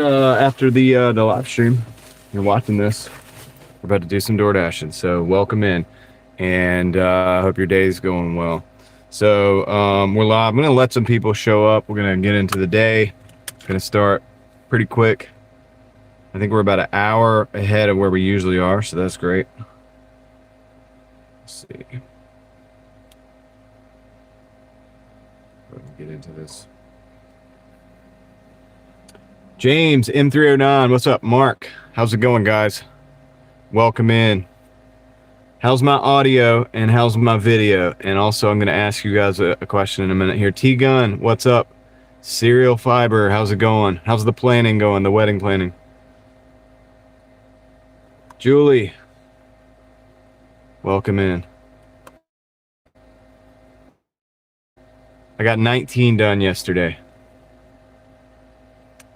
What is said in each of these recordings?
After the live stream, you're watching this. We're about to do some Doordashing, so welcome in, and I hope your day's going well. So we're live. I'm gonna let some people show up. We're gonna get into the day. It's gonna start pretty quick. I think we're about an hour ahead of where we usually are, so that's great. Let's see. Get into this. James M309, what's up? Mark, how's it going, guys? Welcome in. How's my audio and how's my video? And also, I'm going to ask you guys a question in a minute here. T-Gun, what's up? Serial Fiber, how's it going? How's the planning going, the wedding planning? Julie, welcome in. I got 19 done yesterday.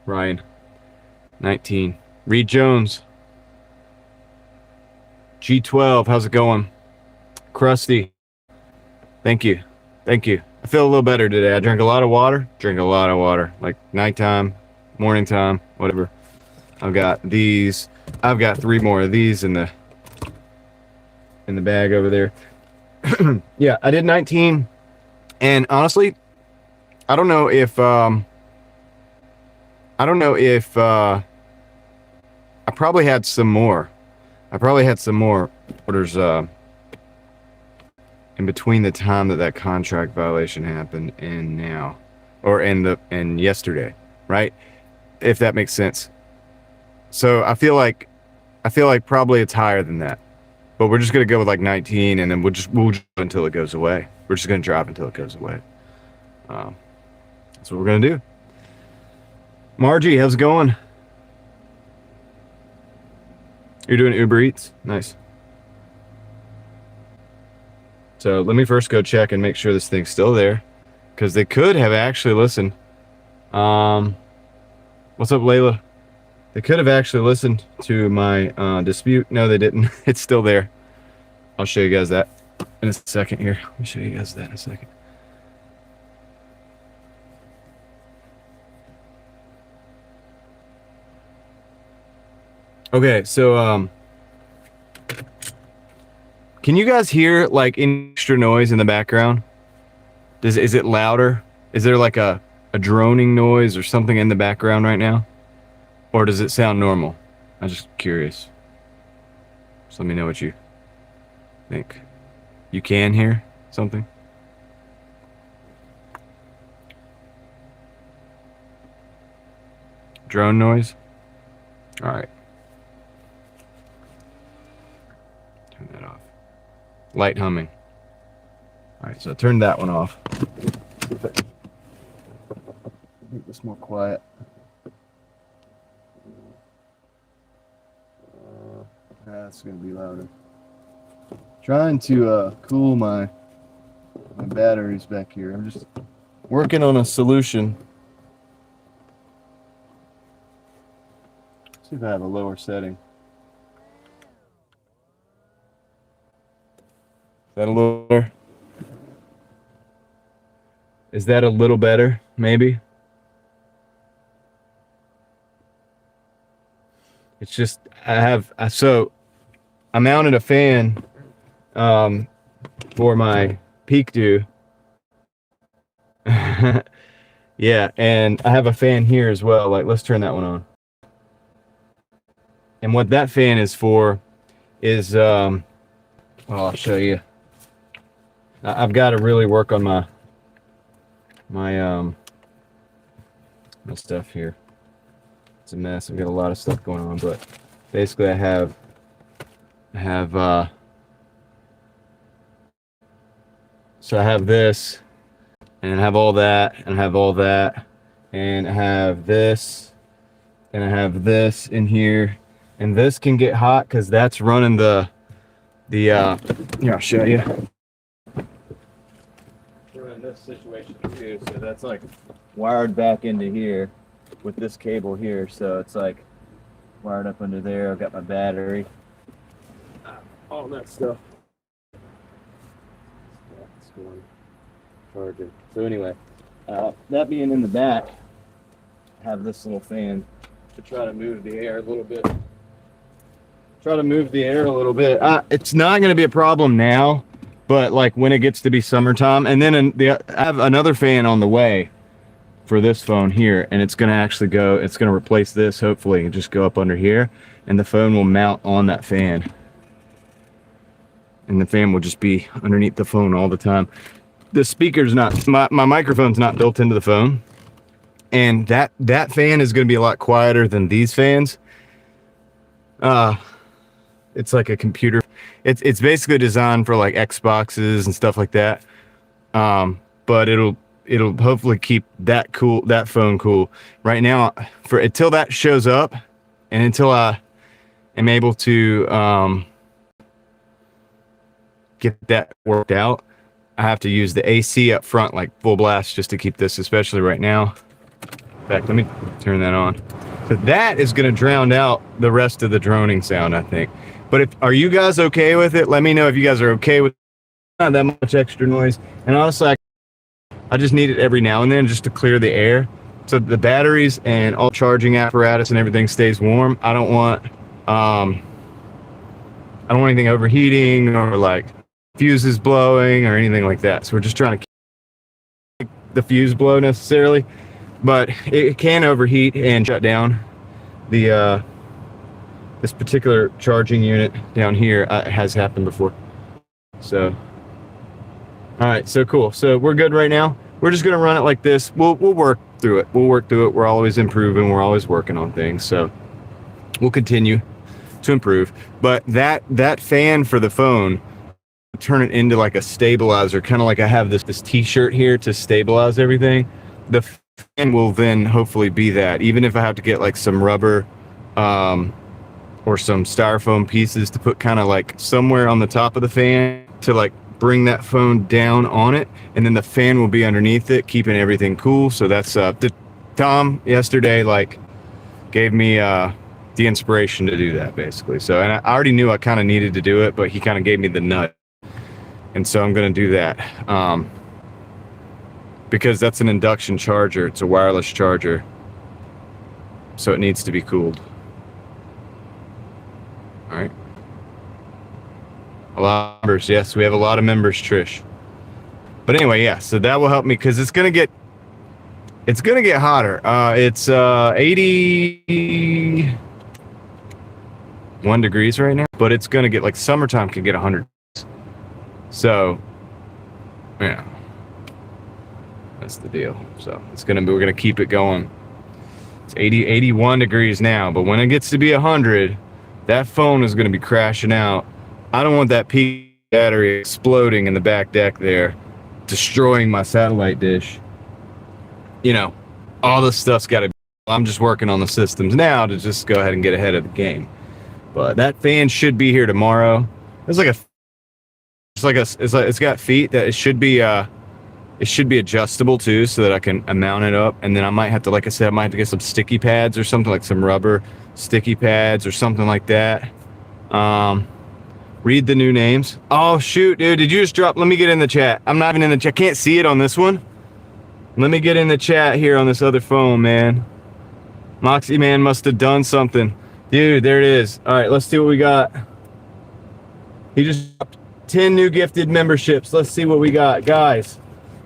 Ryan, 19. Reed Jones. G12, how's it going? Krusty, thank you. Thank you. I feel a little better today. I drank a lot of water. Like nighttime, morning time, whatever. I've got these. I've got 3 more of these in the bag over there. Yeah, I did 19. And honestly, I don't know if I probably had some more. Orders in between the time that contract violation happened and now, or and yesterday, right? If that makes sense. So I feel like probably it's higher than that, but we're just gonna go with like 19, and then we'll just until it goes away. We're just gonna drop until it goes away. That's what we're gonna do. Margie, how's it going? You're doing Uber Eats? Nice. So let me first go check and make sure this thing's still there, because they could have actually listened. What's up, Layla? They could have actually listened to my dispute. No, they didn't. It's still there. I'll show you guys that in a second here. Let me show you guys that in a second. Okay, so can you guys hear like extra noise in the background? Is it louder? Is there like a droning noise or something in the background right now? Or does it sound normal? I'm just curious. Just let me know what you think. You can hear something? Drone noise? All right. Turn that off. Light humming. All right, so I turned that one off. Make this more quiet. That's gonna be louder. Trying to cool my batteries back here. I'm just working on a solution. See if I have a lower setting. Is that a little better? Is that a little better? Maybe. It's just I mounted a fan for my peak dew. Yeah, and I have a fan here as well. Like, let's turn that one on. And what that fan is for is well, I'll show you. I've got to really work on my stuff here. It's a mess. I've got a lot of stuff going on, but basically I have so I have this, and I have all that, and I have all that, and I have this, and I have this in here, and this can get hot because that's running the here, I'll show you. We're in this situation too, so that's like wired back into here with this cable here, so it's like wired up under there. I've got my battery, all that stuff. That's going charger. So anyway, that being in the back, I have this little fan to try to move the air a little bit. It's not going to be a problem now, but like when it gets to be summertime, and then I have another fan on the way for this phone here, and it's going to actually go, it's going to replace this hopefully and just go up under here, and the phone will mount on that fan, and the fan will just be underneath the phone all the time. The speaker's not, my microphone's not built into the phone, and that fan is going to be a lot quieter than these fans. It's like a computer. It's basically designed for like Xboxes and stuff like that. But it'll hopefully keep that phone cool. Right now, until that shows up, and until I am able to get that worked out, I have to use the AC up front, like full blast, just to keep this, especially right now. In fact, let me turn that on. So that is going to drown out the rest of the droning sound, I think. But are you guys okay with it? Let me know if you guys are okay with not that much extra noise. And honestly, I just need it every now and then just to clear the air, so the batteries and all charging apparatus and everything stays warm. I don't want anything overheating or like fuses blowing or anything like that. So we're just trying to keep the fuse blow necessarily, but it can overheat and shut down the this particular charging unit down here. Has happened before. So all right, so cool. So we're good right now. We're just gonna run it like this. We'll work through it. We're always improving. We're always working on things. So we'll continue to improve. But that fan for the phone, turn it into like a stabilizer, kind of like I have this t-shirt here to stabilize everything. The fan will then hopefully be that, even if I have to get like some rubber or some styrofoam pieces to put kind of like somewhere on the top of the fan to like bring that phone down on it, and then the fan will be underneath it, keeping everything cool. So that's Tom yesterday like gave me the inspiration to do that, basically. So, and I already knew I kind of needed to do it, but he kind of gave me the nut, and so I'm going to do that because that's an induction charger. It's a wireless charger, so it needs to be cooled. All right. A lot of members. Yes, we have a lot of members, Trish. But anyway, yeah, so that will help me because it's gonna get hotter. It's 81 degrees right now, but it's gonna get, like, summertime can get 100. So yeah, that's the deal. So we're gonna keep it going. It's 81 degrees now, but when it gets to be 100, that phone is gonna be crashing out. I don't want that peak battery exploding in the back deck there, destroying my satellite dish. You know, all this stuff's got to be. I'm just working on the systems now to just go ahead and get ahead of the game. But that fan should be here tomorrow. It's got feet that it should be adjustable too, so that I can mount it up. And then I might have to, like I said, I might have to get some sticky pads or something, like some rubber sticky pads or something like that. Read the new names. Oh, shoot, dude. Did you just drop? Let me get in the chat. I'm not even in the chat. I can't see it on this one. Let me get in the chat here on this other phone, man. Moxie Man must have done something. Dude, there it is. All right, let's see what we got. He just dropped 10 new gifted memberships. Let's see what we got. Guys,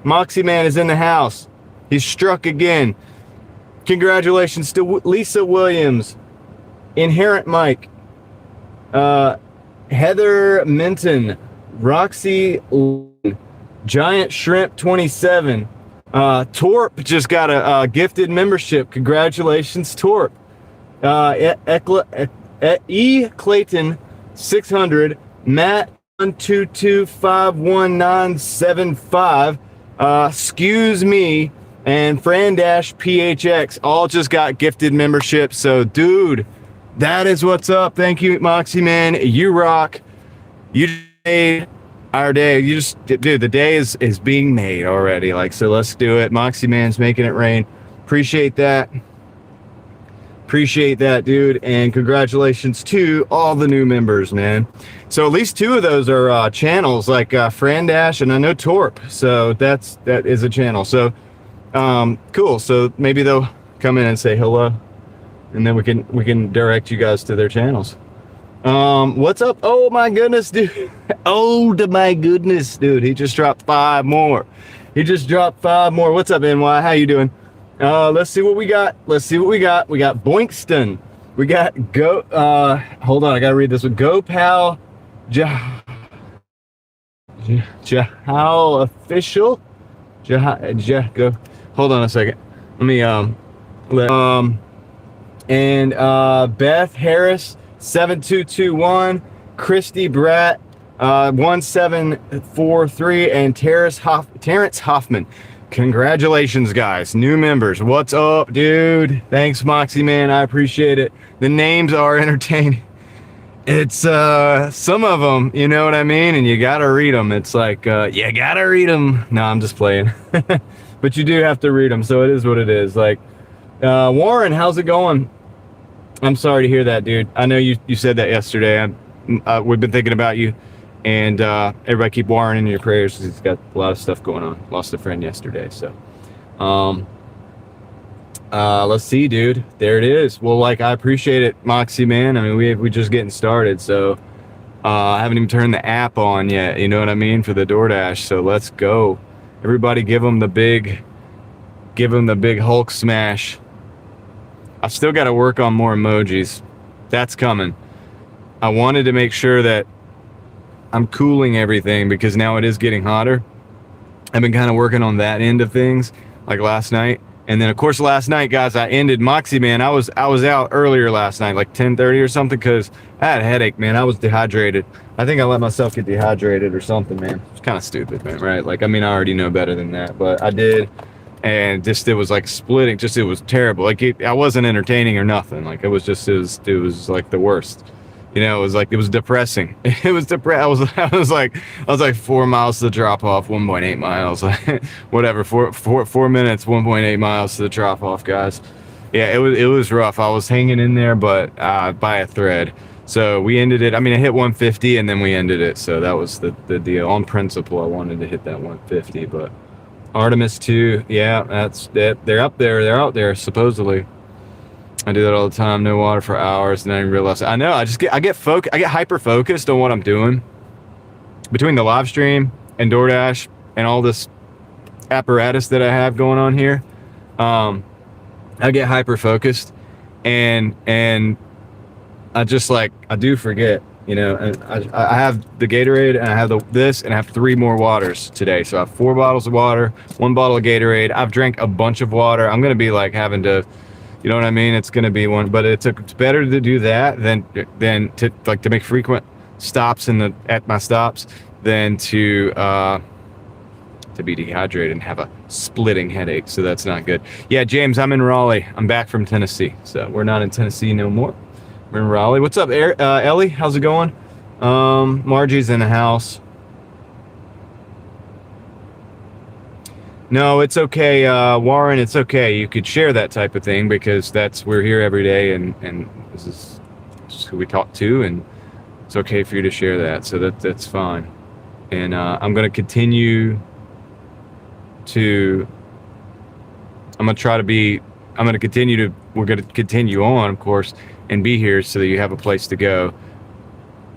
Moxie Man is in the house. He's struck again. Congratulations to Lisa Williams, Inherent Mike, Heather Minton, Roxy, Giant Shrimp 27. Torp just got a gifted membership. Congratulations, Torp. E. Clayton 600, Matt 122519575, excuse me, and Frandash PHX all just got gifted memberships. So, dude, that is what's up. Thank you, Moxie Man. You rock. You made our day. Dude, the day is being made already. Like, so let's do it. Moxie Man's making it rain. Appreciate that. Appreciate that, dude. And congratulations to all the new members, man. So at least 2 of those are channels, like Frandash and I know Torp. So that is a channel. So cool. So maybe they'll come in and say hello. and then we can direct you guys to their channels. What's up? Oh my goodness, dude. Oh my goodness, dude. He just dropped 5 more. He just dropped 5 more. What's up, NY? How you doing? Let's see what we got. Let's see what we got. We got Boinkston. We got Go. Hold on, I gotta read this one. Go Pal. Jahal official. Go. Hold on a second. Let me and Beth Harris 7221, Christy Bratt 1743, and Terrence Hoffman. Congratulations, guys, new members. What's up, dude? Thanks, Moxie Man, I appreciate it. The names are entertaining. It's some of them, you know what I mean, and you gotta read them. It's like you gotta read them. No, I'm just playing. But you do have to read them, so it is what it is. Like Warren, how's it going? I'm sorry to hear that, dude. I know you said that yesterday. We've been thinking about you, and everybody keep Warren in your prayers because he's got a lot of stuff going on. Lost a friend yesterday, so let's see, dude. There it is. Well, like, I appreciate it, Moxie Man. I mean, we just getting started, so I haven't even turned the app on yet, you know what I mean, for the Doordash. So let's go. Everybody give them the big Hulk smash. I've still got to work on more emojis. That's coming. I wanted to make sure that I'm cooling everything because now it is getting hotter. I've been kind of working on that end of things, like last night. And then, of course, last night, guys, I ended Moxie Man. I was out earlier last night, like 10:30 or something, because I had a headache, man. I was dehydrated. I think I let myself get dehydrated or something, man. It's kind of stupid, man, right? Like, I mean, I already know better than that, but I did. And just, it was like splitting. Just, it was terrible. Like, I wasn't entertaining or nothing. Like, it was just, it was like the worst. You know, it was depressing. It was depressing. I was like 4 miles to the drop off, 1.8 miles, whatever. 4 minutes, 1.8 miles to the drop off, guys. Yeah, it was rough. I was hanging in there, but by a thread. So we ended it. I mean, I hit 150 and then we ended it. So that was the deal. On principle, I wanted to hit that 150, but Artemis 2, yeah, they're up there. They're out there supposedly. I do that all the time. No water for hours, and I didn't realize. I know. I get hyper focused on what I'm doing between the live stream and DoorDash and all this apparatus that I have going on here. I get hyper focused, and I just I do forget. You know, and I have the Gatorade, and I have this, and I have 3 more waters today. So I have 4 bottles of water, 1 bottle of Gatorade. I've drank a bunch of water. I'm gonna be like having to. You know what I mean? It's going to be one, but it's better to do that than to make frequent stops at my stops than to be dehydrated and have a splitting headache. So that's not good. Yeah, James, I'm in Raleigh. I'm back from Tennessee. So we're not in Tennessee no more. We're in Raleigh. What's up, Ellie? How's it going? Margie's in the house. No, it's okay, Warren, it's okay. You could share that type of thing because we're here every day and this is who we talk to, and it's okay for you to share that. So that's fine. And I'm going to continue on, of course, and be here so that you have a place to go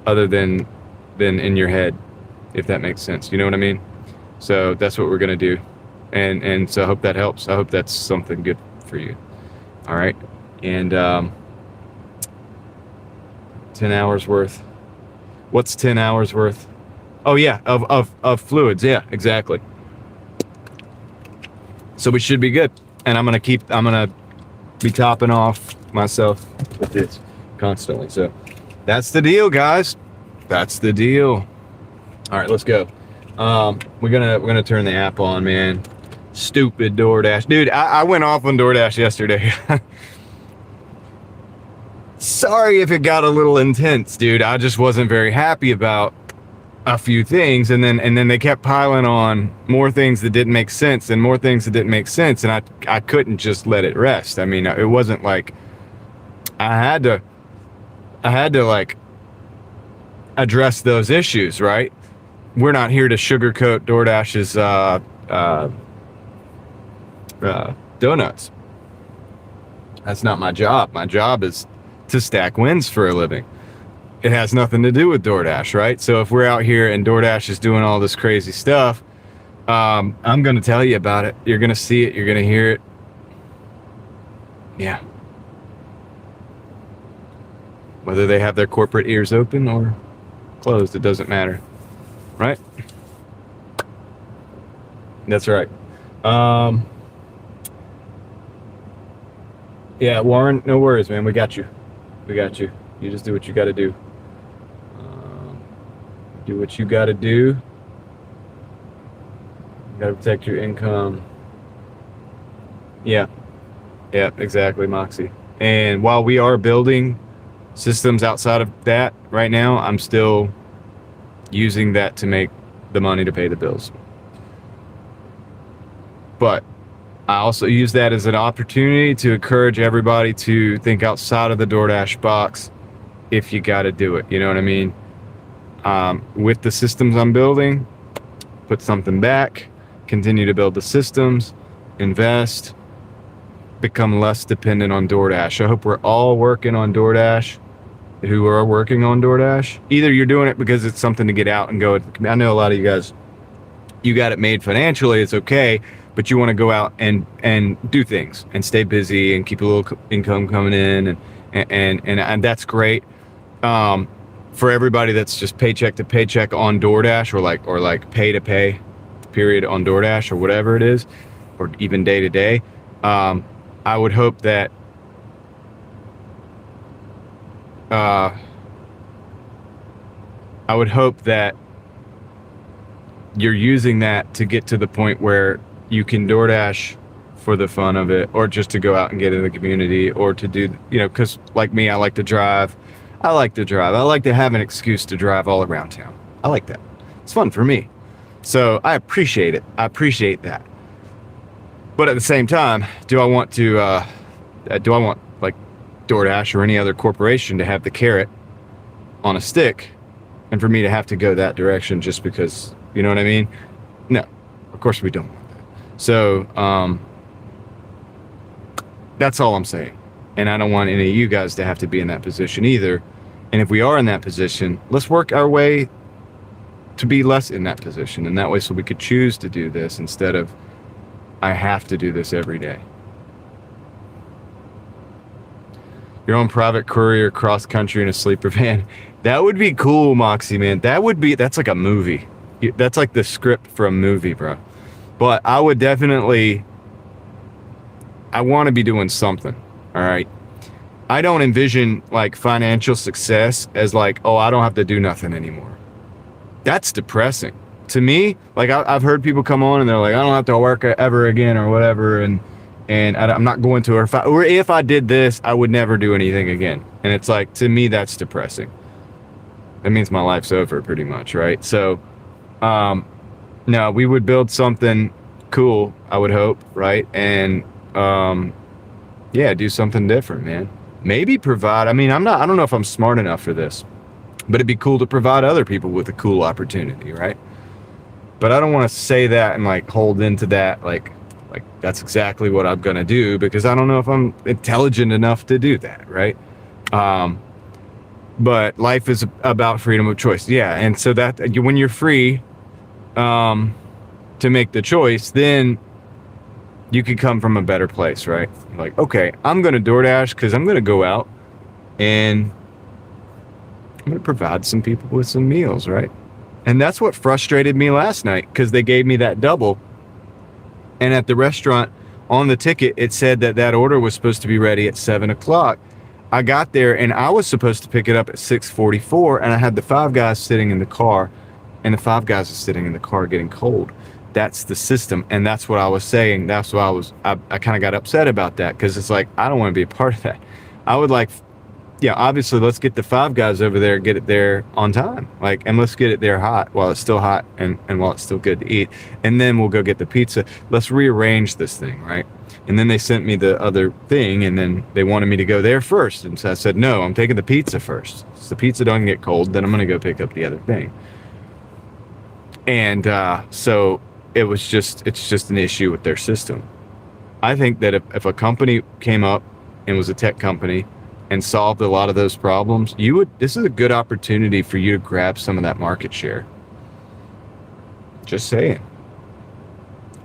other than in your head, if that makes sense. You know what I mean? So that's what we're going to do. And so I hope that helps. I hope that's something good for you. All right. And 10 hours worth. What's 10 hours worth? Oh yeah, of fluids. Yeah, exactly. So we should be good. And I'm gonna be topping off myself with this constantly. So that's the deal, guys. That's the deal. All right, let's go. We're gonna turn the app on, man. Stupid DoorDash. Dude, I went off on DoorDash yesterday. Sorry if it got a little intense, dude. I just wasn't very happy about a few things, and then they kept piling on more things that didn't make sense and more things that didn't make sense, and I couldn't just let it rest. I mean, it wasn't like I had to like address those issues, right? We're not here to sugarcoat DoorDash's donuts. That's not my job. My job is to stack wins for a living. It has nothing to do with DoorDash, right? So if we're out here and DoorDash is doing all this crazy stuff, I'm going to tell you about it. You're going to see it. You're going to hear it. Yeah. Whether they have their corporate ears open or closed, it doesn't matter. Right? That's right. Yeah, Warren, no worries, man. We got you. We got you. You just do what you got to do. Do what you got to do. You got to protect your income. Yeah. Yeah, exactly, Moxie. And while we are building systems outside of that right now, I'm still using that to make the money to pay the bills. But I also use that as an opportunity to encourage everybody to think outside of the DoorDash box if you got to do it. You know what I mean? With the systems I'm building, put something back, continue to build the systems, invest, become less dependent on DoorDash. I hope we're all working on DoorDash, who are working on DoorDash. Either you're doing it because it's something to get out and go. I know a lot of you guys, you got it made financially, it's okay, but you want to go out and do things and stay busy and keep a little income coming in, and that's great. For everybody that's just paycheck to paycheck on DoorDash, or like pay to pay period on DoorDash, or whatever it is, or even day to day, I would hope that you're using that to get to the point where you can DoorDash for the fun of it, or just to go out and get in the community, or to do, because like me, I like to drive. I like to have an excuse to drive all around town. I like that. It's fun for me. So I appreciate it. I appreciate that. But at the same time, do I want like DoorDash or any other corporation to have the carrot on a stick and for me to have to go that direction just because, you know what I mean? No, of course we don't want that. So that's all I'm saying. And I don't want any of you guys to have to be in that position either. And if we are in that position, let's work our way to be less in that position. And that way, so we could choose to do this instead of, I have to do this every day. Your own private courier cross country in a sleeper van. That would be cool, Moxie, man. That's like a movie. That's like the script for a movie, bro. But I would definitely, I want to be doing something. All right. I don't envision like financial success as like, oh, I don't have to do nothing anymore. That's depressing to me. Like I've heard people come on and they're like, I don't have to work ever again or whatever. And I'm not going to, or if I did this, I would never do anything again. And it's like, to me, that's depressing. That means my life's over pretty much. Right. So, no, we would build something cool, I would hope. Right. And, yeah, do something different, man. Maybe provide, I don't know if I'm smart enough for this, but it'd be cool to provide other people with a cool opportunity, right? But I don't want to say that and like hold into that, like that's exactly what I'm going to do, because I don't know if I'm intelligent enough to do that, right? But life is about freedom of choice. Yeah, and so that when you're free to make the choice, then you could come from a better place, right? Like, okay, I'm going to DoorDash because I'm going to go out and I'm going to provide some people with some meals, right? And that's what frustrated me last night, because they gave me that double. And at the restaurant on the ticket, it said that order was supposed to be ready at 7 o'clock. I got there and I was supposed to pick it up at 6:44, and I had the 5 guys sitting in the car, and the 5 guys are sitting in the car getting cold. That's the system. And that's what I was saying. That's why I kind of got upset about that, because it's like, I don't want to be a part of that. I would like, yeah, obviously let's get the 5 guys over there, get it there on time. Like, and let's get it there hot while it's still hot and while it's still good to eat. And then we'll go get the pizza. Let's rearrange this thing, right? And then they sent me the other thing, and then they wanted me to go there first. And so I said, no, I'm taking the pizza first. So the pizza don't get cold, then I'm going to go pick up the other thing. And so it's just an issue with their system. I think that if a company came up and was a tech company and solved a lot of those problems, this is a good opportunity for you to grab some of that market share. Just saying.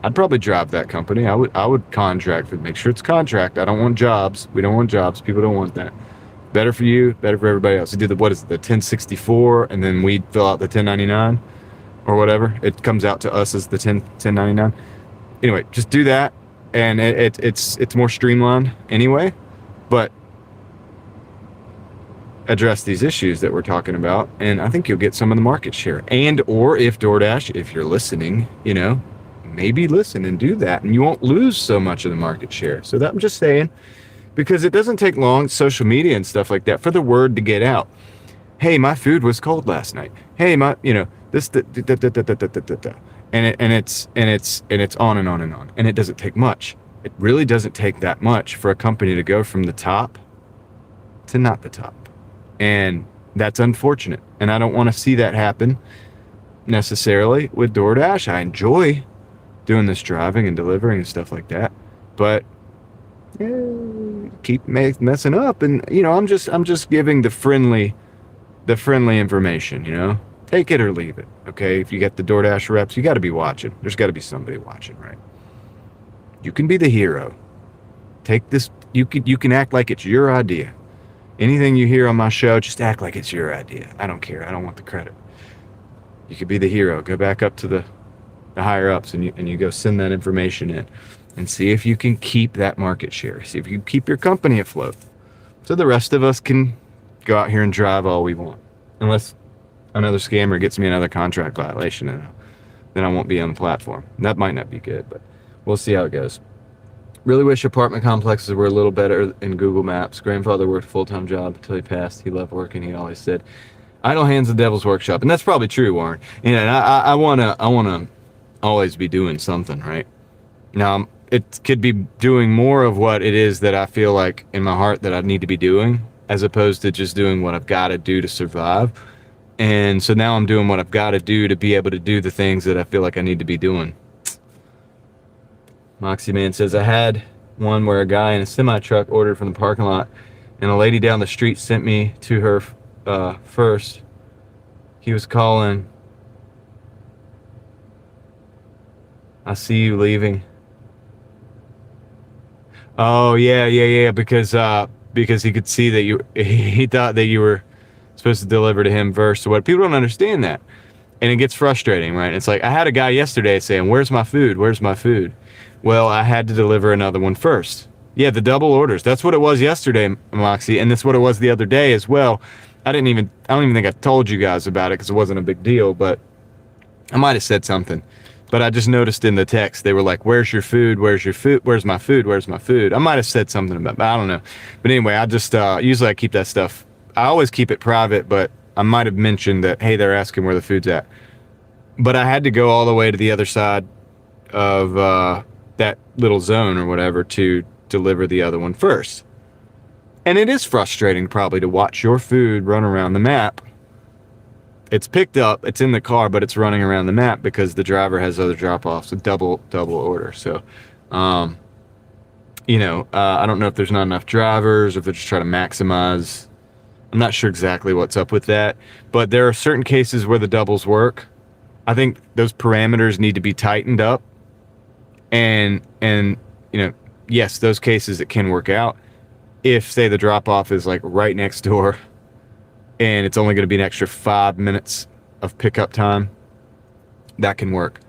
I'd probably drive that company. I would contract for, make sure it's contract. I don't want jobs. We don't want jobs. People don't want that. Better for you, better for everybody else. You do the 1064, and then we fill out the 1099 or whatever. It comes out to us as the 1099. Anyway, just do that, and it's more streamlined anyway. But address these issues that we're talking about, and I think you'll get some of the market share. And or if DoorDash, if you're listening, maybe listen and do that, and you won't lose so much of the market share. So that I'm just saying, because it doesn't take long, social media and stuff like that, for the word to get out. Hey, my food was cold last night. Hey, my, this, and it's on and on and on. And it doesn't take much. It really doesn't take that much for a company to go from the top to not the top. And that's unfortunate. And I don't want to see that happen necessarily with DoorDash. I enjoy doing this driving and delivering and stuff like that, but keep messing up. And I'm just giving the friendly information. Take it or leave it. Okay, if you get the DoorDash reps, you got to be watching. There's got to be somebody watching, right? You can be the hero. Take this. You can act like it's your idea. Anything you hear on my show, just act like it's your idea. I don't care. I don't want the credit. You could be the hero. Go back up to the higher ups, and you go send that information in and see if you can keep that market share. See if you can keep your company afloat, so the rest of us can go out here and drive all we want. Unless another scammer gets me another contract violation, and then I won't be on the platform. That might not be good, but we'll see how it goes. Really wish apartment complexes were a little better in Google Maps. Grandfather worked a full-time job until he passed. He loved working. He always said, "Idle hands, the devil's workshop," and that's probably true, Warren. And I wanna always be doing something, right? Now it could be doing more of what it is that I feel like in my heart that I need to be doing, as opposed to just doing what I've got to do to survive. And so now I'm doing what I've got to do to be able to do the things that I feel like I need to be doing. Moxie Man says, I had one where a guy in a semi-truck ordered from the parking lot, and a lady down the street sent me to her first. He was calling, "I see you leaving." Oh, yeah, because he could see that he thought that you were supposed to deliver to him first. So what people don't understand that. And it gets frustrating, right? It's like, I had a guy yesterday saying, "Where's my food? Where's my food?" Well, I had to deliver another one first. Yeah, the double orders. That's what it was yesterday, Moxie, and that's what it was the other day as well. I don't even think I told you guys about it because it wasn't a big deal, but I might have said something. But I just noticed in the text, they were like, "Where's your food? Where's your food? Where's my food? Where's my food?" I might have said something about it, I don't know. But anyway, I just, usually I keep that stuff, I always keep it private, but I might have mentioned that, hey, they're asking where the food's at. But I had to go all the way to the other side of that little zone or whatever to deliver the other one first. And it is frustrating probably to watch your food run around the map. It's picked up, it's in the car, but it's running around the map because the driver has other drop-offs, a double order. So, I don't know if there's not enough drivers, or if they're just trying to maximize. I'm not sure exactly what's up with that, but there are certain cases where the doubles work. I think those parameters need to be tightened up. And yes, those cases it can work out. If, say, the drop-off is like right next door and it's only going to be an extra 5 minutes of pickup time, that can work.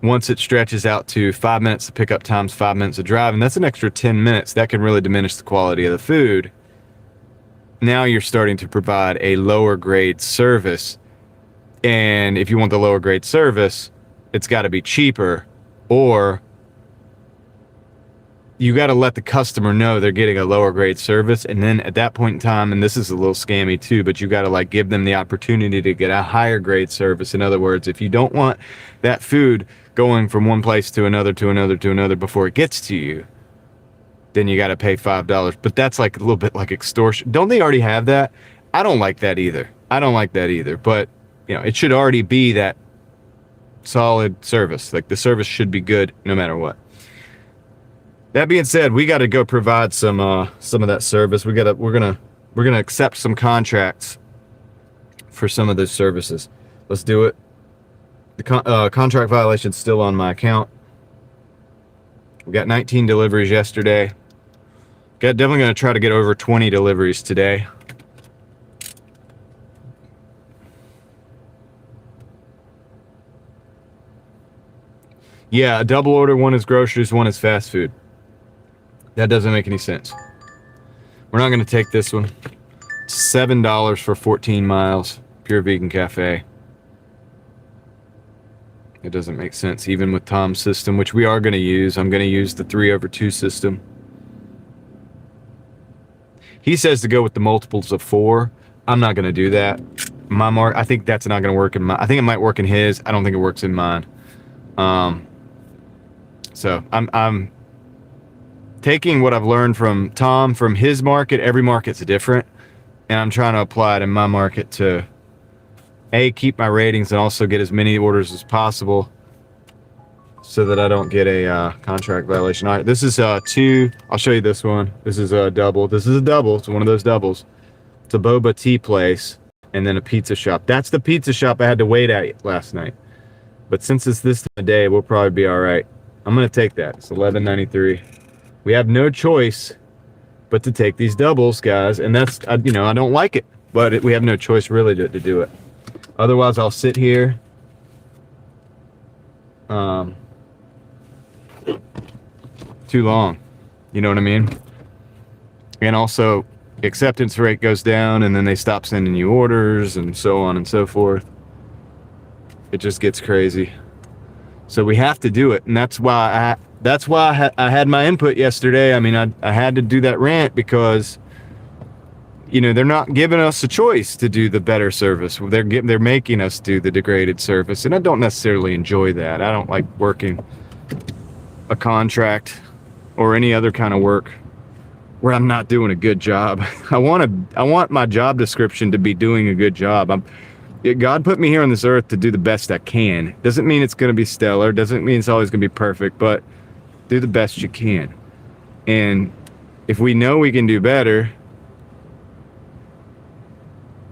Once it stretches out to 5 minutes of pickup times 5 minutes of driving, that's an extra 10 minutes. That can really diminish the quality of the food. Now you're starting to provide a lower grade service. And if you want the lower grade service, it's got to be cheaper, or you got to let the customer know they're getting a lower grade service. And then at that point in time, and this is a little scammy too, but you got to give them the opportunity to get a higher grade service. In other words, if you don't want that food going from one place to another before it gets to you, then you got to pay $5. But that's a little bit like extortion. Don't they already have that? I don't like that either. But it should already be that solid service. The service should be good no matter what. That being said, we got to go provide some of that service. We're gonna accept some contracts for some of those services. Let's do it. The contract violation's still on my account. We got 19 deliveries yesterday. Definitely gonna try to get over 20 deliveries today. Yeah, a double order. One is groceries, one is fast food. That doesn't make any sense. We're not gonna take this one. $7 for 14 miles. Pure vegan cafe. It doesn't make sense, even with Tom's system, which we are going to use. I'm going to use the 3/2 system. He says to go with the multiples of 4. I'm not going to do that. I think that's not going to work in my. I think it might work in his. I don't think it works in mine. So I'm taking what I've learned from Tom, from his market. Every market's different, and I'm trying to apply it in my market to keep my ratings and also get as many orders as possible, so that I don't get a contract violation. All right, this is 2. I'll show you this one. This is a double. This is a double. It's one of those doubles. It's a boba tea place and then a pizza shop. That's the pizza shop I had to wait at last night. But since it's this time of day, we'll probably be all right. I'm gonna take that. It's $11.93. We have no choice but to take these doubles, guys. And that's I don't like it, but we have no choice really to do it. Otherwise, I'll sit here. Too long, you know what I mean? And also, acceptance rate goes down, and then they stop sending you orders, and so on and so forth. It just gets crazy. So we have to do it, and that's why I had my input yesterday. I mean, I had to do that rant because, they're not giving us a choice to do the better service. They're making us do the degraded service, and I don't necessarily enjoy that. I don't like working a contract or any other kind of work where I'm not doing a good job. I want my job description to be doing a good job. God put me here on this earth to do the best I can. Doesn't mean it's going to be stellar. Doesn't mean it's always going to be perfect, but do the best you can. And if we know we can do better.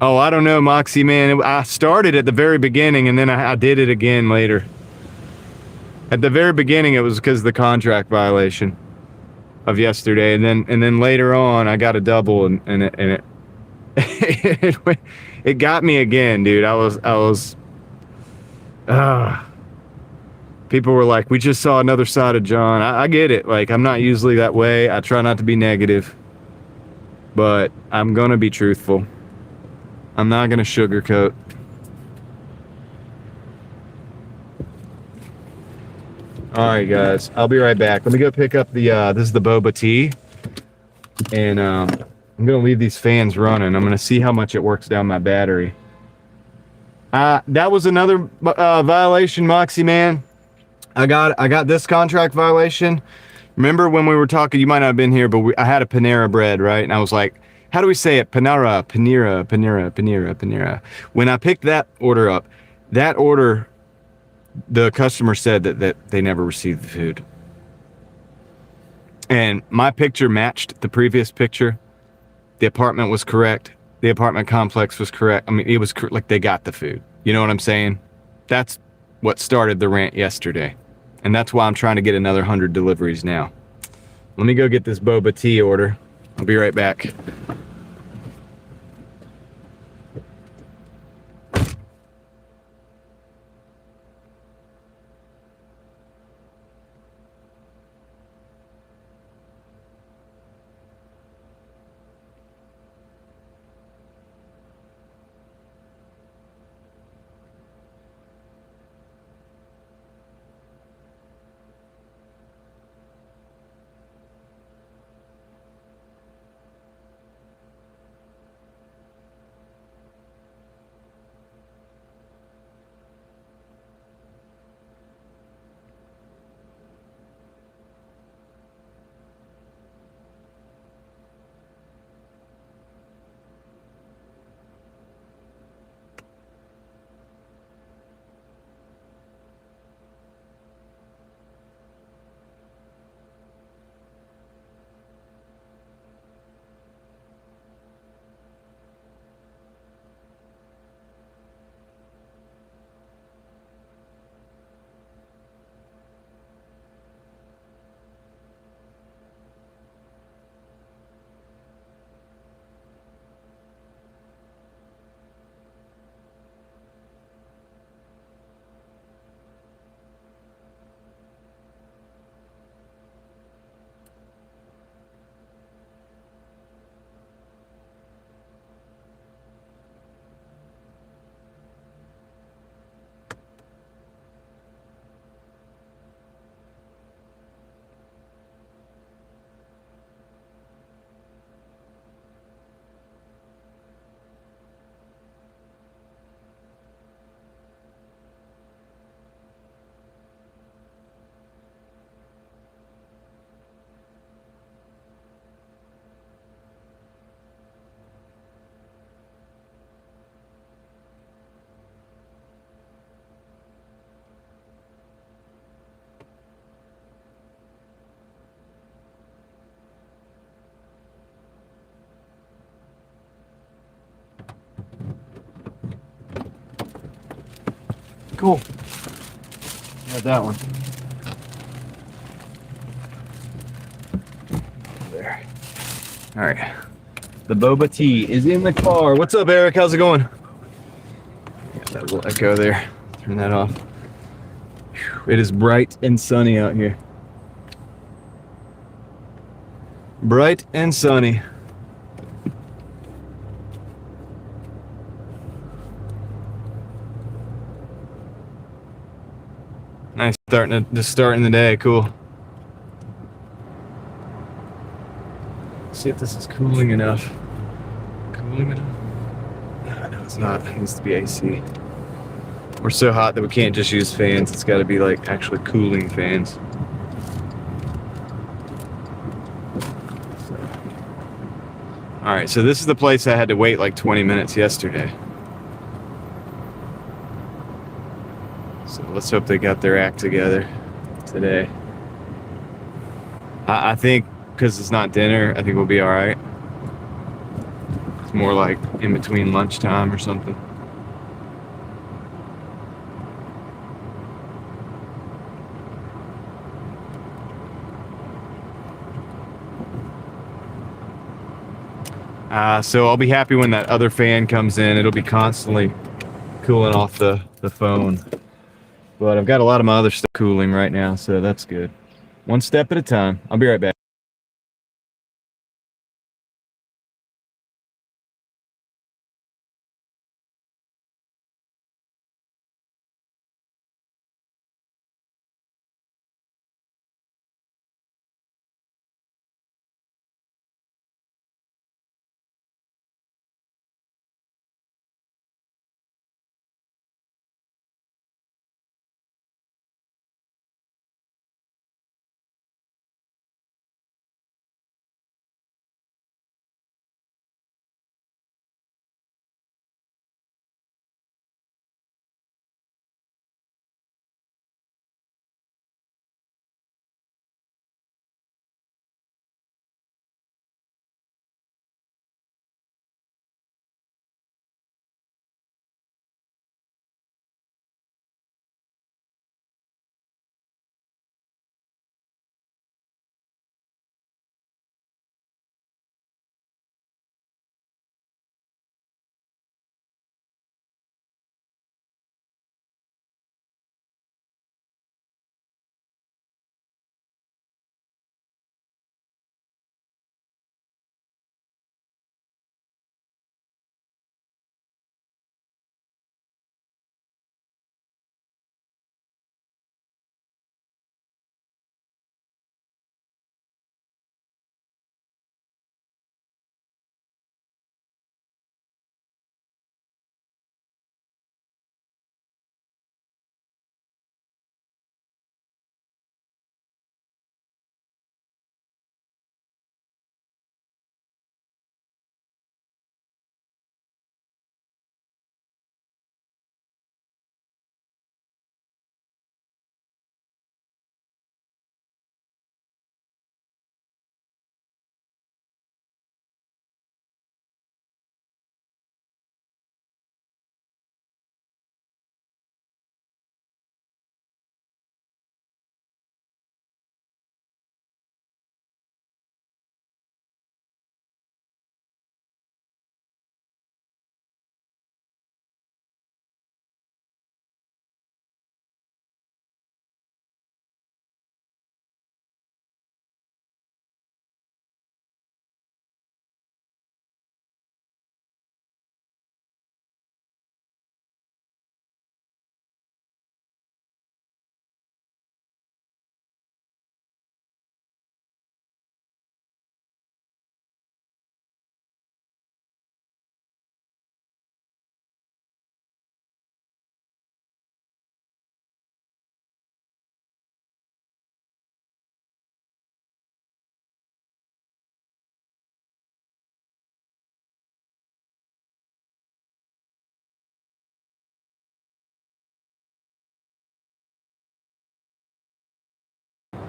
Oh, I don't know, Moxie, man. I started at the very beginning, and then I did it again later. At the very beginning, it was because of the contract violation of yesterday, and then later on, I got a double, and it it got me again, dude. I was people were like, we just saw another side of John. I get it. Like, I'm not usually that way. I try not to be negative, but I'm gonna be truthful. I'm not gonna sugarcoat. All right, guys. I'll be right back. Let me go pick up the. This is the boba tea, and I'm gonna leave these fans running. I'm gonna see how much it works down my battery. That was another violation, Moxie, man. I got this contract violation. Remember when we were talking? You might not have been here, but I had a Panera bread, right? And I was like, how do we say it? Panera. When I picked that order up, the customer said that they never received the food. And my picture matched the previous picture. The apartment was correct. The apartment complex was correct. I mean, it was like they got the food. You know what I'm saying? That's what started the rant yesterday. And that's why I'm trying to get another 100 deliveries now. Let me go get this boba tea order. I'll be right back. Cool. Got that one. There. All right. The boba tea is in the car. What's up, Eric? How's it going? Got that little echo there. Turn that off. Whew. It is bright and sunny out here. Bright and sunny. Nice starting the day. Cool. Let's see if this is cooling enough. Cooling enough? No, it's not. It needs to be AC. We're so hot that we can't just use fans. It's got to be like actually cooling fans. All right, so this is the place I had to wait like 20 minutes yesterday. So let's hope they got their act together today. I think because it's not dinner, I think we'll be all right. It's more like in between lunchtime or something. So I'll be happy when that other fan comes in. It'll be constantly cooling off the phone. But I've got a lot of my other stuff cooling right now, so that's good. One step at a time. I'll be right back.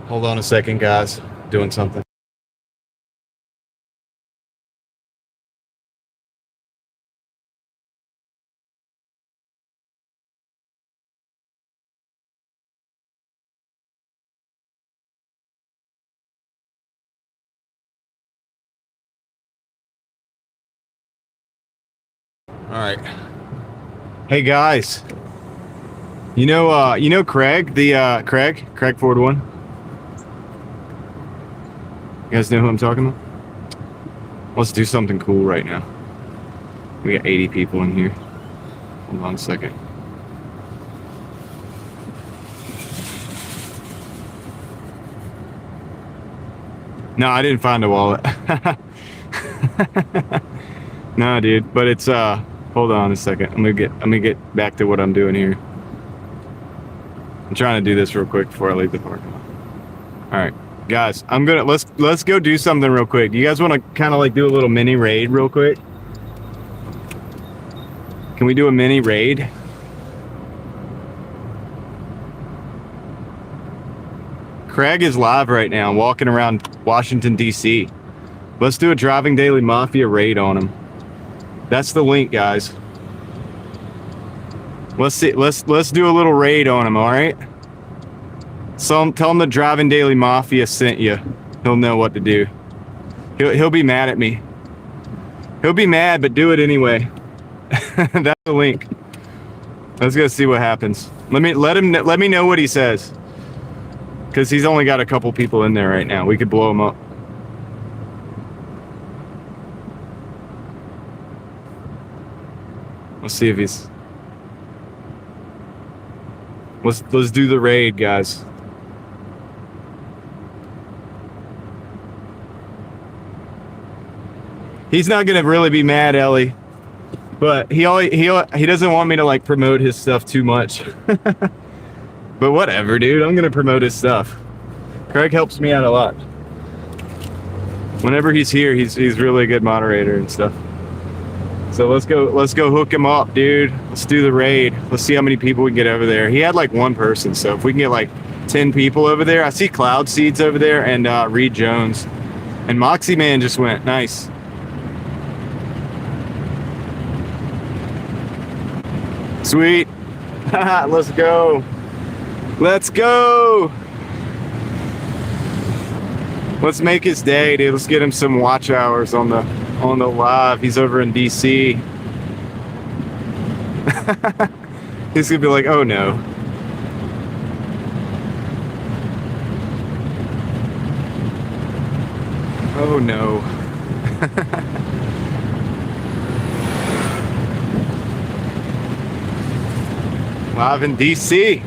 Hold on a second, guys. Doing something. All right. Hey guys. You know Craig, Craig Ford one. You guys know who I'm talking about? Let's do something cool right now. We got 80 people in here. Hold on a second. No, I didn't find a wallet. No, dude, but it's hold on a second. Let me get back to what I'm doing here. I'm trying to do this real quick before I leave the parking lot. All right, guys, let's go do something real quick. Do you guys want to kind of like do a little mini raid real quick? Can we do a mini raid? Craig is live right now, walking around Washington, D.C. Let's do a Driving Daily Mafia raid on him. That's the link, guys. Let's see. Let's do a little raid on him. All right. So tell him the Driving Daily Mafia sent you. He'll know what to do. He'll be mad at me. He'll be mad, but do it anyway. That's the link. Let's go see what happens. Let me know what he says. Because he's only got a couple people in there right now. We could blow him up. Let's see if he's... Let's do the raid, guys. He's not gonna really be mad, Ellie. But he doesn't want me to like promote his stuff too much. But whatever, dude. I'm gonna promote his stuff. Craig helps me out a lot. Whenever he's here, he's really a good moderator and stuff. So let's go hook him up, dude. Let's do the raid. Let's see how many people we can get over there. He had like one person, so if we can get like 10 people over there. I see Cloud Seeds over there and Reed Jones. And Moxie Man just went. Nice. Sweet. Let's go. Let's go. Let's make his day, dude. Let's get him some watch hours on the live. He's over in DC. He's gonna be like, oh no. Oh no. Live in DC.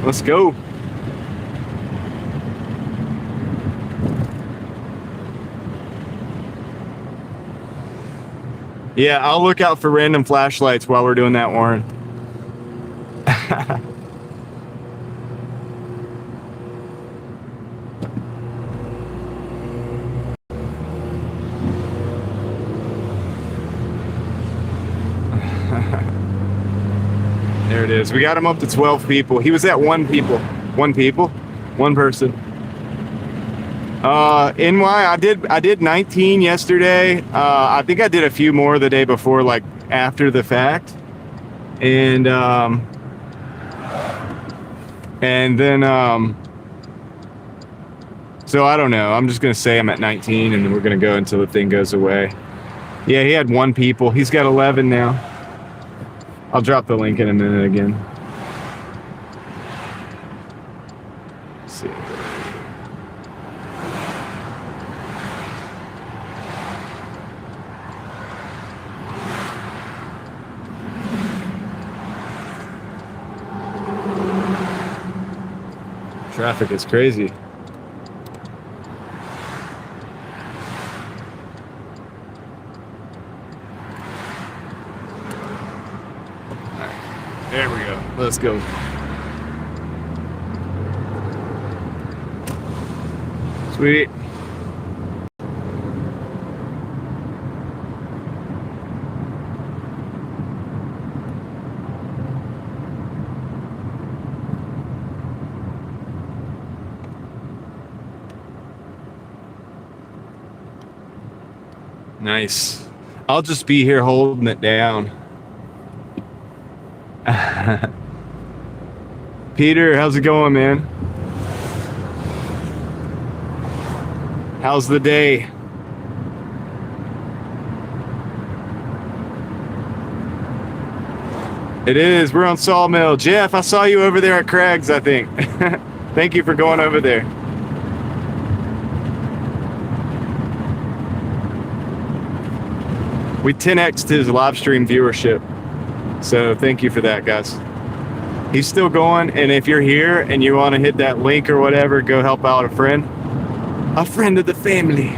Let's go. Yeah, I'll look out for random flashlights while we're doing that, Warren. There it is. We got him up to 12 people. He was at one person. NY, I did 19 yesterday. I think I did a few more the day before, like after the fact. And then so I don't know. I'm just gonna say I'm at 19 and then we're gonna go until the thing goes away. Yeah, he had one people. He's got 11 now. I'll drop the link in a minute again. Let's see. Traffic is crazy. There we go. Let's go. Sweet. Nice. I'll just be here holding it down. Peter, how's it going, man? How's the day? It is. We're on Sawmill. Jeff, I saw you over there at Craig's, I think. Thank you for going over there. We 10x'd his live stream viewership. So thank you for that, guys. He's still going, and if you're here and you want to hit that link or whatever, go help out a friend of the family.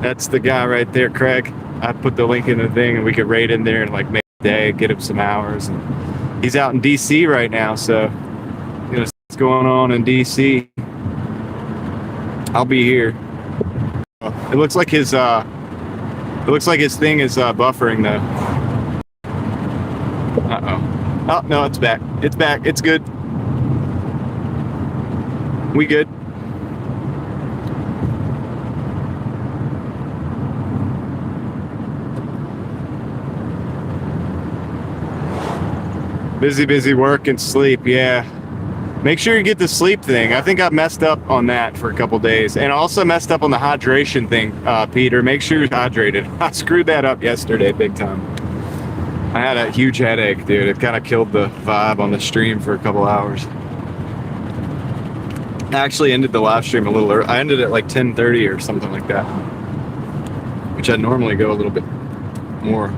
That's the guy right there, Craig. I put the link in the thing, and we could raid in there and like make a day, get him some hours. And he's out in DC right now, so you know what's going on in DC. I'll be here. It looks like his thing is buffering though. Uh-oh. Oh, no, it's back. It's back. It's good. We good. Busy work and sleep. Yeah. Make sure you get the sleep thing. I think I messed up on that for a couple days. And also messed up on the hydration thing, Peter. Make sure you're hydrated. I screwed that up yesterday big time. I had a huge headache, dude. It kind of killed the vibe on the stream for a couple hours. I actually ended the live stream a little early. I ended at like 10:30 or something like that, which I normally go a little bit more.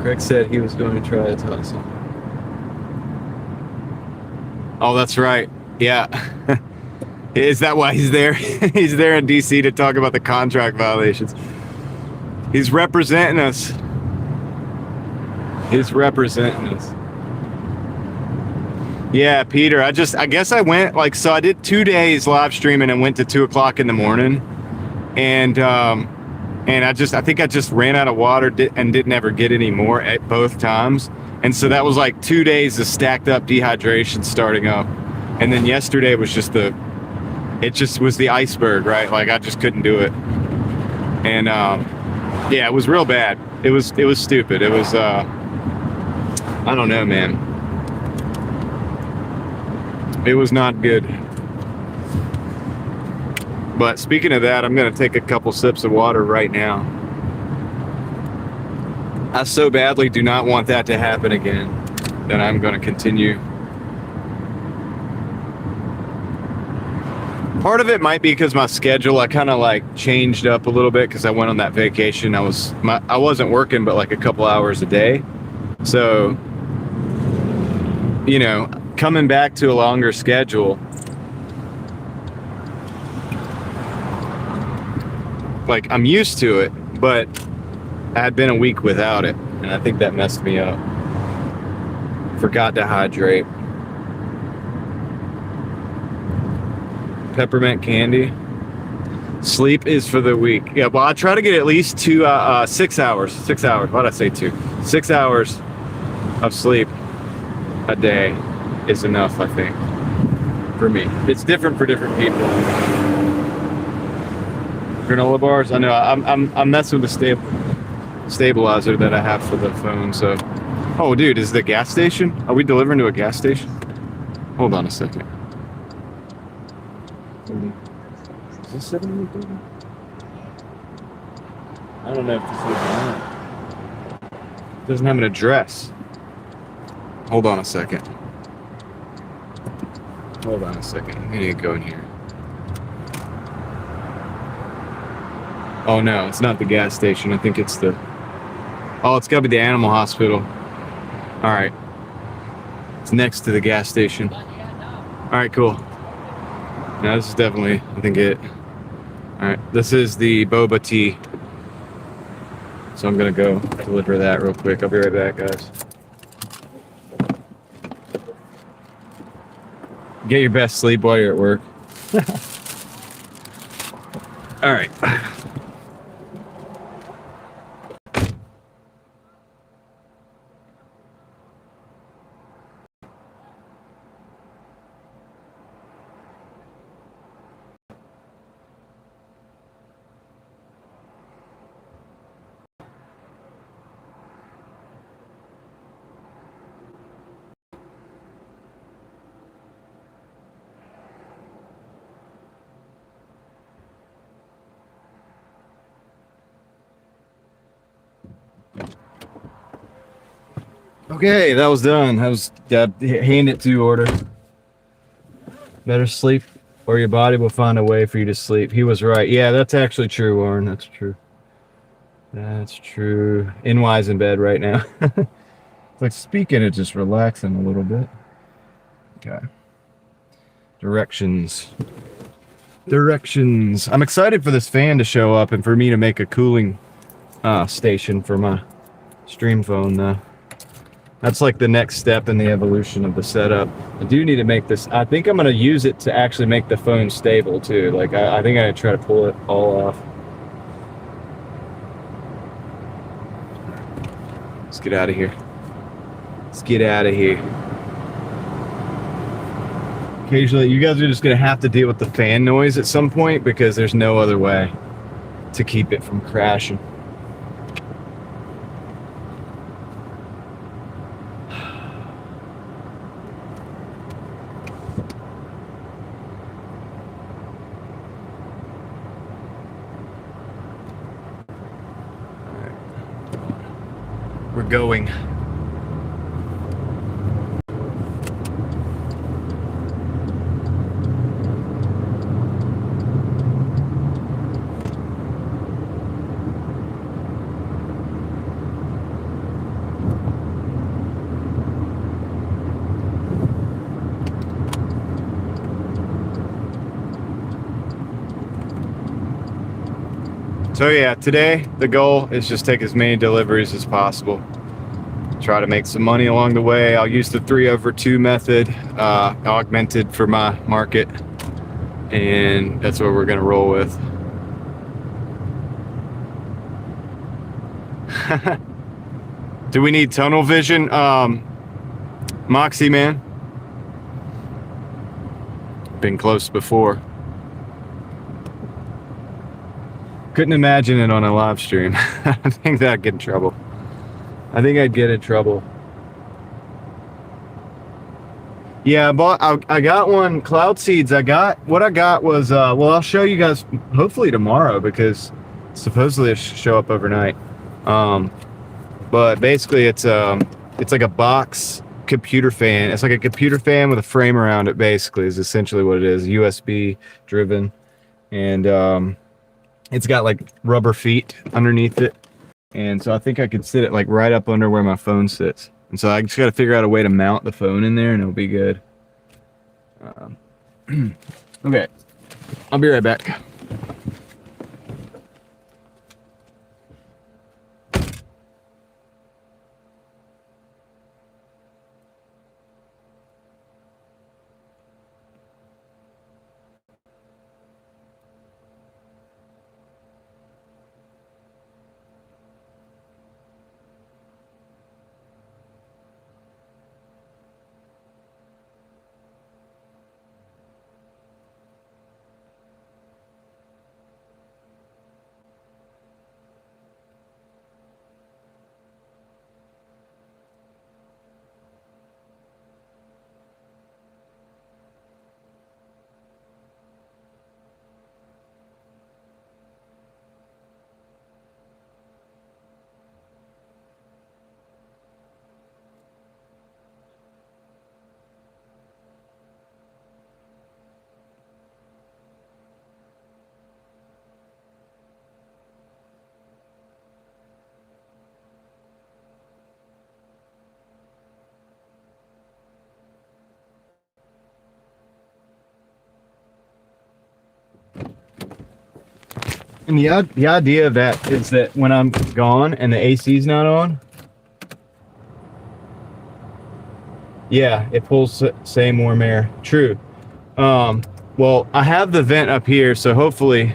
Craig said he was going to try a tussle. Oh, that's right. Yeah. Is that why he's there? He's there in DC to talk about the contract violations. He's representing us. He's representing us. Yeah, Peter, I guess I went like, so I did 2 days live streaming and went to 2 o'clock in the morning. And I think I just ran out of water and didn't ever get any more at both times. And so that was like 2 days of stacked up dehydration starting up. And then yesterday was just it just was the iceberg, right? Like I just couldn't do it. And yeah, it was real bad. It was stupid. It was I don't know, man. It was not good. But speaking of that, I'm going to take a couple sips of water right now. I so badly do not want that to happen again that I'm going to continue. Part of it might be because my schedule, I kind of like changed up a little bit because I went on that vacation. I wasn't working but like a couple hours a day. So, you know, coming back to a longer schedule, like I'm used to it, but I had been a week without it, and I think that messed me up. Forgot to hydrate. Peppermint candy. Sleep is for the weak. Yeah, well, I try to get at least 6 hours. 6 hours. Why'd I say 2? 6 hours of sleep a day is enough, I think, for me. It's different for different people. Granola bars. I know. I'm messing with the stabilizer that I have for the phone. So, oh, dude, is the gas station? Are we delivering to a gas station? Hold on a second. Is this 7-Eleven? I don't know if this is on. It doesn't have an address. Hold on a second. Hold on a second. I need to go in here. Oh no, it's not the gas station. I think it's the... Oh, it's gotta be the animal hospital. Alright. It's next to the gas station. Alright, cool. Now this is definitely, I think, it. Alright, this is the boba tea. So I'm gonna go deliver that real quick. I'll be right back, guys. Get your best sleep while you're at work. Alright. Okay, that was done. That was hand it to order. Better sleep or your body will find a way for you to sleep. He was right. Yeah, that's actually true, Warren. That's true. That's true. NY's in bed right now. It's like speaking of just relaxing a little bit. Okay. Directions. I'm excited for this fan to show up and for me to make a cooling station for my stream phone. That's like the next step in the evolution of the setup. I do need to make this. I think I'm going to use it to actually make the phone stable too. Like I think I'm going to try to pull it all off. Let's get out of here. Occasionally, you guys are just going to have to deal with the fan noise at some point because there's no other way to keep it from crashing. We're going. So yeah, today the goal is just take as many deliveries as possible. Try to make some money along the way. I'll use the 3/2 method, augmented for my market, and that's what we're gonna roll with. Do we need tunnel vision? Moxie, man. Been close before. Couldn't imagine it on a live stream. I think that'd get in trouble. I think I'd get in trouble. Yeah, I got one, Cloud Seeds. What I got was, well, I'll show you guys hopefully tomorrow because supposedly it should show up overnight. But basically it's like a box computer fan. It's like a computer fan with a frame around it, basically, is essentially what it is. USB driven. And it's got like rubber feet underneath it. And so I think I could sit it like right up under where my phone sits. And so I just got to figure out a way to mount the phone in there and it'll be good. Okay, I'll be right back. And the idea of that is that when I'm gone and the AC's not on, yeah, it pulls same warm air. True. Well, I have the vent up here, so hopefully,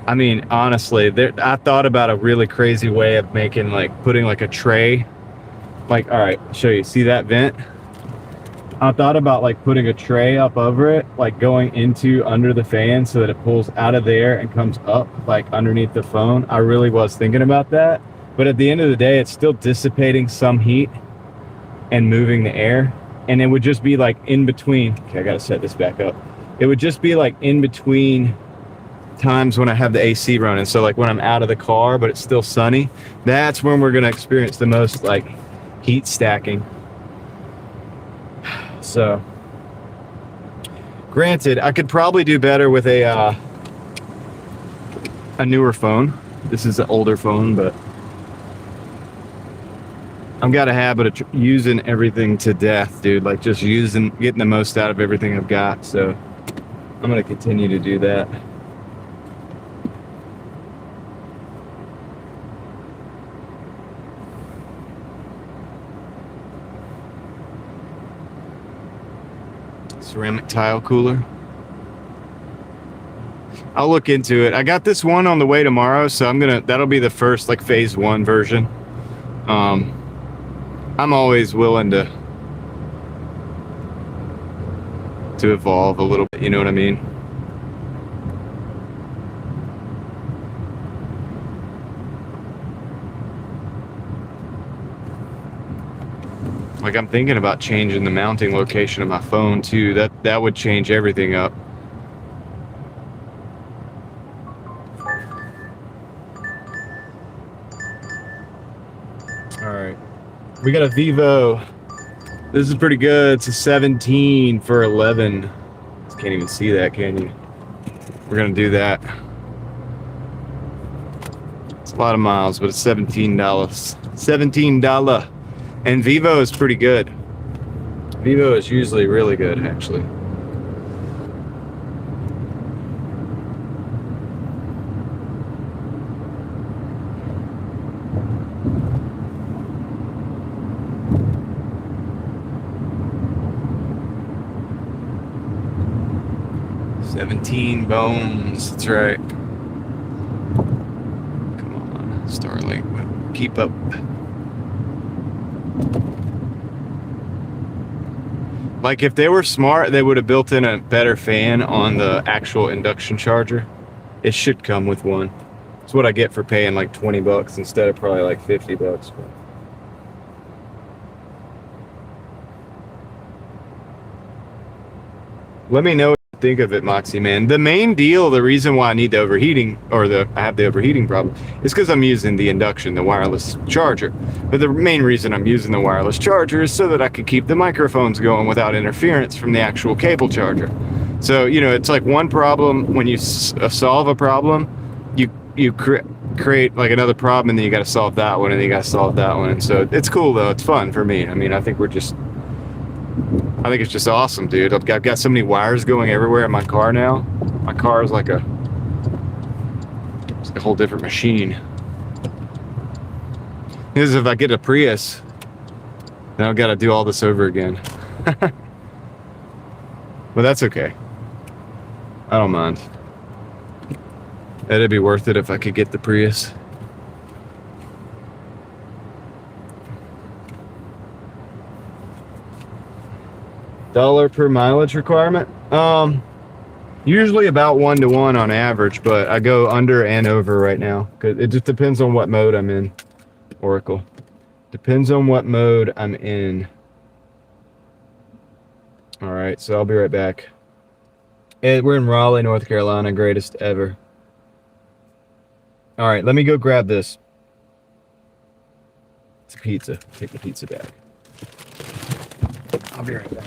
I mean, honestly, I thought about a really crazy way of making, like, putting like a tray. Like, all right, I'll show you. See that vent? I thought about like putting a tray up over it, like going into under the fan so that it pulls out of there and comes up like underneath the phone. I really was thinking about that. But at the end of the day, it's still dissipating some heat and moving the air. And it would just be like in between. Okay, I gotta set this back up. It would just be like in between times when I have the AC running. So like when I'm out of the car, but it's still sunny, that's when we're going to experience the most like heat stacking. So granted, I could probably do better with a newer phone. This is an older phone, but I've got a habit of using everything to death, dude. Like just getting the most out of everything I've got. So I'm going to continue to do that. Ceramic tile cooler. I'll look into it. I got this one on the way tomorrow, so that'll be the first like phase 1 version. I'm always willing to evolve a little bit, you know what I mean? Like I'm thinking about changing the mounting location of my phone too. That would change everything up. All right. We got a Vivo. This is pretty good. It's a 17 for 11. Can't even see that, can you? We're gonna do that. It's a lot of miles, but it's $17. $17. And Vivo is pretty good. Vivo is usually really good, actually. $17 bones, that's right. Come on, Starlink, keep up. Like if they were smart, they would have built in a better fan on the actual induction charger. It should come with one. It's what I get for paying like $20 instead of probably like $50. Let me know what you think of it, Moxie, man. The main deal, the reason why I need the overheating, or I have the overheating problem, is because I'm using the induction, the wireless charger. But the main reason I'm using the wireless charger is so that I could keep the microphones going without interference from the actual cable charger. So, you know, it's like one problem. When you solve a problem, you create like another problem, and then you got to solve that one, and then you got to solve that one. And so it's cool, though. It's fun for me. I mean, I think it's just awesome, dude. I've got so many wires going everywhere in my car now. My car is like it's like a whole different machine. Because if I get a Prius, then I've got to do all this over again. But that's okay. I don't mind. It'd be worth it if I could get the Prius. $1 per mileage requirement? Usually about 1-to-1 on average, but I go under and over right now. Cause it just depends on what mode I'm in. Oracle. Depends on what mode I'm in. All right, so I'll be right back. We're in Raleigh, North Carolina. Greatest ever. All right, let me go grab this. It's a pizza. Take the pizza back. I'll be right back.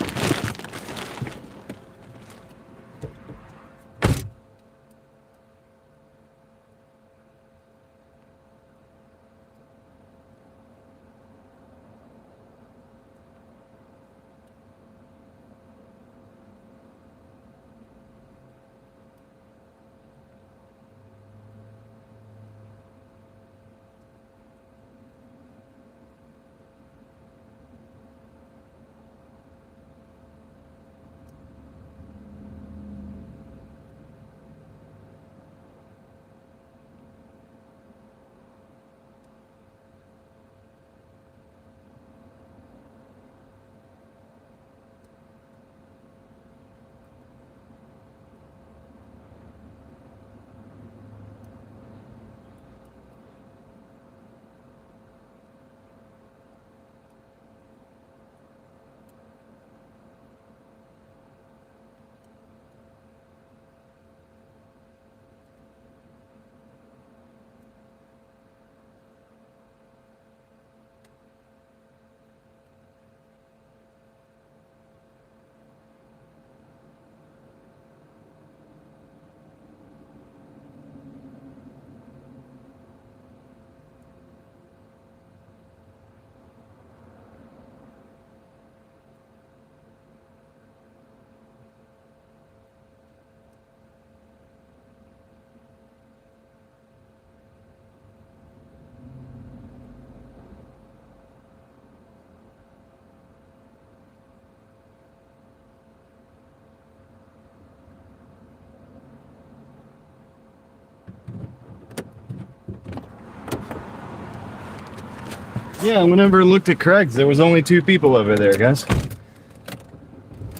Yeah, whenever I looked at Craig's, there was only 2 people over there, guys.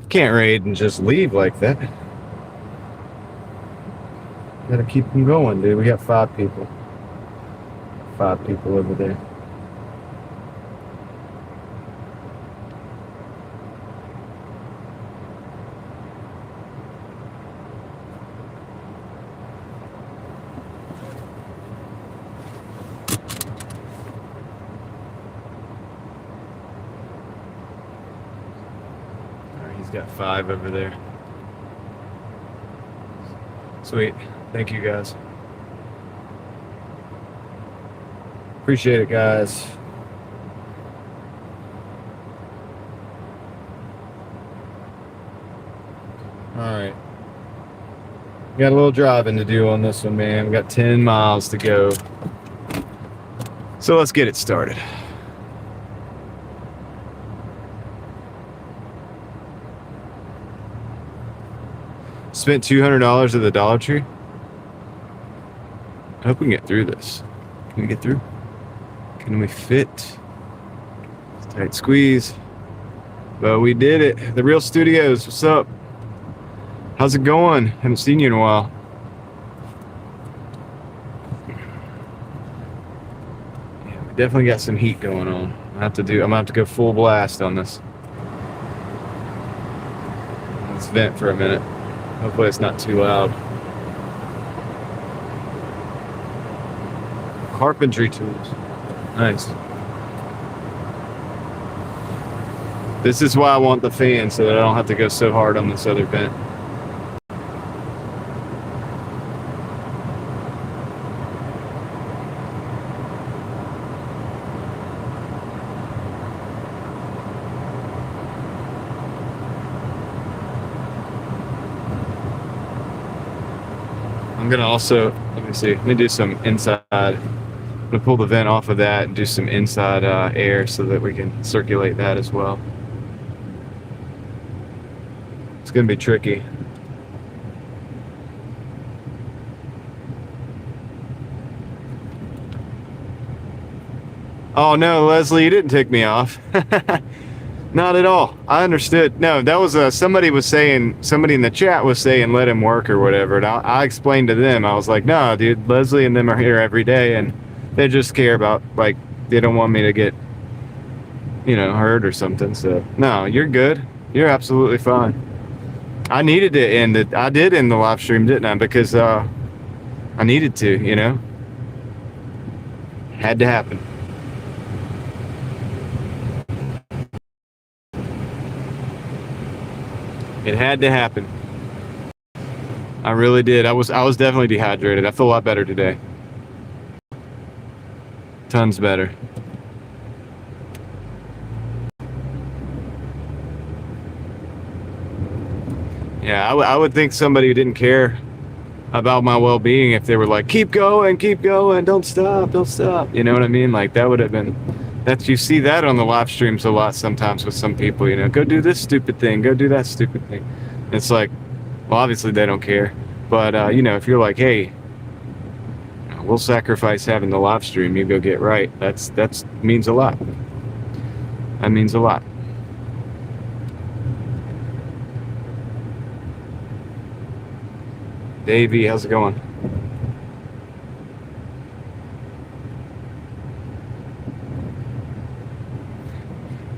Can't raid and just leave like that. Gotta keep them going, dude. We got 5 people. 5 people over there. He's got 5 over there. Sweet. Thank you, guys. Appreciate it, guys. Alright. Got a little driving to do on this one, man. We got 10 miles to go. So let's get it started. Spent $200 at the Dollar Tree. I hope we can get through this. Can we get through? Can we fit? Tight squeeze. But we did it. The Real Studios, what's up? How's it going? Haven't seen you in a while. Yeah, we definitely got some heat going on. I'm gonna have to go full blast on this. Let's vent for a minute. Hopefully it's not too loud. Carpentry tools. Nice. This is why I want the fan, so that I don't have to go so hard on this other vent. I'm gonna also, let me do some inside. I'm gonna pull the vent off of that and do some inside air so that we can circulate that as well. It's gonna be tricky. Oh no, Leslie, you didn't take me off. Not at all. I understood. No, that was somebody in the chat was saying let him work or whatever. And I explained to them, I was like, no, dude, Leslie and them are here every day and they just care about, like, they don't want me to get, hurt or something. So, no, you're good. You're absolutely fine. I needed to end it. I did end the live stream, didn't I? Because I needed to, Had to happen. It had to happen. I really did. I was definitely dehydrated. I feel a lot better today. Tons better. Yeah, I would think somebody who didn't care about my well-being if they were like, keep going, don't stop. You know what I mean? Like, that would have been... You see that on the live streams a lot sometimes with some people, go do this stupid thing, go do that stupid thing. It's like, well, obviously they don't care. But, if you're like, hey, we'll sacrifice having the live stream, you go get right. That's means a lot. That means a lot. Davey, how's it going?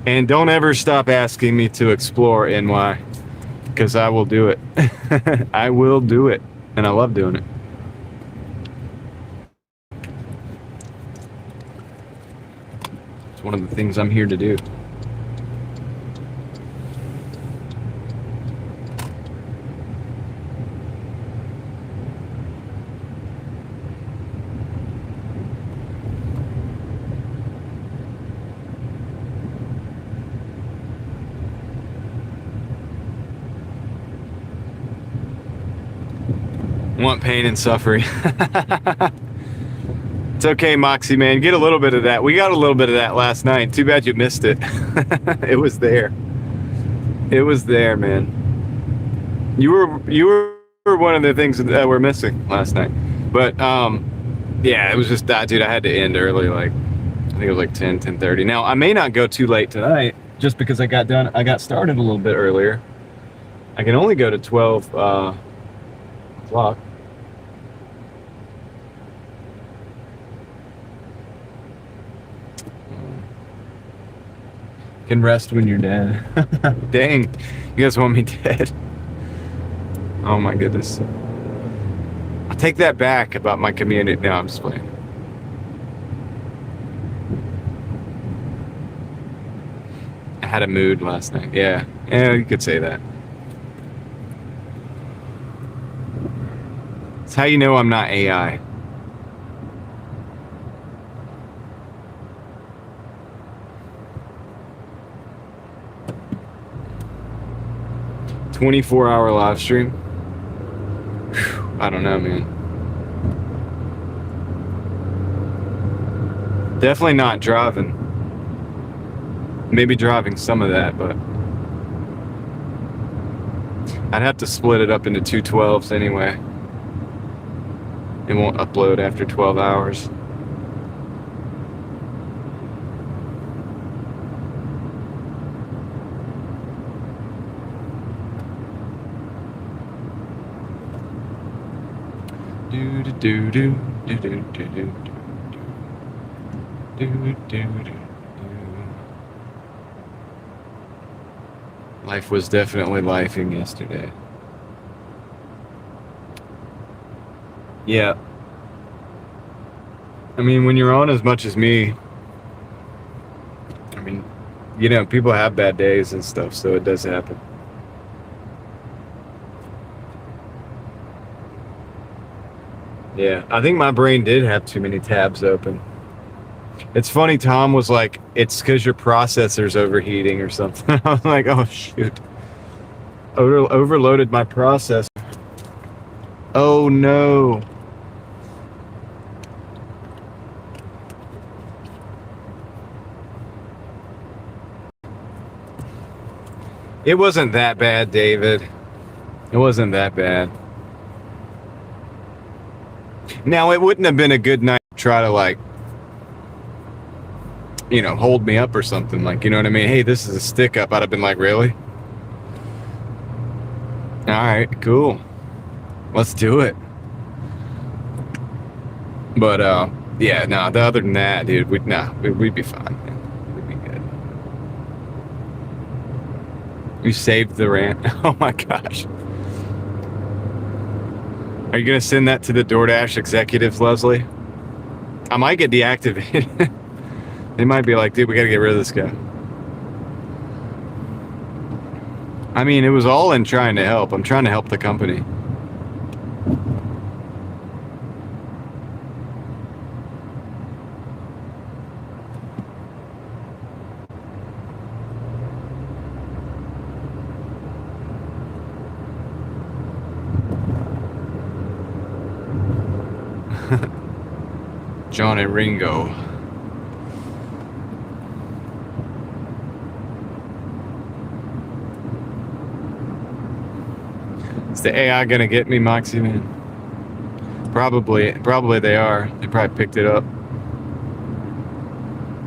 And don't ever stop asking me to explore NY, because I will do it. I will do it, and I love doing it. It's one of the things I'm here to do. Want pain and suffering. It's okay, Moxie, man. Get a little bit of that. We got a little bit of that last night. Too bad you missed it. It was there. It was there, man. You were one of the things that we're missing last night. But yeah, it was just that, dude. I had to end early. Like, think it was like 10:30. Now, I may not go too late tonight just because I got started a little bit earlier. I can only go to 12 o'clock. Can rest when you're dead. Dang, you guys want me dead? Oh my goodness. I'll take that back about my community. No, I'm just playing. I had a mood last night. Yeah, you could say that. It's how you know I'm not AI. "24-hour live stream." Whew, I don't know, man. Definitely not driving. Maybe driving some of that, but I'd have to split it up into 212s anyway. It won't upload after 12 hours. Do do do do do do do do do do do. Life was definitely lifing yesterday. Yeah. I mean, when you're on as much as me, I mean, you know, people have bad days and stuff, so it does happen. Yeah, I think my brain did have too many tabs open. It's funny, Tom was like, it's because your processor's overheating or something. I was like, oh, shoot. Overloaded my processor. Oh, no. It wasn't that bad, David. It wasn't that bad. Now, it wouldn't have been a good night to try to, like, you know, hold me up or something. Like, you know what I mean? Hey, this is a stick up. I'd have been like, really? All right, cool. Let's do it. But, yeah, no, other than that, dude, we'd be fine, man. We'd be good. You saved the rant. Oh, my gosh. Are you going to send that to the Doordash executives, Leslie? I might get deactivated. They might be like, dude, we got to get rid of this guy. I mean, it was all in trying to help. I'm trying to help the company. John and Ringo. Is the AI gonna get me, Moxie Man? Probably they are. They probably picked it up.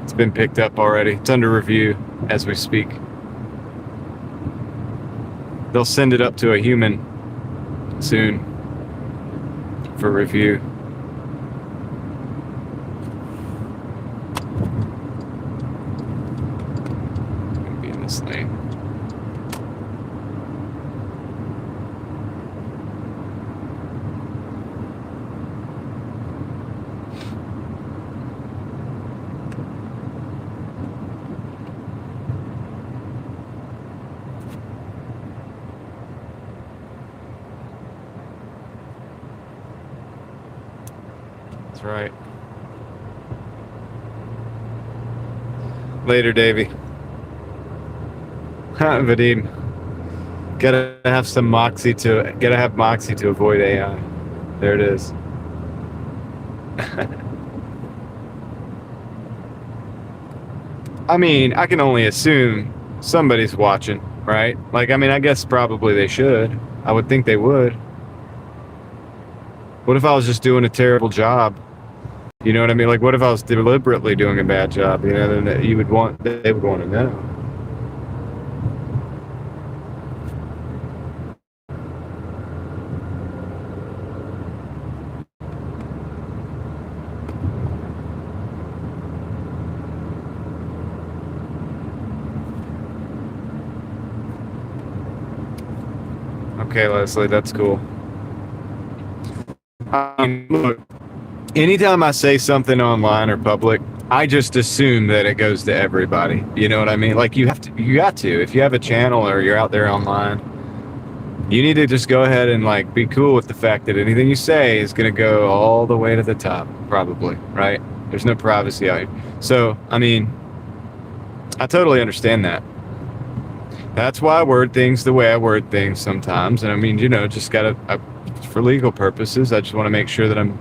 It's been picked up already. It's under review as we speak. They'll send it up to a human soon for review. Gonna be in this lane. That's right. Later, Davey. Vadim. Gotta have moxie to avoid AI. There it is. I mean, I can only assume somebody's watching, right? Like, I mean, I guess probably they should. I would think they would. What if I was just doing a terrible job? You know what I mean? Like, what if I was deliberately doing a bad job? You know, then they would want to know. Okay, Leslie, that's cool. Look, anytime I say something online or public, I just assume that it goes to everybody. You know what I mean? Like, you got to. If you have a channel or you're out there online, you need to just go ahead and like be cool with the fact that anything you say is going to go all the way to the top, probably, right? There's no privacy out here. So, I mean, I totally understand that. That's why I word things the way I word things sometimes. And I mean, you know, just gotta, for legal purposes, I just want to make sure that I'm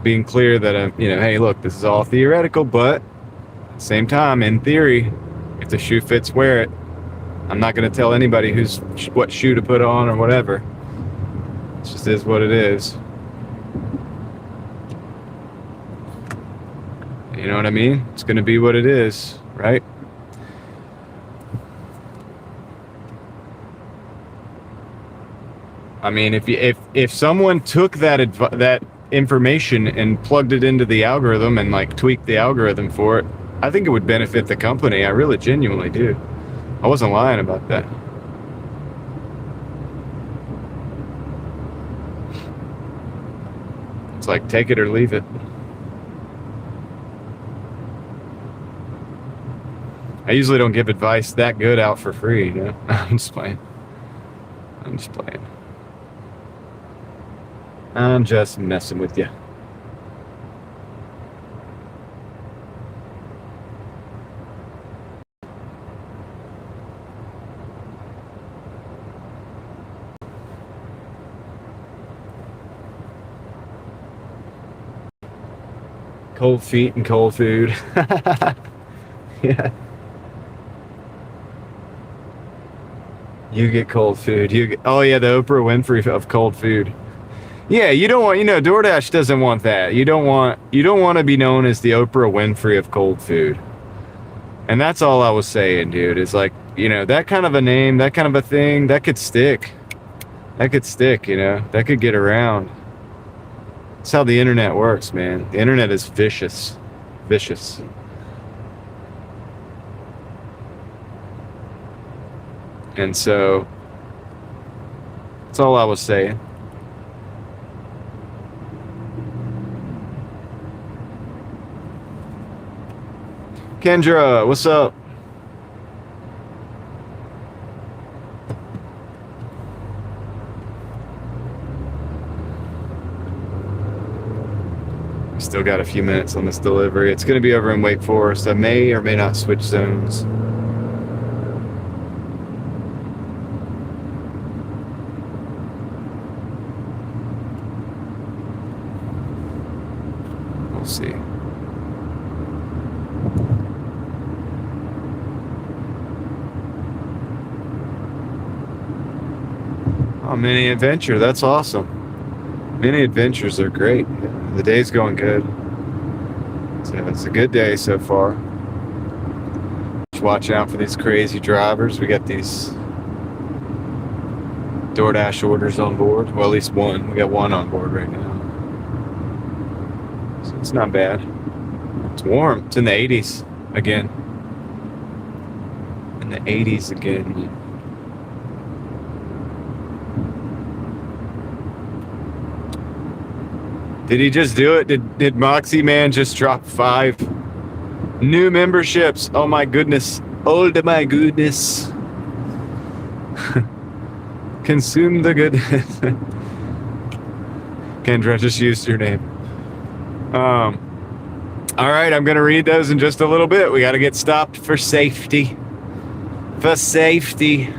being clear that I'm, you know, hey, look, this is all theoretical, but at the same time, in theory, if the shoe fits, wear it. I'm not going to tell anybody what shoe to put on or whatever. It just is what it is. You know what I mean? It's going to be what it is, right? I mean, if someone took that information and plugged it into the algorithm and like tweaked the algorithm for it, I think it would benefit the company. I really genuinely do. I wasn't lying about that. It's like, take it or leave it. I usually don't give advice that good out for free, you know? I'm just playing. I'm just messing with you. Cold feet and cold food. Yeah. You get cold food. Oh yeah, the Oprah Winfrey of cold food. Yeah, you don't want, you know, Doordash doesn't want that. You don't want to be known as the Oprah Winfrey of cold food. And that's all I was saying, dude. It's like, you know, that kind of a name, that kind of a thing, that could stick. That could stick, you know. That could get around. That's how the internet works, man. The internet is vicious. Vicious. And so, that's all I was saying. Kendra, what's up? Still got a few minutes on this delivery. It's going to be over in Wake Forest. I may or may not switch zones. We'll see. Oh, mini adventure. That's awesome. Mini adventures are great. The day's going good. So it's a good day so far. Just watching out for these crazy drivers. We got these Doordash orders on board. Well, at least one. We got one on board right now. So it's not bad. It's warm. It's in the 80s again. In the 80s again. Did he just do it? Did Moxie Man just drop 5 new memberships? Oh my goodness. Oh my goodness. Consume the goodness. Kendra just used your name. All right, I'm gonna read those in just a little bit. We gotta get stopped for safety. For safety.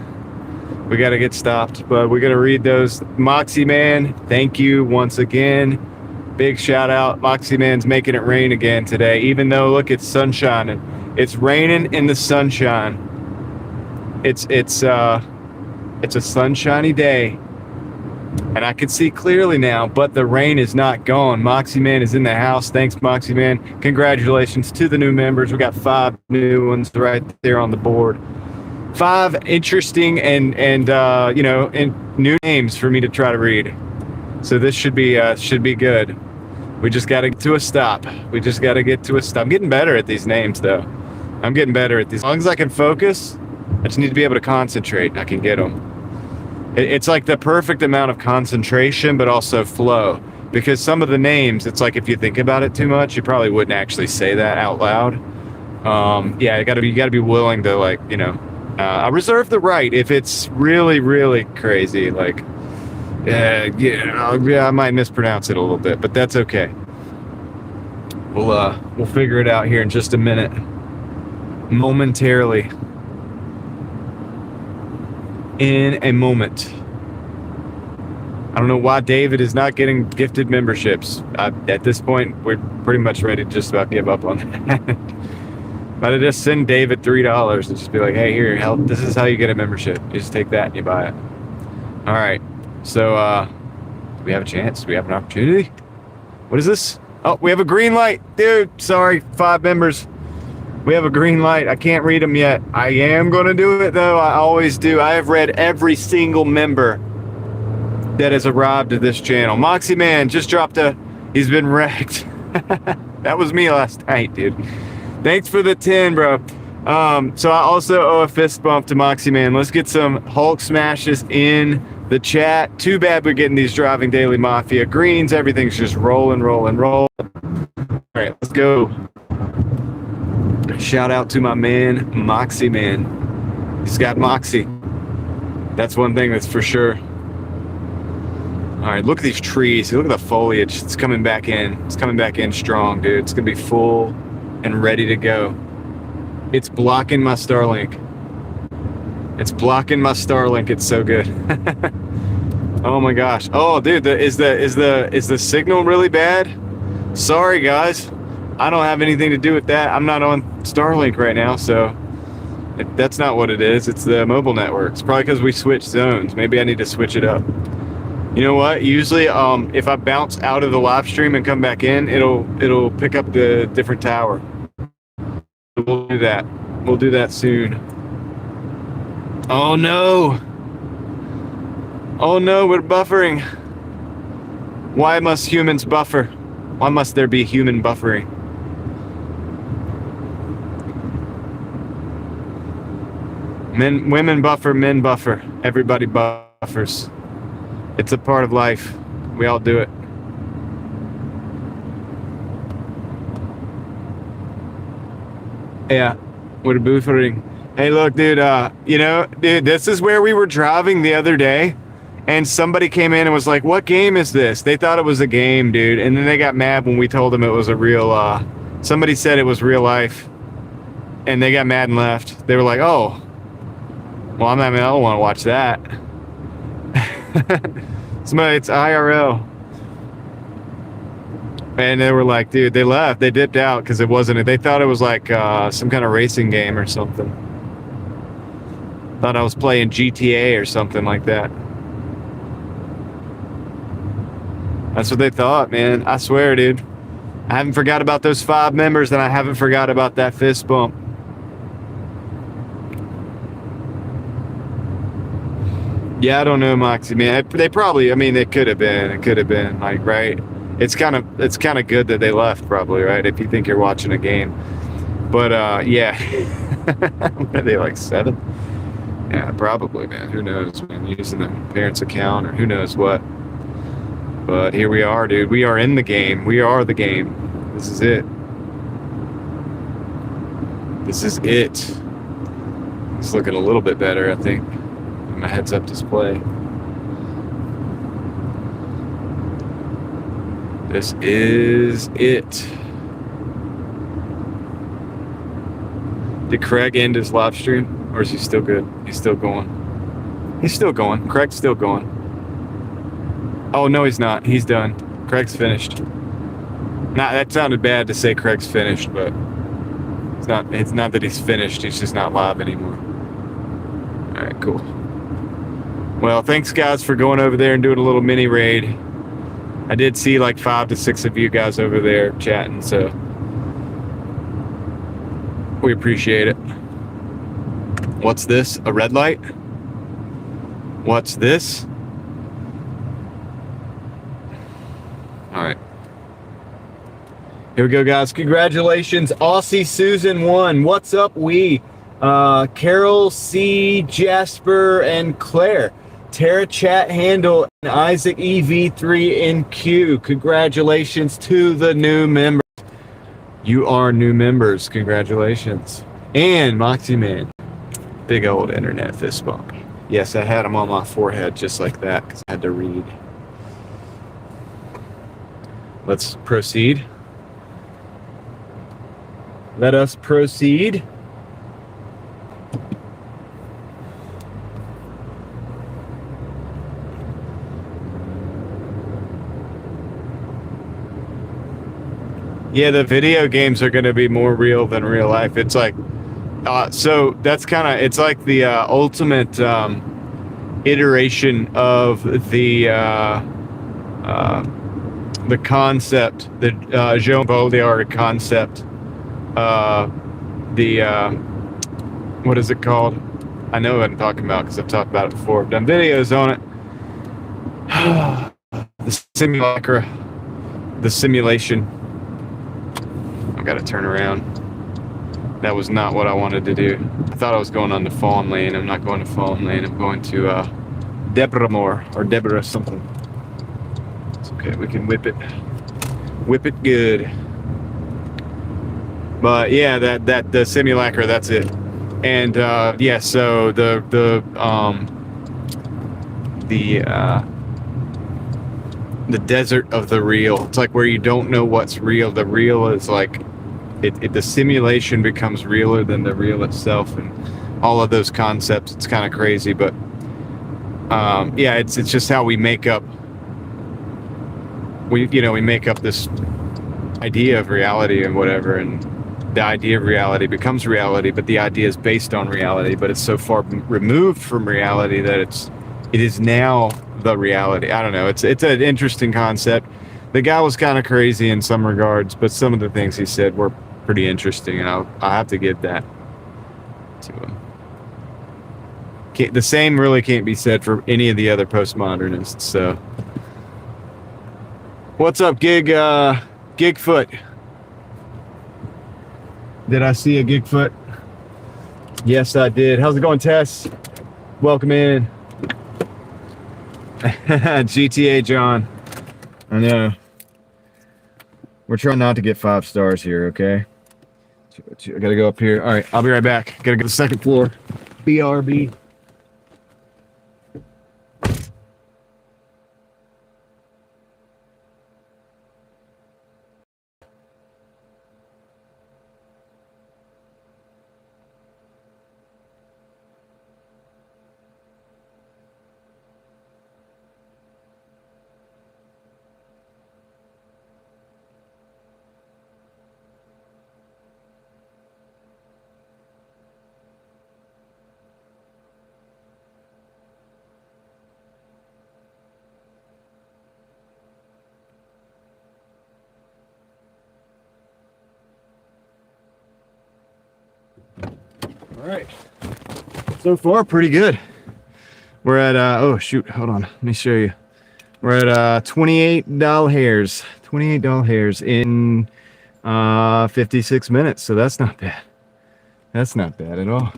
We gotta get stopped, but we're gonna read those. Moxie Man, thank you once again. Big shout out. Moxie Man's making it rain again today, even though look, it's sunshining. It's raining in the sunshine. It's a sunshiny day. And I can see clearly now, but the rain is not gone. Moxie Man is in the house. Thanks, Moxie Man. Congratulations to the new members. We got 5 new ones right there on the board. 5 interesting and new names for me to try to read. So this should be good. We just got to get to a stop. I'm getting better at these names, though. I'm getting better at these. As long as I can focus, I just need to be able to concentrate. I can get them. It's like the perfect amount of concentration, but also flow. Because some of the names, it's like if you think about it too much, you probably wouldn't actually say that out loud. You gotta be willing to, like, I reserve the right if it's really, really crazy. Like, I might mispronounce it a little bit, but that's okay. We'll figure it out here in just a minute. Momentarily. In a moment. I don't know why David is not getting gifted memberships. At this point, we're pretty much ready to just about give up on that. But I just send David $3 and just be like, hey, here, this is how you get a membership. You just take that and you buy it. All right. So, do we have a chance? Do we have an opportunity? What is this? Oh, we have a green light. Dude, sorry, 5 members. We have a green light. I can't read them yet. I am going to do it, though. I always do. I have read every single member that has arrived to this channel. Moxie Man just dropped he's been wrecked. That was me last night, dude. Thanks for the 10, bro. So I also owe a fist bump to Moxie Man. Let's get some Hulk smashes in the chat. Too bad we're getting these Driving Daily Mafia greens. Everything's just rolling. All right, let's go. Shout out to my man, Moxie Man. He's got moxie. That's one thing that's for sure. All right, look at these trees. Look at the foliage. It's coming back in. It's coming back in strong, dude. It's going to be full and ready to go. It's blocking my Starlink. It's so good. Oh my gosh. Oh, dude, is the signal really bad? Sorry, guys. I don't have anything to do with that. I'm not on Starlink right now, so that's not what it is. It's the mobile network. It's probably because we switched zones. Maybe I need to switch it up. You know what? Usually, if I bounce out of the live stream and come back in, it'll pick up the different tower. We'll do that. We'll do that soon. Oh no! Oh no, we're buffering. Why must humans buffer? Why must there be human buffering? Women buffer, men buffer. Everybody buffers. It's a part of life. We all do it. Yeah, we're buffering. Hey, look, dude, dude, this is where we were driving the other day, and somebody came in and was like, what game is this? They thought it was a game, dude, and then they got mad when we told them it was a real, somebody said it was real life, and they got mad and left. They were like, oh, well, I don't want to watch that. It's IRL. And they were like, dude, they left. They dipped out because it wasn't. They thought it was like some kind of racing game or something. Thought I was playing GTA or something like that. That's what they thought, man. I swear, dude. I haven't forgot about those 5 members, and I haven't forgot about that fist bump. Yeah, I don't know, Moxie, man. They probably, I mean, it could have been. It could have been, like, right? It's kind of good that they left, probably, right? If you think you're watching a game. But, yeah. Are they like 7? Yeah, probably, man. Who knows, man? Using their parents' account or who knows what. But here we are, dude. We are in the game. We are the game. This is it. This is it. It's looking a little bit better, I think. My heads-up display. This is it. Did Craig end his live stream, or is he still good? He's still going. He's still going. Craig's still going. Oh no, he's not. He's done. Craig's finished. Not that sounded bad to say Craig's finished, but it's not. It's not that he's finished. He's just not live anymore. All right, cool. Well, thanks guys for going over there and doing a little mini raid. I did see like 5 to 6 of you guys over there chatting, so we appreciate it. What's this? A red light? What's this? All right. Here we go, guys. Congratulations. Aussie Susan won. What's up, we? Carol C, Jasper, and Claire. Tara Chat Handle and Isaac EV3 in Q. Congratulations to the new members. You are new members. Congratulations. And Moxie Man. Big old internet fist bump. Yes, I had them on my forehead just like that because I had to read. Let's proceed. Let us proceed. Yeah, the video games are going to be more real than real life. It's like, so that's kind of, it's like the ultimate iteration of the concept, the Jean Baudrillard concept. What is it called? I know what I'm talking about because I've talked about it before. I've done videos on it. The simulacra, the simulation. I gotta turn around. That was not what I wanted to do. I thought I was going on the Fawn Lane. I'm not going to Fawn Lane. I'm going to Debramore or Deborah something. It's okay. We can whip it. Whip it good. But yeah, that the simulacra. That's it. And yeah, so the desert of the real. It's like where you don't know what's real. The real is like the simulation becomes realer than the real itself, and all of those concepts. It's kind of crazy, but yeah, it's just how we make up. We make up this idea of reality and whatever, and the idea of reality becomes reality, but the idea is based on reality, but it's so far removed from reality that it is now the reality. I don't know. It's an interesting concept. The guy was kind of crazy in some regards, but some of the things he said were pretty interesting, and I'll have to give that to him. The same really can't be said for any of the other postmodernists. So, what's up, Gigfoot? Did I see a Gigfoot? Yes, I did. How's it going, Tess? Welcome in. GTA John. I know. We're trying not to get 5 stars here, okay? I gotta go up here. All right, I'll be right back. Gotta go to the second floor. BRB. All right. So far, pretty good. We're at, oh, shoot. Hold on. Let me show you. We're at $28 hairs. $28 hairs in 56 minutes. So that's not bad. That's not bad at all.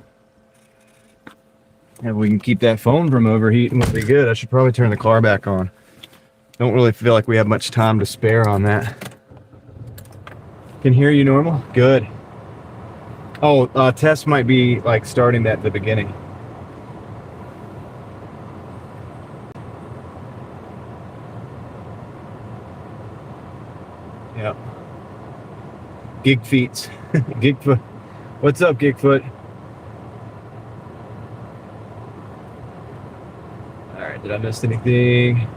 If we can keep that phone from overheating, we'll be good. I should probably turn the car back on. Don't really feel like we have much time to spare on that. Can hear you normal? Good. Oh, Tess might be like starting that at the beginning. Yep. Gigfeet. Gigfoot. What's up, Gigfoot? All right, did I miss anything?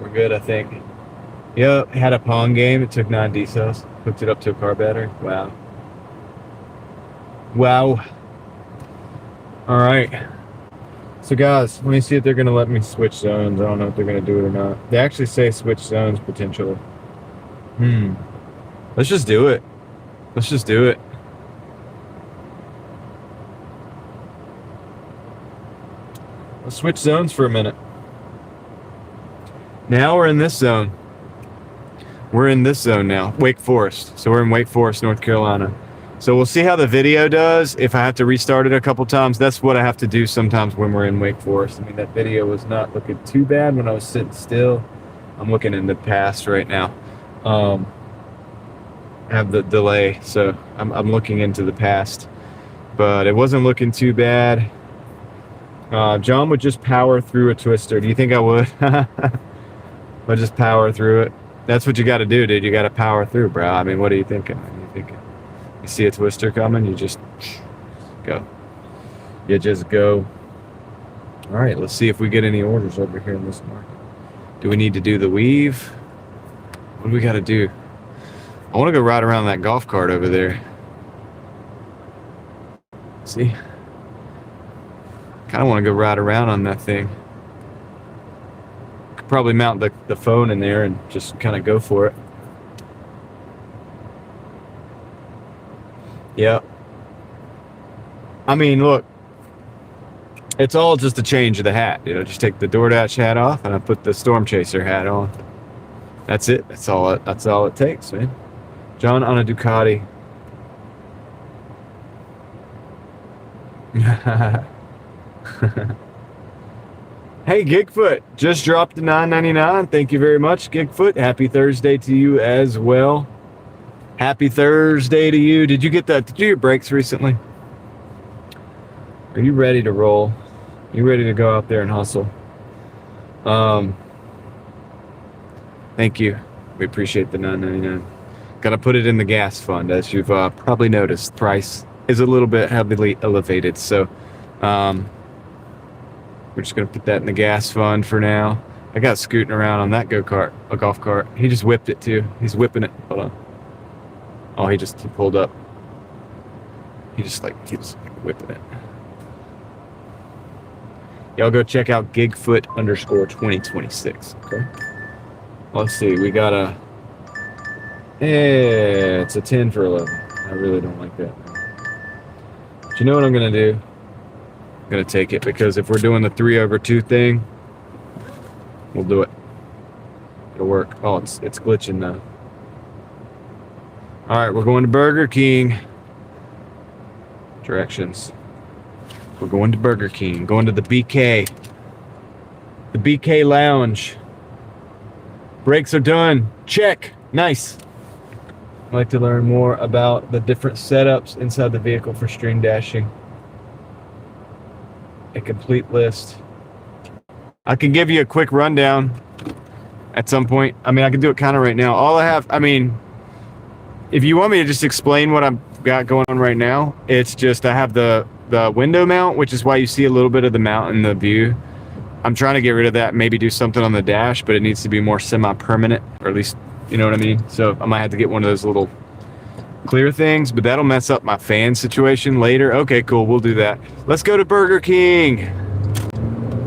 We're good, I think. Yep, had a Pong game. It took 9 D cells. Hooked it up to a car battery. Wow. Wow. All right. So guys, let me see if they're gonna let me switch zones. I don't know if they're gonna do it or not. They actually say switch zones potentially. Let's just do it. Let's just do it. Let's switch zones for a minute. Now we're in this zone. We're in this zone now, Wake Forest. So we're in Wake Forest, North Carolina. So we'll see how the video does. If I have to restart it a couple times, that's what I have to do sometimes when we're in Wake Forest. I mean, that video was not looking too bad when I was sitting still. I'm looking in the past right now. I have the delay, so I'm looking into the past. But it wasn't looking too bad. John would just power through a twister. Do you think I would? I'll just power through it. That's what you got to do, dude. You got to power through, bro. I mean, what are you thinking? You see a twister coming, you just go. You just go. All right, let's see if we get any orders over here in this market. Do we need to do the weave? What do we got to do? I want to go ride around that golf cart over there. See? Kind of want to go ride around on that thing. Could probably mount the phone in there and just kind of go for it. Yeah. I mean, look, it's all just a change of the hat. You know, just take the Doordash hat off and I put the Storm Chaser hat on. That's it. That's all it takes, man. John on a Ducati. Hey, Gigfoot, just dropped the $9.99. Thank you very much, Gigfoot. Happy Thursday to you as well. Happy Thursday to you. Did you get that? Did you do your brakes recently? Are you ready to roll? You ready to go out there and hustle? Thank you. We appreciate the $9.99. Gotta put it in the gas fund, as you've probably noticed. Price is a little bit heavily elevated, so we're just gonna put that in the gas fund for now. I got scooting around on that go-kart, a golf cart. He just whipped it too. He's whipping it. Hold on. Oh, he pulled up. He was whipping it. Y'all go check out Gigfoot_2026. Okay. Let's see. We got a. Yeah, it's a 10 for 11. I really don't like that. But you know what I'm gonna do? I'm gonna take it because if we're doing the 3/2 thing, we'll do it. It'll work. Oh, it's glitching now. All right, we're going to Burger King. Directions. We're going to Burger King. Going to the BK. The BK Lounge. Brakes are done. Check. Nice. I'd like to learn more about the different setups inside the vehicle for stream dashing. A complete list. I can give you a quick rundown at some point. I mean, I can do it kind of right now. All I have, I mean, if you want me to just explain what I've got going on right now, it's just I have the window mount, which is why you see a little bit of the mount in the view. I'm trying to get rid of that, maybe do something on the dash, but it needs to be more semi-permanent, or at least, you know what I mean? So I might have to get one of those little clear things, but that'll mess up my fan situation later. Okay, cool, we'll do that. Let's go to Burger King.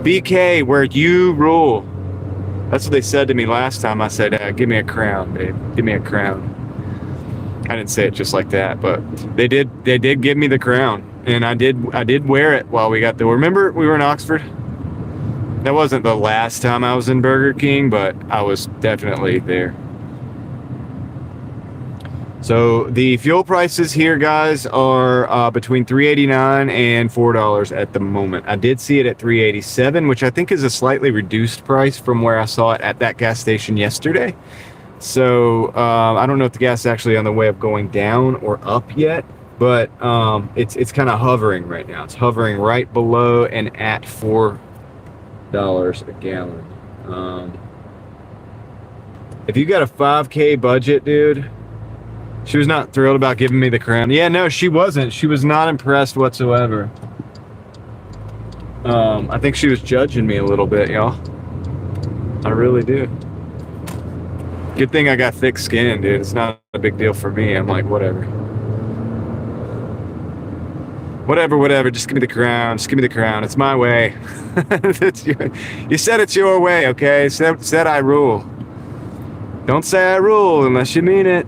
BK, where you rule. That's what they said to me last time. I said, give me a crown, babe. Give me a crown. I didn't say it just like that, but they did give me the crown, and I did wear it while we got there. Remember we were in Oxford? That wasn't the last time I was in Burger King, but I was definitely there. So the fuel prices here, guys, are between $3.89 and $4 at the moment. I did see it at $3.87, which I think is a slightly reduced price from where I saw it at that gas station yesterday. So I don't know if the gas is actually on the way of going down or up yet, but it's kind of hovering right now. It's hovering right below and at $4 a gallon. If you got a 5K budget, dude, she was not thrilled about giving me the crown. Yeah, no, she wasn't. She was not impressed whatsoever. I think she was judging me a little bit, y'all. I really do. Good thing I got thick skin, dude. It's not a big deal for me. I'm like, whatever. whatever. Just give me the crown. Just give me the crown. It's my way. You said it's your way, okay? Said I rule. Don't say I rule unless you mean it.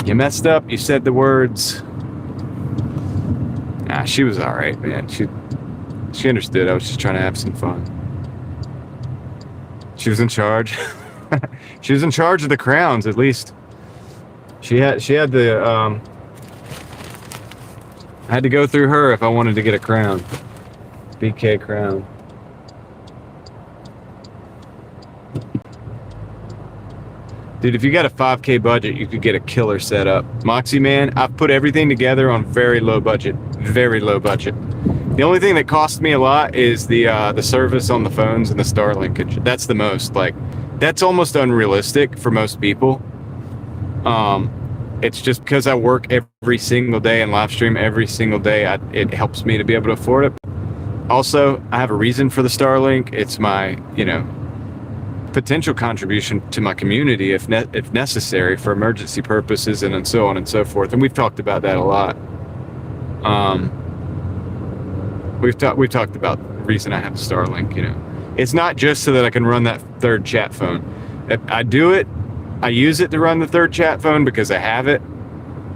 You messed up. You said the words. Nah, she was all right, man. She understood. I was just trying to have some fun. She was in charge. She was in charge of the crowns, at least. She had the I had to go through her if I wanted to get a crown. BK crown. Dude, if you got a 5K budget, you could get a killer setup. Moxie, man, I've put everything together on very low budget. Very low budget. The only thing that cost me a lot is the service on the phones and the star linkage. That's the most, like, that's almost unrealistic for most people. It's just because I work every single day and live stream every single day, it helps me to be able to afford it. Also, I have a reason for the Starlink. It's my, potential contribution to my community if necessary for emergency purposes and so on and so forth. And we've talked about that a lot. We've talked about the reason I have the Starlink. It's not just so that I can run that third chat phone. I use it to run the third chat phone because I have it.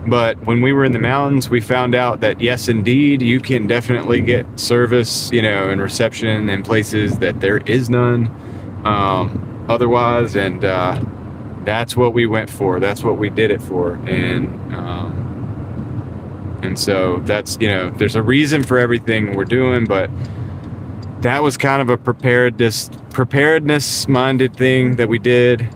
But when we were in the mountains, we found out that yes, indeed, you can definitely get service, and reception in places that there is none otherwise. And that's what we went for. That's what we did it for. And so that's, there's a reason for everything we're doing, but that was kind of a preparedness minded thing that we did.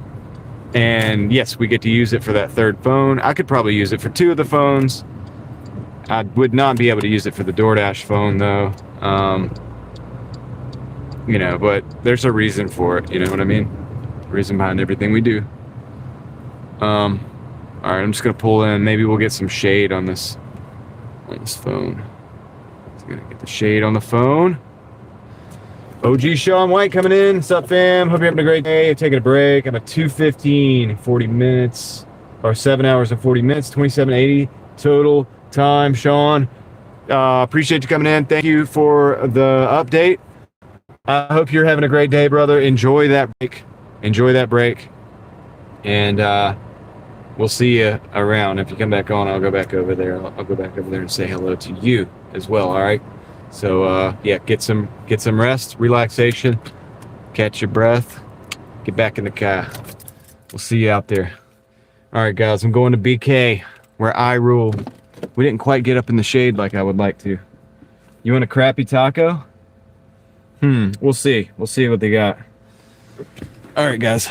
And yes, we get to use it for that third phone. I could probably use it for 2 of the phones. I would not be able to use it for the Doordash phone though. But there's a reason for it, you know what I mean? Reason behind everything we do. All right, I'm just gonna pull in. Maybe we'll get some shade on this phone. Just gonna get the shade on the phone. OG Sean White coming in. What's up, fam? Hope you're having a great day. Taking a break. I'm at 2:15, 40 minutes, or 7 hours and 40 minutes, 27:80 total time. Sean, appreciate you coming in. Thank you for the update. I hope you're having a great day, brother. Enjoy that break. And we'll see you around. If you come back on, I'll go back over there. I'll go back over there and say hello to you as well. All right. So yeah, get some rest, relaxation, catch your breath, get back in the car. We'll see you out there. All right, guys, I'm going to BK where I rule. We didn't quite get up in the shade like I would like to. You want a crappy taco? We'll see. We'll see what they got. All right, guys.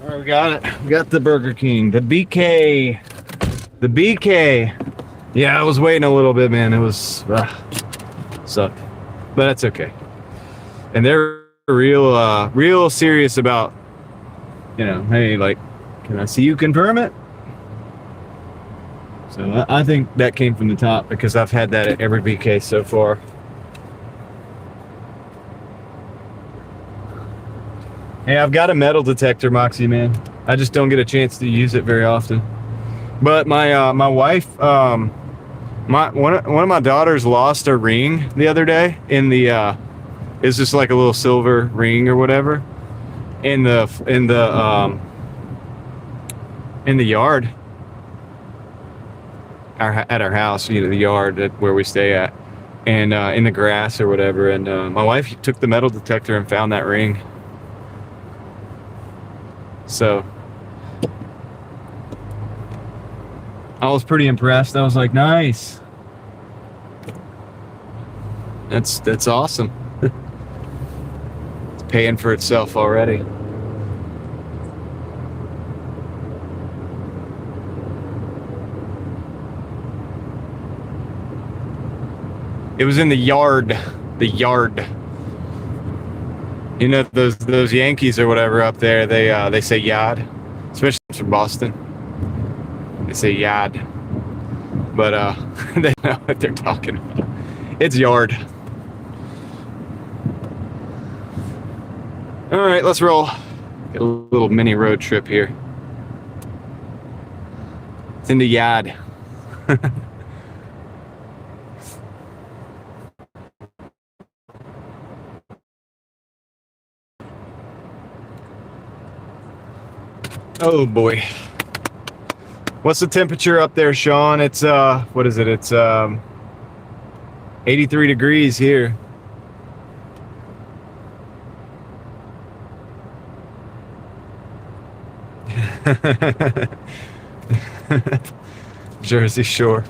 All right, we got it. We got the Burger King. The BK. The BK. Yeah, I was waiting a little bit, man. It was sucked, but that's okay. And they're real serious about, hey, like, can I see you confirm it? So I think that came from the top because I've had that at every BK so far. Hey, I've got a metal detector, Moxie, man. I just don't get a chance to use it very often. But my wife, one of my daughters lost a ring the other day in the it's just like a little silver ring or whatever in the yard at our house, the yard where we stay at, and in the grass or whatever. And my wife took the metal detector and found that ring. So I was pretty impressed. I was like, nice. That's awesome. It's paying for itself already. It was in the yard. The yard. You know, those Yankees or whatever up there, they say yard, especially from Boston. They say yard, but they know what they're talking about. It's yard. All right, let's roll. Get a little mini road trip here. It's in the yard. Oh boy. What's the temperature up there, Sean? It's what is it? It's 83 degrees here. Jersey Shore.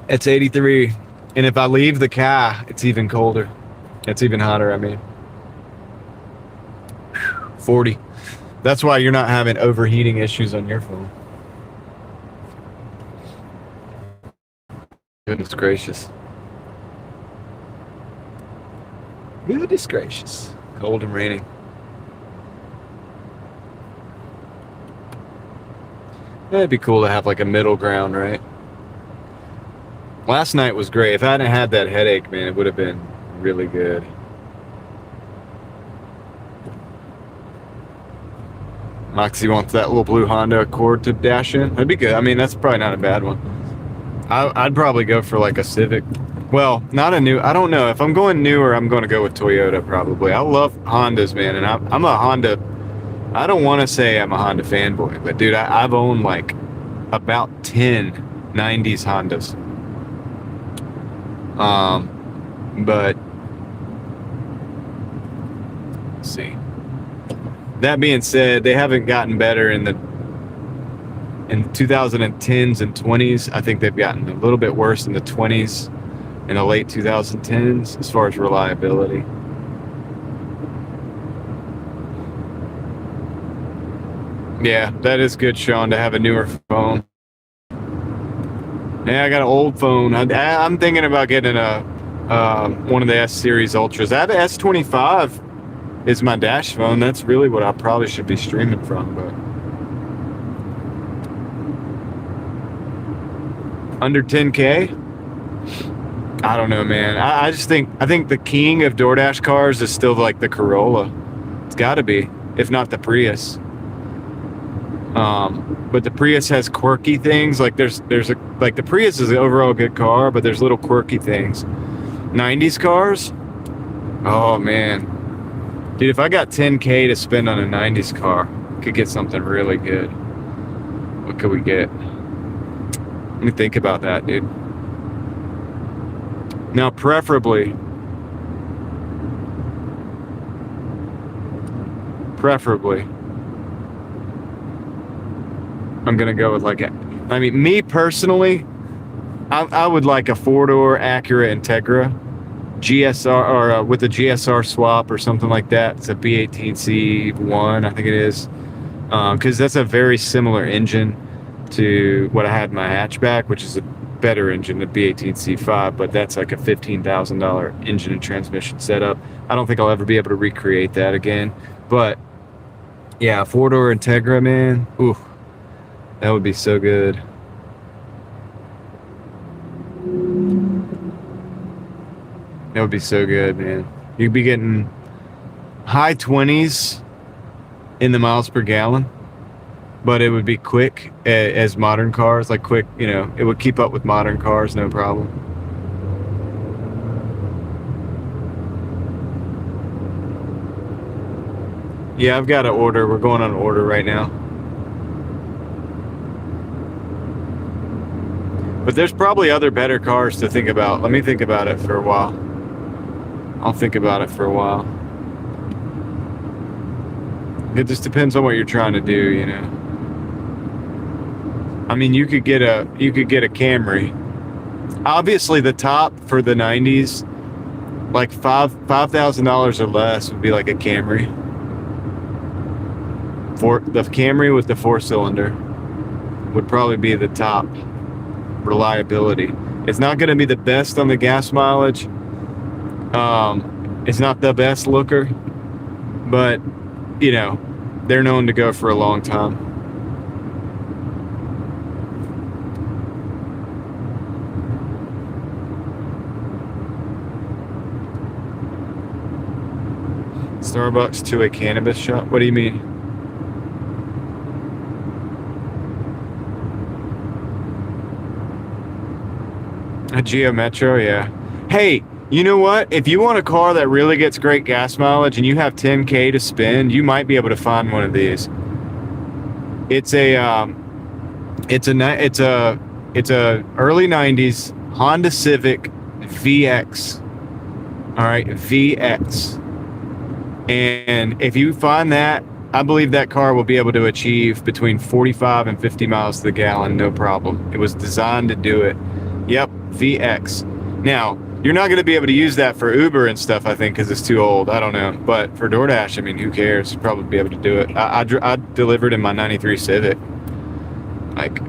It's 83, and if I leave the car, it's even colder. It's even hotter, I mean. 40. That's why you're not having overheating issues on your phone. Goodness gracious. Goodness gracious. Cold and raining. It'd be cool to have like a middle ground, right? Last night was great. If I hadn't had that headache, man, it would have been really good. Moxie wants that little blue Honda Accord to dash in. That'd be good. I mean, that's probably not a bad one. I'd probably go for like a Civic. Well, not a new. I don't know. If I'm going newer, I'm going to go with Toyota probably. I love Hondas, man, and I'm a Honda. I don't want to say I'm a Honda fanboy, but dude, I've owned like about 10 90s Hondas. But let's see. That being said, they haven't gotten better in the 2010s and 20s. I think they've gotten a little bit worse in the 20s and the late 2010s as far as reliability. Yeah, that is good, Sean, to have a newer phone. Yeah, I got an old phone. I'm thinking about getting one of the S Series Ultras. I have an S25 is my dash phone. That's really what I probably should be streaming from, but under 10K? I don't know, man. I think the king of DoorDash cars is still like the Corolla. It's got to be, if not the Prius. But the Prius has quirky things. Like the Prius is an overall good car, but there's little quirky things. 90s cars? Oh man. Dude, if I got 10K to spend on a 90s car, I could get something really good. What could we get? Let me think about that, dude. Now, preferably, I'm gonna go with me personally, I would like a 4-door Acura Integra GSR or with a GSR swap or something like that. It's a B18C1, I think it is, because that's a very similar engine to what I had in my hatchback, which is a better engine, the B18C5, but that's like a $15,000 engine and transmission setup. I don't think I'll ever be able to recreate that again. But yeah, four-door Integra, man. Ooh, that would be so good. That would be so good, man. You'd be getting high 20s in the miles per gallon, but it would be quick as modern cars, like quick, you know, it would keep up with modern cars, no problem. Yeah, I've got an order. We're going on an order right now. But there's probably other better cars to think about. Let me think about it for a while. I'll think about it for a while. It just depends on what you're trying to do, you know. I mean, you could get a Camry. Obviously, the top for the 90s, like $5,000 or less, would be like a Camry. For the Camry with the 4-cylinder would probably be the top reliability. It's not going to be the best on the gas mileage. It's not the best looker, but you know, they're known to go for a long time. Starbucks to a cannabis shop? What do you mean? A Geo Metro, yeah. Hey, you know what? If you want a car that really gets great gas mileage and you have $10K to spend, you might be able to find one of these. It's a early 90s Honda Civic VX. All right, VX. And if you find that, I believe that car will be able to achieve between 45 and 50 miles to the gallon, no problem. It was designed to do it. Yep, VX. Now, you're not going to be able to use that for Uber and stuff, I think, because it's too old. I don't know. But for Doordash, I mean, who cares? You'll probably be able to do it. I delivered in my 93 Civic. Like,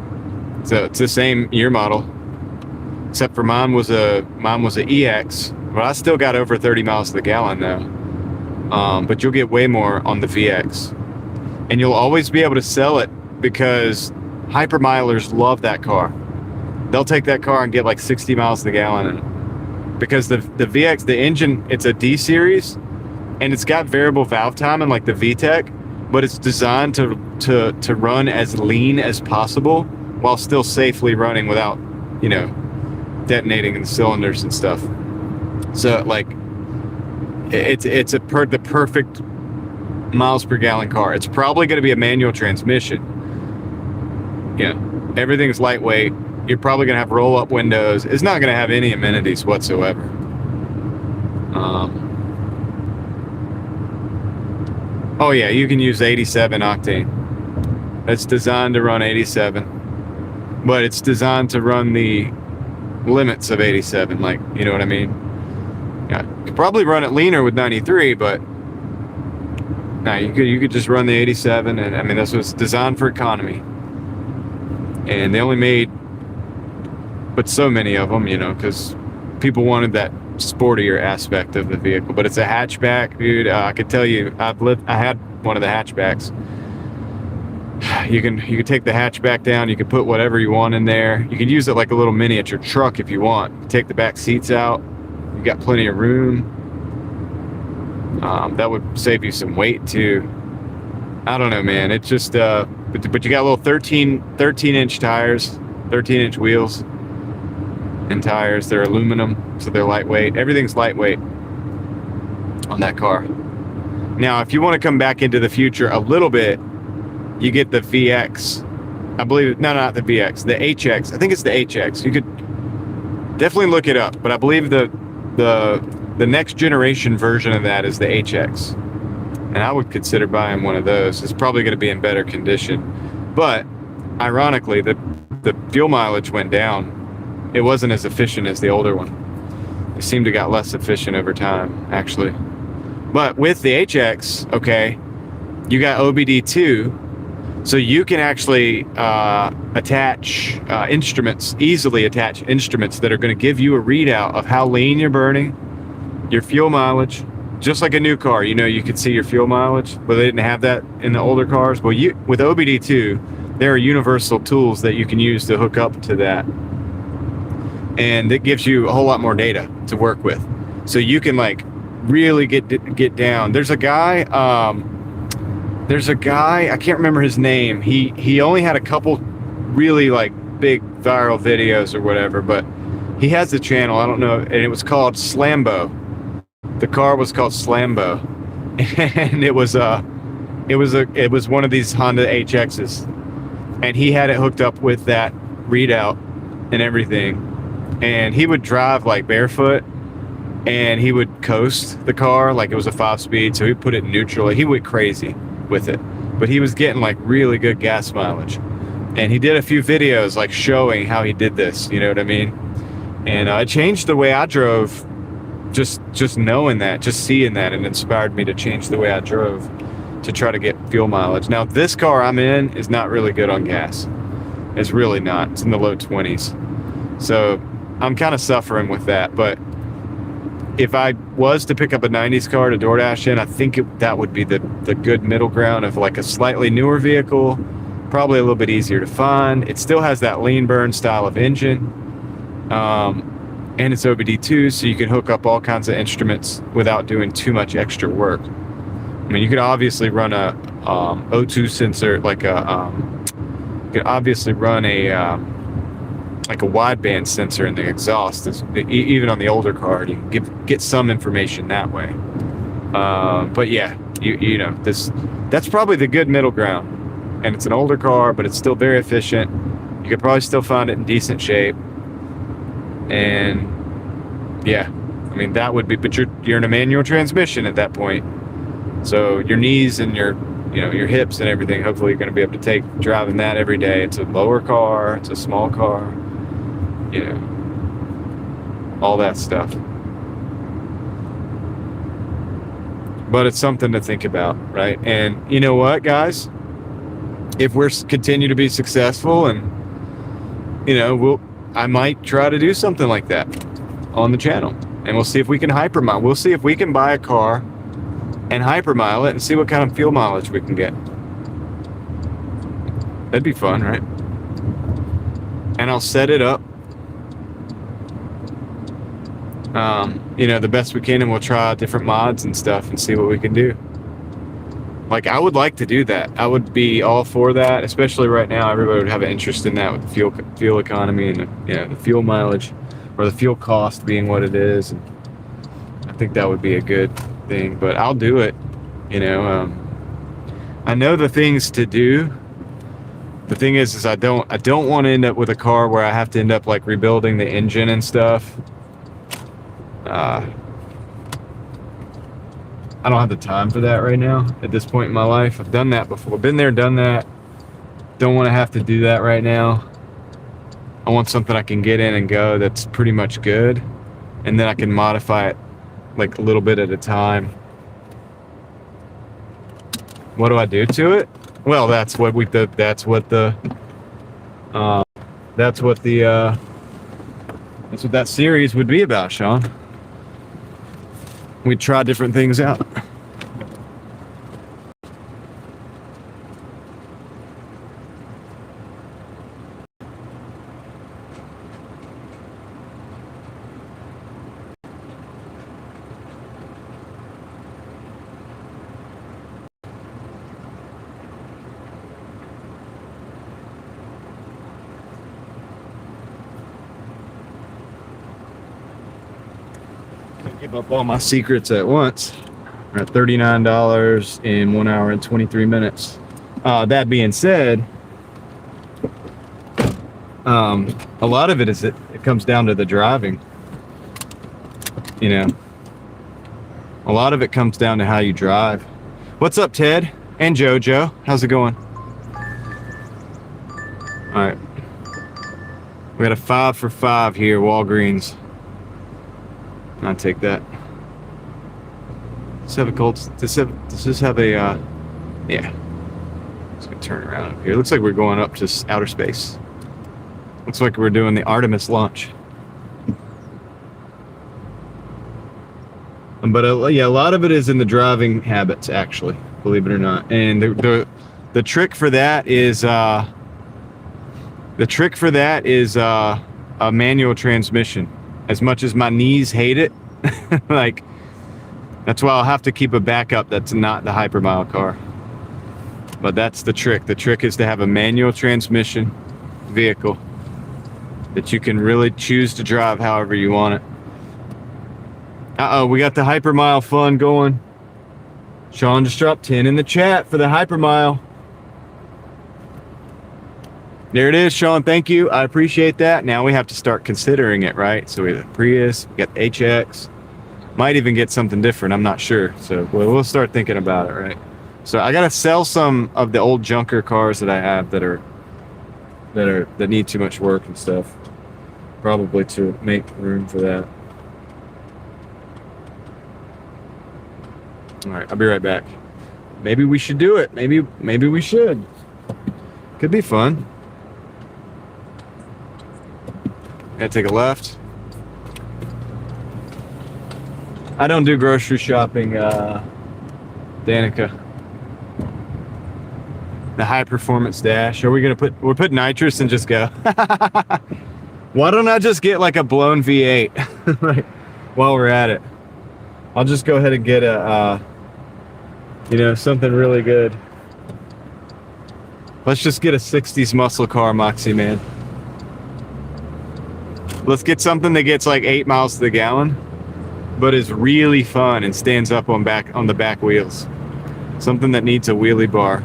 so it's the same year model. Except for mine was a EX. But I still got over 30 miles to the gallon, though. But you'll get way more on the VX. And you'll always be able to sell it because hypermilers love that car. They'll take that car and get like 60 miles to the gallon in it. Because the VX, the engine, it's a D series, and it's got variable valve timing like the VTEC, but it's designed to run as lean as possible while still safely running without, you know, detonating in the cylinders and stuff. So like, it's the perfect miles per gallon car. It's probably going to be a manual transmission. Yeah, everything's lightweight. You're probably going to have roll-up windows. It's not going to have any amenities whatsoever. Oh yeah, you can use 87 octane. It's designed to run 87, but it's designed to run the limits of 87. Like, you know what I mean? Yeah, you could probably run it leaner with 93, but no, you could just run the 87, and I mean that's what's designed for economy. And they only made but so many of them, you know, because people wanted that sportier aspect of the vehicle. But it's a hatchback, dude. I could tell you, I had one of the hatchbacks. You can take the hatchback down. You can put whatever you want in there. You can use it like a little miniature truck if you want. Take the back seats out. You got plenty of room. That would save you some weight too. I don't know, man. It's just but you got little 13-inch tires, 13-inch wheels. And tires, they're aluminum, so they're lightweight. Everything's lightweight on that car. Now, if you want to come back into the future a little bit, you get the VX. I believe, no, not the VX, the HX. I think it's the HX. You could definitely look it up, but I believe the next generation version of that is the HX. And I would consider buying one of those. It's probably going to be in better condition. But ironically, the fuel mileage went down. It wasn't as efficient as the older one. They seem to got less efficient over time, actually. But with the HX, okay, you got OBD2, so you can actually attach easily attach instruments that are going to give you a readout of how lean you're burning, your fuel mileage, just like a new car. You know, you could see your fuel mileage, but they didn't have that in the older cars. Well, with OBD2, there are universal tools that you can use to hook up to that, and it gives you a whole lot more data to work with. So you can like really get down. There's a guy. I can't remember his name. He only had a couple really like big viral videos or whatever, but he has a channel. I don't know, and it was called Slambo. The car was called Slambo, and it was one of these Honda HXs, and he had it hooked up with that readout and everything, and he would drive like barefoot, and he would coast the car like it was a 5-speed, so he put it in neutral. He went crazy with it, but he was getting like really good gas mileage, and he did a few videos like showing how he did this, you know what I mean? And it changed the way I drove. Just knowing that, just seeing that, and inspired me to change the way I drove to try to get fuel mileage. Now, this car I'm in is not really good on gas. It's really not. It's in the low 20s. So I'm kind of suffering with that. But if I was to pick up a 90s car to Doordash in, I think that would be the good middle ground of like a slightly newer vehicle, probably a little bit easier to find. It still has that lean burn style of engine. And it's OBD2, so you can hook up all kinds of instruments without doing too much extra work. I mean, you could obviously run a O2 sensor, like you could obviously run a like a wideband sensor in the exhaust. Even on the older car, you can get some information that way. But yeah, you know, that's probably the good middle ground. And it's an older car, but it's still very efficient. You could probably still find it in decent shape. And yeah, I mean, that would be, but you're in a manual transmission at that point, so your knees and your hips and everything, hopefully you're going to be able to take driving that every day. It's a lower car, it's a small car, you know, all that stuff. But it's something to think about, right? And you know what, guys, if we're continue to be successful, and you know, I might try to do something like that on the channel, and we'll see if we can hypermile. We'll see if we can buy a car and hypermile it and see what kind of fuel mileage we can get. That'd be fun, right? And I'll set it up, you know, the best we can, and we'll try out different mods and stuff and see what we can do. Like, I would like to do that. I would be all for that, especially right now. Everybody would have an interest in that with the fuel economy and the fuel mileage, or the fuel cost being what it is. And I think that would be a good thing. But I'll do it. You know, I know the things to do. The thing is I don't want to end up with a car where I have to end up like rebuilding the engine and stuff. I don't have the time for that right now at this point in my life. I've done that before. Been there, done that. Don't want to have to do that right now. I want something I can get in and go that's pretty much good, and then I can modify it like a little bit at a time. What do I do to it? Well, that's what that series would be about, Sean. We try different things out. Give up all my secrets at once. We're at $39 in 1 hour and 23 minutes. That being said, a lot of it comes down to the driving. You know, a lot of it comes down to how you drive. What's up, Ted and JoJo? How's it going? All right, we got a 5 for $5 here, Walgreens. I'll take that. Let's have a cold. Does this have a? Yeah. Just gonna turn around up here. Looks like we're going up to outer space. Looks like we're doing the Artemis launch. But yeah, a lot of it is in the driving habits, actually, believe it or not. And the trick for that is a manual transmission. As much as my knees hate it, like that's why I'll have to keep a backup that's not the hypermile car. But that's the trick. The trick is to have a manual transmission vehicle that you can really choose to drive however you want it. We got the hypermile fun going. Sean just dropped 10 in the chat for the hypermile. There it is, Sean. Thank you. I appreciate that. Now we have to start considering it, right? So we have the Prius, we got the HX. Might even get something different. I'm not sure. So we'll start thinking about it, right? So I gotta sell some of the old junker cars that I have that need too much work and stuff. Probably to make room for that. All right, I'll be right back. Maybe we should do it. Maybe we should. Could be fun. Gotta take a left. I don't do grocery shopping, Danica. The high performance dash. Are we gonna we'll put nitrous and just go? Why don't I just get like a blown V8 right, while we're at it? I'll just go ahead and get a, something really good. Let's just get a 60s muscle car, Moxie man. Let's get something that gets like 8 miles to the gallon, but is really fun and stands up on the back wheels. Something that needs a wheelie bar.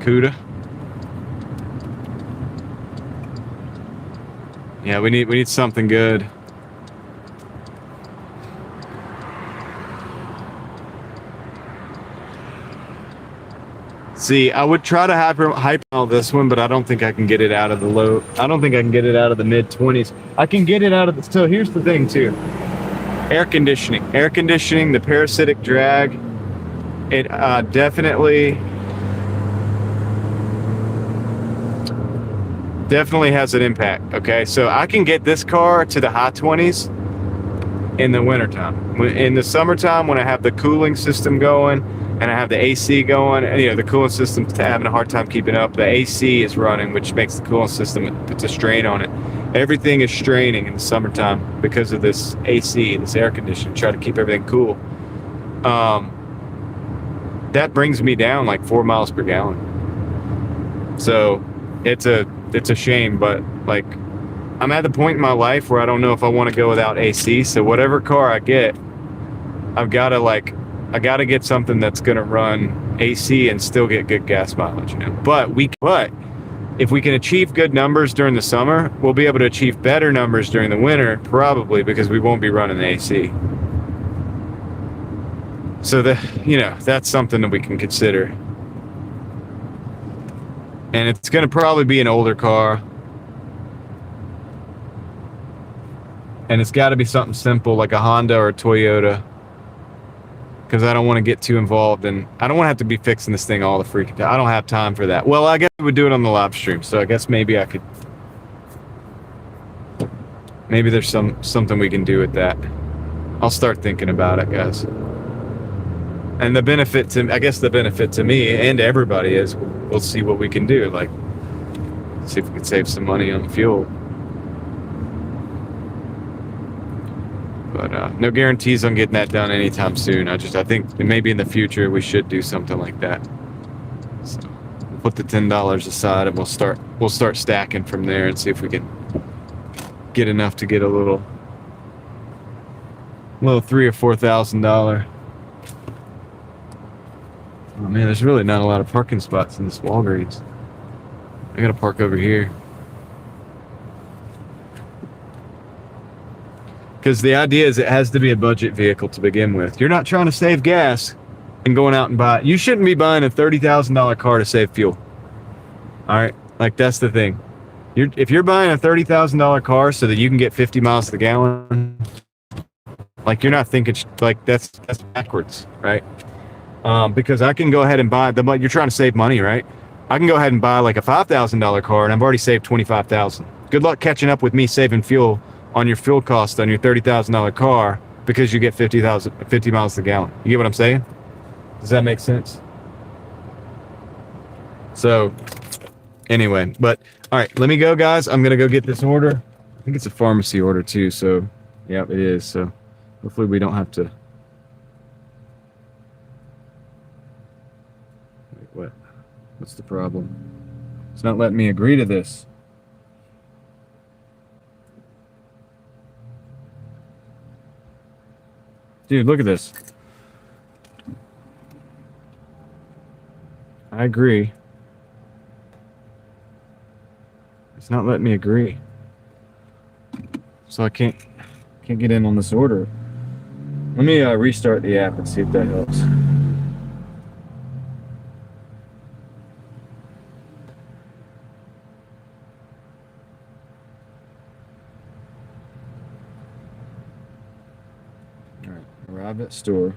Cuda. Yeah, we need something good. See, I would try to hyper this one, but I don't think I can get it out of the low. I don't think I can get it out of the mid 20s. I can get it out of the. So here's the thing too. Air conditioning, the parasitic drag. It definitely has an impact. Okay, so I can get this car to the high 20s in the wintertime. In the summertime, when I have the cooling system going and I have the AC going, and the cooling system's having a hard time keeping up, the AC is running, which makes the cooling system, puts a strain on it. Everything is straining in the summertime because of this AC, this air conditioning, try to keep everything cool. That brings me down like 4 miles per gallon. So it's a shame, but like I'm at the point in my life where I don't know if I want to go without AC. So whatever car I get, I gotta get something that's gonna run AC and still get good gas mileage. But if we can achieve good numbers during the summer, we'll be able to achieve better numbers during the winter, probably because we won't be running the AC. So that's something that we can consider. And it's going to probably be an older car. And it's got to be something simple like a Honda or a Toyota. Because I don't want to get too involved and I don't want to have to be fixing this thing all the freaking time. I don't have time for that. Well, I guess we would do it on the live stream. So I guess maybe I could. Maybe there's something we can do with that. I'll start thinking about it, guys. And the benefit to me and everybody is we'll see what we can do. Like, see if we can save some money on fuel. But no guarantees on getting that done anytime soon. I think maybe in the future we should do something like that. So we'll put the $10 aside and we'll start stacking from there and see if we can get enough to get a little $3,000 or $4,000. Oh man, there's really not a lot of parking spots in this Walgreens. I gotta park over here. Because the idea is it has to be a budget vehicle to begin with. You're not trying to save gas and going out and buy. You shouldn't be buying a $30,000 car to save fuel. All right, like that's the thing. If you're buying a $30,000 car so that you can get 50 miles to the gallon, like you're not thinking like that's backwards, right? Because I can go ahead and buy the. You're trying to save money, right? I can go ahead and buy like a $5,000 car, and I've already saved $25,000. Good luck catching up with me saving fuel on your fuel cost on your $30,000 car because you get 50 miles to the gallon. You get what I'm saying? Does that make sense? So, anyway, but all right, let me go, guys. I'm gonna go get this order. I think it's a pharmacy order too. So, yeah, it is. So, hopefully, we don't have to. Wait, what? What's the problem? It's not letting me agree to this. Dude, look at this. I agree. It's not letting me agree. So I can't get in on this order. Let me restart the app and see if that helps. Arrive at store.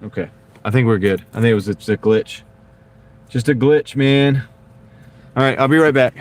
Okay. I think we're good. I think it was just a glitch. Just a glitch, man. All right, I'll be right back.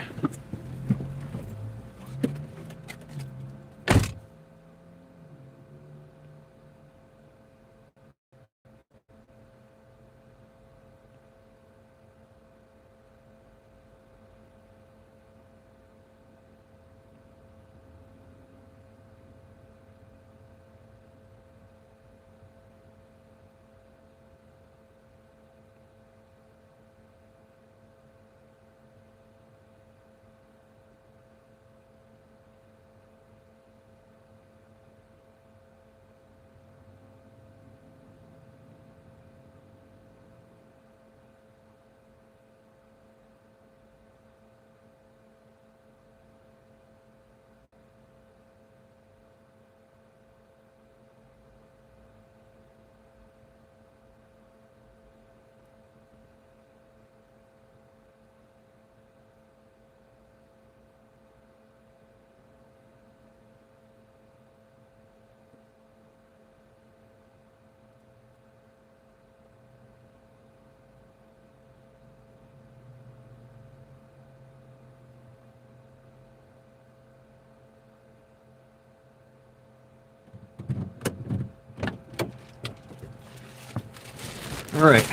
All right,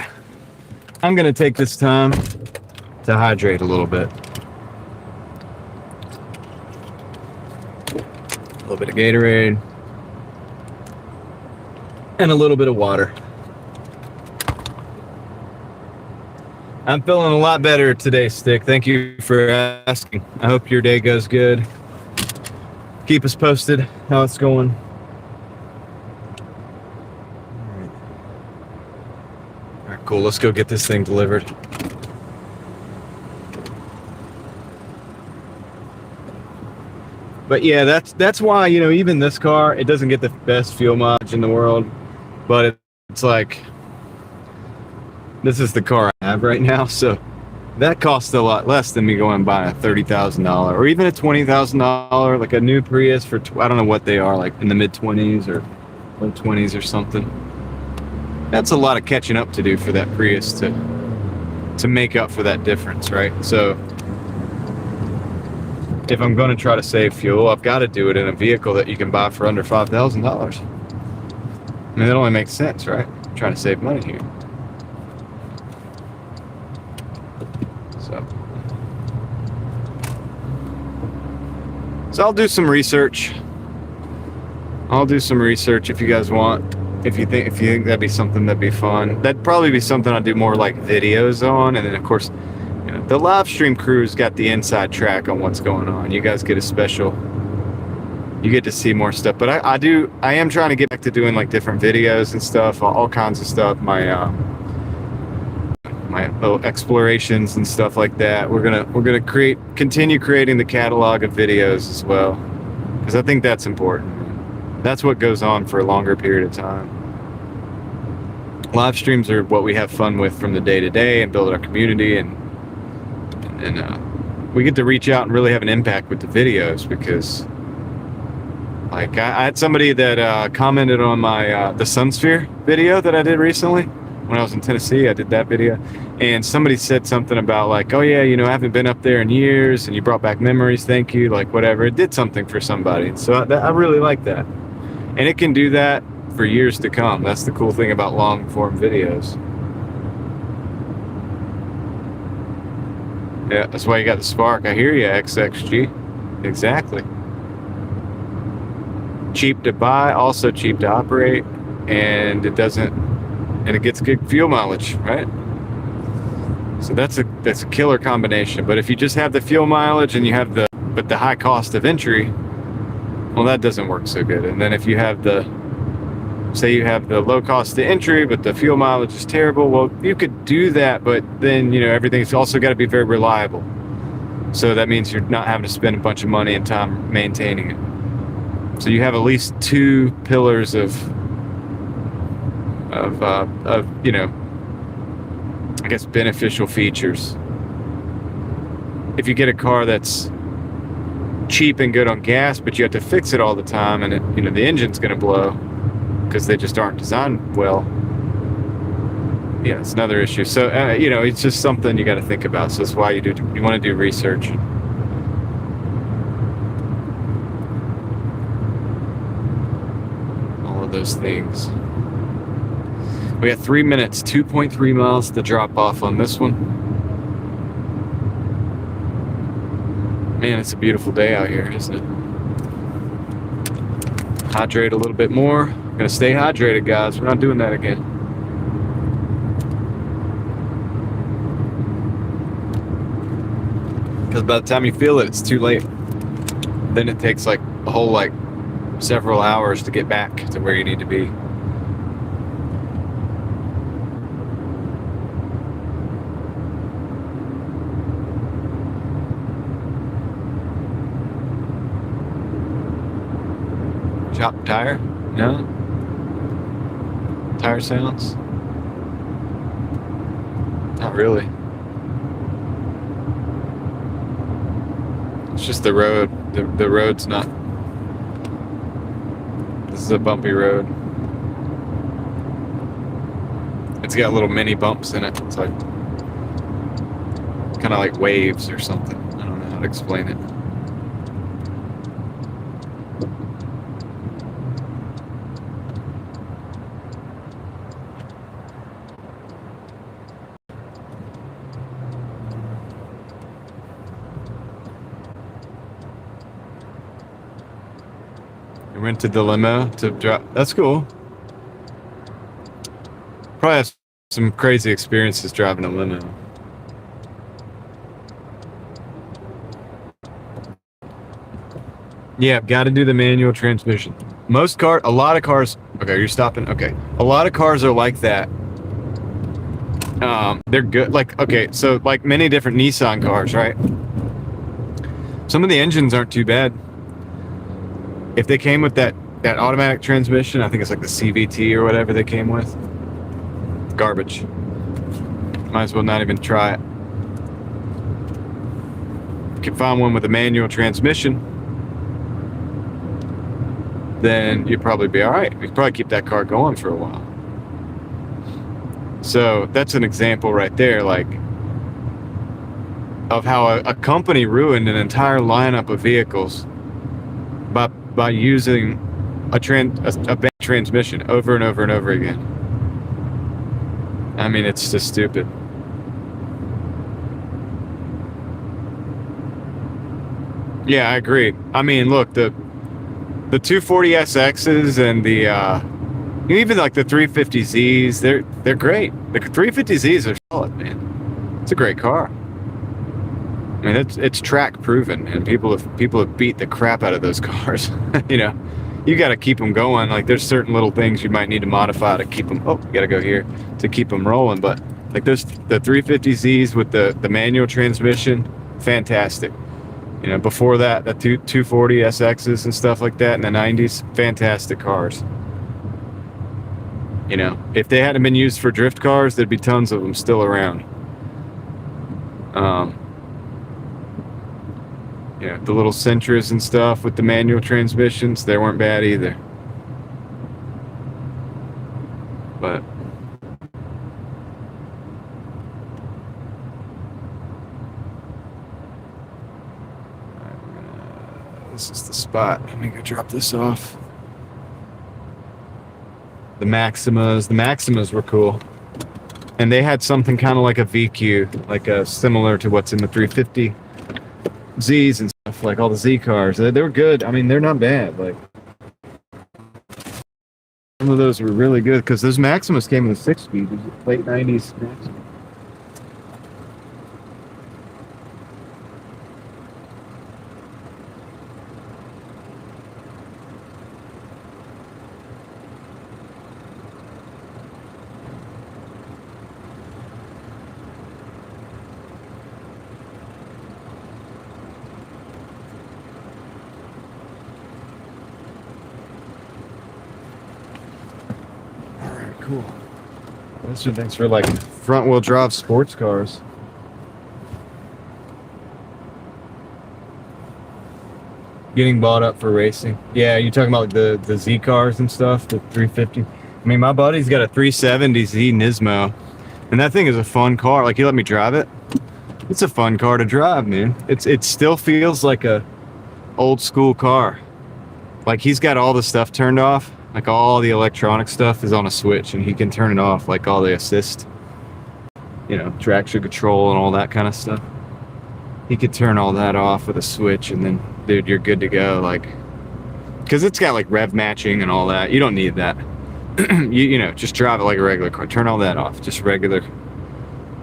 I'm gonna take this time to hydrate a little bit. A little bit of Gatorade and a little bit of water. I'm feeling a lot better today, Stick. Thank you for asking. I hope your day goes good. Keep us posted how it's going. Cool, let's go get this thing delivered. But yeah, that's why, you know, even this car, it doesn't get the best fuel mileage in the world, but it's like, this is the car I have right now, so that costs a lot less than me going and buying a $30,000 or even a $20,000, like a new Prius for, I don't know what they are, like in the mid-20s or low 20s or something. That's a lot of catching up to do for that Prius to make up for that difference, right? So if I'm going to try to save fuel, I've got to do it in a vehicle that you can buy for under $5,000. I mean, that only makes sense, right? I'm trying to save money here. So I'll do some research. If you guys want. If you think that'd be something that'd be fun, that'd probably be something I'd do more like videos on. And then of course, you know, the live stream crew's got the inside track on what's going on. You guys get you get to see more stuff. But I am trying to get back to doing like different videos and stuff, all kinds of stuff. My my little explorations and stuff like that. We're gonna continue creating the catalog of videos as well, because I think that's important. That's what goes on for a longer period of time. Live streams are what we have fun with from the day to day and build our community, and we get to reach out and really have an impact with the videos, because like I had somebody that commented on my the Sunsphere video that I did recently when I was in Tennessee. I did that video, and somebody said something about like, oh yeah, I haven't been up there in years and you brought back memories, thank you, like whatever. It did something for somebody, so I really like that, and it can do that for years to come. That's the cool thing about long form videos. Yeah, that's why you got the spark. I hear you, XXG. Exactly. Cheap to buy, also cheap to operate, and it gets good fuel mileage, right? So that's a killer combination. But if you just have the fuel mileage and you have the high cost of entry, well, that doesn't work so good. And then if you have say you have the low cost to entry, but the fuel mileage is terrible, well, you could do that, but then, everything's also got to be very reliable. So that means you're not having to spend a bunch of money and time maintaining it. So you have at least two pillars of I guess beneficial features. If you get a car that's cheap and good on gas, but you have to fix it all the time, and the engine's going to blow because they just aren't designed well, yeah, it's another issue. So it's just something you got to think about. So that's why you want to do research. All of those things. We got 3 minutes, 2.3 miles to drop off on this one. Man, it's a beautiful day out here, isn't it? Hydrate a little bit more. Gonna stay hydrated, guys. We're not doing that again. Because by the time you feel it, it's too late. Then it takes like a whole several hours to get back to where you need to be. Chop tire? No? Tire sounds? Not really. It's just the road. The road's not... This is a bumpy road. It's got little mini bumps in it. It's kind of like waves or something. I don't know how to explain it. Rented the limo to drive. That's cool. Probably have some crazy experiences driving a limo. Yeah, got to do the manual transmission. A lot of cars. Okay, you're stopping. Okay, a lot of cars are like that. They're good. So many different Nissan cars, right? Some of the engines aren't too bad. If they came with that automatic transmission, I think it's like the CVT or whatever they came with. Garbage. Might as well not even try it. If you can find one with a manual transmission, then you'd probably be all right. You could probably keep that car going for a while. So that's an example right there, of how a company ruined an entire lineup of vehicles by using a bad transmission over and over and over again. I mean, it's just stupid. Yeah, I agree. I mean, look, the 240SXs and the even like the 350Zs, they're great. The 350Zs are solid, man. It's a great car. I mean, it's track proven, and people have beat the crap out of those cars. You got to keep them going. Like, there's certain little things you might need to modify to keep them. Oh, you got to go here to keep them rolling. But Like the 350Zs with the manual transmission, fantastic. You know, before that, the 240 SXs and stuff like that in the 90s, fantastic cars. You know, if they hadn't been used for drift cars, there'd be tons of them still around. Yeah, the little Sentras and stuff with the manual transmissions, they weren't bad either. But this is the spot. Let me go drop this off. The Maximas were cool. And they had something kind of like a VQ, like similar to what's in the 350Zs and stuff, like all the Z cars. They were good. I mean, they're not bad. Like, some of those were really good because those Maximas came with 6-speed, late 90s Maximas. Cool. Those are things for like front-wheel drive sports cars. Getting bought up for racing. Yeah, you're talking about like the Z cars and stuff, the 350. I mean, my buddy's got a 370Z Nismo, and that thing is a fun car. Like, he let me drive it. It's a fun car to drive, man. It still feels like a old school car. Like, he's got all the stuff turned off. Like, all the electronic stuff is on a switch, and he can turn it off, like all the assist, you know, traction control and all that kind of stuff. He could turn all that off with a switch, and then, dude, you're good to go. Like, because it's got like rev matching and all that. You don't need that. you know, just drive it like a regular car. Turn all that off, just regular.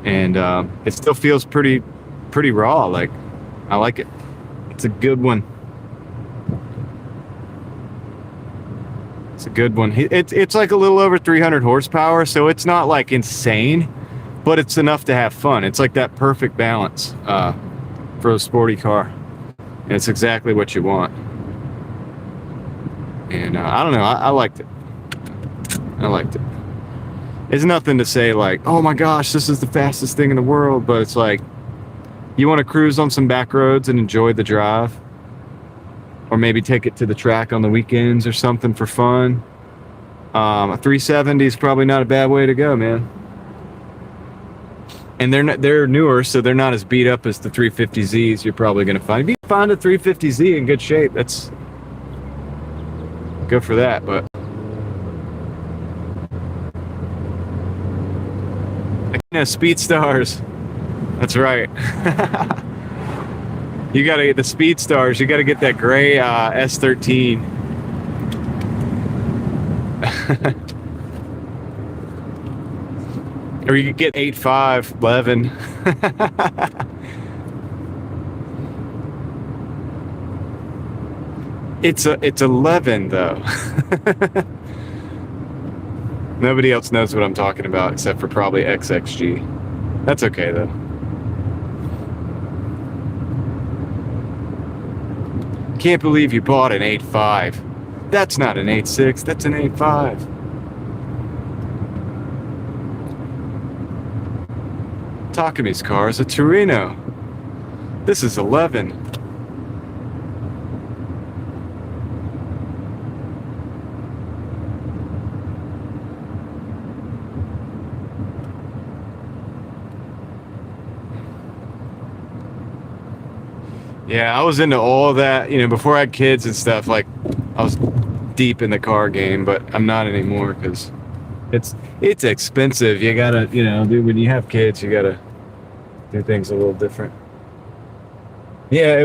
And it still feels pretty raw. Like, I like it. It's a good one. It's a good one. It's like a little over 300 horsepower, so it's not like insane, but it's enough to have fun. It's like that perfect balance for a sporty car, and it's exactly what you want. And I don't know, I liked it. I liked it. It's nothing to say like, oh my gosh, this is the fastest thing in the world, but it's like, you want to cruise on some back roads and enjoy the drive. Or maybe take it to the track on the weekends or something for fun. A 370 is probably not a bad way to go, man. And they're newer, so they're not as beat up as the 350Zs you're probably going to find. If you find a 350Z in good shape, that's go for that. But you know, Speed Stars. That's right. You gotta get the Speed Stars. You gotta get that gray S13. Or you could get 8.5, 11. It's 11 though. Nobody else knows what I'm talking about except for probably XXG. That's okay though. Can't believe you bought an 8.5. That's not an 8.6, that's an 8.5. Takami's car is a Torino. This is 11. Yeah, I was into all of that, you know, before I had kids and stuff. Like, I was deep in the car game, but I'm not anymore because it's expensive. You gotta, you know, dude, when you have kids, you gotta do things a little different. Yeah,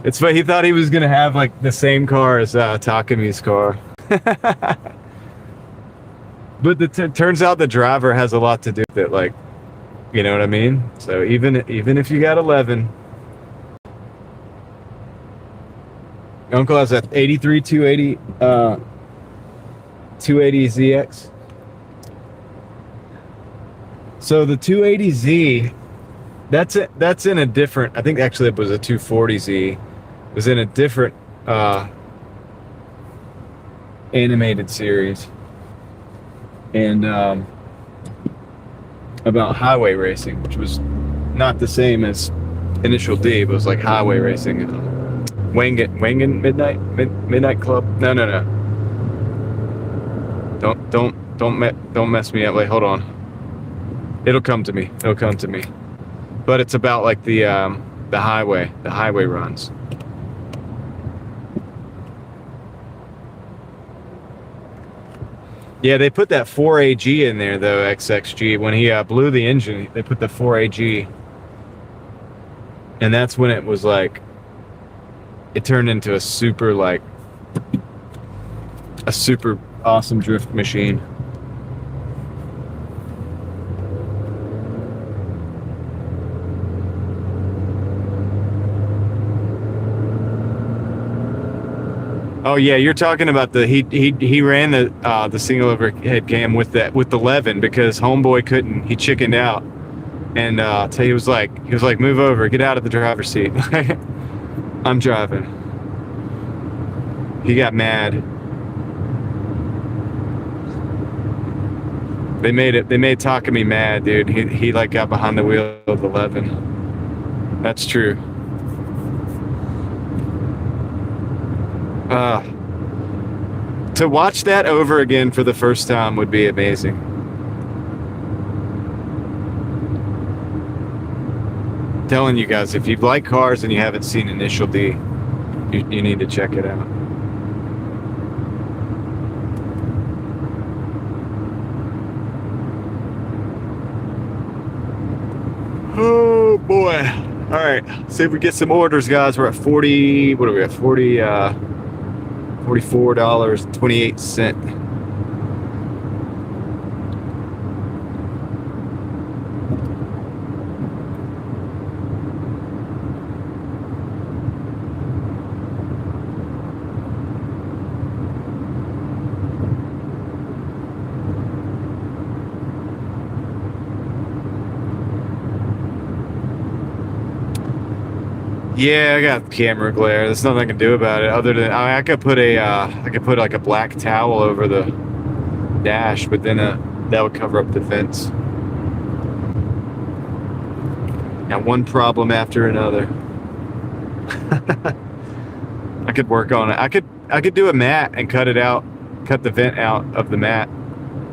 it's funny. He thought he was gonna have like the same car as Takami's car. But it turns out the driver has a lot to do with it, like, you know what I mean? So even if you got 11, Uncle has that 83 280 ZX. So the 280Z, that's in a different. I think actually it was a 240Z. It was in a different animated series, and about highway racing, which was not the same as Initial D, but it was like highway racing. Wangan Midnight Club. No. Don't mess me up. Wait, hold on. It'll come to me. But it's about like the highway runs. Yeah, they put that 4AG in there though, XXG. When he blew the engine, they put the 4AG, and that's when it was like, it turned into a super awesome drift machine. Oh yeah, you're talking about he ran the single overhead cam with the 11 because homeboy couldn't. He chickened out, and so he was like move over, get out of the driver's seat. I'm driving. He got mad. They made Takumi mad, dude. He like got behind the wheel of the 11. That's true. To watch that over again for the first time would be amazing. I'm telling you guys, if you like cars and you haven't seen Initial D, you need to check it out. Oh boy. All right, see if we get some orders, guys. We're at 40, what are we at? $44.28. Yeah, I got camera glare. There's nothing I can do about it other than I could put like a black towel over the dash, but then that would cover up the vents. Got one problem after another. I could work on it. I could do a mat and cut the vent out of the mat,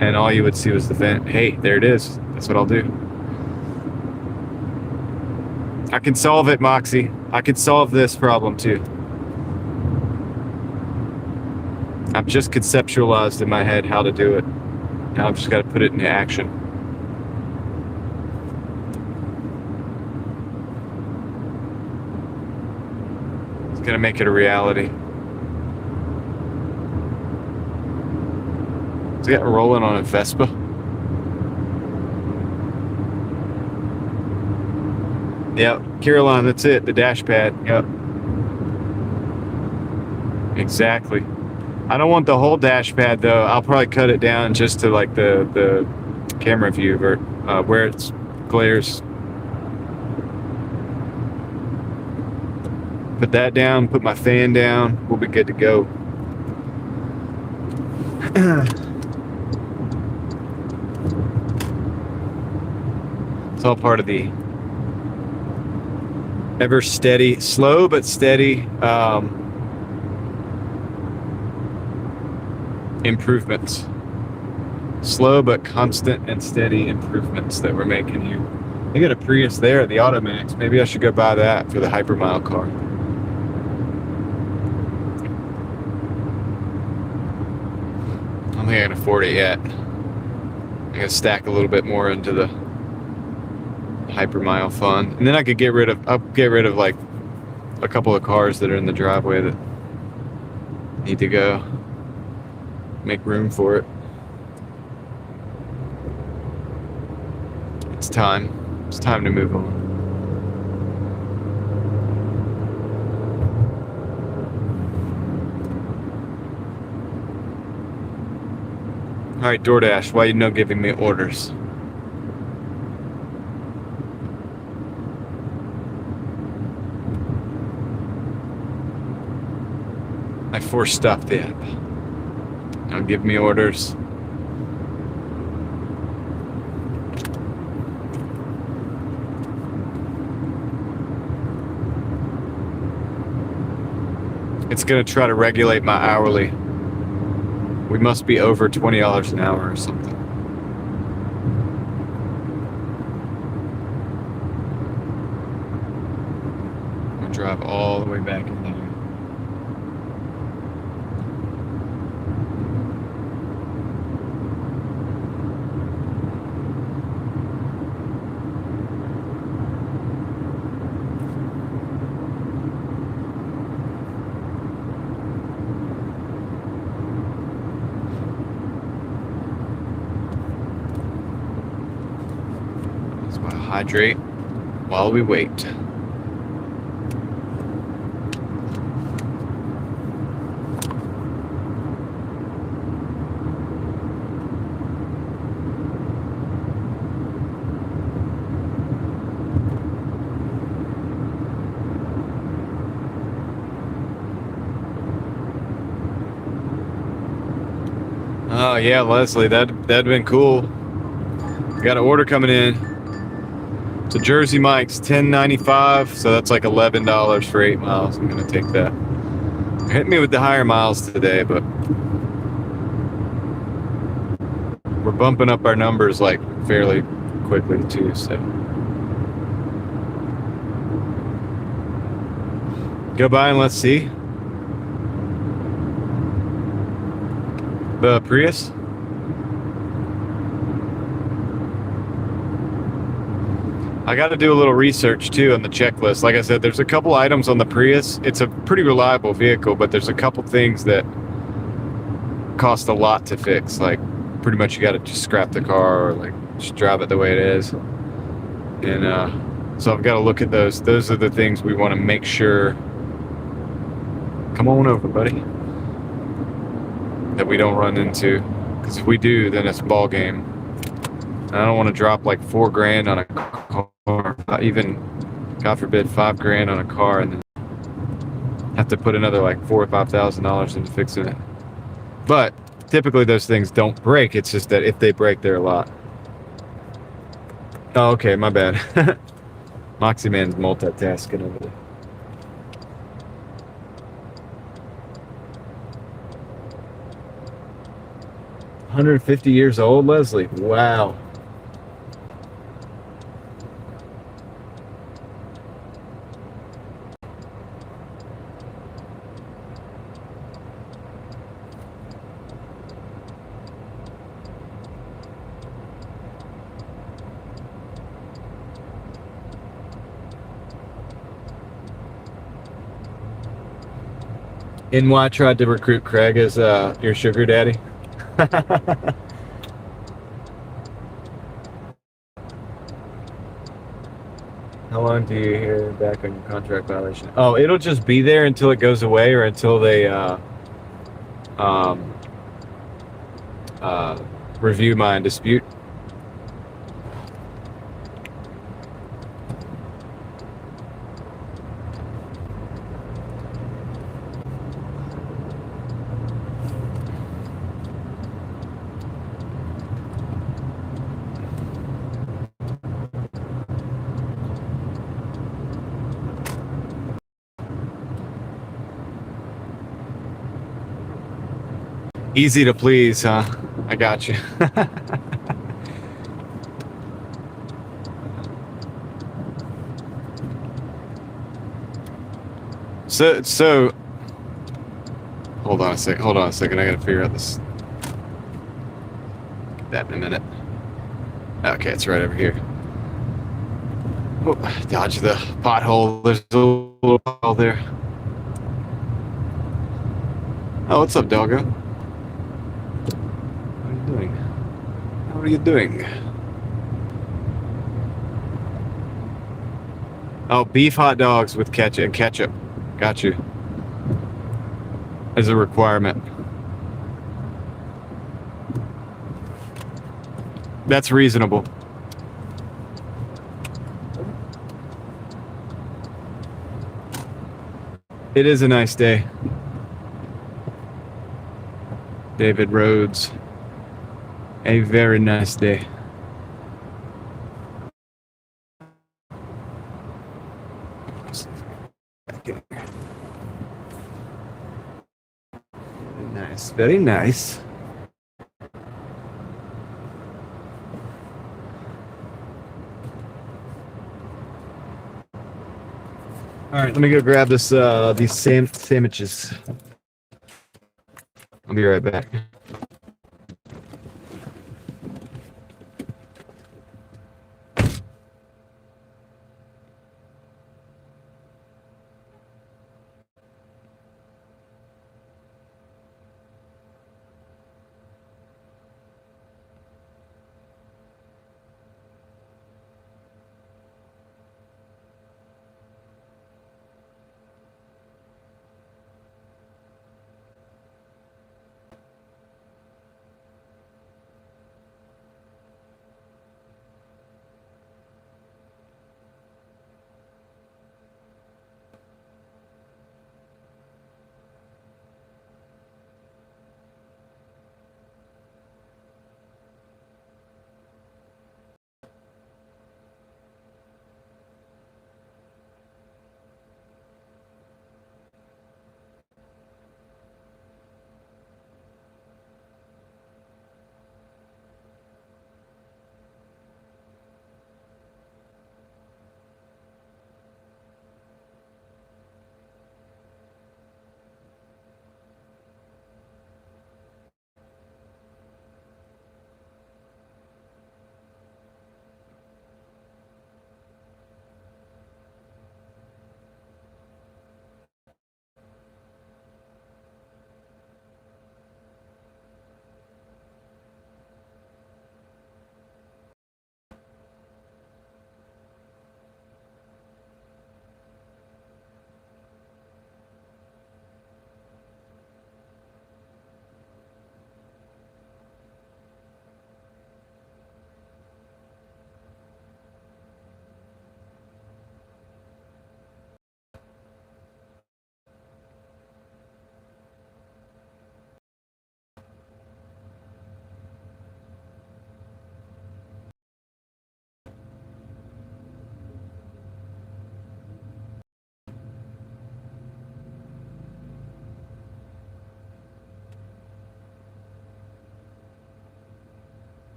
and all you would see was the vent. Hey, there it is. That's what I'll do. I can solve it, Moxie. I can solve this problem too. I've just conceptualized in my head how to do it. Now I've just got to put it into action. It's gonna make it a reality. Is he rolling on a Vespa? Yep, Caroline, that's it, the dash pad. Yep. Exactly. I don't want the whole dash pad though. I'll probably cut it down just to like the camera view where it's glares. Put that down, put my fan down, we'll be good to go. It's all part of the ever steady, slow but steady improvements. Slow but constant and steady improvements that we're making here. They got a Prius there at the Automax. Maybe I should go buy that for the Hypermile car. I don't think I can afford it yet. I gotta stack a little bit more into the Hypermile fund, and then I'll get rid of like a couple of cars that are in the driveway that need to go. Make room for it. It's time to move on. All right, Doordash, why are you not giving me orders? I forstuffed the app. Now give me orders. It's gonna try to regulate my hourly. We must be over $20 an hour or something. I'm gonna drive all the way back in there. Hydrate while we wait. Oh yeah, Leslie, that'd been cool. Got an order coming in. To Jersey Mike's, $10.95, so that's like $11 for 8 miles. I'm gonna take that. Hit me with the higher miles today, but we're bumping up our numbers like fairly quickly too. So go by and let's see the Prius. I got to do a little research too on the checklist. Like I said, there's a couple items on the Prius. It's a pretty reliable vehicle, but there's a couple things that cost a lot to fix. Like pretty much you got to just scrap the car or like just drive it the way it is. And so I've got to look at those. Those are the things we want to make sure. Come on over, buddy. That we don't run into. Because if we do, then it's ball game. And I don't want to drop like $4,000 on a car, not even, God forbid, $5,000 on a car, and then have to put another like $4,000 or $5,000 into fixing it. But typically those things don't break. It's just that if they break, they're a lot. Oh, okay, my bad. Moxie Man's multitasking over there. $150 years old, Leslie. Wow. NY tried to recruit Craig as your sugar daddy. How long do you hear back on your contract violation? Oh, it'll just be there until it goes away or until they review my dispute. Easy to please, huh? I got you. So hold on a second, I gotta figure out this. Get that in a minute. Okay, it's right over here. Oh, dodge the pothole. There's a little pothole there. Oh, what's up, doggo? What are you doing? Oh, beef hot dogs with ketchup. Got you. As a requirement. That's reasonable. It is a nice day. David Rhodes. A very nice day. Nice, very nice. All right, let me go grab this these sandwiches. I'll be right back.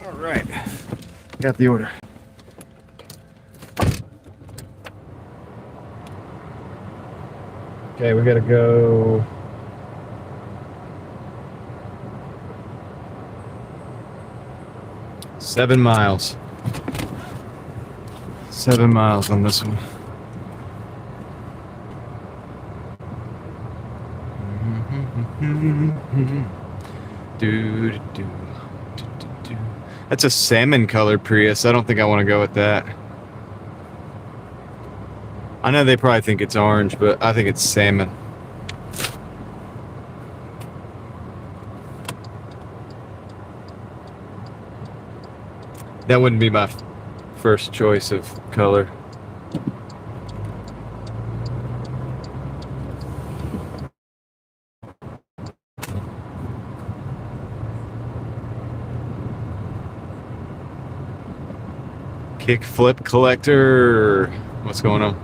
All right, got the order. Okay, we gotta go 7 miles. 7 miles on this one. Do, do, do, do, do. That's a salmon colored Prius. I don't think I want to go with that. I know they probably think it's orange, but I think it's salmon. That wouldn't be my first choice of color. Kickflip collector. What's going on?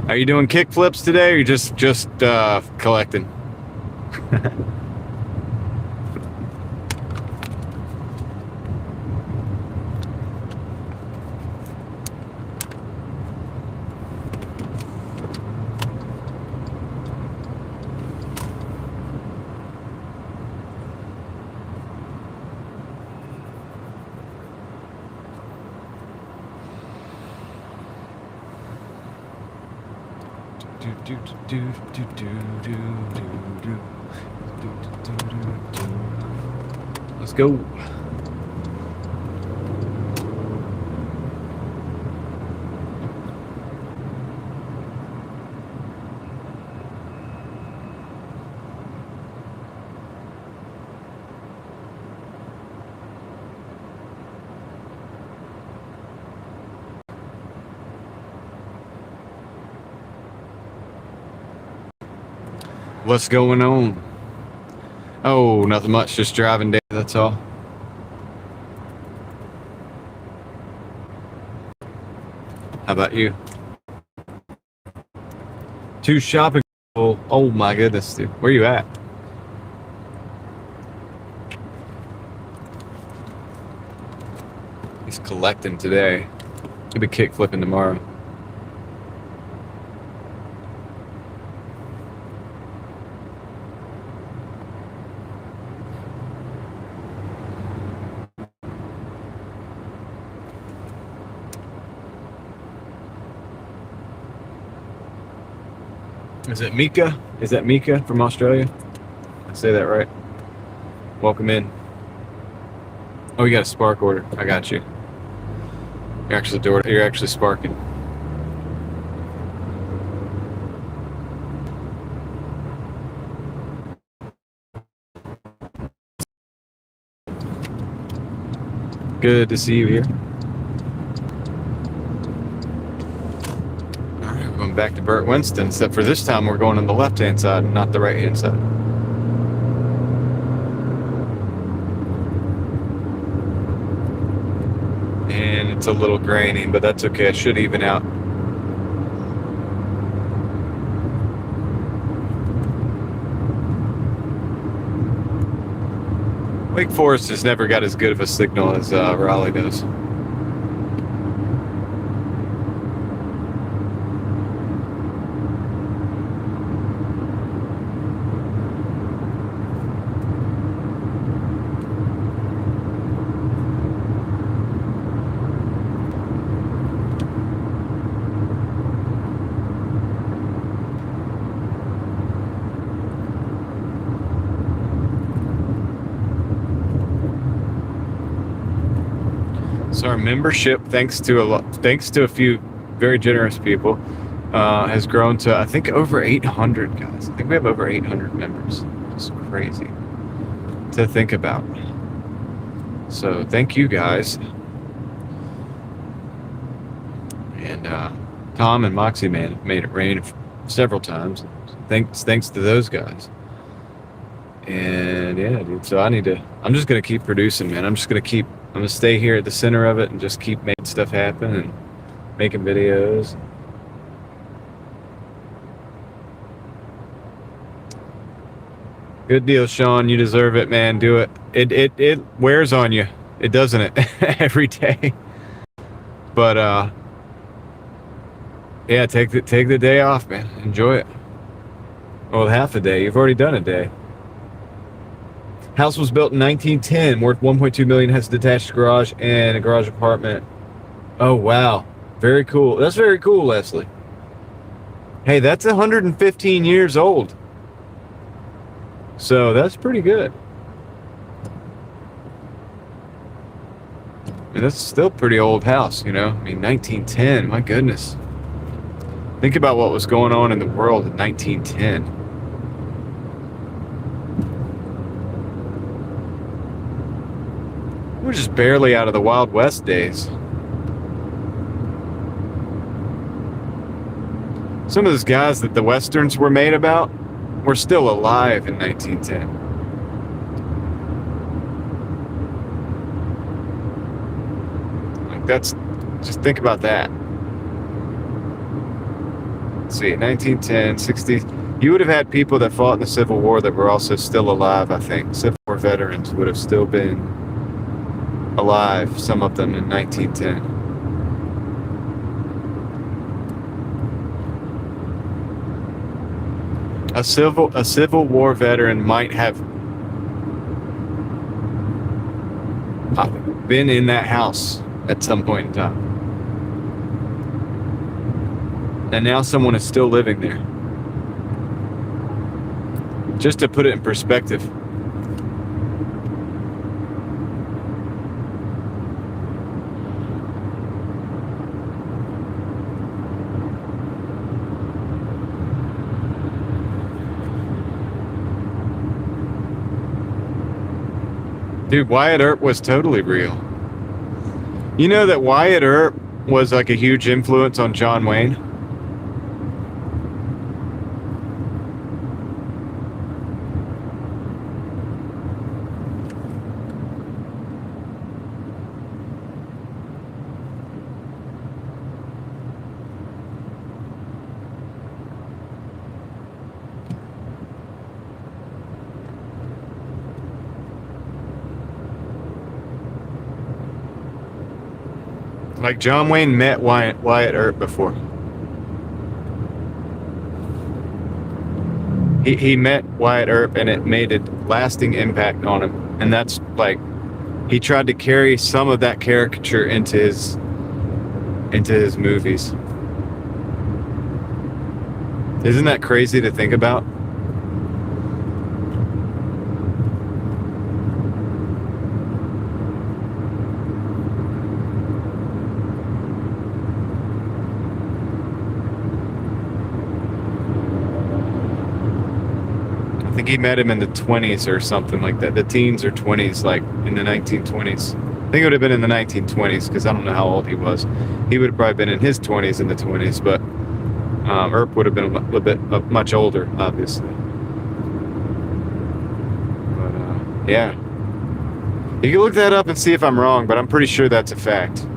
Are you doing kickflips today, or you just collecting? Let's go. What's going on? Oh, nothing much. Just driving day. That's all. How about you? Two shopping. Oh my goodness, dude. Where you at? He's collecting today. He'll be kick flipping tomorrow. Is it Mika? Is that Mika from Australia? I say that right. Welcome in. Oh, you got a spark order. I got you. You're actually sparking. Good to see you here. All right, we're going back to Burt Winston, except for this time we're going on the left-hand side, not the right-hand side. And it's a little grainy, but that's okay. It should even out. Wake Forest has never got as good of a signal as Raleigh does. So our membership, thanks to a few very generous people, has grown to, I think, over 800 guys. I think we have over 800 members. It's crazy to think about. So thank you guys. And Tom and Moxie Man have made it rain several times. Thanks to those guys. And yeah, dude. So I'm just gonna keep producing, man. I'm gonna stay here at the center of it and just keep making stuff happen and making videos. Good deal, Sean. You deserve it, man. Do it. It wears on you. It doesn't it every day. But yeah, take the day off, man. Enjoy it. Well, half a day. You've already done a day. House was built in 1910, worth $1.2 million, has a detached garage and a garage apartment. Oh, wow. Very cool. That's very cool, Leslie. Hey, that's 115 years old. So that's pretty good. And that's still a pretty old house, you know? I mean, 1910, my goodness. Think about what was going on in the world in 1910. We're just barely out of the Wild West days. Some of those guys that the Westerns were made about were still alive in 1910. Like, that's, just think about that. Let's see, 1910, 60. You would have had people that fought in the Civil War that were also still alive, I think. Civil War veterans would have still been alive, some of them in 1910. A Civil War veteran might have been in that house at some point in time. And now someone is still living there. Just to put it in perspective. Dude, Wyatt Earp was totally real. You know that Wyatt Earp was like a huge influence on John Wayne? Like, John Wayne met Wyatt Earp before. He met Wyatt Earp, and it made a lasting impact on him. And that's like, he tried to carry some of that caricature into his movies. Isn't that crazy to think about? I think he met him in the 20s or something like that. The teens or 20s, like in the 1920s. I think it would have been in the 1920s, because I don't know how old he was. He would have probably been in his 20s in the 20s, but Earp would have been a little bit much older, obviously. But yeah. You can look that up and see if I'm wrong, but I'm pretty sure that's a fact.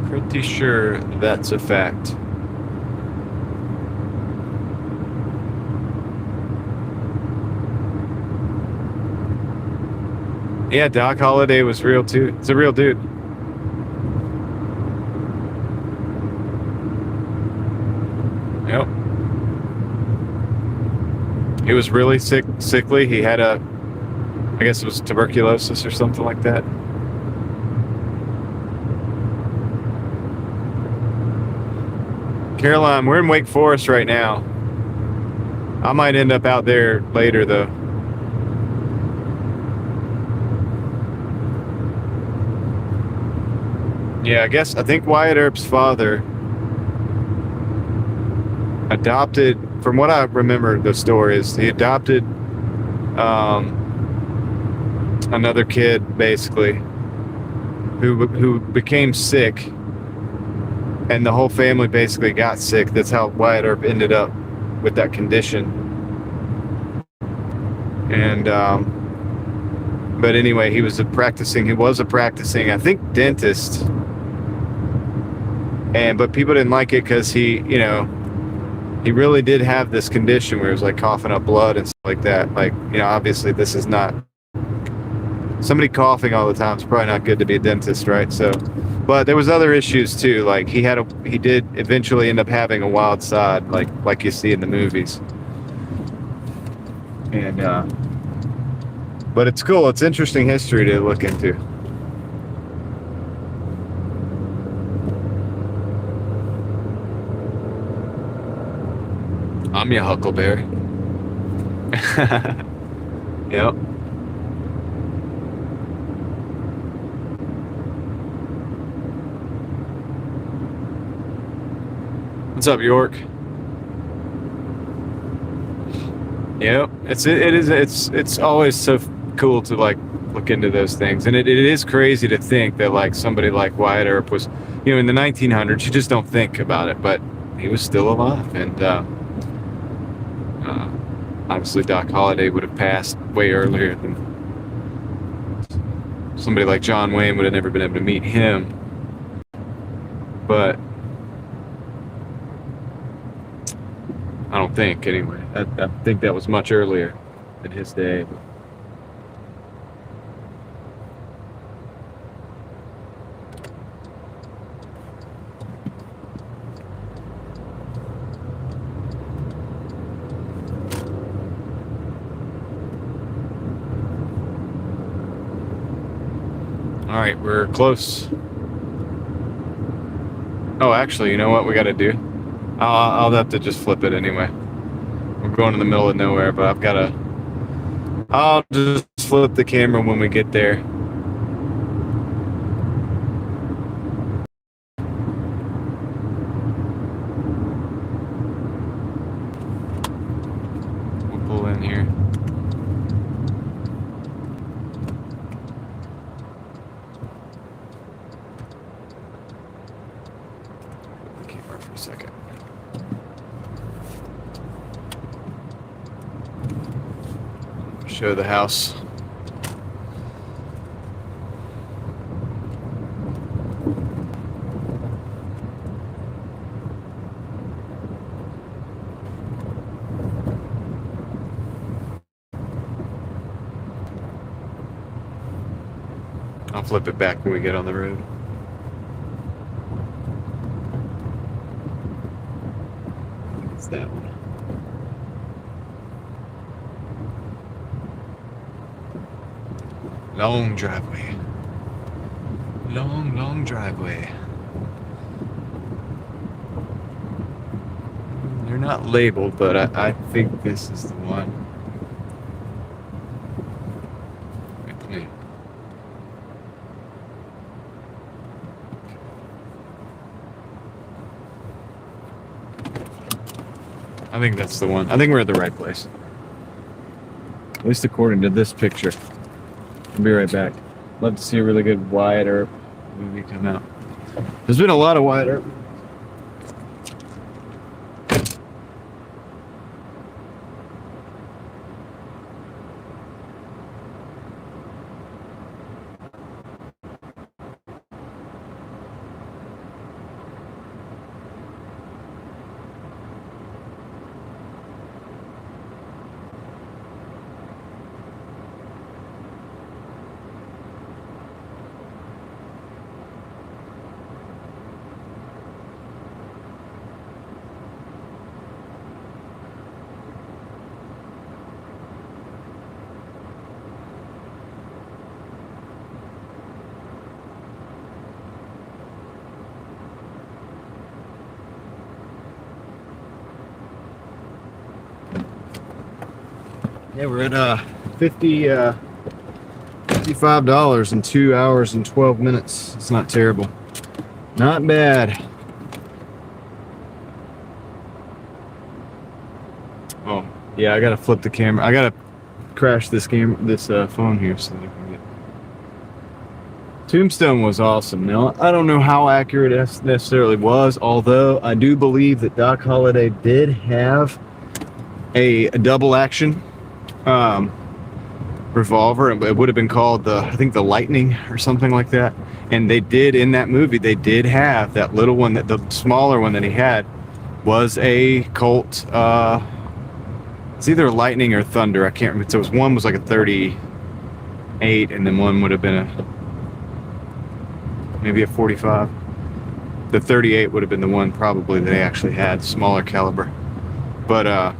Pretty sure that's a fact. Yeah, Doc Holliday was real too. It's a real dude. Yep. He was really sickly. He had I guess it was tuberculosis or something like that. Caroline, we're in Wake Forest right now. I might end up out there later, though. Yeah, I think Wyatt Earp's father adopted, from what I remember the story is, he adopted another kid, basically, who became sick, and the whole family basically got sick. That's how Wyatt Earp ended up with that condition. And but anyway, he was a practicing, I think, dentist. But people didn't like it because he really did have this condition where he was like coughing up blood and stuff like that. Like, obviously this is not, somebody coughing all the time is probably not good to be a dentist, right? So But there was other issues too. Like he did eventually end up having a wild side, like you see in the movies. And but it's cool. It's interesting history to look into. I'm your Huckleberry. Yep. What's up, York? Yep. It's always so cool to like look into those things, and it is crazy to think that like somebody like Wyatt Earp was, in the 1900s. You just don't think about it, but he was still alive, and obviously Doc Holliday would have passed way earlier than somebody like John Wayne would have never been able to meet him. But I don't think, anyway. I think that was much earlier than his day. All right, we're close. Oh, actually, you know what we got to do? I'll have to just flip it anyway. We're going in the middle of nowhere, but I'll just flip the camera when we get there. We'll pull in here. Camera for a second. Show the house. I'll flip it back when we get on the road. It's that one. Long driveway. Long driveway. They're not labeled, but I think this is the one. With me. I think that's the one. I think we're at the right place. At least according to this picture. I'll be right back. Love to see a really good Wyatt Earp movie come out. There's been a lot of Wyatt Earp. Yeah, we're at $55 in 2 hours and 12 minutes. It's not terrible. Not bad. Oh, yeah, I gotta flip the camera. I gotta crash this phone here so that I can get. Tombstone was awesome. Now, I don't know how accurate it necessarily was, although I do believe that Doc Holliday did have a double action revolver. It would have been called I think the Lightning or something like that. And they did, in that movie, they did have that little one, the smaller one that he had was a Colt. It's either Lightning or Thunder. I can't remember. So one was like a 38, and then one would have been maybe a 45. The 38 would have been the one probably they actually had, smaller caliber, but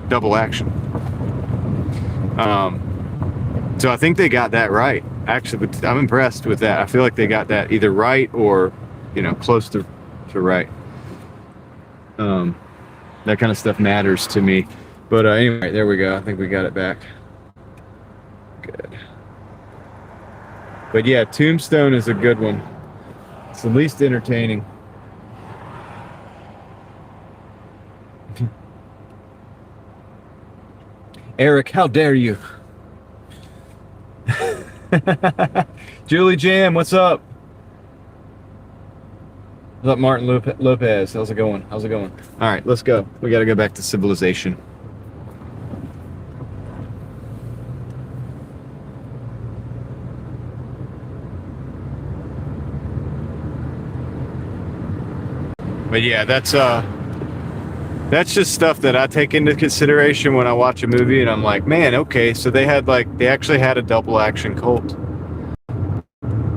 double action. So I think they got that right. Actually, but I'm impressed with that. I feel like they got that either right or, close to right. That kind of stuff matters to me. But anyway, there we go. I think we got it back. Good. But yeah, Tombstone is a good one. It's the least entertaining. Eric, how dare you? Julie Jam, what's up? What's up, Martin Lopez? How's it going? All right, let's go. We got to go back to civilization. But yeah, that's just stuff that I take into consideration when I watch a movie, and I'm like, man, okay, so they actually had a double action Colt.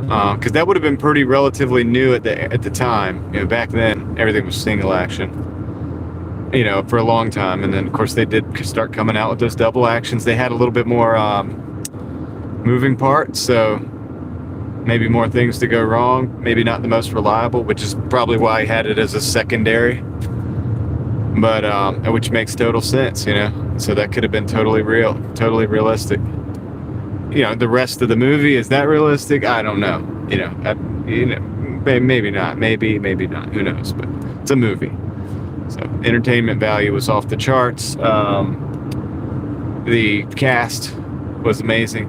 Because that would have been pretty relatively new at the time. Back then everything was single action. For a long time, and then of course they did start coming out with those double actions. They had a little bit more moving parts, so maybe more things to go wrong. Maybe not the most reliable, which is probably why I had it as a secondary. But which makes total sense, So that could have been totally realistic. The rest of the movie, is that realistic? I don't know. Maybe not. Maybe not. Who knows? But it's a movie. So entertainment value was off the charts. The cast was amazing.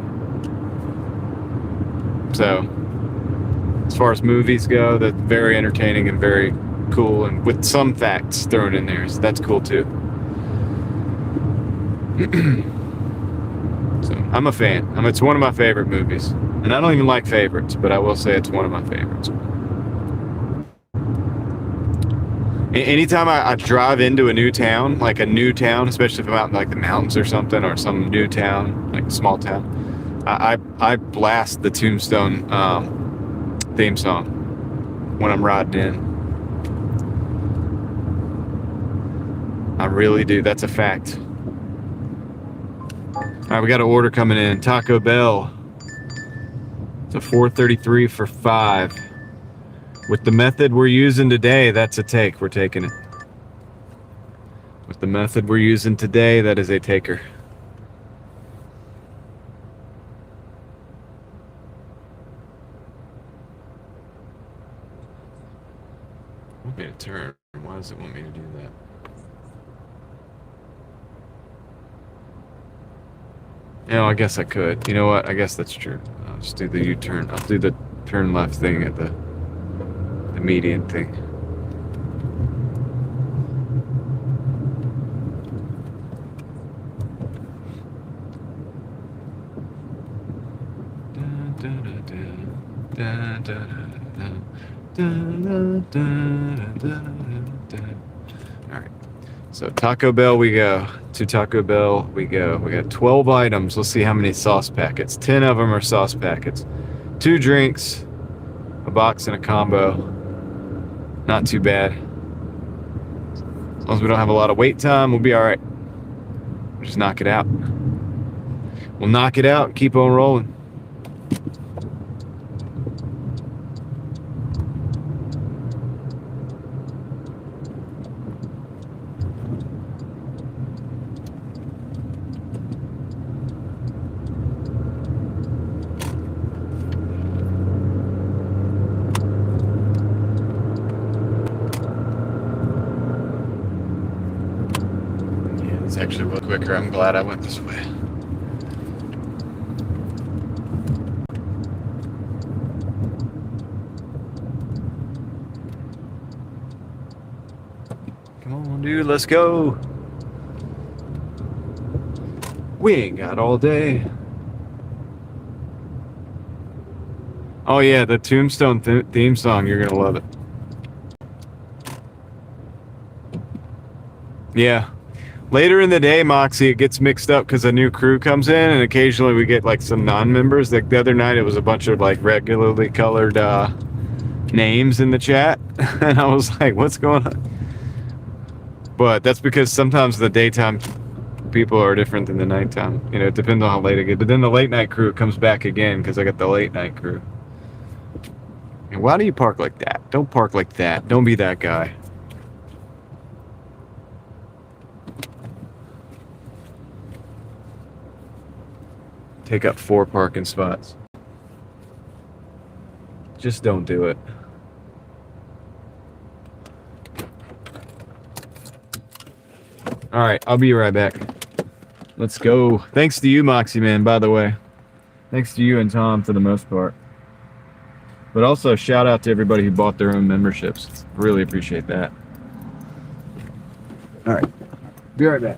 So as far as movies go, that's very entertaining and very cool, and with some facts thrown in there, so that's cool too. So I'm a fan. It's one of my favorite movies, and I don't even like favorites, but I will say it's one of my favorites. Anytime I drive into a new town, especially if I'm out in like the mountains or something, or some new town, like a small town, I blast the Tombstone theme song when I'm riding in. I really do. That's a fact. All right, we got an order coming in. Taco Bell. It's a 433 for 5. With the method we're using today, that's a take. We're taking it. With the method we're using today, that is a taker. Want me to turn? Why does it want me to do that? I guess I could. You know what? I guess that's true. I'll just do the U-turn. I'll do the turn left thing at the median thing. All right. So Taco Bell we go. To Taco Bell we go. We got 12 items. Let's see how many sauce packets. 10 of them are sauce packets. 2 drinks, a box, and a combo. Not too bad. As long as we don't have a lot of wait time, we'll be all right. We'll just knock it out. We'll knock it out and keep on rolling. Actually a little quicker. I'm glad I went this way. Come on, dude, let's go. We ain't got all day. Oh yeah, the Tombstone theme song, you're gonna love it. Yeah. Later in the day, Moxie, it gets mixed up because a new crew comes in, and occasionally we get like some non-members. Like the other night, it was a bunch of like regularly colored names in the chat. And I was like, what's going on? But that's because sometimes the daytime people are different than the nighttime. You know, it depends on how late I get. But then the late night crew comes back again because I got the late night crew. And why do you park like that? Don't park like that. Don't be that guy. Take up 4 parking spots. Just don't do it. All right, I'll be right back. Let's go. Thanks to you, Moxie Man, by the way. Thanks to you and Tom for the most part. But also, shout out to everybody who bought their own memberships. Really appreciate that. All right, be right back.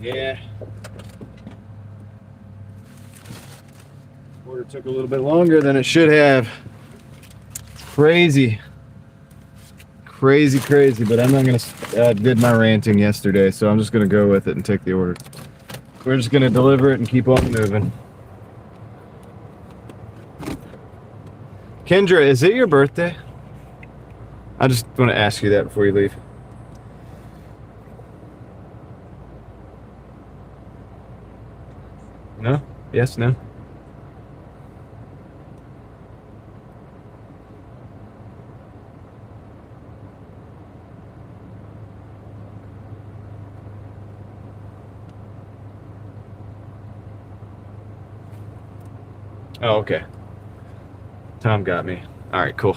Yeah. Order took a little bit longer than it should have. Crazy. Crazy, but I'm not gonna did my ranting yesterday, so I'm just gonna go with it and take the order. We're just gonna deliver it and keep on moving. Kendra, is it your birthday? I just want to ask you that before you leave. No? Yes, no? Oh, okay. Tom got me. All right, cool.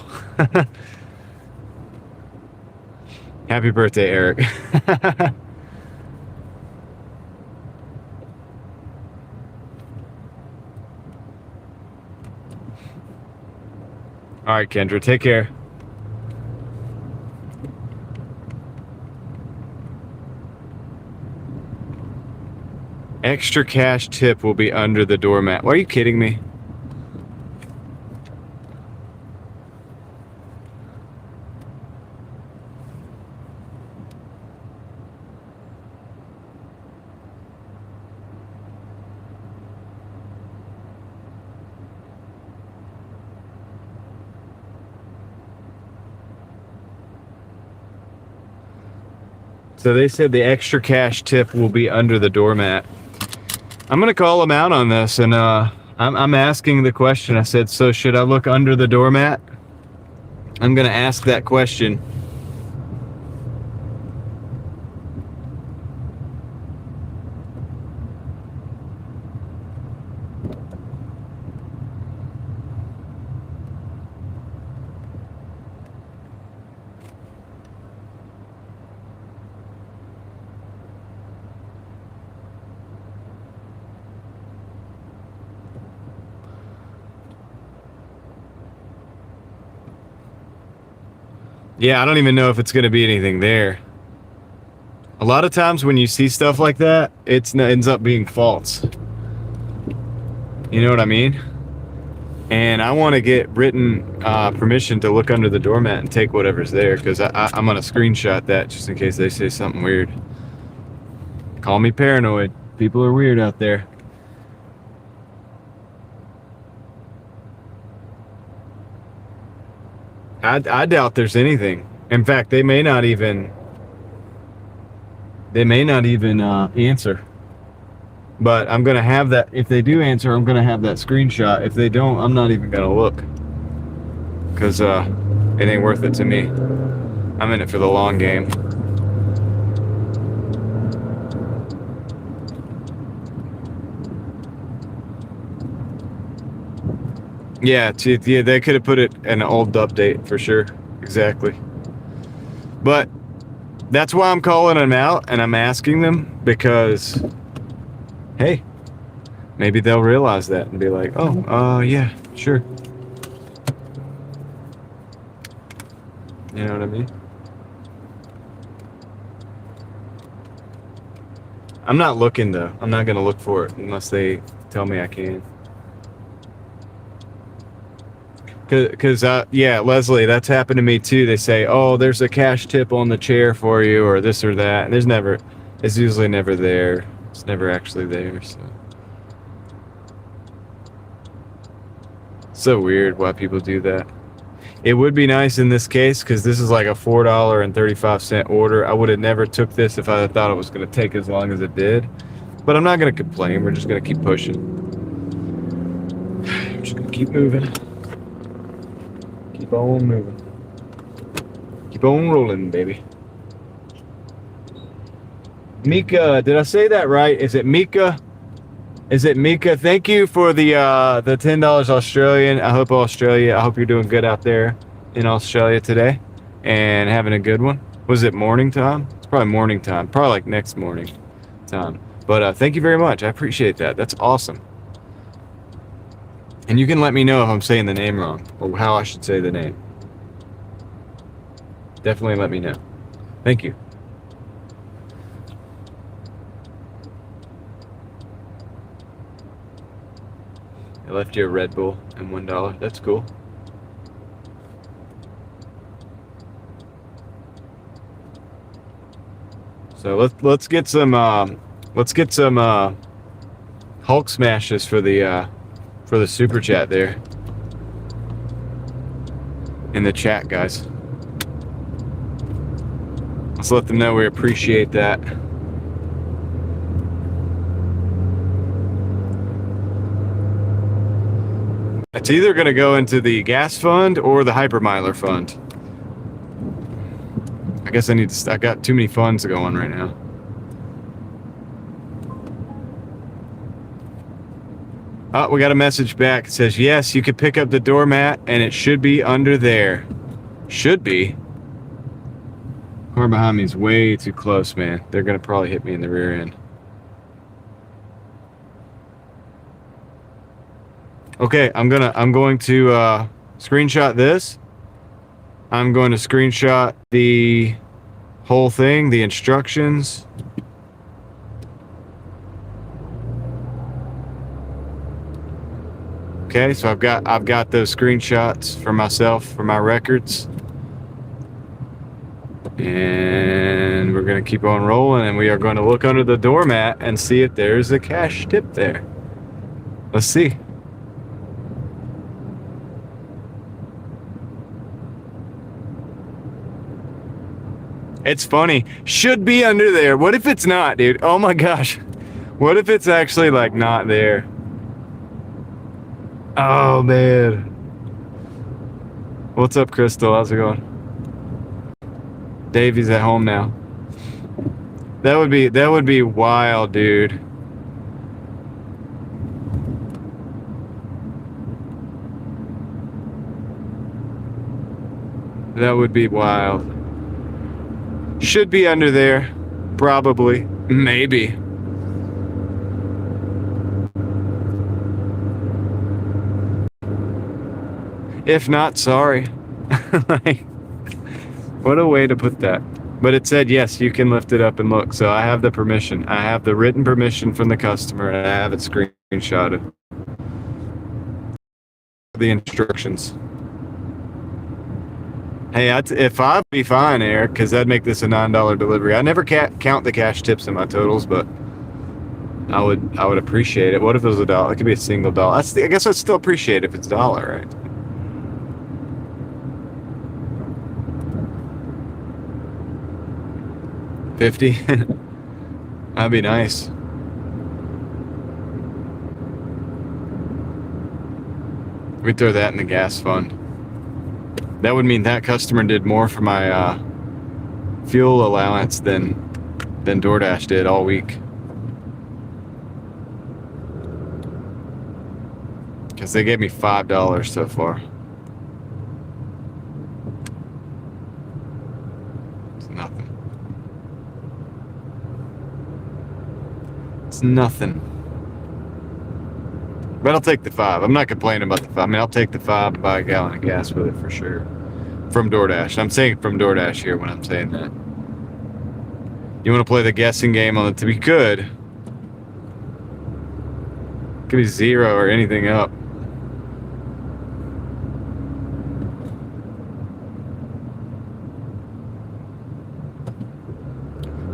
Happy birthday, Eric. All right, Kendra, take care. Extra cash tip will be under the doormat. Are you kidding me? So they said the extra cash tip will be under the doormat. I'm gonna call them out on this, and I'm asking the question. I said, so should I look under the doormat? I'm gonna ask that question. Yeah, I don't even know if it's going to be anything there. A lot of times when you see stuff like that, it ends up being false. You know what I mean? And I want to get written permission to look under the doormat and take whatever's there, because I'm going to screenshot that just in case they say something weird. Call me paranoid. People are weird out there. I doubt there's anything. In fact, they may not even answer. But I'm gonna have that. If they do answer, I'm gonna have that screenshot. If they don't, I'm not even gonna look, because it ain't worth it to me. I'm in it for the long game. Yeah, they could have put it in an old update for sure. Exactly. But that's why I'm calling them out and I'm asking them, because, hey, maybe they'll realize that and be like, oh, yeah, sure. You know what I mean? I'm not looking, though. I'm not going to look for it unless they tell me I can. Because, yeah, Leslie, that's happened to me too. They say, oh, there's a cash tip on the chair for you, or this or that. And it's usually never there. It's never actually there. So weird why people do that. It would be nice in this case, because this is like a $4.35 order. I would have never took this if I thought it was going to take as long as it did. But I'm not going to complain. We're just going to keep pushing. I'm just going to keep moving. Keep on moving. Keep on rolling, baby. Mika, did I say that right? Is it Mika? Is it Mika? Thank you for the $10 Australian. I hope you're doing good out there in Australia today and having a good one. Was it morning time? It's probably morning time. Probably like next morning time. But thank you very much. I appreciate that. That's awesome. And you can let me know if I'm saying the name wrong or how I should say the name. Definitely let me know. Thank you. I left you a Red Bull and $1. That's cool. So let's get some Hulk smashes for the super chat there in the chat, guys. Let's let them know we appreciate that. It's either going to go into the gas fund or the hypermiler fund. I guess I got too many funds going right now. Oh, we got a message back. It says, yes, you could pick up the doormat and it should be under there. Should be. Car behind me is way too close, man. They're going to probably hit me in the rear end. Okay, I'm going to screenshot this. I'm going to screenshot the whole thing, the instructions. Okay, so I've got those screenshots for myself, for my records. And we're going to keep on rolling, and we are going to look under the doormat and see if there's a cash tip there. Let's see. It's funny. Should be under there. What if it's not, dude? Oh my gosh. What if it's actually like not there? Oh man. What's up, Crystal? How's it going? Davey's at home now. That would be wild, dude. That would be wild. Should be under there. Probably. Maybe. If not, sorry. Like, what a way to put that. But it said, yes, you can lift it up and look. So I have the permission. I have the written permission from the customer, and I have it screenshotted. The instructions. Hey, if I'd be fine, Eric, because that'd make this a $9 delivery. I never count the cash tips in my totals, but I would appreciate it. What if it was $1? It could be a single dollar. I guess I'd still appreciate it if it's $1, right? $50? That'd be nice. We'd throw that in the gas fund. That would mean that customer did more for my fuel allowance than DoorDash did all week. Because they gave me $5 so far. It's nothing. It's nothing. But I'll take the $5. I'm not complaining about the $5. I mean, I'll take the $5 and buy a gallon of gas with it for sure. From DoorDash. I'm saying from DoorDash here when I'm saying that. You want to play the guessing game on it to be good? Could be 0 or anything up.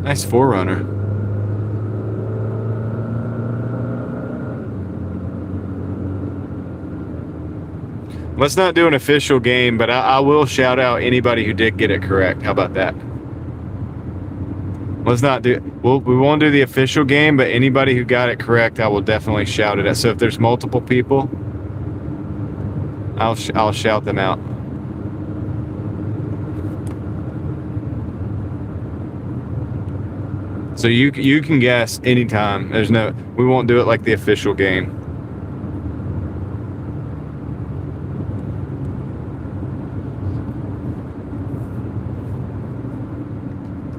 Nice 4Runner. Let's not do an official game, but I will shout out anybody who did get it correct. How about that? Let's not do. We won't do the official game, but anybody who got it correct, I will definitely shout it out. So if there's multiple people, I'll shout them out. So you can guess anytime. We won't do it like the official game.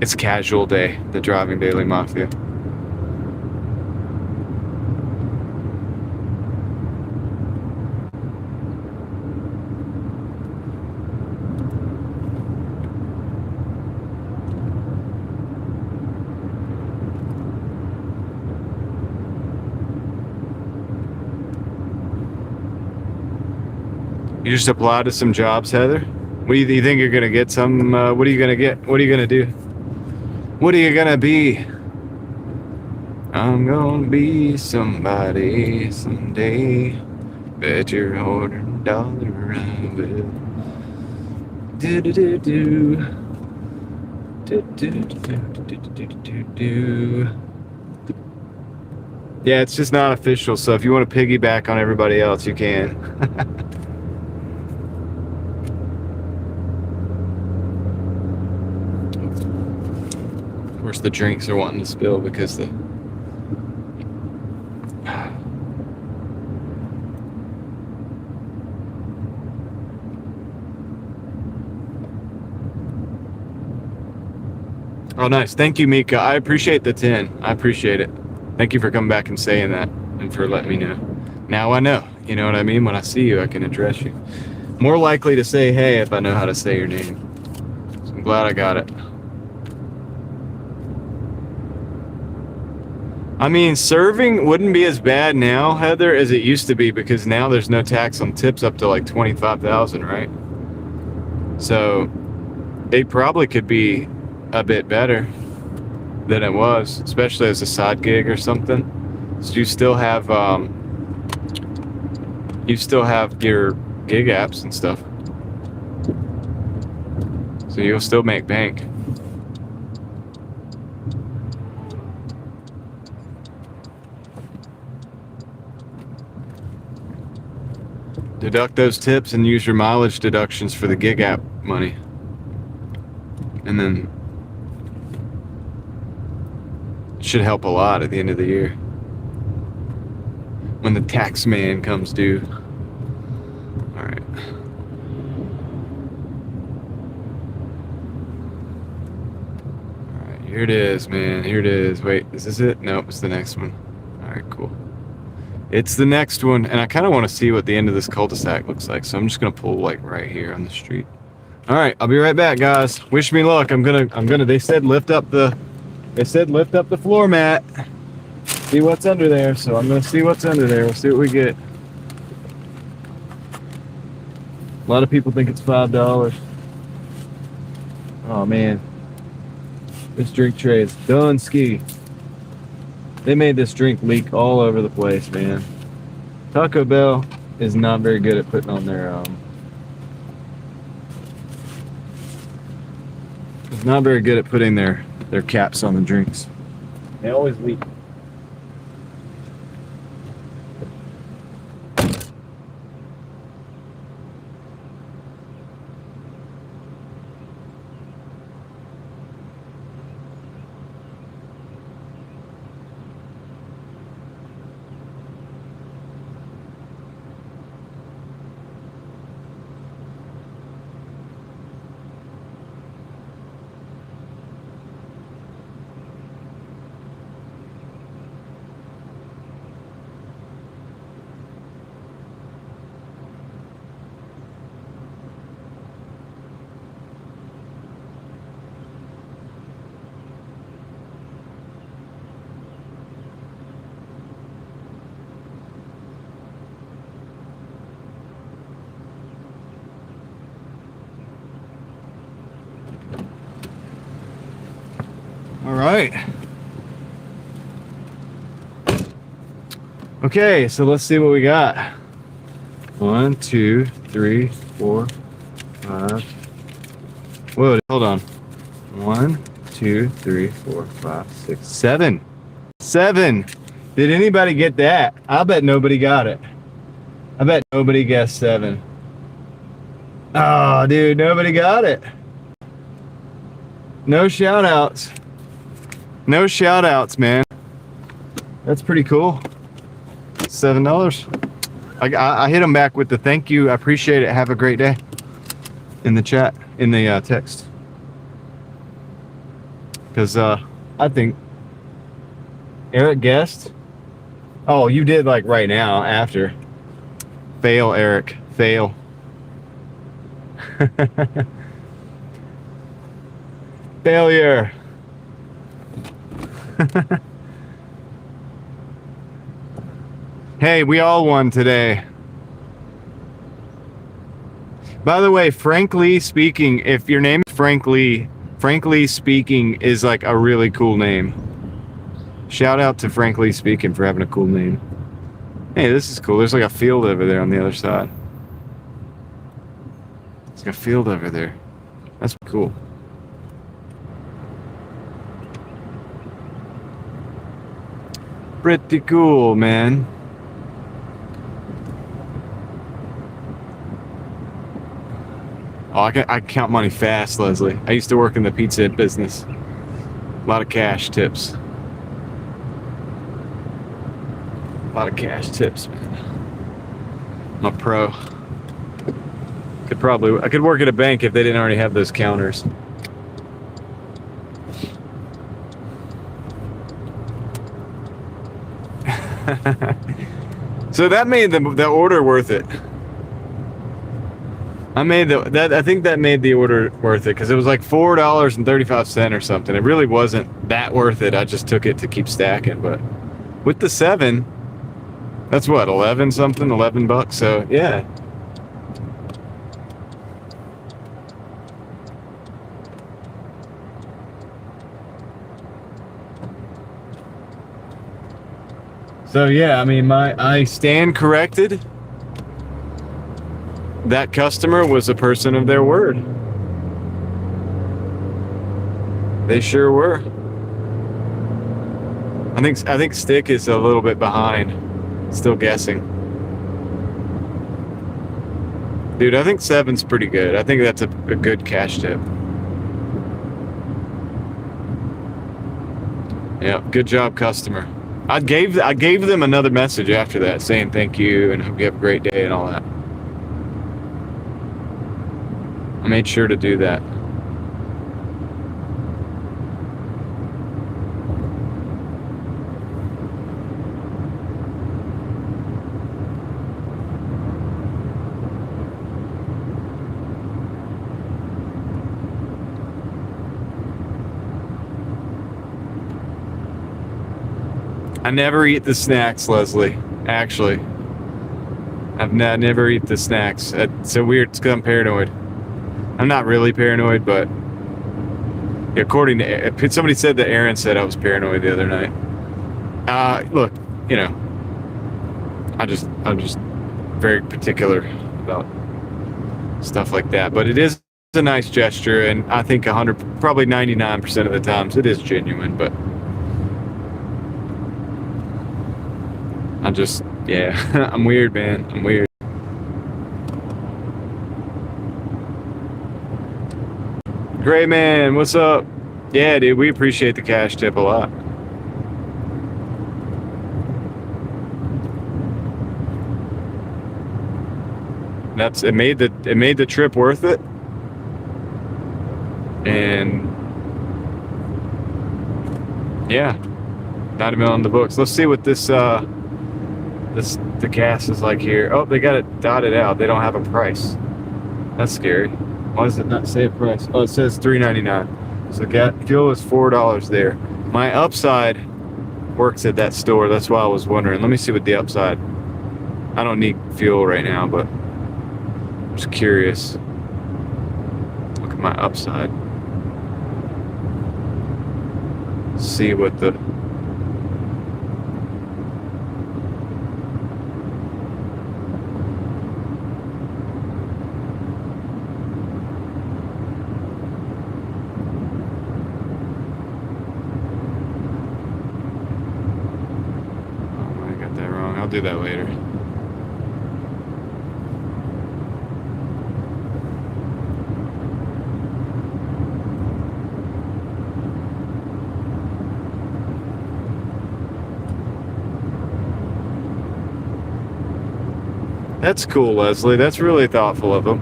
It's casual day, the Driving Daily Mafia. You just applied to some jobs, Heather? What do you think you're gonna get? Some? What are you gonna get? What are you gonna do? What are you gonna be? I'm gonna be somebody someday. Bet your $100 I will. Do do do do. Do do do do do do do. Yeah, it's just not official. So if you want to piggyback on everybody else, you can. Of course, the drinks are wanting to spill because the. Oh, nice. Thank you, Mika. I appreciate the 10. I appreciate it. Thank you for coming back and saying that and for letting me know. Now I know. You know what I mean? When I see you, I can address you. More likely to say hey if I know how to say your name. So I'm glad I got it. I mean, serving wouldn't be as bad now, Heather, as it used to be, because now there's no tax on tips up to like 25,000, right? So it probably could be a bit better than it was, especially as a side gig or something. So you still have your gig apps and stuff, so you'll still make bank. Deduct those tips and use your mileage deductions for the gig app money, and then it should help a lot at the end of the year when the tax man comes due. All right. All right, here it is, man. Here it is. Wait, is this it? Nope, it's the next one. All right, cool. It's the next one, and I kind of want to see what the end of this cul-de-sac looks like, so I'm just gonna pull like right here on the street. All right, I'll be right back, guys. Wish me luck. They said lift up the floor mat. See what's under there, so I'm gonna see what's under there. We'll see what we get. A lot of people think it's $5. Oh man, this drink tray is done ski. They made this drink leak all over the place, man. Taco Bell is not very good at putting on their is not very good at putting their caps on the drinks. They always leak. All right. Okay, so let's see what we got. 1, 2, 3, 4, 5. Whoa, hold on. 1, 2, 3, 4, 5, 6, 7. 7. Did anybody get that? I bet nobody got it. I bet nobody guessed 7. Oh, dude, nobody got it. No shout outs. No shout outs, man. That's pretty cool. $7. I hit them back with the thank you. I appreciate it. Have a great day. In the chat, in the text. Because I think Eric guessed. Oh, you did like right now after. Fail, Eric. Fail. Failure. Hey, we all won today. By the way, frankly speaking, if your name is frankly speaking is like a really cool name. Shout out to Frankly Speaking for having a cool name. Hey, this is cool. There's like a field over there on the other side. There's like a field over there. That's cool. Pretty cool, man. Oh, I count money fast, Leslie. I used to work in the pizza business. A lot of cash tips. A lot of cash tips, man. I'm a pro. I could work at a bank if they didn't already have those counters. So that made the order worth it. I think that made the order worth it because it was like $4.35 or something. It really wasn't that worth it. I just took it to keep stacking, but with the 7, that's what, 11 something, 11 bucks. So yeah. So yeah, I mean, I stand corrected. That customer was a person of their word. They sure were. I think Stick is a little bit behind. Still guessing. Dude, I think 7's pretty good. I think that's a good cash tip. Yeah, good job, customer. I gave them another message after that saying thank you and hope you have a great day and all that. I made sure to do that. I never eat the snacks, Leslie. Actually, I never eat the snacks. It's so weird. It's because I'm paranoid. I'm not really paranoid, but according to somebody said that Aaron said I was paranoid the other night. Look, you know, I'm just very particular about stuff like that. But it is a nice gesture, and I think probably 99% of the times it is genuine. But I'm weird, man. I'm weird. Gray man, what's up? Yeah, dude, we appreciate the cash tip a lot. It made the trip worth it. And yeah, not even on the books. Let's see what the gas is like here. Oh, they got it dotted out. They don't have a price. That's scary. Why does it not say a price? Oh, it says $3.99. So fuel is $4 there. My upside works at that store. That's why I was wondering. Let me see what the upside. I don't need fuel right now, but I'm just curious. Look at my upside. See what the I'll do that later. That's cool, Leslie. That's really thoughtful of them.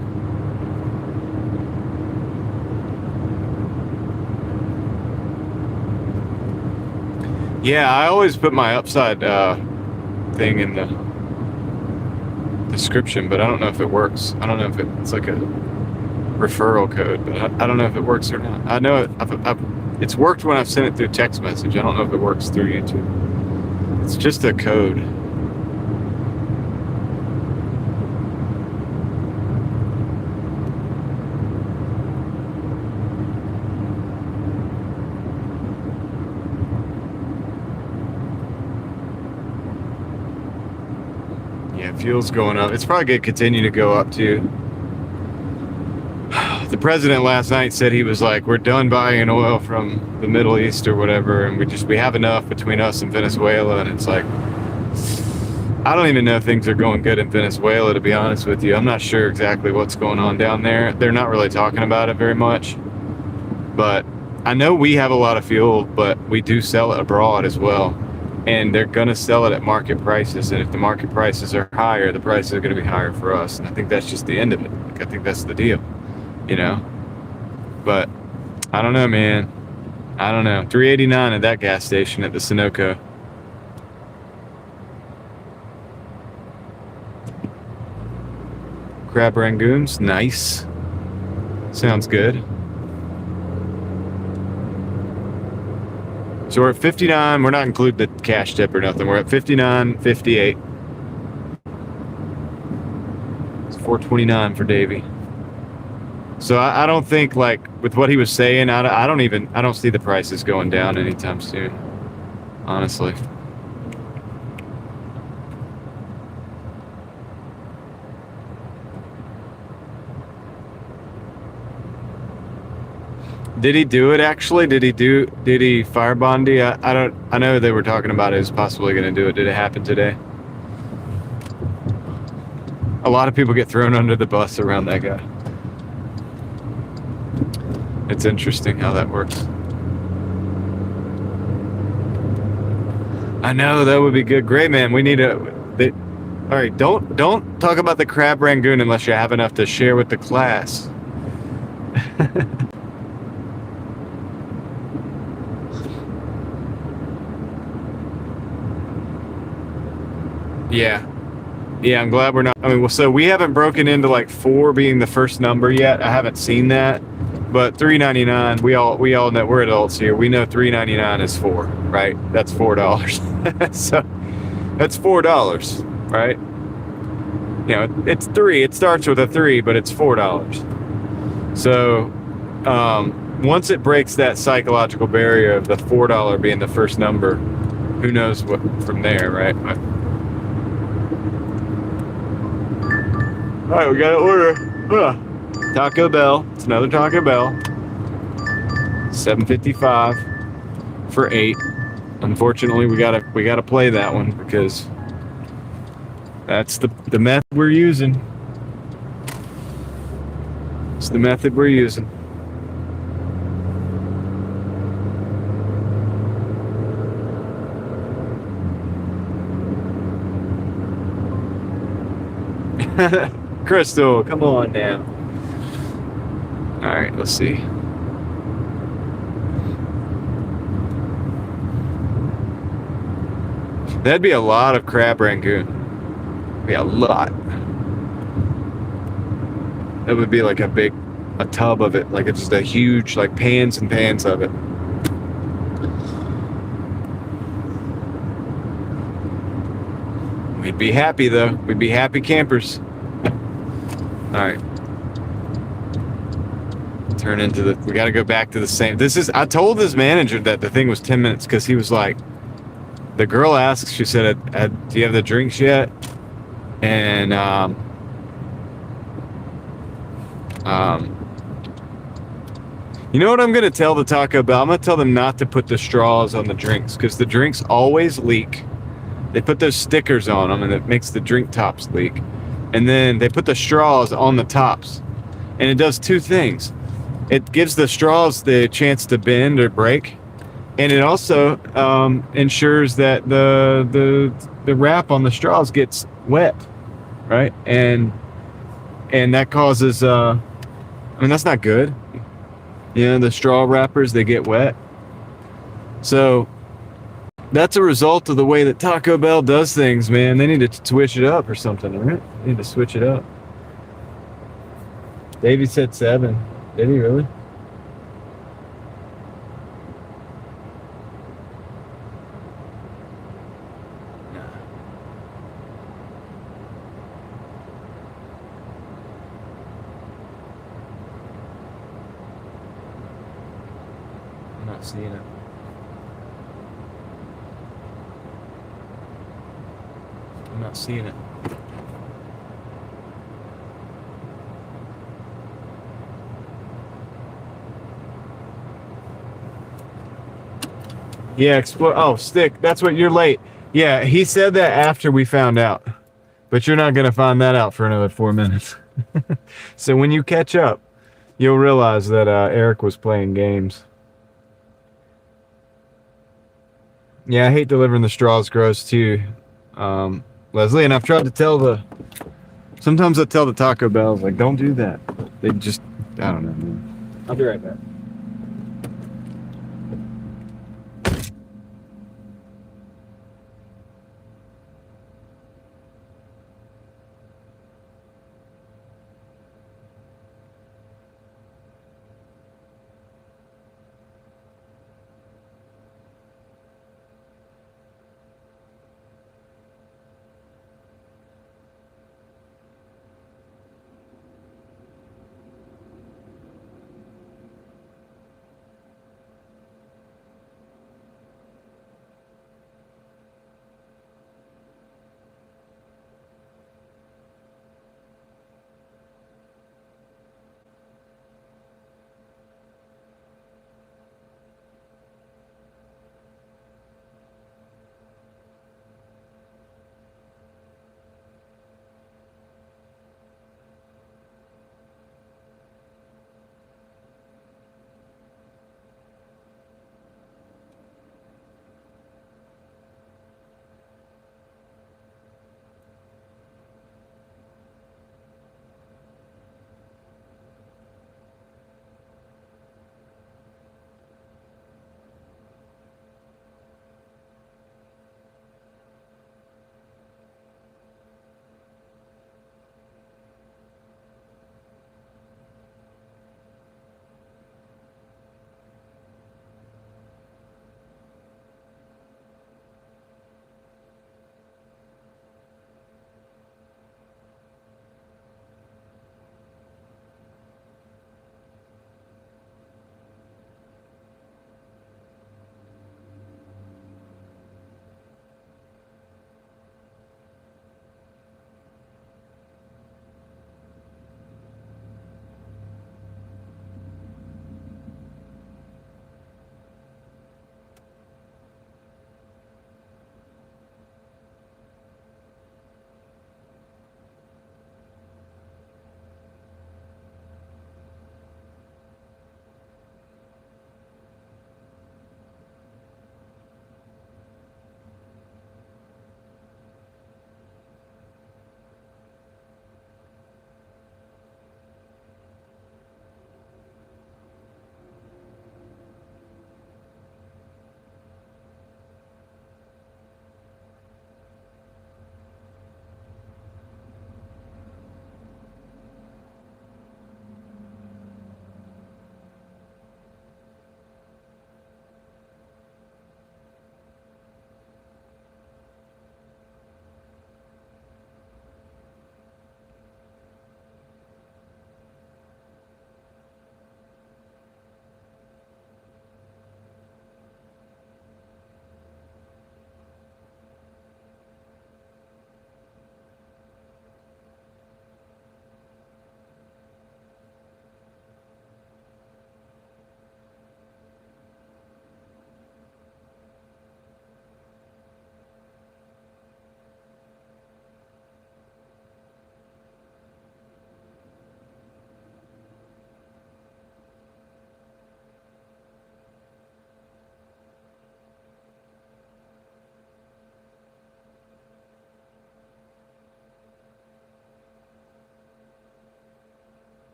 Yeah, I always put my upside thing in the description, but I don't know if it works. I don't know if it's like a referral code, but I don't know if it works or not. I know it's worked when I've sent it through text message. I don't know if it works through YouTube. It's just a code. Fuel's going up. It's probably going to continue to go up too. The president last night said he was like, we're done buying oil from the Middle East or whatever, and we have enough between us and Venezuela. And it's like, I don't even know if things are going good in Venezuela, to be honest with you. I'm not sure exactly what's going on down there. They're not really talking about it very much. But I know we have a lot of fuel, but we do sell it abroad as well. And they're going to sell it at market prices. And if the market prices are higher, the prices are going to be higher for us. And I think that's just the end of it. Like, I think that's the deal, you know? But I don't know, man. I don't know. $3.89 at that gas station at the Sunoco. Crab rangoons, nice. Sounds good. So we're at 59. We're not including the cash tip or nothing. We're at 59.58. It's 4.29 for Davey. So I don't think, like, with what he was saying, I don't see the prices going down anytime soon, honestly. Did he do it actually? Did he fire Bondi? I know they were talking about it as possibly going to do it. Did it happen today? A lot of people get thrown under the bus around that guy. It's interesting how that works. I know, that would be good. Great, man. We need all right, don't talk about the crab rangoon unless you have enough to share with the class. Yeah, I'm glad we're not. I mean, well, so we haven't broken into like 4 being the first number yet. I haven't seen that, but $3.99. We all know, we're adults here. We know $3.99 is 4, right? That's $4. So that's $4, right? You know, it's 3. It starts with a 3, but it's $4. So once it breaks that psychological barrier of the $4 being the first number, who knows what from there, right? But, all right, we got an order. Taco Bell. It's another Taco Bell. $7.55 for 8. Unfortunately, we gotta play that one because that's the method we're using. It's the method we're using. Crystal, come on now. All right, let's see. That'd be a lot of crab rangoon. Be a lot. That would be like a tub of it, like it's just a huge, like pans and pans of it. We'd be happy though. We'd be happy campers. All right. Turn into we got to go back to the same. I told this manager that the thing was 10 minutes because he was like, the girl asked, she said, do you have the drinks yet? And, you know what I'm going to tell the Taco Bell? I'm going to tell them not to put the straws on the drinks because the drinks always leak. They put those stickers on them and it makes the drink tops leak. And then they put the straws on the tops. And it does 2 things. It gives the straws the chance to bend or break. And it also ensures that the wrap on the straws gets wet, right? And that causes, I mean, that's not good. You know, the straw wrappers, they get wet. So that's a result of the way that Taco Bell does things, man. They need to switch it up or something, right? They need to switch it up. Davey said 7. Did he really? I'm not seeing it. I'm not seeing it. Yeah, oh, stick. That's what you're late. Yeah, he said that after we found out. But you're not going to find that out for another 4 minutes. So when you catch up, you'll realize that Eric was playing games. Yeah, I hate delivering the straws gross too, Leslie. And I've tried to tell sometimes I tell the Taco Bells, like, don't do that. They just, I don't know, man. I'll be right back.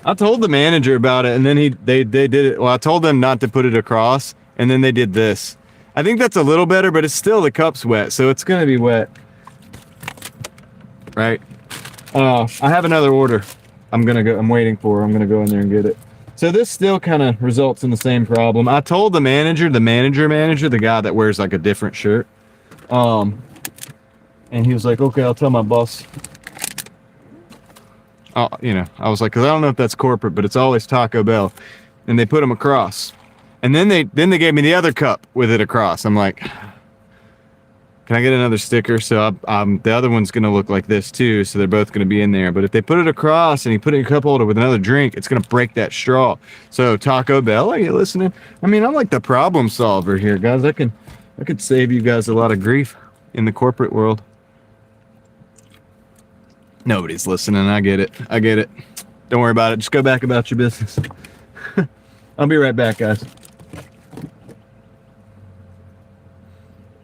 I told the manager about it, and then they did it. Well, I told them not to put it across, and then they did this. I think that's a little better, but it's still, the cup's wet, so it's gonna be wet, right? I have another order. I'm waiting for her. I'm gonna go in there and get it. So this still kind of results in the same problem. I told the manager, the guy that wears like a different shirt, and he was like, okay, I'll tell my boss. You know, I was like, because I don't know if that's corporate, but it's always Taco Bell, and they put them across, and then they gave me the other cup with it across. I'm like, can I get another sticker? So the other one's gonna look like this too, so they're both gonna be in there. But if they put it across and you put it in a cup holder with another drink, it's gonna break that straw. So Taco Bell, are you listening? I mean, I'm like the problem solver here, guys. I could save you guys a lot of grief in the corporate world. Nobody's listening. I get it. Don't worry about it. Just go back about your business. I'll be right back, guys.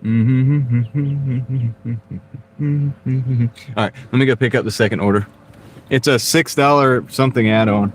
All right, let me go pick up the second order. It's a $6 something add-on.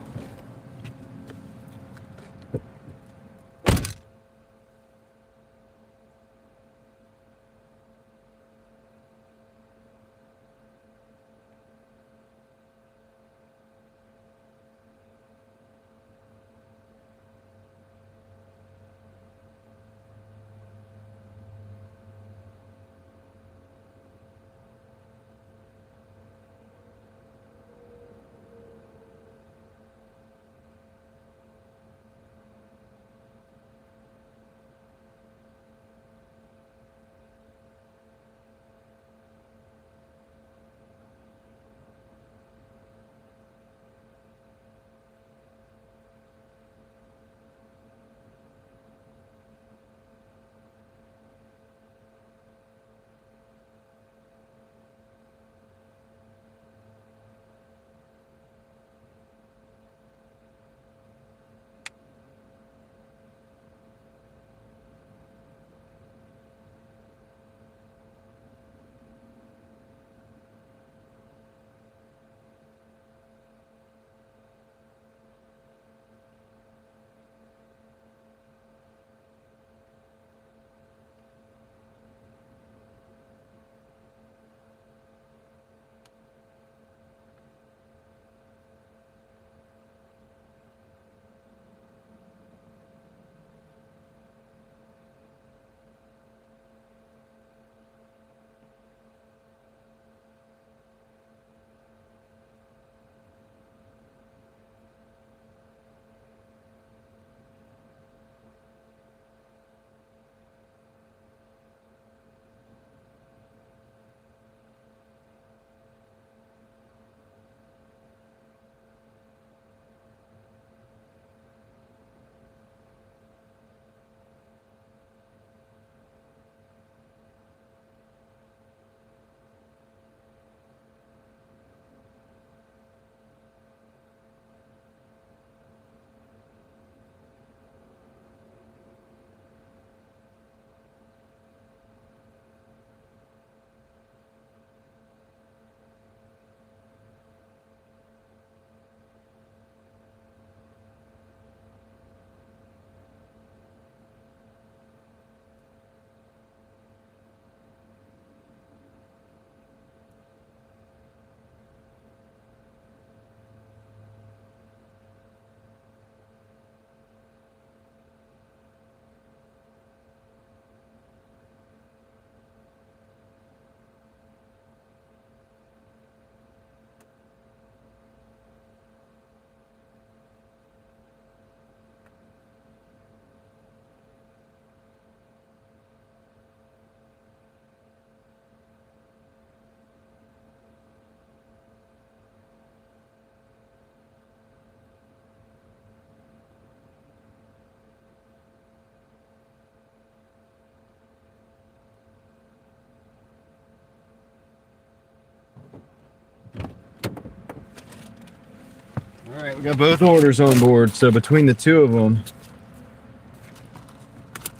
All right, we got both orders on board. So between the two of them,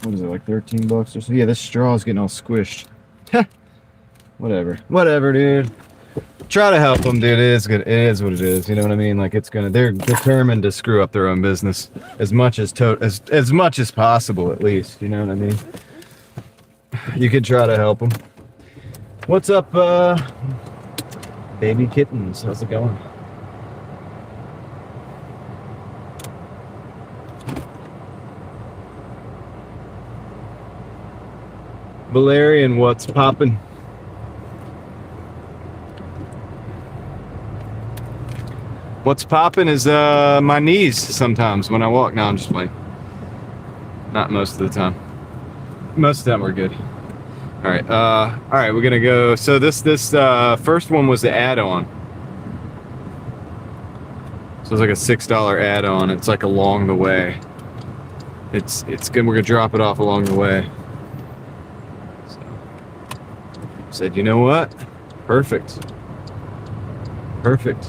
what is it, like 13 bucks or so? Yeah, this straw is getting all squished. Whatever, dude. Try to help them, dude. It is good. It is what it is. You know what I mean? Like they're determined to screw up their own business as much as much as possible, at least. You know what I mean? You could try to help them. What's up, baby kittens? How's it going? Valerian, what's poppin'? What's poppin' is my knees sometimes when I walk. No, I'm just playing. Not most of the time. Most of the time we're good. All right, we're gonna go. So this first one was the add-on. So it's like a $6 add-on. It's like along the way. It's good. We're gonna drop it off along the way. So said, you know what? Perfect. Perfect.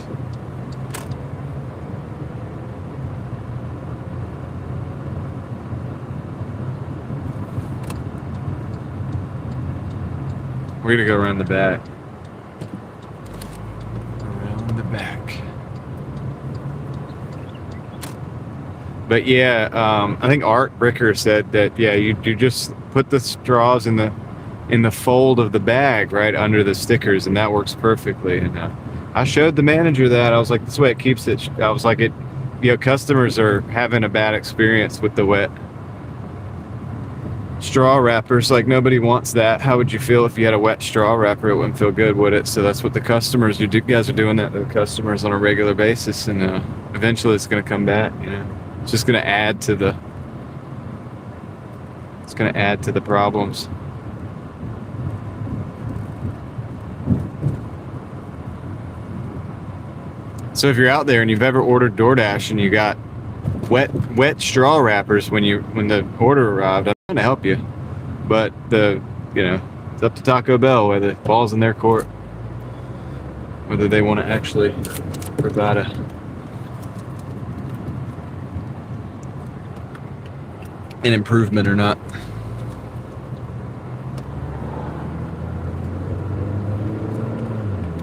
We're gonna go around the back. Around the back. But yeah, I think Art Bricker said that you just put the straws in the fold of the bag right under the stickers, and that works perfectly. And I showed the manager that. I was like, this way it keeps it. I was like, customers are having a bad experience with the wet straw wrappers. Like, nobody wants that. How would you feel if you had a wet straw wrapper? It wouldn't feel good, would it? So that's what the customers do. You guys are doing that to the customers on a regular basis, and eventually it's going to come back. It's just going to add to the problems. So if you're out there and you've ever ordered DoorDash and you got wet straw wrappers when the order arrived, I'm trying to help you, but it's up to Taco Bell whether the ball's in their court, whether they want to actually provide an improvement or not.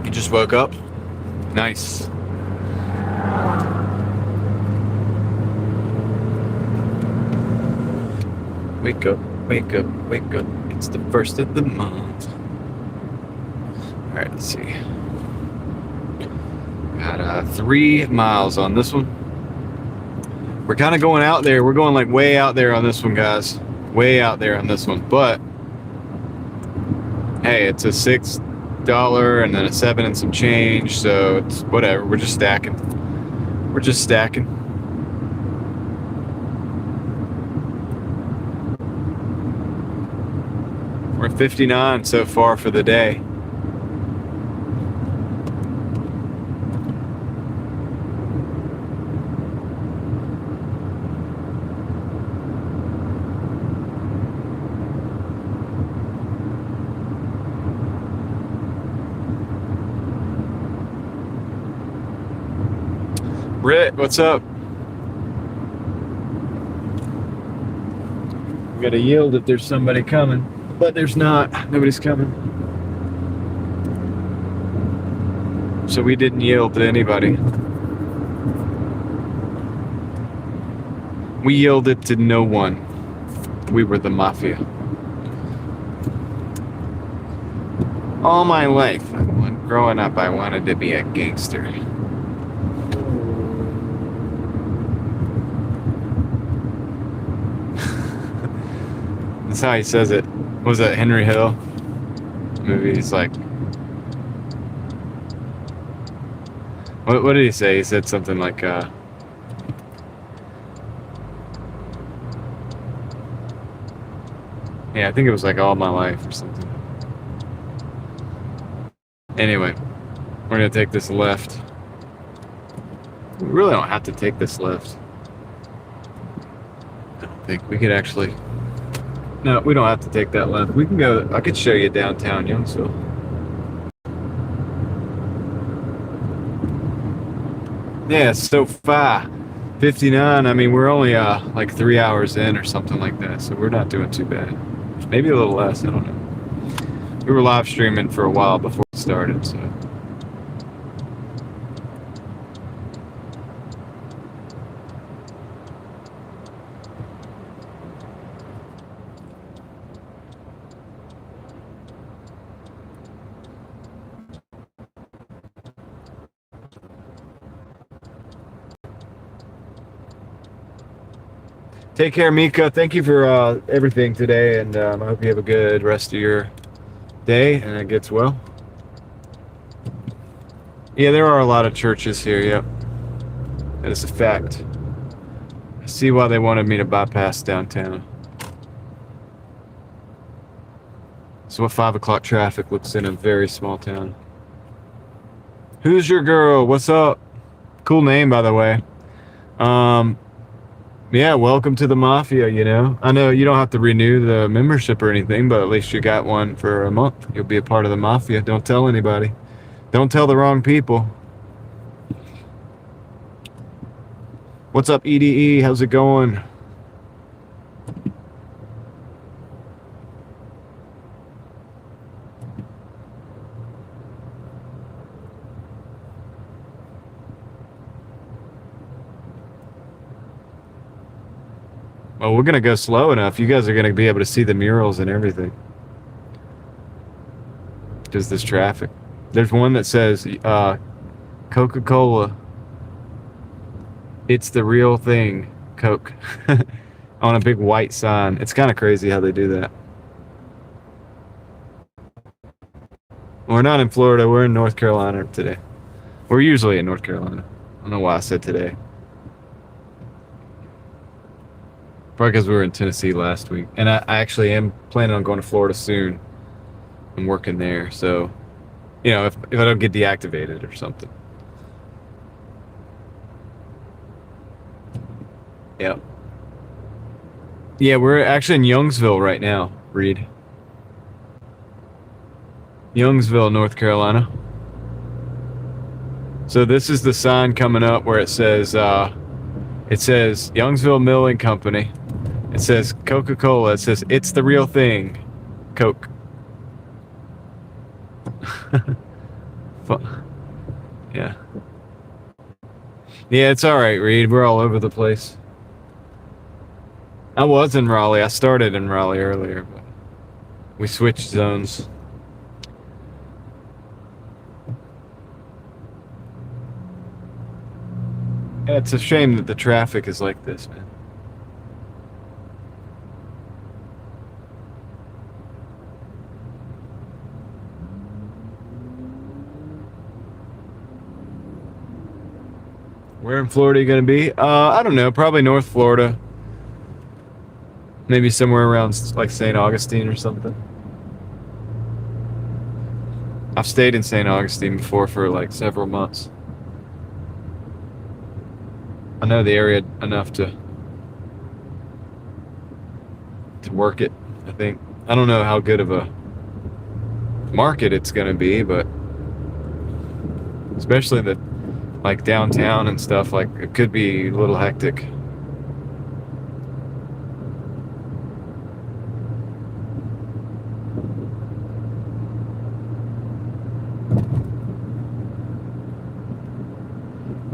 You just woke up? Nice. Wake up, wake up, wake up. It's the first of the month. All right, let's see. Got 3 miles on this one. We're kind of going out there. We're going like way out there on this one, guys. Way out there on this one. But hey, it's a $6 and then a 7 and some change. So it's whatever. We're just stacking. We're just stacking. We're 59 so far for the day. Britt, what's up? We gotta yield if there's somebody coming. But there's not. Nobody's coming. So we didn't yield to anybody. We yielded to no one. We were the mafia. All my life, growing up, I wanted to be a gangster. That's how he says it. What was that, Henry Hill movie? He's like, what did he say? He said something like, yeah, I think it was like all my life or something. Anyway, we're gonna take this left. We really don't have to take this left. I don't think we could actually. No, we don't have to take that left. We can go. I could show you downtown Youngsville. Yeah, it's so far. 59. I mean, we're only like 3 hours in or something like that, so we're not doing too bad. Maybe a little less. I don't know. We were live streaming for a while before it started, so Take care, Mika. Thank you for everything today, and I hope you have a good rest of your day and it gets well. Yeah, there are a lot of churches here. Yep, that is a fact. I see why they wanted me to bypass downtown. So what 5 o'clock traffic looks in a very small town. Who's your girl? What's up? Cool name, by the way. Yeah, welcome to the Mafia, you know. I know you don't have to renew the membership or anything, but at least you got one for a month. You'll be a part of the Mafia. Don't tell anybody. Don't tell the wrong people. What's up, EDE? How's it going? Well, we're going to go slow enough. You guys are going to be able to see the murals and everything. Just this traffic. There's one that says Coca-Cola. It's the real thing, Coke. On a big white sign. It's kind of crazy how they do that. We're not in Florida. We're in North Carolina today. We're usually in North Carolina. I don't know why I said today. Probably because we were in Tennessee last week. And I actually am planning on going to Florida soon and working there. So, you know, if I don't get deactivated or something. Yep. Yeah, we're actually in Youngsville right now, Reed. Youngsville, North Carolina. So this is the sign coming up where it says Youngsville Milling Company. It says Coca-Cola. It says it's the real thing, Coke. Yeah. Yeah, it's all right, Reed. We're all over the place. I was in Raleigh. I started in Raleigh earlier, but we switched zones. Yeah, it's a shame that the traffic is like this, man. Where in Florida are you going to be? I don't know. Probably North Florida. Maybe somewhere around like St. Augustine or something. I've stayed in St. Augustine before for like several months. I know the area enough to work it, I think. I don't know how good of a market it's going to be, but especially the like downtown and stuff, like it could be a little hectic.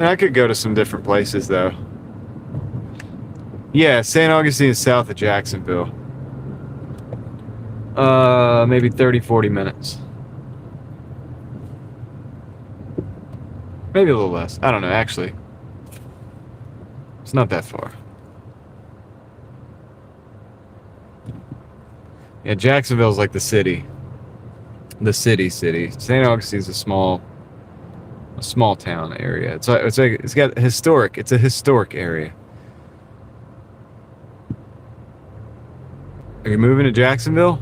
I could go to some different places though. Yeah, St. Augustine is south of Jacksonville. Maybe 30-40 minutes. Maybe a little less. I don't know, actually. It's not that far. Yeah, Jacksonville's like the city. The city. St. Augustine's a small town area. It's got historic. It's a historic area. Are you moving to Jacksonville?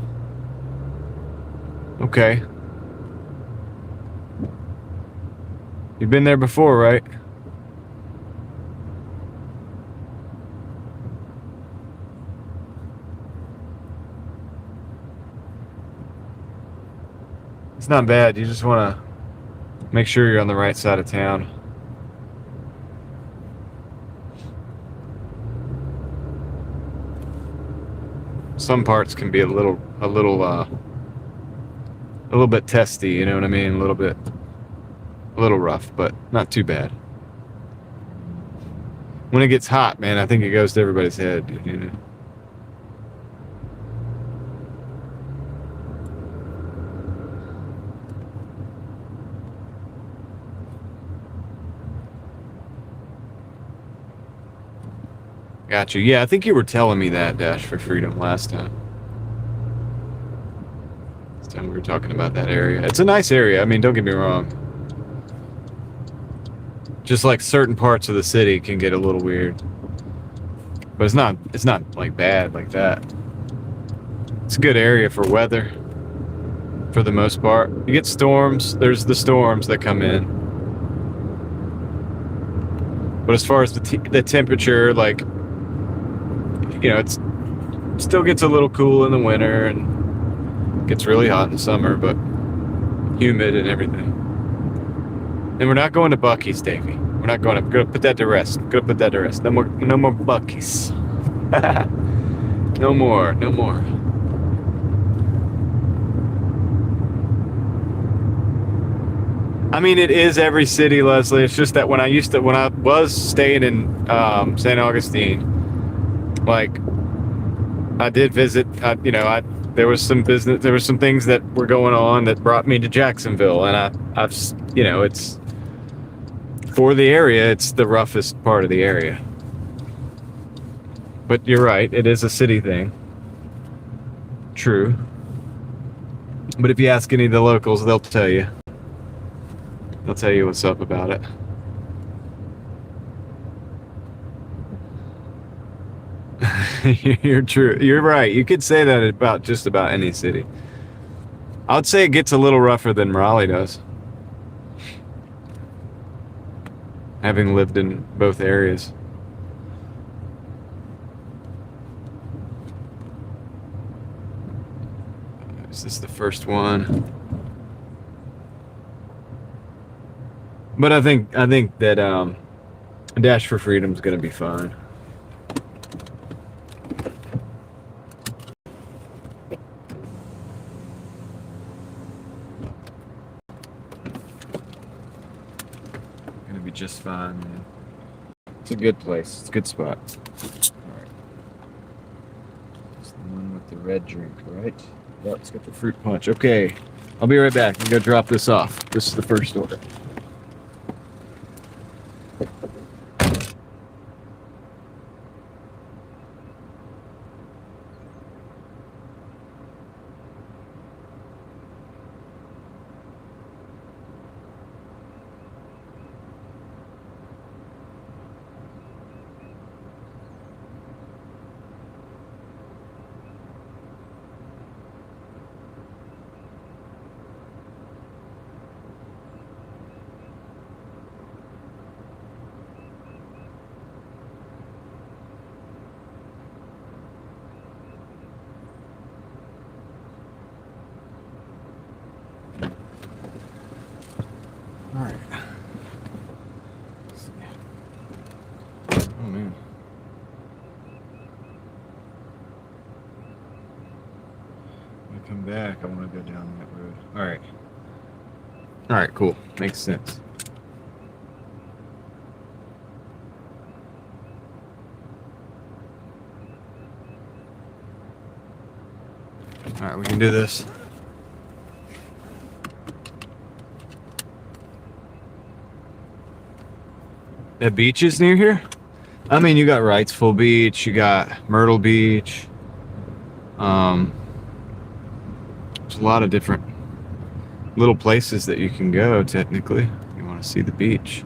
Okay. You've been there before, right? It's not bad. You just want to make sure you're on the right side of town. Some parts can be a little bit testy, you know what I mean? A little rough, but not too bad. When it gets hot, man, I think it goes to everybody's head, you know. Got you. Yeah, I think you were telling me that, Dash for Freedom, last time. Last time we were talking about that area. It's a nice area. I mean, don't get me wrong. Just like certain parts of the city can get a little weird. But it's not like bad like that. It's a good area for weather, for the most part. You get storms. There's the storms that come in. But as far as the temperature, like, you know, it still gets a little cool in the winter and gets really hot in the summer, but humid and everything. And we're not going to Buc-ee's, Davey. We're not going to. We're gonna put that to rest. Gonna put that to rest. No more Buc-ee's. No more. No more. I mean, it is every city, Leslie. It's just that when I was staying in St. Augustine, like, I did visit. There was some business. There was some things that were going on that brought me to Jacksonville, and I've it's for the area. It's the roughest part of the area. But you're right. It is a city thing. True. But if you ask any of the locals, they'll tell you. They'll tell you what's up about it. You're true. You're right. You could say that about just about any city. I would say it gets a little rougher than Raleigh does. Having lived in both areas. Is this the first one? But I think that Dash for Freedom is going to be fine. Going to be just fine, man. It's a good place. It's a good spot. All right. It's the one with the red drink, right? Oh, it's got the fruit punch. Okay. I'll be right back. I'm going to drop this off. This is the first order. All right. Oh man. When I come back, I want to go down that road. All right. All right, cool. Makes sense. All right, we can do this. The beaches near here? I mean, you got Wrightsville Beach, you got Myrtle Beach. There's a lot of different little places that you can go, technically, if you want to see the beach.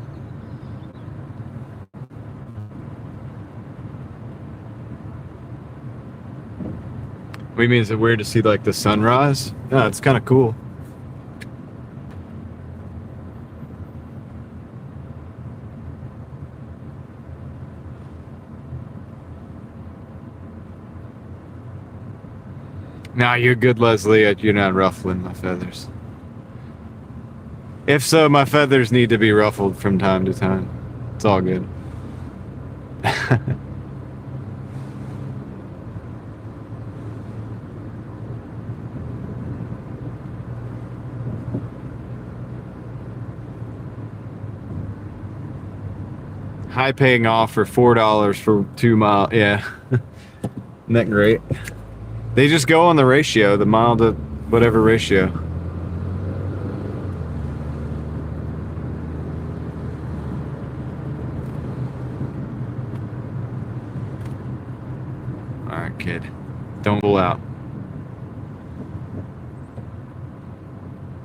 What do you mean, is it weird to see, like, the sunrise? No, it's kind of cool. Nah, you're good, Leslie. You're not ruffling my feathers. If so, my feathers need to be ruffled from time to time. It's all good. High paying offer, $4 for 2 miles. Yeah. Isn't that great? They just go on the ratio, the mile to whatever ratio. right, kid. Don't pull out.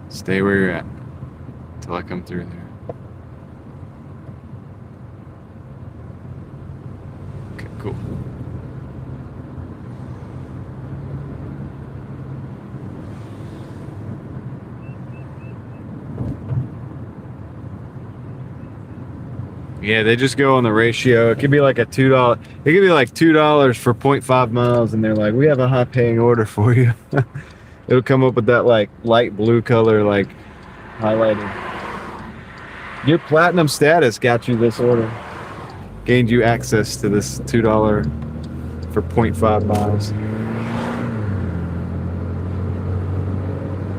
Stay where you're at until I come through there. Okay, cool. Yeah, they just go on the ratio. It could be like a $2. It could be like $2 for 0.5 miles, and they're like, "We have a high-paying order for you." It'll come up with that like light blue color, like highlighted. Your platinum status got you this order. Gained you access to this $2 for 0.5 miles.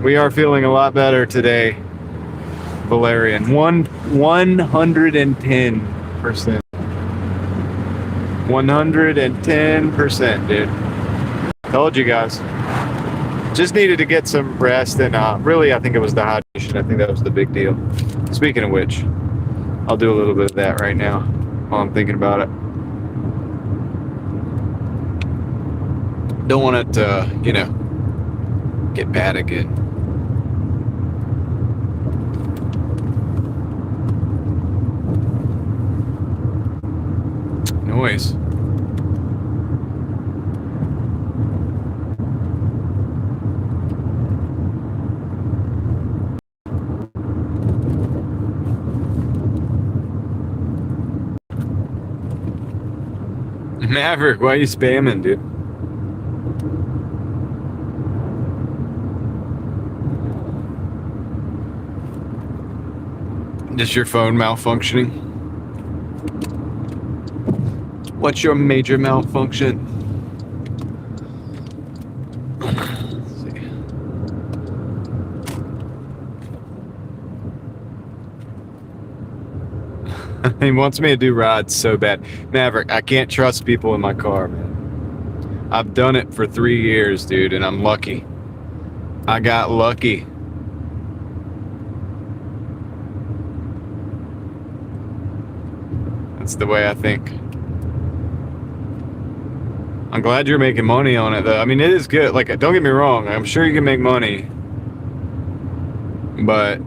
We are feeling a lot better today, Valerian. 110%. 110%, dude. Told you guys. Just needed to get some rest, and really, I think it was the hydration. I think that was the big deal. Speaking of which, I'll do a little bit of that right now while I'm thinking about it. Don't want it to, get bad again. Noise. Maverick, why are you spamming, dude? Is your phone malfunctioning? What's your major malfunction? Let's see. He wants me to do rides so bad. Maverick, I can't trust people in my car, man. I've done it for 3 years, dude, and I'm lucky. I got lucky. That's the way I think. I'm glad you're making money on it, though. I mean, it is good. Like, don't get me wrong. I'm sure you can make money. But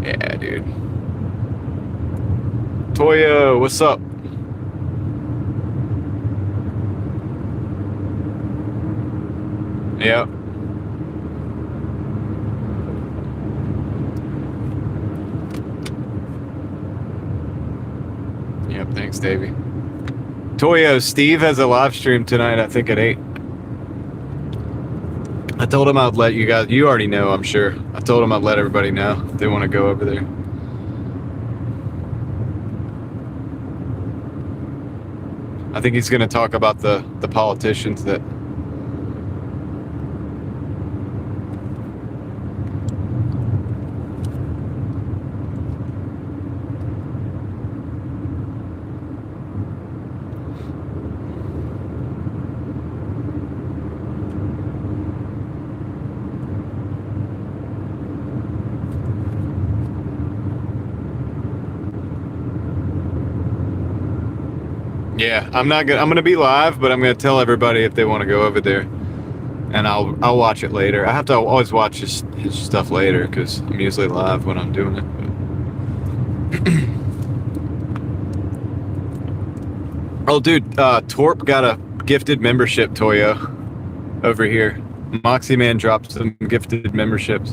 yeah, dude. Toya, what's up? Yep. Yep, thanks, Davey. Toyo, Steve has a live stream tonight, I think at 8. I told him I'd let you guys, you already know, I'm sure. I told him I'd let everybody know if they want to go over there. I think he's going to talk about the politicians that... Yeah, I'm gonna be live, but I'm gonna tell everybody if they want to go over there, and I'll watch it later. I have to always watch his stuff later because I'm usually live when I'm doing it. Oh, dude, Torp got a gifted membership, Toyo, over here. Moxie Man dropped some gifted memberships.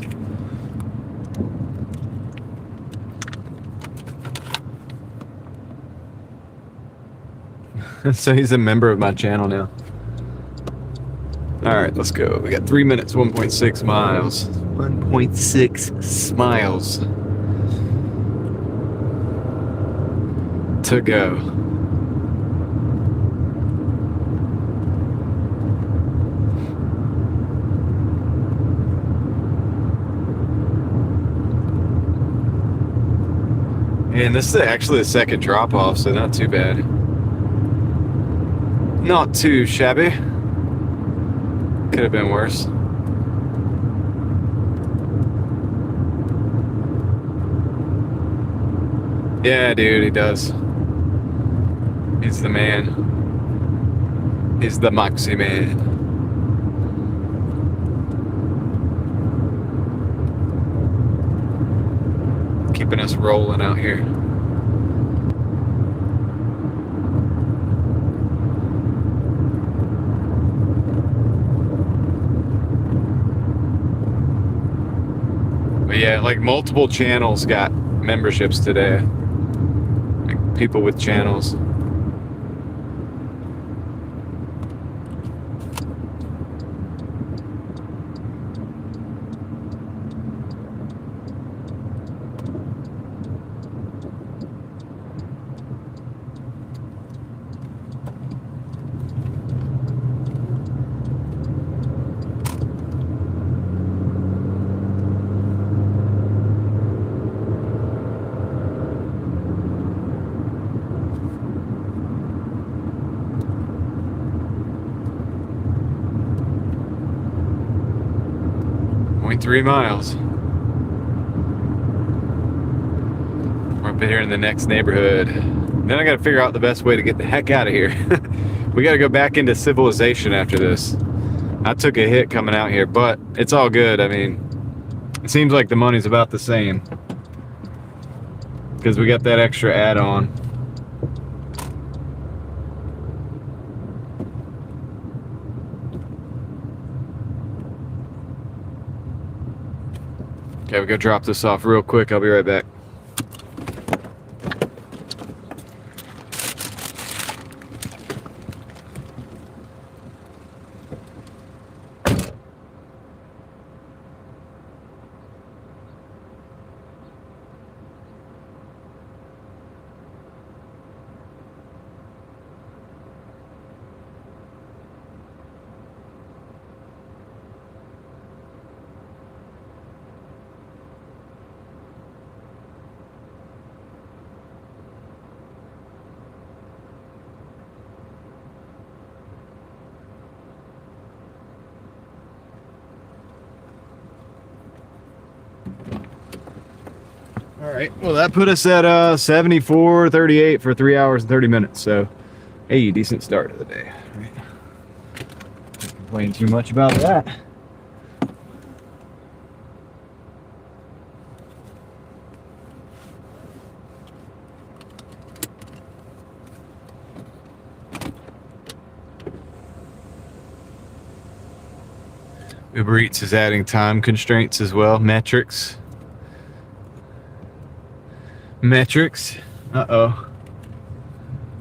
So he's a member of my channel now. All right, let's go. We got 3 minutes, 1.6 miles. 1.6 miles to go. And this is actually the second drop off, so not too bad. Not too shabby. Could have been worse. Yeah, dude, he does. He's the man. He's the Moxie Man. Keeping us rolling out here. But yeah, like multiple channels got memberships today. Like people with channels. Only 3 miles. We're up here in the next neighborhood. Then I gotta figure out the best way to get the heck out of here. We gotta go back into civilization after this. I took a hit coming out here, but it's all good. I mean, it seems like the money's about the same because we got that extra add-on. Okay, we go drop this off real quick. I'll be right back. All right, well, that put us at 74.38 for 3 hours and 30 minutes. So, hey, decent start of the day. Right? Can't complain too much about that. Uber Eats is adding time constraints as well, metrics. Uh-oh.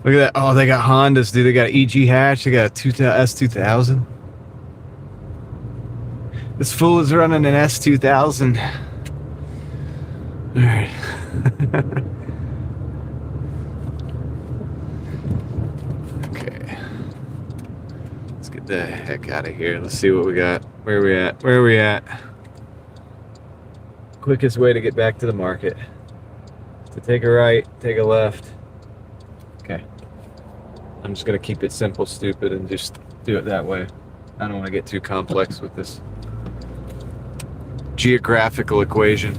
Look at that. Oh, they got Hondas, dude. They got EG hatch. They got a S2000. This fool is running an S2000. All right. Okay. Let's get the heck out of here. Let's see what we got. Where are we at? Quickest way to get back to the market. To take a right, take a left. Okay. I'm just gonna keep it simple, stupid, and just do it that way. I don't want to get too complex with this geographical equation.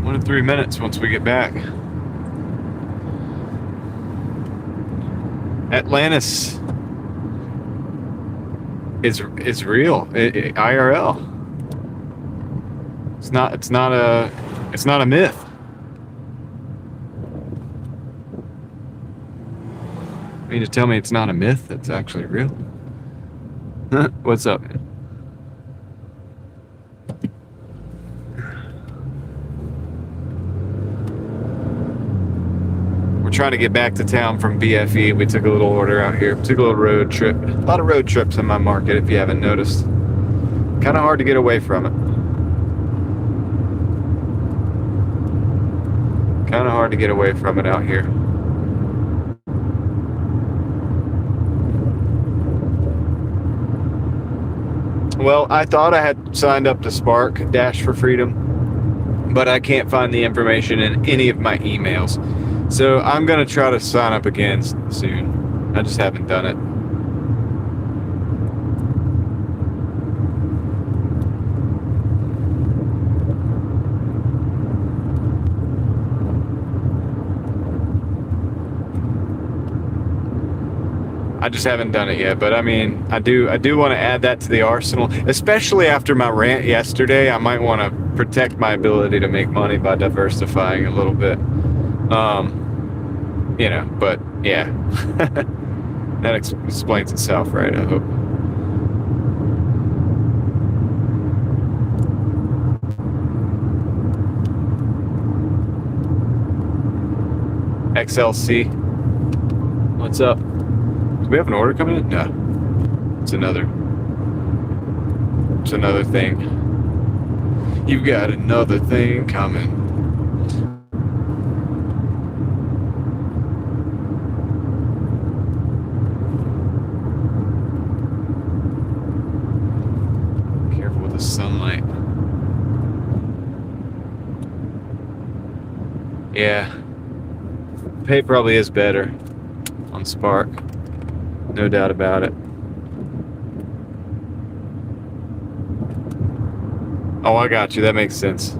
One in 3 minutes once we get back. Atlantis is real. IRL. It's not a myth. You mean to tell me it's not a myth? That's actually real? What's up, man? Trying to get back to town from BFE. We took a little order out here. Took a little road trip. A lot of road trips in my market, if you haven't noticed. Kind of hard to get away from it. Kind of hard to get away from it out here. Well, I thought I had signed up to Spark Dash for Freedom, but I can't find the information in any of my emails. So I'm going to try to sign up again soon. I just haven't done it. I just haven't done it yet, but I mean, I do want to add that to the arsenal, especially after my rant yesterday. I might want to protect my ability to make money by diversifying a little bit. You know, but yeah, that explains itself, right? I hope. XLC, what's up? Do we have an order coming in? No. It's another thing. You've got another thing coming. Careful with the sunlight. Yeah. Pay probably is better on Spark. No doubt about it. Oh, I got you. That makes sense.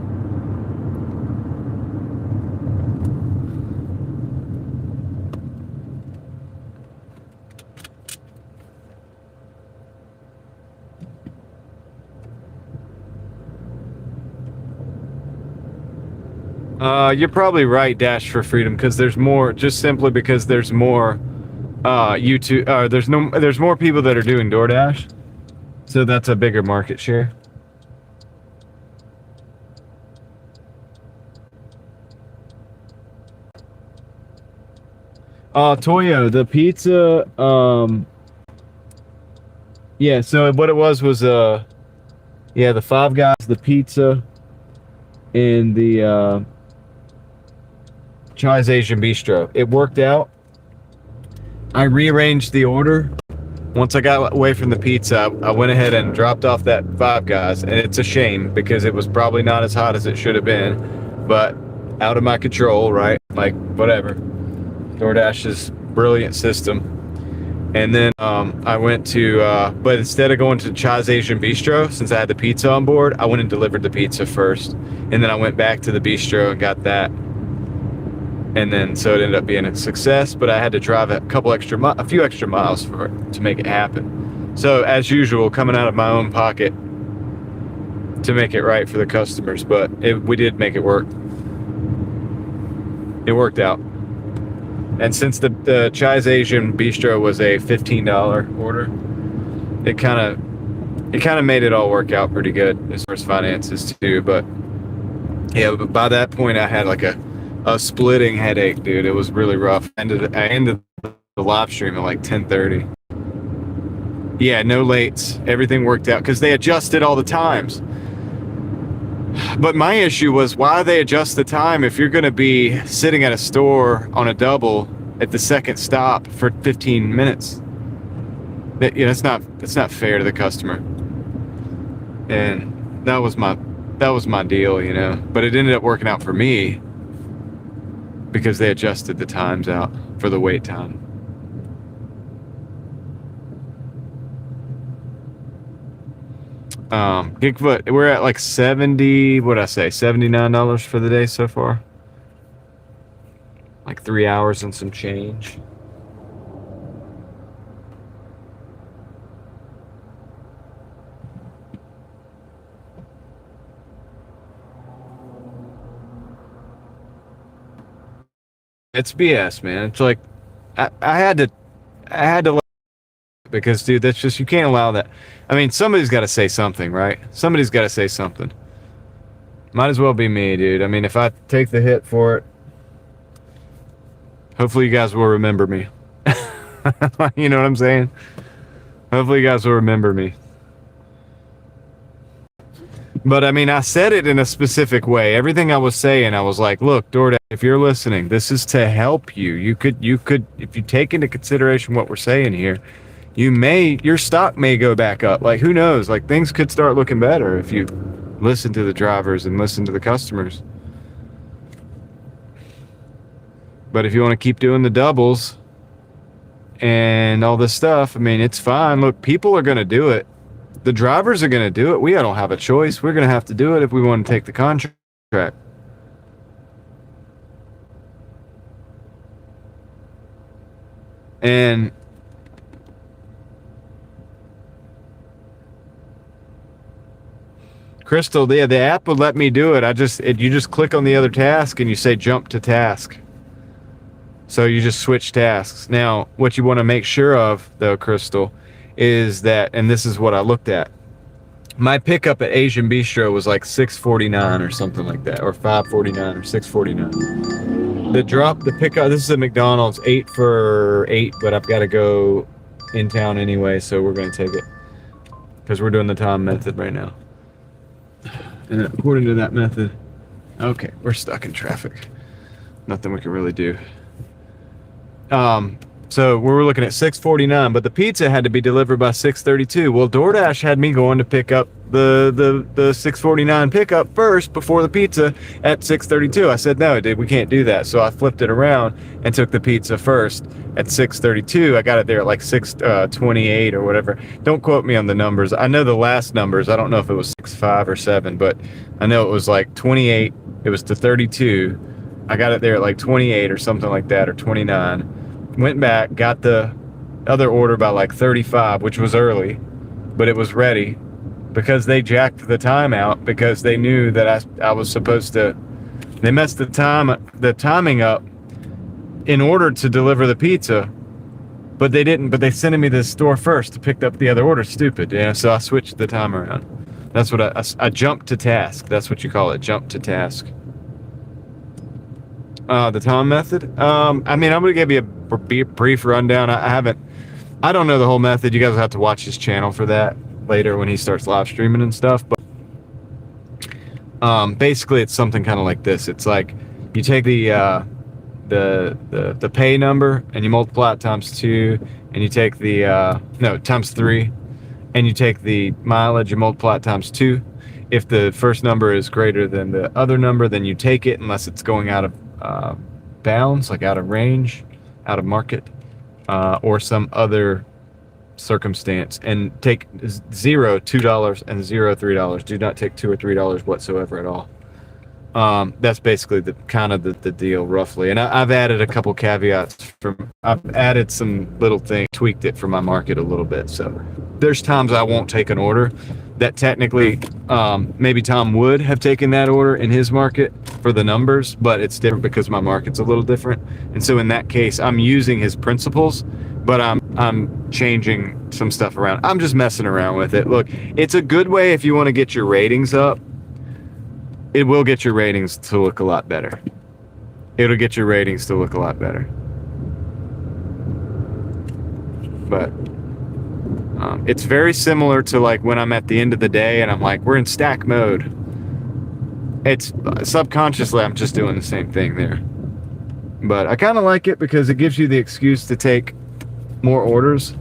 You're probably right, Dash for Freedom, because there's more, just simply because there's more YouTube, there's more people that are doing DoorDash, so that's a bigger market share. Toyo, the pizza, yeah, so what it was yeah, the Five Guys, the pizza, and the Chai's Asian Bistro. It worked out. I rearranged the order. Once I got away from the pizza, I went ahead and dropped off that Five Guys, and it's a shame because it was probably not as hot as it should have been, but out of my control, right? Like, whatever. DoorDash's brilliant system. And then I went to, but instead of going to Chai's Asian Bistro, since I had the pizza on board, I went and delivered the pizza first. And then I went back to the bistro and got that. And then, so it ended up being a success, but I had to drive a few extra miles for it to make it happen. So as usual, coming out of my own pocket to make it right for the customers, but we did make it work. It worked out. And since the Chai's Asian Bistro was a $15 order, it kind of made it all work out pretty good as far as finances too. But yeah, but by that point I had like a splitting headache, dude. It was really rough. I ended the live stream at like 10:30. Yeah, no lates. Everything worked out because they adjusted all the times. But my issue was, why they adjust the time if you're going to be sitting at a store on a double at the second stop for 15 minutes? That, you know, it's not fair to the customer. And that was my deal, you know. But it ended up working out for me because they adjusted the times out for the wait time. Bigfoot, we're at like $79 for the day so far. Like 3 hours and some change. It's BS, man. It's like I had to because, dude, that's just, you can't allow that. I mean, somebody's got to say something, right? Somebody's got to say something. Might as well be me, dude. I mean, if I take the hit for it, hopefully you guys will remember me. You know what I'm saying? Hopefully you guys will remember me. But I mean, I said it in a specific way. Everything I was saying, I was like, look, Doordash, if you're listening, this is to help you. You could, if you take into consideration what we're saying here, your stock may go back up. Like, who knows? Like, things could start looking better if you listen to the drivers and listen to the customers. But if you want to keep doing the doubles and all this stuff, I mean, it's fine. Look, people are going to do it. The drivers are going to do it. We don't have a choice. We're going to have to do it if we want to take the contract. And Crystal, yeah, the app would let me do it. You just click on the other task and you say jump to task. So you just switch tasks. Now, what you want to make sure of, though, Crystal, is that, and this is what I looked at. My pickup at Asian Bistro was like $6.49 or something like that, or $5.49 or $6.49. The pickup, this is a McDonald's, 8 for $8, but I've got to go in town anyway, so we're going to take it because we're doing the time method right now. And according to that method, okay, we're stuck in traffic. Nothing we can really do. So we were looking at $6.49, but the pizza had to be delivered by $6.32. Well, Doordash had me going to pick up the $6.49 pickup first before the pizza at $6.32. I said, no, dude, we can't do that. So I flipped it around and took the pizza first at $6.32. I got it there at like $6.28 or whatever. Don't quote me on the numbers. I know the last numbers. I don't know if it was 6.5 or 7, but I know it was like 28. It was to 32. I got it there at like 28 or something like that, or 29. Went back, got the other order by like 35, which was early, but it was ready because they jacked the time out because they knew that I was supposed to. They messed the timing up in order to deliver the pizza, but they didn't. But they sent me to the store first to pick up the other order. Stupid, yeah. So I switched the time around. That's what I jumped to task. That's what you call it, jump to task. The time method. I mean, I'm gonna give you a brief rundown. I don't know the whole method. You guys will have to watch his channel for that later when he starts live streaming and stuff. But basically, it's something kind of like this. It's like you take the pay number and you multiply it times 2, and you take times 3, and you take the mileage and multiply it times 2. If the first number is greater than the other number, then you take it unless it's going out of bounds, like out of range, out of market, or some other circumstance, and take 0 $2 and 0 $3. Do not take $2 or $3 whatsoever at all. That's basically the kind of the deal roughly. And I've added a couple caveats I've added some little things, tweaked it for my market a little bit. So there's times I won't take an order that technically maybe Tom would have taken that order in his market for the numbers, but it's different because my market's a little different. And so in that case, I'm using his principles, but I'm changing some stuff around. I'm just messing around with it. Look, it's a good way if you want to get your ratings up. It will get your ratings to look a lot better. It'll get your ratings to look a lot better. But it's very similar to like when I'm at the end of the day and I'm like, we're in stack mode. It's subconsciously, I'm just doing the same thing there. But I kind of like it because it gives you the excuse to take more orders.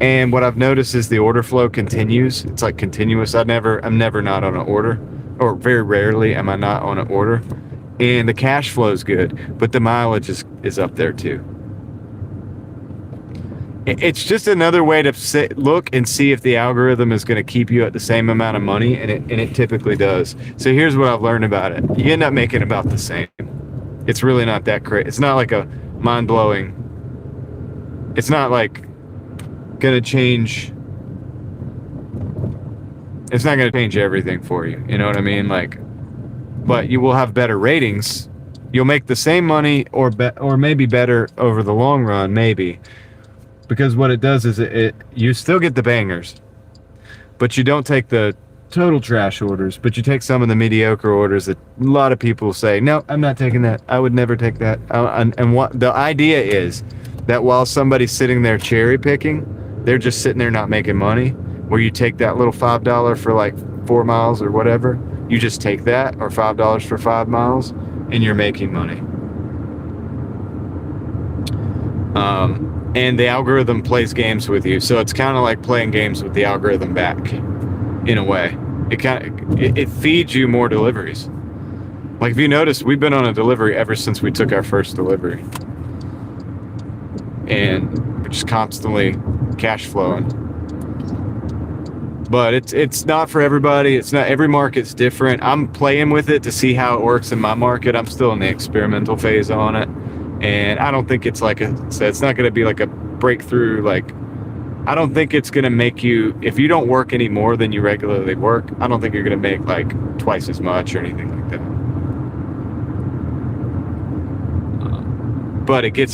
And what I've noticed is the order flow continues. It's like continuous. I'm never not on an order, or very rarely am I not on an order. And the cash flow is good, but the mileage is up there too. It's just another way to look and see if the algorithm is going to keep you at the same amount of money, and it typically does. So here's what I've learned about it. You end up making about the same. It's really not that crazy. It's not like a mind-blowing. It's not like going to change. It's not going to change everything for you. You know what I mean? Like, but you will have better ratings. You'll make the same money or maybe better over the long run, maybe. Because what it does is you still get the bangers, but you don't take the total trash orders, but you take some of the mediocre orders that a lot of people say, no, I'm not taking that. I would never take that. And what the idea is that while somebody's sitting there cherry picking, they're just sitting there not making money, where you take that little $5 for like 4 miles or whatever, you just take that, or $5 for 5 miles, and you're making money. and the algorithm plays games with you. So it's kind of like playing games with the algorithm back, in a way. It feeds you more deliveries. Like, if you notice, we've been on a delivery ever since we took our first delivery, and we're just constantly cash flowing. But it's not for everybody. It's not, every market's different. I'm playing with it to see how it works in my market. I'm still in the experimental phase on it, and I don't think it's like it's not going to be like a breakthrough. Like, I don't think it's going to make you, if you don't work any more than you regularly work, I don't think you're going to make like twice as much or anything like that. But like you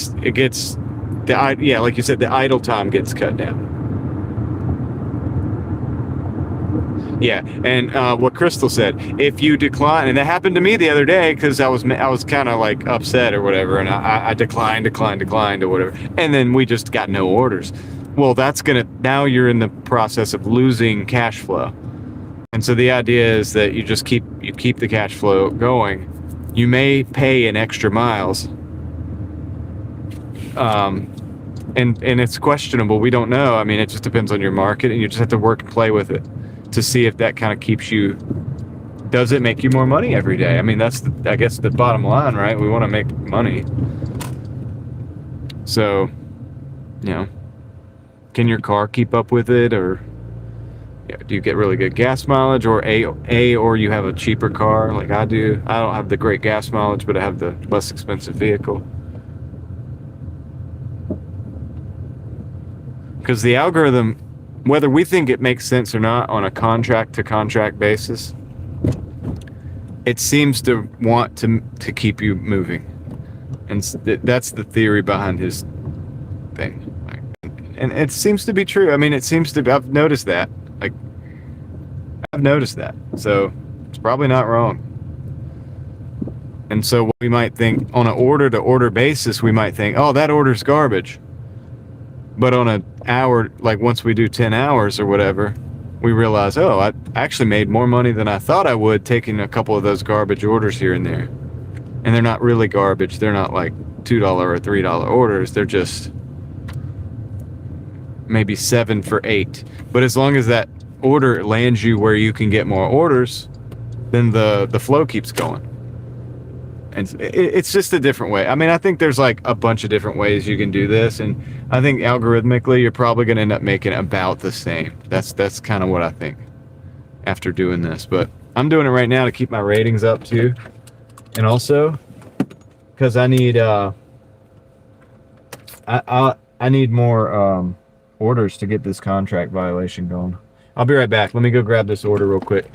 said, the idle time gets cut down. Yeah, and what Crystal said, if you decline, and that happened to me the other day because I was kind of like upset or whatever, and I declined or whatever, and then we just got no orders. Well, now you're in the process of losing cash flow, and so the idea is that you keep the cash flow going. You may pay in extra miles, and it's questionable. We don't know. I mean, it just depends on your market, and you just have to work and play with it to see if that kind of keeps you. Does it make you more money every day? I mean, that's I guess the bottom line, right? We want to make money. So, can your car keep up with it, or do you get really good gas mileage, or or you have a cheaper car like I do? I don't have the great gas mileage, but I have the less expensive vehicle. Because the algorithm, whether we think it makes sense or not on a contract to contract basis, it seems to want to keep you moving, and that's the theory behind his thing. And it seems to be true. I mean, I've noticed that. So it's probably not wrong. And so what we might think on an order to order basis, we might think, oh, that order's garbage. But on an hour, like once we do 10 hours or whatever, we realize, oh, I actually made more money than I thought I would taking a couple of those garbage orders here and there. And they're not really garbage. They're not like $2 or $3 orders. They're just maybe 7 for 8. But as long as that order lands you where you can get more orders, then the flow keeps going. And it's just a different way. I mean, I think there's like a bunch of different ways you can do this, and I think algorithmically you're probably going to end up making about the same. That's kind of what I think after doing this. But I'm doing it right now to keep my ratings up too, and also because I need I need more orders to get this contract violation going. I'll be right back. Let me go grab this order real quick.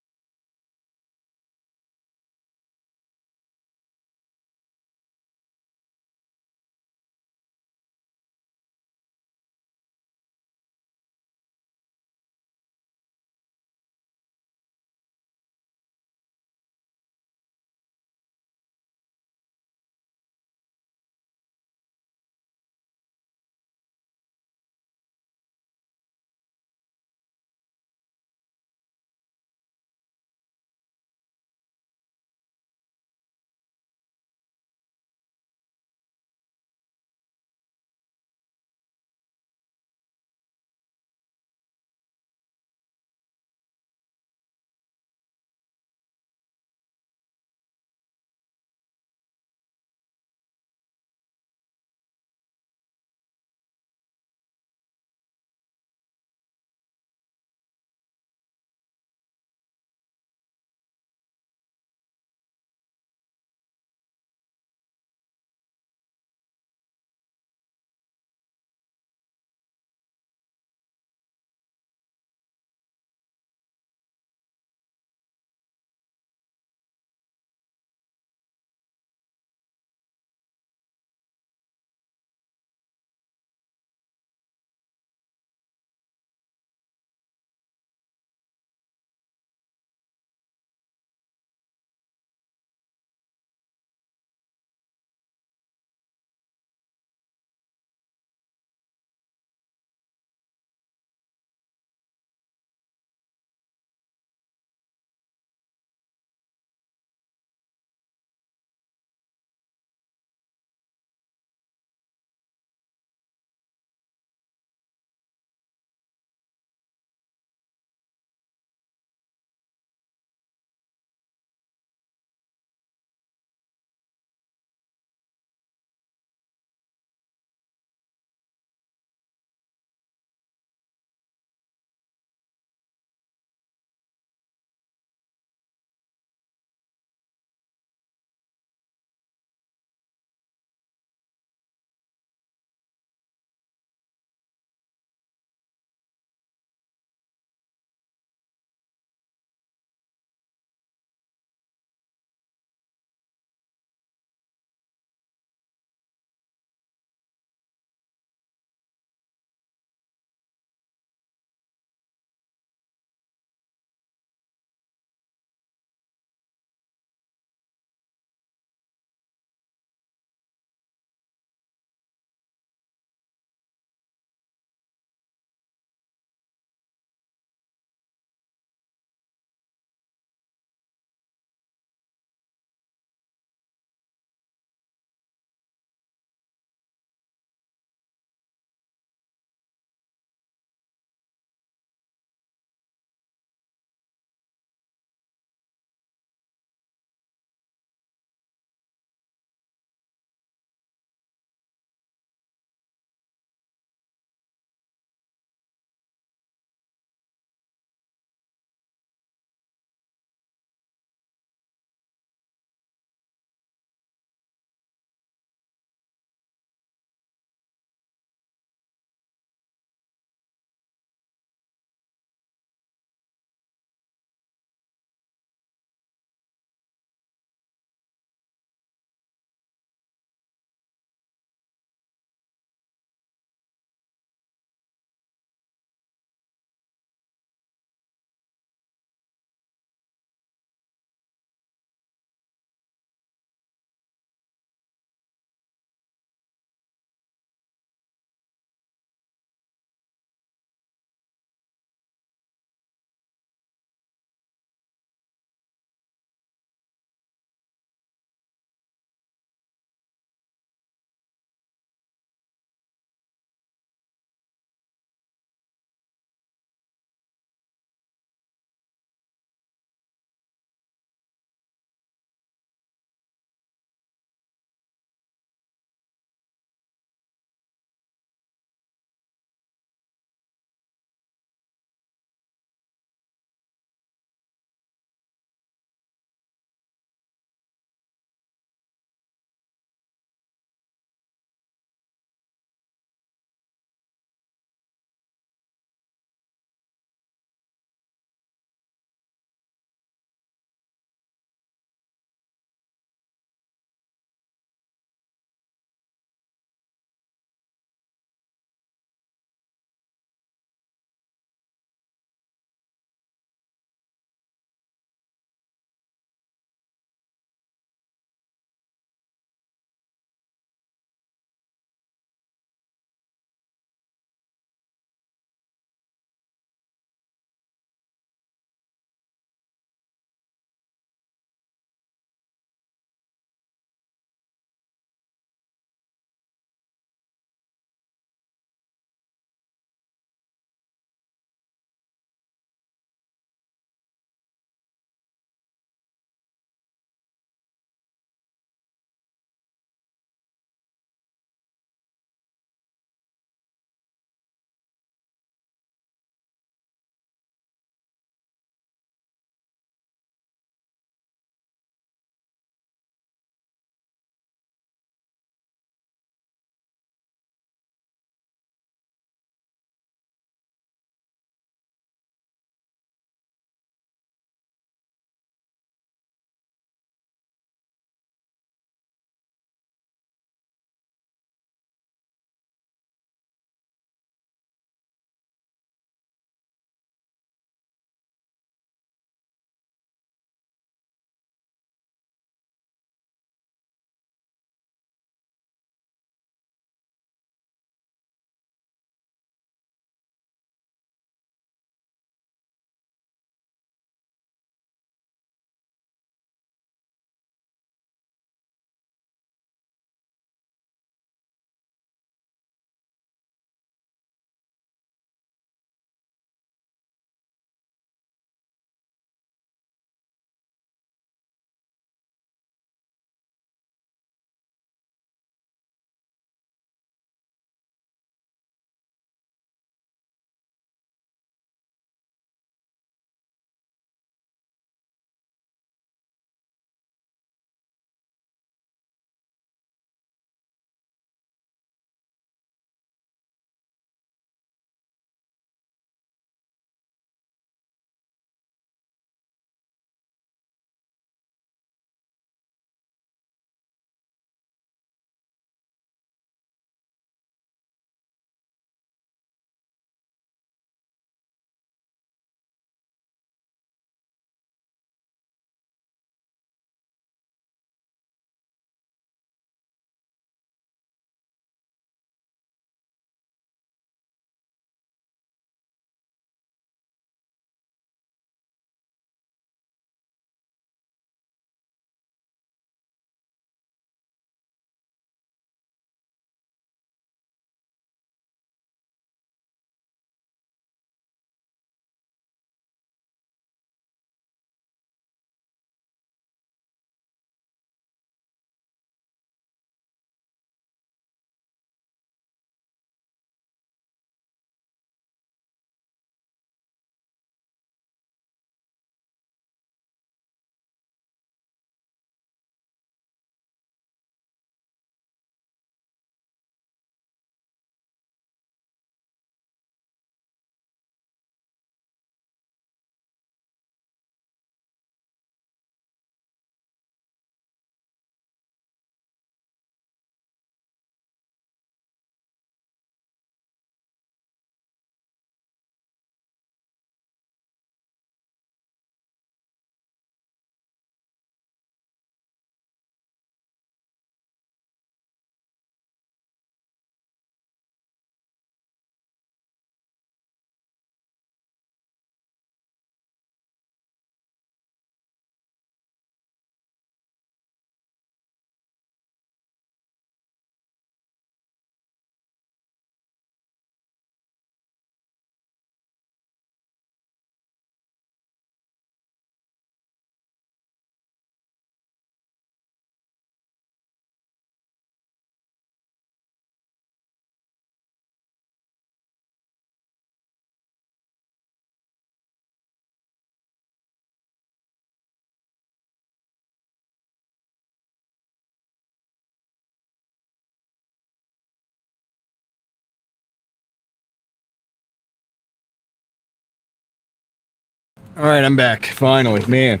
All right, I'm back. Finally, man.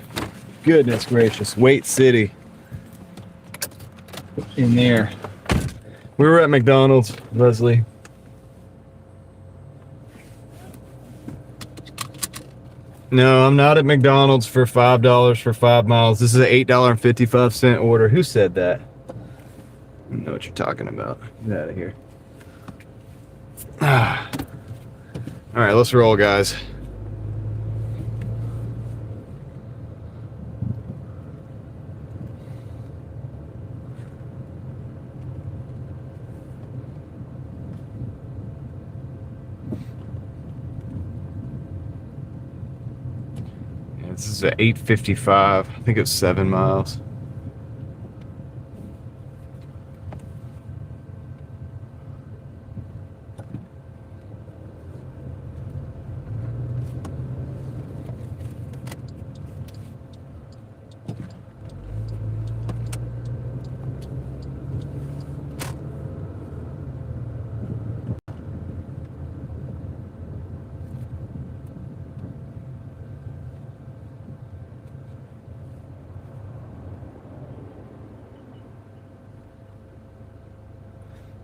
Goodness gracious. Wait City. In there. We were at McDonald's, Leslie. No, I'm not at McDonald's for $5 for 5 miles. This is an $8.55 order. Who said that? I don't know what you're talking about. Get out of here. All right, let's roll, guys. This is at 8:55. I think it's 7 miles.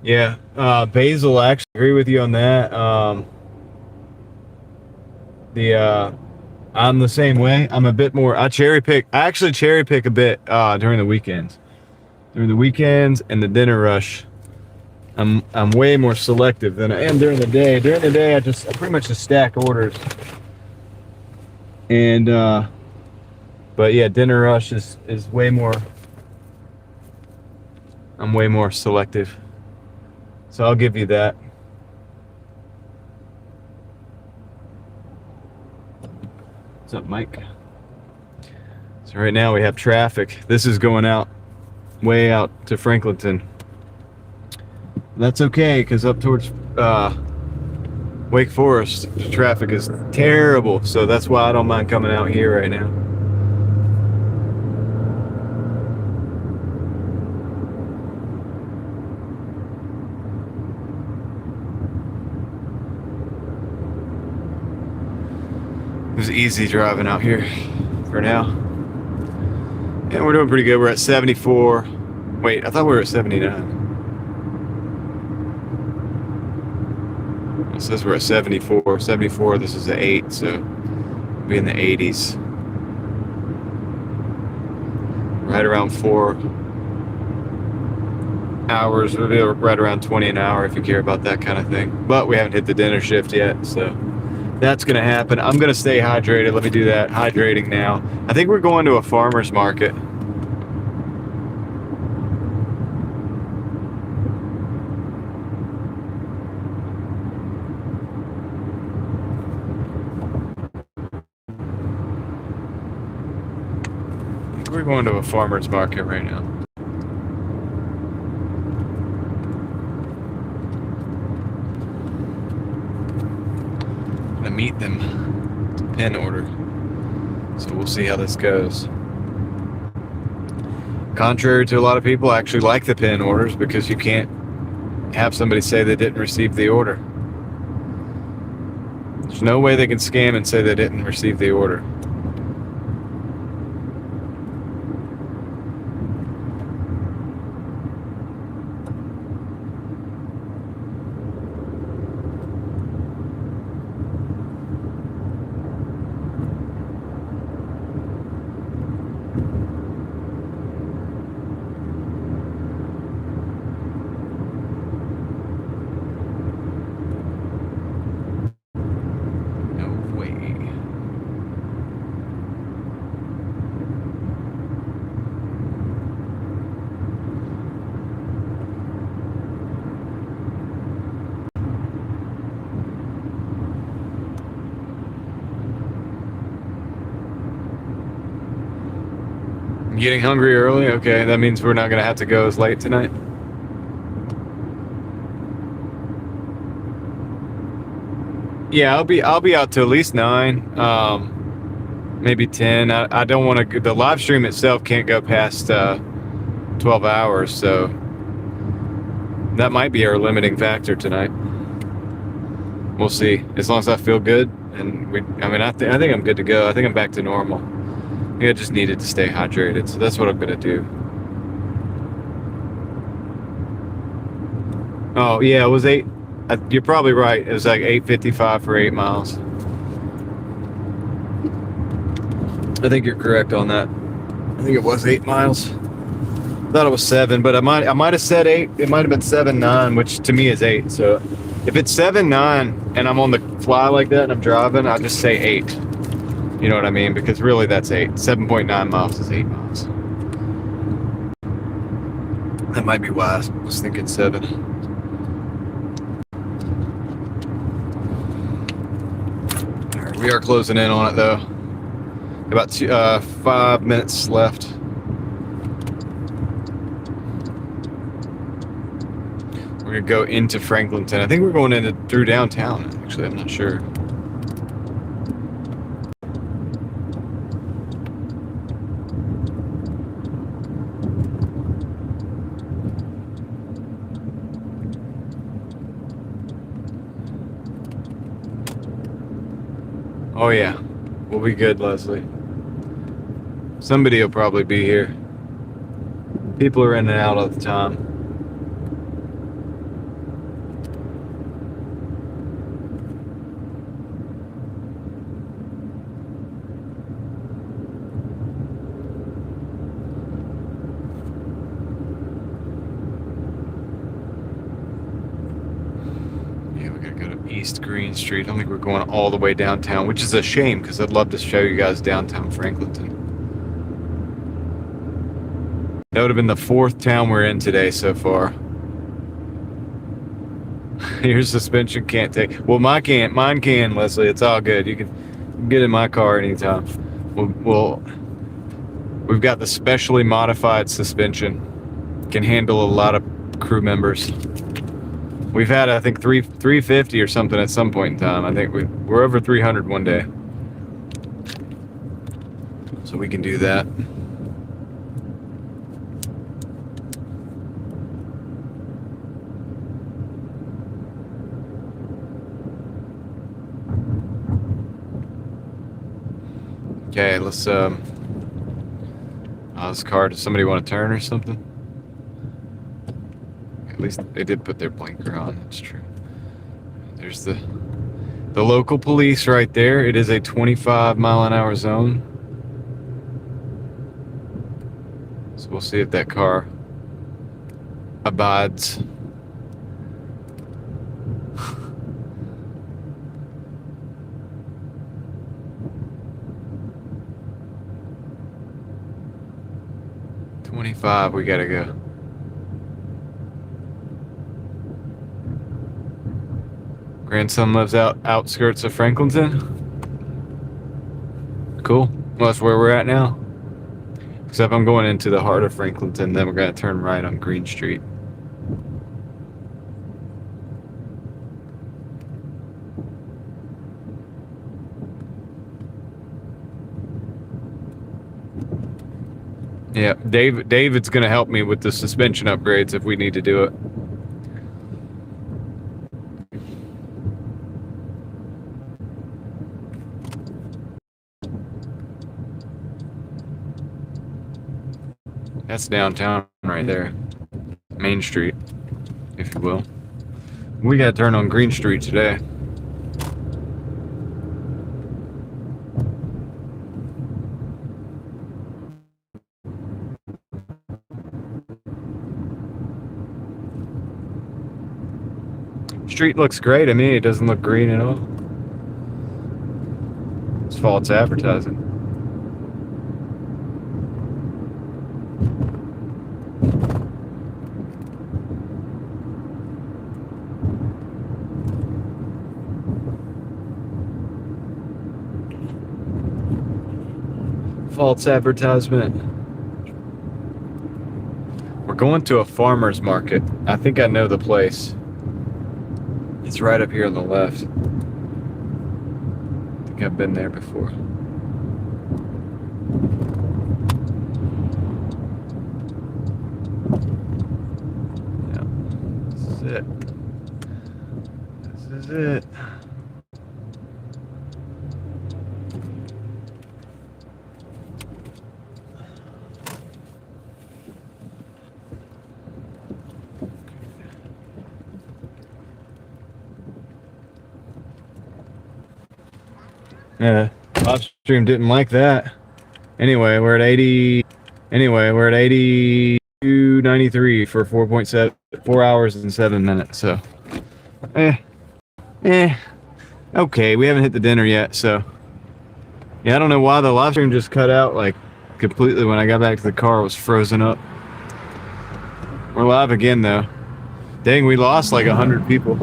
Yeah, Basil, I actually agree with you on that. I'm the same way. I'm a bit more. I actually cherry pick a bit during the weekends. During the weekends and the dinner rush, I'm way more selective than I am during the day. During the day, I pretty much just stack orders. And but yeah, dinner rush is way more. I'm way more selective. So I'll give you that. What's up, Mike? So right now we have traffic. This is going way out to Franklinton. That's okay, because up towards Wake Forest, the traffic is terrible. So that's why I don't mind coming out here right now. It was easy driving out here for now. And we're doing pretty good. We're at 74. Wait, I thought we were at 79. It says we're at 74. 74, this is at 8, so we'll be in the 80s. Right around 4 hours. We'll be right around 20 an hour if you care about that kind of thing. But we haven't hit the dinner shift yet, so that's going to happen. I'm going to stay hydrated. Let me do that. Hydrating now. I think we're going to a farmer's market. We're going to a farmer's market right now. Meet them pen order, so we'll see how this goes. Contrary to a lot of people, I actually like the pen orders because you can't have somebody say they didn't receive the order. There's no way they can scam and say they didn't receive the order. Getting hungry early? Okay, that means we're not gonna have to go as late tonight. Yeah, I'll be out till at least 9, maybe 10. I don't want to. The live stream itself can't go past 12 hours, so that might be our limiting factor tonight. We'll see. As long as I feel good. And I think I'm good to go. I think I'm back to normal. I think I just needed to stay hydrated, so that's what I'm gonna do. Oh yeah, it was 8. You're probably right. It was like 8:55 for 8 miles. I think you're correct on that. I think it was 8 miles. Thought it was 7, but I might have said 8. It might have been 7-9, which to me is 8. So if it's 7-9 and I'm on the fly like that and I'm driving, I'll just say 8. You know what I mean? Because really that's 8. 7.9 miles is 8 miles. That might be why I was thinking 7. All right, we are closing in on it though. About 5 minutes left. We're gonna go into Franklinton. I think we're going through downtown. Actually, I'm not sure. Oh yeah, we'll be good, Leslie. Somebody will probably be here. People are in and out all the time. East Green Street. I don't think we're going all the way downtown, which is a shame because I'd love to show you guys downtown Franklinton. That would have been the 4th town we're in today so far. Your suspension can't take. Well, mine can, Leslie. It's all good. You can get in my car anytime. We've got the specially modified suspension. Can handle a lot of crew members. We've had, I think, 350 or something at some point in time. I think we're over 300 one day. So we can do that. Okay, let's, this car, does somebody want to turn or something? At least they did put their blinker on, that's true. There's the local police right there. It is a 25-mile-an-hour zone. So we'll see if that car abides. $25, we gotta go. Grandson lives outskirts of Franklinton. Cool. Well, that's where we're at now. Except I'm going into the heart of Franklinton, then we're gonna turn right on Green Street. Yeah, David's gonna help me with the suspension upgrades if we need to do it. That's downtown right there. Main Street, if you will. We gotta turn on Green Street today. Street looks great. I mean, it doesn't look green at all. It's false advertising. False advertisement. We're going to a farmer's market. I think I know the place. It's right up here on the left. I think I've been there before. Yeah, this is it. This is it. Live stream didn't like that. Anyway, we're at 80. Anyway, we're at 82.93 for 4.7 4 hours and 7 minutes. So, okay. We haven't hit the dinner yet, so yeah. I don't know why the live stream just cut out like completely when I got back to the car. It was frozen up. We're live again though. Dang, we lost like 100 people.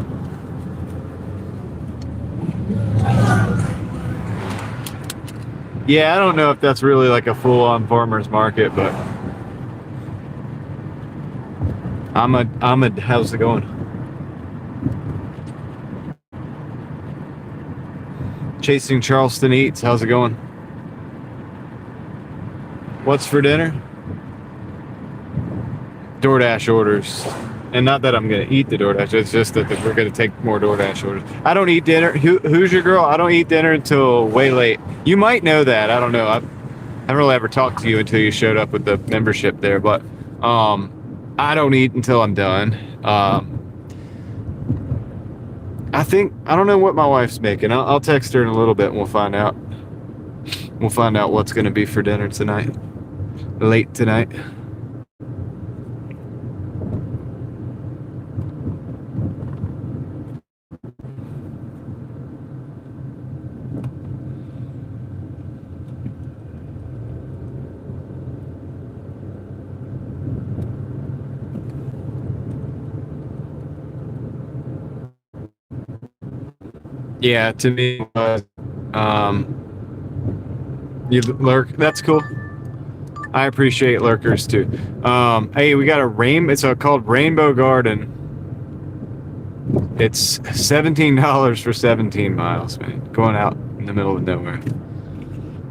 Yeah, I don't know if that's really like a full-on farmer's market, but Ahmed, how's it going? Chasing Charleston Eats, how's it going? What's for dinner? Doordash orders. And not that I'm going to eat the Doordash, it's just that we're going to take more Doordash orders. I don't eat dinner. Who's your girl? I don't eat dinner until way late. You might know that. I don't know. I haven't really ever talked to you until you showed up with the membership there, but I don't eat until I'm done. I don't know what my wife's making. I'll text her in a little bit and we'll find out. We'll find out what's going to be for dinner tonight. Late tonight. Yeah, to me, you lurk. That's cool. I appreciate lurkers too. Hey, we got it's called Rainbow Garden. It's $17 for 17 miles, man. Going out in the middle of nowhere.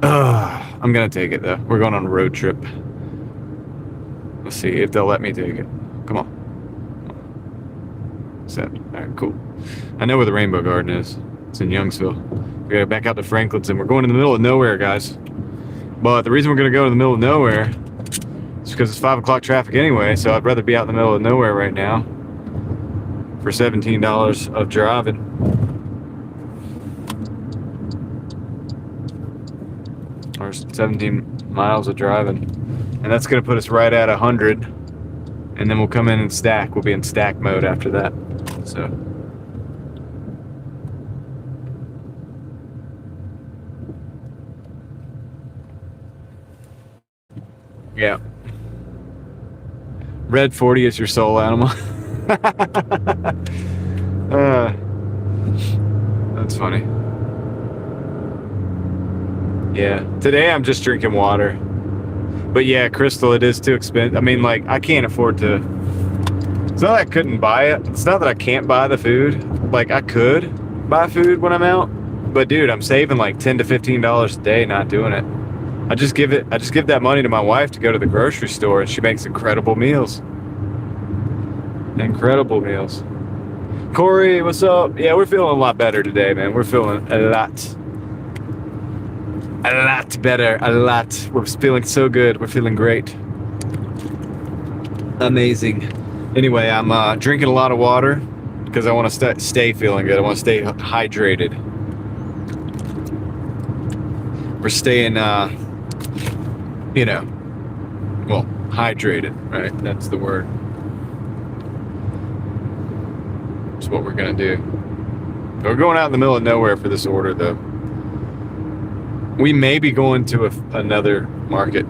I'm gonna take it though. We're going on a road trip. Let's see if they'll let me take it. Come on. Set. All right, cool. I know where the Rainbow Garden is. It's in Youngsville. We gotta back out to Franklinton. We're going in the middle of nowhere, guys. But the reason we're gonna go to the middle of nowhere is because it's 5 o'clock traffic anyway. So I'd rather be out in the middle of nowhere right now for $17 of driving. Or 17 miles of driving. And that's gonna put us right at 100. And then we'll come in and stack. We'll be in stack mode after that. So. Yeah. Red 40 is your soul animal. That's funny. Yeah. Today I'm just drinking water. But yeah, Crystal, it is too expensive. I mean, like, I can't afford to. It's not that I couldn't buy it. It's not that I can't buy the food. Like, I could buy food when I'm out. But dude, I'm saving like $10 to $15 a day not doing it. I just give that money to my wife to go to the grocery store, and she makes incredible meals. Incredible meals. Corey, what's up? Yeah, we're feeling a lot better today, man. We're feeling a lot better. A lot. We're feeling so good. We're feeling great. Amazing. Anyway, I'm drinking a lot of water because I want to stay feeling good. I want to stay hydrated. We're staying, hydrated, right? That's the word. That's what we're going to do. We're going out in the middle of nowhere for this order, though. We may be going to another market.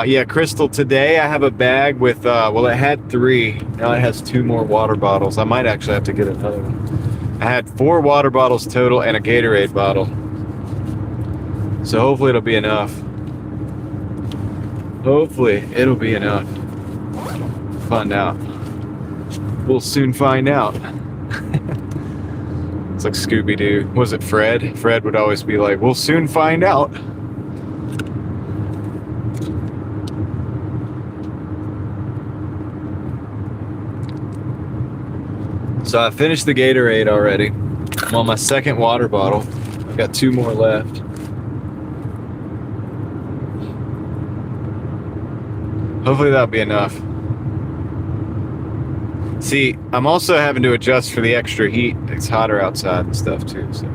Yeah, Crystal, today I have a bag with, it had 3. Now it has 2 more water bottles. I might actually have to get another one. I had 4 water bottles total and a Gatorade bottle. So hopefully it'll be enough. Hopefully it'll be enough. Find out. We'll soon find out. It's like Scooby-Doo. Was it Fred? Fred would always be like, we'll soon find out. So I finished the Gatorade already. I'm on my second water bottle. I've got 2 more left. Hopefully that'll be enough. See, I'm also having to adjust for the extra heat. It's hotter outside and stuff too. So.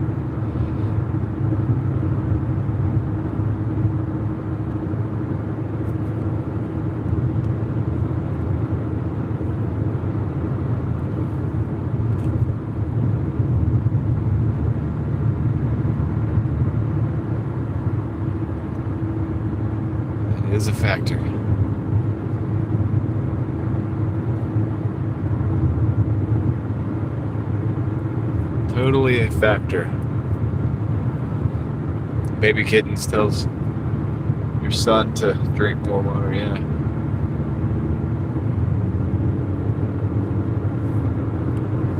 is a factor. Totally a factor. Baby Kittens tells your son to drink more water, yeah.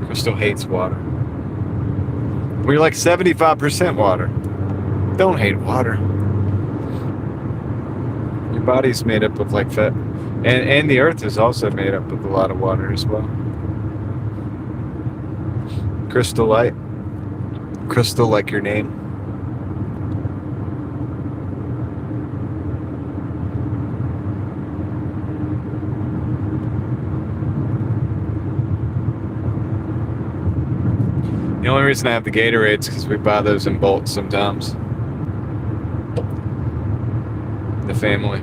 Crystal hates water. We're like 75% water. Don't hate water. Your body's made up of like fat. And the earth is also made up of a lot of water as well. Crystal light. Crystal like your name. The only reason I have the Gatorades is because we buy those in bulk sometimes. The family.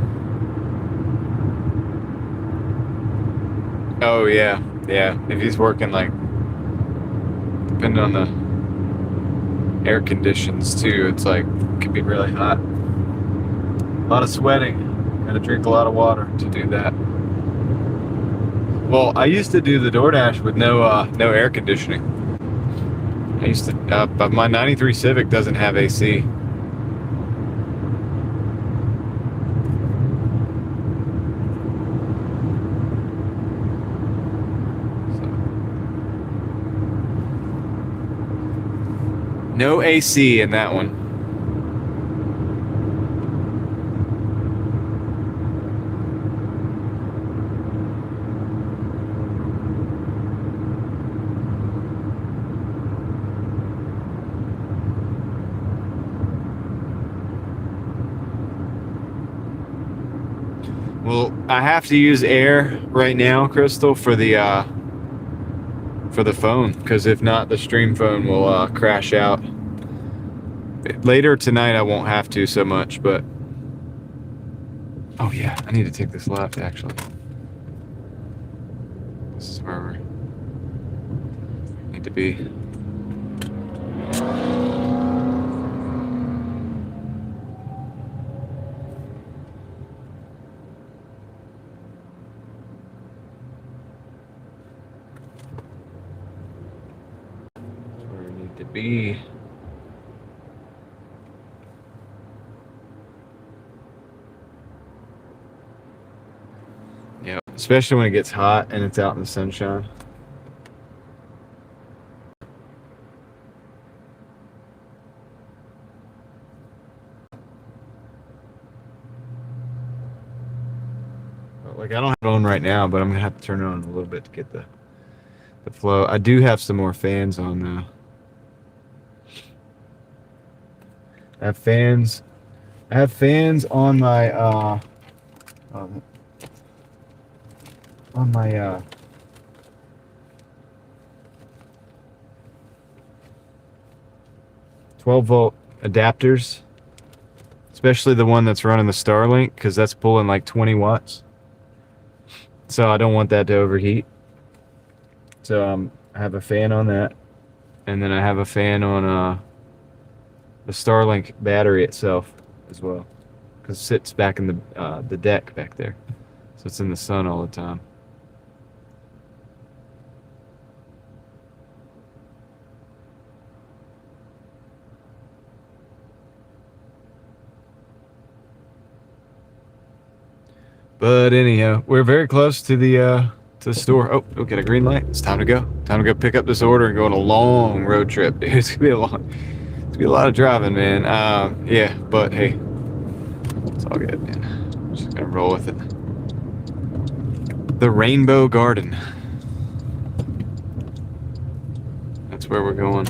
Oh yeah, yeah. If he's working like, depending on the air conditions too, it's like, it can be really hot. A lot of sweating. Gotta drink a lot of water to do that. Well, I used to do the Doordash with no air conditioning. I used to, but my 93 Civic doesn't have AC. No AC in that one. Well, I have to use air right now, Crystal, for the phone, because if not, the stream phone will crash out. Later tonight, I won't have to so much, but oh yeah, I need to take this left actually. This is where we need to be. To be. Yeah, especially when it gets hot and it's out in the sunshine. Like, I don't have it on right now, but I'm gonna have to turn it on a little bit to get the flow. I do have some more fans on though. I have fans on my on my 12-volt adapters, especially the one that's running the Starlink, because that's pulling like 20 watts. So I don't want that to overheat. So I have a fan on that, and then I have a fan on the Starlink battery itself as well, because it sits back in the deck back there, so it's in the sun all the time. But anyhow, we're very close to the store. Oh, we'll get a green light. It's time to go. Time to go pick up this order and go on a long road trip. It's gonna be a lot of driving, man. Yeah, but hey, it's all good, man. Just gonna roll with it. The Rainbow Garden. That's where we're going.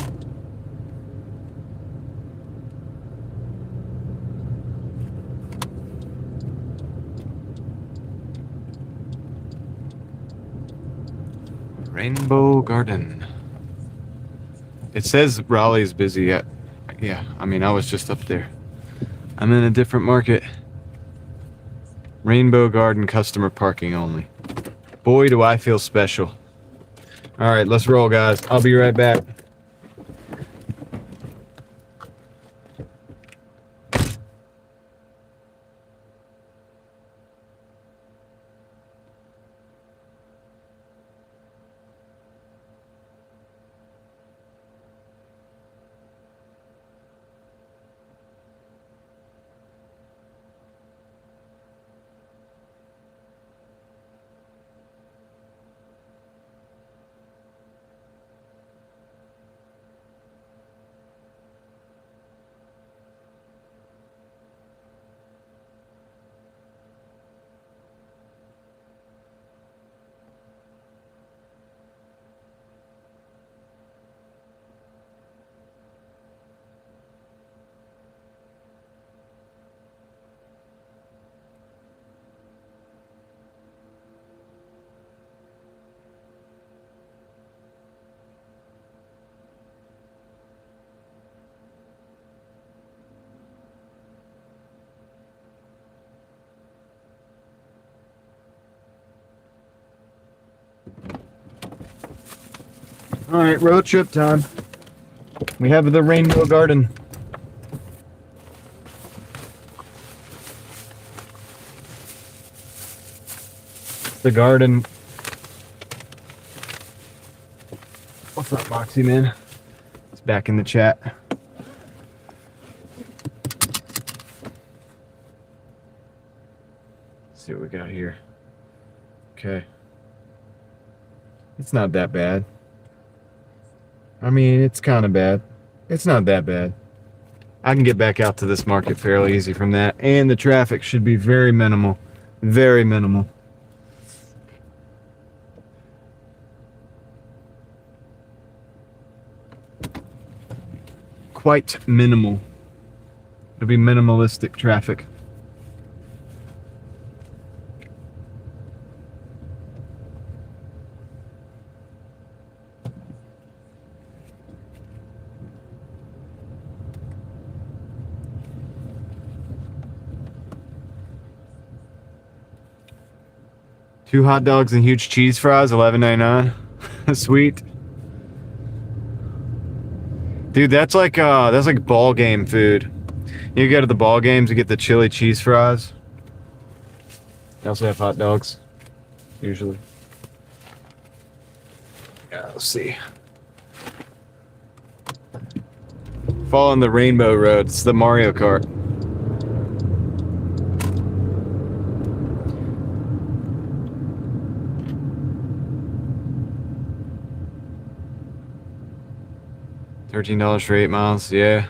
Rainbow Garden. It says Raleigh's busy yet. Yeah, I mean, I was just up there. I'm in a different market. Rainbow Garden customer parking only. Boy, do I feel special. All right, let's roll, guys. I'll be right back. All right, road trip time. We have the Rainbow Garden. The garden. What's up, Moxie man? It's back in the chat. Let's see what we got here. Okay. It's not that bad. I mean, it's kind of bad. It's not that bad. I can get back out to this market fairly easy from that. And the traffic should be very minimal. Very minimal. Quite minimal. It'll be minimalistic traffic. Two hot dogs and huge cheese fries, $11.99. Sweet. Dude, that's like ball game food. You go to the ball games and get the chili cheese fries. They also have hot dogs, usually. Yeah, let's see. Following the Rainbow Road. It's the Mario Kart. $13 for 8 miles, yeah.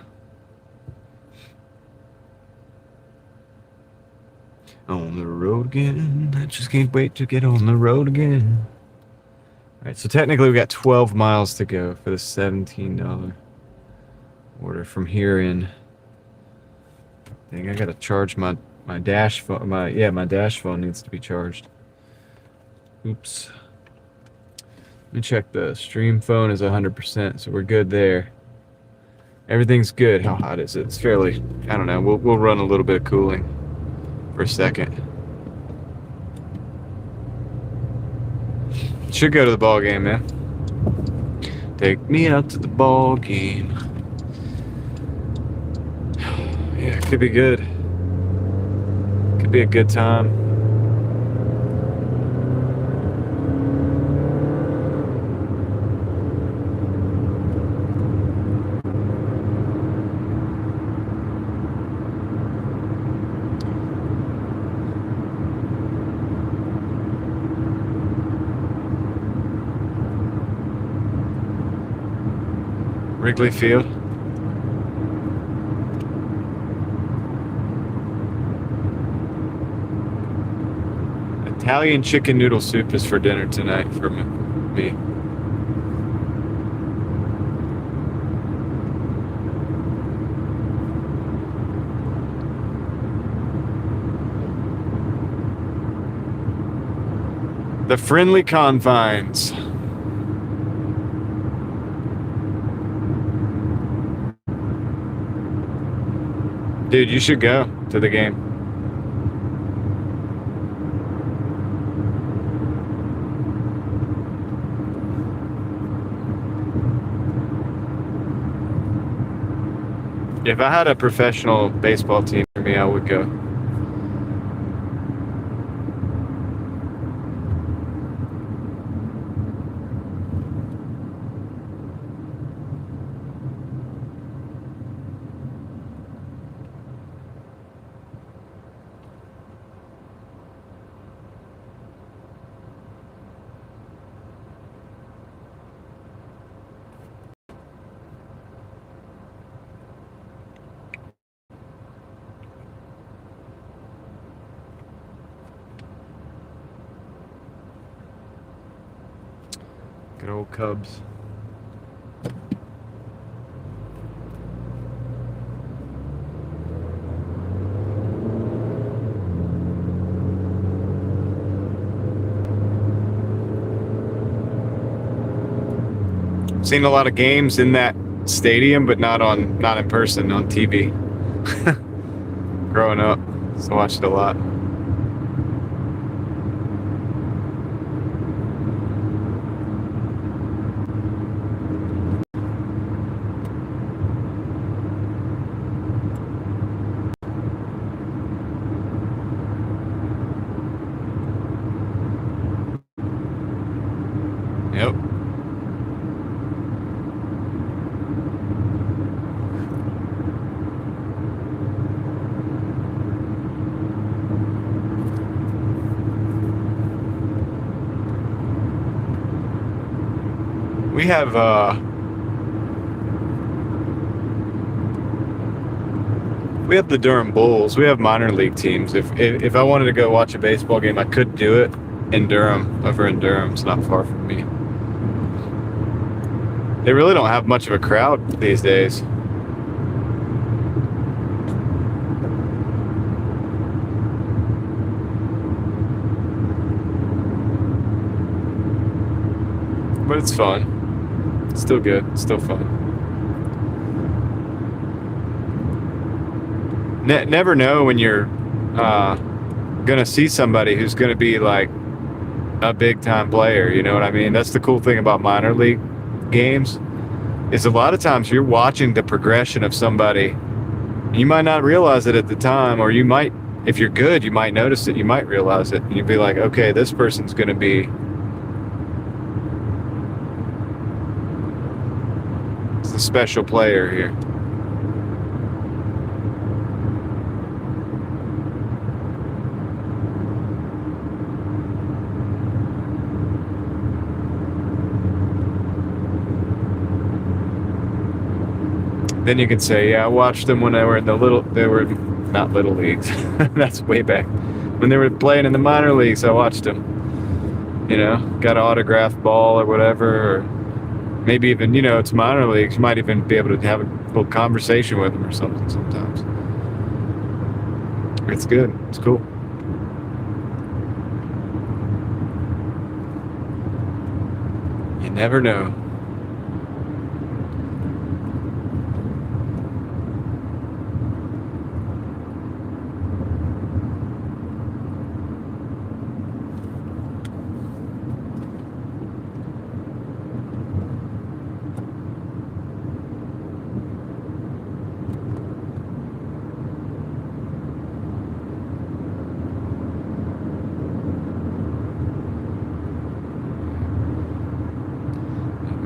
On the road again. I just can't wait to get on the road again. Alright, so technically we got 12 miles to go for the $17 order from here in. Dang, I gotta charge my dash phone. My dash phone needs to be charged. Oops. Let me check the stream phone is 100%, so we're good there. Everything's good. How hot is it? It's fairly, I don't know, we'll run a little bit of cooling for a second. Should go to the ball game, man. Take me out to the ball game. Yeah, it could be good. Could be a good time. Wrigley Field. Italian chicken noodle soup is for dinner tonight for me. The friendly confines. Dude, you should go to the game. If I had a professional baseball team for me, I would go. Good old Cubs. Seen a lot of games in that stadium, but not in person, on TV. Growing up, so watched it a lot. Yep. We have the Durham Bulls. We have minor league teams. If I wanted to go watch a baseball game, I could do it in Durham, over in Durham. It's not far from me. They really don't have much of a crowd these days. But it's fun. It's still good. It's still fun. Never know when you're gonna see somebody who's gonna be like a big time player. You know what I mean? That's the cool thing about minor league games, is a lot of times you're watching the progression of somebody. You might not realize it at the time, or you might, if you're good, you might notice it. You might realize it, and you'd be like, okay, this person's gonna be a special player here. Then you can say, yeah, I watched them when they were in they were not little leagues. That's way back. When they were playing in the minor leagues, I watched them. You know, got an autographed ball or whatever, or maybe even, you know, it's minor leagues. You might even be able to have a little conversation with them or something sometimes. It's good. It's cool. You never know.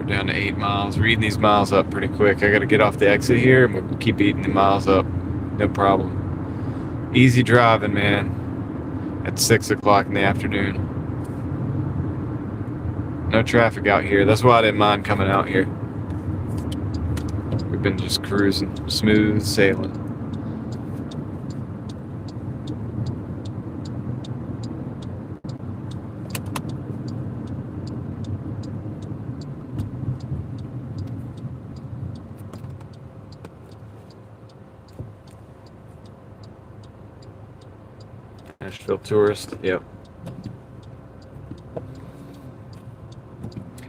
Down to 8 miles. Reading these miles up pretty quick. I got to get off the exit here, and we'll keep eating the miles up. No problem. Easy driving, man. At 6 o'clock in the afternoon. No traffic out here. That's why I didn't mind coming out here. We've been just cruising, smooth sailing. Nashville tourist, yep.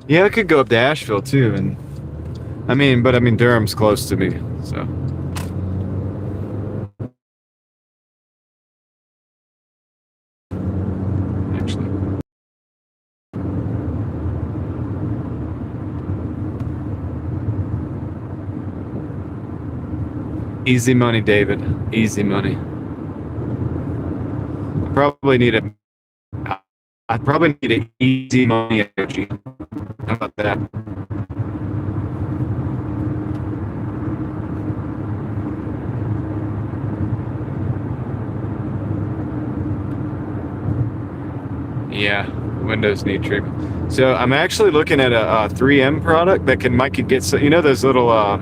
Yeah, I could go up to Asheville too, and I mean Durham's close to me, so. Actually. Easy money, David. Easy money. I probably need an easy money energy. How about that? Yeah, windows need treatment. So I'm actually looking at a 3M product that might get some, you know, those little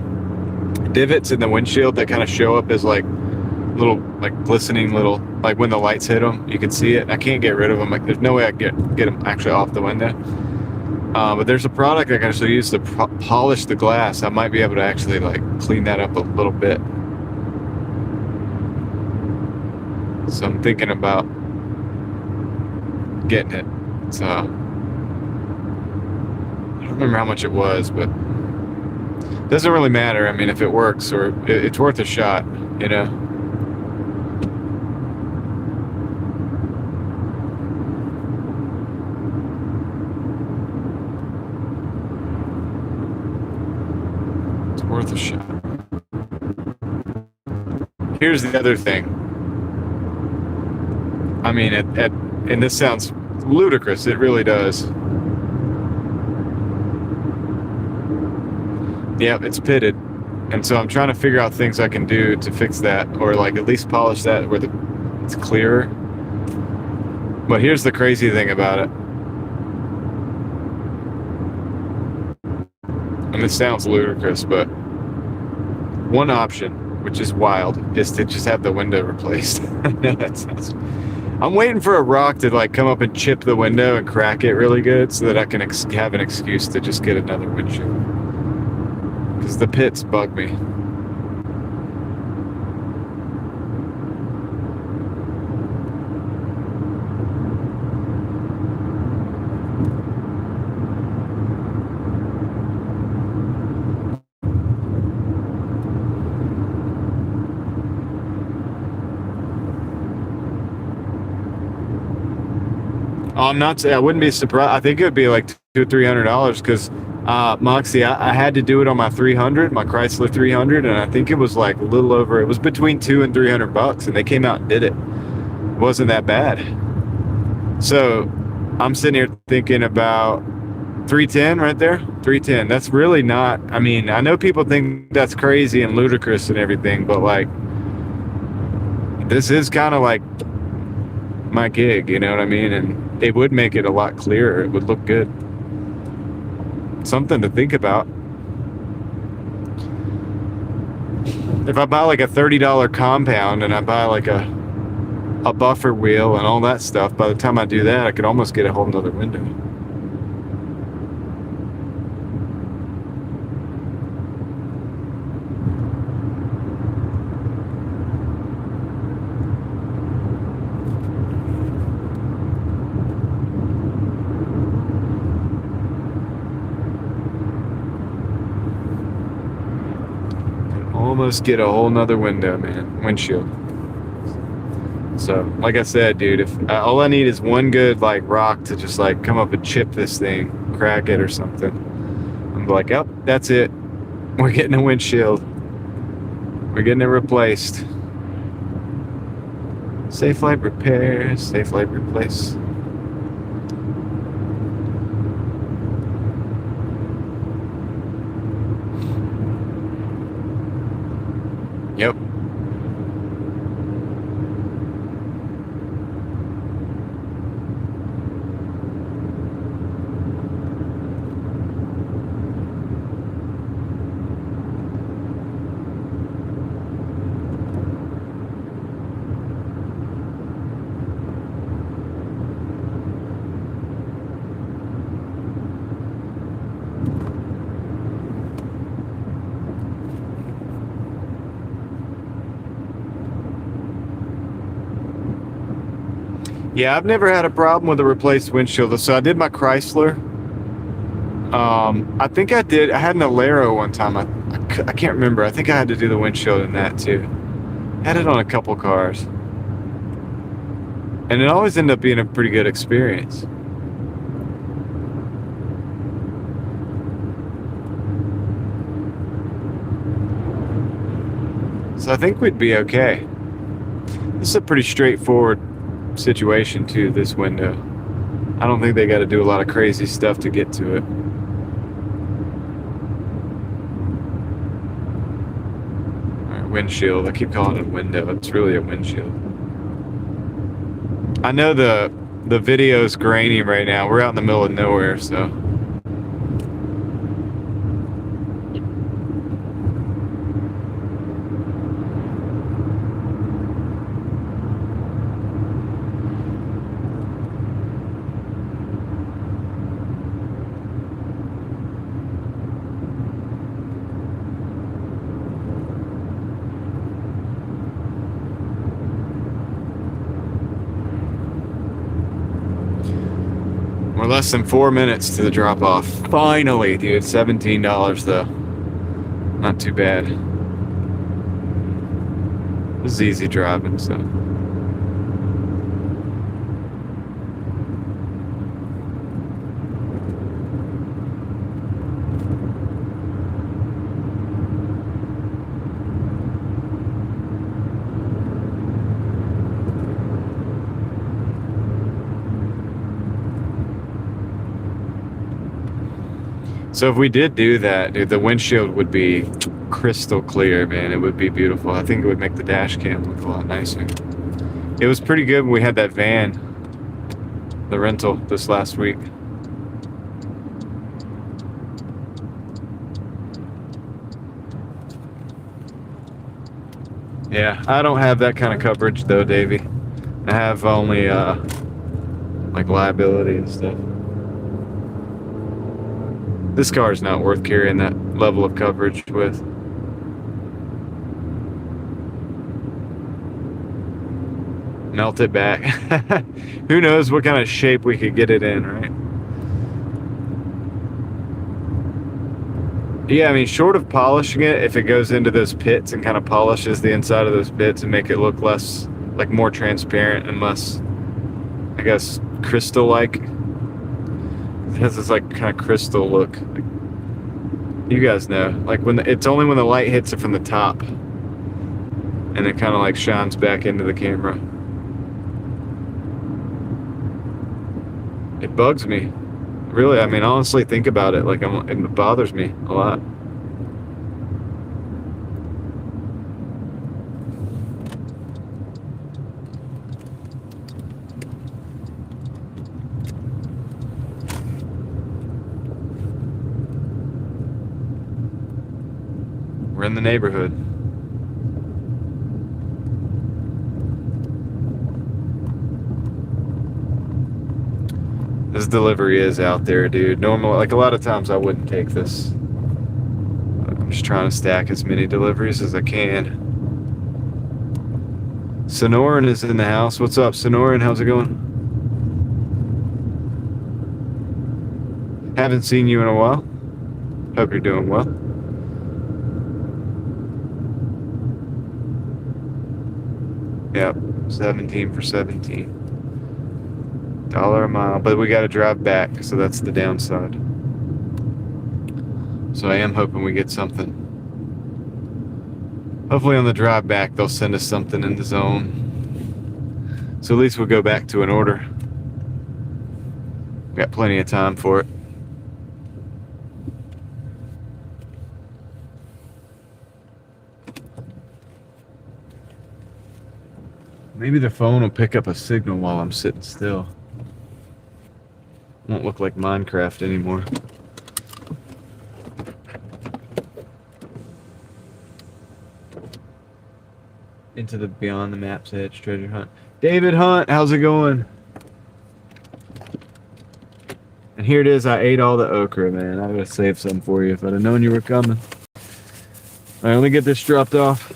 divots in the windshield that kind of show up as like little, like glistening little, like when the lights hit them, you can see it. I can't get rid of them. Like there's no way I can get them actually off the window. But there's a product I can actually use to polish the glass. I might be able to actually like clean that up a little bit. So I'm thinking about getting it. So I don't remember how much it was, but it doesn't really matter. I mean, if it works, or it's worth a shot, you know. It's worth a shot. Here's the other thing. I mean, and this sounds ludicrous. It really does. Yeah, it's pitted. And so I'm trying to figure out things I can do to fix that, or like at least polish that where it's clearer. But here's the crazy thing about it. And this sounds ludicrous, but one option, which is wild, is to just have the window replaced. I'm waiting for a rock to like come up and chip the window and crack it really good so that I can have an excuse to just get another windshield. Because the pits bug me. I'm not. I wouldn't be surprised. I think it would be like $200-300 because Moxie, I had to do it on my 300, my Chrysler 300, and I think it was like a little over. It was between $200 and $300, and they came out and did it. It wasn't that bad. So I'm sitting here thinking about 310 right there. 310. That's really not. I mean, I know people think that's crazy and ludicrous and everything, but like, this is kind of like my gig. You know what I mean? And it would make it a lot clearer. It would look good. Something to think about. If I buy like a $30 compound and I buy like a buffer wheel and all that stuff, by the time I do that, I could almost get a whole nother window. Almost get a whole nother window, man. Windshield. So, like I said, dude, if all I need is one good like rock to just like come up and chip this thing, crack it or something, I'm like, oh, that's it. We're getting a windshield. We're getting it replaced. Safe light repair, safe light replace. Yep. Yeah, I've never had a problem with a replaced windshield. So I did my Chrysler. I think I had an Alero one time. I can't remember. I think I had to do the windshield in that too. Had it on a couple cars. And it always ended up being a pretty good experience. So I think we'd be okay. This is a pretty straightforward situation too, this window. I don't think they got to do a lot of crazy stuff to get to it. All right, windshield. I keep calling it a window. It's really a windshield. I know the video's grainy right now. We're out in the middle of nowhere, so. We're less than 4 minutes to the drop off. Finally, dude. $17 though. Not too bad. This is easy driving, so. So if we did do that, dude, the windshield would be crystal clear, man. It would be beautiful. I think it would make the dash cam look a lot nicer. It was pretty good when we had that van, the rental, this last week. Yeah, I don't have that kind of coverage though, Davey. I have only like liability and stuff. This car is not worth carrying that level of coverage with. Melt it back. Who knows what kind of shape we could get it in, right? Yeah, I mean, short of polishing it, if it goes into those pits and kind of polishes the inside of those pits and make it look less, like more transparent and less, I guess, crystal-like. It has this like kind of crystal look. You guys know, like it's only when the light hits it from the top and it kind of like shines back into the camera. It bugs me. Really, I mean, honestly, think about it. Like, it bothers me a lot. We're in the neighborhood. This delivery is out there, dude. Normally, like a lot of times I wouldn't take this. I'm just trying to stack as many deliveries as I can. Sonoran is in the house. What's up, Sonoran? How's it going? Haven't seen you in a while. Hope you're doing well. Yep, 17 for 17. $1 a mile, but we got to drive back, so that's the downside. So I am hoping we get something. Hopefully on the drive back they'll send us something in the zone. So at least we'll go back to an order. We got plenty of time for it. Maybe the phone will pick up a signal while I'm sitting still. Won't look like Minecraft anymore. Into the Beyond the Map's Edge treasure hunt. David Hunt, how's it going? And here it is. I ate all the okra, man. I would have saved some for you if I'd have known you were coming. All right, let me get this dropped off.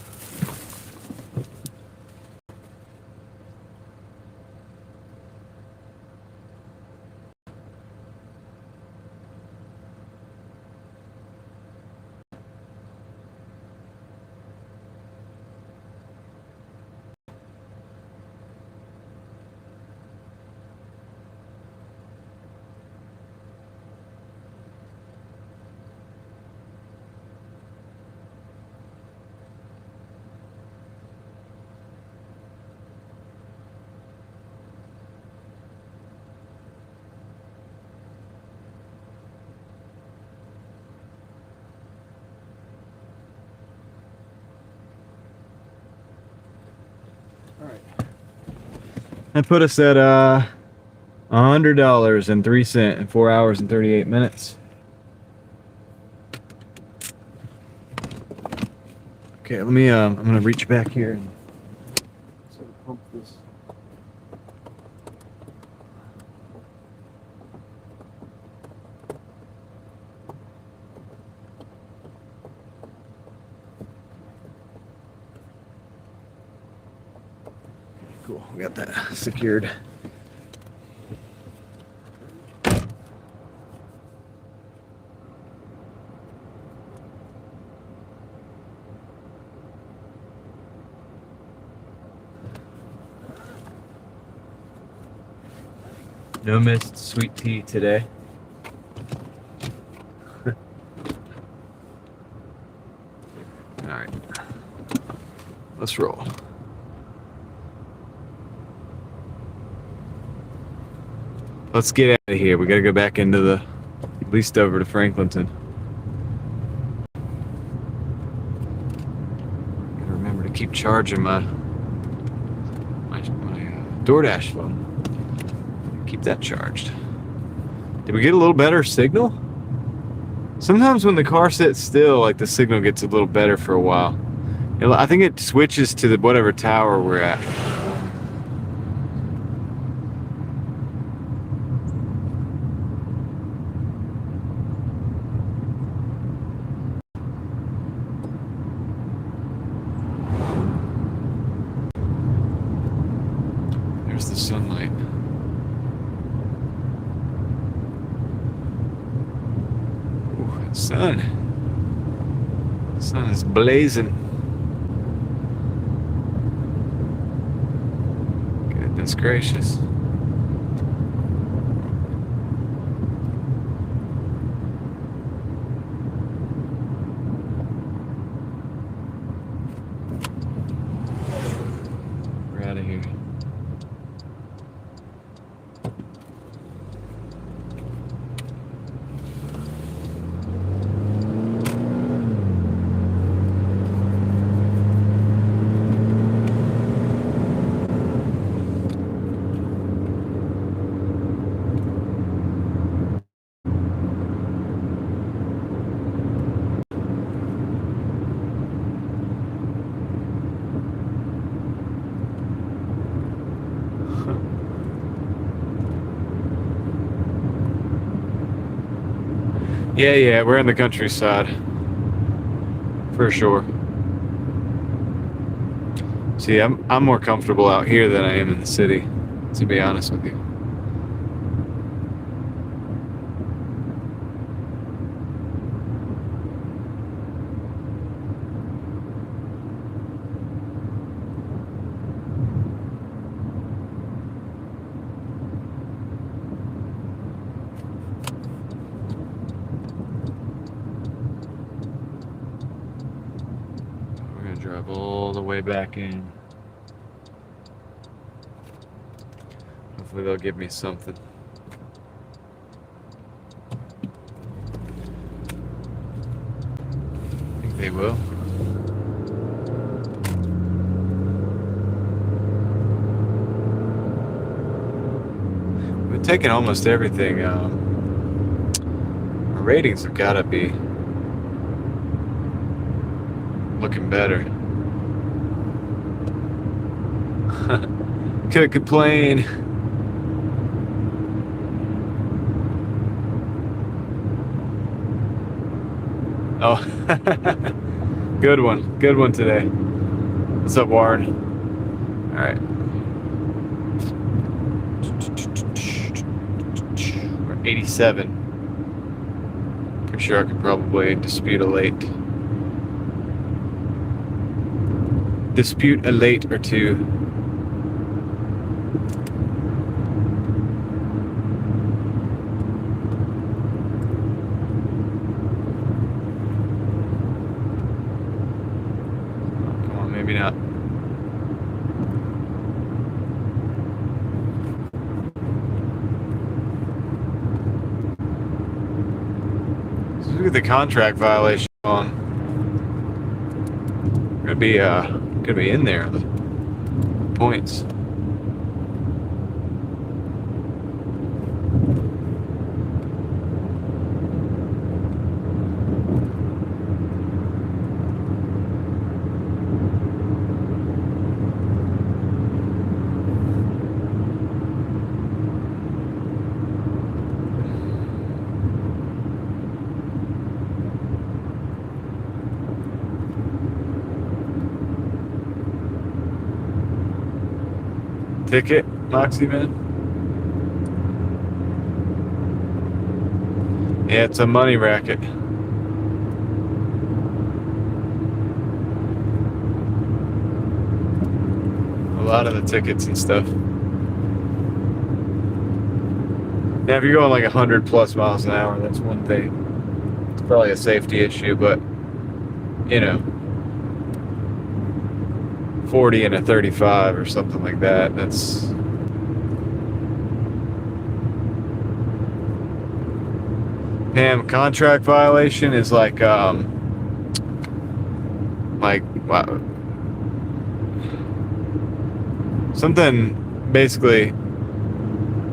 That put us at $100.03 in 4 hours and 38 minutes. Okay, let me. I'm gonna reach back here and sort of pump this. Cool, we got that secured. No missed sweet tea today. All right, let's roll. Let's get out of here. We gotta go back into the At least over to Franklinton. Gotta remember to keep charging my Doordash phone. Keep that charged. Did we get a little better signal? Sometimes when the car sits still, like the signal gets a little better for a while. I think it switches to whatever tower we're at. There's the sunlight. Ooh, that sun. The sun is blazing. Goodness gracious. We're out of here. Yeah, we're in the countryside. For sure. See, I'm more comfortable out here than I am in the city, to be honest with you. Drive all the way back in. Hopefully they'll give me something. I think they will. We've taken almost everything. Our ratings have got to be looking better. Could complain. Oh, good one today. What's up, Warren? All right. We're 87. Pretty sure I could probably dispute a late or two. Come on, maybe not. Let's look at the contract violation on. Gonna be in there, the points. Ticket, Moxie man? Yeah, it's a money racket. A lot of the tickets and stuff. Yeah, if you're going like 100 plus miles an hour, that's one thing. It's probably a safety issue, but you know, 40 and a 35 or something like that. That's Pam, contract violation is like wow, something basically.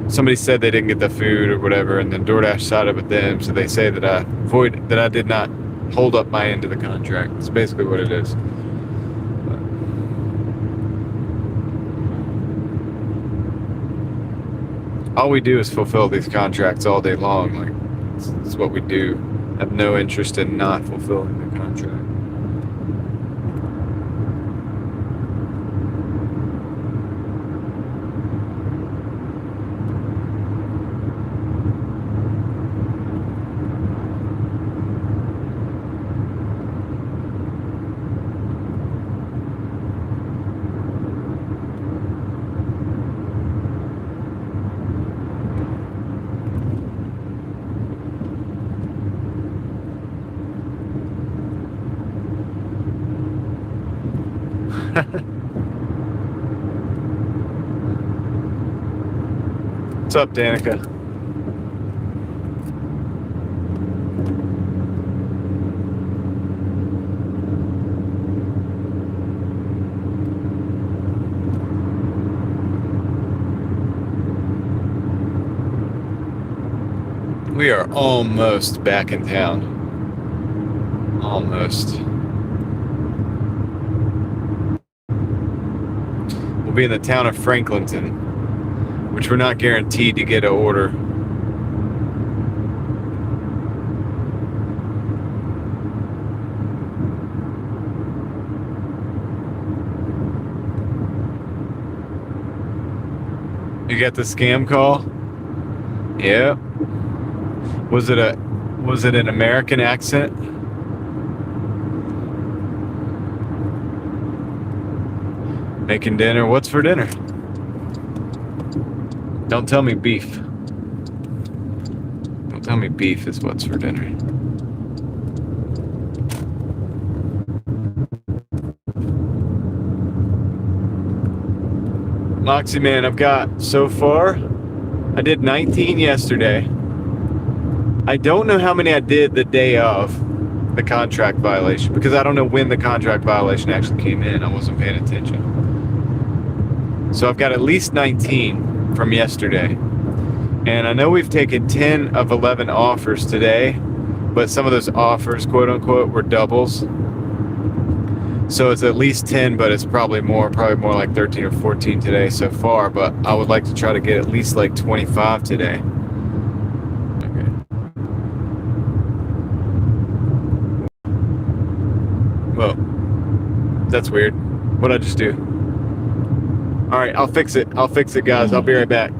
Somebody said they didn't get the food or whatever, and then Doordash sided with them, so they say that I did not hold up my end of the contract. That's basically what it is. All we do is fulfill these contracts all day long. Like it's what we do. I have no interest in not fulfilling the contract. What's up, Danica? We are almost back in town. Almost. We'll be in the town of Franklinton, which we're not guaranteed to get an order. You got the scam call? Yeah. Was it an American accent? Making dinner. What's for dinner? Don't tell me beef. Don't tell me beef is what's for dinner. Moxie man, I've got so far, I did 19 yesterday. I don't know how many I did the day of the contract violation because I don't know when the contract violation actually came in. I wasn't paying attention. So I've got at least 19 from yesterday. And I know we've taken 10 of 11 offers today, but some of those offers, quote unquote, were doubles. So it's at least 10, but it's probably more like 13 or 14 today so far. But I would like to try to get at least like 25 today. Okay. Well, that's weird. What'd I just do? All right, I'll fix it. I'll fix it, guys. I'll be right back.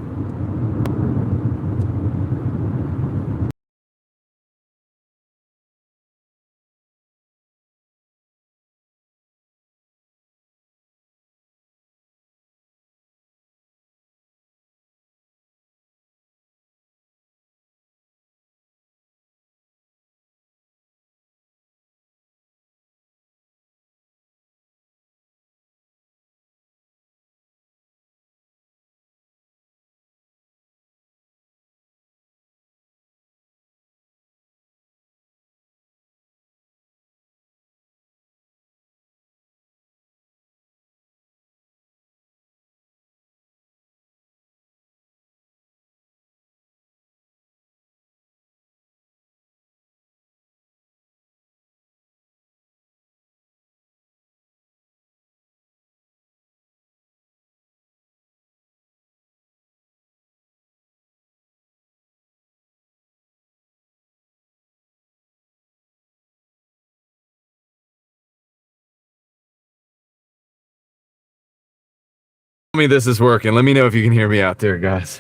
Tell me this is working. Let me know if you can hear me out there, guys.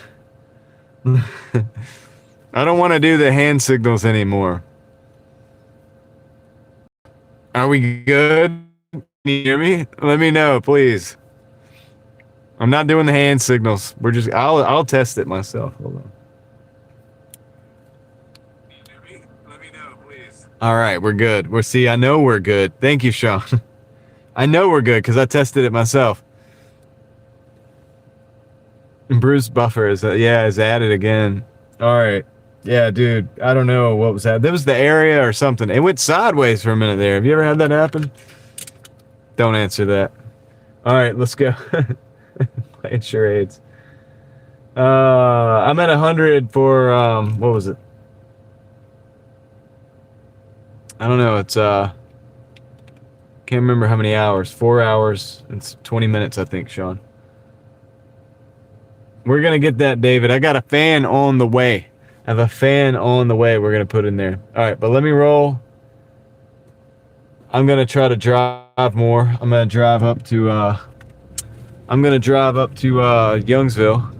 I don't want to do the hand signals anymore. Are we good? Can you hear me? Let me know, please. I'm not doing the hand signals. I'll test it myself. Hold on. Can you hear me? Let me know, please. All right, we're good. I know we're good. Thank you, Sean. I know we're good because I tested it myself. And Bruce Buffer is added again. All right. Yeah, dude. I don't know what was that. That was the area or something. It went sideways for a minute there. Have you ever had that happen? Don't answer that. All right, let's go. Playing charades. I'm at 100 for what was it? I don't know. It's can't remember how many hours. 4 hours and 20 minutes, I think, Sean. We're gonna get that, David. I got a fan on the way. I have a fan on the way. We're gonna put in there. All right, but let me roll. I'm gonna try to drive more. I'm gonna drive up to Youngsville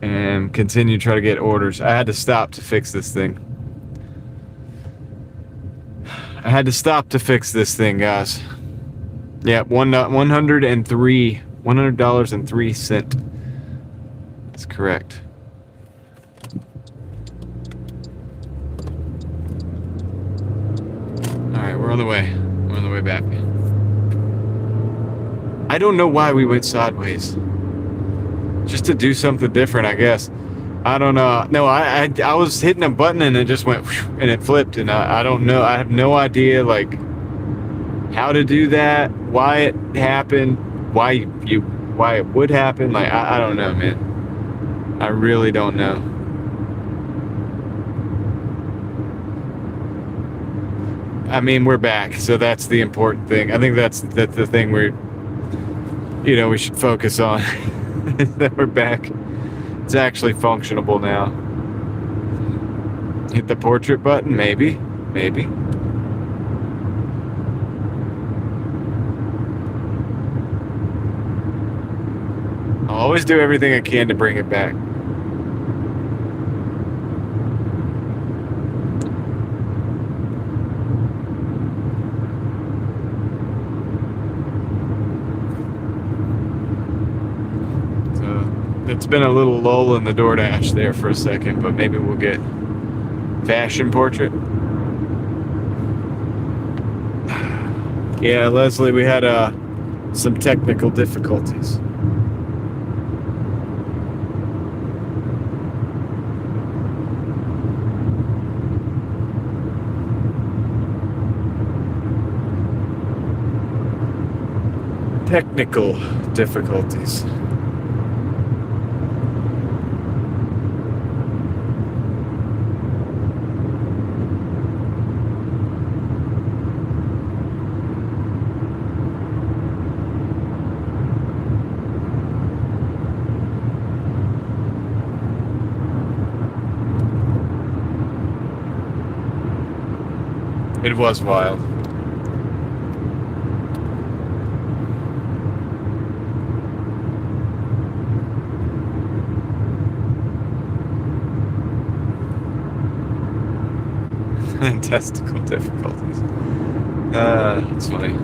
and continue to try to get orders. I had to stop to fix this thing. Guys. Yeah, $103. That's correct. All right, we're on the way. We're on the way back. I don't know why we went sideways. Just to do something different, I guess. I don't know. No, I was hitting a button and it just went and it flipped, and I don't know. I have no idea like how to do that, why it happened, why it would happen. Like I don't know, man. I really don't know. I mean, we're back, so that's the important thing. I think that's the thing we should focus on. That we're back. It's actually functionable now. Hit the portrait button, maybe. I'll always do everything I can to bring it back. It's been a little lull in the Doordash there for a second, but maybe we'll get fashion portrait. Yeah, Leslie, we had some technical difficulties. Technical difficulties. It was wild. Testicle difficulties. That's funny.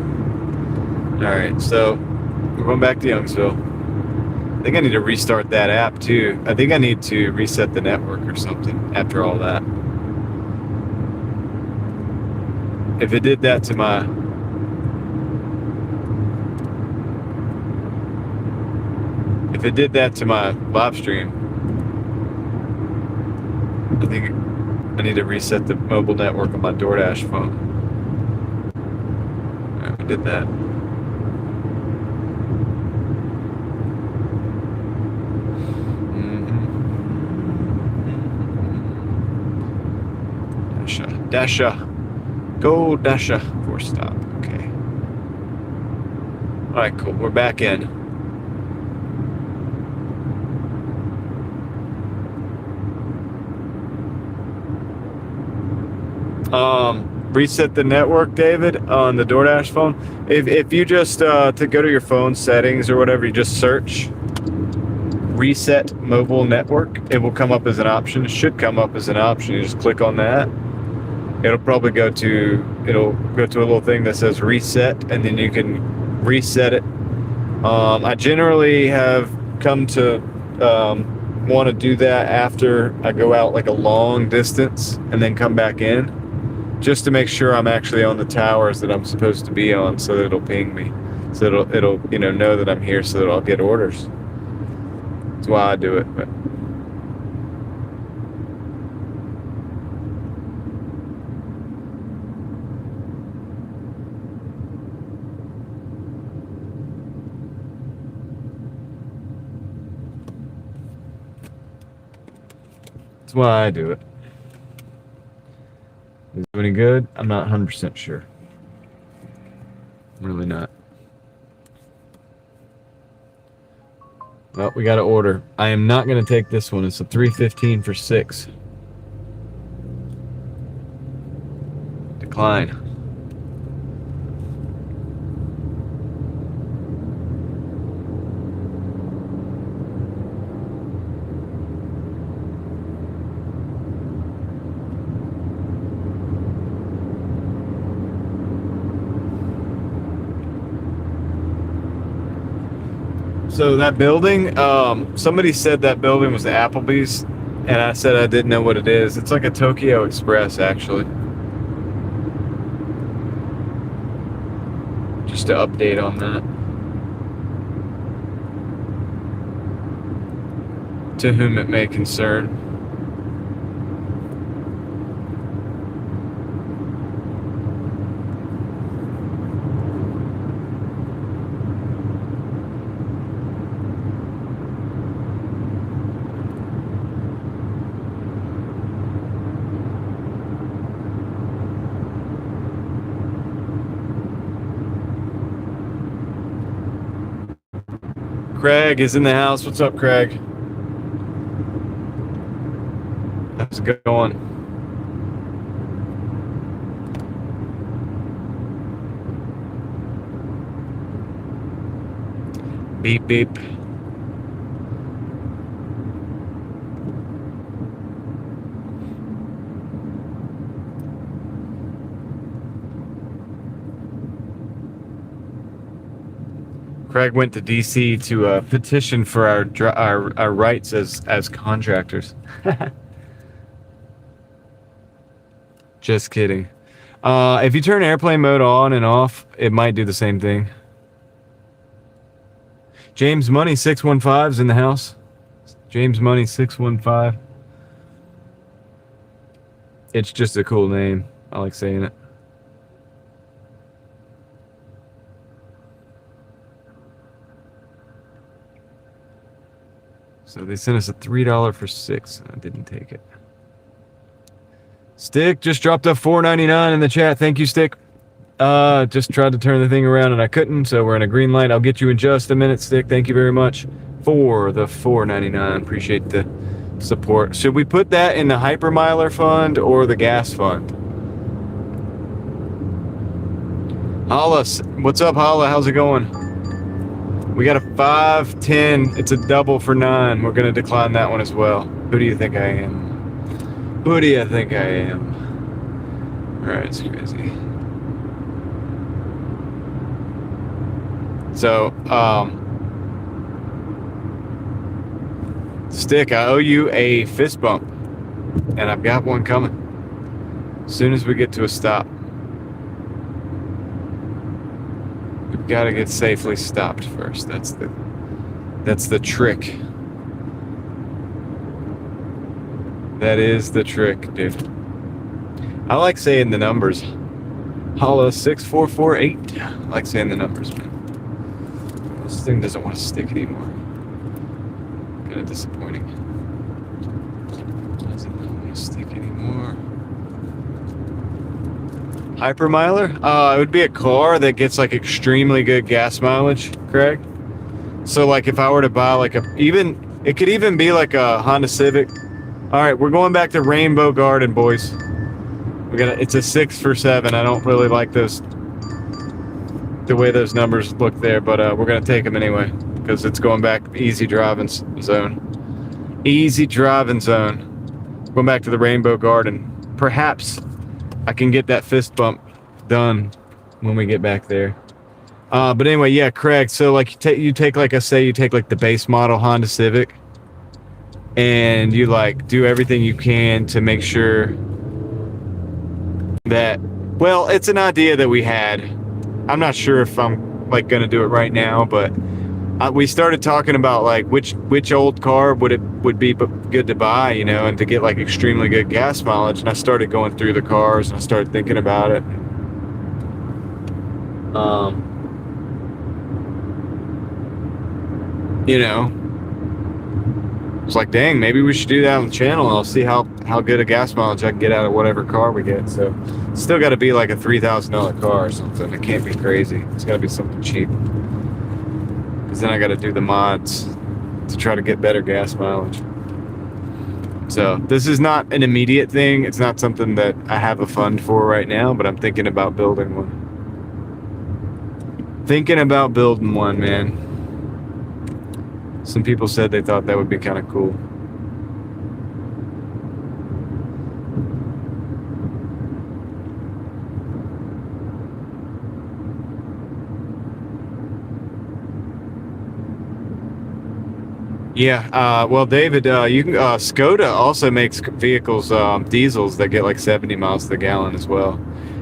Alright, so we're going back to Youngsville. I think I need to restart that app too. I think I need to reset the network or something after all that. If it did that to my live stream, I think I need to reset the mobile network on my Doordash phone. All right, we did that. Dasha. Go Dasha. 4-stop. Okay. All right, cool. We're back in. Reset the network, David, on the Doordash phone. If you just to go to your phone settings or whatever, you just search reset mobile network. It will come up as an option. It should come up as an option. You just click on that. It'll go to a little thing that says reset, and then you can reset it. I generally have come to want to do that after I go out like a long distance and then come back in, just to make sure I'm actually on the towers that I'm supposed to be on, so that it'll ping me, so it'll know that I'm here, so that I'll get orders. That's why I do it. But That's why I do it. Is it any good? I'm not 100% sure. I'm really not. Well, we got to order. I am not going to take this one. It's a $3.15 for 6. Decline. So that building, somebody said that building was the Applebee's, and I said I didn't know what it is. It's like a Tokyo Express, actually. Just to update on that. To whom it may concern. Craig is in the house. What's up, Craig? How's it going? Beep, beep. Craig went to DC to petition for our rights as contractors. Just kidding. If you turn airplane mode on and off, it might do the same thing. James Money 615 is in the house. James Money 615. It's just a cool name. I like saying it. So they sent us a $3 for 6. I didn't take it. Stick just dropped a $4.99 in the chat. Thank you, Stick. Just tried to turn the thing around and I couldn't, so we're in a green light. I'll get you in just a minute, Stick. Thank you very much for the $4.99. Appreciate the support. Should we put that in the Hypermiler fund or the gas fund? Holla, what's up, Holla? How's it going? We got a 5-10. It's a double for 9. We're gonna decline that one as well. Who do you think I am? Who do you think I am? All right, it's crazy. So, Stick, I owe you a fist bump, and I've got one coming as soon as we get to a stop. We've got to get safely stopped first. That's the trick. That is the trick, dude. I like saying the numbers. Holla 6448. I like saying the numbers, man. This thing doesn't want to stick anymore. Kind of disappointing. Doesn't want to stick anymore. Hypermiler? It would be a car that gets like extremely good gas mileage, Craig. So like if I were to buy like it could even be like a Honda Civic. All right, we're going back to Rainbow Garden, boys. It's a 6 for 7. I don't really like the way those numbers look there, but we're gonna take them anyway because it's going back easy driving zone. Easy driving zone. Going back to the Rainbow Garden. Perhaps I can get that fist bump done when we get back there. But anyway, yeah, Craig. So like you take like the base model Honda Civic, and you like do everything you can to make sure that, well, it's an idea that we had. I'm not sure if I'm like gonna do it right now, but we started talking about like which old car would be good to buy, you know, and to get like extremely good gas mileage. And I started going through the cars and I started thinking about it. You know, It's like, dang, maybe we should do that on the channel. I'll see how good a gas mileage I can get out of whatever car we get. So it's still got to be like a $3,000 car or something. It can't be crazy. It's got to be something cheap. Because then I got to do the mods to try to get better gas mileage. So this is not an immediate thing. It's not something that I have a fund for right now, but I'm thinking about building one. Thinking about building one, man. Some people said they thought that would be kind of cool. Yeah, well, David, you can Skoda also makes vehicles, diesels that get like 70 miles to the gallon as well,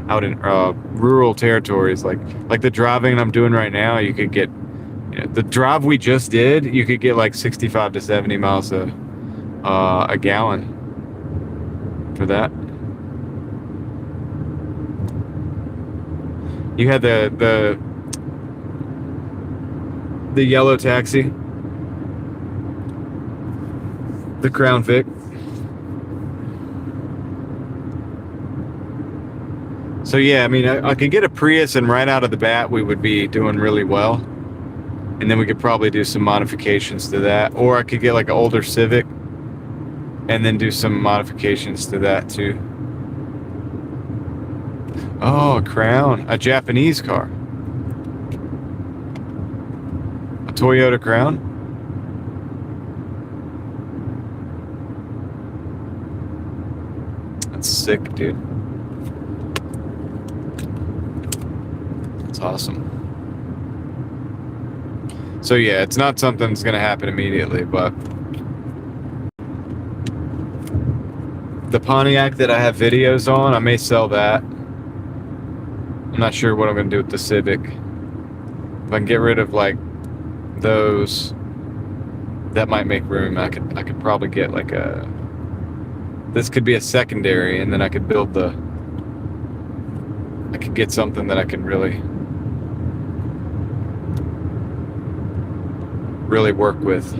out in rural territories, like the driving I'm doing right now. You could get, the drive we just did, you could get like 65 to 70 miles a gallon for that. You had the yellow taxi, the Crown Vic. So yeah, I mean, I could get a Prius, and right out of the bat, we would be doing really well. And then we could probably do some modifications to that. Or I could get like an older Civic and then do some modifications to that too. Oh, a Crown, a Japanese car. A Toyota Crown. That's sick, dude. That's awesome. So yeah, it's not something that's going to happen immediately, but the Pontiac that I have videos on, I may sell that. I'm not sure what I'm going to do with the Civic. If I can get rid of like those, that might make room. I could probably get like a, this could be a secondary, and then I could build the, I could get something that I can really work with.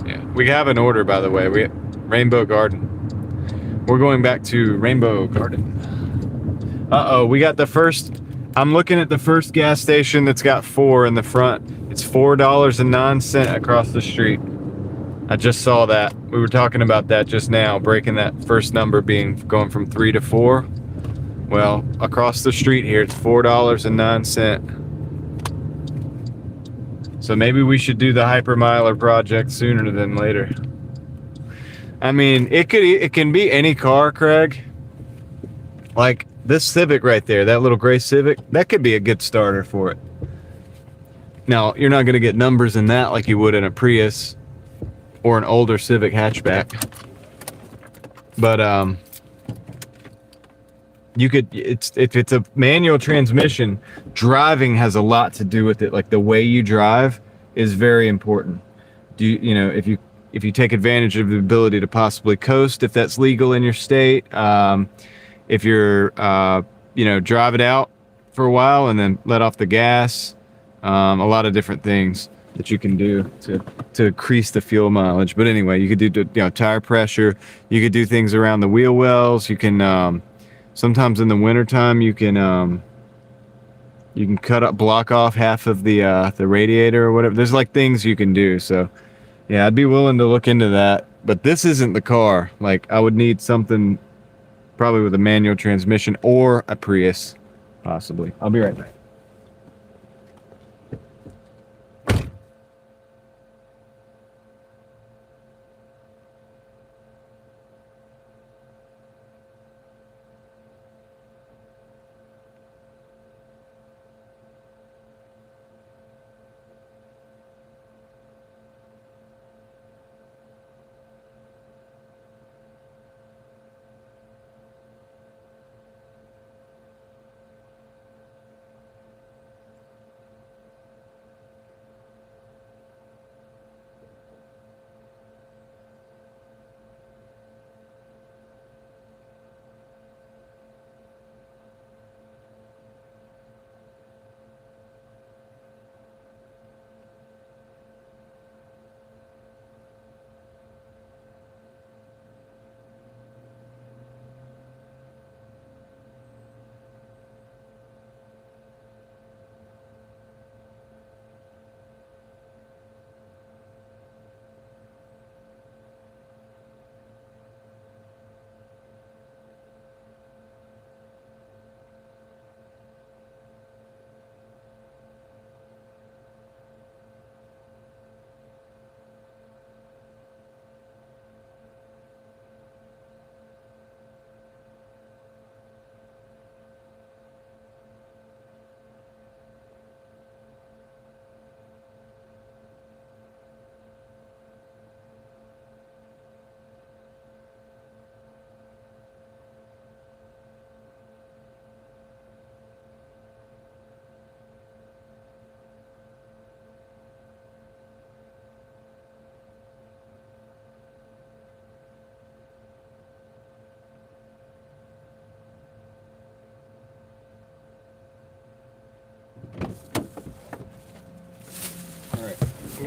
Yeah, we have an order, by the way. We Rainbow Garden. We're going back to Rainbow Garden. Uh-oh, we got the first, I'm looking at the first gas station that's got 4 in the front. It's $4.09 across the street. I just saw that. We were talking about that just now, breaking that first number being going from 3 to 4. Well, across the street here, it's $4.09. So maybe we should do the Hypermiler project sooner than later. I mean, it can be any car, Craig. Like this Civic right there, that little gray Civic, that could be a good starter for it. Now, you're not going to get numbers in that like you would in a Prius or an older Civic hatchback. But you could, if it's a manual transmission, driving has a lot to do with it. Like the way you drive is very important. You know, if you take advantage of the ability to possibly coast, if that's legal in your state, if you're drive it out for a while and then let off the gas, a lot of different things that you can do to increase the fuel mileage. But anyway, you could do tire pressure. You could do things around the wheel wells. You can sometimes in the wintertime you can block off half of the radiator or whatever. There's like things you can do. So yeah, I'd be willing to look into that. But this isn't the car. Like I would need something probably with a manual transmission or a Prius, possibly. I'll be right back.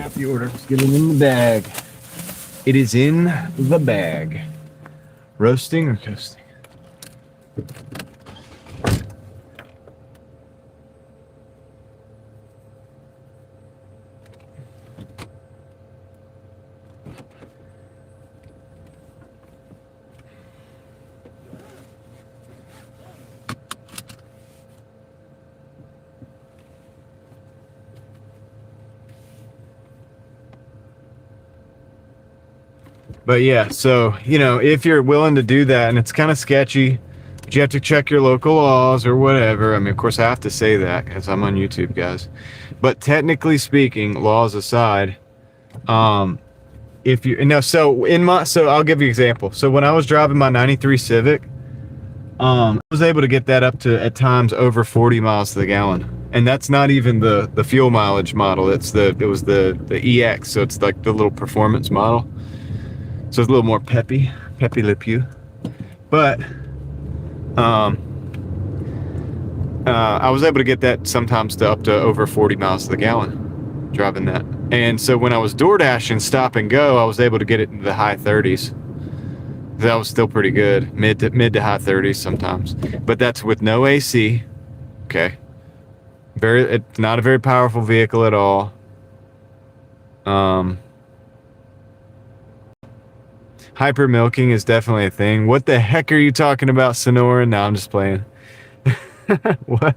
got the order. Let's get it in the bag. It is in the bag. Roasting or toasting? But yeah, so, you know, if you're willing to do that, and it's kind of sketchy, but you have to check your local laws or whatever. I mean, of course, I have to say that because I'm on YouTube, guys. But technically speaking, laws aside, if you, so I'll give you an example. So when I was driving my 93 Civic, I was able to get that up to, at times, over 40 miles to the gallon. And that's not even the fuel mileage model. It was the EX, so it's like the little performance model. So it's a little more peppy le pew. But I was able to get that sometimes to up to over 40 miles to the gallon driving that. And so when I was Doordashing stop and go, I was able to get it into the high 30s. That was still pretty good, mid to high 30s sometimes. But that's with no AC. Okay. It's not a very powerful vehicle at all. Hyper milking is definitely a thing. What the heck are you talking about, Sonora? No, I'm just playing. What?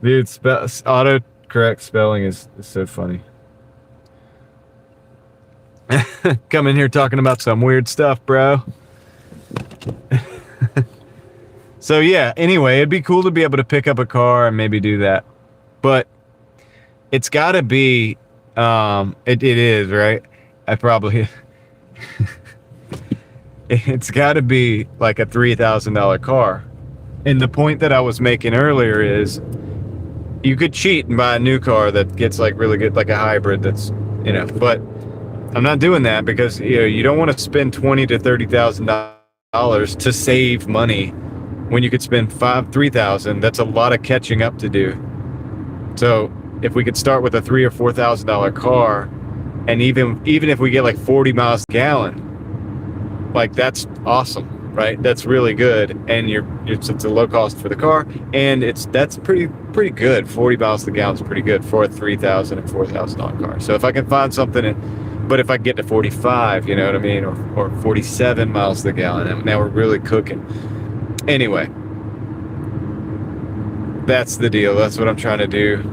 Dude, autocorrect spelling is so funny. Come in here talking about some weird stuff, bro. So yeah, anyway, it'd be cool to be able to pick up a car and maybe do that. But it's gotta be, it is, right? I probably... It's got to be like a $3,000 car. And the point that I was making earlier is you could cheat and buy a new car that gets like really good, like a hybrid that's, you know, but I'm not doing that because, you know, you don't want to spend $20,000 to $30,000 to save money when you could spend $3,000. That's a lot of catching up to do. So if we could start with a $3,000 or $4,000 car, and even if we get like 40 miles a gallon, like that's awesome, right? That's really good, and it's a low cost for the car, and that's pretty good. 40 miles to the gallon is pretty good for a $3,000 and $4,000 car. So if I can find something, but if I get to 45, you know what I mean, or 47 miles to the gallon, now we're really cooking. Anyway, that's the deal. That's what I'm trying to do.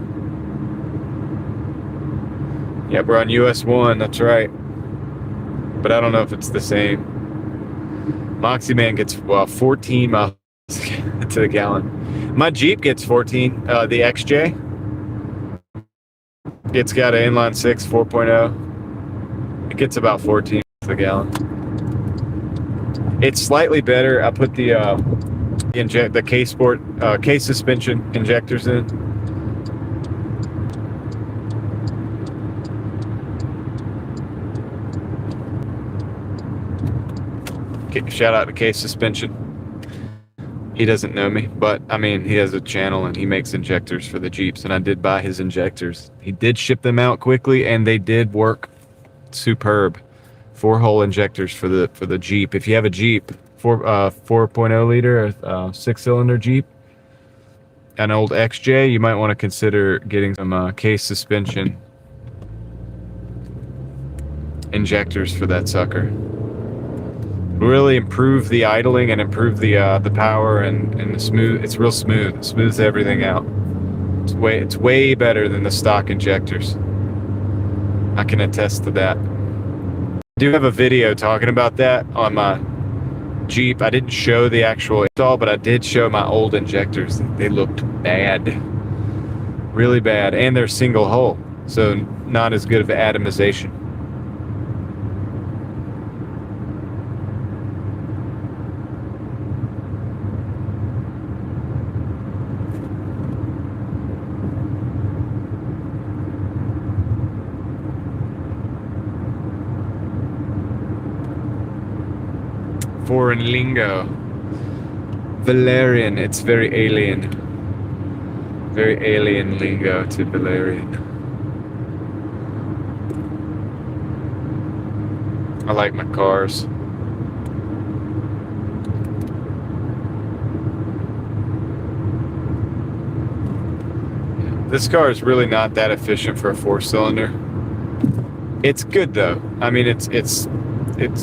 Yeah, we're on US 1. That's right. But I don't know if it's the same. Moxie Man gets 14 miles to the gallon. My Jeep gets 14. The XJ. It's got an inline 6 4.0. It gets about 14 to the gallon. It's slightly better. I put the K suspension injectors in. Shout out to K Suspension. He doesn't know me, but I mean, he has a channel and he makes injectors for the Jeeps, and I did buy his injectors. He did ship them out quickly, and they did work superb. 4-hole injectors for the Jeep. If you have a Jeep, 4.0 liter, 6-cylinder Jeep, an old XJ, you might want to consider getting some K Suspension injectors for that sucker. Really improve the idling and improve the power and the smooth. It's real smooth. It smooths everything out. It's way better than the stock injectors. I can attest to that. I do have a video talking about that on my Jeep. I didn't show the actual install, but I did show my old injectors. They looked bad, really bad, and they're single hole, so not as good of atomization. Foreign lingo. Valerian, it's very alien. Very alien lingo to Valerian. I like my cars. This car is really not that efficient for a 4-cylinder. It's good though. I mean, it's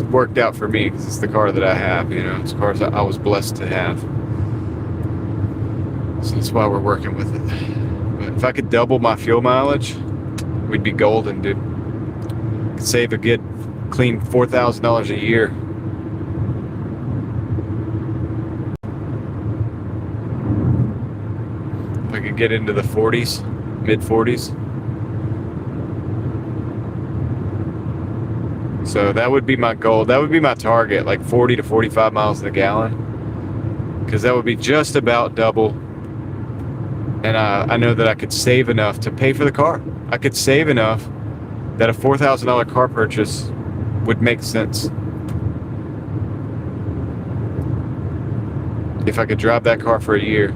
worked out for me because it's the car that I have. You know, it's cars I was blessed to have. So that's why we're working with it. But if I could double my fuel mileage, we'd be golden, dude. Could save a good, clean $4,000 a year. If I could get into the 40s, mid 40s. So that would be my goal. That would be my target, like 40 to 45 miles a gallon. Because that would be just about double. And I know that I could save enough to pay for the car. I could save enough that a $4,000 car purchase would make sense. If I could drive that car for a year,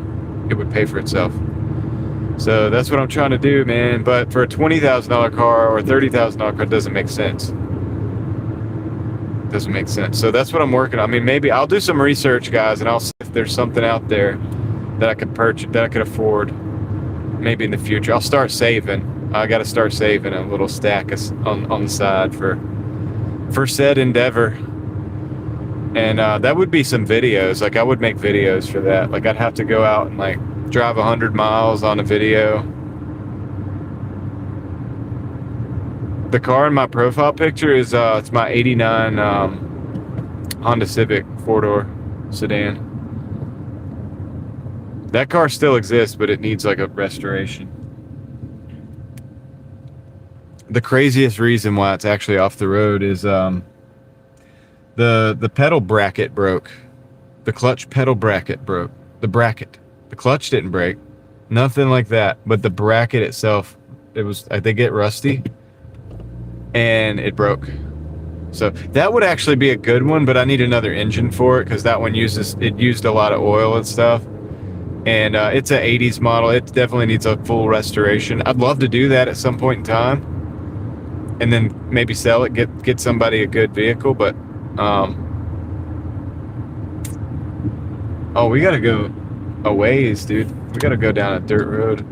it would pay for itself. So that's what I'm trying to do, man. But for a $20,000 car or a $30,000 car, it doesn't make sense. Doesn't make sense. So that's what I'm working on. I mean, maybe I'll do some research, guys, and I'll see if there's something out there that I could purchase, that I could afford, maybe in the future. I'll start saving. I got to start saving a little stack on the side for said endeavor. And that would be some videos. Like, I would make videos for that. Like, I'd have to go out and like drive 100 miles on a video. The car in my profile picture is it's my '89 Honda Civic 4-door sedan. That car still exists, but it needs like a restoration. The craziest reason why it's actually off the road is the pedal bracket broke. The clutch pedal bracket broke. The clutch didn't break. Nothing like that. But the bracket itself, they get rusty. And it broke. So that would actually be a good one, but I need another engine for it because that one used a lot of oil and stuff. And it's an 80s model. It definitely needs a full restoration. I'd love to do that at some point in time. And then maybe sell it, get somebody a good vehicle. But oh, we gotta go a ways, dude. We gotta go down a dirt road.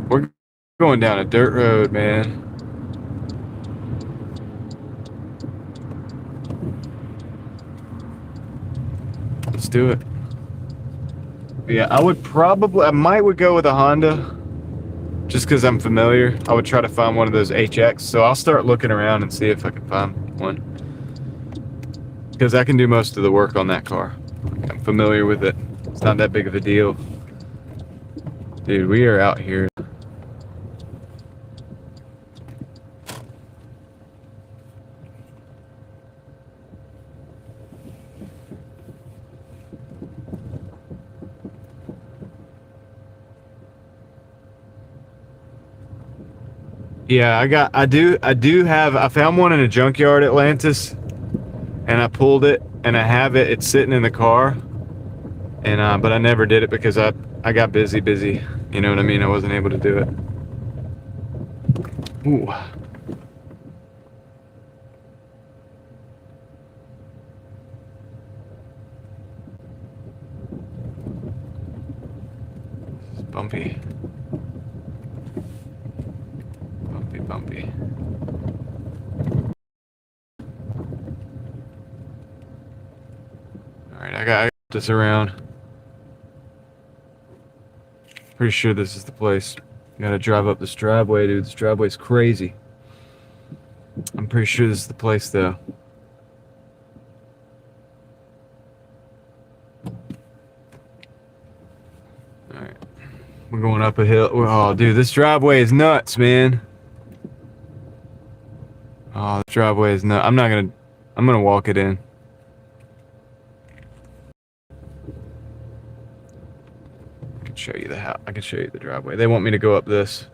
We're going down a dirt road, man. Let's do it. Yeah, I might go with a Honda just because I'm familiar. I would try to find one of those HX. So I'll start looking around and see if I can find one. Because I can do most of the work on that car. I'm familiar with it. It's not that big of a deal. Dude, we are out here. Yeah, I found one in a junkyard, Atlantis, and I pulled it, and I have it. It's sitting in the car, and but I never did it because I got busy. You know what I mean? I wasn't able to do it. Ooh. This is bumpy. Bumpy. Alright, I got this around. Pretty sure this is the place. Gotta drive up this driveway, dude. This driveway's crazy. I'm pretty sure this is the place, though. Alright. We're going up a hill. Oh, dude, this driveway is nuts, man. Oh, the driveway is nuts. I'm gonna walk it in. I can show you the house. I can show you the driveway. They want me to go up this.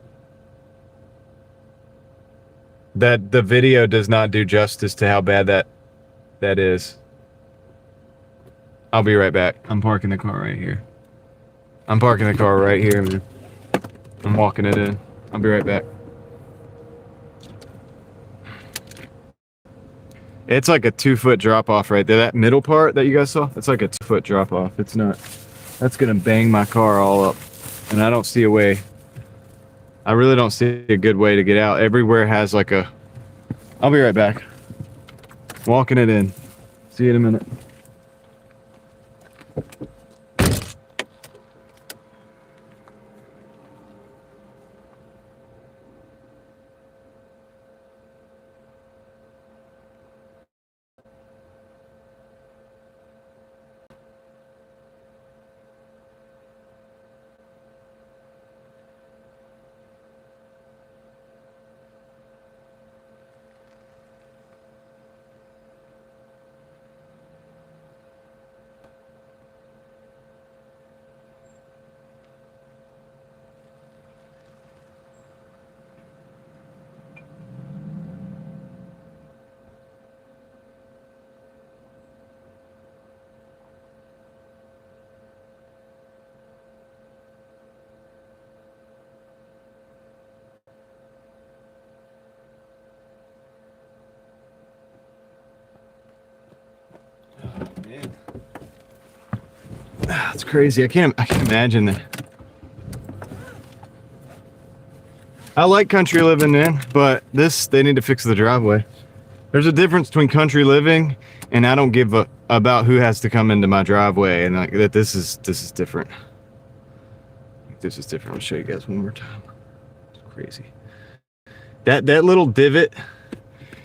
The video does not do justice to how bad that is. I'll be right back. I'm parking the car right here. I'm parking the car right here, man. I'm walking it in. I'll be right back. It's like a 2-foot drop off right there. That middle part that you guys saw, it's like a 2-foot drop off. It's not. That's gonna bang my car all up, and I don't see a way. I really don't see a good way to get out. Everywhere has like a. I'll be right back. Walking it in. See you in a minute. Man. It's crazy. I can't imagine that. I like country living, man, but they need to fix the driveway. There's a difference between country living and I don't give a about who has to come into my driveway, and like that this is different. This is different. I'll show you guys one more time. It's crazy. That little divot,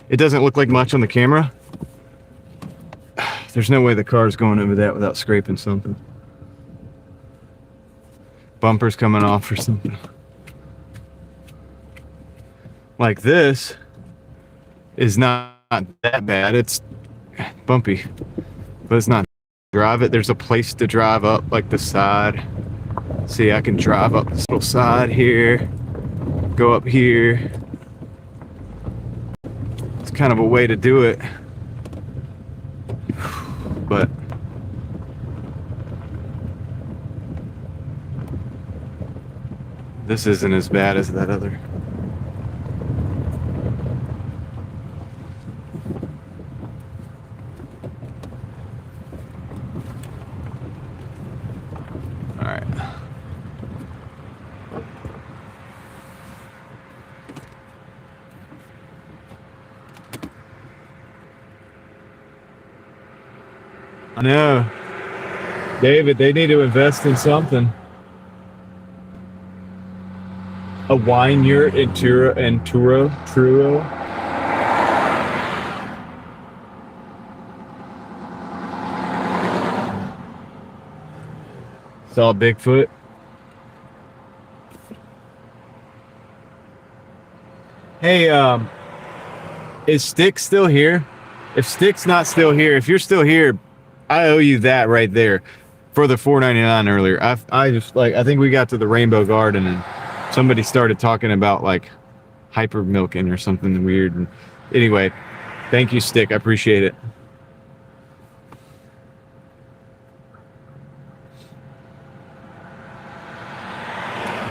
it doesn't look like much on the camera. There's no way the car's going over that without scraping something. Bumper's coming off or something. Like this is not that bad. It's bumpy, but it's not. Drive it. There's a place to drive up like the side. See, I can drive up this little side here, go up here. It's kind of a way to do it. But this isn't as bad as that other. All right. I know. David, they need to invest in something. A wine yurt in Truro. Saw Bigfoot. Hey, is Stick still here? If Stick's not still here, if you're still here, I owe you that right there for the $4.99 earlier. I just like, I think we got to the Rainbow Garden and somebody started talking about like hyper milking or something weird. And anyway, thank you, Stick. I appreciate it.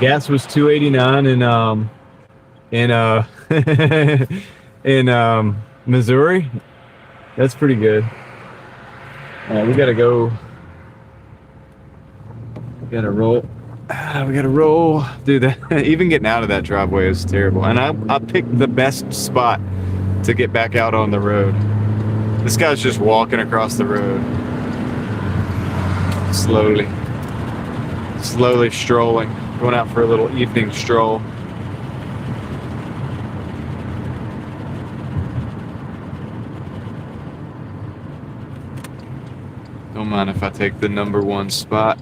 Gas was $2.89 in Missouri. That's pretty good. We gotta go. We gotta roll. We gotta roll. Dude, that, even getting out of that driveway is terrible. And I picked the best spot to get back out on the road. This guy's just walking across the road. Slowly strolling. Going out for a little evening stroll. Don't mind if I take the number 1 spot.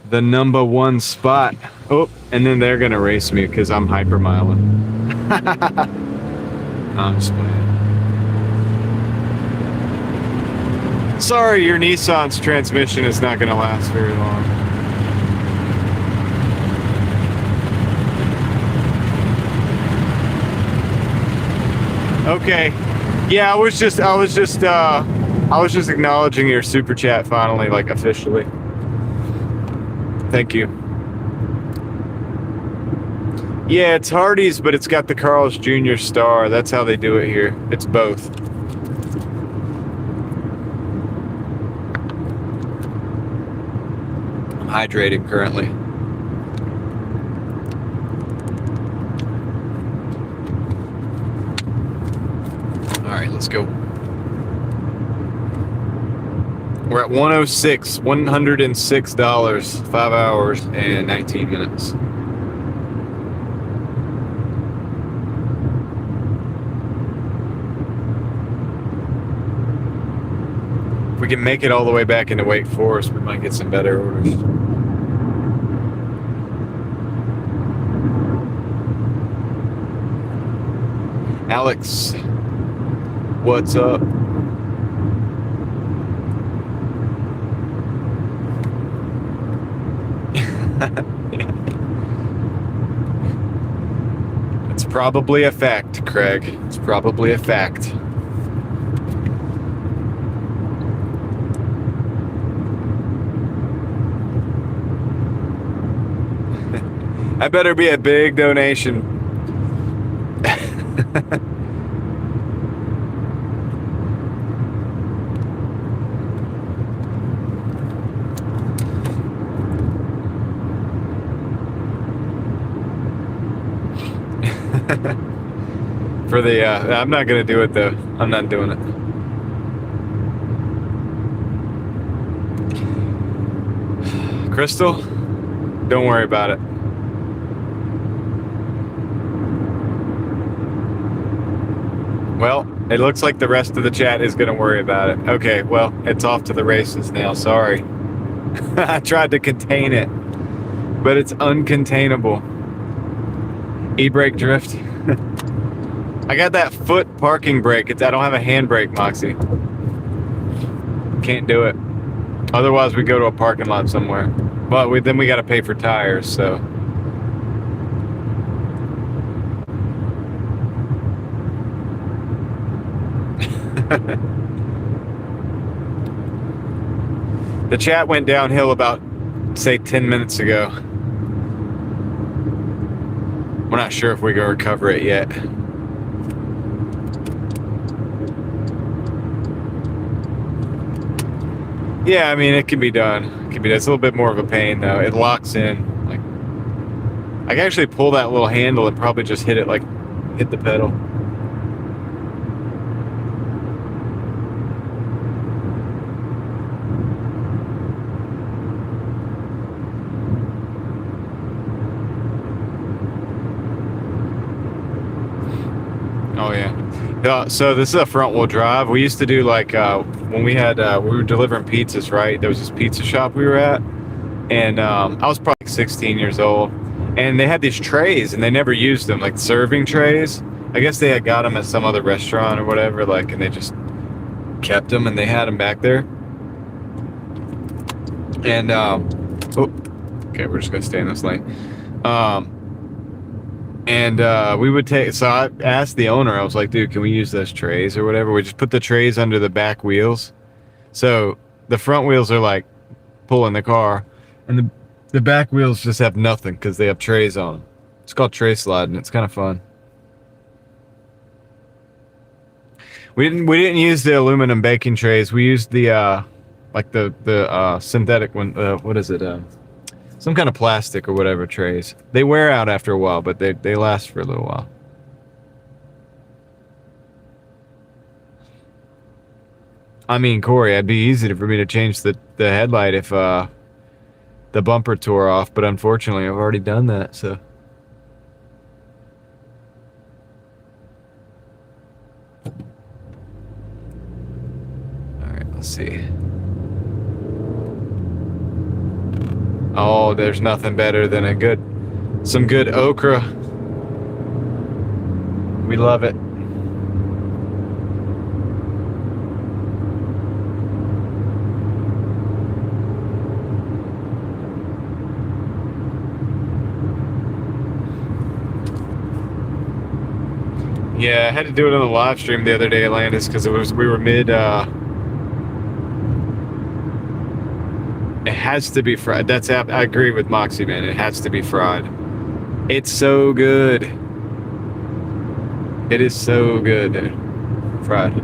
The number 1 spot. Oh, and then they're gonna race me because I'm hypermiling. I'm just playing. Sorry, your Nissan's transmission is not gonna last very long. Okay. Yeah, I was just acknowledging your super chat finally, like officially. Thank you. Yeah, it's Hardee's, but it's got the Carl's Jr. star. That's how they do it here. It's both. I'm hydrated currently. All right, let's go. We're at 106, $106, 5 hours and 19 minutes. If we can make it all the way back into Wake Forest, we might get some better orders. Alex, what's up? It's probably a fact, Craig. It's probably a fact. That better be a big donation. For the, I'm not gonna do it though. I'm not doing it. Crystal, don't worry about it. Well, it looks like the rest of the chat is gonna worry about it. Okay, well, it's off to the races now. Sorry. I tried to contain it, but it's uncontainable. E-brake drift. I got that foot parking brake. I don't have a handbrake, Moxie. Can't do it. Otherwise, we go to a parking lot somewhere. But then we got to pay for tires, so. The chat went downhill about, say, 10 minutes ago. We're not sure if we can recover it yet. Yeah, I mean, it can be done. It can be done. It's a little bit more of a pain, though. It locks in. Like, I can actually pull that little handle and probably just hit the pedal. Oh, yeah. So this is a front wheel drive. We used to do like when we were delivering pizzas, right? There was this pizza shop we were at, and I was probably 16 years old, and they had these trays, and they never used them, like serving trays. I guess they had got them at some other restaurant or whatever, like, and they just kept them, and they had them back there. And okay, we're just gonna stay in this lane. And we would take, so I asked the owner, I was like, dude, can we use those trays or whatever? We just put the trays under the back wheels. So the front wheels are like pulling the car, and the back wheels just have nothing because they have trays on them. It's called tray sliding. It's kind of fun. We didn't use the aluminum baking trays. We used the like the synthetic one. What is it? Some kind of plastic or whatever trays. They wear out after a while, but they last for a little while. I mean, Corey, it'd be easy for me to change the headlight if the bumper tore off, but unfortunately, I've already done that, so. All right, let's see. Oh, there's nothing better than some good okra. We love it. Yeah, I had to do it on the live stream the other day, Landis, because we were mid. It has to be fried. I agree with Moxie, man. It has to be fried. It's so good. It is so good, dude. Fried.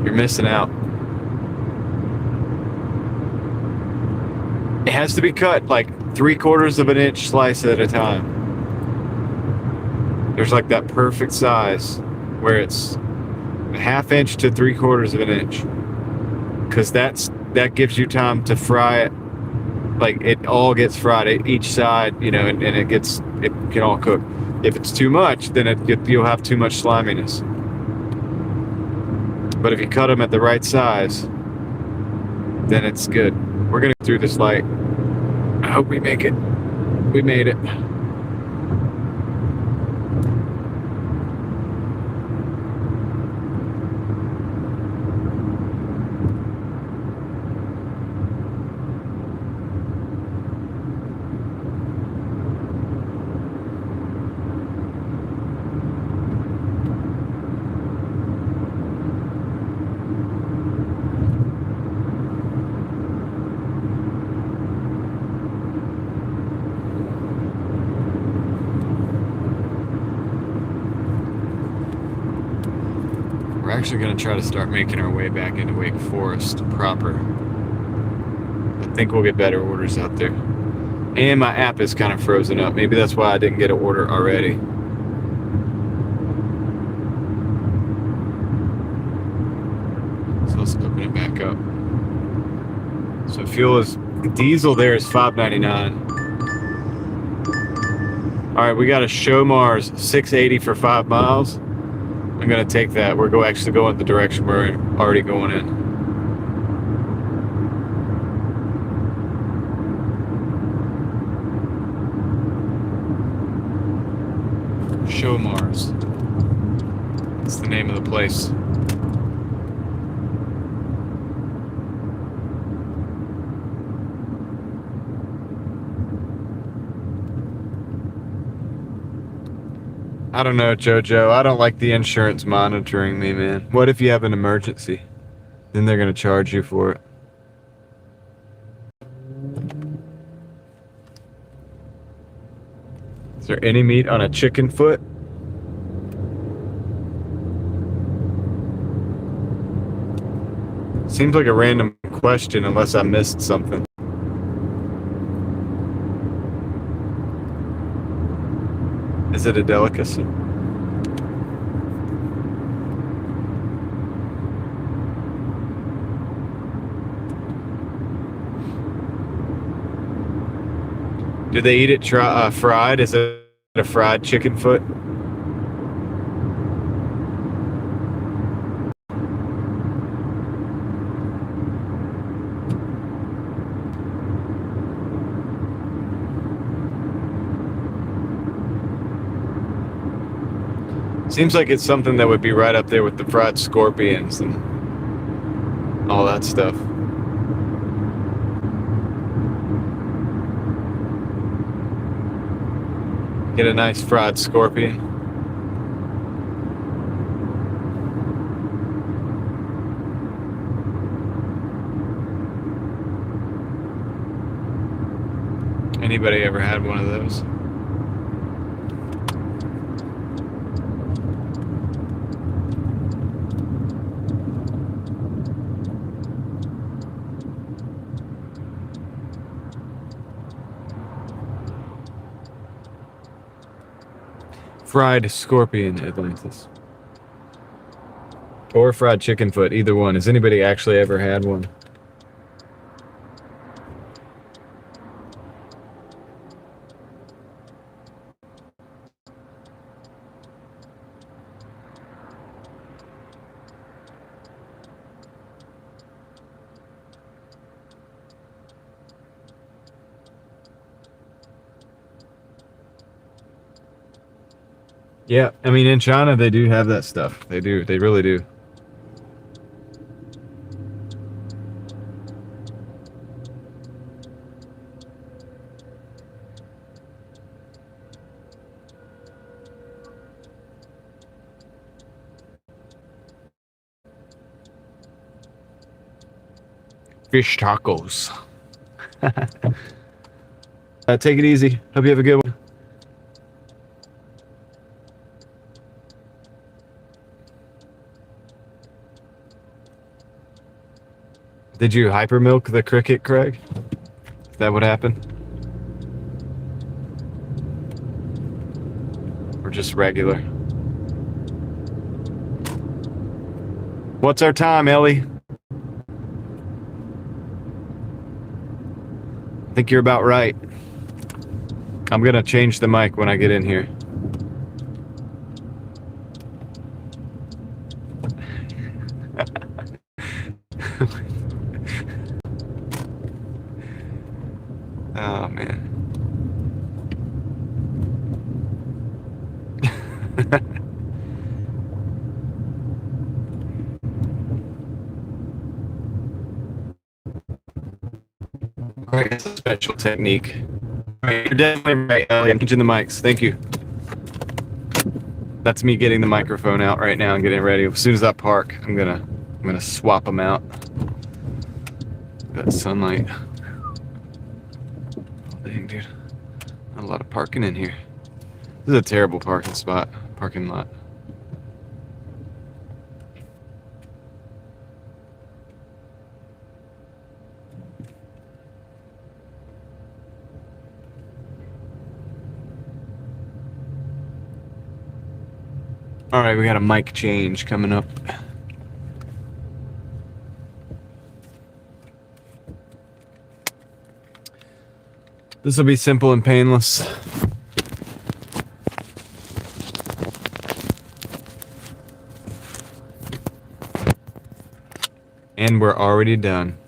You're missing out. It has to be cut like 3/4 of an inch slice at a time. There's like that perfect size where it's a 1/2 inch to 3/4 of an inch. Because that gives you time to fry it. Like it all gets fried at each side, you know, and it can all cook. If it's too much, then you'll have too much sliminess. But if you cut them at the right size, then it's good. We're gonna go through this light. I hope we make it. We made it. We're actually going to try to start making our way back into Wake Forest proper. I think we'll get better orders out there. And my app is kind of frozen up. Maybe that's why I didn't get an order already. So let's open it back up. So diesel there is $5.99. All right, we got a Show Mars 680 for 5 miles. I'm gonna take that. We're actually going the direction we're already going in. Show Mars. That's the name of the place. I don't know, Jojo. I don't like the insurance monitoring me, man. What if you have an emergency? Then they're going to charge you for it. Is there any meat on a chicken foot? Seems like a random question unless I missed something. Is it a delicacy? Do they eat it fried? Is it a fried chicken foot? Seems like it's something that would be right up there with the fried scorpions and all that stuff. Get a nice fried scorpion. Anybody ever had one of those? Fried scorpion, Atlantis. Or fried chicken foot, either one. Has anybody actually ever had one? Yeah, I mean, in China, they do have that stuff. They do. They really do. Fish tacos. Take it easy. Hope you have a good one. Did you hypermilk the cricket, Craig? Is that what happened? Or just regular? What's our time, Ellie? I think you're about right. I'm gonna change the mic when I get in here. Oh, man. Right, it's a special technique. Right, you're definitely right, Ellie. I'm changing the mics. Thank you. That's me getting the microphone out right now and getting ready. As soon as I park, I'm gonna swap them out. Got sunlight. Oh, dang, dude. Not a lot of parking in here. This is a terrible parking lot. All right, we got a mic change coming up. This will be simple and painless. And we're already done.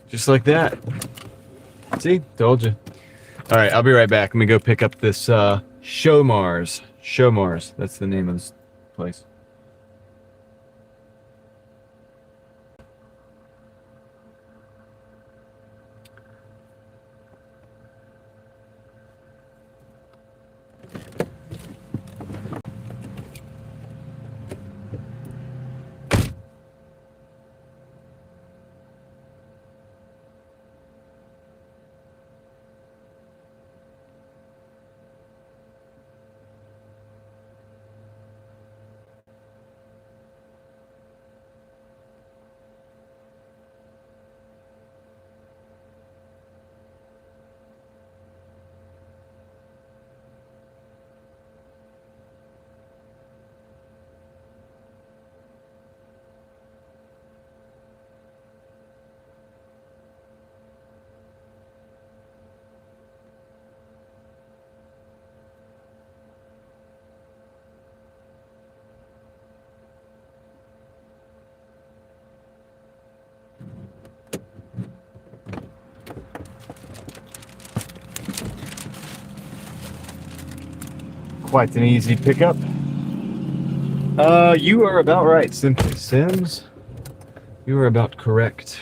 Just like that. See? Told you. All right, I'll be right back. Let me go pick up this Showmars. Showmars. That's the name of this place. Quite an easy pickup. You are about right, Simply Sims. You are about correct.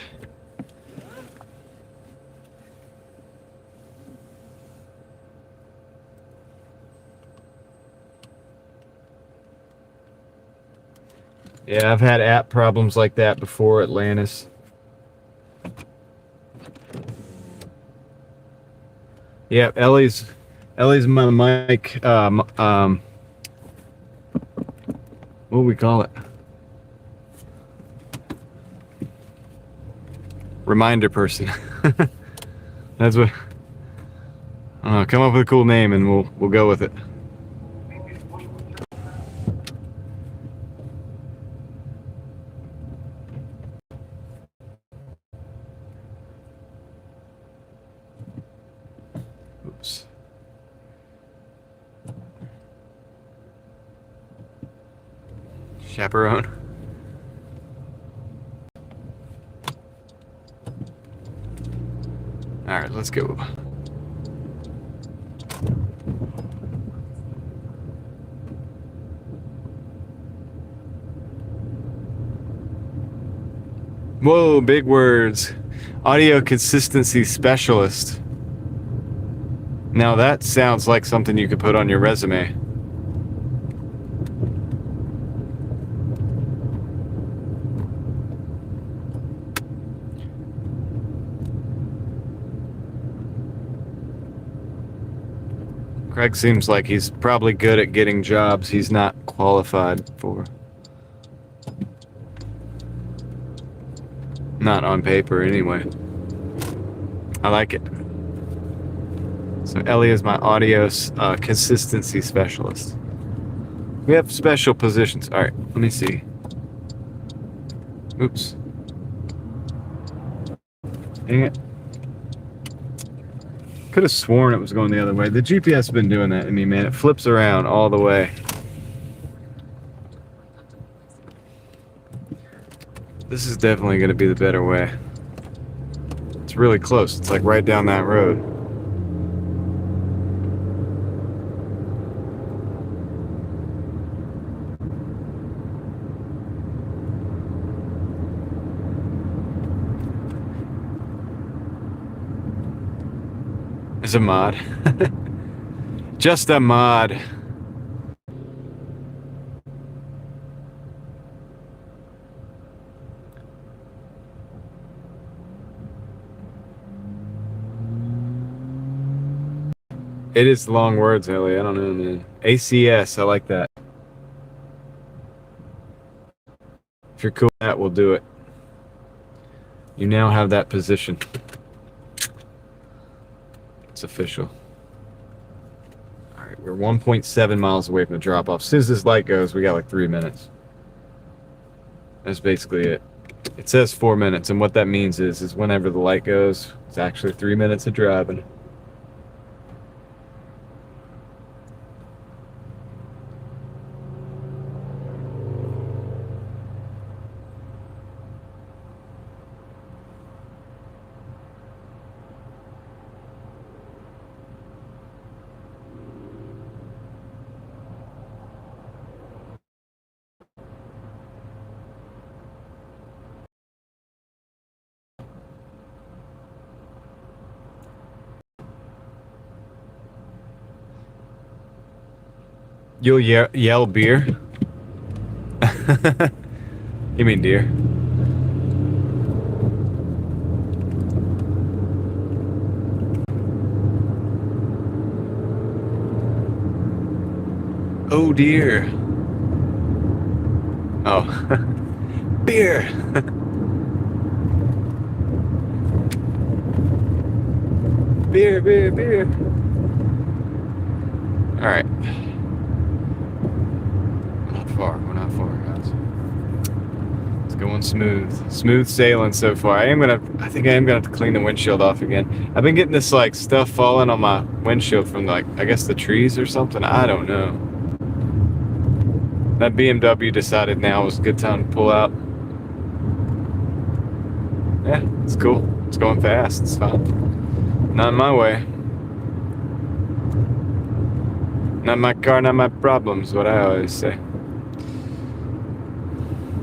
Yeah, I've had app problems like that before, Atlantis. Yeah, Ellie's my mic. What do we call it? Reminder person. That's what. I don't know. Come up with a cool name, and we'll go with it. Oops. Chaperone. All right, let's go. Whoa, big words. Audio consistency specialist. Now that sounds like something you could put on your resume. Craig seems like he's probably good at getting jobs he's not qualified for. Not on paper, anyway. I like it. So Ellie is my audio consistency specialist. We have special positions. All right, let me see. Oops. Dang it. Could have sworn it was going the other way. The GPS has been doing that to me, man. It flips around all the way. This is definitely going to be the better way. It's really close. It's like right down that road. It's a mod. Just a mod. It is long words, Ellie. I don't know, man. ACS, I like that. If you're cool with that, we'll do it. You now have that position. It's official. All right, we're 1.7 miles away from the drop-off. As soon as this light goes, we got like 3 minutes. That's basically it. It says 4 minutes, and what that means is whenever the light goes, it's actually 3 minutes of driving. You'll yell beer? You mean deer? Oh dear. Oh. Beer! Beer, beer, beer. Alright. We're not far, guys. It's going smooth. Smooth sailing so far. I think I am gonna have to clean the windshield off again. I've been getting this like stuff falling on my windshield from like, I guess the trees or something. I don't know. That BMW decided now was a good time to pull out. Yeah, it's cool. It's going fast. It's fine. Not in my way. Not my car, not my problems, what I always say.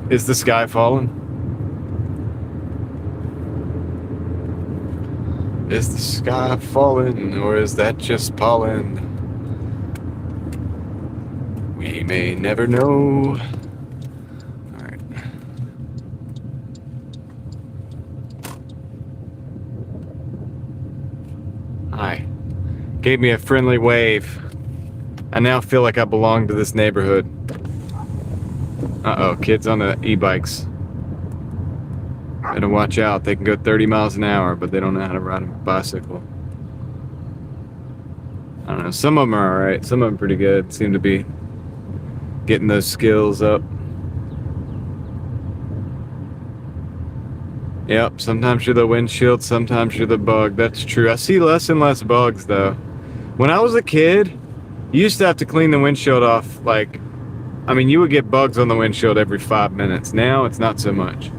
Is the sky falling? Is the sky falling, or is that just pollen? We may never know. Alright. Hi. Gave me a friendly wave. I now feel like I belong to this neighborhood. Uh-oh, kids on the e-bikes. Better watch out. They can go 30 miles an hour, but they don't know how to ride a bicycle. I don't know. Some of them are alright. Some of them are pretty good. Seem to be getting those skills up. Yep, sometimes you're the windshield, sometimes you're the bug. That's true. I see less and less bugs, though. When I was a kid, you used to have to clean the windshield off, like, I mean, you would get bugs on the windshield every 5 minutes. Now, it's not so much.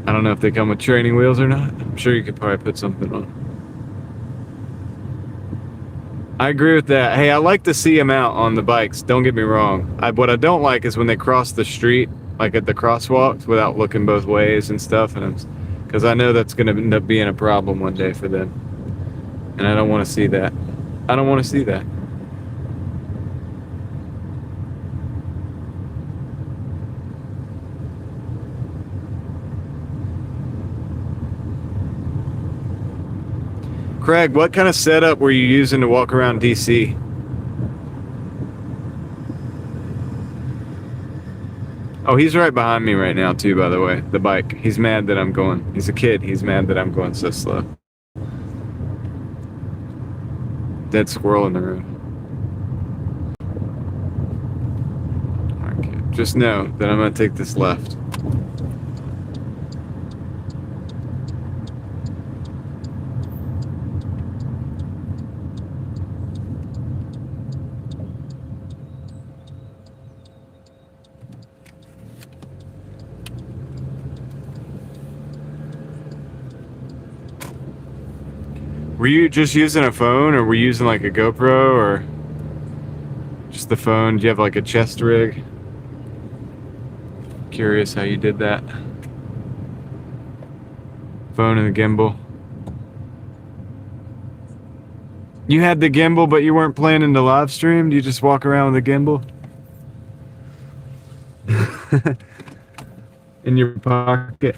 I don't know if they come with training wheels or not. I'm sure you could probably put something on. I agree with that. Hey, I like to see them out on the bikes. Don't get me wrong. What I don't like is when they cross the street, like at the crosswalks, without looking both ways and stuff. Because I know that's going to end up being a problem one day for them. And I don't want to see that. I don't want to see that. Craig, what kind of setup were you using to walk around DC? Oh, he's right behind me right now too, by the way. The bike. He's mad that I'm going. He's a kid. He's mad that I'm going so slow. Dead squirrel in the road. Okay. Just know that I'm going to take this left. Were you just using a phone, or were you using like a GoPro, or just the phone? Do you have like a chest rig? Curious how you did that. Phone and the gimbal. You had the gimbal, but you weren't planning to live stream? Do you just walk around with a gimbal? In your pocket?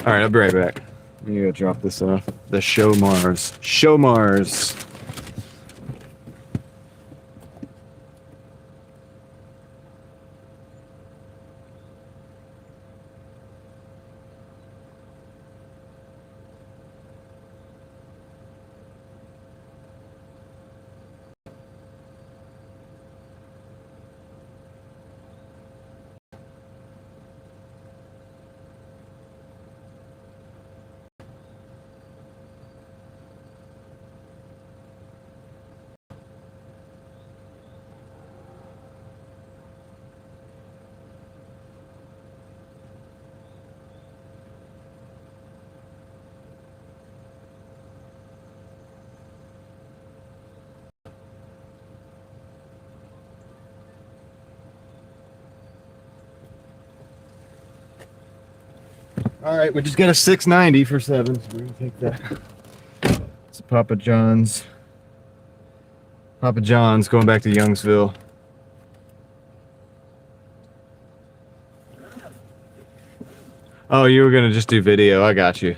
Alright, I'll be right back. I'm gonna go drop this off. The Show Mars. Show Mars. All right, we just got a 690 for 7, so we're gonna take that. It's Papa John's. Papa John's going back to Youngsville. Oh, you were gonna just do video. I got you.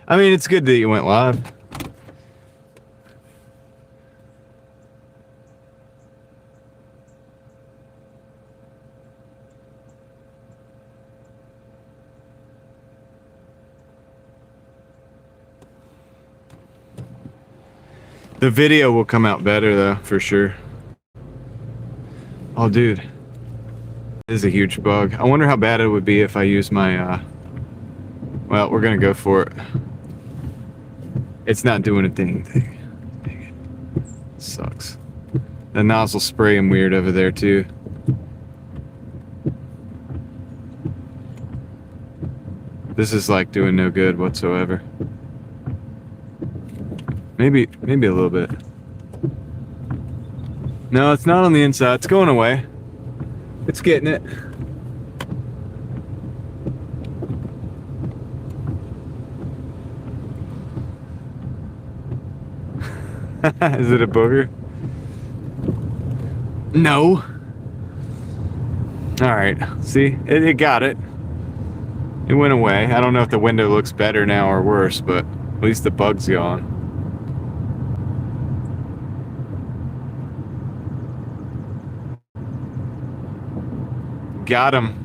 I mean, it's good that you went live. The video will come out better though, for sure. Oh, dude. This is a huge bug. I wonder how bad it would be if I use my, well, we're gonna go for it. It's not doing a dang thing. Dang it. Sucks. The nozzle spraying weird over there too. This is like doing no good whatsoever. Maybe a little bit. No, it's not on the inside. It's going away. It's getting it. Is it a booger? No. All right. See, it got it. It went away. I don't know if the window looks better now or worse, but at least the bug's gone. Got him.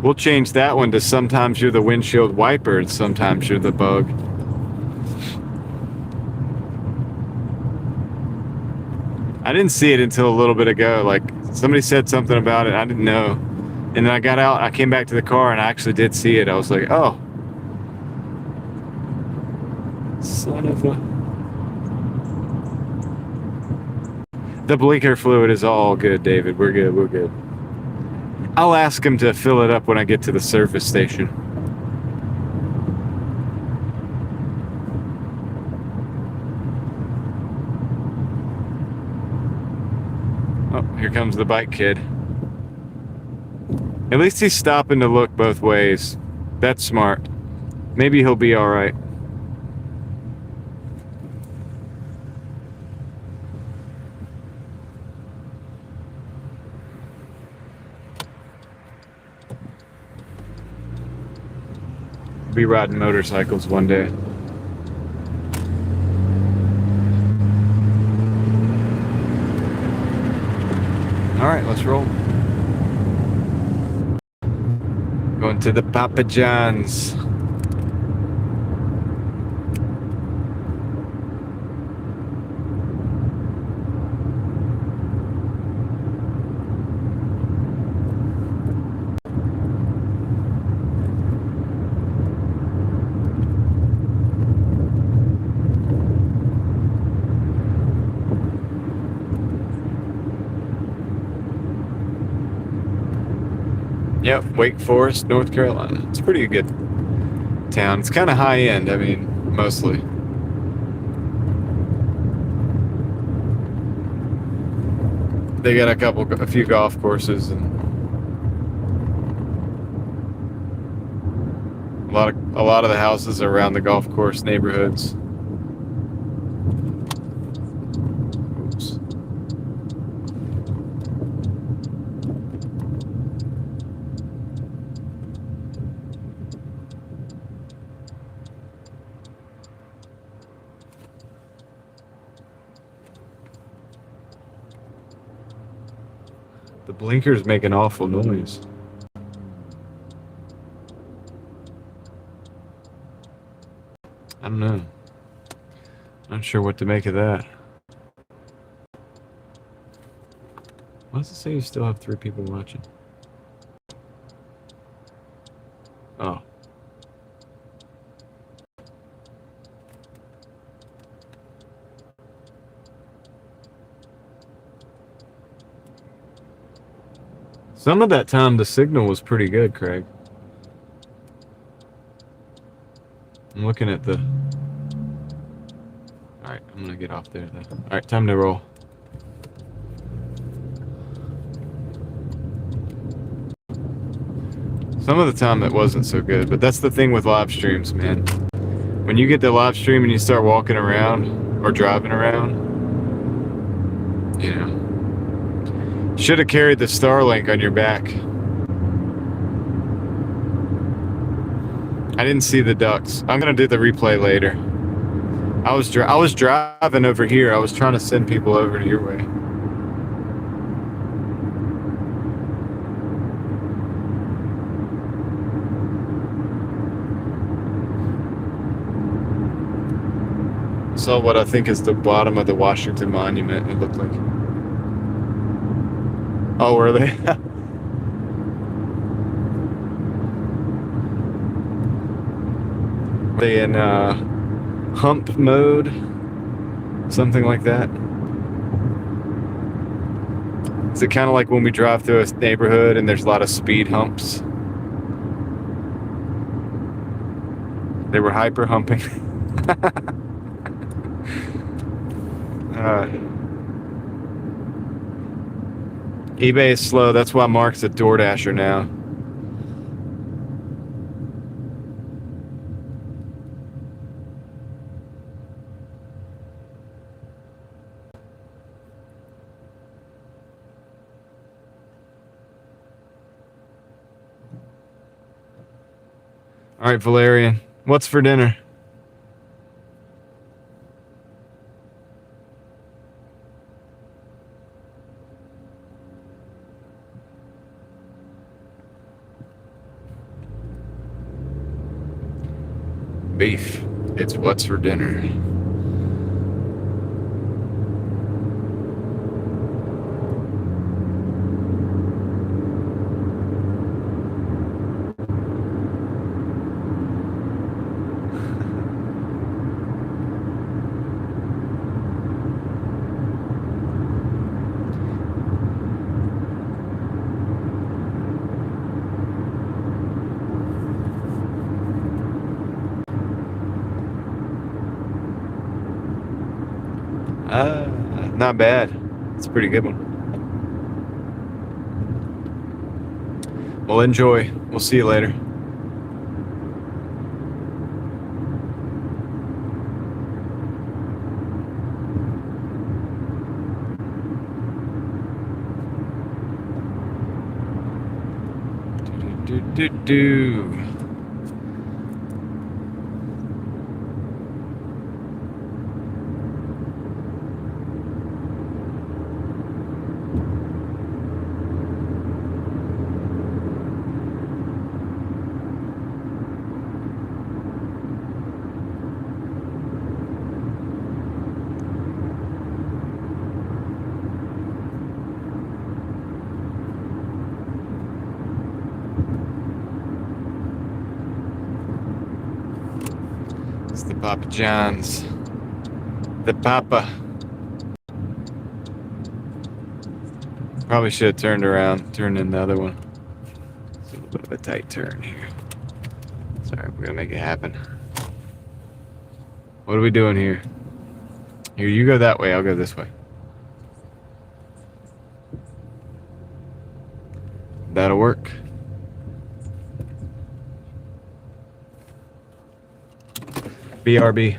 We'll change that one to sometimes you're the windshield wiper and sometimes you're the bug. I didn't see it until a little bit ago. Like, somebody said something about it. I didn't know. And then I got out, I came back to the car and I actually did see it. I was like, oh. Son of a... The blinker fluid is all good, David. We're good, we're good. I'll ask him to fill it up when I get to the service station. Oh, here comes the bike kid. At least he's stopping to look both ways. That's smart. Maybe he'll be all right. be riding motorcycles one day. All right, let's roll. Going to the Papa John's. Yep, Wake Forest, North Carolina. It's a pretty good town. It's kind of high end, I mean, mostly. They got a few golf courses and a lot of the houses are around the golf course neighborhoods. Oops. The blinkers make an awful noise. I don't know. Not sure what to make of that. Why does it say you still have 3 people watching? Oh. Some of that time the signal was pretty good, Craig. I'm looking at the... Alright, I'm gonna get off there then. Alright, time to roll. Some of the time it wasn't so good, but that's the thing with live streams, man. When you get the live stream and you start walking around or driving around, you know, should have carried the Starlink on your back. I didn't see the ducks. I'm gonna do the replay later. I was driving over here. I was trying to send people over to your way. Saw what I think is the bottom of the Washington Monument. It looked like. Oh, were they? Are they in hump mode? Something like that? Is it kind of like when we drive through a neighborhood and there's a lot of speed humps? They were hyper humping. eBay is slow. That's why Mark's a Doordasher now. All right, Valerian, what's for dinner? Beef. It's what's for dinner. Not bad. It's a pretty good one. Well, enjoy. We'll see you later. Do. It's the Papa John's. The Papa. Probably should have turned around, turned in the other one. It's a little bit of a tight turn here. Sorry, we're gonna make it happen. What are we doing here? Here, you go that way, I'll go this way. That'll work. BRB.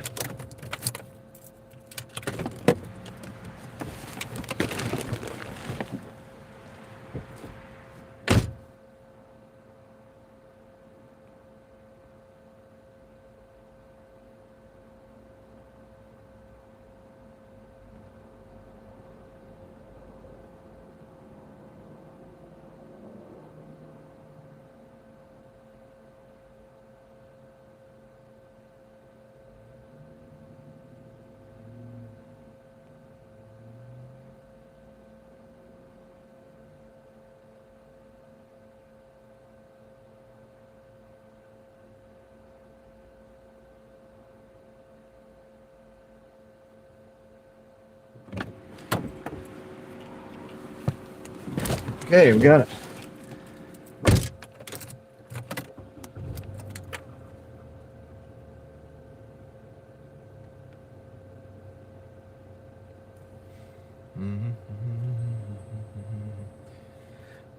Okay, we got it.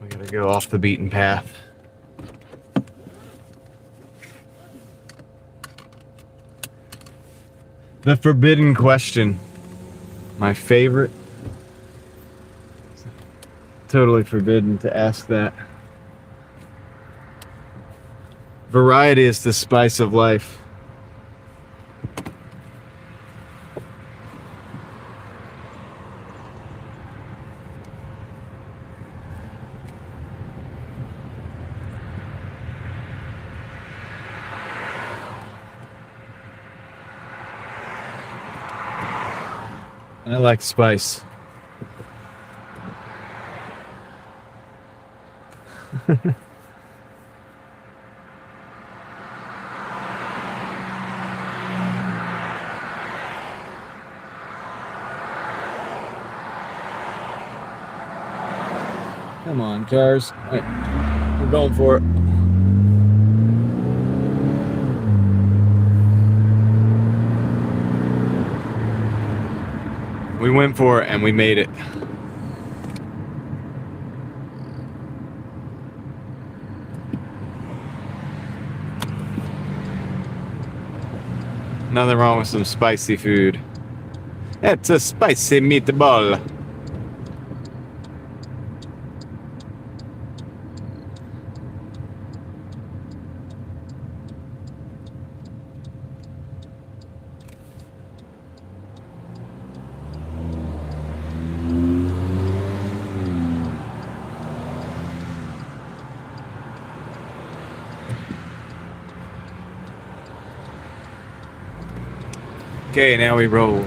We gotta go off the beaten path. The forbidden question. My favorite. Totally forbidden to ask that. Variety is the spice of life. I like spice. Come on, cars. All right. We're going for it. We went for it and we made it. Nothing wrong with some spicy food. It's a spicy meatball. Okay, now we roll.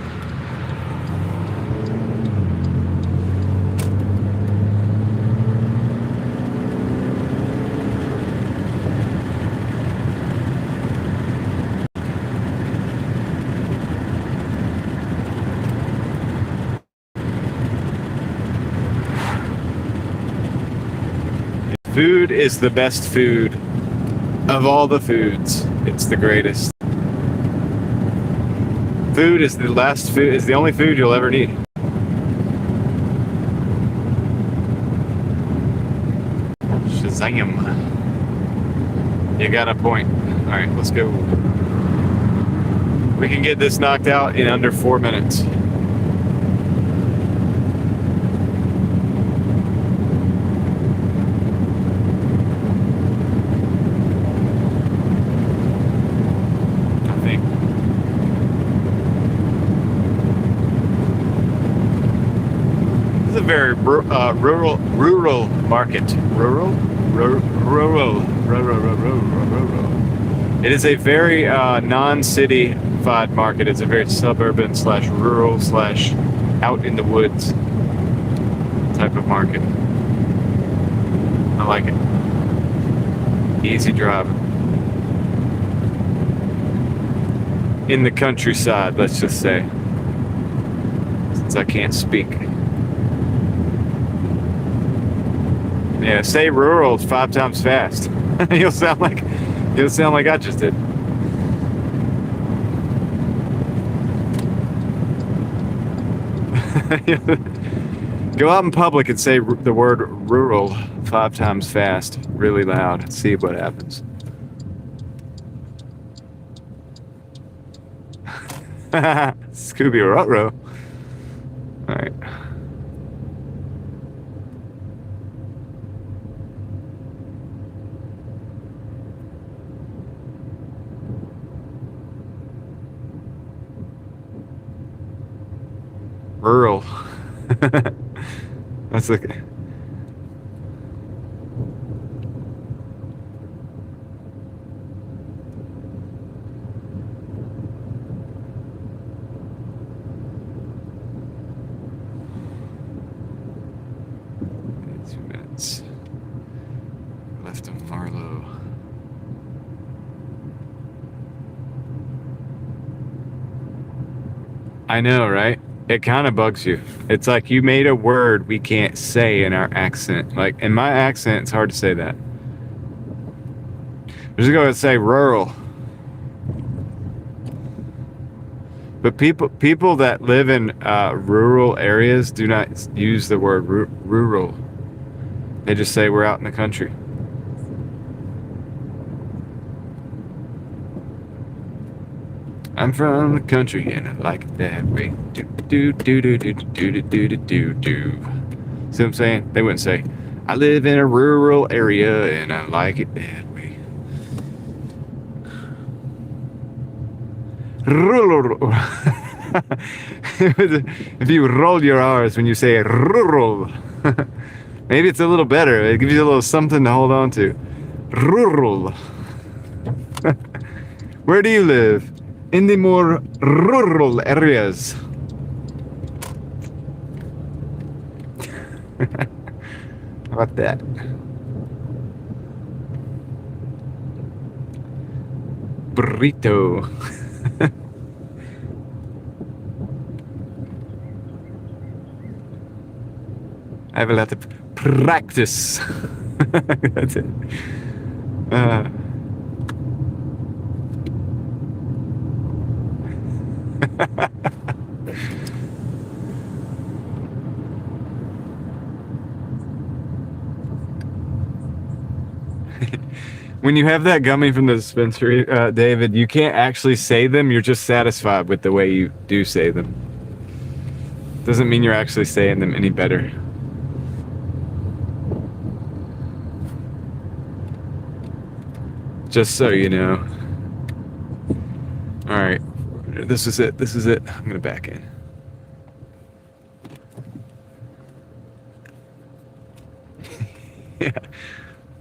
Food is the best food of all the foods. It's the greatest. Food is the last food, is the only food you'll ever need. Shazam. You got a point. All right, let's go. We can get this knocked out in under 4 minutes. Very rural market. Rural. It is a very non-city-fied market. It's a very suburban / rural / out in the woods type of market. I like it. Easy driving. in the countryside, let's just say, since I can't speak. Yeah, say rural 5 times fast. You'll sound like I just did. Go out in public and say the word rural 5 times fast, really loud, and see what happens. Scooby Rutro. All right. Rural. That's like. Left of Marlowe. I know, right? It kind of bugs you. It's like you made a word we can't say in our accent. Like in my accent, it's hard to say that. I'm just going to say rural. But people that live in rural areas do not use the word rural. They just say we're out in the country. I'm from the country and I like it that way. Do do do do do do do do do do. See what I'm saying? They wouldn't say, I live in a rural area and I like it that way. Rural. If you roll your R's when you say rural, maybe it's a little better. It gives you a little something to hold on to. Rural. Where do you live? In the more rural areas. How about that? Burrito. I have a lot of practice. That's it. When you have that gummy from the dispensary, David, you can't actually say them. You're just satisfied with the way you do say them. Doesn't mean you're actually saying them any better. Just so you know. All right. This is it. This is it. I'm going to back in. Yeah.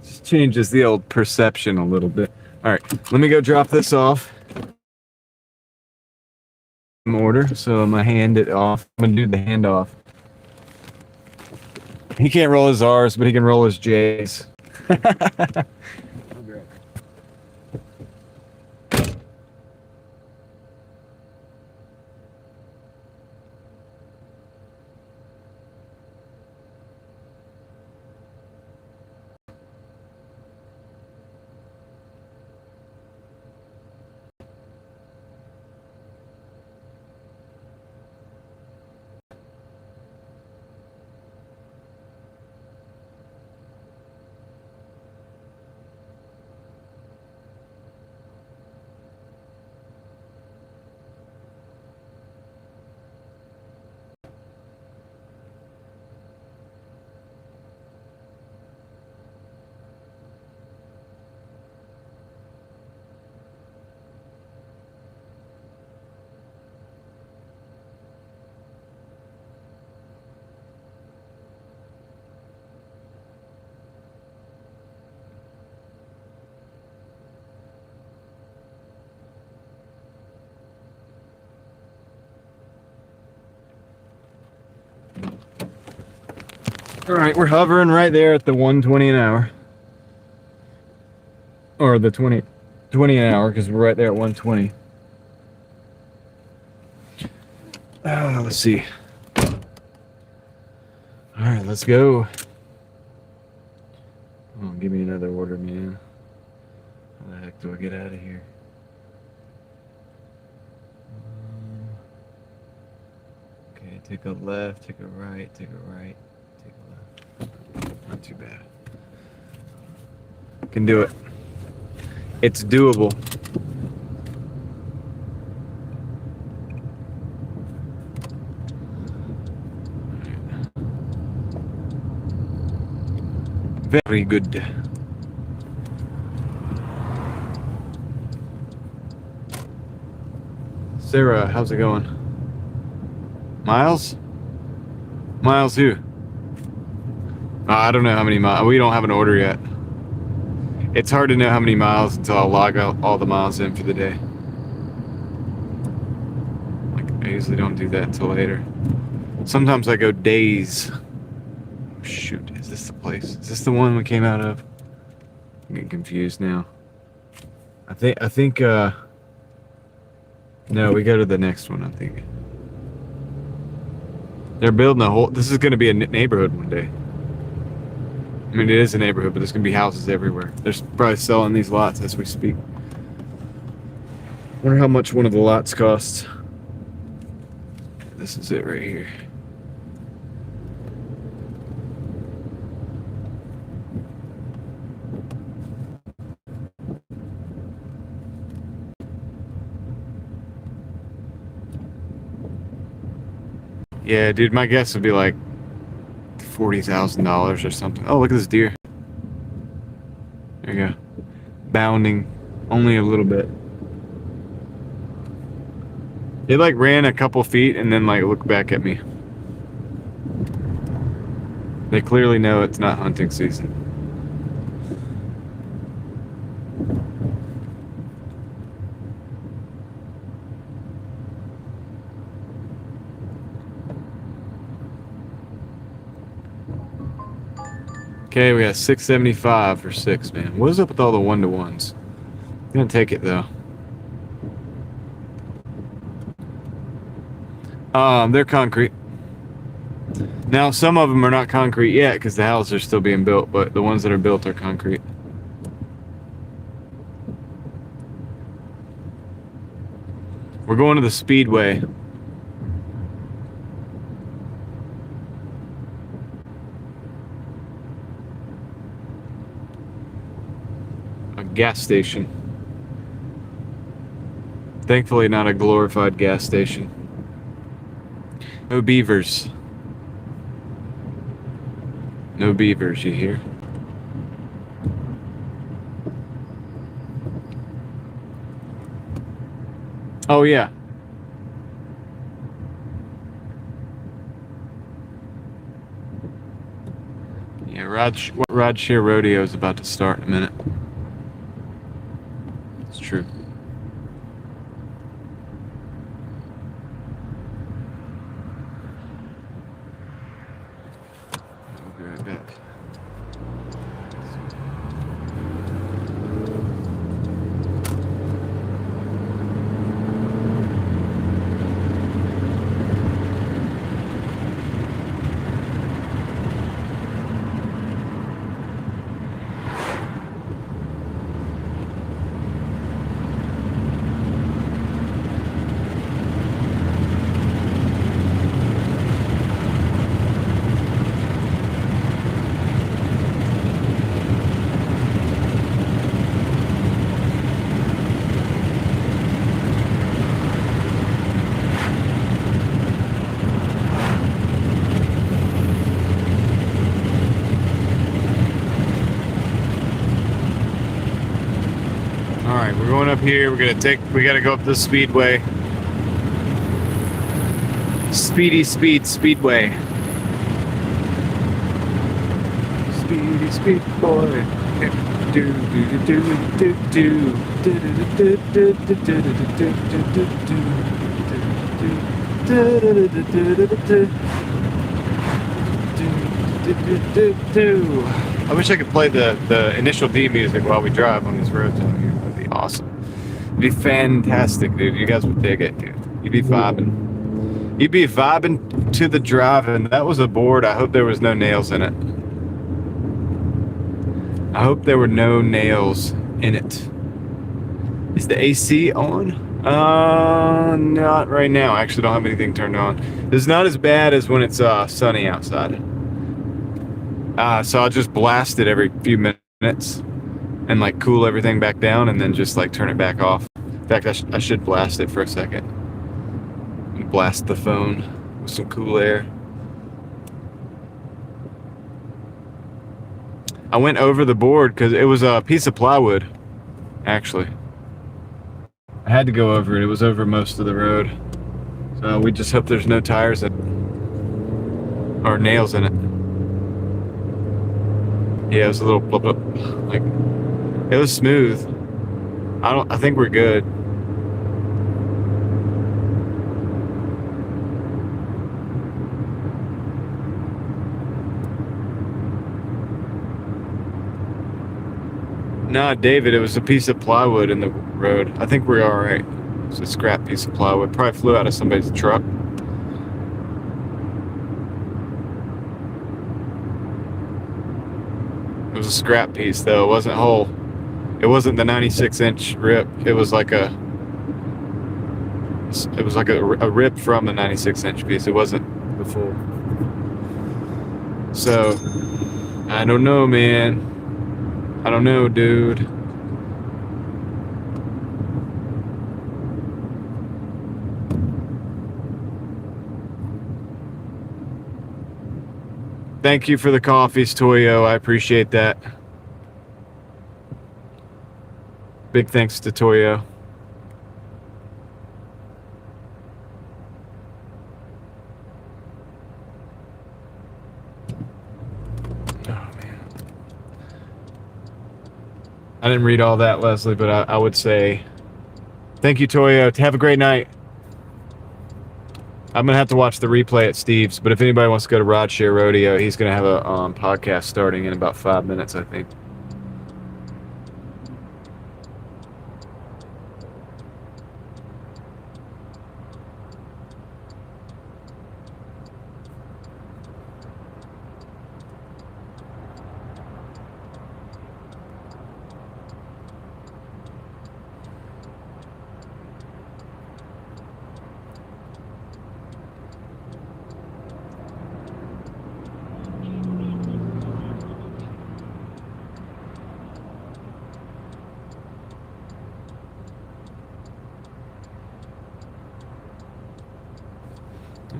Just changes the old perception a little bit. All right. Let me go drop this off. Order. So I'm going to hand it off. I'm going to do the handoff. He can't roll his R's, but he can roll his J's. All right, we're hovering right there at the 120 an hour. Or the 20 an hour, because we're right there at 120. Let's see. All right, let's go. Oh, give me another order, man. How the heck do I get out of here? Okay, take a left, take a right, take a right, take a left. Not too bad. Can do it. It's doable. Very good. Sarah, how's it going? Miles? Miles who? I don't know how many miles. We don't have an order yet. It's hard to know how many miles until I log out all the miles in for the day. Like, I usually don't do that until later. Sometimes I go days. Shoot, is this the place? Is this the one we came out of? I'm getting confused now. I think no, we go to the next one, I think. They're building a whole, this is gonna be a neighborhood one day. I mean, it is a neighborhood, but there's gonna be houses everywhere. They're probably selling these lots as we speak. Wonder how much one of the lots costs. This is it right here. Yeah, dude, my guess would be like $40,000 or something. Oh, look at this deer. There you go. Bounding only a little bit. It like ran a couple feet and then like looked back at me. They clearly know it's not hunting season. Okay, we got 675 for 6, man. What is up with all the 1-to-1s? Gonna take it though. They're concrete. Now some of them are not concrete yet because the houses are still being built, but the ones that are built are concrete. We're going to the Speedway. Gas station. Thankfully not a glorified gas station. No beavers. No beavers, you hear? Oh yeah. Yeah, Rideshare Rodeo is about to start in a minute. It's true. I'll be right back. Alright, we're going up here. We gotta go up the Speedway. Speedway. Speed boy. Do do do do do do do. I wish I could play the initial D music while we drive on these roads out here. That'd be awesome. It'd be fantastic, dude. You guys would dig it, dude. You'd be vibing. You'd be vibing to the driving. That was a board. I hope there was no nails in it. I hope there were no nails in it. Is the AC on? Not right now. I actually don't have anything turned on. It's not as bad as when it's sunny outside. So I'll just blast it every few minutes and like cool everything back down and then just like turn it back off. In fact, I should blast it for a second. And blast the phone with some cool air. I went over the board because it was a piece of plywood, actually. I had to go over it. It was over most of the road. So we just hope there's no tires in it. Or nails in it. Yeah, it was a little blip up. Like, it was smooth. I think we're good. Nah, David, it was a piece of plywood in the road. I think we're all right. It's a scrap piece of plywood. Probably flew out of somebody's truck. It was a scrap piece, though. It wasn't whole. It wasn't the 96-inch rip. It was like a rip from a 96-inch piece. It wasn't the full. So, I don't know, man. I don't know, dude. Thank you for the coffees, Toyo. I appreciate that. Big thanks to Toyo. I didn't read all that, Leslie, but I would say thank you, Toyo. Have a great night. I'm going to have to watch the replay at Steve's, but if anybody wants to go to Rodshare Rodeo, he's going to have a podcast starting in about 5 minutes, I think.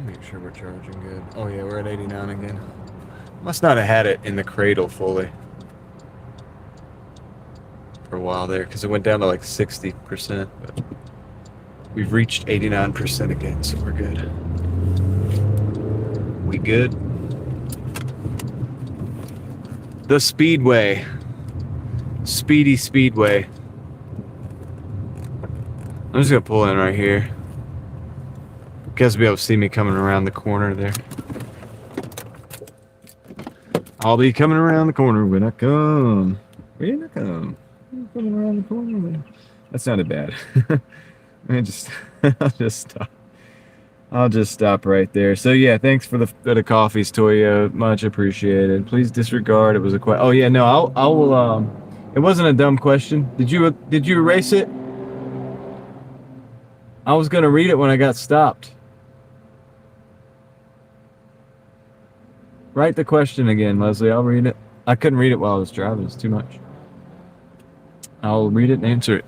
Make sure we're charging good. Oh yeah, we're at 89 again. Must not have had it in the cradle fully for a while there because it went down to like 60%, but we've reached 89% again, so we're good. We good? The Speedway. Speedy Speedway. I'm just gonna pull in right here. You guys will be able to see me coming around the corner there. I'll be coming around the corner when I come. When I come. I'm coming around the corner. That sounded bad. I'll just stop right there. So yeah, thanks for the coffees, Toyo. Much appreciated. Please disregard. It was a question. Oh yeah, no, I will. It wasn't a dumb question. Did you erase it? I was gonna read it when I got stopped. Write the question again, Leslie. I'll read it. I couldn't read it while I was driving. It's too much. I'll read it and answer it.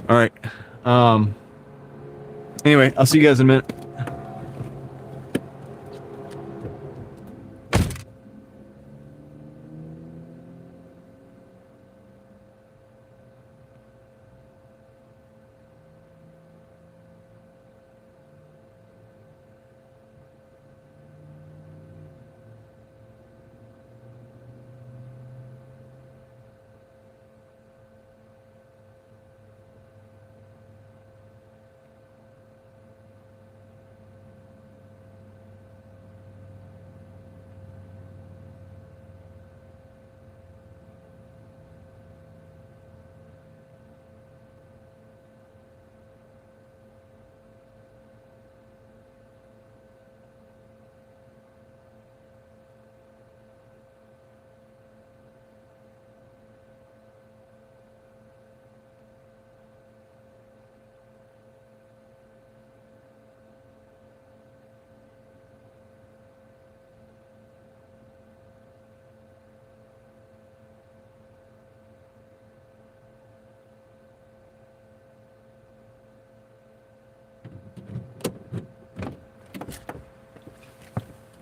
All right. Anyway, I'll see you guys in a minute.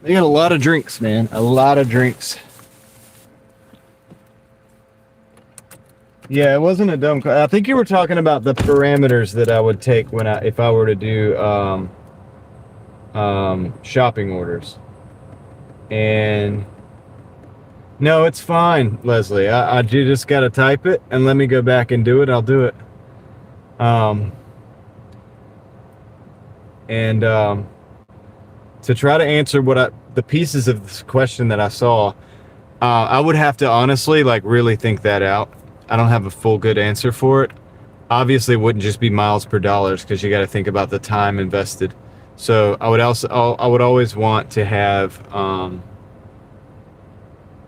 They got a lot of drinks, man. A lot of drinks. Yeah, it wasn't a dumb. I think you were talking about the parameters that I would take if I were to do shopping orders. And no, it's fine, Leslie. I do just got to type it and let me go back and do it. I'll do it. To try to answer the pieces of this question that I saw, I would have to honestly really think that out. I don't have a full good answer for it. Obviously, it wouldn't just be miles per dollars because you got to think about the time invested. So I would always want to have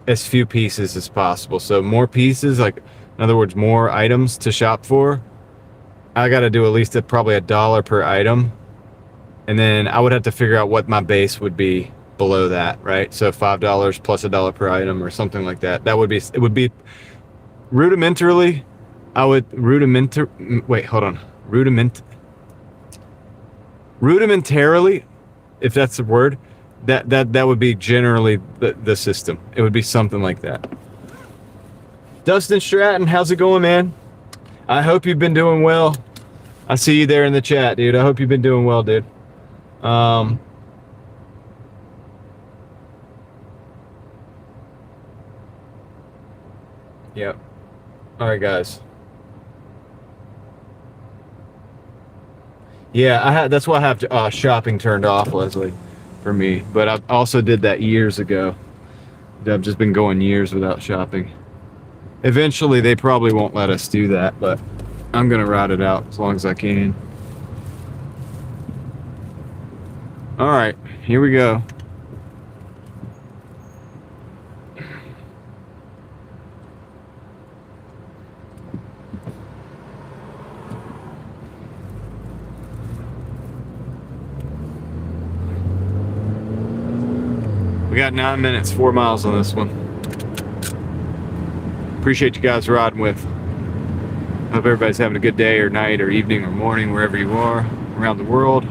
as few pieces as possible. So more pieces, in other words, more items to shop for. I got to do at least probably $1 per item. And then I would have to figure out what my base would be below that, right? So $5 plus $1 per item or something like that. It would be rudimentarily, rudimentarily, if that's the word, that would be generally the system. It would be something like that. Dustin Stratton, how's it going, man? I hope you've been doing well. I see you there in the chat, dude. I hope you've been doing well, dude. Yep. All right, guys. Yeah, that's why I have shopping turned off, Leslie, for me. But I also did that years ago. I've just been going years without shopping. Eventually, they probably won't let us do that, but I'm gonna ride it out as long as I can. All right, here we go. We got 9 minutes, 4 miles on this one. Appreciate you guys riding with. Hope everybody's having a good day or night or evening or morning, wherever you are around the world.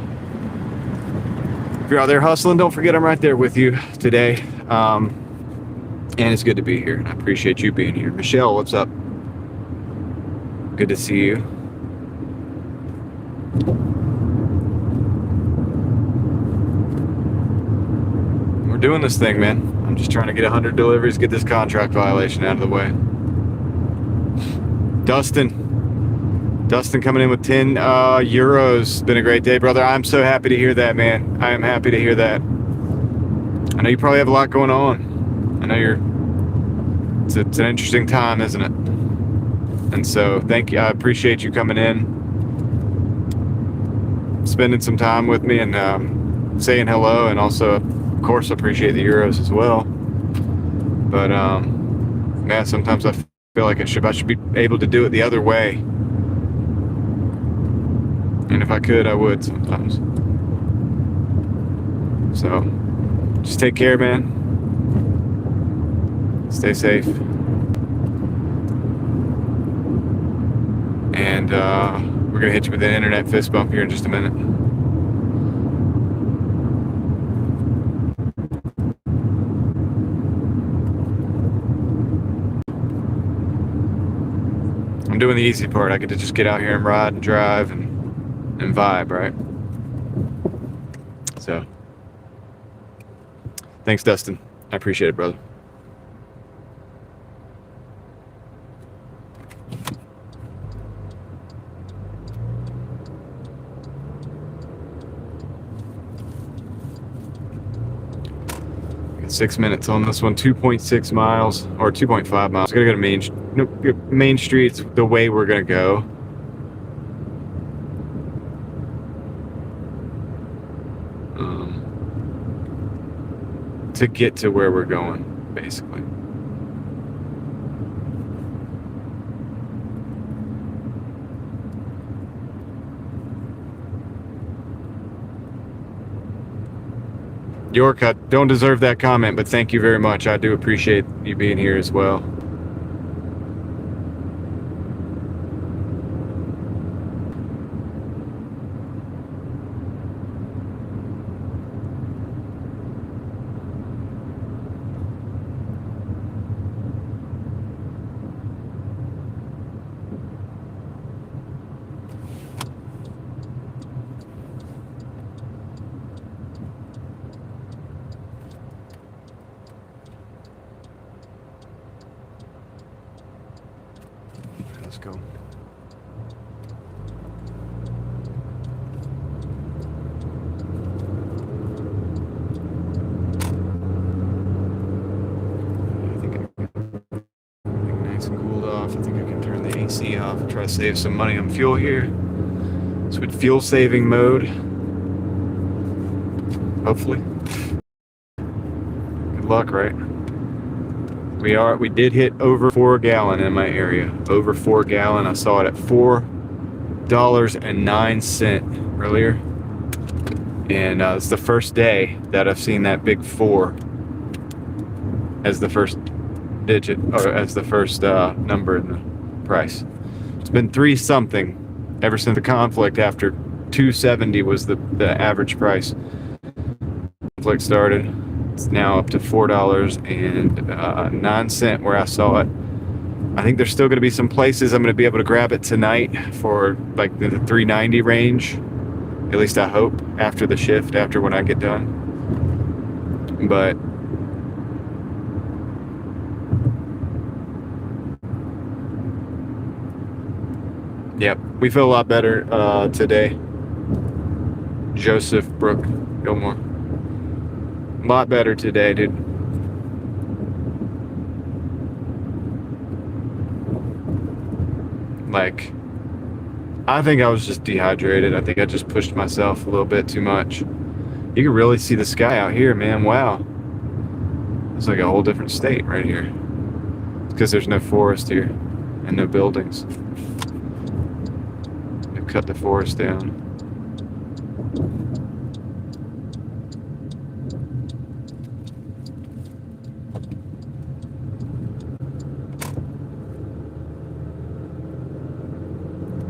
If you're out there hustling, don't forget I'm right there with you today. And it's good to be here. I appreciate you being here. Michelle, what's up? Good to see you. We're doing this thing, man. I'm just trying to get 100 deliveries, get this contract violation out of the way. Dustin coming in with 10 euros. Been a great day, brother. I'm so happy to hear that, man. I am happy to hear that. I know you probably have a lot going on. I know it's an interesting time, isn't it? And so thank you. I appreciate you coming in, spending some time with me, and saying hello. And also, of course, appreciate the euros as well. But man, sometimes I feel like I should be able to do it the other way. And if I could, I would sometimes. So, just take care, man. Stay safe. And we're gonna hit you with an internet fist bump here in just a minute. I'm doing the easy part. I get to just get out here and ride and drive and vibe, right? So, thanks, Dustin. I appreciate it, brother. Got 6 minutes on this one. 2.6 miles or 2.5 miles. Gotta go to Main Street's the way we're gonna go. To get to where we're going, basically. York, I don't deserve that comment, but thank you very much. I do appreciate you being here as well. off. I think I can turn the AC off and try to save some money on fuel here. Switch fuel saving mode. Hopefully. Good luck, right? We did hit over 4 gallon in my area. Over 4 gallon. I saw it at $4.09 earlier. And it's the first day that I've seen that big 4 as the first digit, or as the first number in the price. It's been 3 something ever since the conflict. After 270 was the average price. Conflict started. It's now up to $4.09 where I saw it. I think there's still going to be some places I'm going to be able to grab it tonight for like the 390 range. At least I hope, after the shift, after when I get done. But yep, we feel a lot better today. Joseph Brooke Gilmore. A lot better today, dude. Like, I think I was just dehydrated. I think I just pushed myself a little bit too much. You can really see the sky out here, man. Wow. It's like a whole different state right here. It's because there's no forest here and no buildings. They've cut the forest down.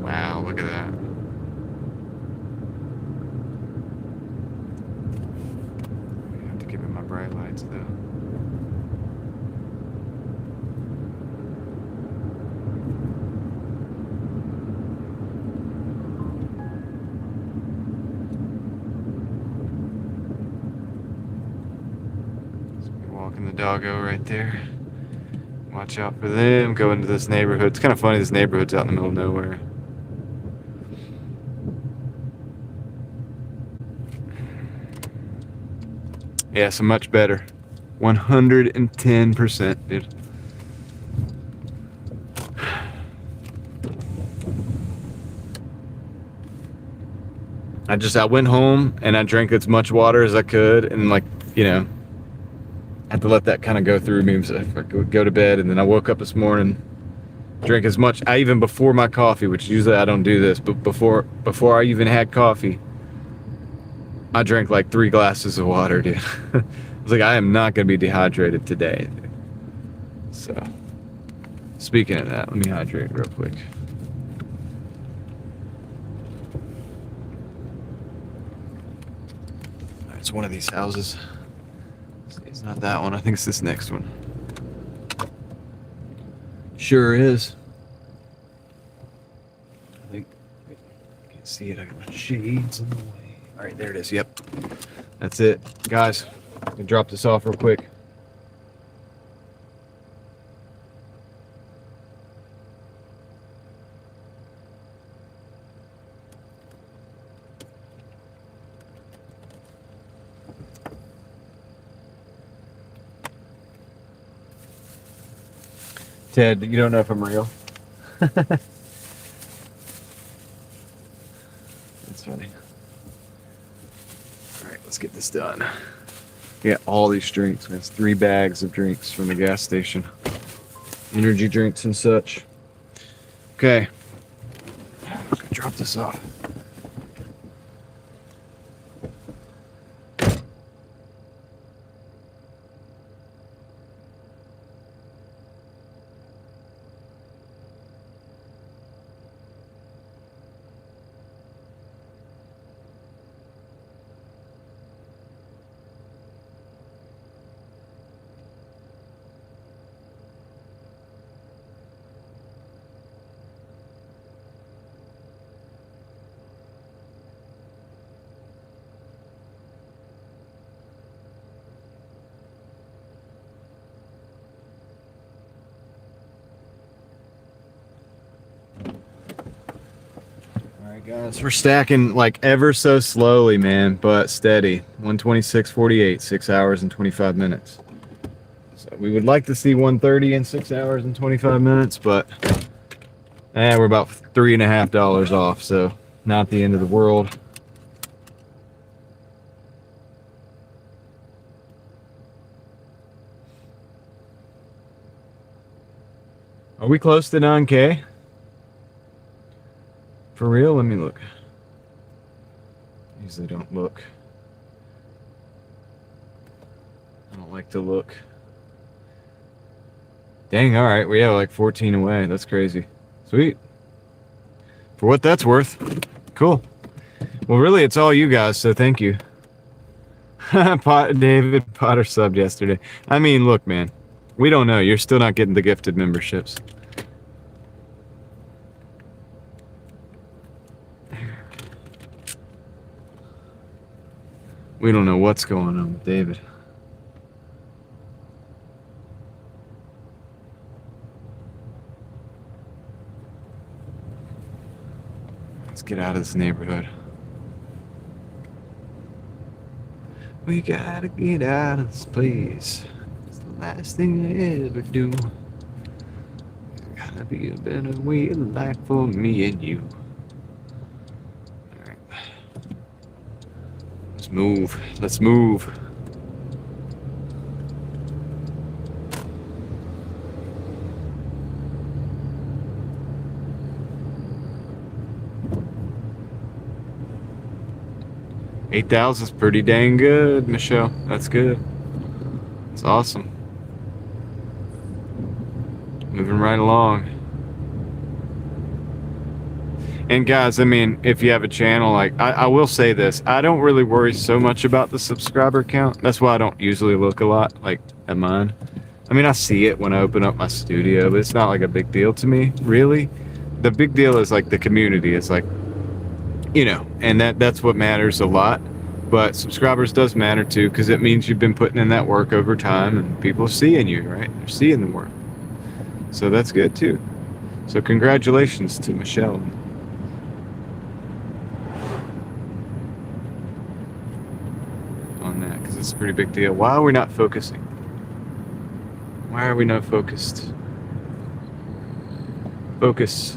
Wow, look at that. I have to give it my bright lights though. Walking the doggo right there. Watch out for them. Go into this neighborhood. It's kind of funny, this neighborhood's out in the middle of nowhere. Yeah, so much better. 110%, dude. I went home and I drank as much water as I could, and like, you know, I had to let that kind of go through me. So I would go to bed, and then I woke up this morning, drank as much. Even before my coffee, which usually I don't do this, but before I even had coffee, I drank like 3 glasses of water, dude. I was like, I am not going to be dehydrated today. So, speaking of that, let me hydrate real quick. It's one of these houses. It's not that one. I think it's this next one. Sure is. I think I can't see it. I got my shades in the way. All right, there it is. Yep, that's it, guys. I can drop this off real quick. Ted, you don't know if I'm real. That's funny. All right, let's get this done. We got all these drinks. That's 3 bags of drinks from the gas station. Energy drinks and such. Okay. I'm gonna drop this off. Guys, we're stacking like ever so slowly, man, but steady. 126.48, 6 hours and 25 minutes. So We would like to see 130 in 6 hours and 25 minutes, but we're about $3.50 off, so not the end of the world. Are we close to 9K? For real? Let me look. Usually don't look. I don't like to look. Dang, alright, we have like 14 away. That's crazy. Sweet. For what that's worth. Cool. Well, really, it's all you guys, so thank you. David Potter subbed yesterday. I mean, look, man. We don't know. You're still not getting the gifted memberships. We don't know what's going on with David. Let's get out of this neighborhood. We gotta get out of this place. It's the last thing I ever do. Gotta be a better way of life for me and you. Alright. Let's move. Let's move. $8,000 is pretty dang good, Michelle. That's good. That's awesome. Moving right along. And guys, I mean, if you have a channel, like, I will say this. I don't really worry so much about the subscriber count. That's why I don't usually look a lot, like, at mine. I mean, I see it when I open up my studio, but it's not like a big deal to me, really. The big deal is, like, the community. It's like, you know, and that's what matters a lot. But subscribers does matter too, because it means you've been putting in that work over time and people are seeing you, right? They're seeing the work. So that's good too. So congratulations to Michelle on that, because it's a pretty big deal. Why are we not focusing? Why are we not focused? Focus.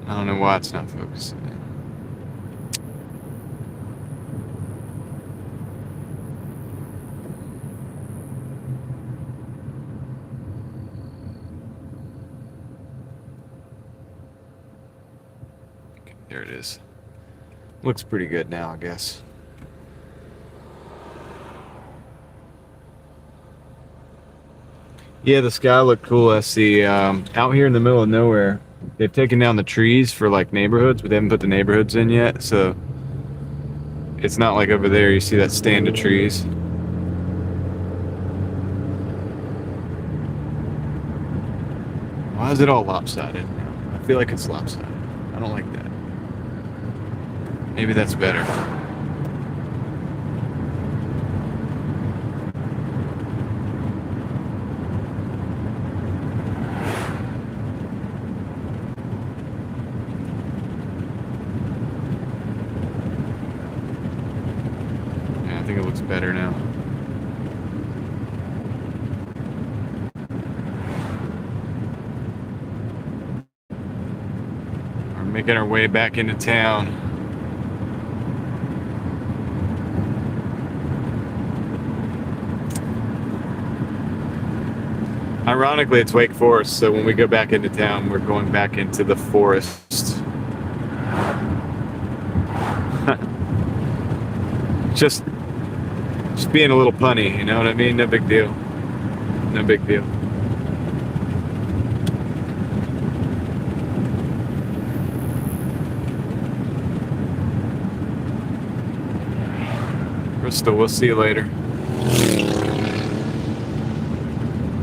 I don't know why it's not focusing. Okay, there it is. Looks pretty good now, I guess. Yeah, the sky looked cool. I see out here in the middle of nowhere. They've taken down the trees for like neighborhoods, but they haven't put the neighborhoods in yet, so it's not like over there you see that stand of trees. Why is it all lopsided? I feel like it's lopsided. I don't like that. Maybe that's better. I think it looks better now. We're making our way back into town. Ironically, it's Wake Forest, so when we go back into town, we're going back into the forest. Just being a little punny, you know what I mean? No big deal. No big deal. Crystal, we'll see you later.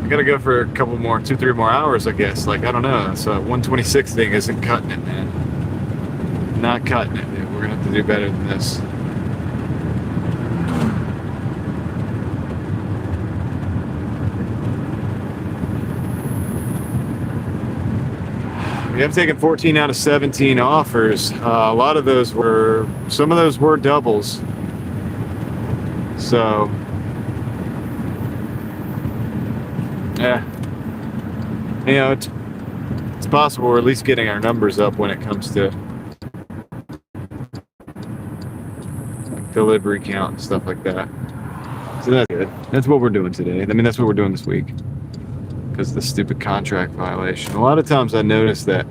I gotta go for a couple more, 2-3 more hours, I guess. Like, I don't know. So 126 thing isn't cutting it, man. Not cutting it, dude. We're gonna have to do better than this. We have taken 14 out of 17 offers. A lot of those were, some of those were doubles. So, yeah, it's possible we're at least getting our numbers up when it comes to delivery count and stuff like that. So that's good. That's what we're doing today. I mean, that's what we're doing this week because of the stupid contract violation. A lot of times I notice that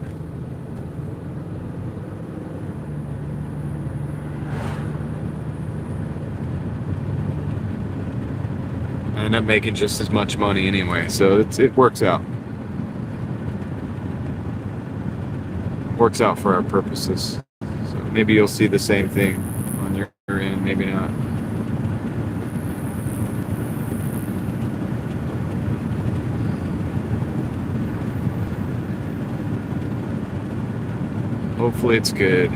I end up making just as much money anyway, so it works out. Works out for our purposes. So maybe you'll see the same thing on your end, maybe not. Hopefully it's good.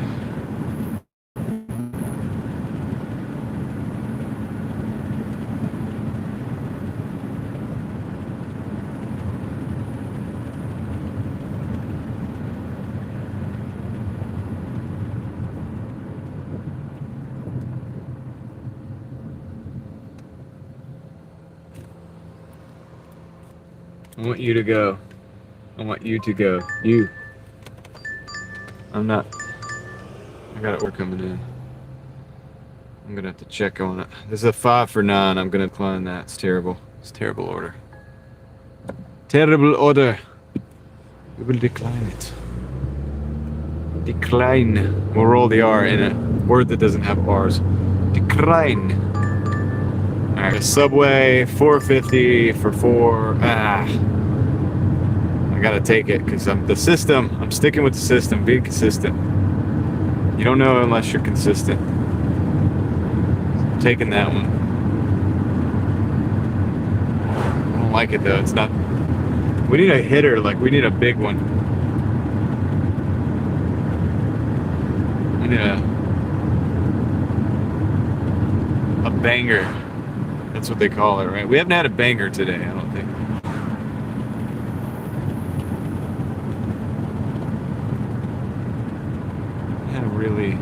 I want you to go. I want you to go. You. I'm not. I got an order coming in. I'm gonna have to check on it. This is a 5 for 9. I'm gonna decline that. It's terrible. It's a terrible order. Terrible order. We will decline it. Decline. We'll roll the R in a word that doesn't have R's. Decline. Alright, a Subway, $4.50 for 4. I gotta take it because I'm sticking with the system, being consistent. You don't know unless you're consistent. I'm taking that one. I don't like it though. It's not. We need a hitter, like we need a big one. We need a banger. That's what they call it, right? We haven't had a banger today, I don't think. We had a really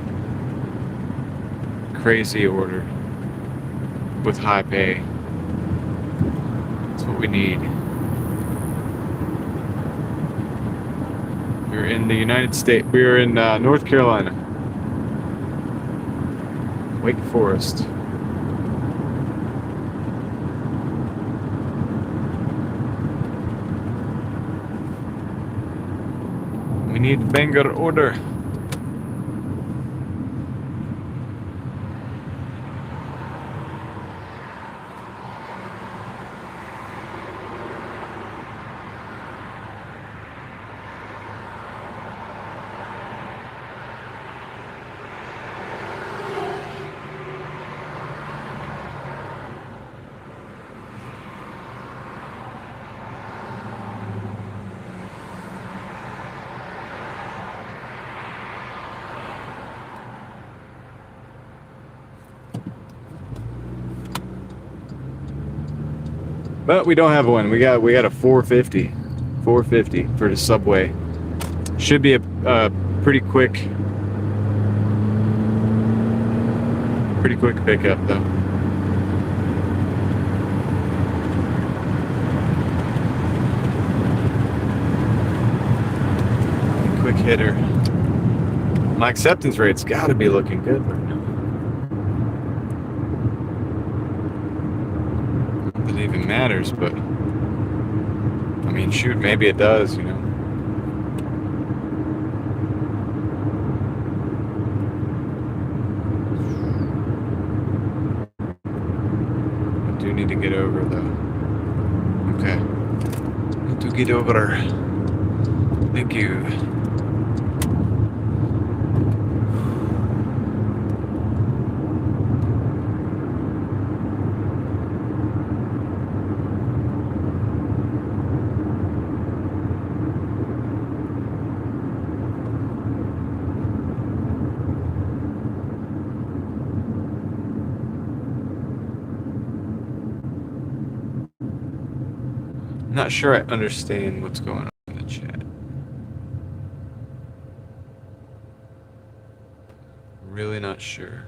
crazy order with high pay. That's what we need. We're in the United States. We're in North Carolina. Wake Forest. We need banger order. But we don't have one. We got a 450 for the Subway. Should be a pretty quick pickup though. Quick hitter. My acceptance rate's got to be looking good right now. It even matters, but I mean, shoot, maybe it does, you know. I do need to get over though. Okay. Need to get over. Thank you. Not sure I understand what's going on in the chat. Really not sure.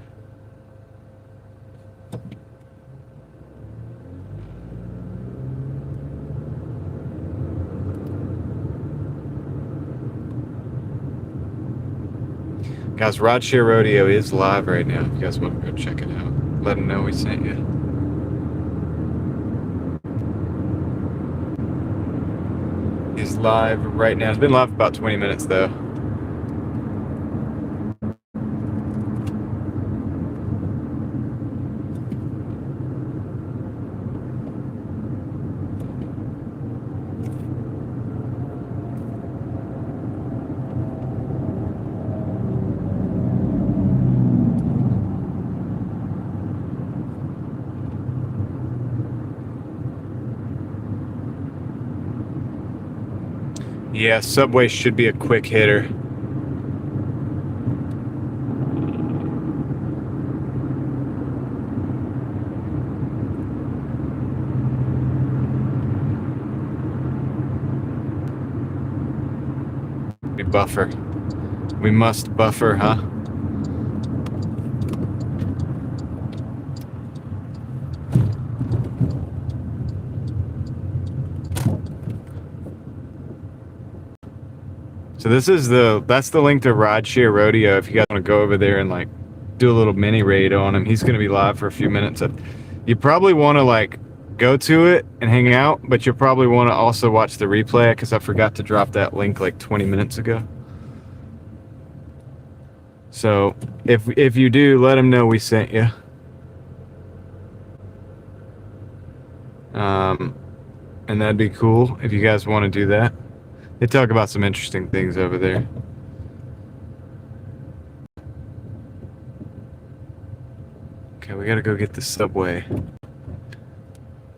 Guys, Rideshare Rodeo is live right now. If you guys want to go check it out, let them know we sent you. He's live right now. It's been live for about 20 minutes though. Yeah, Subway should be a quick hitter. We buffer. We must buffer, huh? So that's the link to Rideshare Rodeo if you guys want to go over there and like do a little mini raid on him. He's going to be live for a few minutes. You probably want to like go to it and hang out, but you'll probably want to also watch the replay because I forgot to drop that link like 20 minutes ago. So if you do, let him know we sent you. And that'd be cool if you guys want to do that. They talk about some interesting things over there. Okay, we gotta go get the Subway.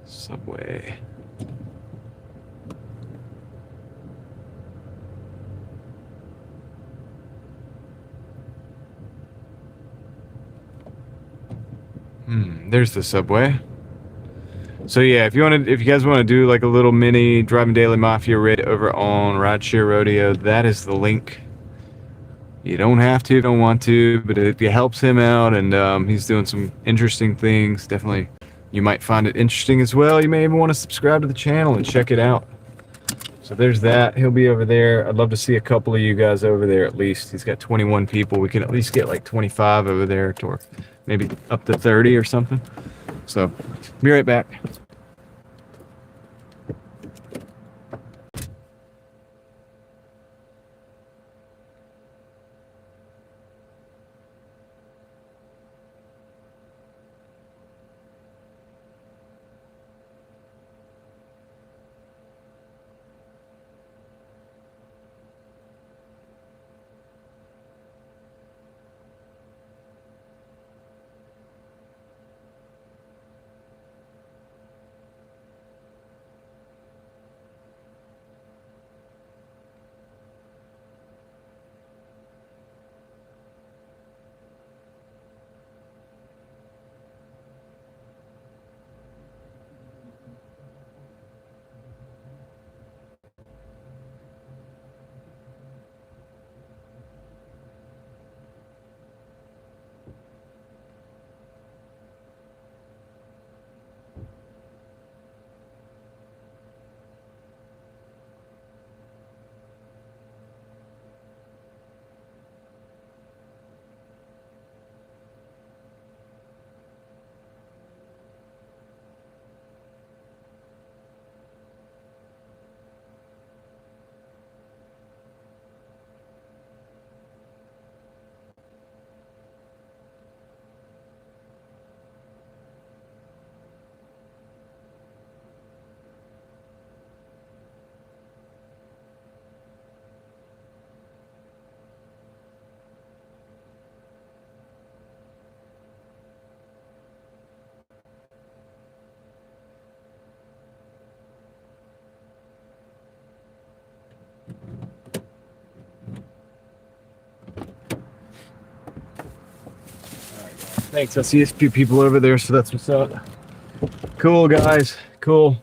Subway. There's the Subway. So yeah, if you guys want to do like a little mini Driving Daily Mafia raid over on Rideshare Rodeo, that is the link. You don't have to, don't want to, but if it helps him out and he's doing some interesting things, definitely you might find it interesting as well. You may even want to subscribe to the channel and check it out. So there's that. He'll be over there. I'd love to see a couple of you guys over there at least. He's got 21 people. We can at least get like 25 over there, or maybe up to 30 or something. So be right back. Thanks. I see a few people over there, so that's what's up. Cool, guys. Cool.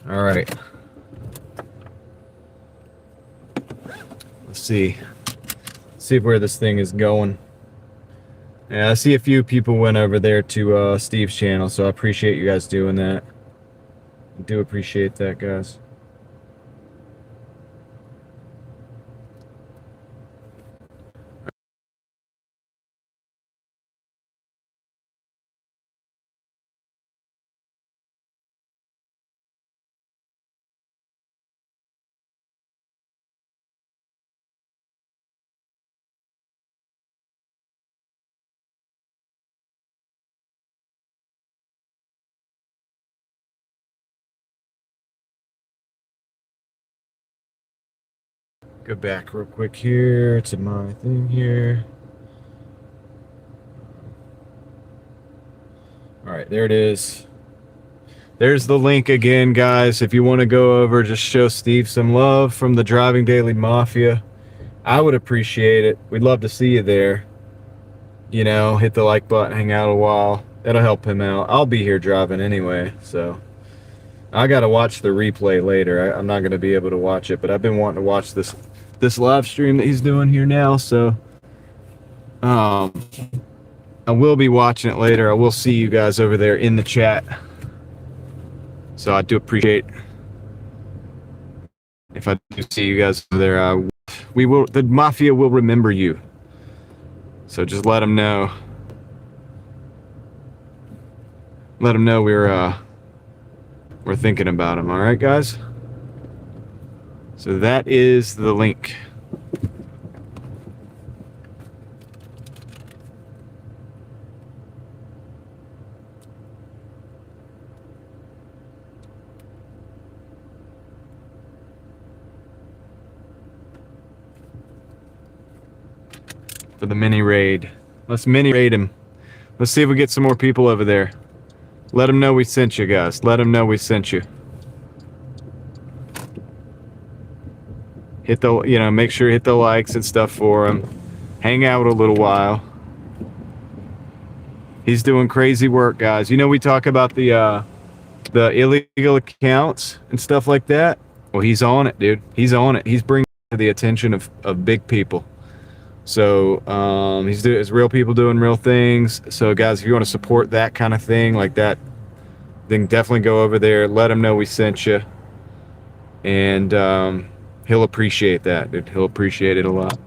All right. Let's see. See where this thing is going. Yeah, I see a few people went over there to Steve's channel, so I appreciate you guys doing that. I do appreciate that, guys. Go back real quick here to my thing here. All right, there it is. There's the link again, guys. If you want to go over, just show Steve some love from the Driving Daily Mafia. I would appreciate it. We'd love to see you there. You know, hit the like button, hang out a while. That'll help him out. I'll be here driving anyway, so I gotta watch the replay later. I'm not gonna be able to watch it, but I've been wanting to watch this live stream that he's doing here now, so I will be watching it later. I will see you guys over there in the chat. So I do appreciate if I do see you guys over there. The Mafia will remember you. So just let them know. Let them know we're thinking about them. All right, guys. So that is the link. For the mini raid. Let's mini raid him. Let's see if we get some more people over there. Let them know we sent you, guys. Let them know we sent you. Hit the, make sure you hit the likes and stuff for him. Hang out a little while. He's doing crazy work, guys. You know, we talk about the illegal accounts and stuff like that. Well, he's on it, dude. He's on it. He's bringing it to the attention of big people. So it's real people doing real things. So guys, if you want to support that kind of thing like that, then definitely go over there. Let him know we sent you, and he'll appreciate that, dude. He'll appreciate it a lot.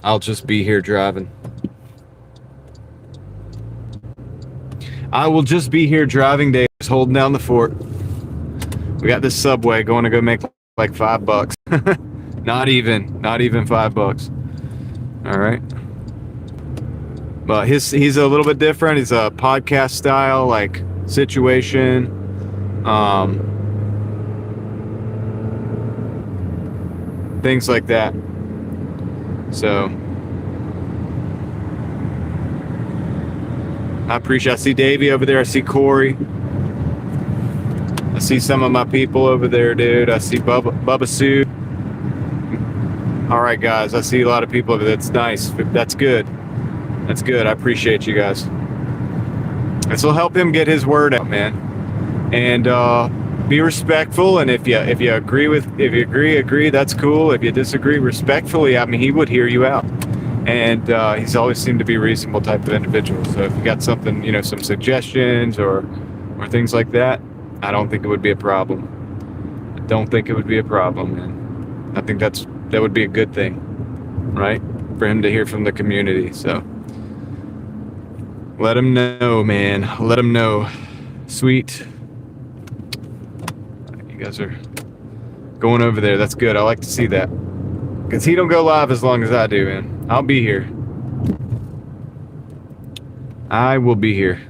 I'll just be here driving. I will just be here driving days, holding down the fort. We got this subway going to go make like $5. not even $5. All right. But he's a little bit different. He's a podcast style like situation. Things like that. So I see Davey over there. I see Corey. I see some of my people over there, dude. I see Bubba Sue. All right, guys. I see a lot of people over there. That's nice. That's good. That's good. I appreciate you guys. This will help him get his word out, man. And be respectful. And if you agree, that's cool. If you disagree, respectfully. I mean, he would hear you out. And he's always seemed to be a reasonable type of individual. So if you got something, some suggestions or things like that, I don't think it would be a problem. I don't think it would be a problem, man. I think that would be a good thing, right? For him to hear from the community. So let him know, man. Let him know. Sweet. You guys are going over there. That's good. I like to see that. Because he don't go live as long as I do, man. I'll be here. I will be here.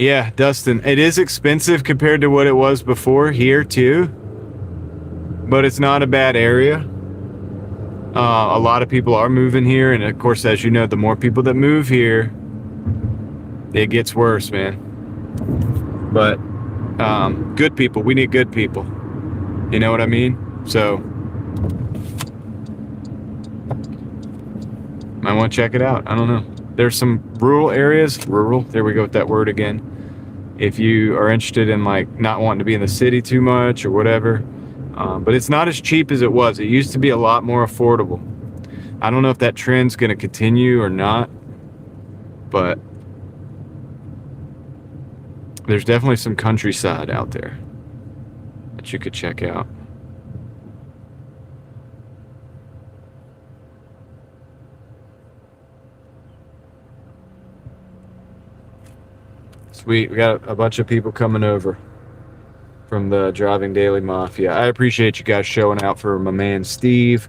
Yeah, Dustin, it is expensive compared to what it was before here too, but it's not a bad area. A lot of people are moving here, and of course, as you know, the more people that move here, it gets worse, man. But Good people. We need good people. You know what I mean? So might want to check it out. I don't know. There's some rural areas. Rural. There we go with that word again. If you are interested in like not wanting to be in the city too much or whatever. But it's not as cheap as it was. It used to be a lot more affordable. I don't know if that trend's going to continue or not, but there's definitely some countryside out there that you could check out. Sweet. We got a bunch of people coming over from the Driving Daily Mafia. I appreciate you guys showing out for my man Steve.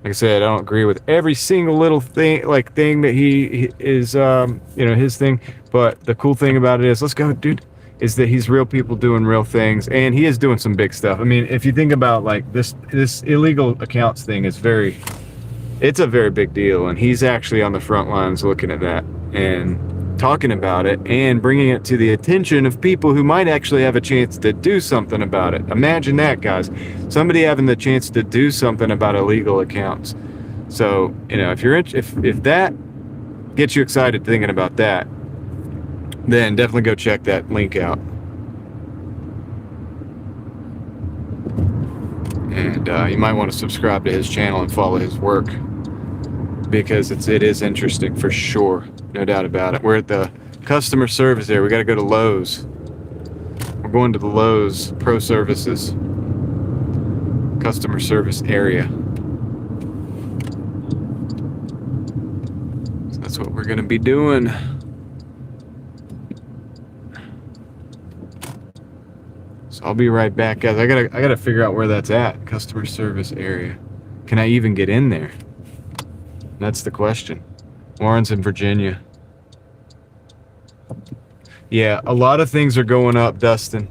Like I said, I don't agree with every single little thing that he is, his thing. But the cool thing about it is, let's go, dude, is that he's real people doing real things, and he is doing some big stuff. I mean, if you think about like this illegal accounts thing is it's a very big deal, and he's actually on the front lines looking at that and talking about it and bringing it to the attention of people who might actually have a chance to do something about it. Imagine that, guys. Somebody having the chance to do something about illegal accounts. So, if that gets you excited thinking about that, then definitely go check that link out. And you might want to subscribe to his channel and follow his work, because it is interesting for sure. No doubt about it. We're at the customer service area. We got to go to Lowe's. We're going to the Lowe's Pro Services customer service area. So that's what we're going to be doing. So I'll be right back, guys. I gotta figure out where that's at. Customer service area. Can I even get in there? That's the question. Warren's in Virginia. Yeah, a lot of things are going up, Dustin.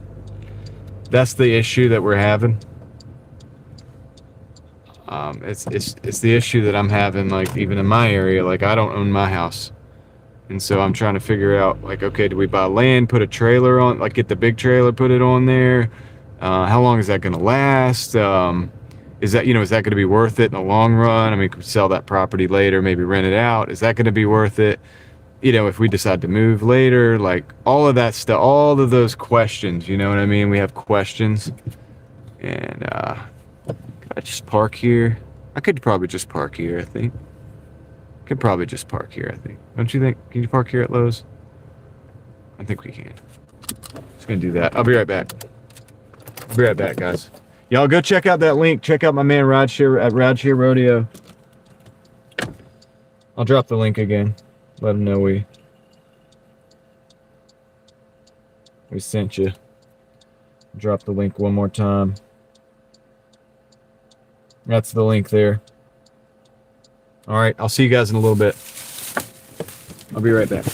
That's the issue that we're having. It's the issue that I'm having, like, even in my area. Like, I don't own my house. And so I'm trying to figure out, like, okay, do we buy land, put a trailer on, like, get the big trailer, put it on there? How long is that going to last? Is that going to be worth it in the long run? I mean, could we sell that property later, maybe rent it out? Is that going to be worth it? If we decide to move later, like all of that stuff, all of those questions, you know what I mean? We have questions. And could I just park here? I could probably just park here, I think. Don't you think? Can you park here at Lowe's? I think we can. Just gonna do that. I'll be right back. Guys. Y'all go check out that link. Check out my man Rideshare at Rideshare Rodeo. I'll drop the link again. Let him know we sent you. Drop the link one more time. That's the link there. All right, I'll see you guys in a little bit. I'll be right back.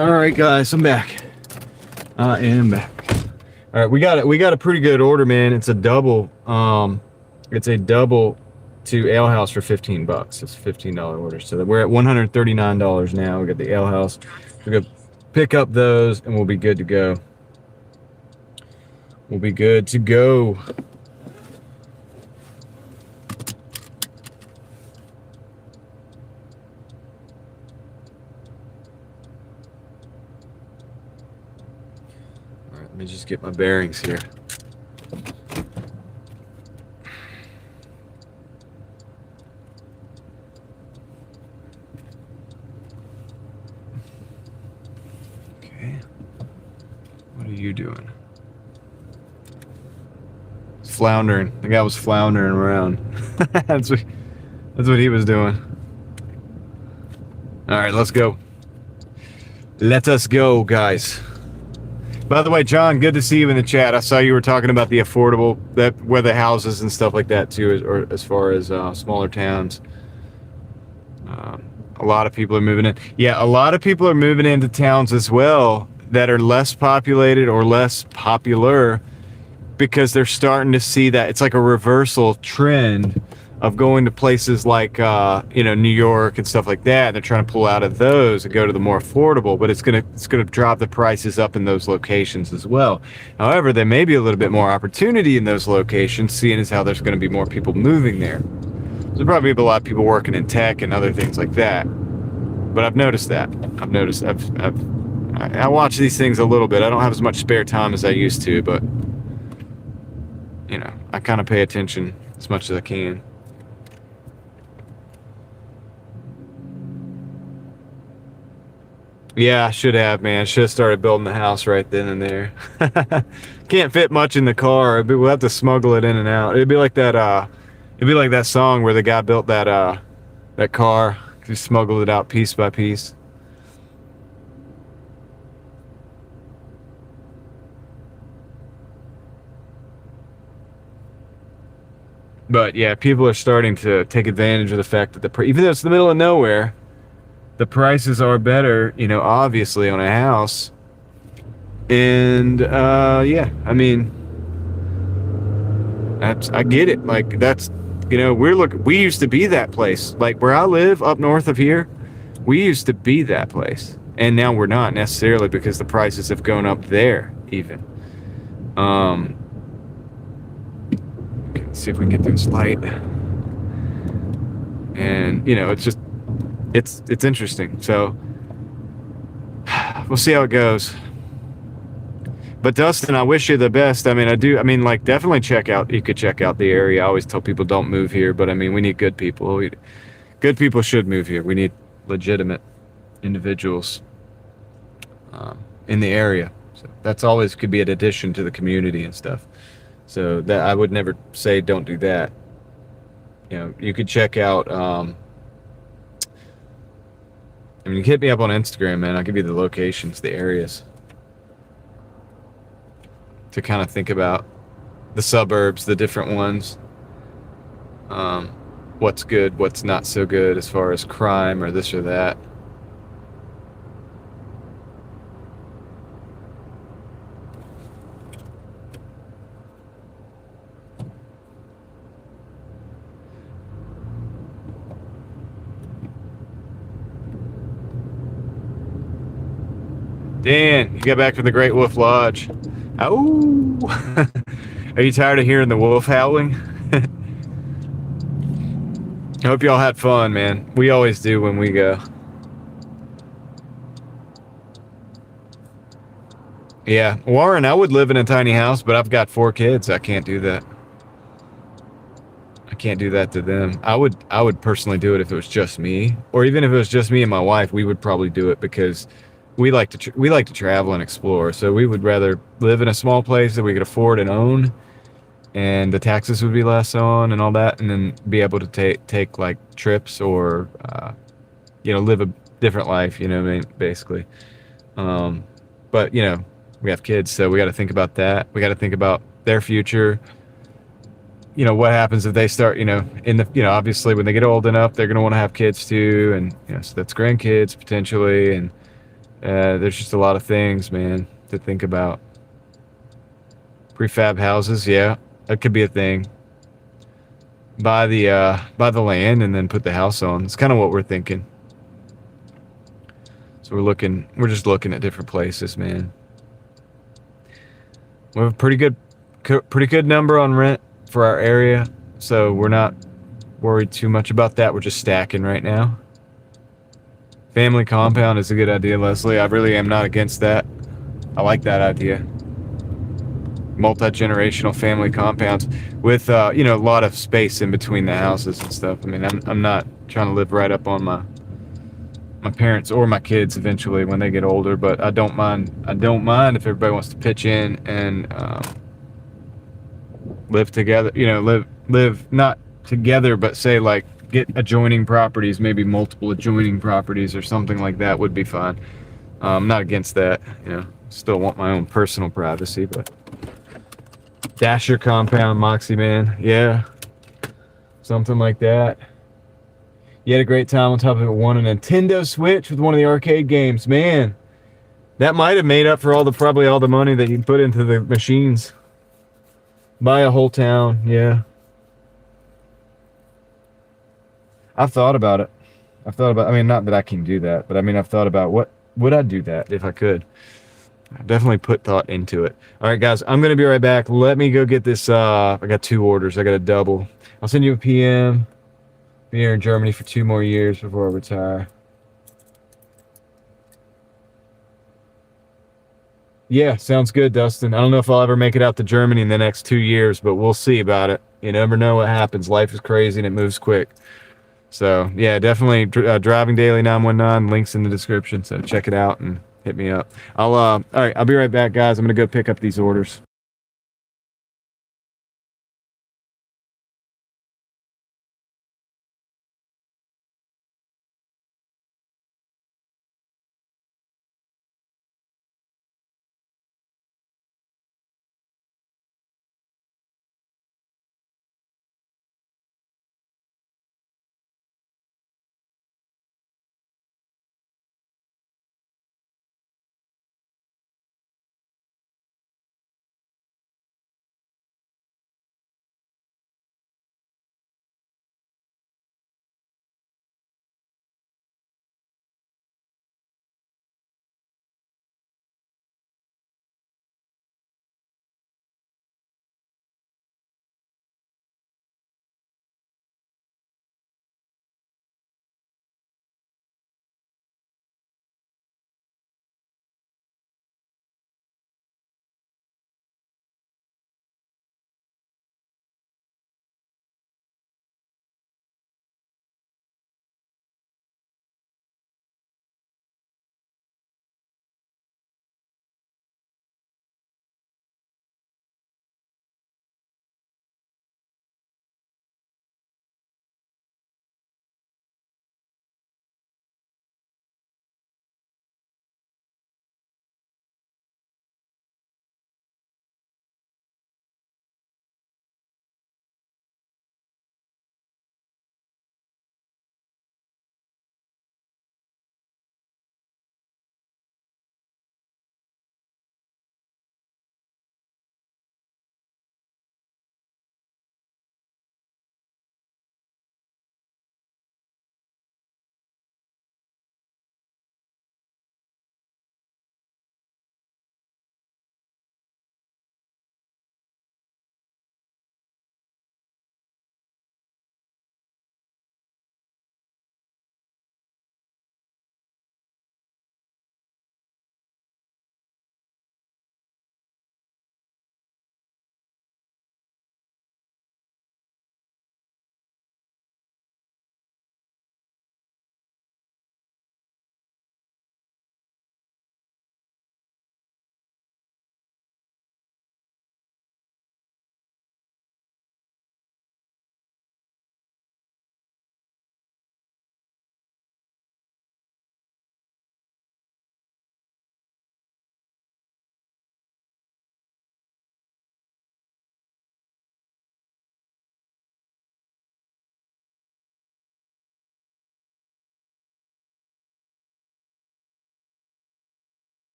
All right, guys, I'm back. I am back. All right, we got a pretty good order, man. It's a double. It's a double to Ale House for $15. It's a $15 order. So we're at $139 now. We got the Ale House. We're gonna pick up those, and we'll be good to go. We'll be good to go. All right, let me just get my bearings here. What are you doing? It's floundering. The guy was floundering around. that's what he was doing. All right, let's go. Let us go, guys. By the way, John, good to see you in the chat. I saw you were talking about the affordable, that where the houses and stuff like that too, or as far as smaller towns. A lot of people are moving in. Yeah, a lot of people are moving into towns as well that are less populated or less popular, because they're starting to see that it's like a reversal trend of going to places like New York and stuff like that. They're trying to pull out of those and go to the more affordable, but it's gonna drop the prices up in those locations as well. However, there may be a little bit more opportunity in those locations, seeing as how there's going to be more people moving there. There's probably a lot of people working in tech and other things like that. But I've noticed that. I watch these things a little bit. I don't have as much spare time as I used to, but I kind of pay attention as much as I can. Yeah, I should have, man. Should have started building the house right then and there. Can't fit much in the car. We'll have to smuggle it in and out. It'd be like that. It'd be like that song where the guy built that car. He smuggled it out piece by piece. But yeah, people are starting to take advantage of the fact that even though it's the middle of nowhere, the prices are better, obviously on a house. And yeah, I mean, I get it. Like that's, we used to be that place. Like where I live up north of here, we used to be that place, and now we're not necessarily, because the prices have gone up there even. Let's see if we can get through this light. And it's just, it's interesting. So we'll see how it goes. But Dustin, I wish you the best. I mean, definitely you could check out the area. I always tell people don't move here, but I mean, we need good people. Good people should move here. We need legitimate individuals in the area. So that's always could be an addition to the community and stuff. So that I would never say don't do that. You could check out. You can hit me up on Instagram, man. I'll give you the locations, the areas, to kind of think about the suburbs, the different ones. What's good, what's not so good as far as crime or this or that. Dan, you got back from the Great Wolf Lodge. Oh, are you tired of hearing the wolf howling? I hope y'all had fun, man. We always do when we go. Yeah, Warren, I would live in a tiny house, but I've got 4 kids. I can't do that. I can't do that to them. I would personally do it if it was just me, or even if it was just me and my wife. We would probably do it because we like to travel and explore. So we would rather live in a small place that we could afford and own, and the taxes would be less on and all that, and then be able to take like trips or live a different life. Basically. But we have kids, so we got to think about that. We got to think about their future. What happens if they start, obviously when they get old enough, they're going to want to have kids too. And, so that's grandkids potentially. And There's just a lot of things, man, to think about. Prefab houses, yeah, that could be a thing. Buy the land and then put the house on. It's kind of what we're thinking. So we're just looking at different places, man. We have a pretty good number on rent for our area, so we're not worried too much about that. We're just stacking right now. Family compound is a good idea, Leslie. I really am not against that. I like that idea. Multi-generational family compounds with a lot of space in between the houses and stuff. I mean, I'm not trying to live right up on my parents or my kids eventually when they get older, but I don't mind if everybody wants to pitch in and live together. Live not together, but say like get adjoining properties, maybe multiple adjoining properties or something like that would be fine. I'm not against that. Still want my own personal privacy, but Dasher compound, Moxie man, yeah, something like that. You had a great time on top of it. Won a Nintendo Switch with one of the arcade games, man. That might have made up for probably all the money that you put into the machines. Buy a whole town, yeah. I've thought about it. I mean, not that I can do that, but I mean, I've thought about what would I do that if I could. I definitely put thought into it. All right, guys, I'm going to be right back. Let me go get this. I got 2 orders. I got a double. I'll send you a PM. Be here in Germany for 2 more years before I retire. Yeah, sounds good, Dustin. I don't know if I'll ever make it out to Germany in the next 2 years, but we'll see about it. You never know what happens. Life is crazy and it moves quick. So, yeah, definitely Driving Daily 919. Links in the description. So check it out and hit me up. All right, I'll be right back, guys. I'm going to go pick up these orders.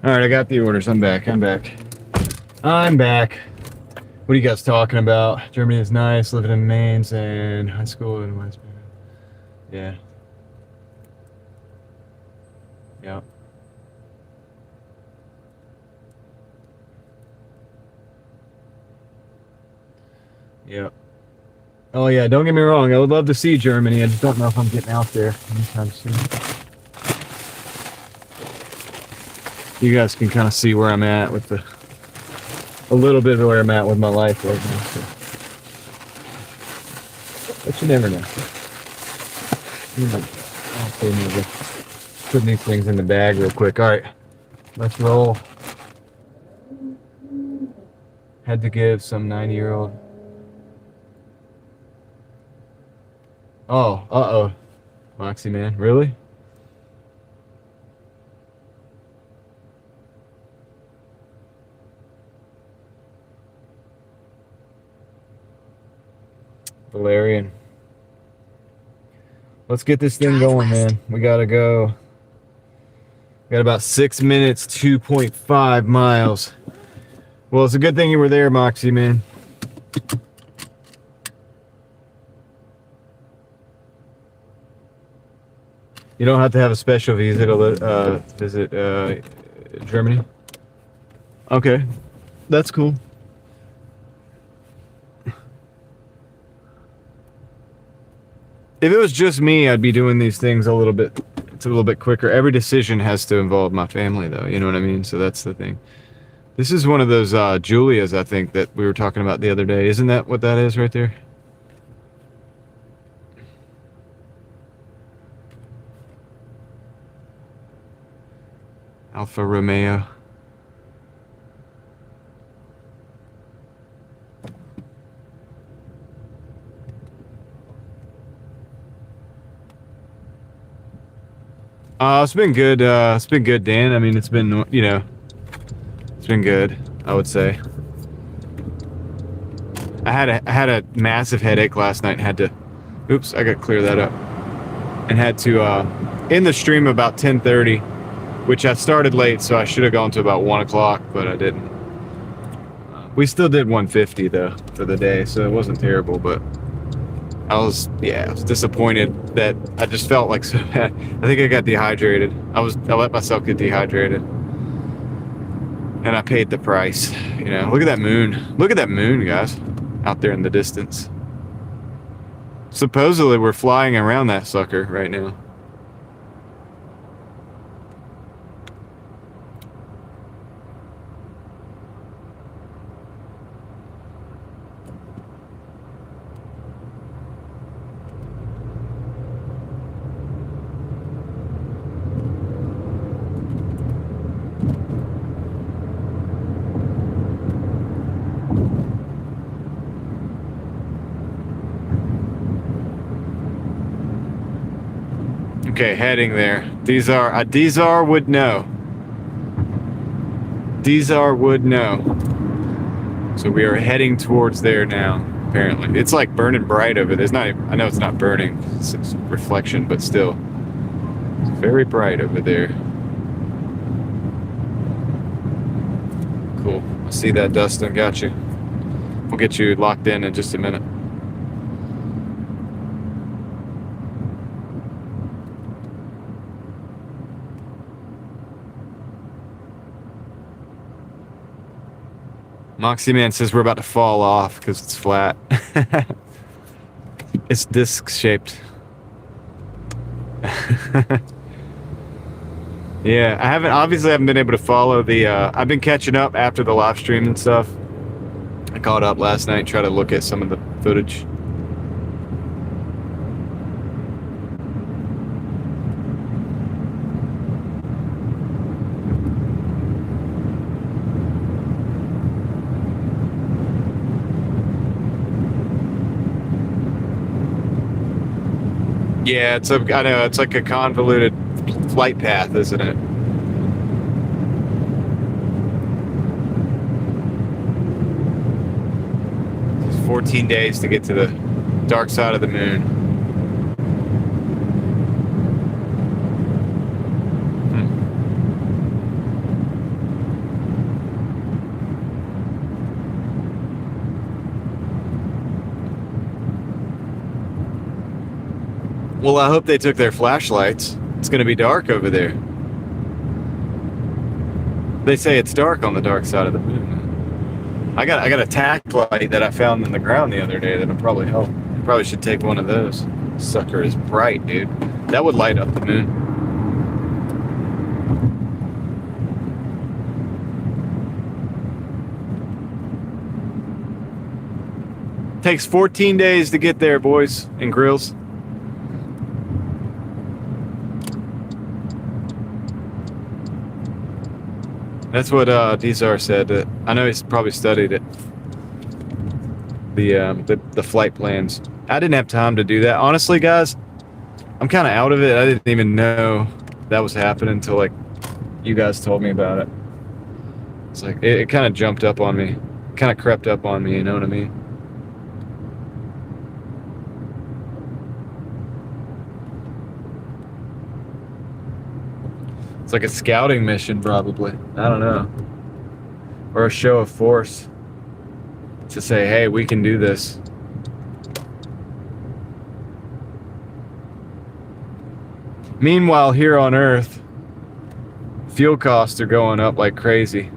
All right, I got the orders. I'm back. I'm back. What are you guys talking about? Germany is nice. Living in Mainz and high school in West. Yeah. Yeah. Yeah. Oh yeah, don't get me wrong. I would love to see Germany. I just don't know if I'm getting out there anytime soon. You guys can kind of see where I'm at with a little bit of where I'm at with my life right now. So. But you never know. Okay, maybe. Putting these things in the bag real quick. All right, let's roll. Had to give some 90-year-old. Oh, uh-oh. Moxie, man. Really? Valerian. Let's get this thing going, man. We gotta go. We got about 6 minutes, 2.5 miles. Well, it's a good thing you were there, Moxie, man. You don't have to have a special visa to visit Germany. Okay, that's cool. If it was just me, I'd be doing these things a little bit. It's a little bit quicker. Every decision has to involve my family, though. You know what I mean? So that's the thing. This is one of those Julias, I think, that we were talking about the other day. Isn't that what that is right there? Alfa Romeo. It's been good. It's been good, Dan. I mean, it's been, you know, it's been good, I would say. I had a massive headache last night and had to, oops, I got to clear that up. And had to end the stream about 10:30, which I started late, so I should have gone to about 1 o'clock, but I didn't. We still did 150 though for the day, so it wasn't terrible, but I was disappointed that I just felt like so bad. I think I got dehydrated. I let myself get dehydrated. And I paid the price. You know, look at that moon. Look at that moon, guys. Out there in the distance. Supposedly we're flying around that sucker right now. Okay, heading there. Dizar would know. Dizar would know. So we are heading towards there now, apparently. It's like burning bright over there. I know it's not burning, it's reflection, but still. It's very bright over there. Cool. I see that, Dustin. Got you. We'll get you locked in just a minute. Moxie Man says we're about to fall off because it's flat. It's disc shaped. Yeah, I haven't been able to follow the I've been catching up after the live stream and stuff. I caught up last night and tried to look at some of the footage. Yeah, I know, it's like a convoluted flight path, isn't it? It's 14 days to get to the dark side of the moon. Well, I hope they took their flashlights. It's going to be dark over there. They say it's dark on the dark side of the moon. I got a tack light that I found in the ground the other day that'll probably help. Probably should take one of those. Sucker is bright, dude. That would light up the moon. Takes 14 days to get there, boys and grills. That's what Dizar said. I know he's probably studied it. The flight plans. I didn't have time to do that. Honestly, guys, I'm kind of out of it. I didn't even know that was happening until like you guys told me about it. It's like it kind of jumped up on me, kind of crept up on me. You know what I mean? It's like a scouting mission, probably. I don't know, or a show of force to say, "Hey, we can do this." Meanwhile, here on Earth, fuel costs are going up like crazy.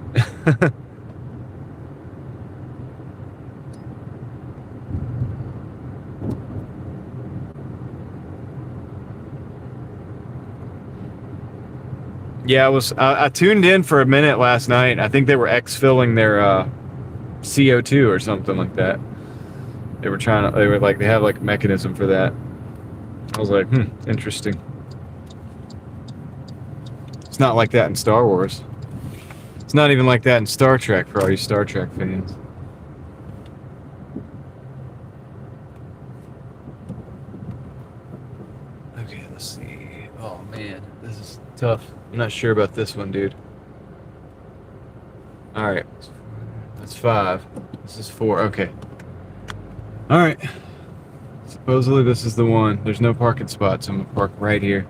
Yeah, I tuned in for a minute last night. I think they were exfilling their CO2 or something like that. They have like a mechanism for that. I was like, interesting. It's not like that in Star Wars. It's not even like that in Star Trek for all you Star Trek fans. Okay, let's see. Oh man, this is tough. I'm not sure about this one, dude. Alright. That's 5. This is 4. Okay. Alright. Supposedly this is the one. There's no parking spots. I'm gonna park right here.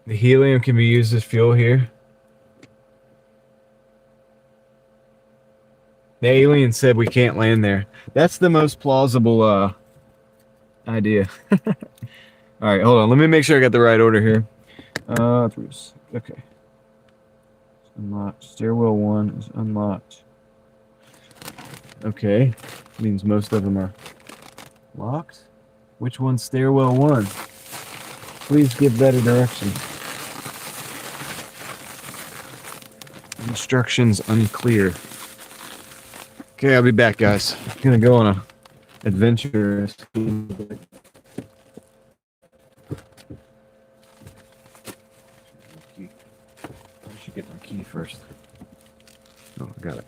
The helium can be used as fuel here. The alien said we can't land there. That's the most plausible idea. Alright, hold on. Let me make sure I got the right order here. Okay. Unlocked. Stairwell 1 is unlocked. Okay. Means most of them are locked. Which one's stairwell 1? Please give better directions. Instructions unclear. Okay, I'll be back, guys. I'm gonna go on a adventure. I should get my key first. Oh, I got it.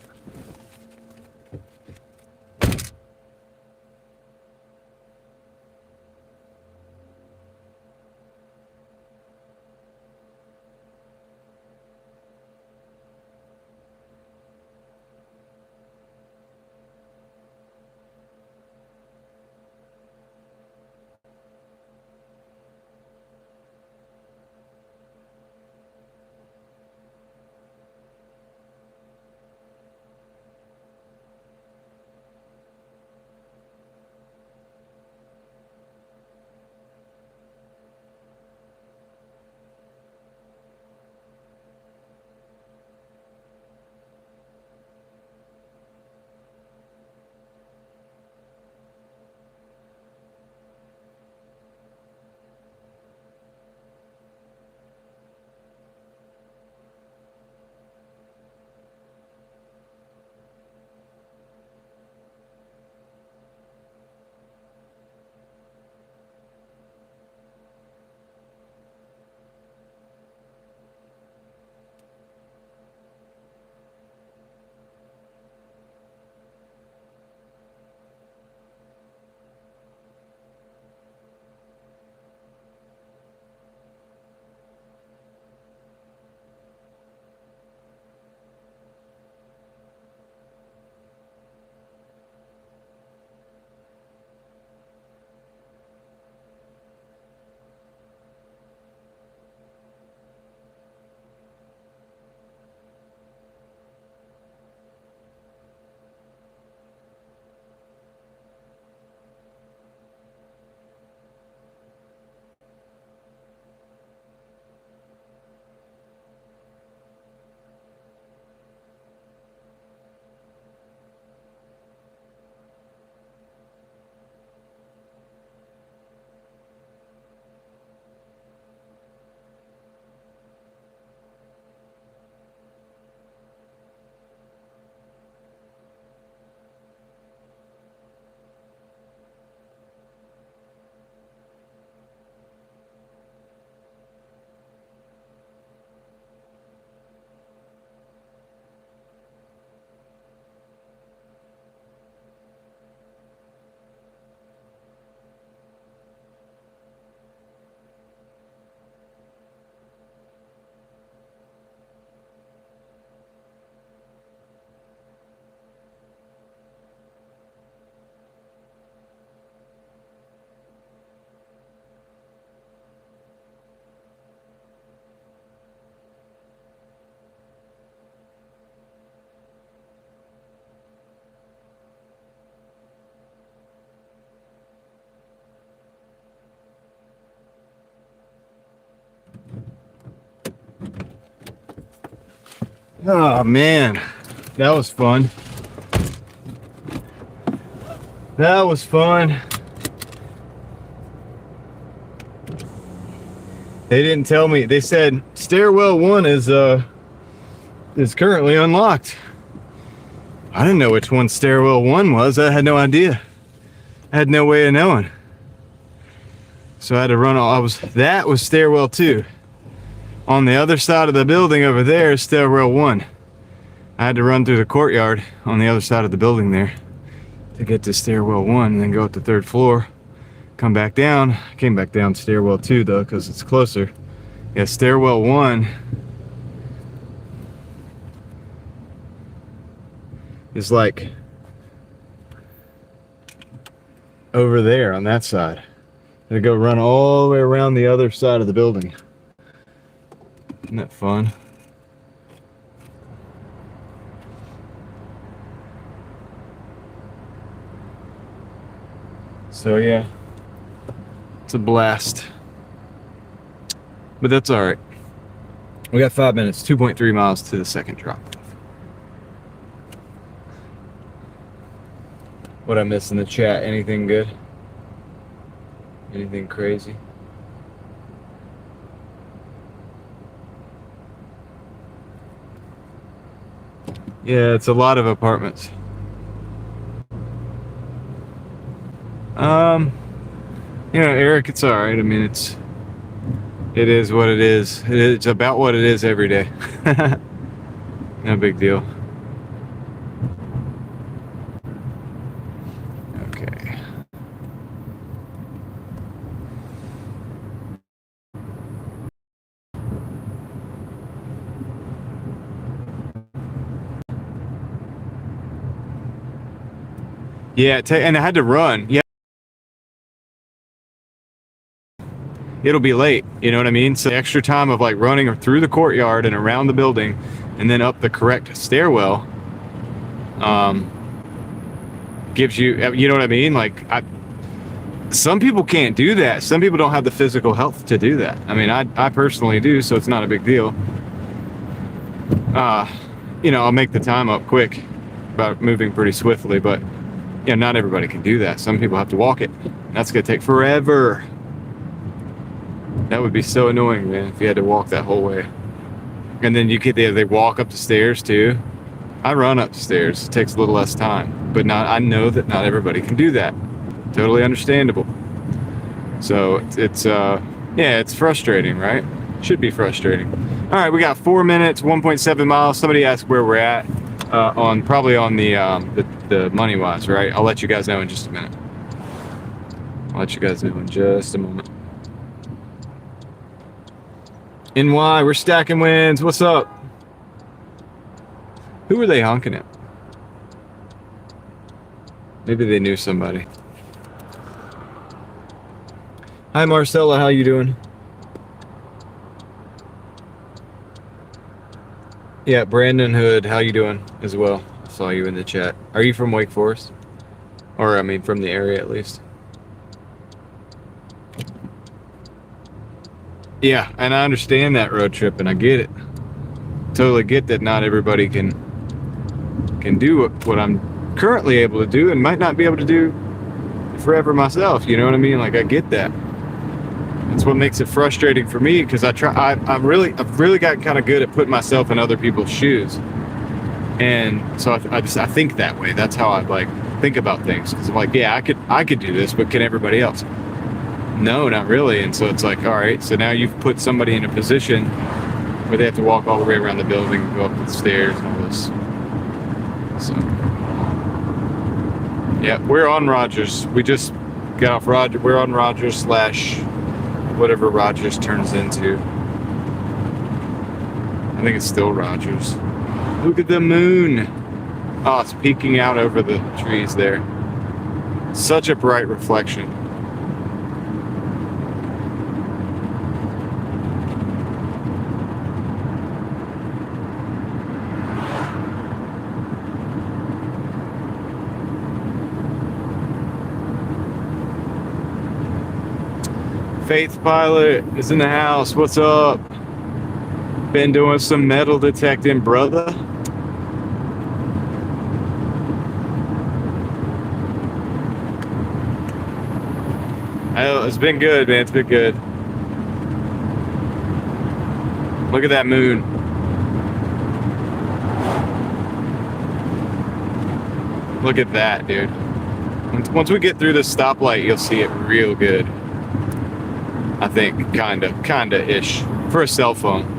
Oh man, that was fun. That was fun. They didn't tell me. They said stairwell 1 is currently unlocked. I didn't know which one stairwell 1 was. I had no idea. I had no way of knowing. So I had to run all. That was stairwell 2. On the other side of the building over there is stairwell 1. I had to run through the courtyard on the other side of the building there to get to stairwell 1 and then go up the 3rd floor. Come back down. Came back down stairwell 2 though, because it's closer. Yeah, stairwell 1 is like over there on that side. I go run all the way around the other side of the building. Isn't that fun? So yeah, it's a blast. But that's all right. We got 5 minutes, 2.3 miles to the second drop. What I missed in the chat? Anything good? Anything crazy? Yeah, it's a lot of apartments. You know, Eric, it's all right. I mean, it is what it is. It's about what it is every day. No big deal. Okay. Yeah, and I had to run. Yeah. It'll be late, you know what I mean? So the extra time of like running through the courtyard and around the building and then up the correct stairwell gives you, you know what I mean? Like some people can't do that. Some people don't have the physical health to do that. I mean, I personally do, so it's not a big deal. You know, I'll make the time up quick about moving pretty swiftly, but yeah, not everybody can do that. Some people have to walk it. That's gonna take forever. That would be so annoying, man, if you had to walk that whole way. And then they walk up the stairs too. I run up the stairs. It takes a little less time, but I know that not everybody can do that. Totally understandable. So yeah, it's frustrating, right? Should be frustrating. All right, we got 4 minutes, 1.7 miles. Somebody asked where we're at probably on the money wise, right? I'll let you guys know in just a minute. I'll let you guys know in just a moment. NY, we're stacking wins. What's up? Who were they honking at? Maybe they knew somebody. Hi, Marcella. How you doing? Yeah, Brandon Hood. How you doing as well? I saw you in the chat. Are you from Wake Forest? Or, I mean, from the area at least. Yeah, and I understand that road trip, and I get it. Totally get that not everybody can do what I'm currently able to do, and might not be able to do forever myself. You know what I mean? Like, I get that. That's what makes it frustrating for me, because I've really got kind of good at putting myself in other people's shoes, and so I think that way. That's how I like think about things. Because I'm like, yeah, I could do this, but can everybody else? No, not really. And so it's like, all right, so now you've put somebody in a position where they have to walk all the way around the building, go up the stairs and all this. So, yeah, we're on Rogers. We just got off Rogers. We're on Rogers / whatever Rogers turns into. I think it's still Rogers. Look at the moon. Oh, it's peeking out over the trees there. Such a bright reflection. Faith Pilot is in the house. What's up? Been doing some metal detecting, brother. Oh, it's been good, man. It's been good. Look at that moon. Look at that, dude. Once we get through this stoplight, you'll see it real good. I think, kinda-ish. For a cell phone.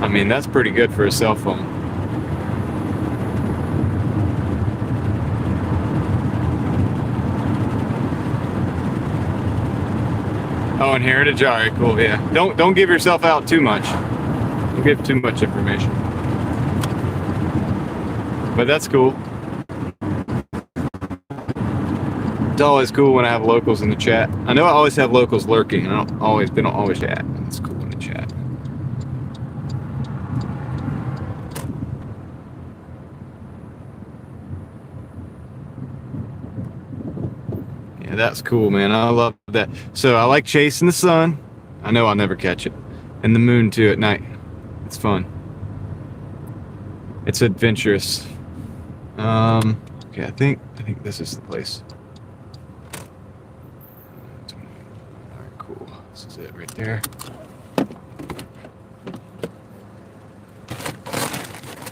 I mean, that's pretty good for a cell phone. Oh, and heritage. All right, cool. Yeah, don't give yourself out too much. Don't give too much information. But that's cool. It's always cool when I have locals in the chat. I know I always have locals lurking. They don't always chat. It's cool in the chat. Yeah, that's cool, man. I love that. So I like chasing the sun. I know I'll never catch it. And the moon too at night. It's fun. It's adventurous. Okay, I think this is the place. Alright, cool. This is it right there.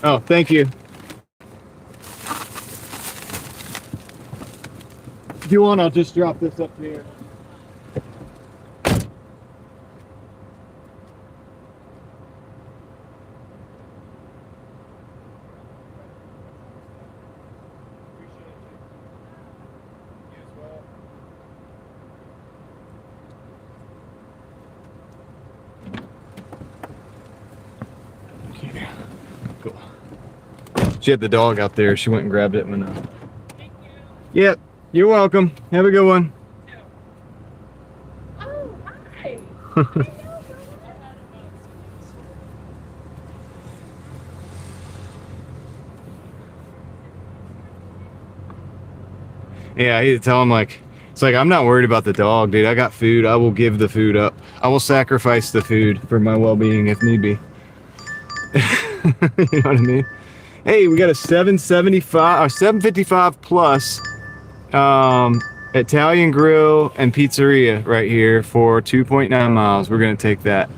Oh, thank you. If you want, I'll just drop this up here. Cool. She had the dog out there. She went and grabbed it when Thank you. Yep. You're welcome. Have a good one. Oh, hi. Yeah, I need to tell him, like, it's like, I'm not worried about the dog, dude. I got food. I will give the food up. I will sacrifice the food for my well-being if need be. You know what I mean? Hey, we got a 775 or 755 plus Italian grill and pizzeria right here for 2.9 miles. We're gonna take that.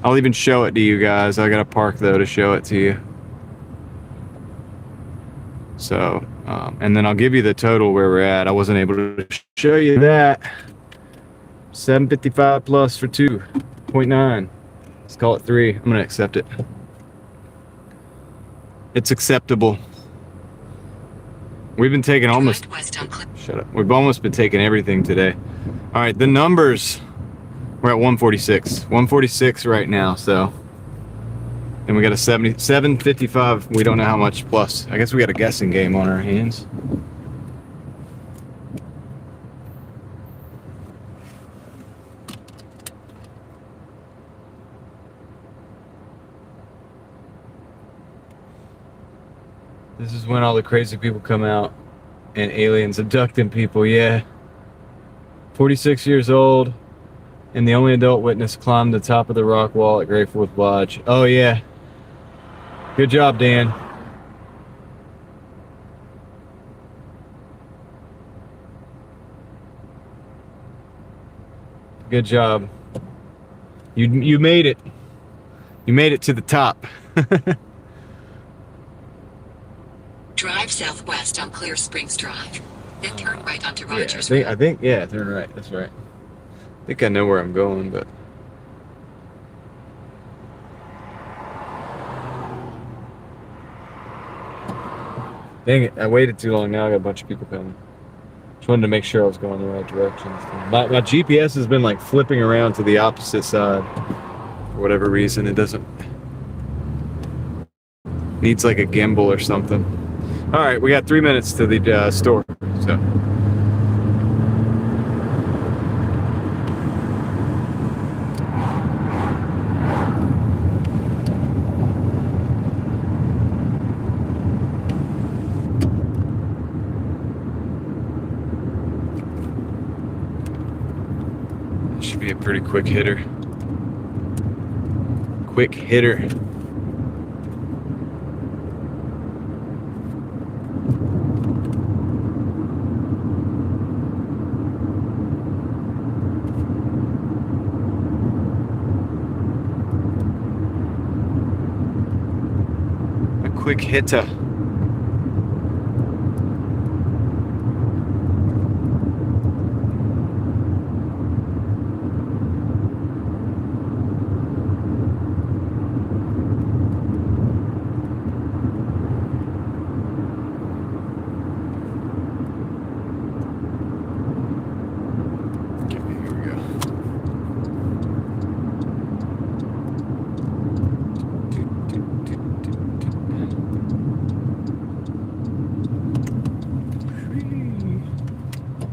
I'll even show it to you guys. I gotta park though to show it to you. So, and then I'll give you the total where we're at. I wasn't able to show you that. 755 plus for 2.9. Let's call it 3. I'm gonna accept it. It's acceptable. We've been taking almost... Shut up. We've almost been taking everything today. All right, the numbers. We're at 146. 146 right now, so... And we got a 755. We don't know how much plus. I guess we got a guessing game on our hands. This is when all the crazy people come out and aliens abducting people, yeah. 46 years old, and the only adult witness climbed the top of the rock wall at Great Fourth Lodge. Oh, yeah. Good job, Dan. Good job. You made it. You made it to the top. Drive southwest on Clear Springs Drive. Then turn right onto Rogers. I think, yeah, turn right. That's right. I think I know where I'm going, but... Dang it, I waited too long. Now I got a bunch of people coming. Just wanted to make sure I was going the right direction. My GPS has been like flipping around to the opposite side. For whatever reason, it doesn't... Needs like a gimbal or something. All right, we got 3 minutes to the store, so. Should be a pretty quick hitter. quick hitter. A quick hitter.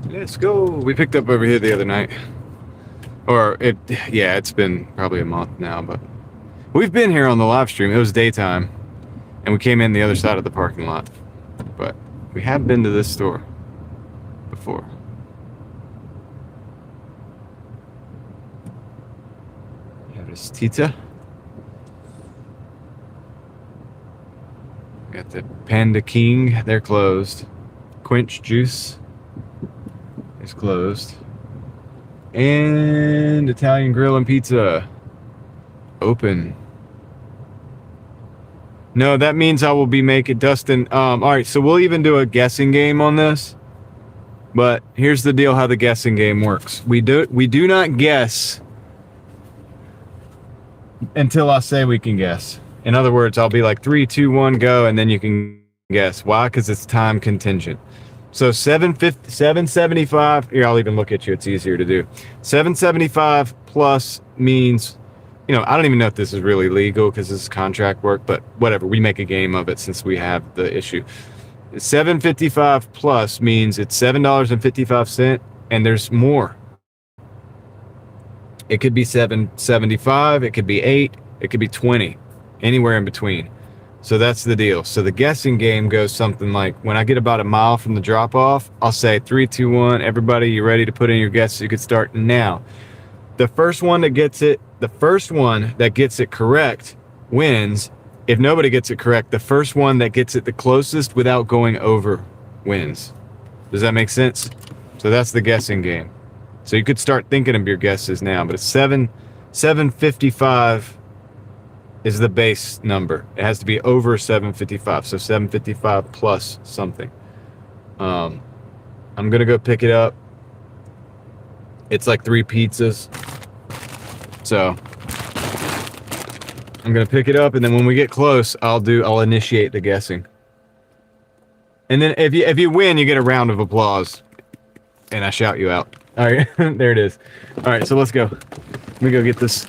Let's go. We picked up over here the other night. It's been probably a month now, but we've been here on the live stream. It was daytime, and we came in the other side of the parking lot. But we have been to this store before. There's Tita. Got the Panda King. They're closed. Quench Juice is closed. And Italian Grill and Pizza open. No, that means I will be making Dustin. All right, so we'll even do a guessing game on this. But here's the deal: how the guessing game works. We do not guess until I say we can guess. In other words, I'll be like 3, 2, 1, go, and then you can guess. Why? Because it's time contingent. So 775. Here, I'll even look at you. It's easier to do. 775 plus means, I don't even know if this is really legal because this is contract work, but whatever. We make a game of it since we have the issue. 755 plus means it's $7.55, and there's more. It could be 775. It could be 8. It could be 20. Anywhere in between. So that's the deal. So the guessing game goes something like, when I get about a mile from the drop off, I'll say 3, 2, 1. Everybody, you ready to put in your guesses? You could start now. The first one that gets it correct wins. If nobody gets it correct, the first one that gets it the closest without going over wins. Does that make sense? So that's the guessing game. So you could start thinking of your guesses now, but it's 755 is the base number. It has to be over 755. So 755 plus something. I'm gonna go pick it up. It's like 3 pizzas. So I'm gonna pick it up, and then when we get close, I'll initiate the guessing. And then if you win, you get a round of applause, and I shout you out. All right, there it is. All right, so let's go. Let me go get this.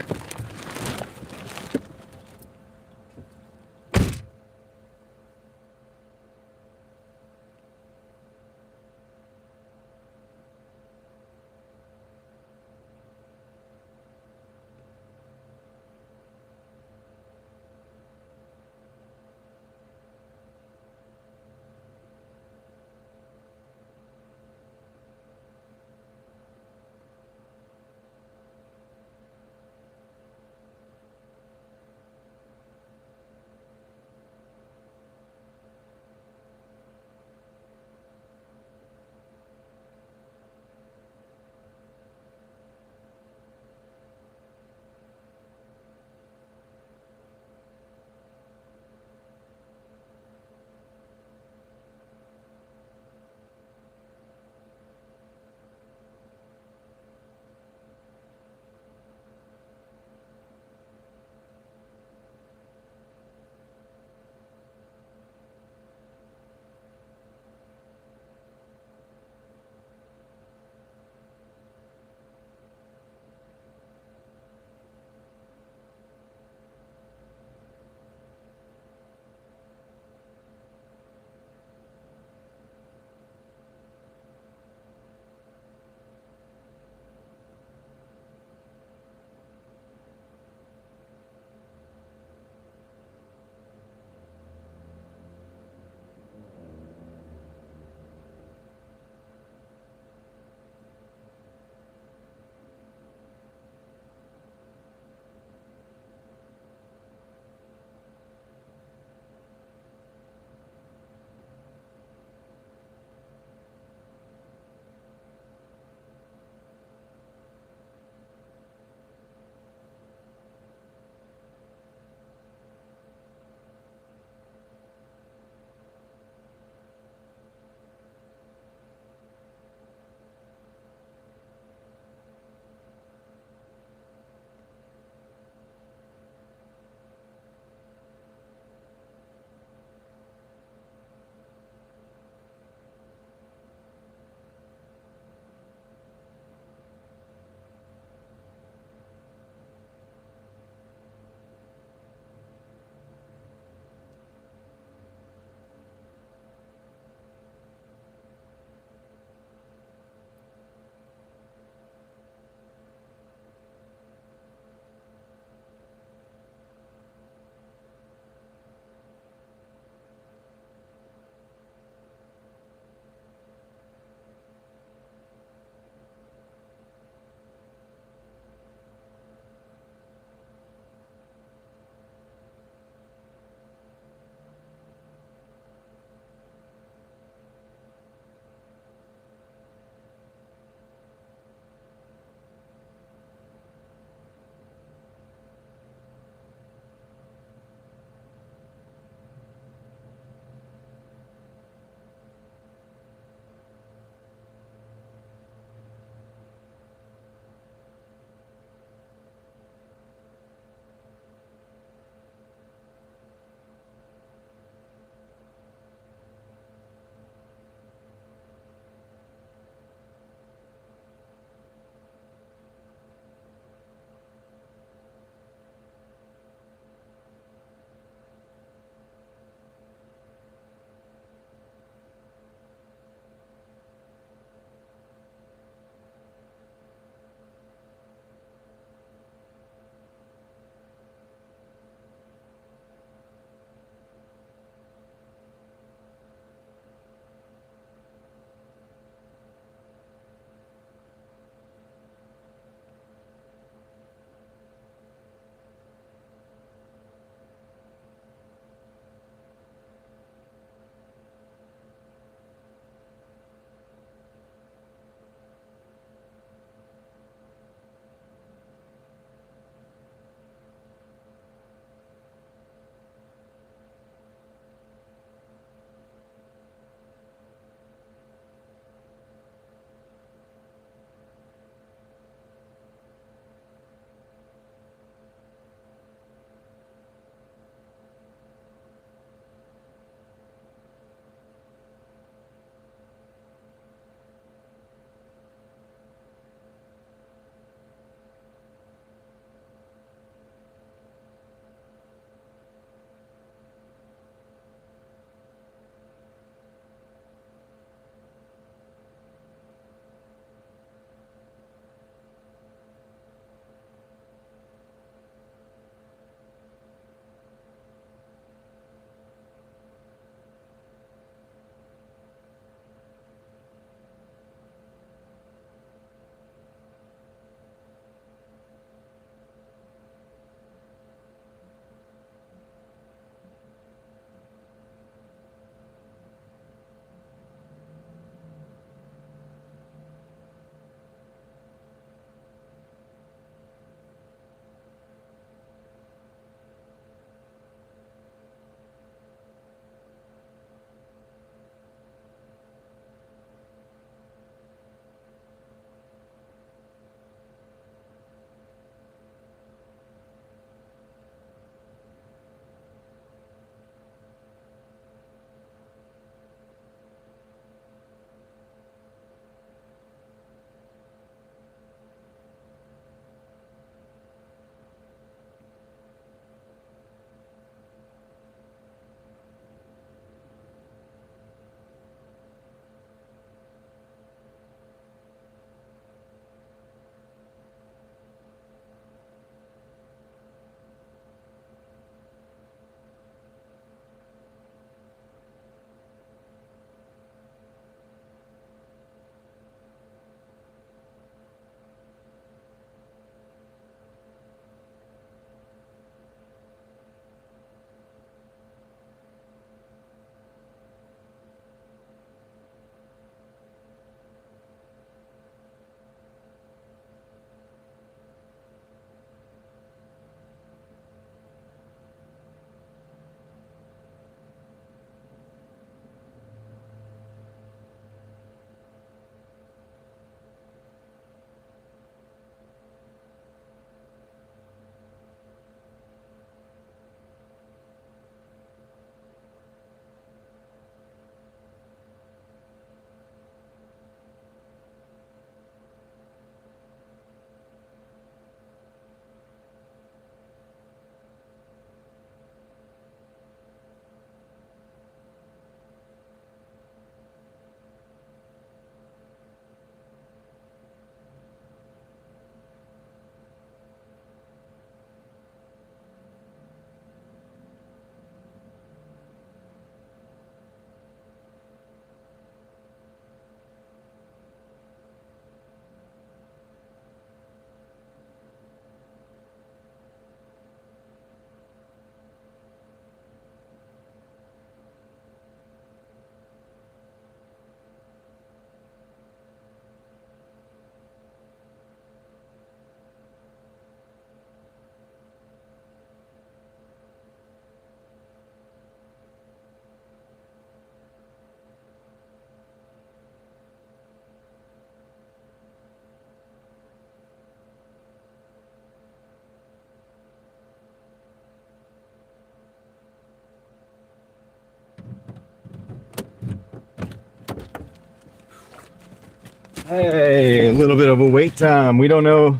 Hey, a little bit of a wait time. We don't know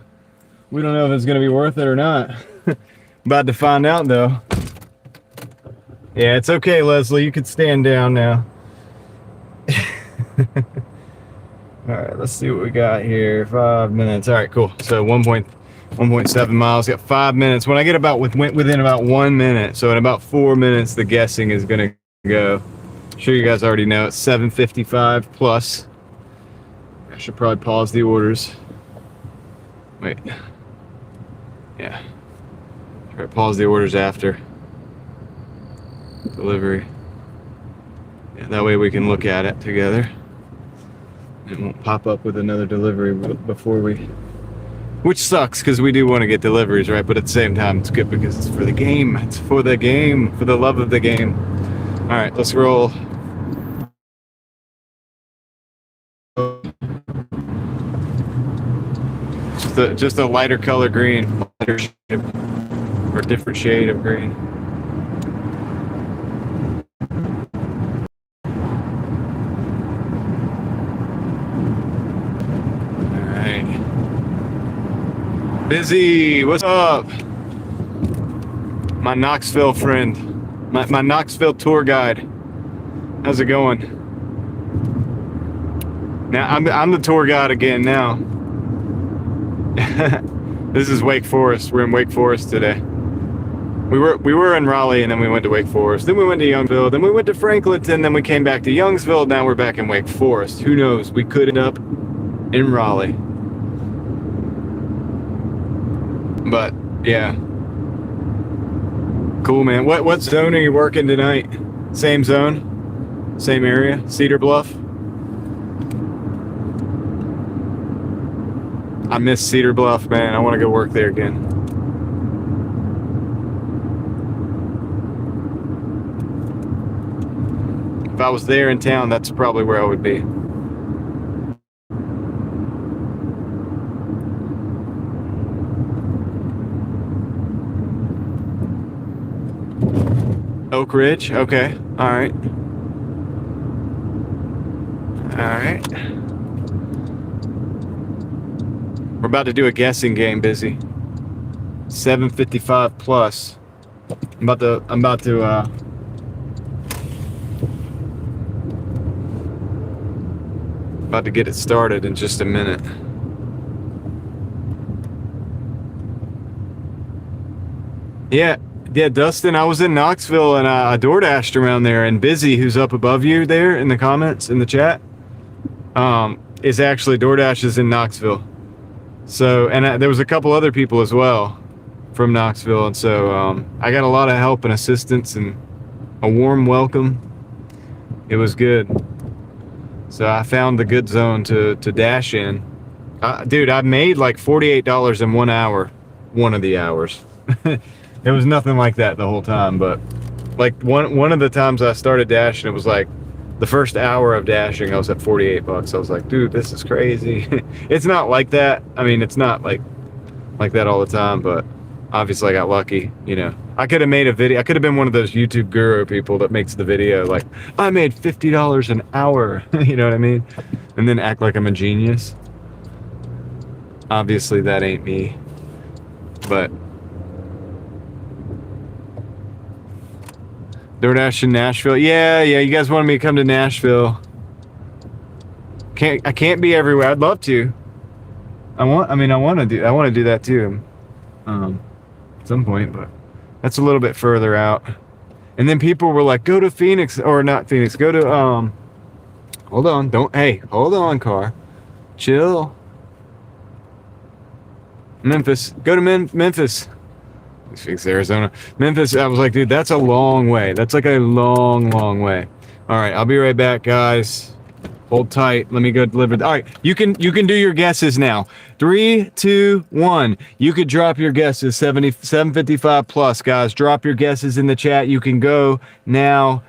if it's gonna be worth it or not. About to find out though. Yeah, it's okay, Leslie. You can stand down now. All right, let's see what we got here. 5 minutes. All right, cool. So 1.7 miles. Got 5 minutes. When I get within about 1 minute, so in about 4 minutes, the guessing is gonna go. I'm sure you guys already know it's 7:55 plus. I should probably pause the orders. Wait. Yeah. Try to pause the orders after delivery. Yeah, that way we can look at it together. It won't pop up with another delivery before we... Which sucks, because we do want to get deliveries, right? But at the same time, it's good because it's for the game. It's for the game. For the love of the game. All right, let's roll. Just a lighter color green. Lighter shade or different shade of green. Busy, what's up? My Knoxville friend, my Knoxville tour guide. How's it going? Now I'm the tour guide again now. This is Wake Forest. We're in Wake Forest today. We were in Raleigh and then we went to Wake Forest. Then we went to Youngsville. Then we went to Franklinton. Then we came back to Youngsville. Now we're back in Wake Forest. Who knows? We could end up in Raleigh. But yeah, cool, man. What zone are you working tonight? Same zone, same area, Cedar Bluff. I miss Cedar Bluff, man. I want to go work there again. If I was there in town, that's probably where I would be. Oak Ridge, okay, all right. All right. We're about to do a guessing game, Busy. 7:55 plus. I'm about to get it started in just a minute. Yeah, Dustin, I was in Knoxville and I Doordashed around there, and Busy, who's up above you there in the comments in the chat, is actually Doordash is in Knoxville. So, and there was a couple other people as well from Knoxville, and so I got a lot of help and assistance and a warm welcome. It was good. So I found the good zone to dash in. Dude, I made like $48 in 1 hour, one of the hours. It was nothing like that the whole time, but like one of the times I started dashing, it was like the first hour of dashing, I was at $48. I was like, dude, this is crazy. It's not like that. I mean, it's not like that all the time, but obviously I got lucky, you know. I could have made a video. I could have been one of those YouTube guru people that makes the video like, I made $50 an hour, you know what I mean? And then act like I'm a genius. Obviously that ain't me, but Doordash in Nashville. Yeah, you guys wanted me to come to Nashville. I can't be everywhere. I'd love to. I want to do that too. At some point, but that's a little bit further out. And then people were like, go to Phoenix, or not Phoenix, go to hold on, hold on, car. Chill. Memphis. Go to Memphis. Phoenix, Arizona. Memphis, I was like, dude, that's a long way. That's like a long, long way. All right, I'll be right back, guys. Hold tight. Let me go deliver. All right, you can do your guesses now. 3, 2, 1. You could drop your guesses. 7:55 plus, guys. Drop your guesses in the chat. You can go now.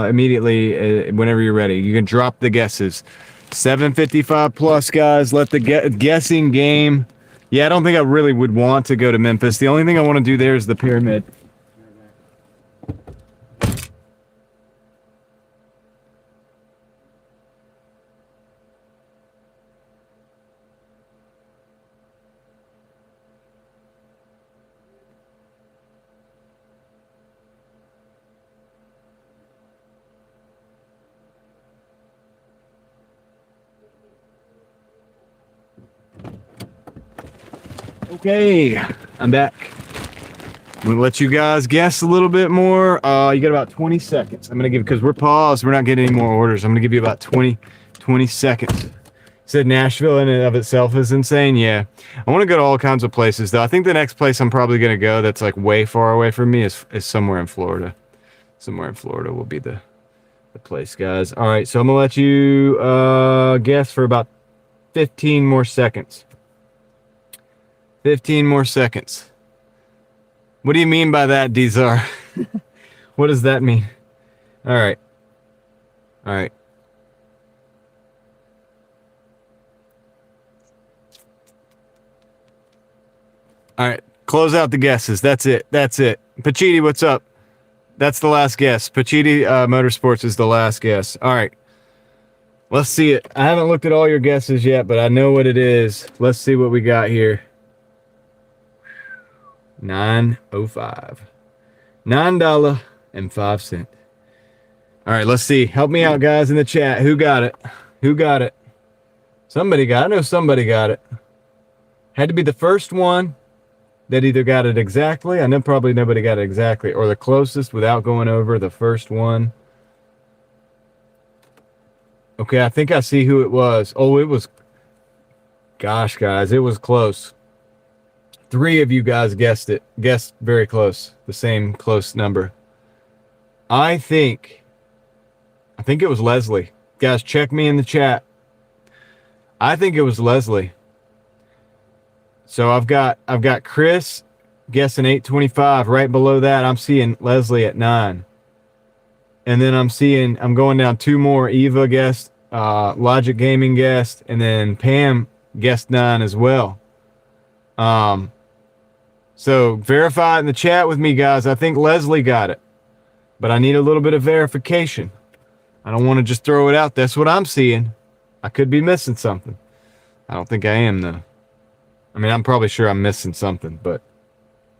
Immediately, whenever you're ready. You can drop the guesses. 7:55 plus, guys. Let the guessing game. Yeah, I don't think I really would want to go to Memphis. The only thing I want to do there is the pyramid. Okay, I'm back. I'm gonna let you guys guess a little bit more. You got about 20 seconds. I'm gonna give, because we're paused, we're not getting any more orders. I'm gonna give you about 20 seconds. Said Nashville in and of itself is insane. Yeah, I want to go to all kinds of places though. I think the next place I'm probably gonna go that's like way far away from me is somewhere in Florida. Somewhere in Florida will be the place, guys. All right, so I'm gonna let you guess for about 15 more seconds. 15 more seconds. What do you mean by that, Dizar? What does that mean? All right. All right. All right. Close out the guesses. That's it. That's it. Pachiti, what's up? That's the last guess. Pachiti Motorsports is the last guess. All right. Let's see it. I haven't looked at all your guesses yet, but I know what it is. Let's see what we got here. 9.05. $9.05. All right, let's see. Help me out, guys, in the chat. Who got it? Who got it? Somebody got it. I know somebody got it. Had to be the first one that either got it exactly. I know probably nobody got it exactly, or the closest without going over the first one. Okay, I think I see who it was. Oh, it was... Gosh, guys, it was close. 3 of you guys guessed it. Guessed very close. The same close number. I think it was Leslie. Guys, check me in the chat. I think it was Leslie. So I've got Chris guessing 825. Right below that, I'm seeing Leslie at 9. And then I'm going down 2 more. Eva guessed, Logic Gaming guessed, and then Pam guessed 9 as well. So verify it in the chat with me, guys. I think Leslie got it, but I need a little bit of verification. I don't want to just throw it out. That's what I'm seeing. I could be missing something. I don't think I am, though. I mean, I'm probably sure I'm missing something, but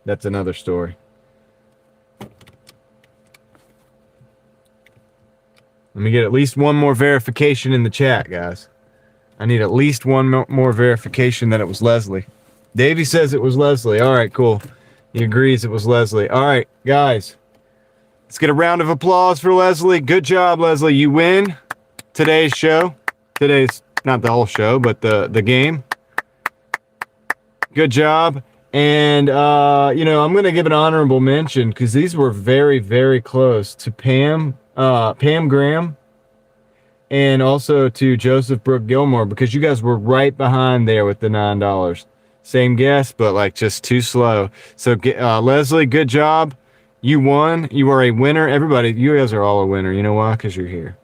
that's another story. Let me get at least one more verification in the chat, guys. I need at least one more verification that it was Leslie. Davey says it was Leslie. All right, cool. He agrees it was Leslie. All right, guys. Let's get a round of applause for Leslie. Good job, Leslie. You win today's show. Today's, not the whole show, but the game. Good job. And, I'm going to give an honorable mention because these were very, very close to Pam Graham and also to Joseph Brooke Gilmore, because you guys were right behind there with the $9. Same guess, but like just too slow. So Leslie, good job. You won. You are a winner. Everybody, you guys are all a winner. You know why? Because you're here.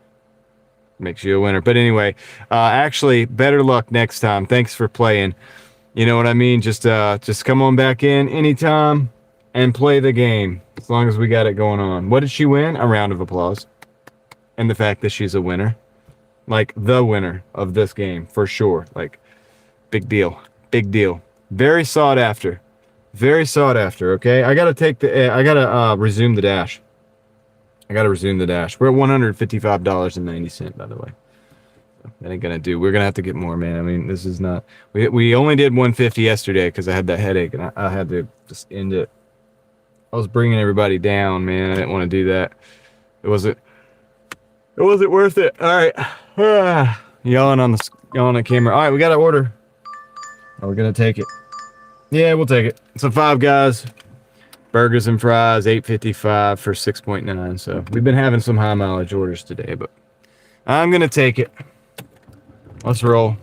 Makes you a winner. But anyway, actually, better luck next time. Thanks for playing. You know what I mean? Just come on back in anytime and play the game, as long as we got it going on. What did she win? A round of applause. And the fact that she's a winner. Like, the winner of this game, for sure. Like, big deal. Big deal. Very sought after. Very sought after, okay? I gotta resume the dash. We're at $155.90, by the way. That ain't gonna do. We're gonna have to get more, man. I mean, this is not... We only did 150 yesterday because I had that headache, and I had to just end it. I was bringing everybody down, man. I didn't want to do that. It wasn't worth it. All right. Yelling on the camera. All right, we got to order. Are we gonna take it? Yeah, we'll take it. So 5 guys, burgers and fries, $8.55 for 6.9. So we've been having some high mileage orders today, but I'm gonna take it. Let's roll.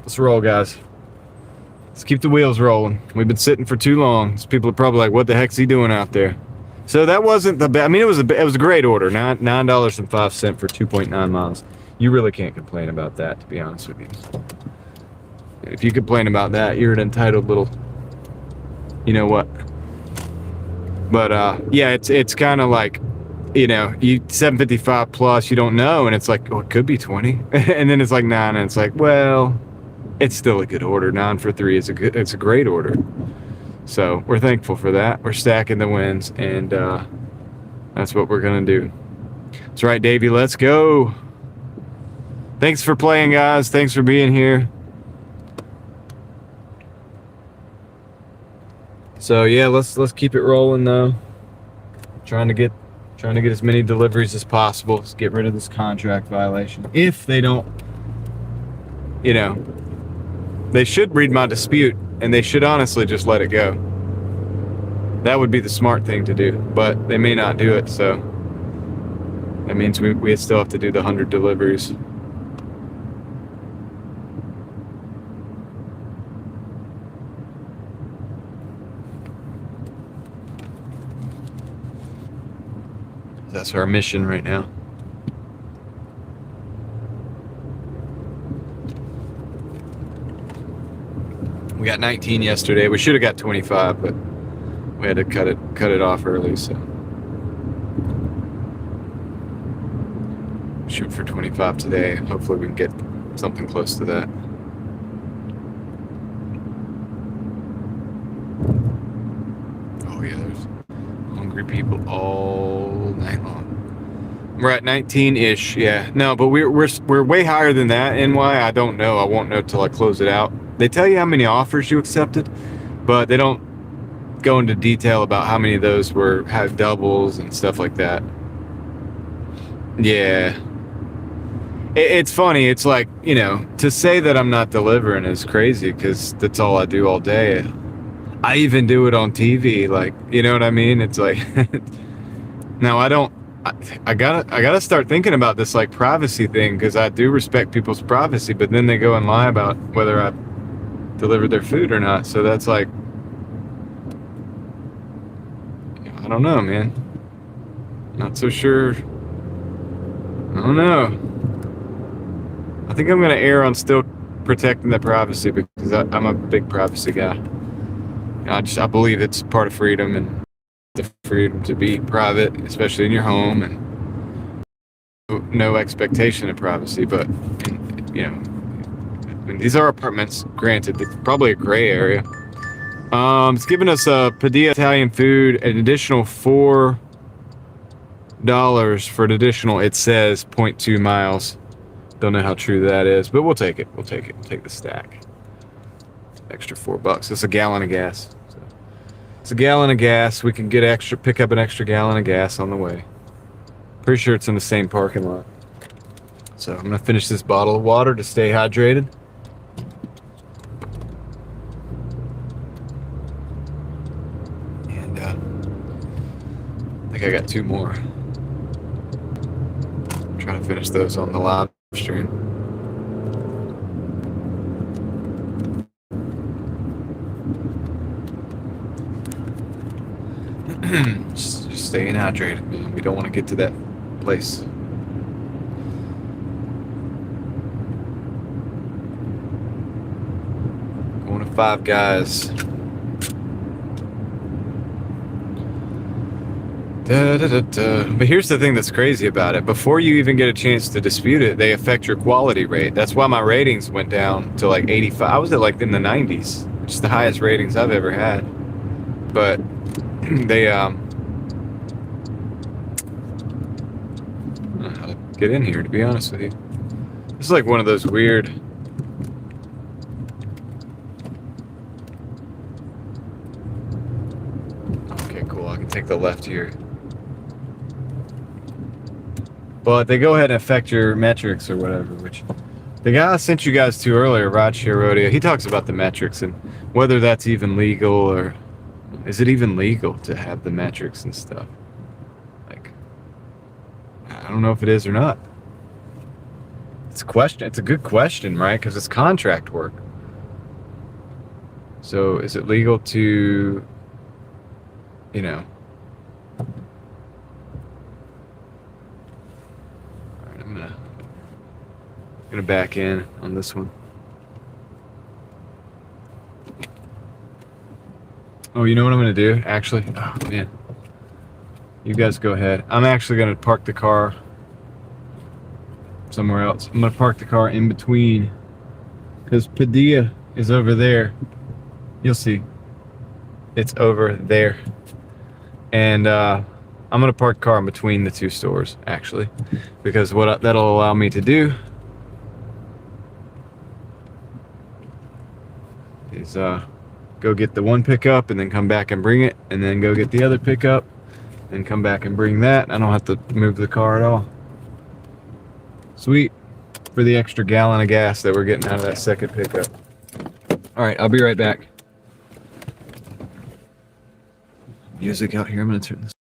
Let's roll, guys. Let's keep the wheels rolling. We've been sitting for too long. So people are probably like, "What the heck's he doing out there?" So that wasn't the bad. I mean, it was a great order. $9.05 for 2.9 miles. You really can't complain about that, to be honest with you. If you complain about that, you're an entitled little, you know what. But yeah, it's kind of like, you 755 plus, you don't know, and it's like, oh, it could be 20, and then it's like 9, and it's like, well, it's still a good order. 9 for 3 it's a great order. So we're thankful for that. We're stacking the wins, and that's what we're gonna do. That's right, Davey. Let's go. Thanks for playing, guys. Thanks for being here. So yeah, let's keep it rolling though. Trying to get as many deliveries as possible. Let's get rid of this contract violation. If they don't, you know, they should read my dispute and they should honestly just let it go. That would be the smart thing to do, but they may not do it, so that means we still have to do the 100 deliveries. That's our mission right now. We got 19 yesterday. We should have got 25, but we had to cut it off early, so shoot for 25 today. Hopefully we can get something close to that. Oh yeah, there's hungry people all night long. We're at 19-ish, yeah. No, but we're way higher than that. And why? I don't know. I won't know till I close it out. They tell you how many offers you accepted, but they don't go into detail about how many of those had doubles and stuff like that. Yeah. It's funny. It's like, you know, to say that I'm not delivering is crazy because that's all I do all day. I even do it on TV. Like, you know what I mean? It's like, now I gotta start thinking about this like privacy thing because I do respect people's privacy, but then they go and lie about whether I delivered their food or not. So that's like, I don't know, man. Not so sure. I don't know. I think I'm gonna err on still protecting the privacy because I'm a big privacy guy. I believe it's part of freedom and the freedom to be private, especially in your home, and no expectation of privacy. But you know, I mean, these are apartments. Granted, it's probably a gray area. It's giving us a Padilla Italian food an additional $4 for an additional. It says 0.2 miles. Don't know how true that is, but we'll take it. We'll take it. We'll take the stack. Extra $4. It's a gallon of gas. So it's a gallon of gas. We can pick up an extra gallon of gas on the way. Pretty sure it's in the same parking lot. So I'm gonna finish this bottle of water to stay hydrated. And I think I got 2 more. I'm trying to finish those on the live stream. just staying hydrated, man. We don't want to get to that place. Going to Five Guys. But here's the thing that's crazy about it. Before you even get a chance to dispute it, they affect your quality rate. That's why my ratings went down to like 85. I was at like in the 90s, which is the highest ratings I've ever had. But they I don't know how to get in here, to be honest with you. This is like one of those weird. Okay, cool. I can take the left here. But they go ahead and affect your metrics or whatever, which the guy I sent you guys to earlier, Rideshare Rodeo, he talks about the metrics and whether that's even legal, or is it even legal to have the metrics and stuff? Like, I don't know if it is or not. It's a question. It's a good question, right? Because it's contract work. So is it legal to, you know, I'm gonna back in on this one. Oh, you know what I'm gonna do? Actually, oh man, you guys go ahead. I'm actually gonna park the car somewhere else. I'm gonna park the car in between, because Padilla is over there. You'll see, it's over there, and I'm gonna park the car in between the two stores actually, because what that'll allow me to do is go get the one pickup and then come back and bring it, and then go get the other pickup and come back and bring that. I don't have to move the car at all. Sweet for the extra gallon of gas that we're getting out of that second pickup. All right, I'll be right back. Music out here. I'm gonna turn this.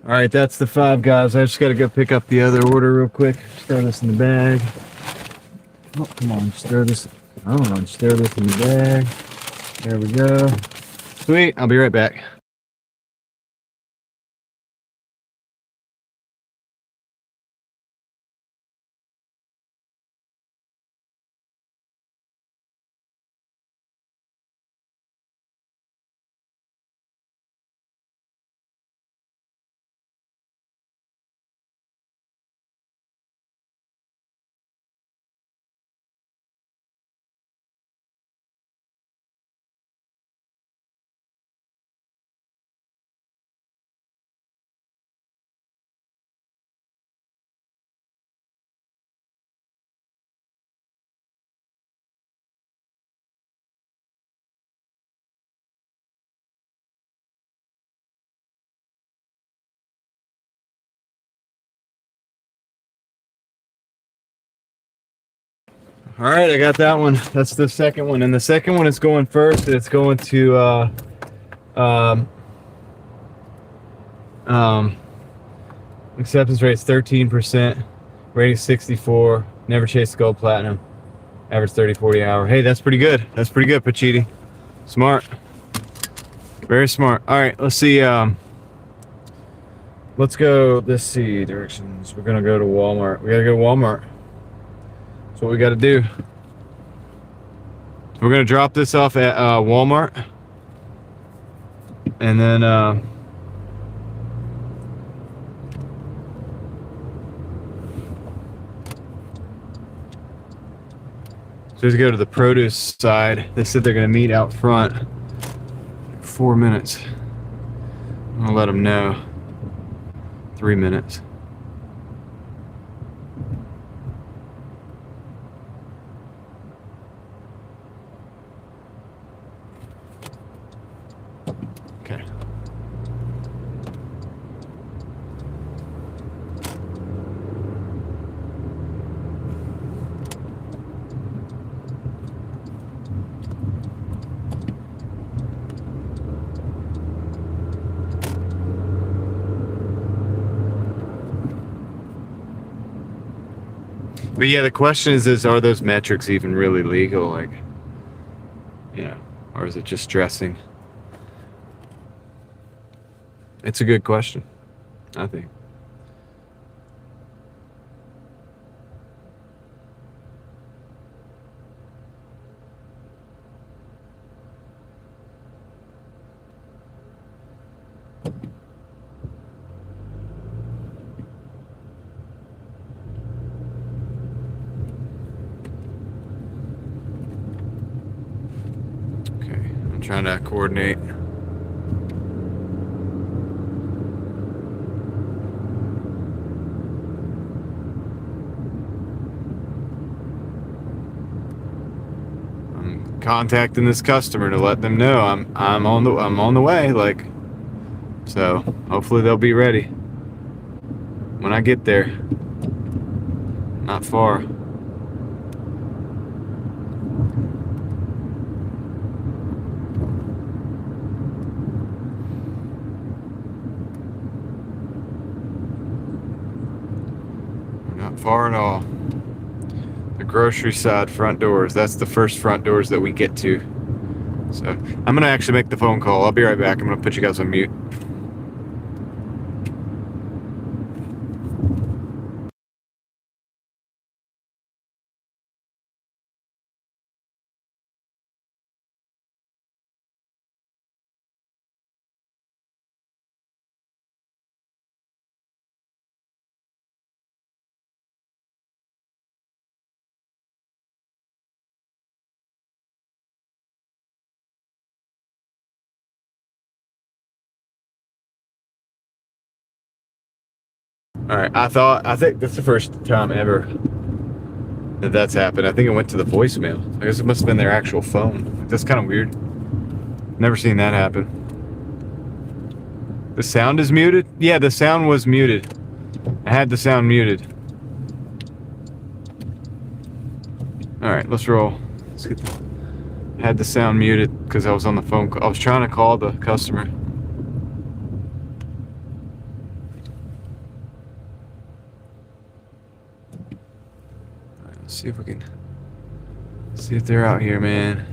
All right, that's the 5 guys. I just got to go pick up the other order real quick. Throw this in the bag. Oh, come on, just throw this. I don't know, just throw this in the bag. There we go. Sweet, I'll be right back. All right, I got that one. That's the second one, and the second one is going first. It's going to acceptance rate's 13%, rating 64. Never chased gold platinum. Average 30-40 hour. Hey, that's pretty good. That's pretty good, Pachiti. Smart. Very smart. All right, let's see. Let's go. Let's see directions. We're gonna go to Walmart. We gotta go to Walmart. That's what we gotta do. We're gonna drop this off at Walmart, and then so let's go to the produce side. They said they're gonna meet out front. 4 minutes. I'm gonna let them know. 3 minutes. Okay. But yeah, the question is are those metrics even really legal? Like, you know, or is it just dressing? It's a good question, I think. Trying to coordinate. contacting this customer to let them know I'm on the way. Like, so hopefully they'll be ready when I get there. Not far. Not far at all. The grocery side front doors. That's the first front doors that we get to. So I'm gonna actually make the phone call. I'll be right back. I'm gonna put you guys on mute. All right, I think that's the first time ever that that's happened. I think it went to the voicemail. I guess it must have been their actual phone. That's kind of weird. Never seen that happen. The sound is muted? Yeah, the sound was muted. I had the sound muted. All right, let's roll. Let's get had the sound muted because I was on the phone call. I was trying to call the customer. See if we can see if they're out here, man.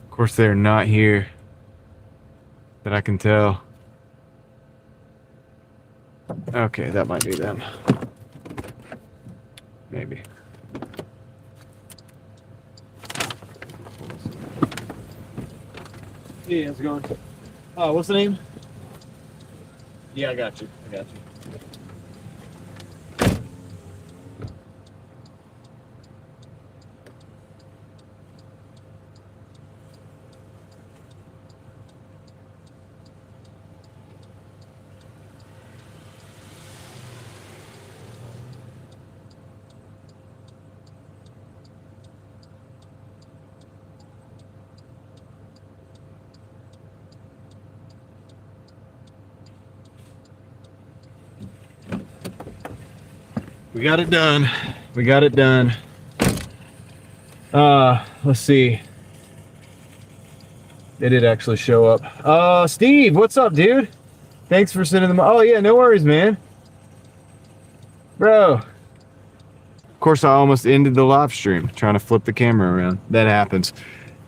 Of course, they're not here that I can tell. Okay, that might be them. Maybe. Hey, how's it going? What's the name? Yeah, I got you. We got it done. We got it done. Let's see. They did actually show up. Steve, what's up, dude? Thanks for sending them. Oh yeah, no worries, man. Bro. Of course, I almost ended the live stream trying to flip the camera around. That happens.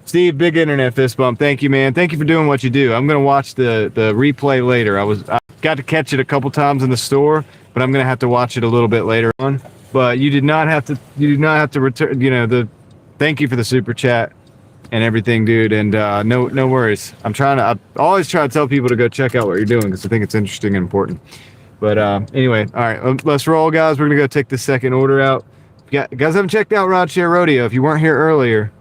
Steve, big internet fist bump. Thank you, man. Thank you for doing what you do. I'm gonna watch the replay later. I got to catch it a couple times in the store, but I'm gonna have to watch it a little bit later on. But you did not have to return. You know, thank you for the super chat and everything, dude. And no worries. I always try to tell people to go check out what you're doing because I think it's interesting and important. But anyway, all right, let's roll, guys. We're gonna go take the second order out. If you guys haven't checked out Rideshare Rodeo, if you weren't here earlier,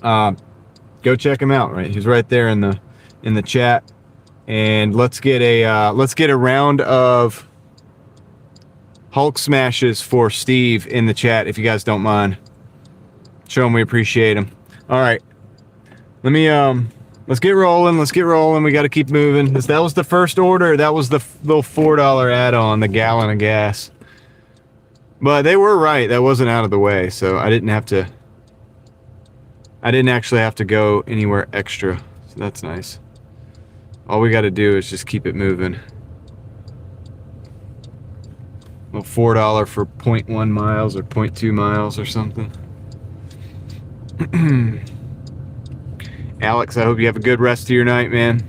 go check him out. Right, he's right there in the chat. And let's get a round of Hulk smashes for Steve in the chat if you guys don't mind. Show him we appreciate him. All right, let me let's get rolling. We got to keep moving. That was the first order. That was the little $4 add-on, the gallon of gas. But they were right. That wasn't out of the way, so I didn't actually have to go anywhere extra. So that's nice. All we got to do is just keep it moving. Well, $4 for 0.1 miles or 0.2 miles or something. Alex, I hope you have a good rest of your night, man.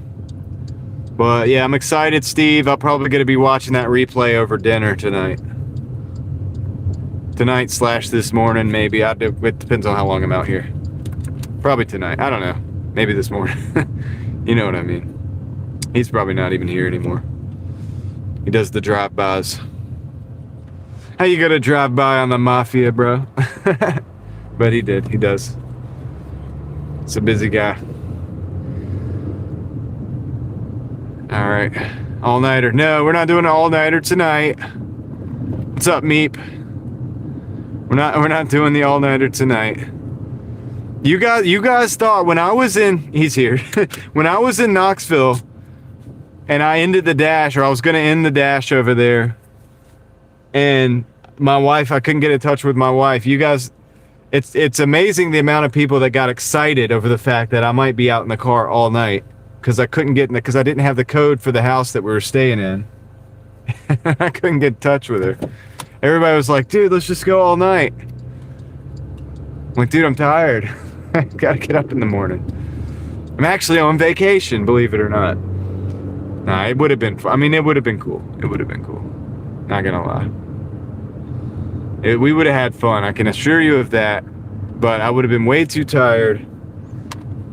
But yeah, I'm excited, Steve. I'm probably going to be watching that replay over dinner tonight. Tonight/this morning, maybe. It depends on how long I'm out here. Probably tonight. I don't know. Maybe this morning. You know what I mean. He's probably not even here anymore. He does the drive-bys. How you gonna drive by on the mafia, bro? But he does. It's a busy guy. All right. All-nighter. No, we're not doing an all-nighter tonight. What's up, Meep? We're not doing the all-nighter tonight. You guys thought when I was in, he's here. When I was in Knoxville and I ended the dash, or I was going to end the dash over there, and my wife, I couldn't get in touch with my wife. You guys, it's amazing the amount of people that got excited over the fact that I might be out in the car all night because I couldn't get in because I didn't have the code for the house that we were staying in. I couldn't get in touch with her. Everybody was like, dude, let's just go all night. I'm like, dude, I'm tired. I gotta get up in the morning. I'm actually on vacation, believe it or not. Nah, it would have been, I mean, it would have been cool. It would have been cool. Not gonna lie. We would have had fun, I can assure you of that. But I would have been way too tired.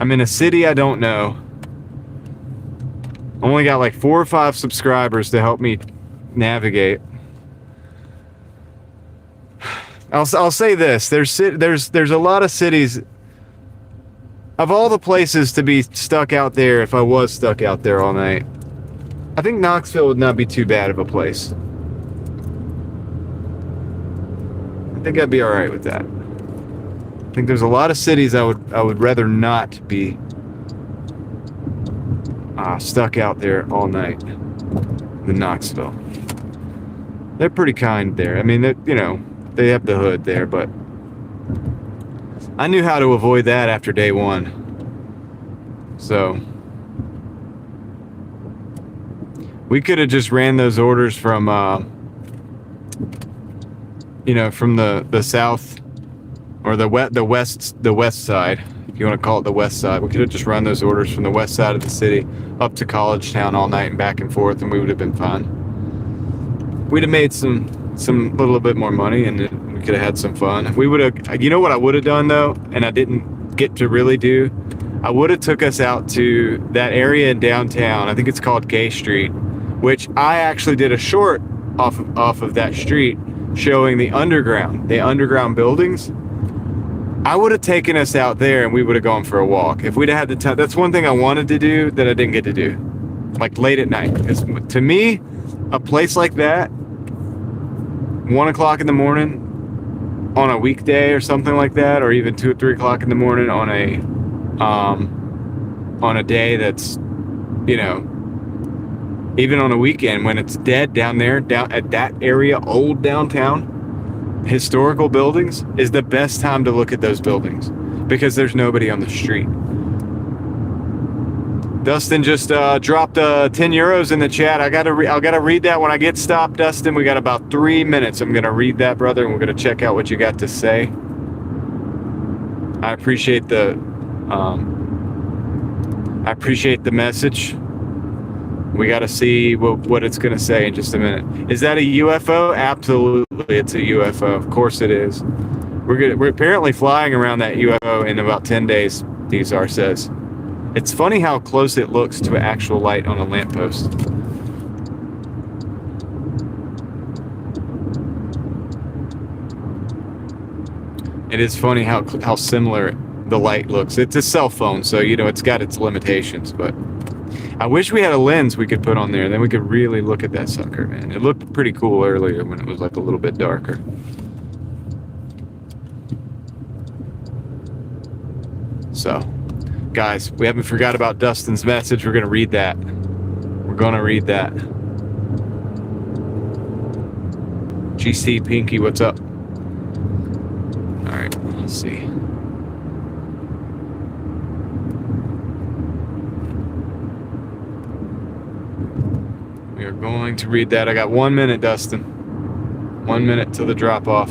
I'm in a city I don't know. Only got like 4 or 5 subscribers to help me navigate. I'll say this: there's a lot of cities. Of all the places to be stuck out there, if I was stuck out there all night, I think Knoxville would not be too bad of a place. I think I'd be all right with that. I think there's a lot of cities I would rather not be stuck out there all night than Knoxville. They're pretty kind there. I mean, they have the hood there, but I knew how to avoid that after day 1. So we could have just ran those orders from from the south or the west side, if you want to call it the west side. We could have just run those orders from the west side of the city up to College Town all night and back and forth, and we would have been fine. We'd have made some little bit more money, and we could have had some fun. We would have, you know what I would have done though, and I didn't get to really do? I would have took us out to that area in downtown. I think it's called Gay Street, which I actually did a short off of that street showing the underground buildings. I would have taken us out there and we would have gone for a walk. If we'd have had the time, that's one thing I wanted to do that I didn't get to do. Like late at night. Because to me, a place like that, 1 o'clock in the morning on a weekday or something like that, or even 2 or 3 o'clock in the morning on a day that's, even on a weekend when it's dead down at that area, old downtown, historical buildings, is the best time to look at those buildings because there's nobody on the street. Dustin just dropped 10 euros in the chat. I gotta read that when I get stopped, Dustin. We got about 3 minutes. I'm gonna read that, brother, and we're gonna check out what you got to say. I appreciate the message. We got to see what it's going to say in just a minute. Is that a UFO? Absolutely, it's a UFO. Of course it is. We're apparently flying around that UFO in about 10 days, Dizar says. It's funny how close it looks to an actual light on a lamppost. It is funny how similar the light looks. It's a cell phone, so it's got its limitations, but I wish we had a lens we could put on there. Then we could really look at that sucker, man. It looked pretty cool earlier when it was like a little bit darker. So, guys, we haven't forgot about Dustin's message. We're going to read that. GC Pinky, what's up? All right, let's see. We are going to read that. I got 1 minute, Dustin. 1 minute till the drop off.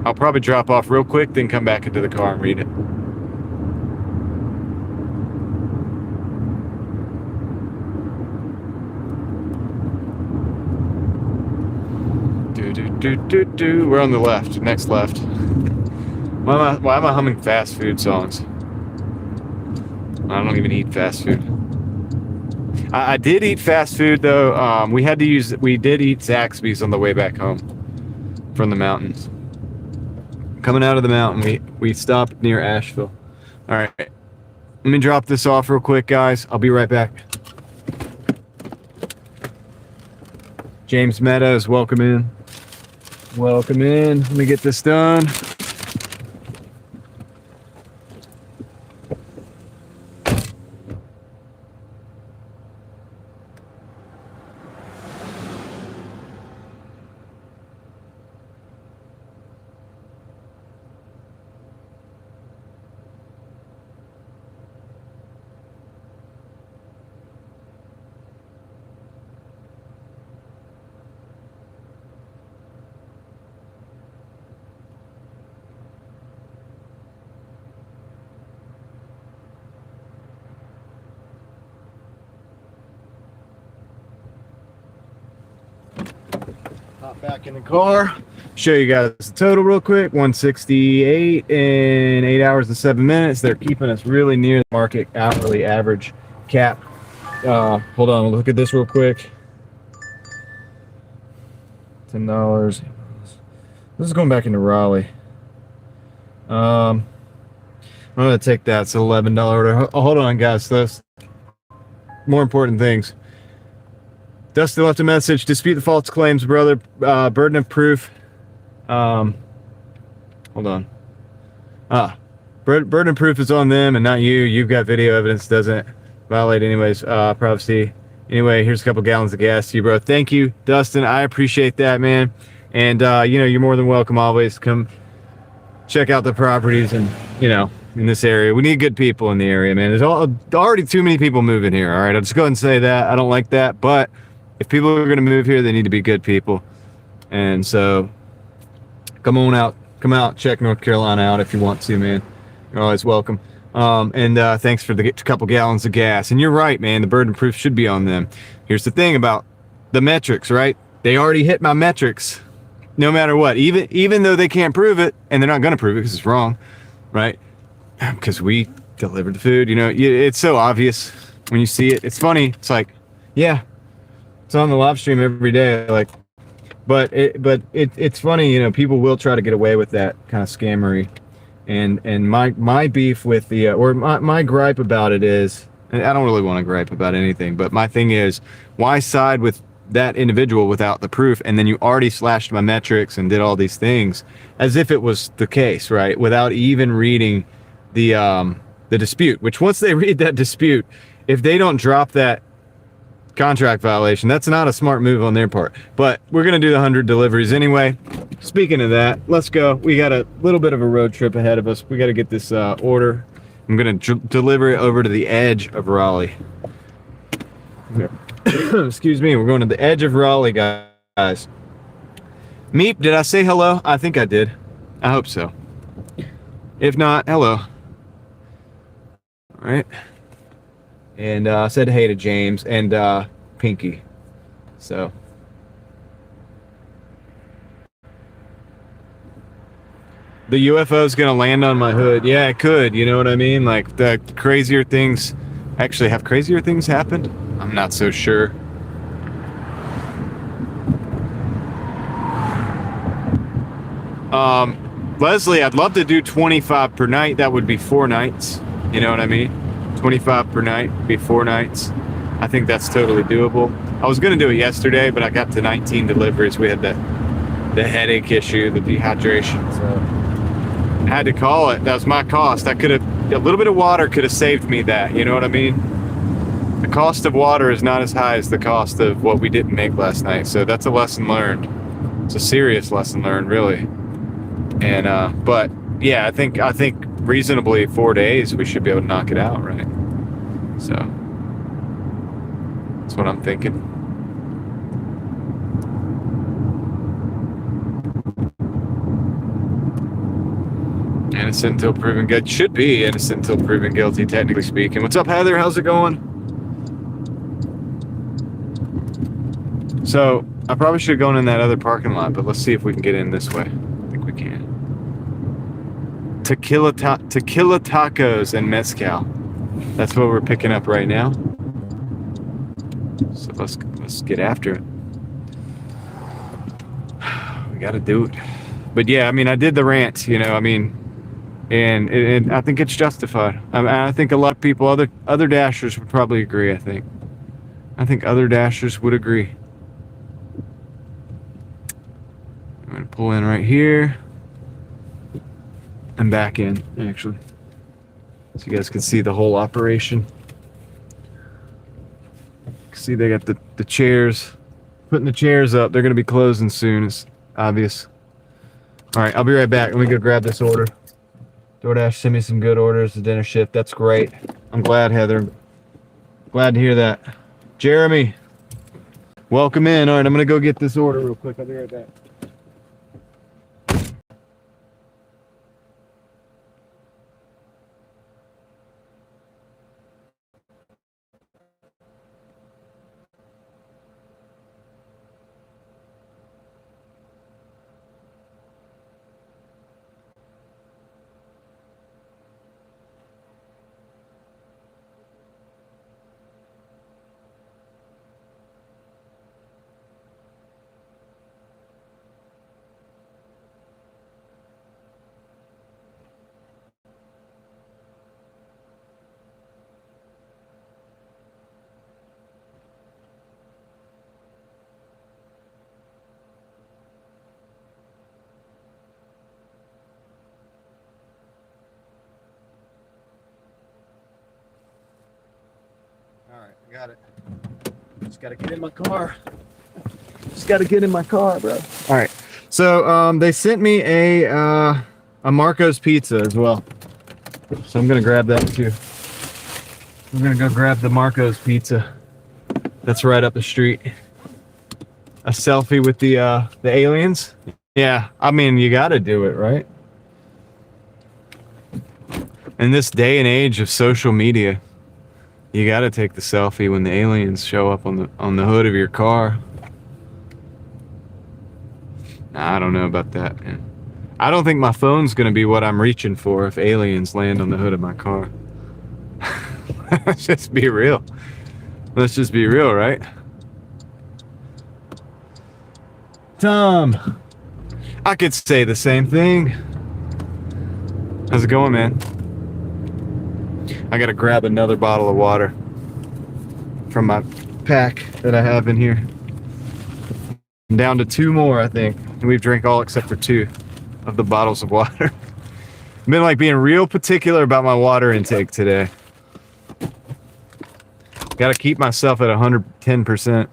I'll probably drop off real quick, then come back into the car and read it. We're on the left, next left. Why am I humming fast food songs? I don't even eat fast food. I did eat fast food though. We did eat Zaxby's on the way back home from the mountains. Coming out of the mountain, we stopped near Asheville. All right. Let me drop this off real quick, guys. I'll be right back. James Meadows, welcome in. Welcome in. Let me get this done. Hop back in the car. Show you guys the total real quick. 168 in 8 hours and 7 minutes. They're keeping us really near the market hourly average cap. Hold on, look at this real quick. $10. This is going back into Raleigh. I'm gonna take that. It's an $11 order. Hold on, guys. Those more important things. Dustin left a message. Dispute the false claims, brother. Burden of proof. Hold on. Burden of proof is on them and not you. You've got video evidence. Doesn't violate anyways. Privacy. Anyway, here's a couple gallons of gas to you, bro. Thank you, Dustin. I appreciate that, man. And you know, you're more than welcome always. Come check out the properties and, you know, in this area. We need good people in the area, man. There's already too many people moving here. All right, I'll just go ahead and say that. I don't like that, but if people are going to move here, they need to be good people. And so come on out. Come out. Check North Carolina out if you want to, man. You're always welcome. Thanks for the couple gallons of gas. And you're right, man. The burden of proof should be on them. Here's the thing about the metrics, right? They already hit my metrics no matter what. Even though they can't prove it, and they're not going to prove it because it's wrong, right? Because we delivered the food. You know, it's so obvious when you see it. It's funny. It's like, yeah. It's on the live stream every day, like, but it's funny, you know. People will try to get away with that kind of scammery, and my beef with the my gripe about it is, and I don't really want to gripe about anything, but my thing is, why side with that individual without the proof? And then you already slashed my metrics and did all these things as if it was the case, right? Without even reading the dispute. Which once they read that dispute, if they don't drop that contract violation, that's not a smart move on their part. But we're gonna do the 100 deliveries anyway. Speaking of that, let's go. We got a little bit of a road trip ahead of us. We got to get this order. I'm gonna deliver it over to the edge of Raleigh. Excuse me. We're going to the edge of Raleigh, guys. Meep, did I say hello? I think I did. I hope so. If not, hello. All right. And I said hey to James and Pinky. So the UFO is gonna land on my hood. Yeah, it could. You know what I mean? Like, the crazier things. Actually, have crazier things happened? I'm not so sure. Leslie, I'd love to do 25 per night. That would be 4 nights. You know what I mean? 25 per night, be 4 nights. I think that's totally doable. I was going to do it yesterday, but I got to 19 deliveries. We had the headache issue, the dehydration. So I had to call it. That was my cost. I could have, a little bit of water could have saved me that. You know what I mean? The cost of water is not as high as the cost of what we didn't make last night. So that's a lesson learned. It's a serious lesson learned, really. And but yeah, I think reasonably 4 days we should be able to knock it out, right? So that's what I'm thinking. Innocent until proven guilty. Should be innocent until proven guilty, technically speaking. What's up, Heather? How's it going? So I probably should have gone in that other parking lot, but let's see if we can get in this way. I think we can. Tequila tacos and mezcal. That's what we're picking up right now. So let's get after it. We got to do it. But yeah, I mean, I did the rant. You know, I mean, and I think it's justified. I think a lot of people, other Dashers would probably agree. I think other Dashers would agree. I'm gonna pull in right here and back in, actually, so you guys can see the whole operation. See, they got the chairs, putting the chairs up. They're gonna be closing soon. It's obvious. All right, I'll be right back. Let me go grab this order. DoorDash sent me some good orders. The dinner shift. That's great. I'm glad, Heather. Glad to hear that. Jeremy, welcome in. All right, I'm gonna go get this order real quick. I'll be right back. All right, I got it. Just gotta get in my car. Just gotta get in my car, bro. All right. So they sent me a Marco's pizza as well. So I'm gonna grab that too. I'm gonna go grab the Marco's pizza. That's right up the street. A selfie with the aliens. Yeah, I mean you gotta do it, right? In this day and age of social media, you gotta take the selfie when the aliens show up on the hood of your car. Nah, I don't know about that, man. I don't think my phone's gonna be what I'm reaching for if aliens land on the hood of my car. Let's just be real. Let's just be real, right? Tom, I could say the same thing. How's it going, man? I gotta grab another bottle of water from my pack that I have in here. I'm down to 2 more, I think. And we've drank all except for 2 of the bottles of water. I've been like being real particular about my water intake today. Gotta keep myself at 110%.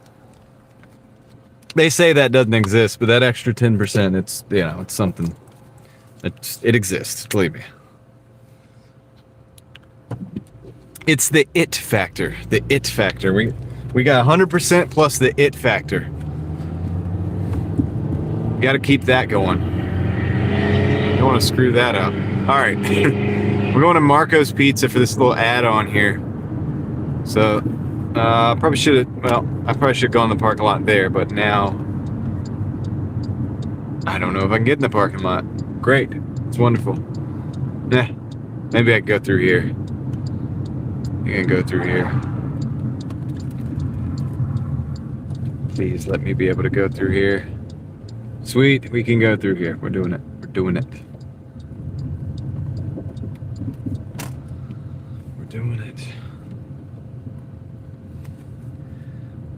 They say that doesn't exist, but that extra 10%, it's, you know, it's something. It exists, believe me. It's the it factor. The it factor. We got 100% plus the it factor. You got to keep that going. You don't want to screw that up. All right. We're going to Marco's Pizza for this little add-on here. So, I probably should have gone in the parking lot there, but now I don't know if I can get in the parking lot. Great. It's wonderful. Yeah. Maybe I can go through here. You can go through here. Please let me be able to go through here. Sweet, we can go through here. We're doing it. We're doing it. We're doing it.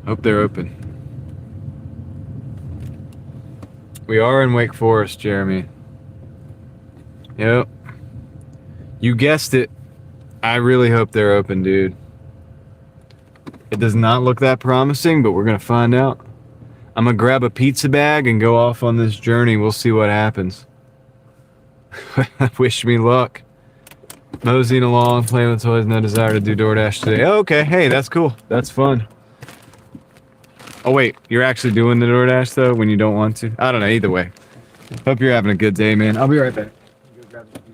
Hope they're open. We are in Wake Forest, Jeremy. Yep. You guessed it. I really hope they're open, dude. It does not look that promising, but we're gonna find out. I'm gonna grab a pizza bag and go off on this journey. We'll see what happens. Wish me luck. Moseying along, playing with toys, no desire to do DoorDash today. Oh, okay, hey, that's cool. That's fun. Oh wait, you're actually doing the DoorDash though when you don't want to? I don't know, either way. Hope you're having a good day, man. I'll be right back. Go grab the pizza.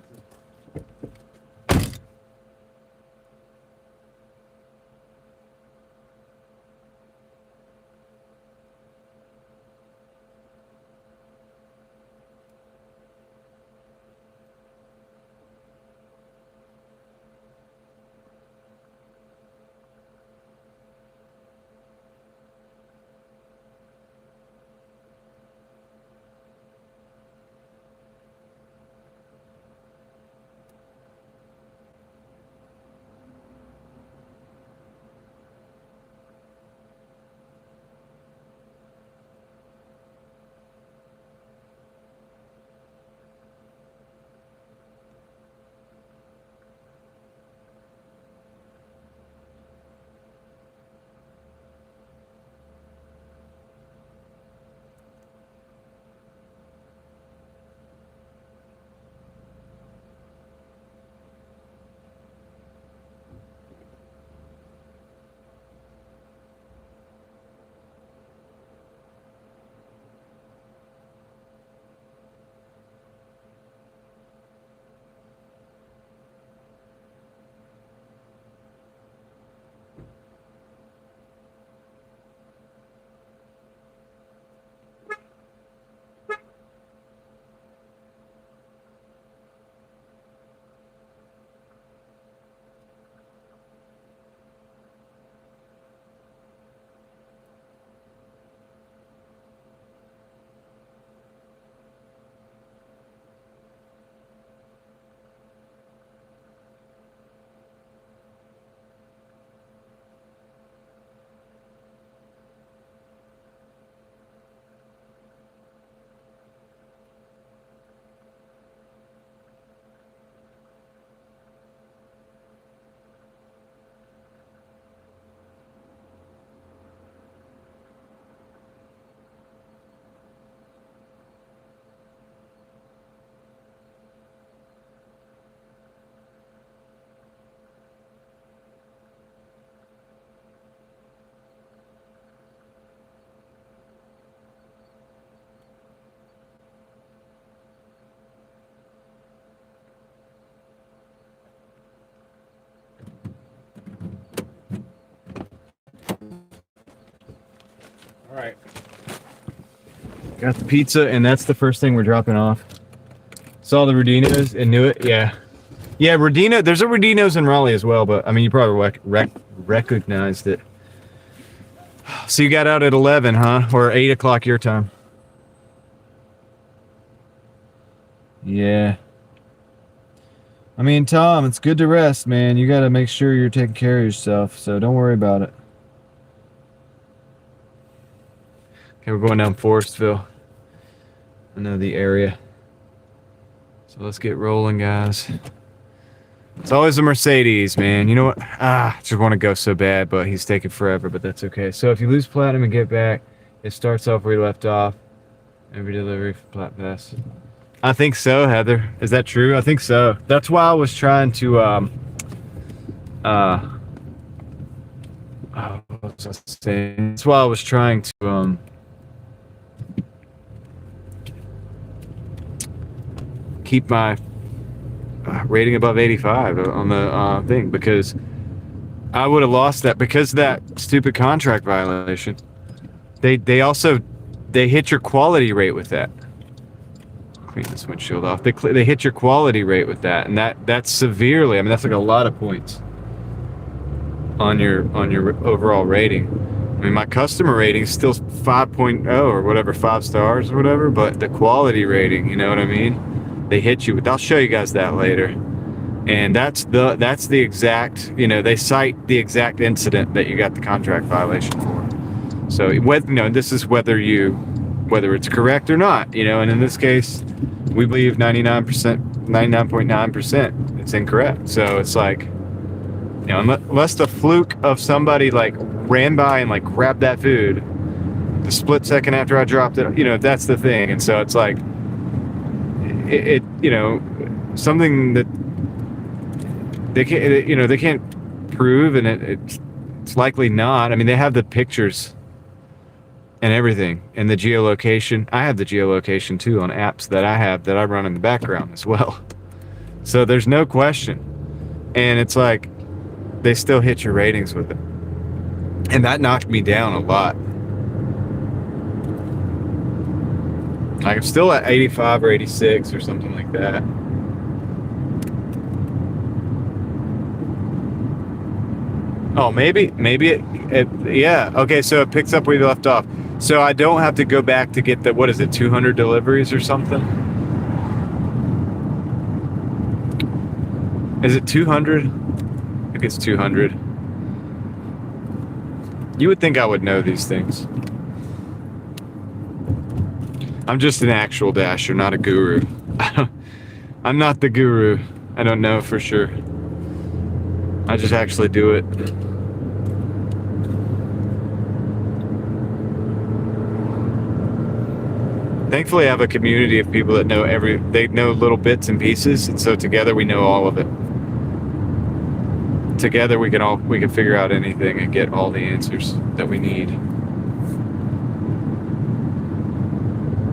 All right. Got the pizza, and that's the first thing we're dropping off. Saw the Rodinos and knew it. Yeah. Yeah, Rodino. There's a Rodino's in Raleigh as well, but I mean, you probably recognized it. So you got out at 11, huh? Or 8 o'clock your time? Yeah. I mean, Tom, it's good to rest, man. You got to make sure you're taking care of yourself, so don't worry about it. Okay, we're going down Forestville. I know the area. So let's get rolling, guys. It's always a Mercedes, man. You know what? I just want to go so bad, but he's taking forever, but that's okay. So if you lose platinum and get back, it starts off where you left off. Every delivery for Plat Pass. I think so, Heather. Is that true? I think so. That's why I was trying to, what was I saying? That's why I was trying to, keep my rating above 85 on the thing, because I would have lost that because of that stupid contract violation. They also hit your quality rate with that. Clean this windshield off. They hit your quality rate with that, and that's severely. I mean, that's like a lot of points on your overall rating. I mean, my customer rating is still 5.0 or whatever, 5 stars or whatever, but the quality rating, you know what I mean? They hit you with. I'll show you guys that later. And that's the exact, you know, they cite the exact incident that you got the contract violation for. So this is whether it's correct or not, you know, and in this case, we believe 99.9% it's incorrect. So it's like, you know, unless the fluke of somebody like ran by and like grabbed that food the split second after I dropped it, you know, that's the thing. And so it's like, it you know, something that they can't prove, and it's likely not. I mean, they have the pictures and everything, and the geolocation. I have the geolocation too on apps that I run in the background as well. So there's no question, and it's like they still hit your ratings with it, and that knocked me down a lot. Like, I'm still at 85 or 86 or something like that. Oh, maybe it yeah. Okay, so it picks up where you left off. So I don't have to go back to get the, what is it, 200 deliveries or something? Is it 200? I think it's 200. You would think I would know these things. I'm just an actual dasher, not a guru. I'm not the guru. I don't know for sure. I just actually do it. Thankfully, I have a community of people that know they know little bits and pieces, and so together we know all of it. Together we can figure out anything and get all the answers that we need.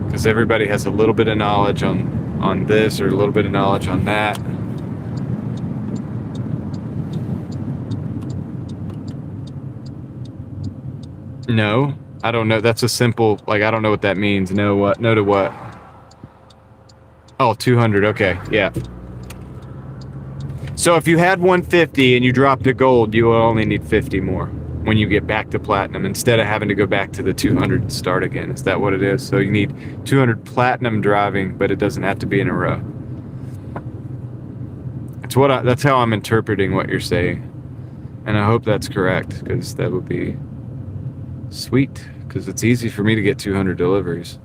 Because everybody has a little bit of knowledge on this or a little bit of knowledge on that. No, I don't know. That's a simple, like, I don't know what that means. No, what? No to what? Oh, 200. Okay, yeah. So if you had 150 and you dropped to gold, you will only need 50 more when you get back to platinum, instead of having to go back to the 200 and start again. Is that what it is? So you need 200 platinum driving, but it doesn't have to be in a row. That's how I'm interpreting what you're saying. And I hope that's correct, because that would be sweet, because it's easy for me to get 200 deliveries.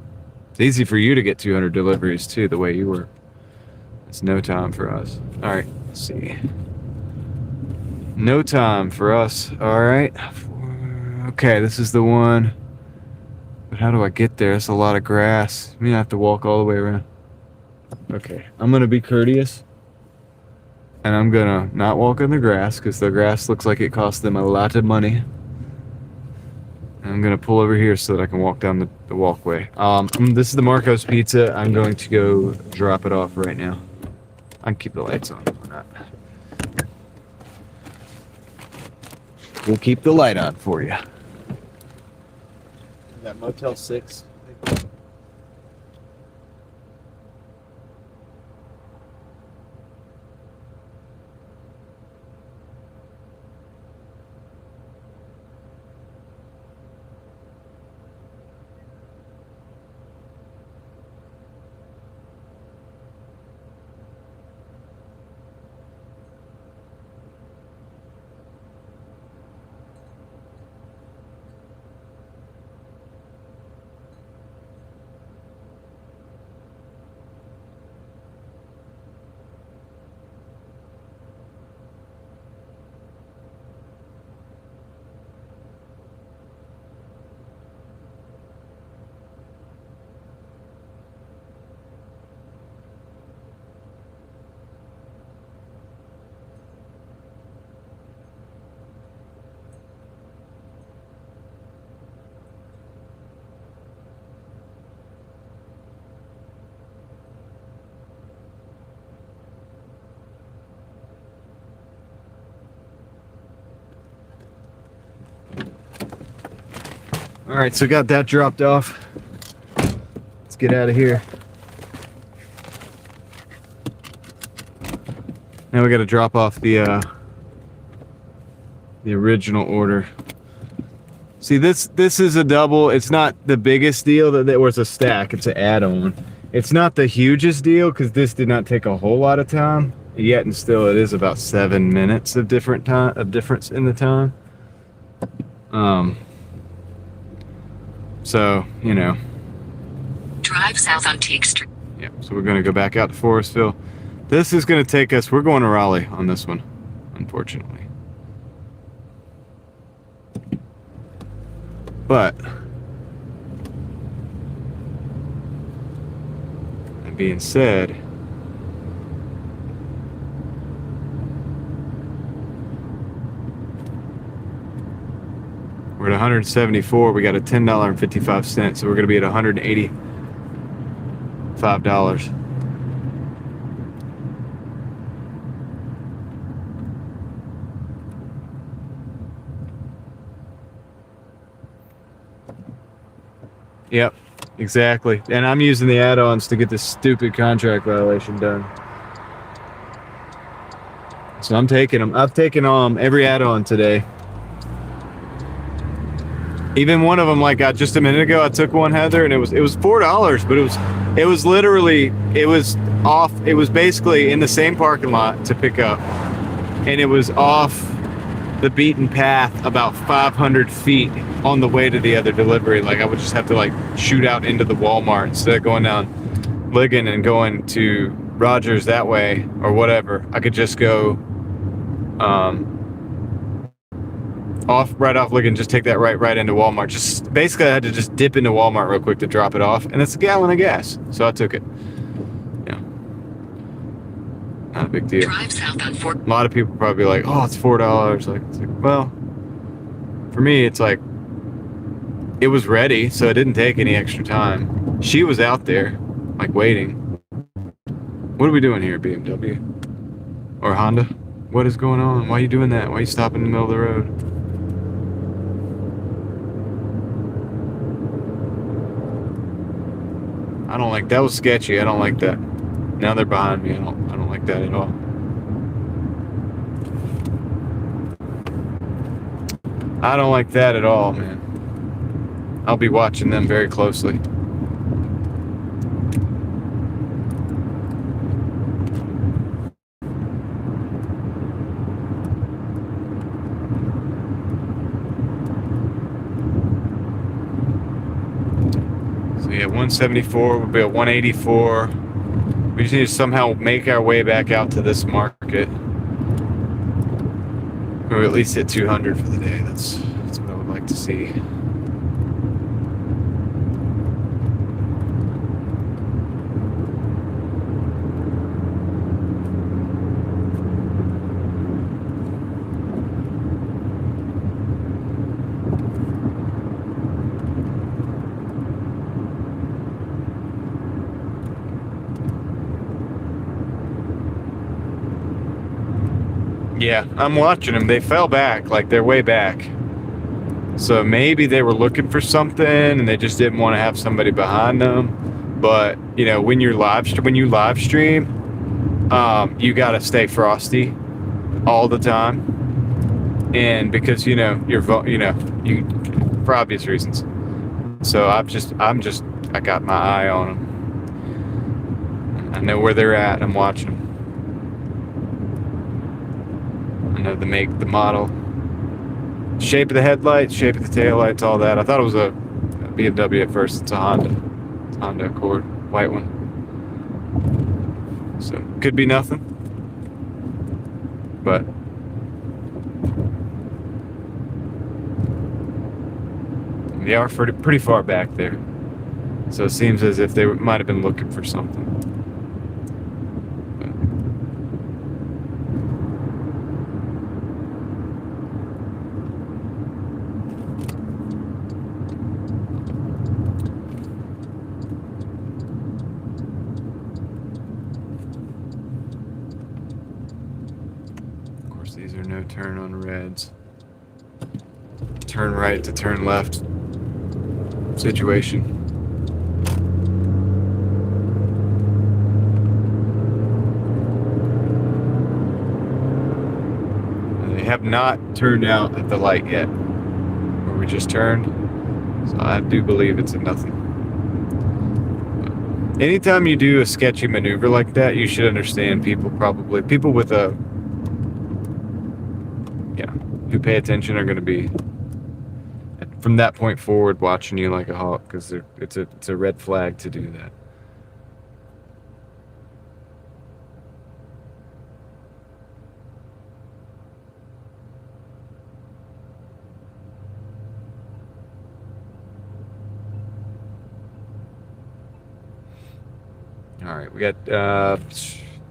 It's easy for you to get 200 deliveries too, the way you work. It's no time for us. All right, let's see. No time for us. All right. Okay, this is the one. But how do I get there? It's a lot of grass. I mean, I have to walk all the way around. Okay, I'm going to be courteous. And I'm going to not walk in the grass, because the grass looks like it costs them a lot of money. And I'm going to pull over here so that I can walk down the walkway. This is the Marco's Pizza. I'm going to go drop it off right now. I can keep the lights on or not. We'll keep the light on for you. That Motel 6. All right, so got that dropped off. Let's get out of here. Now we got to drop off the original order. See, this is a double. It's not the biggest deal. That there was a stack. It's an add-on. It's not the hugest deal because this did not take a whole lot of time. Yet and still, it is about 7 minutes of difference in the time. So, you know. Drive south on Teague Street. Yeah, so we're going to go back out to Forestville. This is going to take us, we're going to Raleigh on this one, unfortunately. But, that being said, we're at 174. We got a $10.55, so we're going to be at $185. Yep, exactly. And I'm using the add-ons to get this stupid contract violation done. So I'm taking them. I've taken every add-on today. Even one of them, like just a minute ago, I took one, Heather, and it was $4, but it was literally, it was off. It was basically in the same parking lot to pick up, and it was off the beaten path about 500 feet on the way to the other delivery. Like I would just have to like shoot out into the Walmart instead of going down Ligon and going to Rogers that way or whatever. I could just go right off Ligon, just take that right into Walmart. Just basically I had to just dip into Walmart real quick to drop it off, and it's a gallon of gas, so I took it. Yeah, not a big deal. Drive south on Fort. A lot of people probably like, oh, it's $4. Like, well, for me, it's like it was ready, so it didn't take any extra time. She was out there, like waiting. What are we doing here, BMW or Honda? What is going on? Why are you doing that? Why are you stopping in the middle of the road? I don't like that. Was sketchy. I don't like that. Now they're behind me. I don't like that at all. I don't like that at all, man. I'll be watching them very closely. Yeah, 174 would be a 184. We just need to somehow make our way back out to this market. Or at least hit 200 for the day. That's what I would like to see. Yeah, I'm watching them. They fell back, like they're way back. So maybe they were looking for something and they just didn't want to have somebody behind them. But you know, when you live stream, you got to stay frosty all the time, and because you for obvious reasons. So I got my eye on them. I know where they're at. And I'm watching them. I know the make, the model, shape of the headlights, shape of the taillights, all that. I thought it was a BMW at first. It's a Honda. It's a Honda Accord, white one. So could be nothing, but they are pretty far back there. So it seems as if they might have been looking for something. These are no turn on reds. Turn right to turn left situation. And they have not turned out at the light yet, where we just turned. So I do believe it's a nothing. Anytime you do a sketchy maneuver like that, you should understand people with a who pay attention are going to be from that point forward watching you like a hawk, because it's a red flag to do that. All right, we got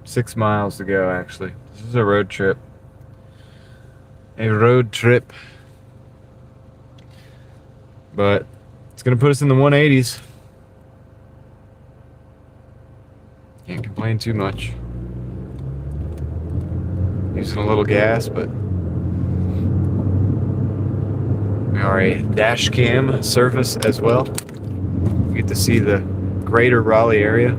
6 miles to go. Actually, this is a road trip. But it's gonna put us in the 180s. Can't complain too much. Using a little gas, but we are a dash cam service as well. You get to see the greater Raleigh area.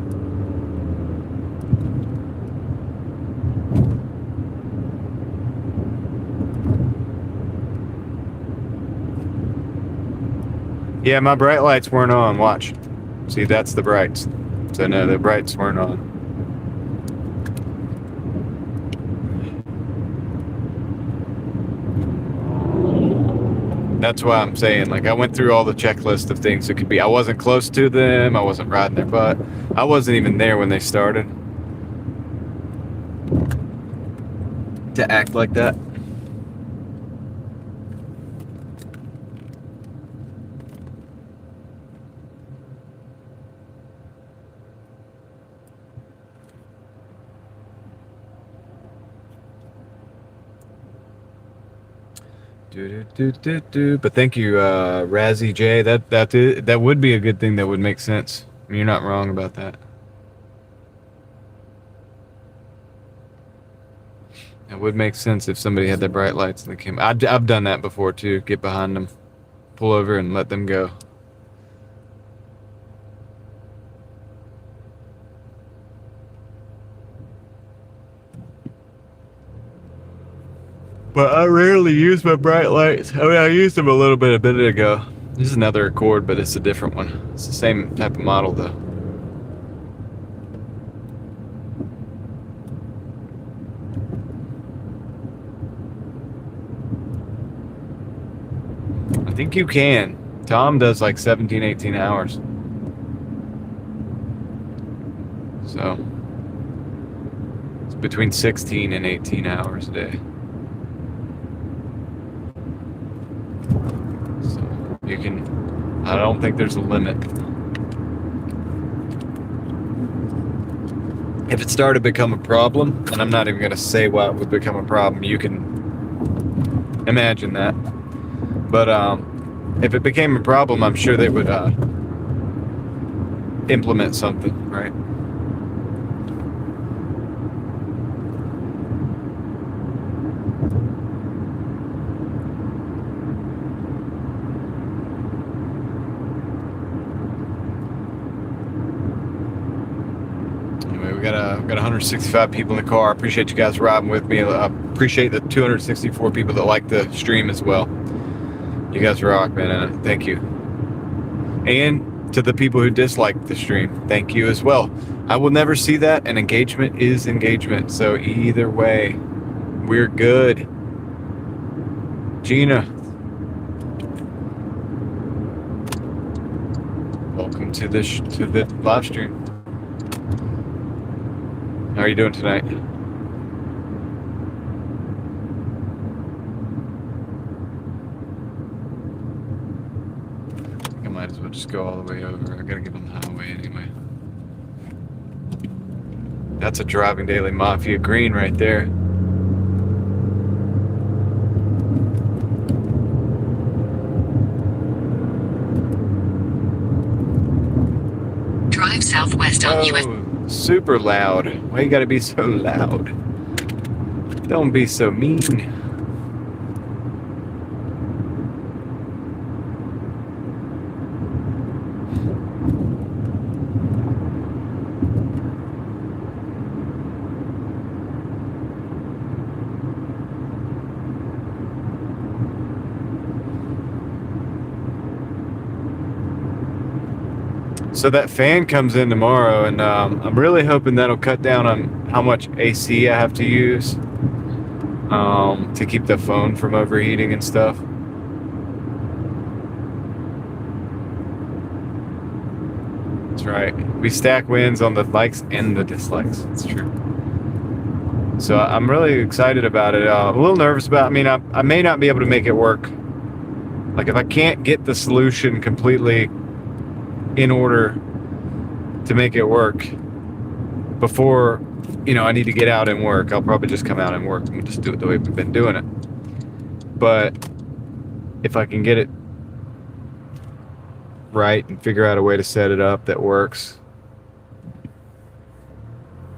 Yeah, my bright lights weren't on. Watch. See, that's the brights. So no, the brights weren't on. That's why I'm saying, like, I went through all the checklist of things it could be. I wasn't close to them. I wasn't riding their butt. I wasn't even there when they started. To act like that. But thank you, Razzie J. That would be a good thing. That would make sense. I mean, you're not wrong about that. It would make sense if somebody had their bright lights and they came. I've done that before too. Get behind them, pull over, and let them go. But I rarely use my bright lights. I mean, I used them a little bit ago. This is another Accord, but it's a different one. It's the same type of model, though. I think you can. Tom does like 17, 18 hours. So it's between 16 and 18 hours a day. You can, I don't think there's a limit. If it started to become a problem, and I'm not even going to say why it would become a problem, you can imagine that. But if it became a problem, I'm sure they would implement something, right? I've got 165 people in the car. I appreciate you guys riding with me. I appreciate the 264 people that like the stream as well. You guys rock, man. Thank you. And to the people who dislike the stream, thank you as well. I will never see that, and engagement is engagement. So either way, we're good. Gina, welcome to the live stream. How are you doing tonight? I might as well just go all the way over. I gotta get on the highway anyway. That's a Driving Daily Mafia green right there. Drive southwest on US. Super loud. Why you gotta be so loud? Don't be so mean. So that fan comes in tomorrow, and I'm really hoping that'll cut down on how much AC I have to use to keep the phone from overheating and stuff. That's right. We stack wins on the likes and the dislikes. It's true. So I'm really excited about it. A little nervous about it. I mean, I may not be able to make it work. Like, if I can't get the solution completely in order to make it work before, I need to get out and work, I'll probably just come out and work and just do it the way we've been doing it. But if I can get it right and figure out a way to set it up that works,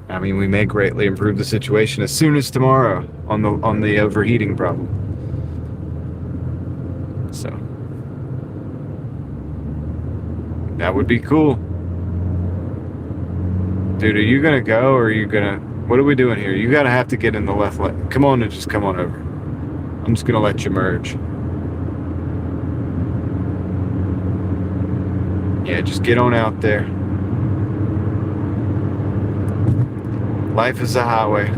I mean, we may greatly improve the situation as soon as tomorrow on the overheating problem. So that would be cool. Dude, are you gonna go, or are you gonna... What are we doing here? You gotta have to get in the left lane. Come on and just come on over. I'm just gonna let you merge. Yeah, just get on out there. Life is a highway.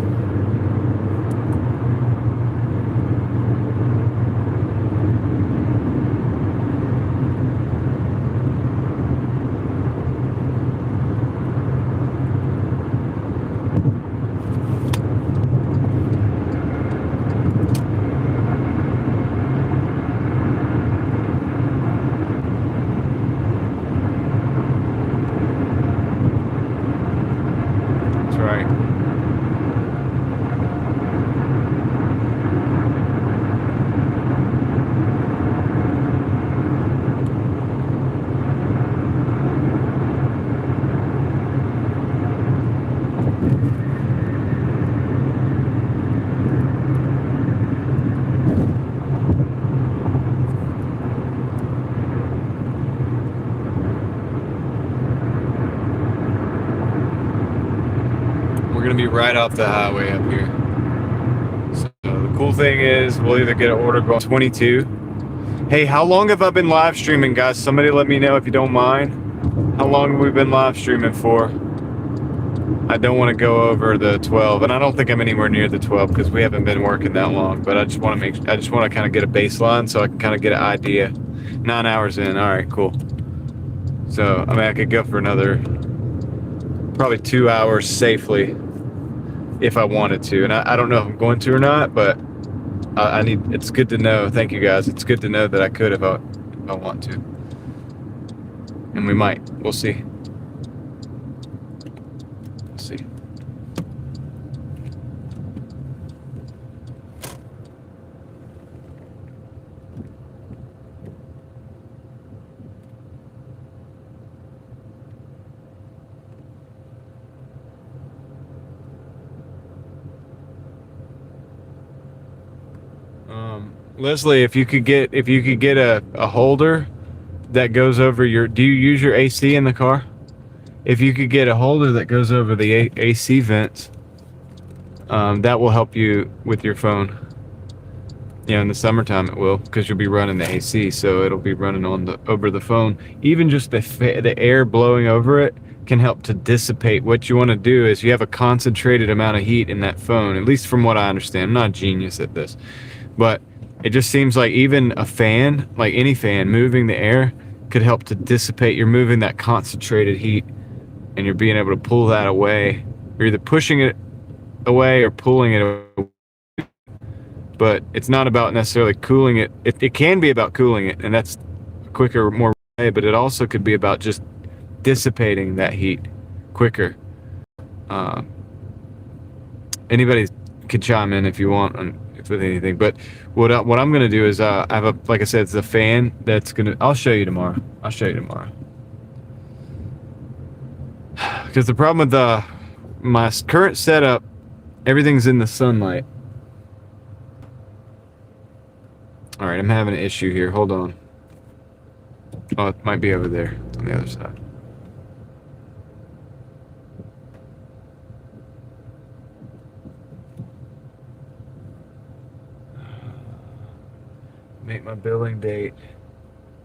Be right off the highway up here. So the cool thing is we'll either get an order going 22. Hey, how long have I been live streaming, guys? Somebody let me know if you don't mind. How long have we been live streaming for? I don't want to go over the 12, and I don't think I'm anywhere near the 12 because we haven't been working that long, but I just want to kind of get a baseline so I can kind of get an idea. 9 hours in. All right, cool. So I mean, I could go for another probably 2 hours safely if I wanted to, and I don't know if I'm going to or not, but it's good to know. Thank you, guys. It's good to know that I could if I want to, and we might. We'll see. We'll see. Leslie, if you could get a holder that goes over your... Do you use your AC in the car? if you could get a holder that goes over the AC vents, that will help you with your phone. Yeah, in the summertime it will, because you'll be running the AC, so it'll be running over the phone. Even just the air blowing over it can help to dissipate. What you want to do is you have a concentrated amount of heat in that phone, at least from what I understand. I'm not a genius at this, but it just seems like even a fan, like any fan, moving the air could help to dissipate. You're moving that concentrated heat, and you're being able to pull that away. You're either pushing it away or pulling it away. But it's not about necessarily cooling it. It can be about cooling it, and that's a quicker, more way, but it also could be about just dissipating that heat quicker. Anybody can chime in if you want with anything. But what I'm gonna do is I have like I said, it's a fan that's gonna. I'll show you tomorrow. Because the problem with my current setup, everything's in the sunlight. All right, I'm having an issue here. Hold on. Oh, it might be over there on the other side. Make my billing date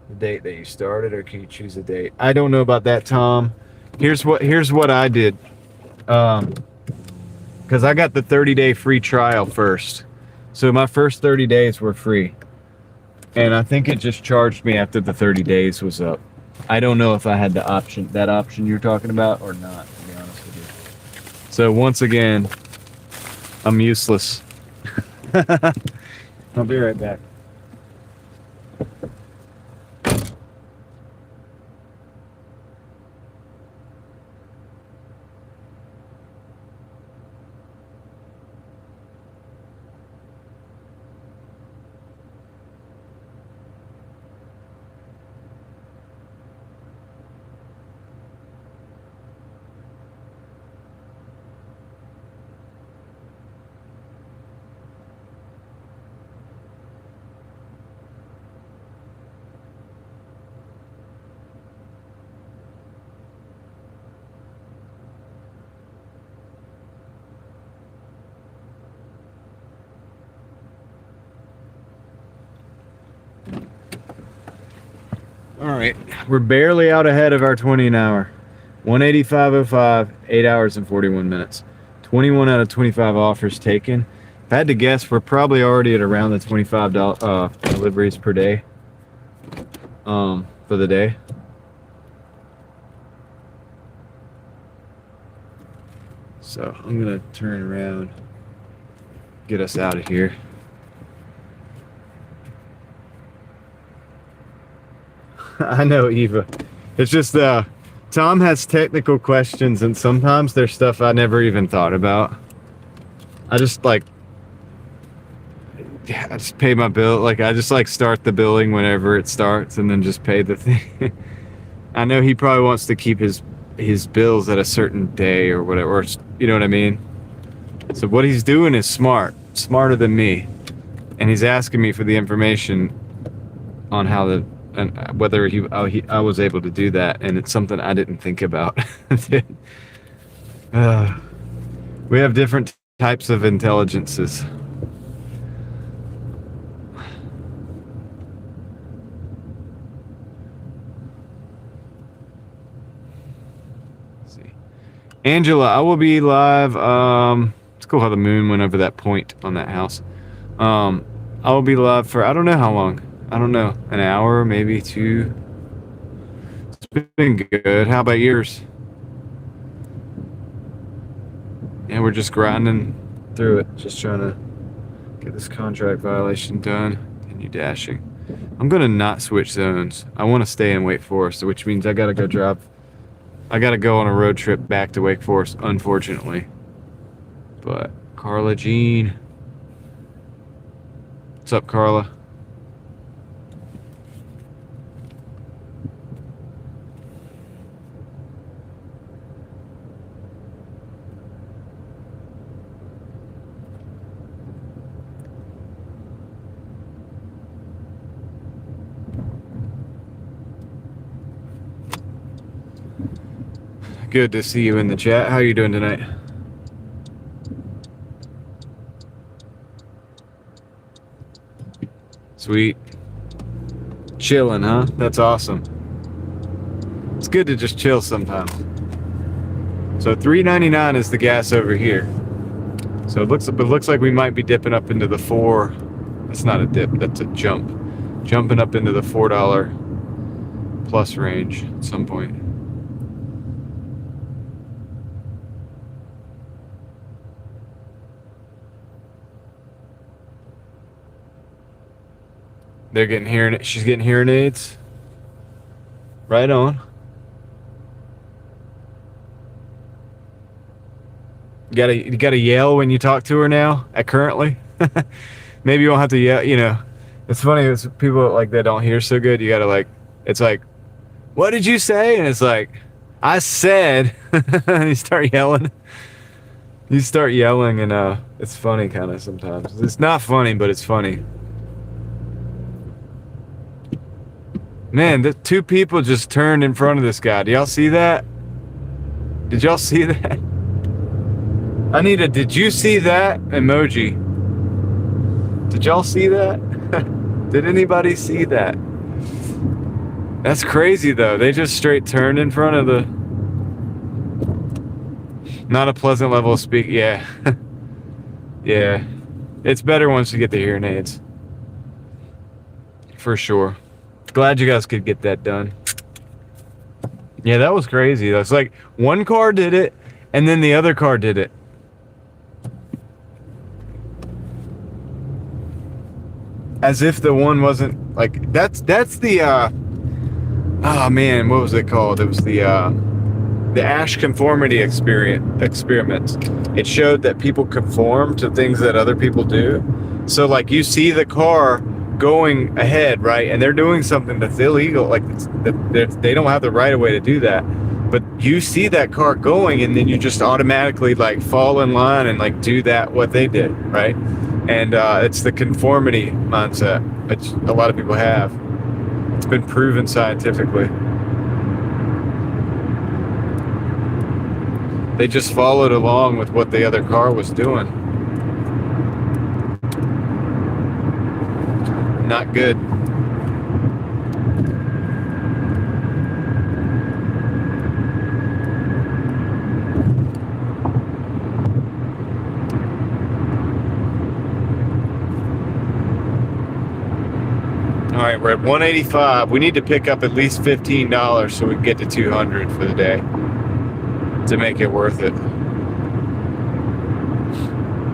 the date that you started, or can you choose a date? I don't know about that, Tom. Here's what I did. Because I got the 30-day free trial first. So my first 30 days were free. And I think it just charged me after the 30 days was up. I don't know if I had that option you're talking about or not, to be honest with you. So once again, I'm useless. I'll be right back. All right, we're barely out ahead of our 20 an hour. 185.05, 8 hours and 41 minutes. 21 out of 25 offers taken. If I had to guess, we're probably already at around the $25 deliveries per day for the day. So I'm gonna turn around, get us out of here. I know, Eva. It's just Tom has technical questions, and sometimes there's stuff I never even thought about. I just pay my bill. Like, I just start the billing whenever it starts, and then just pay the thing. I know he probably wants to keep his bills at a certain day or whatever. Or, you know what I mean? So what he's doing is smarter than me, and he's asking me for the information on how and whether I was able to do that, and it's something I didn't think about. We have different types of intelligences. Let's see, Angela, I will be live. It's cool how the moon went over that point on that house. I will be live for I don't know how long. I don't know, an hour, maybe two. It's been good. How about yours? Yeah, we're just grinding through it, just trying to get this contract violation done. Continue dashing. I'm gonna not switch zones. I want to stay in Wake Forest, which means I gotta go drive. I gotta go on a road trip back to Wake Forest, unfortunately. But Carla Jean, what's up, Carla? Good to see you in the chat. How are you doing tonight? Sweet. Chilling, huh? That's awesome. It's good to just chill sometimes. So $3.99 is the gas over here. So it looks like we might be dipping up into the four. That's not a dip. That's a jump. Jumping up into the $4 plus range at some point. They're getting hearing. She's getting hearing aids. Right on. You gotta yell when you talk to her now. Currently, maybe you won't have to yell. You know, it's funny. It's people like that don't hear so good. You gotta like. It's like, what did you say? And it's like, I said. And you start yelling. You start yelling, and it's funny kind of sometimes. It's not funny, but it's funny. Man, the two people just turned in front of this guy. Do y'all see that? Did y'all see that? I need a did you see that emoji. Did y'all see that? Did anybody see that? That's crazy though. They just straight turned in front of the... Not a pleasant level of speak. Yeah. Yeah. It's better once you get the hearing aids. For sure. Glad you guys could get that done. Yeah, that was crazy. It's like one car did it, and then the other car did it. As if the one wasn't like that's the oh man, what was it called? It was the Ash conformity experiment. It showed that people conform to things that other people do. So like you see the car going ahead, right, and they're doing something that's illegal, like they don't have the right of way to do that, but you see that car going and then you just automatically like fall in line and like do that what they did, right? And it's the conformity mindset which a lot of people have. It's been proven scientifically. They just followed along with what the other car was doing. Not good. All right, we're at 185. We need to pick up at least $15 so we can get to 200 for the day to make it worth it.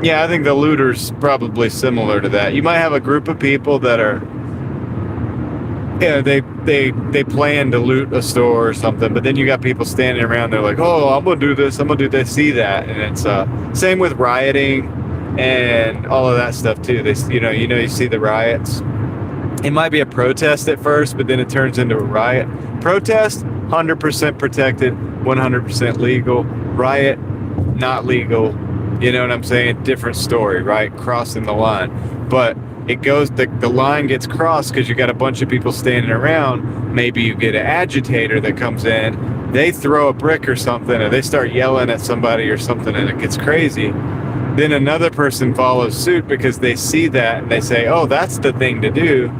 Yeah, I think the looter's probably similar to that. You might have a group of people that are, yeah, they plan to loot a store or something, but then you got people standing around. They're like, oh, I'm gonna do this. I'm gonna do this. See that, and it's same with rioting and all of that stuff too. They, you see the riots. It might be a protest at first, but then it turns into a riot. Protest, 100% protected, 100% legal. Riot, not legal. You know what I'm saying? Different story, right? Crossing the line. But it goes, the line gets crossed because you got a bunch of people standing around. Maybe you get an agitator that comes in. They throw a brick or something, or they start yelling at somebody or something, and it gets crazy. Then another person follows suit because they see that and they say, oh, that's the thing to do.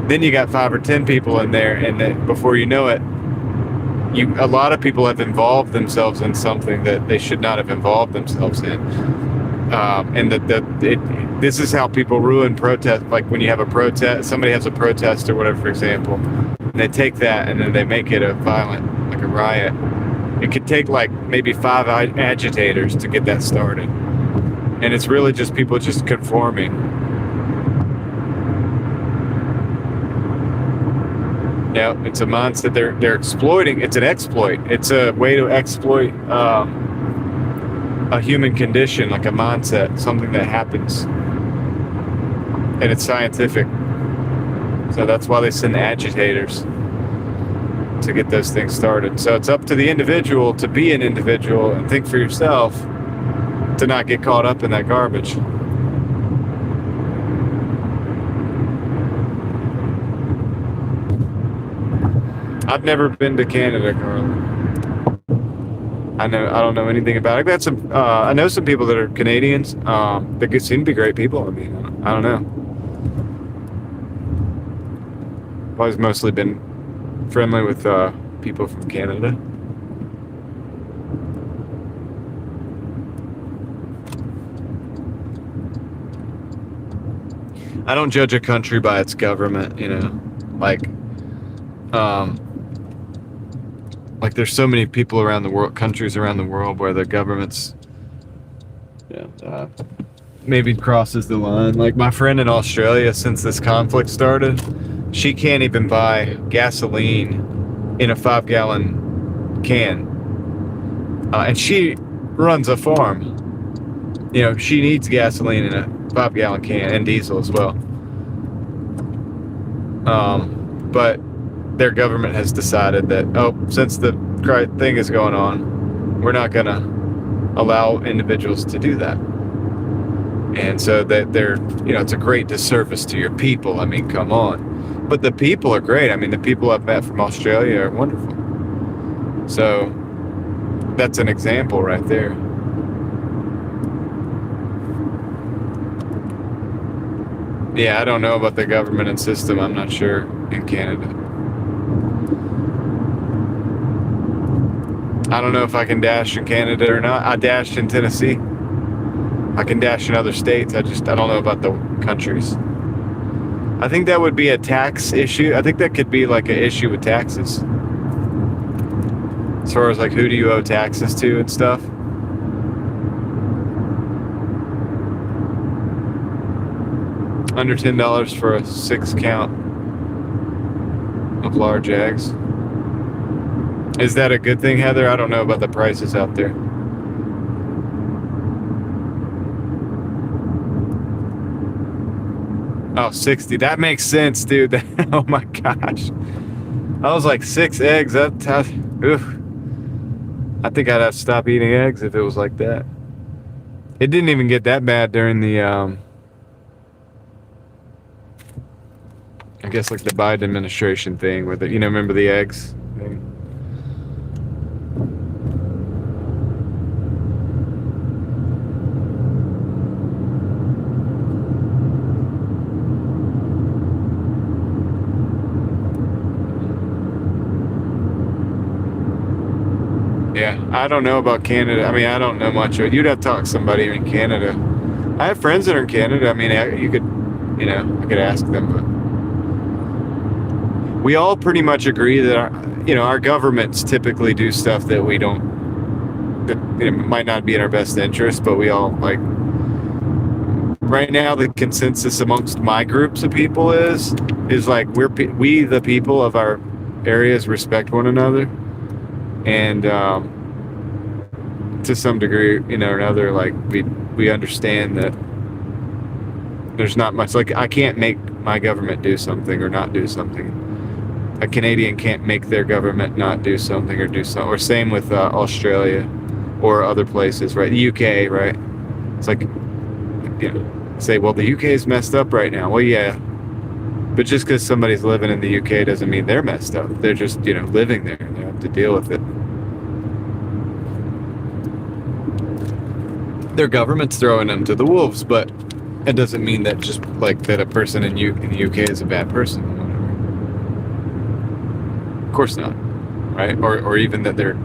Then you got 5 or 10 people in there, and then before you know it, a lot of people have involved themselves in something that they should not have involved themselves in. This is how people ruin protest. Like when you have a protest, somebody has a protest or whatever, for example, and they take that and then they make it a violent, like a riot. It could take like maybe 5 agitators to get that started. And it's really just people just conforming. Yeah, it's a mindset they're exploiting. It's an exploit. It's a way to exploit a human condition, like a mindset, something that happens. And it's scientific. So that's why they send agitators to get those things started. So it's up to the individual to be an individual and think for yourself to not get caught up in that garbage. I've never been to Canada, Carla. I don't know anything about it. I've got some. I know some people that are Canadians. They seem to be great people. I mean, I don't know. I've always mostly been friendly with people from Canada. I don't judge a country by its government, you know. Like there's so many people around the world, countries around the world, where the government's, maybe crosses the line. Like my friend in Australia, since this conflict started, she can't even buy gasoline in a 5-gallon can, and she runs a farm. You know, she needs gasoline in a 5-gallon can, and diesel as well. But their government has decided that, since the thing is going on, we're not gonna allow individuals to do that. And so that they're, it's a great disservice to your people. I mean, come on. But the people are great. I mean, the people I've met from Australia are wonderful. So that's an example right there. Yeah, I don't know about the government and system. I'm not sure in Canada. I don't know if I can dash in Canada or not. I dashed in Tennessee. I can dash in other states. I don't know about the countries. I think that would be a tax issue. I think that could be like an issue with taxes. As far as like who do you owe taxes to and stuff. Under $10 for a 6-count of large eggs. Is that a good thing, Heather? I don't know about the prices out there. Oh, 60. That makes sense, dude. Oh my gosh. I was like 6 eggs. Oof. I think I'd have to stop eating eggs if it was like that. It didn't even get that bad during the I guess like the Biden administration thing where remember the eggs thing? Yeah, I don't know about Canada. I mean, I don't know much. You'd have to talk to somebody in Canada. I have friends that are in Canada. I mean, you could, I could ask them, but we all pretty much agree that our governments typically do stuff that we don't, that might not be in our best interest, but we all like. Right now, the consensus amongst my groups of people is like we the people of our areas respect one another, and to some degree, or another, like we understand that there's not much. Like I can't make my government do something or not do something. A Canadian can't make their government not do something or do something. Or same with Australia or other places, right? The UK, right? It's like, say, well, the UK is messed up right now. Well, yeah. But just because somebody's living in the UK doesn't mean they're messed up. They're just, living there. They have to deal with it. Their government's throwing them to the wolves, but it doesn't mean that just like that a person in the UK is a bad person. Of course not, right? Or even that they're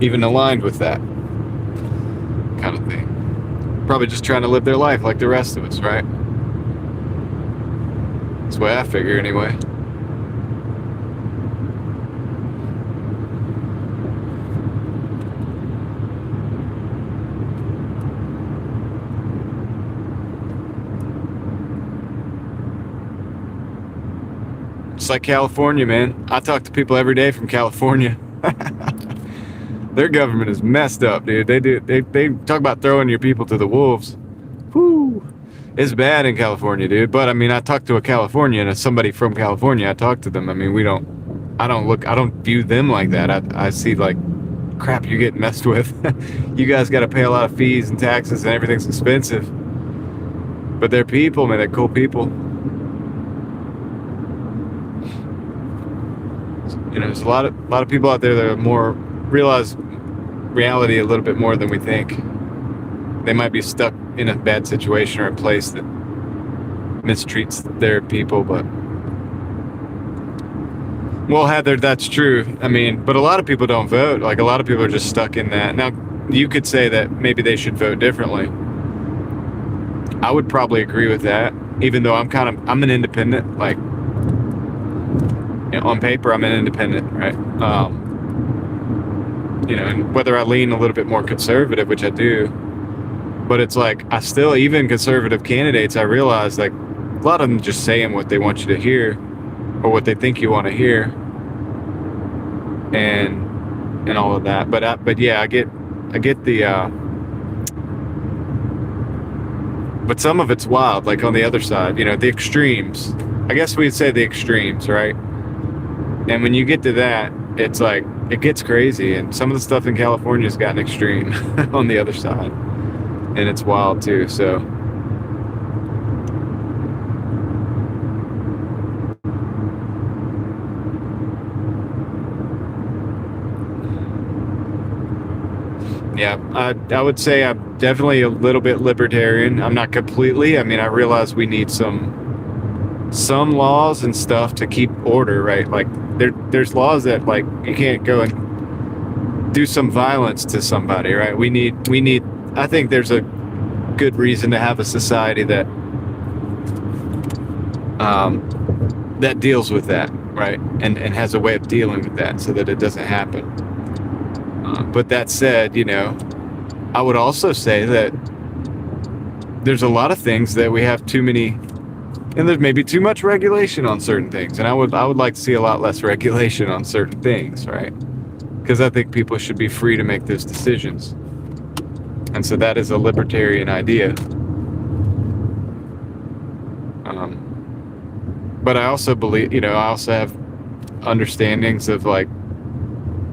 even aligned with that kind of thing. Probably just trying to live their life like the rest of us, right? That's the way I figure anyway. It's like California, man. I talk to people every day from California. Their government is messed up, dude. They talk about throwing your people to the wolves. Whoo. It's bad in California, dude. But I mean, I talk to a Californian, as somebody from California, I talk to them. I mean, I don't view them like that. I see like, crap, you're getting messed with. You guys got to pay a lot of fees and taxes and everything's expensive. But they're people, man. They're cool people. There's a lot of people out there that are more realize reality a little bit more than we think. They might be stuck in a bad situation or a place that mistreats their people, but well, Heather, that's true. I mean, but a lot of people don't vote. Like, a lot of people are just stuck in that. Now, you could say that maybe they should vote differently. I would probably agree with that, even though I'm an independent. Like, on paper, I'm an independent, right? And whether I lean a little bit more conservative, which I do, but it's like, I still, even conservative candidates, I realize, like, a lot of them just saying what they want you to hear or what they think you want to hear, and all of that. But yeah, I get the but some of it's wild, like on the other side, the extremes. I guess we'd say the extremes, right? And when you get to that, it's like, it gets crazy, and some of the stuff in California's gotten extreme on the other side, and it's wild too. So yeah, I would say I'm definitely a little bit libertarian. I'm not completely. I mean, I realize we need some laws and stuff to keep order, right? Like, there's laws that, like, you can't go and do some violence to somebody, right? We need. I think there's a good reason to have a society that that deals with that, right? And has a way of dealing with that so that it doesn't happen. But that said, I would also say that there's a lot of things that we have too many, and there's maybe too much regulation on certain things. And I would like to see a lot less regulation on certain things, right? Because I think people should be free to make those decisions. And so that is a libertarian idea. But I also believe, I also have understandings of, like,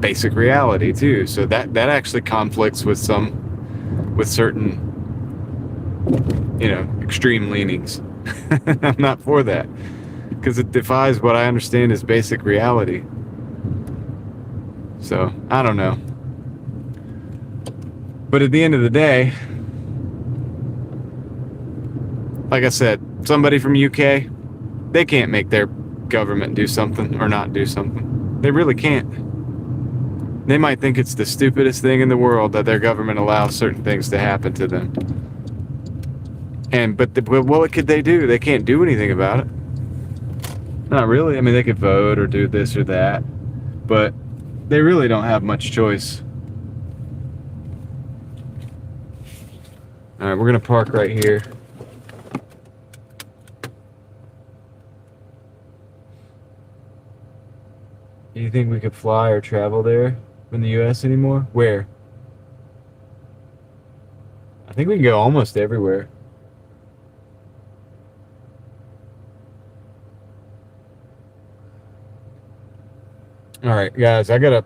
basic reality too. So that actually conflicts with certain, extreme leanings. I'm not for that, because it defies what I understand as basic reality. So I don't know. But at the end of the day, like I said, somebody from UK, they can't make their government do something or not do something. They really can't. They might think it's the stupidest thing in the world that their government allows certain things to happen to them. But what could they do? They can't do anything about it. Not really. I mean, they could vote or do this or that, but they really don't have much choice. All right, we're gonna park right here. Do you think we could fly or travel there in the U.S. anymore? Where? I think we can go almost everywhere. All right, guys, the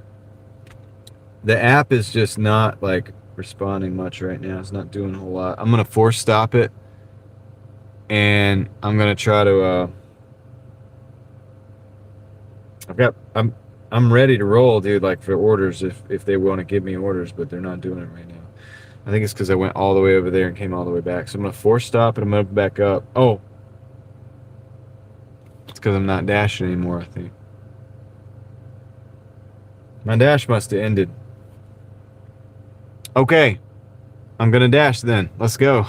app is just not, like, responding much right now. It's not doing a whole lot. I'm gonna force stop it, and I'm gonna try to I'm ready to roll, dude, like, for orders if they want to give me orders, but they're not doing it right now. I think it's because I went all the way over there and came all the way back. So I'm gonna force stop and I'm gonna back up. Oh, it's because I'm not dashing anymore, I think. My dash must have ended. Okay, I'm gonna dash then. Let's go.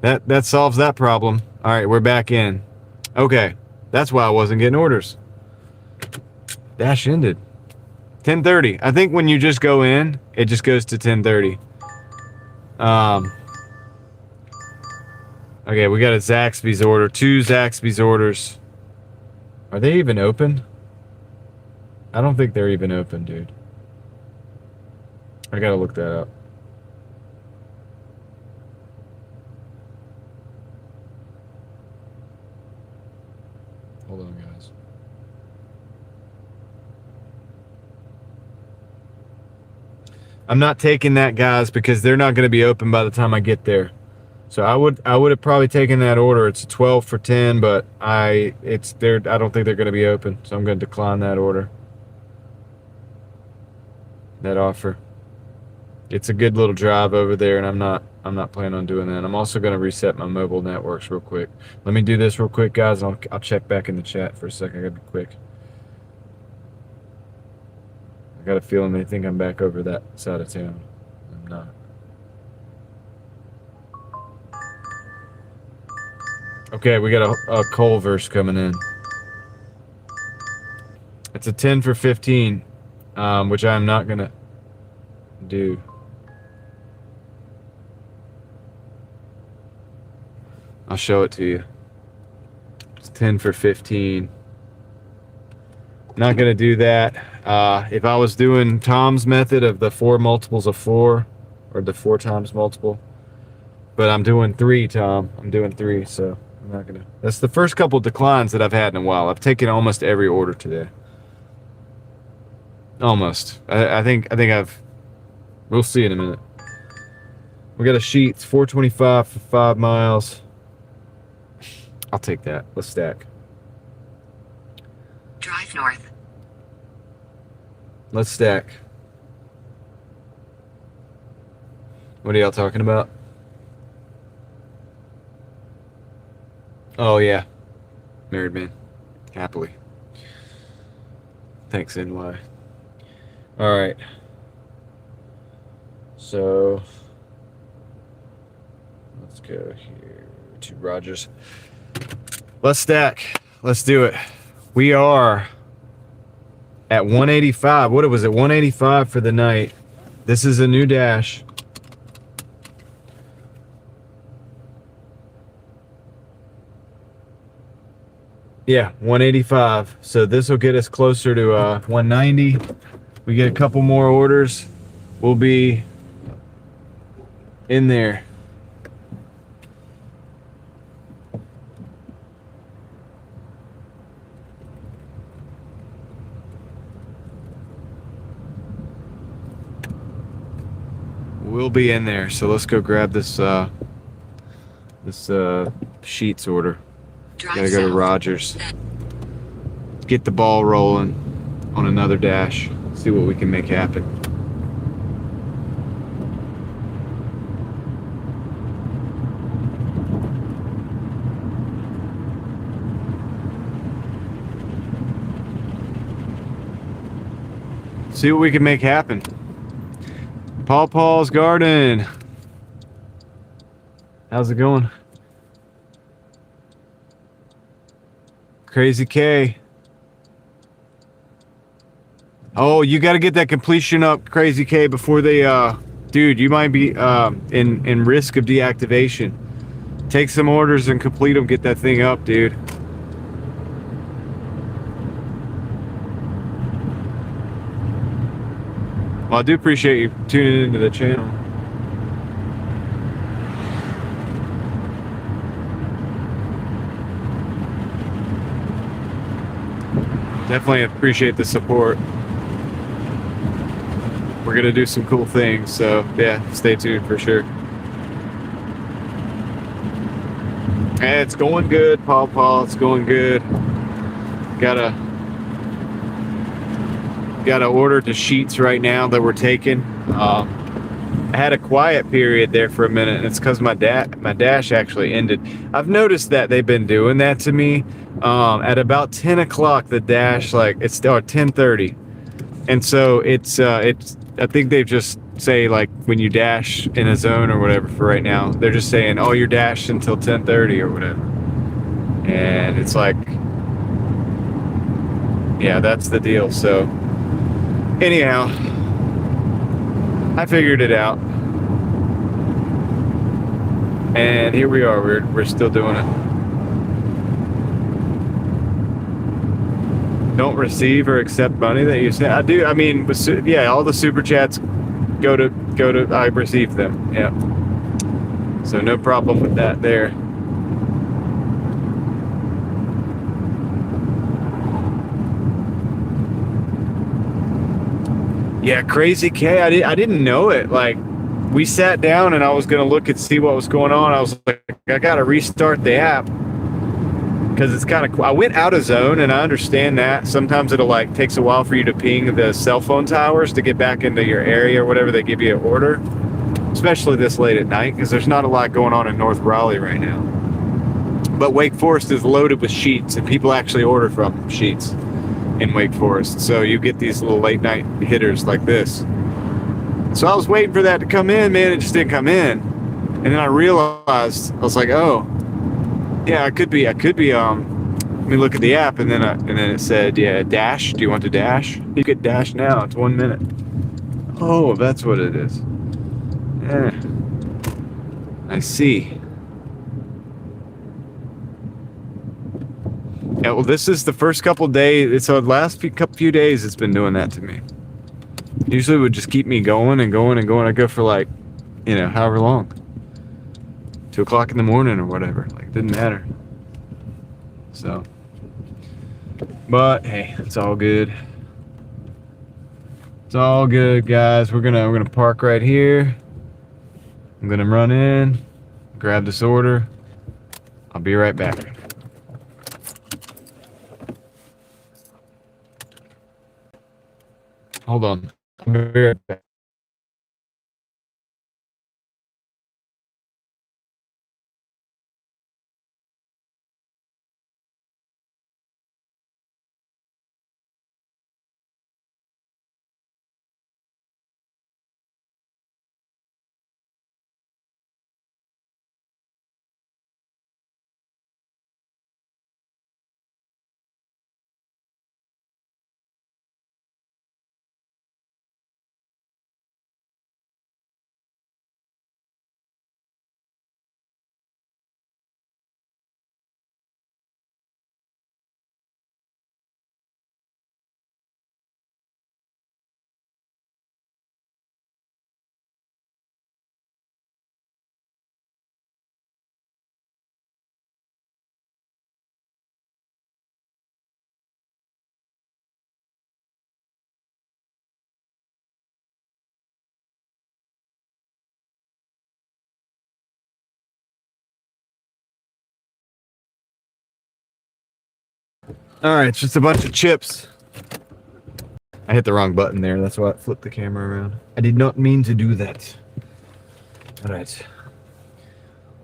That solves that problem. All right, we're back in. Okay, that's why I wasn't getting orders. Dash ended. 10:30. I think when you just go in, it just goes to 10:30. Okay, we got a Zaxby's order. 2 Zaxby's orders. Are they even open? I don't think they're even open, dude. I gotta look that up. Hold on, guys. I'm not taking that, guys, because they're not going to be open by the time I get there. So I would have probably taken that order. It's a 12 for 10, but I don't think they're going to be open. So I'm going to decline that order. that offer. It's a good little drive over there, and I'm not planning on doing that. I'm also going to reset my mobile networks real quick. Let me do this real quick, guys. I'll check back in the chat for a second. I got to be quick. I got a feeling they think I'm back over that side of town. I'm not. Okay, we got a Culver's coming in. It's a 10 for 15, which I'm not going to do. I'll show it to you. It's 10 for 15. Not going to do that. If I was doing Tom's method of the 4 multiples of 4, or the 4 times multiple, but I'm doing 3, Tom. I'm doing 3, so I'm not going to. That's the first couple declines that I've had in a while. I've taken almost every order today. Almost. I think I've. We'll see in a minute. We got a Sheets 425 for 5 miles. I'll take that. Let's stack. Drive north. Let's stack. What are y'all talking about? Oh, yeah. Married man. Happily. Thanks, NY. All right. So, let's go here to Rogers. Let's stack. Let's do it. We are at 185. What was it? 185 for the night. This is a new dash. Yeah, 185. So this will get us closer to 190. We get a couple more orders. We'll be in there. We'll be in there. So let's go grab this Sheets order. Gotta go to Rogers. Get the ball rolling on another dash. See what we can make happen. See what we can make happen. Paul's Garden. How's it going? Crazy K. Oh, you got to get that completion up, Crazy K, before they, dude, you might be in risk of deactivation. Take some orders and complete them. Get that thing up, dude. Well, I do appreciate you tuning into the channel. Definitely appreciate the support. We're gonna do some cool things, so yeah, stay tuned for sure. And it's going good, Paul. It's going good. Gotta order to Sheets right now that we're taking. I had a quiet period there for a minute, and it's because my dash actually ended. I've noticed that they've been doing that to me. At about 10 o'clock, the dash, like, it's still at 10:30, and so it's I think they've just say, like, when you dash in a zone or whatever for right now, they're just saying, oh, you're dashed until 10:30 or whatever, and it's like, yeah, that's the deal. So anyhow, I figured it out, and here we are. We're still doing it. Don't receive or accept money that you send. I do. I mean, yeah, all the super chats go to. I receive them. Yeah. So no problem with that there. Yeah, Crazy K. I didn't know it. Like, we sat down and I was gonna look and see what was going on. I was like, I gotta restart the app because it's kind of. I went out of zone, and I understand that sometimes it'll like takes a while for you to ping the cell phone towers to get back into your area or whatever they give you an order, especially this late at night because there's not a lot going on in North Raleigh right now. But Wake Forest is loaded with Sheetz, and people actually order from Sheetz in Wake Forest. So you get these little late night hitters like this. So I was waiting for that to come in, man. It just didn't come in. And then I realized, I was like, oh, yeah, I could be, let me look at the app. And then it said, yeah, Dash. Do you want to Dash? You get Dash now. It's 1 minute. Oh, that's what it is. Yeah. I see. Yeah, well, this is the first couple days. It's the last few days it's been doing that to me. Usually it would just keep me going and going and going. I go for like, however long. 2 o'clock in the morning or whatever. Like, it didn't matter. So, but hey, it's all good. It's all good, guys. We're gonna park right here. I'm gonna run in, grab this order. I'll be right back. Hold on. I'll be right back. All right, it's just a bunch of chips. I hit the wrong button there. That's why I flipped the camera around. I did not mean to do that. All right.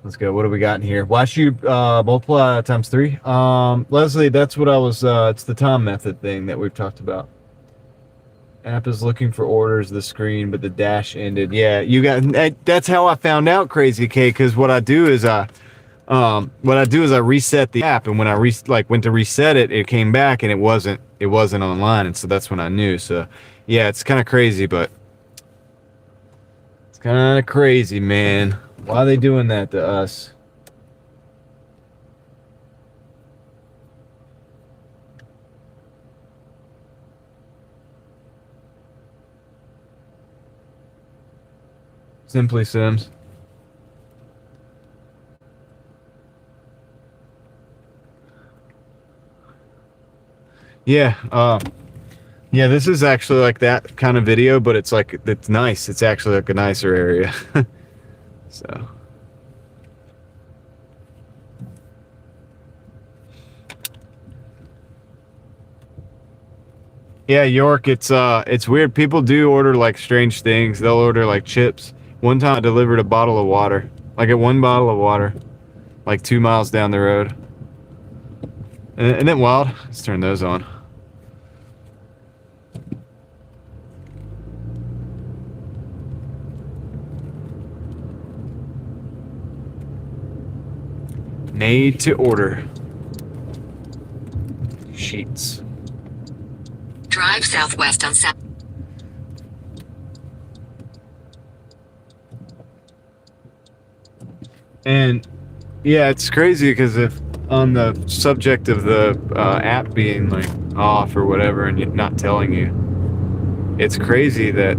Let's go. What do we got in here? Why should you multiply times 3? Leslie, that's what I was, it's the Tom method thing that we've talked about. App is looking for orders, the screen, but the dash ended. Yeah, you got, that's how I found out, Crazy K, because what I do is I reset the app, and when I went to reset it, it came back and it wasn't online, and so that's when I knew. So yeah, it's kind of crazy, but it's kind of crazy, man. Why are they doing that to us? Simply Sims. Yeah, yeah, this is actually like that kind of video, but it's like, it's nice. It's actually like a nicer area. So. Yeah, York, it's weird. People do order like strange things. They'll order like chips. One time I delivered a bottle of water. Like a 1 bottle of water. Like 2 miles down the road. And then wild. Let's turn those on. Made to order. Sheets. Drive southwest on South. And yeah, it's crazy because if on the subject of the app being like off or whatever and not telling you, it's crazy that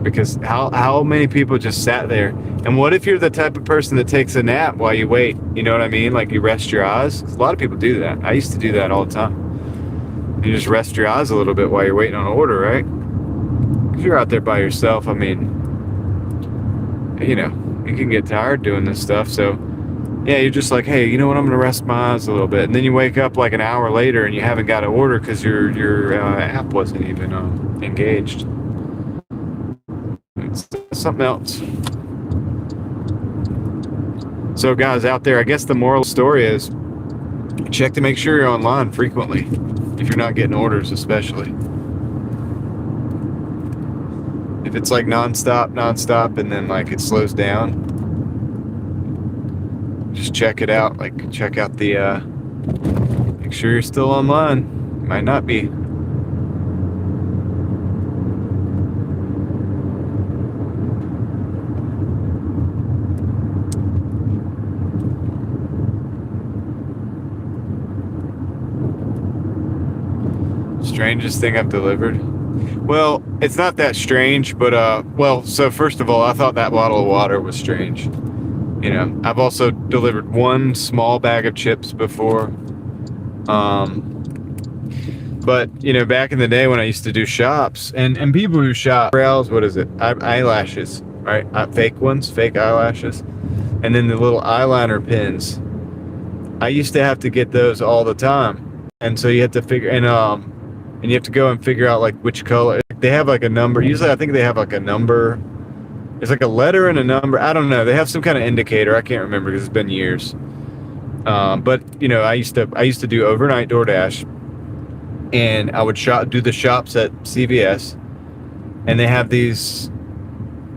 because how many people just sat there. And what if you're the type of person that takes a nap while you wait? You know what I mean? Like you rest your eyes. 'Cause a lot of people do that. I used to do that all the time. You just rest your eyes a little bit while you're waiting on an order, right? If you're out there by yourself, I mean, you can get tired doing this stuff. So Yeah, you're just like, hey, you know what? I'm gonna rest my eyes a little bit, and then you wake up like an hour later and you haven't got an order because your app wasn't even engaged. It's something else. So, guys out there, I guess the moral story is check to make sure you're online frequently if you're not getting orders, especially. If it's like nonstop, and then like it slows down, just check it out. Like check out the, make sure you're still online. Might not be. Strangest thing I've delivered. Well, it's not that strange, but well, so first of all, I thought that bottle of water was strange. You know, I've also delivered one small bag of chips before. But you know, back in the day when I used to do shops, and people who shop brows, what is it? Eyelashes, right? Fake ones, fake eyelashes, and then the little eyeliner pins. I used to have to get those all the time, and so you have to figure and you have to go and figure out like which color. They have like a number. Usually I think they have like a number. It's like a letter and a number. I don't know. They have some kind of indicator. I can't remember because it's been years. But you know, I used to do overnight Doordash, and I would do the shops at CVS, and they have these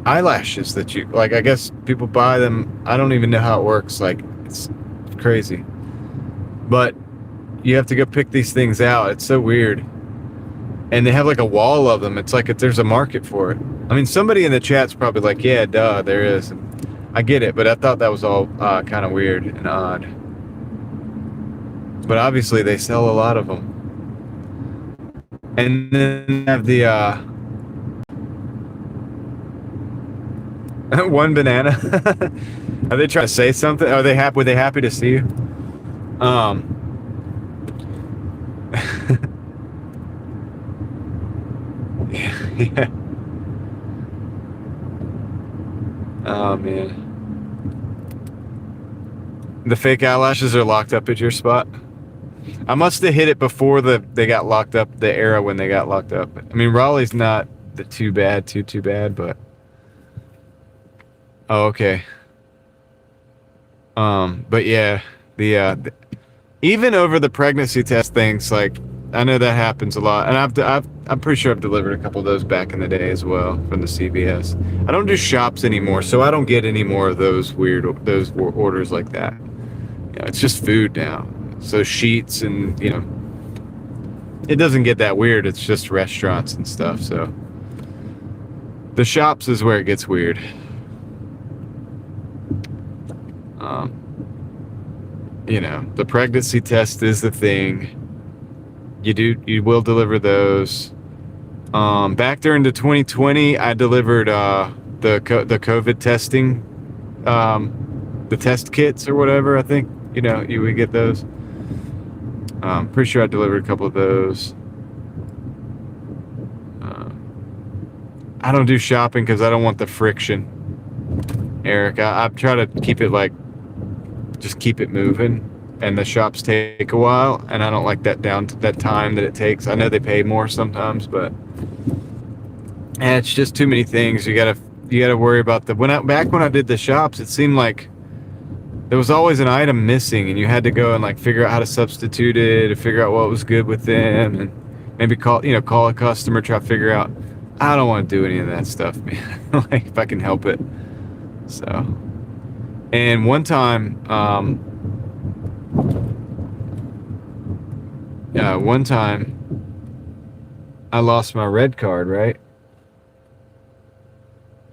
eyelashes that you like. I guess people buy them. I don't even know how it works. Like it's crazy. But you have to go pick these things out. It's so weird. And they have like a wall of them. It's like there's a market for it. I mean, somebody in the chat's probably like, yeah, duh, there is. And I get it, but I thought that was all kind of weird and odd. But obviously they sell a lot of them. And then they have the one banana. Are they trying to say something? Are they happy? Were they happy to see you? Yeah. Oh man. The fake eyelashes are locked up at your spot. I must have hit it before they got locked up, the era when they got locked up. I mean, Raleigh's not too bad, but oh, okay. But yeah, the even over the pregnancy test things, like I know that happens a lot, and I'm pretty sure I've delivered a couple of those back in the day as well from the CVS. I don't do shops anymore, so I don't get any more of those orders like that. You know, it's just food now, so sheets and you know, it doesn't get that weird. It's just restaurants and stuff. So the shops is where it gets weird. You know, the pregnancy test is the thing. You will deliver those. Back during the 2020, I delivered the COVID testing, the test kits or whatever. I think you know you would get those. Pretty sure I delivered a couple of those. I don't do shopping because I don't want the friction, Eric. I try to keep it like, just keep it moving, and the shops take a while, and I don't like that time that it takes. I know they pay more sometimes, but it's just too many things. You gotta worry about back when I did the shops, it seemed like there was always an item missing, and you had to go and like figure out how to substitute it, or figure out what was good with them, and maybe call a customer, try to figure out. I don't want to do any of that stuff, man. Like if I can help it. So, and one time, I lost my red card, right?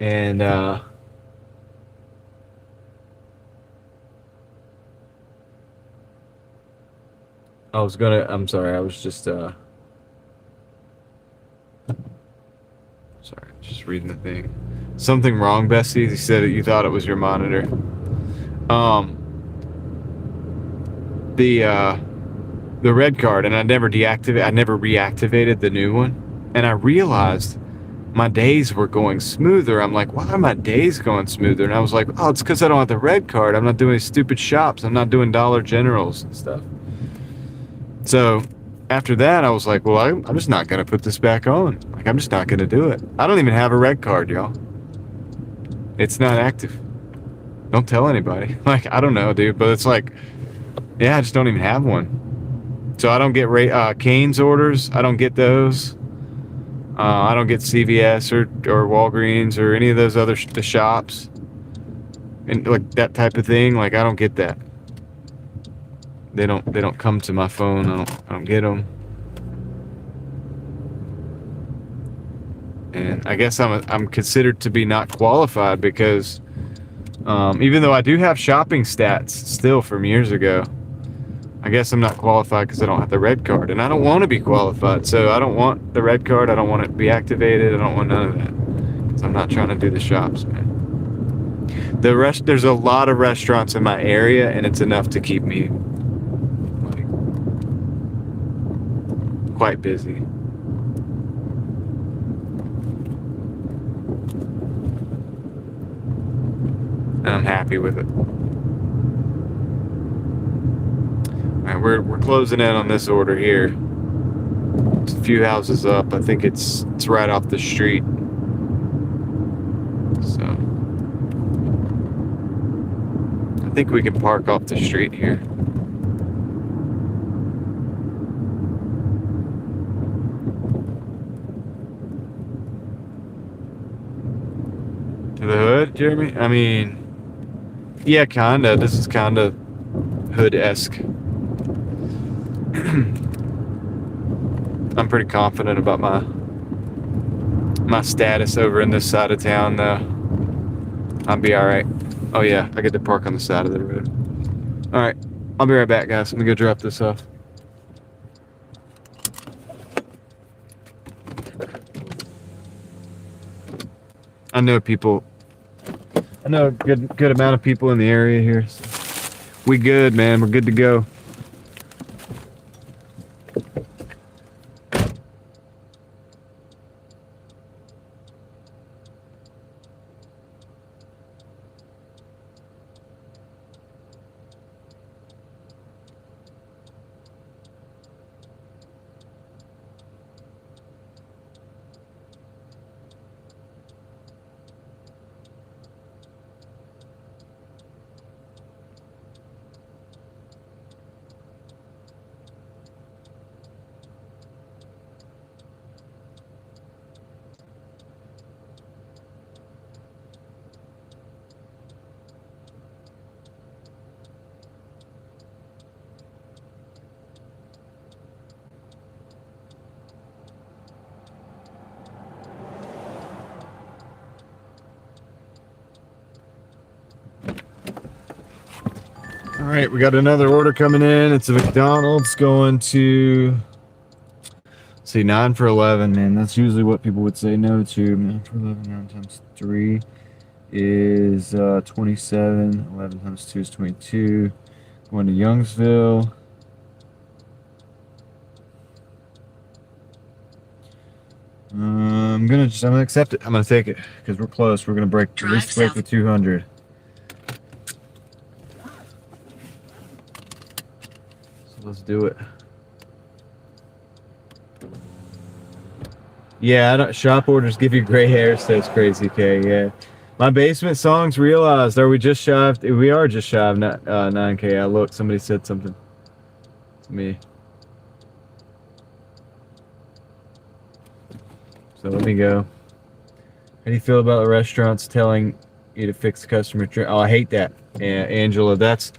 And I'm sorry, I was just sorry, just reading the thing. Something wrong, Bessie? You said you thought it was your monitor. The red card, and I never reactivated the new one. And I realized my days were going smoother. I'm like, why are my days going smoother? And I was like, oh, it's because I don't have the red card. I'm not doing any stupid shops. I'm not doing Dollar Generals and stuff. So after that, I was like, well, I'm just not going to put this back on. Like, I'm just not going to do it. I don't even have a red card, y'all. It's not active. Don't tell anybody. Like, I don't know, dude, but it's like, yeah, I just don't even have one. So I don't get Cane's orders. I don't get those. I don't get CVS or Walgreens or any of those other the shops and like that type of thing. Like, I don't get that. They don't come to my phone. I don't get them. And I guess I'm considered to be not qualified because even though I do have shopping stats still from years ago, I guess I'm not qualified because I don't have the red card, and I don't want to be qualified. So I don't want the red card. I don't want it to be activated. I don't want none of that because I'm not trying to do the shops, man. There's a lot of restaurants in my area, and it's enough to keep me like quite busy. And I'm happy with it. All right, we're closing in on this order here. It's a few houses up. I think it's right off the street. So I think we can park off the street here. To the hood, Jeremy? I mean, yeah, kinda. This is kinda hood-esque. I'm pretty confident about my status over in this side of town, though. I'll be all right. Oh yeah, I get to park on the side of the road. All right, I'll be right back, guys. Let me go drop this off. I know a good amount of people in the area here. So we good, man. We're good to go. All right, we got another order coming in. It's a McDonald's going to, let's see, 9 for 11, man. That's usually what people would say no to. 9 for 11, 9 times 3 is 27. 11 times 2 is 22. Going to Youngsville. I'm gonna accept it. I'm gonna take it because we're close. We're gonna at least break the 200. Let's do it. Yeah, shop orders give you gray hair, says Crazy K. Yeah. My basement songs realized, we are just shy of 9K. I looked, somebody said something to me. So let me go. How do you feel about the restaurants telling you to fix the customer drink? Oh, I hate that. Yeah, Angela, that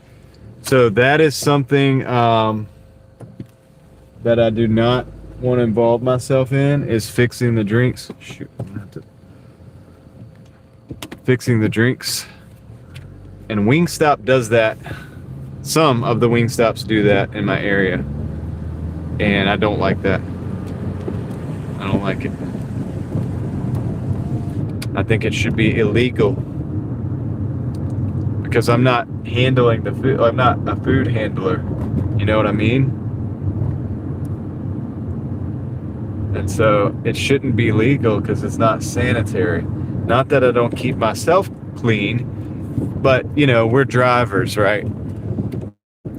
is something that I do not want to involve myself in, is fixing the drinks. Shoot, I'm gonna have to fixing the drinks. And Wingstop does that. Some of the Wingstops do that in my area. And I don't like that. I don't like it. I think it should be illegal. Because I'm not handling the food. I'm not a food handler. You know what I mean? And so it shouldn't be legal because it's not sanitary. Not that I don't keep myself clean, but we're drivers, right?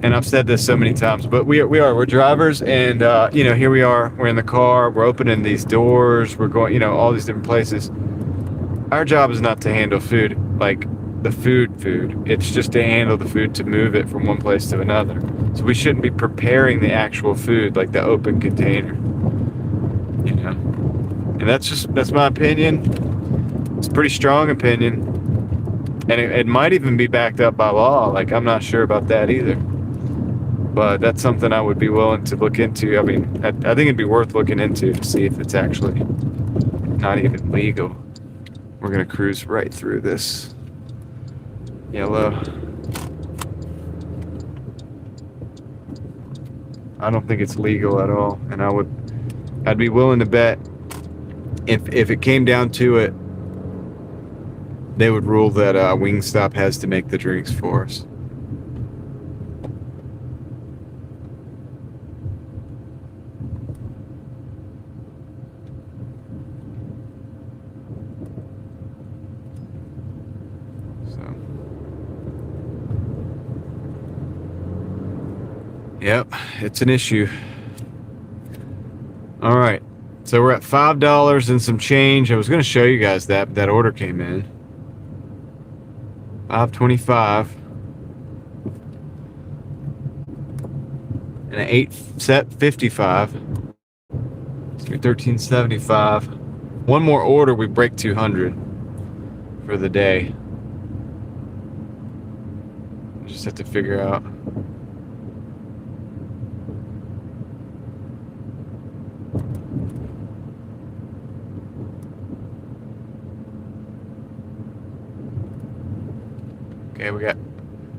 And I've said this so many times, but we're drivers, and here we are, we're in the car, we're opening these doors, we're going, all these different places. Our job is not to handle food, like the food. It's just to handle the food, to move it from one place to another. So we shouldn't be preparing the actual food, like the open container, And that's my opinion. It's a pretty strong opinion. And it might even be backed up by law. Like, I'm not sure about that either. But that's something I would be willing to look into. I mean, I think it'd be worth looking into to see if it's actually not even legal. We're going to cruise right through this yellow. I don't think it's legal at all. And I'd be willing to bet if it came down to it, they would rule that Wingstop has to make the drinks for us. So, yep, it's an issue. All right, so we're at $5 and some change. I was going to show you guys that order came in. $5.25 and an 8 set 55. So $13.75. One more order, we break 200 for the day. Just have to figure out. Okay, we got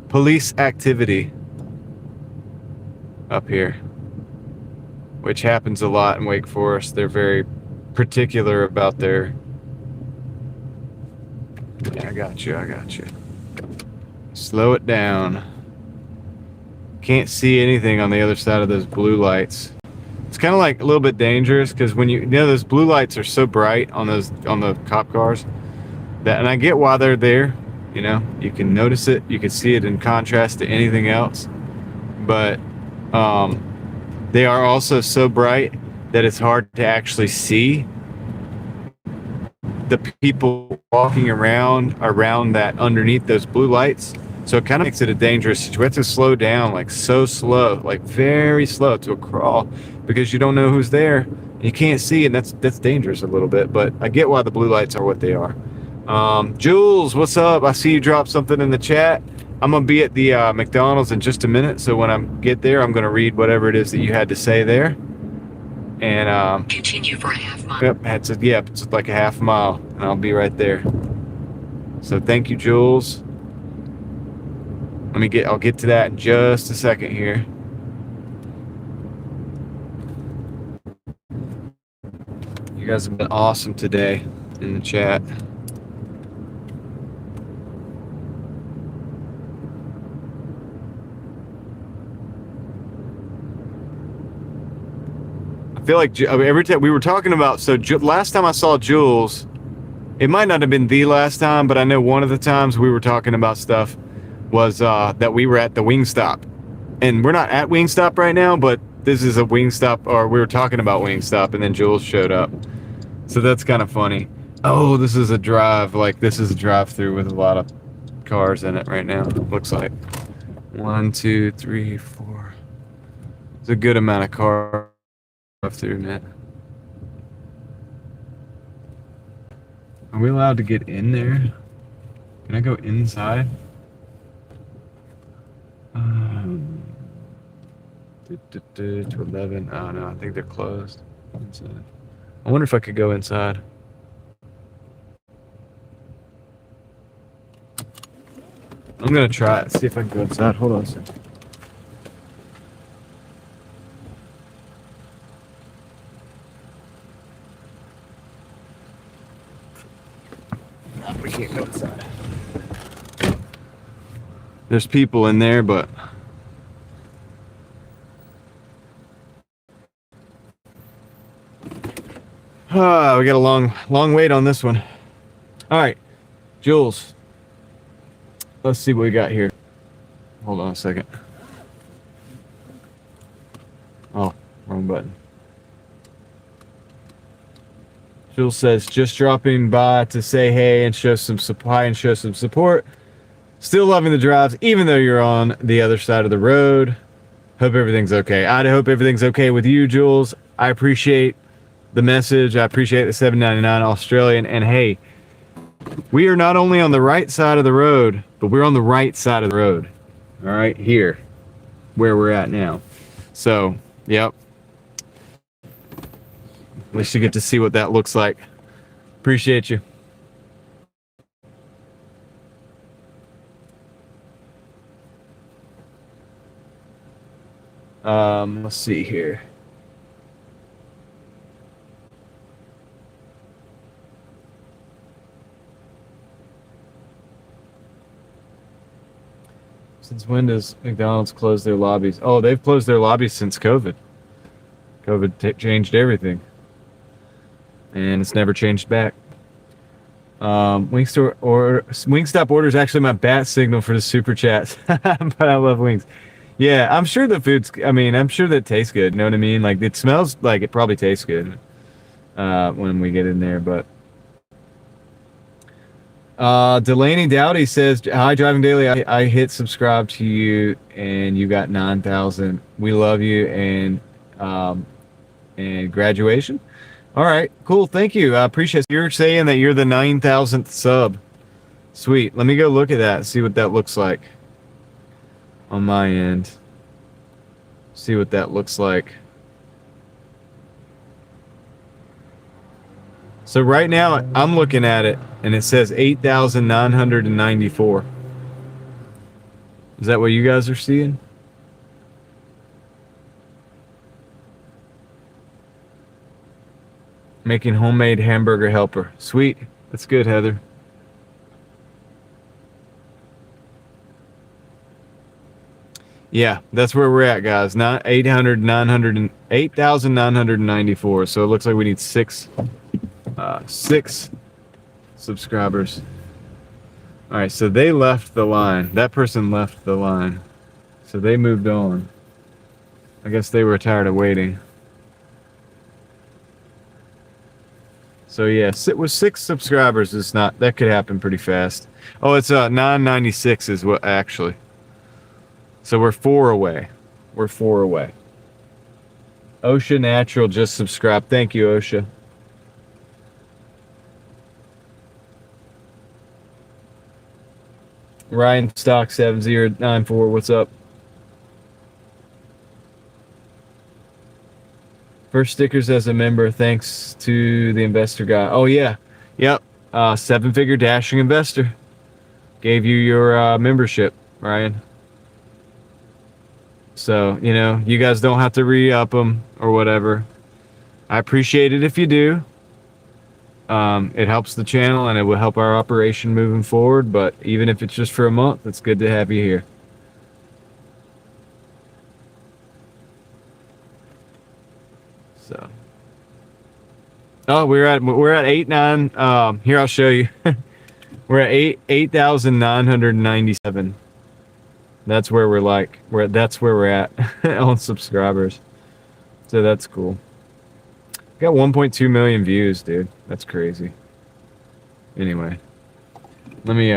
police activity up here, which happens a lot in Wake Forest. They're very particular about their... Yeah, I got you. Slow it down. Can't see anything on the other side of those blue lights. It's kind of like a little bit dangerous because when those blue lights are so bright on the cop cars, and I get why they're there. You can notice it, you can see it in contrast to anything else, but they are also so bright that it's hard to actually see the people walking around that underneath those blue lights. So it kind of makes it a dangerous situation. We have to slow down, like so slow, like very slow, to a crawl, because you don't know who's there and you can't see, and that's dangerous a little bit. But I get why the blue lights are what they are. Jules, what's up? I see you dropped something in the chat. I'm gonna be at the McDonald's in just a minute, so when I get there, I'm gonna read whatever it is that you had to say there. And continue for a half mile. Yep, it's like a half mile, and I'll be right there. So thank you, Jules. I'll get to that in just a second here. You guys have been awesome today in the chat. I feel like every time we were talking about, last time I saw Jules, it might not have been the last time, but I know one of the times we were talking about stuff was that we were at the Wingstop. And we're not at Wingstop right now, but this is a Wingstop, or we were talking about Wingstop, and then Jules showed up. So that's kind of funny. Oh, this is a drive-through with a lot of cars in it right now, looks like. 1, 2, 3, 4. It's a good amount of cars through, man. Are we allowed to get in there? Can I go inside? To 11. Oh no, I think they're closed. Inside. I wonder if I could go inside. I'm gonna try it. See if I can go inside. Hold on a second. We can't go inside. There's people in there, but We got a long wait on this one. All right, Jules. Let's see what we got here. Hold on a second. Oh, wrong button. Jules says, just dropping by to say hey and show some support. Still loving the drives, even though you're on the other side of the road. Hope everything's okay. I hope everything's okay with you, Jules. I appreciate the message. I appreciate the $7.99 Australian. And hey, we are not only on the right side of the road, but we're on the right side of the road. All right, here, where we're at now. So, yep. At least you get to see what that looks like. Appreciate you. Let's see here. Since when does McDonald's close their lobbies? Oh, they've closed their lobbies since COVID. COVID changed everything. And it's never changed back. Wingstop order is actually my bat signal for the super chats. But I love wings. Yeah, I'm sure the food's, I'm sure that it tastes good. You know what I mean? Like, it smells like it probably tastes good when we get in there. But Delaney Dowdy says, hi, Driving Daily. I hit subscribe to you, and you got 9,000. We love you, and graduation. All right, cool. Thank you. I appreciate it. You're saying that you're the 9,000th sub. Sweet. Let me go look at that, see what that looks like on my end. See what that looks like. So right now, I'm looking at it, and it says 8,994. Is that what you guys are seeing? Making homemade hamburger helper. Sweet. That's good, Heather. Yeah, that's where we're at, guys. Not 8,994. So it looks like we need six subscribers. All right, so they left the line. That person left the line. So they moved on. I guess they were tired of waiting. So yeah, with 6 subscribers, it's not, that could happen pretty fast. Oh, it's 996 is what actually. So we're 4 away. We're 4 away. OSHA Natural just subscribed. Thank you, OSHA. Ryan Stock 7094, what's up? First stickers as a member, thanks to the investor guy. Oh yeah, yep. 7-figure dashing investor gave you your membership, Ryan. So you guys don't have to re-up them or whatever. I appreciate it if you do. It helps the channel and it will help our operation moving forward. But even if it's just for a month, it's good to have you here. So, oh, we're at 8,900. Here, I'll show you. We're at 8,997. That's where that's where we're at on subscribers. So that's cool. Got 1.2 million views, dude. That's crazy. Anyway, let me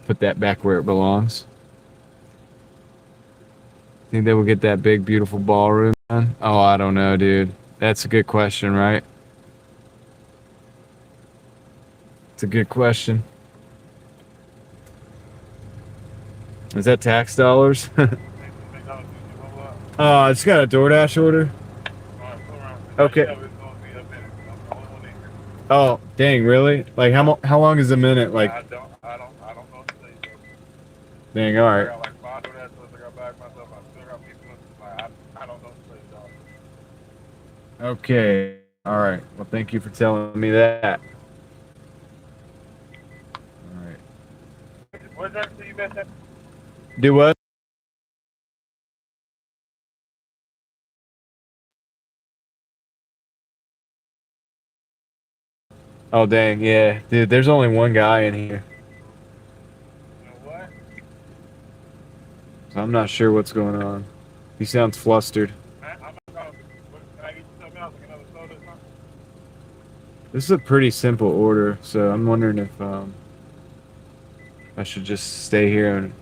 put that back where it belongs. Think they will get that big, beautiful ballroom done? Oh, I don't know, dude. That's a good question, right? It's a good question. Is that tax dollars? I just got a Doordash order. Okay. Oh, dang, really? Like, how long is a minute? Like, I don't know. dang, all right. I don't know. Okay. All right. Well, thank you for telling me that. All right. What's that you mentioned? Do what? Oh dang, yeah, dude. There's only one guy in here, You know what? so I'm not sure what's going on. He sounds flustered. I'm gonna can I get you something else, like another soda or something? This is a pretty simple order, so I'm wondering if I should just stay here and.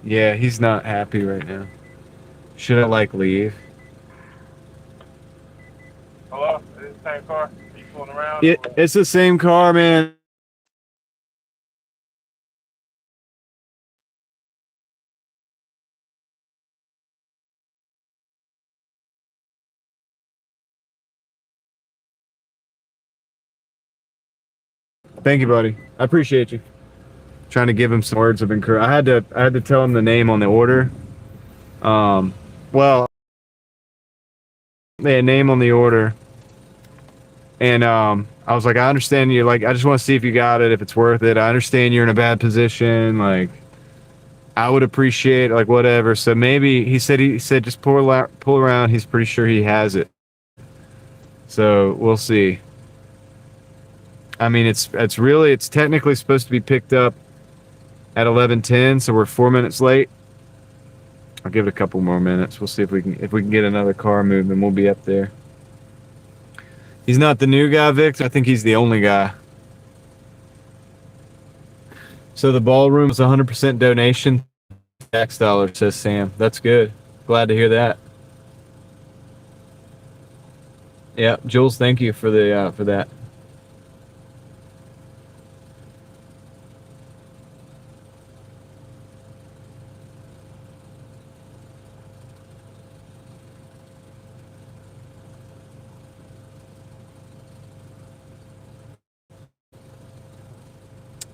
Yeah, he's not happy right now. Should I like leave? Hello? Is this the same car? Are you fooling around? It's the same car, man. Thank you, buddy. I appreciate you. Trying to give him some words of encouragement. I had to tell him the name on the order. Well, the name on the order, and I was like, I understand you. Like, I just want to see if you got it, if it's worth it. I understand you're in a bad position. Like, I would appreciate like whatever. So maybe he said just pull around. He's pretty sure he has it. So we'll see. I mean, it's technically supposed to be picked up at 11:10, so we're 4 minutes late. I'll give it a couple more minutes. We'll see if we can get another car moved, and we'll be up there. He's not the new guy, Vic. I think he's the only guy. So the ballroom is 100% donation. Tax dollar, says Sam. That's good. Glad to hear that. Yeah, Jules, thank you for the for that.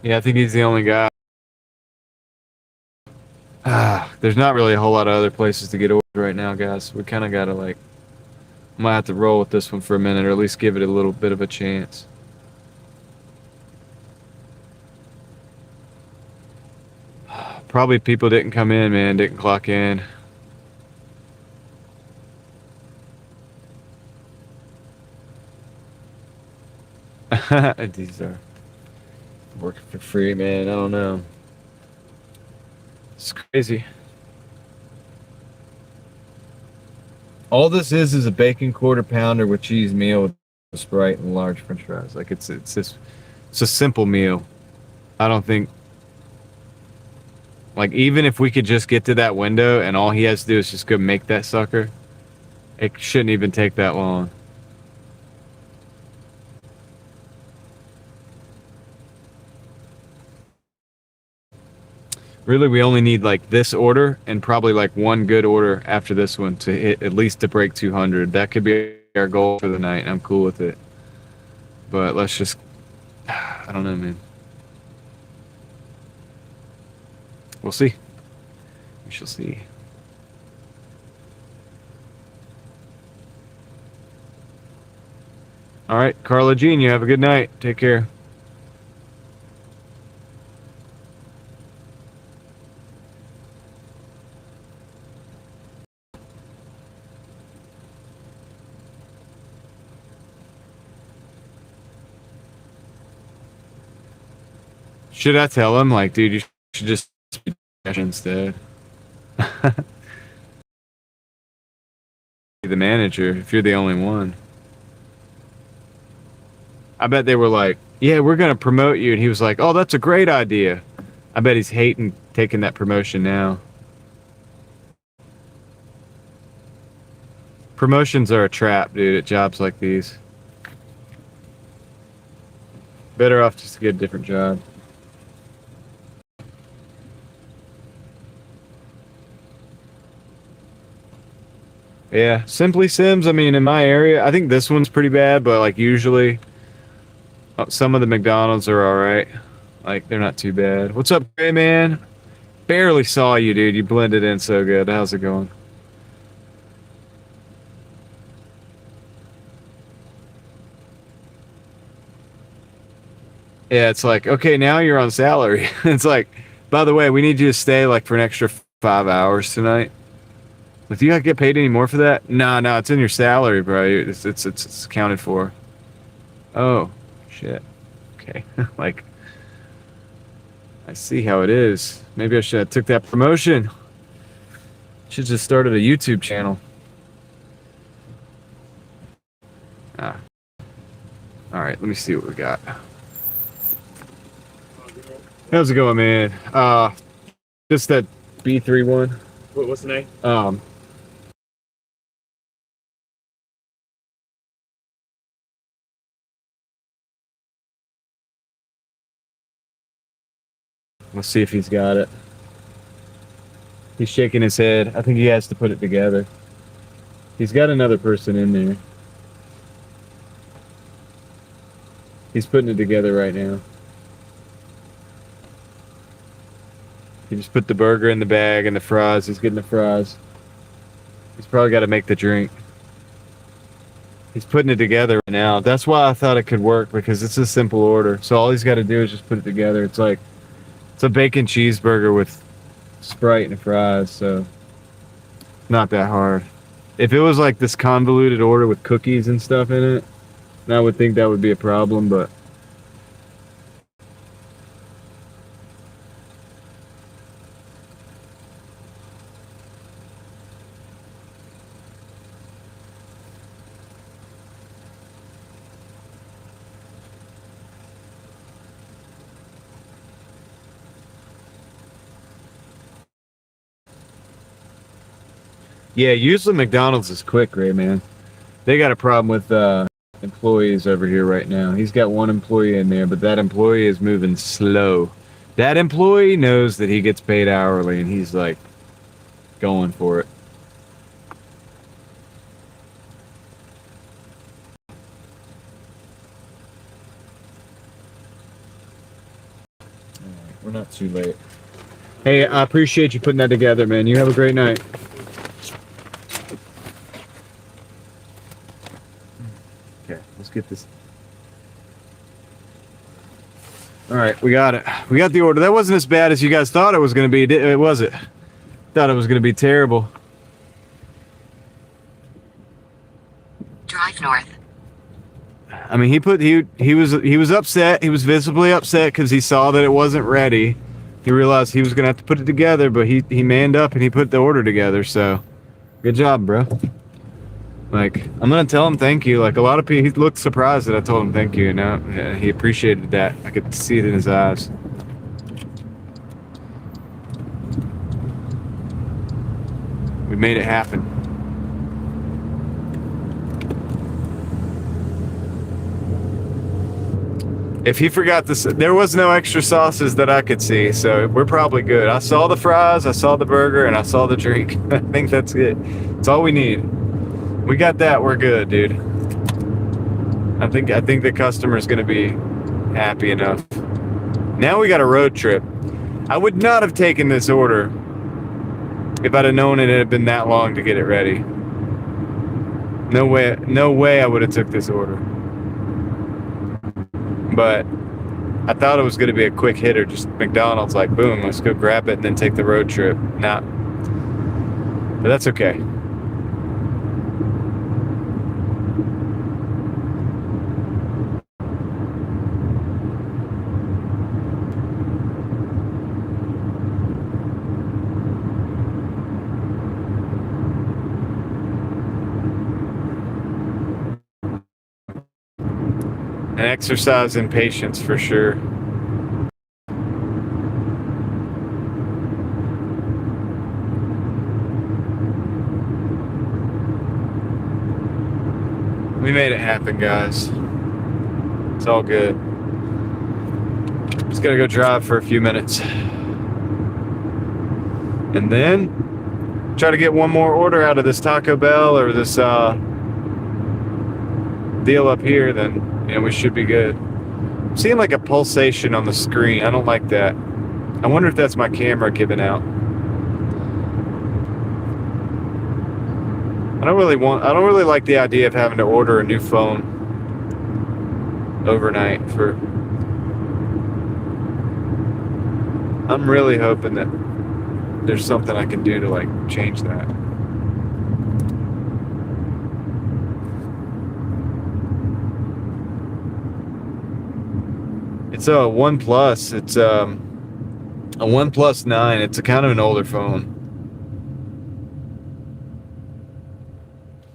Yeah, I think he's the only guy. There's not really a whole lot of other places to get orders right now, guys. We kind of got to like, might have to roll with this one for a minute, or at least give it a little bit of a chance. Probably people didn't come in, man, didn't clock in. These are working for free, man. I don't know. It's crazy. All this is a bacon quarter pounder with cheese meal with Sprite and large French fries. Like it's a simple meal. I don't think. Like even if we could just get to that window and all he has to do is just go make that sucker, it shouldn't even take that long. Really, we only need like this order and probably like one good order after this one to hit at least to break 200. That could be our goal for the night, and I'm cool with it. But let's just, I don't know, man. We'll see. We shall see. All right, Carla Jean, you have a good night. Take care. Should I tell him, like, dude, you should just be Dash instead? Be the manager if you're the only one. I bet they were like, yeah, we're going to promote you. And he was like, oh, that's a great idea. I bet he's hating taking that promotion now. Promotions are a trap, dude, at jobs like these. Better off just to get a different job. Yeah, Simply Sims, I mean, in my area, I think this one's pretty bad, but like usually some of the McDonald's are alright. Like, they're not too bad. What's up, Gray Man? Barely saw you, dude. You blended in so good. How's it going? Yeah, it's like, okay, now you're on salary. It's like, by the way, we need you to stay like for an extra 5 hours tonight. Do you get paid any more for that? No, it's in your salary, bro. It's accounted for. Oh, shit. Okay. Like, I see how it is. Maybe I should have took that promotion. Should just started a YouTube channel. Ah. All right, let me see what we got. How's it going, man? Just that B3 one. What's the name? Let's see if he's got it. He's shaking his head. I think he has to put it together. He's got another person in there. He's putting it together right now. He just put the burger in the bag and the fries. He's getting the fries. He's probably got to make the drink. He's putting it together right now. That's why I thought it could work, because it's a simple order. So all he's got to do is just put it together. It's a bacon cheeseburger with Sprite and fries, so not that hard. If it was like this convoluted order with cookies and stuff in it, I would think that would be a problem, but yeah, usually McDonald's is quick, Ray, man. They got a problem with employees over here right now. He's got one employee in there, but that employee is moving slow. That employee knows that he gets paid hourly, and he's like going for it. All right, we're not too late. Hey, I appreciate you putting that together, man. You have a great night. Okay, let's get this. All right, we got it. We got the order. That wasn't as bad as you guys thought it was going to be, was it? Thought it was going to be terrible. Drive north. I mean, he was upset. He was visibly upset because he saw that it wasn't ready. He realized he was going to have to put it together, but he manned up and he put the order together. So, good job, bro. Like, I'm gonna tell him thank you. Like, a lot of people, he looked surprised that I told him thank you. Yeah, he appreciated that. I could see it in his eyes. We made it happen. If he forgot this, there was no extra sauces that I could see, so we're probably good. I saw the fries, I saw the burger, and I saw the drink. I think that's it. That's all we need. We got that. We're good, dude. I think the customer's gonna be happy enough. Now we got a road trip. I would not have taken this order if I'd have known it had been that long to get it ready. No way I would have took this order. But I thought it was gonna be a quick hitter, just McDonald's, like boom, let's go grab it and then take the road trip. Nah. But that's okay. An exercise in patience for sure. We made it happen, guys. It's all good. Just gotta go drive for a few minutes. And then try to get one more order out of this Taco Bell or this deal up here, then we should be good. I'm seeing like a pulsation on the screen. I don't like that. I wonder if that's my camera giving out. I don't really like the idea of having to order a new phone overnight I'm really hoping that there's something I can do to like change that. It's a OnePlus. It's a OnePlus 9. It's a kind of an older phone.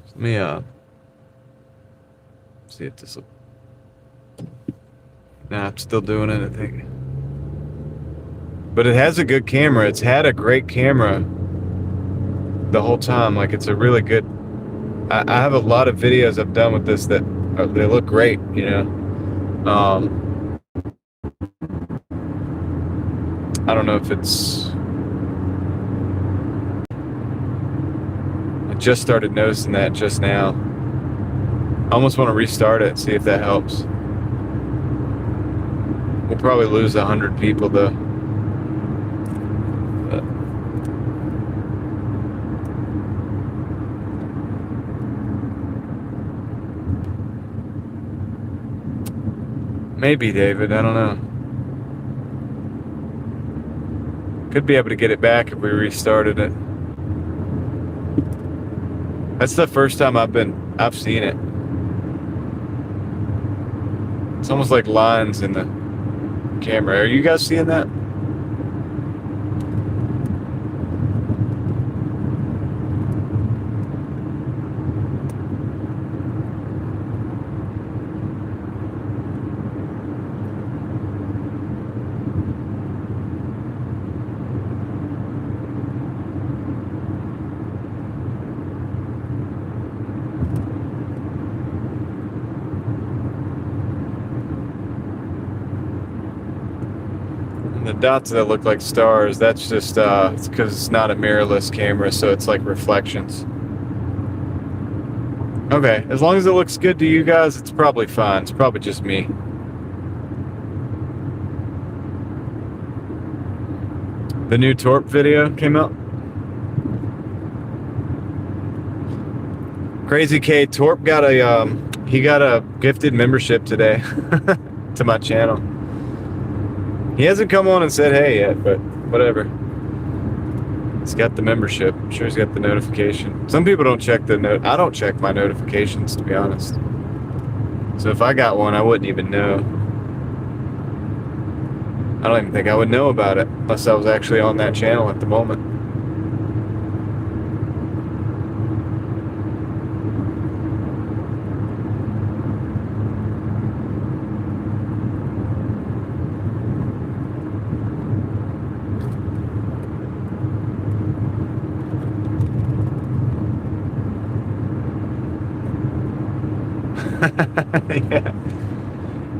Let me see if this will. Nah, I'm still doing it, I think. But it has a good camera. It's had a great camera the whole time. Like, it's a really good. I have a lot of videos I've done with this that they look great, you know. I don't know if it's. I just started noticing that just now. I almost want to restart it and see if that helps. We'll probably lose 100 people though. But maybe, David. I don't know. Could be able to get it back if we restarted it. That's the first time I've seen it. It's almost like lines in the camera. Are you guys seeing that? The dots that look like stars, that's just it's because it's not a mirrorless camera, so it's like reflections. Okay, as long as it looks good to you guys, it's probably fine. It's probably just me. The new Torp video came out. Crazy K Torp got he got a gifted membership today to my channel. He hasn't come on and said hey yet, but whatever. He's got the membership. I'm sure he's got the notification. Some people don't check the note. I don't check my notifications, to be honest. So if I got one, I wouldn't even know. I don't even think I would know about it unless I was actually on that channel at the moment.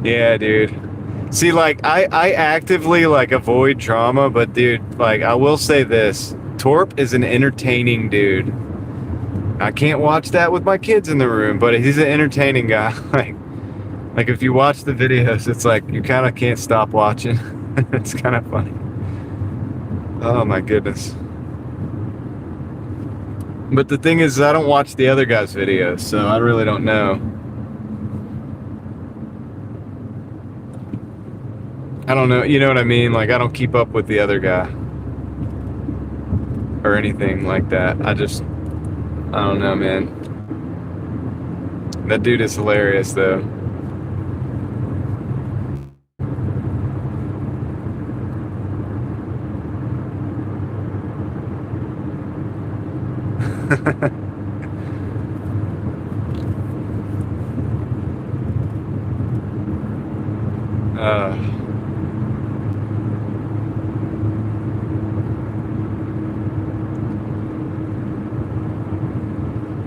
Yeah, dude. See, like, I actively, like, avoid drama, but, dude, like, I will say this. Torp is an entertaining dude. I can't watch that with my kids in the room, but he's an entertaining guy. Like if you watch the videos, it's like you kind of can't stop watching. It's kind of funny. Oh, my goodness. But the thing is, I don't watch the other guy's videos, so I really don't know. I don't know, you know what I mean? Like, I don't keep up with the other guy or anything like that. I don't know, man. That dude is hilarious, though.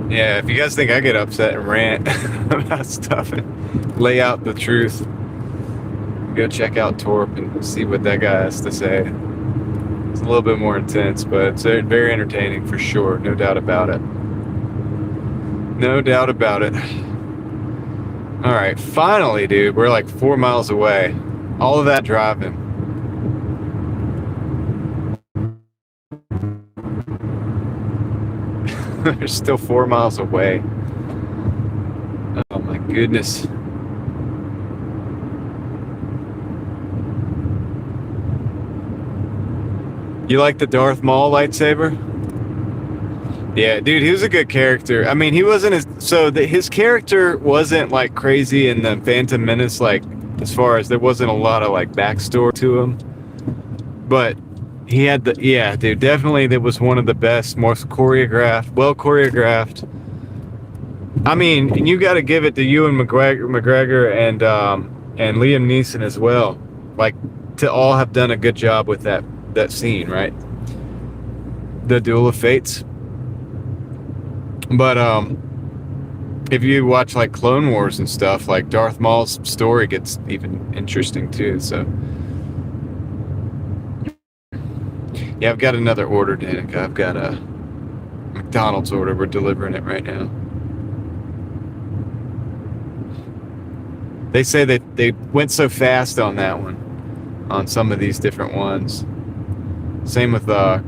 Yeah, if you guys think I get upset and rant about stuff and lay out the truth, go check out Torp and see what that guy has to say. It's a little bit more intense, but it's very entertaining for sure. No doubt about it. No doubt about it. All right, finally, dude, we're like 4 miles away. All of that driving. They're still 4 miles away. Oh my goodness. You like the Darth Maul lightsaber? Yeah, dude, he was a good character. I mean, he wasn't his character wasn't like crazy in the Phantom Menace, like as far as there wasn't a lot of like backstory to him, but he had yeah, dude, definitely that was one of the best, most well choreographed. I mean, and you got to give it to Ewan McGregor and Liam Neeson as well, like to all have done a good job with that scene, right? The Duel of Fates. But if you watch like Clone Wars and stuff, like Darth Maul's story gets even interesting too. So yeah, I've got another order, Danica. I've got a McDonald's order. We're delivering it right now. They say that they went so fast on that one, on some of these different ones. Same with I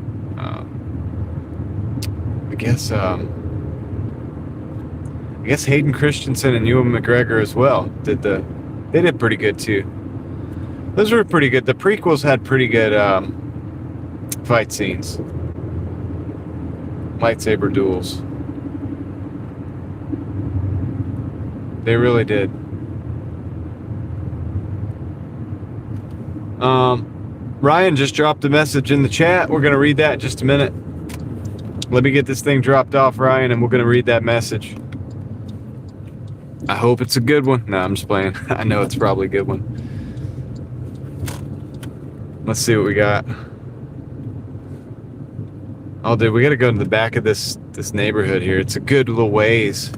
guess Hayden Christensen and Ewan McGregor as well they did pretty good too. Those were pretty good. The prequels had pretty good fight scenes, lightsaber duels. They really did. Ryan just dropped a message in the chat. We're gonna read that in just a minute. Let me get this thing dropped off, Ryan, and we're gonna read that message. I hope it's a good one. No, I'm just playing. I know it's probably a good one. Let's see what we got. Oh, dude, we gotta go to the back of this neighborhood here. It's a good little ways.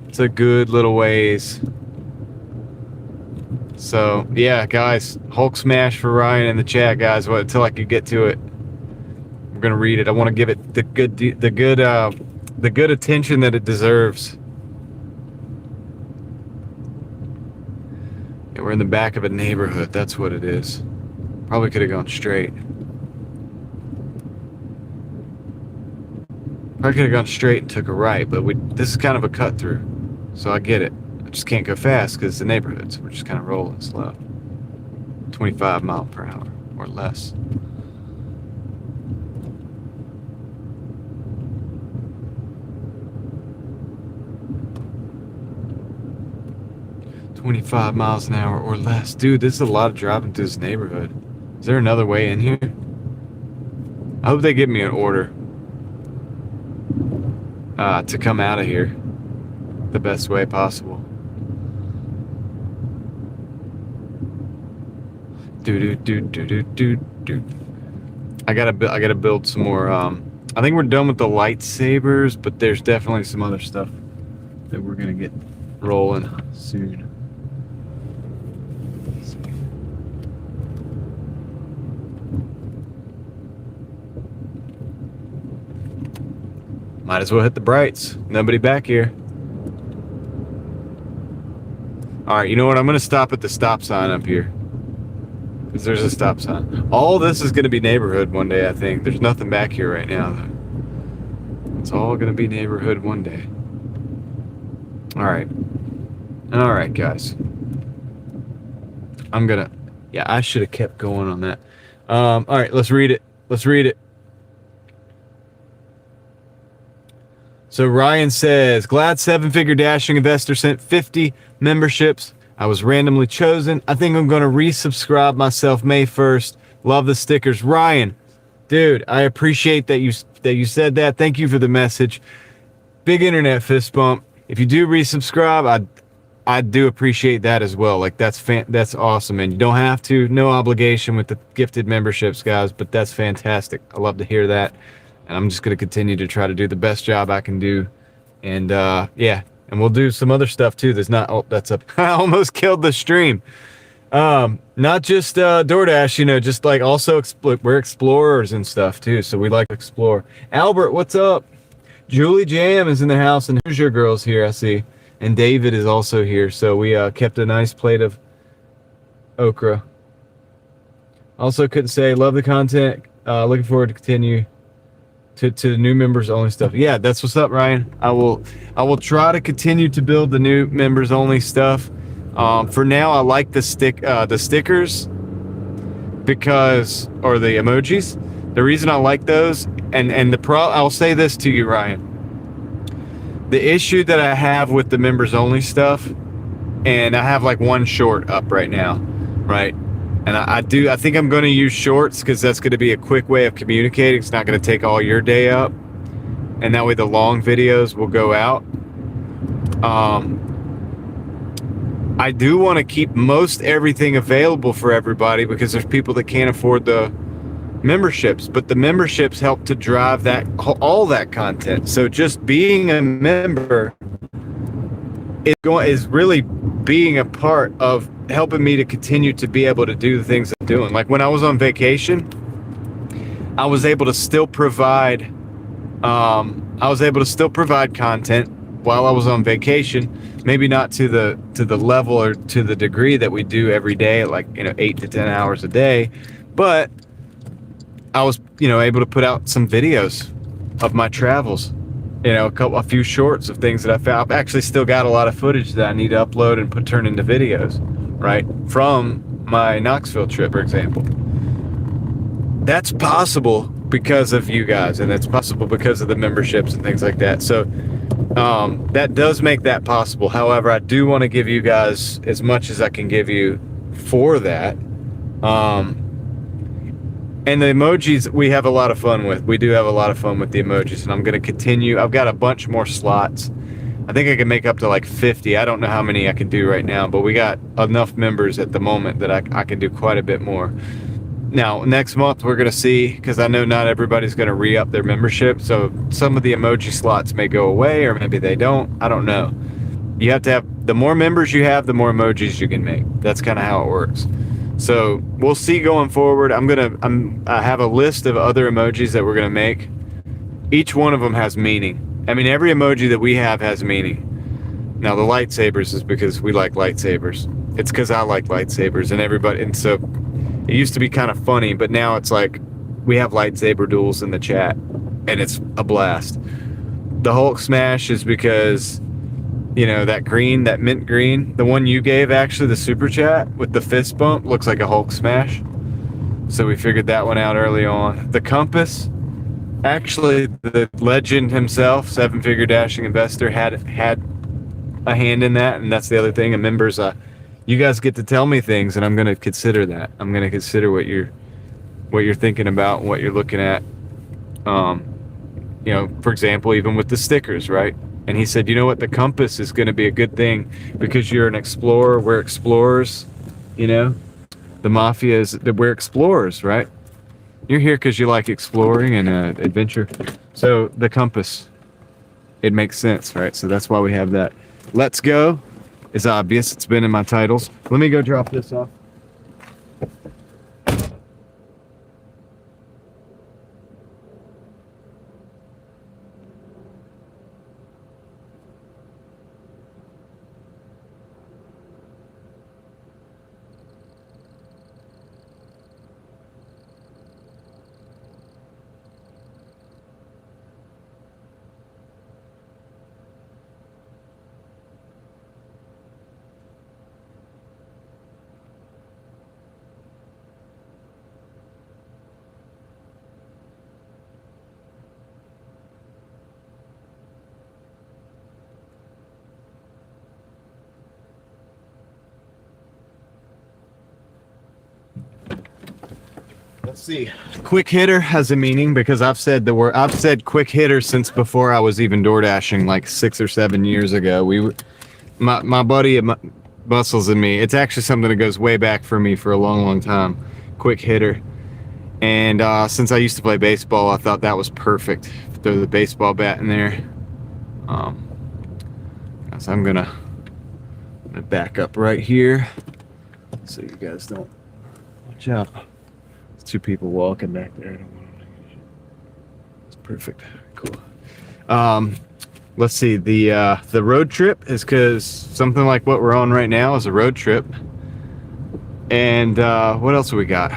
It's a good little ways. So yeah, guys, Hulk smash for Ryan in the chat, guys. Until I could get to it, we're gonna read it. I want to give it the good attention that it deserves. Yeah, we're in the back of a neighborhood. That's what it is. Probably could have gone straight. Probably could have gone straight and took a right, but this is kind of a cut through, so I get it. I just can't go fast because it's the neighborhood, so we're just kind of rolling slow. 25 miles per hour or less. $25 miles an hour or less. Dude, this is a lot of driving through this neighborhood. Is there another way in here? I hope they give me an order to come out of here the best way possible. I gotta build some more. I think we're done with the lightsabers, but there's definitely some other stuff that we're gonna get rolling soon. Might as well hit the brights. Nobody back here. All right, you know what? I'm gonna stop at the stop sign up here. Because there's a stop sign. All this is going to be neighborhood one day, I think. There's nothing back here right now, though. It's all going to be neighborhood one day. All right. All right, guys. I'm going to... Yeah, I should have kept going on that. All right, let's read it. Let's read it. So Ryan says, glad seven-figure dashing investor sent 50 memberships. I was randomly chosen. I think I'm going to resubscribe myself May 1st. Love the stickers. Ryan, dude, I appreciate that you said that. Thank you for the message. Big internet fist bump. If you do resubscribe, I do appreciate that as well. Like that's awesome, and you don't have to. No obligation with the gifted memberships, guys, but that's fantastic. I love to hear that, and I'm just going to continue to try to do the best job I can do. And yeah. And we'll do some other stuff too. There's not. Oh, that's up. I almost killed the stream. Not just Doordash, you know, just like also we're explorers and stuff too. So we like to explore. Albert, what's up? Julie Jam is in the house, and Who's Your Girl's here, I see. And David is also here. So we kept a nice plate of okra. Also couldn't say love the content. Looking forward to continue. To the new members only stuff. Yeah, that's what's up, Ryan. I will try to continue to build the new members only stuff. For now, I like the stickers because, or the emojis. The reason I like those, and I'll say this to you, Ryan. The issue that I have with the members only stuff, and I have like one short up right now, right? And I think I'm going to use shorts because that's going to be a quick way of communicating. It's not going to take all your day up, and that way the long videos will go out. I do want to keep most everything available for everybody because there's people that can't afford the memberships, but the memberships help to drive that all that content. So just being a member is really being a part of helping me to continue to be able to do the things I'm doing. Like when I was on vacation, I was able to still provide content while I was on vacation. Maybe not to the level or to the degree that we do every day, like 8 to 10 hours a day, but I was able to put out some videos of my travels, a few shorts of things that I found. I've actually still got a lot of footage that I need to upload and turn into videos, right, from my Knoxville trip, for example. That's possible because of you guys, and that's possible because of the memberships and things like that. So that does make that possible. However, I do want to give you guys as much as I can give you for that. And the emojis, we have a lot of fun with. We do have a lot of fun with the emojis, and I'm going to continue. I've got a bunch more slots. I think I can make up to like 50. I don't know how many I can do right now, but we got enough members at the moment that I can do quite a bit more. Now, next month, we're going to see, because I know not everybody's going to re-up their membership, so some of the emoji slots may go away, or maybe they don't. I don't know. You have to have, the more members you have, the more emojis you can make. That's kind of how it works. So we'll see going forward. I have a list of other emojis that we're going to make. Each one of them has meaning. I mean, every emoji that we have has meaning. Now, the lightsabers is because we like lightsabers. It's because I like lightsabers, and so it used to be kind of funny, but now it's like we have lightsaber duels in the chat, and it's a blast. The Hulk smash is because, that green, that mint green, the one you gave, actually, the super chat with the fist bump looks like a Hulk smash. So we figured that one out early on. The compass, actually, the legend himself, seven-figure dashing investor, had a hand in that, and that's the other thing. And members, you guys get to tell me things, and I'm going to consider that. I'm going to consider what you're thinking about, what you're looking at. For example, even with the stickers, right? And he said, the compass is going to be a good thing because you're an explorer. We're explorers, The mafia we're explorers, right? You're here because you like exploring and adventure. So the compass, it makes sense, right? So that's why we have that. Let's go is obvious. It's been in my titles. Let me go drop this off. Let's see. Quick hitter has a meaning because I've said quick hitter since before I was even Doordashing, like 6 or 7 years ago. My buddy Muscles and me, it's actually something that goes way back for me for a long, long time. Quick hitter. And since I used to play baseball, I thought that was perfect. Throw the baseball bat in there. So I'm gonna back up right here so you guys don't watch out. There's 2 people walking back there. I don't want to. It's perfect. Cool. Let's see. The road trip is because something like what we're on right now is a road trip. And what else have we got?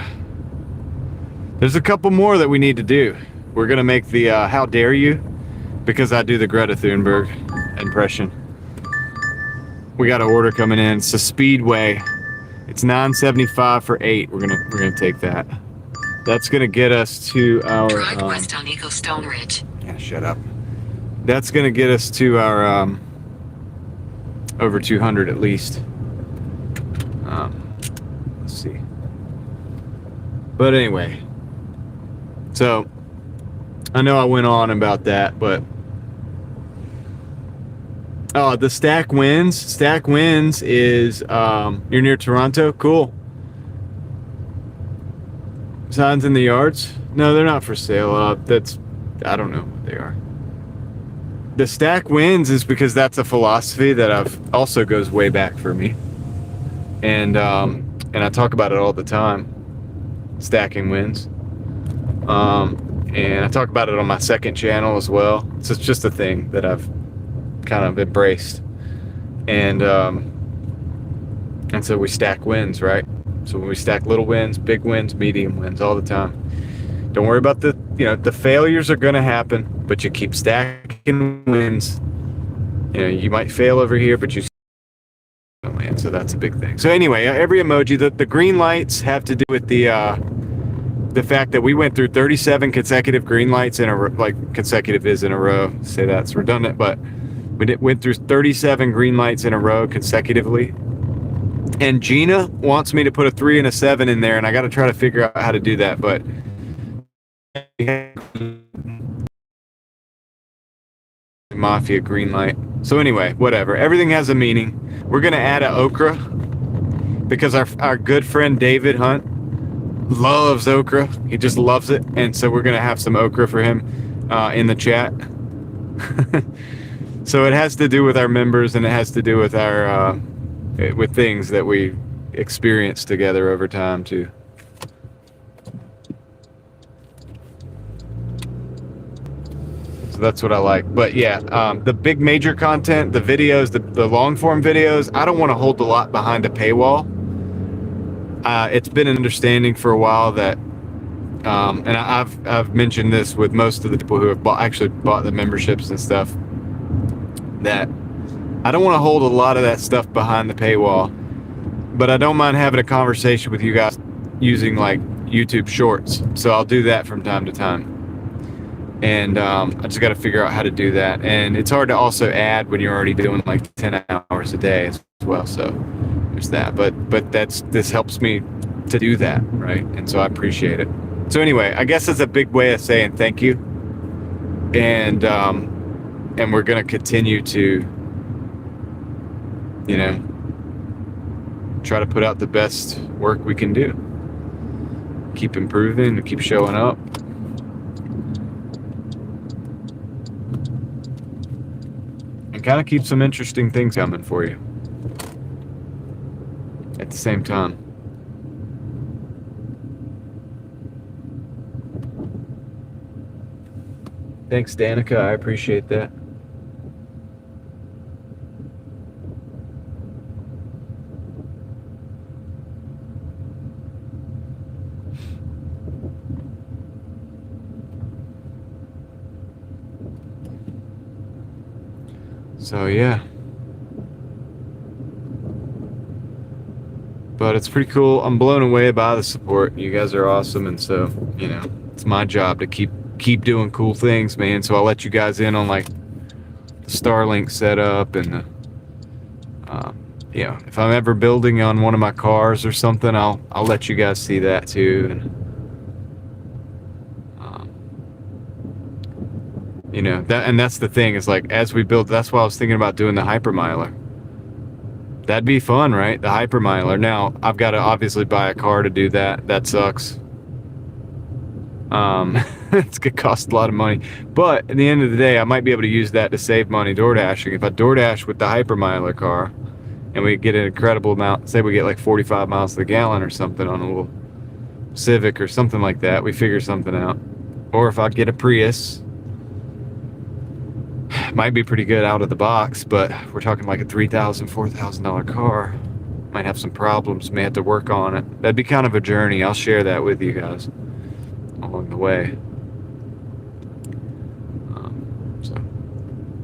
There's a couple more that we need to do. We're gonna make the how dare you, because I do the Greta Thunberg impression. We got an order coming in. It's a Speedway. It's $9.75 for 8. We're gonna take that. That's gonna get us to our Drive west on Eagle Stone Ridge. yeah, shut up. that's going to get us to our over 200 at least. Let's see. But anyway, so I know I went on about that, but the Stack Wins. Stack Wins is you're near Toronto. Cool. Signs in the yards? No, they're not for sale. I don't know what they are. The Stack Wins is because that's a philosophy that also goes way back for me, and I talk about it all the time. Stacking wins, and I talk about it on my second channel as well. So it's just a thing that I've kind of embraced, and so we stack wins, right? So when we stack little wins, big wins, medium wins all the time. Don't worry about the failures are going to happen, but you keep stacking wins. You might fail over here, but you land. So that's a big thing. So anyway, every emoji, the green lights have to do with the fact that we went through 37 consecutive green lights in a row. Like consecutive is in a row. Say that's redundant, but we went through 37 green lights in a row consecutively. And Gina wants me to put a 3 and a 7 in there, and I got to try to figure out how to do that. But Mafia green light. So anyway, whatever. Everything has a meaning. We're gonna add a okra because our good friend David Hunt loves okra. He just loves it, and so we're gonna have some okra for him in the chat. So it has to do with our members, and it has to do with our with things that we experience together over time too. So that's what I like. But yeah, the big major content, the videos, the long form videos, I don't want to hold a lot behind a paywall. It's been an understanding for a while that, and I've mentioned this with most of the people who have actually bought the memberships and stuff, that I don't want to hold a lot of that stuff behind the paywall, but I don't mind having a conversation with you guys using like YouTube Shorts. So I'll do that from time to time. And I just got to figure out how to do that. And it's hard to also add when you're already doing like 10 hours a day as well. So there's that. But this helps me to do that, right? And so I appreciate it. So anyway, I guess it's a big way of saying thank you. And we're gonna continue to, try to put out the best work we can do. Keep improving and keep showing up. Kind of keep some interesting things coming for you at the same time. Thanks, Danica. I appreciate that. So yeah, but it's pretty cool. I'm blown away by the support. You guys are awesome, and so it's my job to keep doing cool things, man. So I'll let you guys in on like the Starlink setup and the if I'm ever building on one of my cars or something, I'll let you guys see that too. And that's the thing, is like as we build, that's why I was thinking about doing the hypermiler. That'd be fun, right? The hypermiler. Now I've got to obviously buy a car to do that. That sucks. It's gonna cost a lot of money, but at the end of the day, I might be able to use that to save money Doordashing. If I Doordash with the hypermiler car and we get an incredible amount, say we get like 45 miles to the gallon or something on a little Civic or something like that, we figure something out. Or if I get a Prius, might be pretty good out of the box, but we're talking like a $3,000, $4,000 car. Might have some problems, may have to work on it. That'd be kind of a journey. I'll share that with you guys along the way.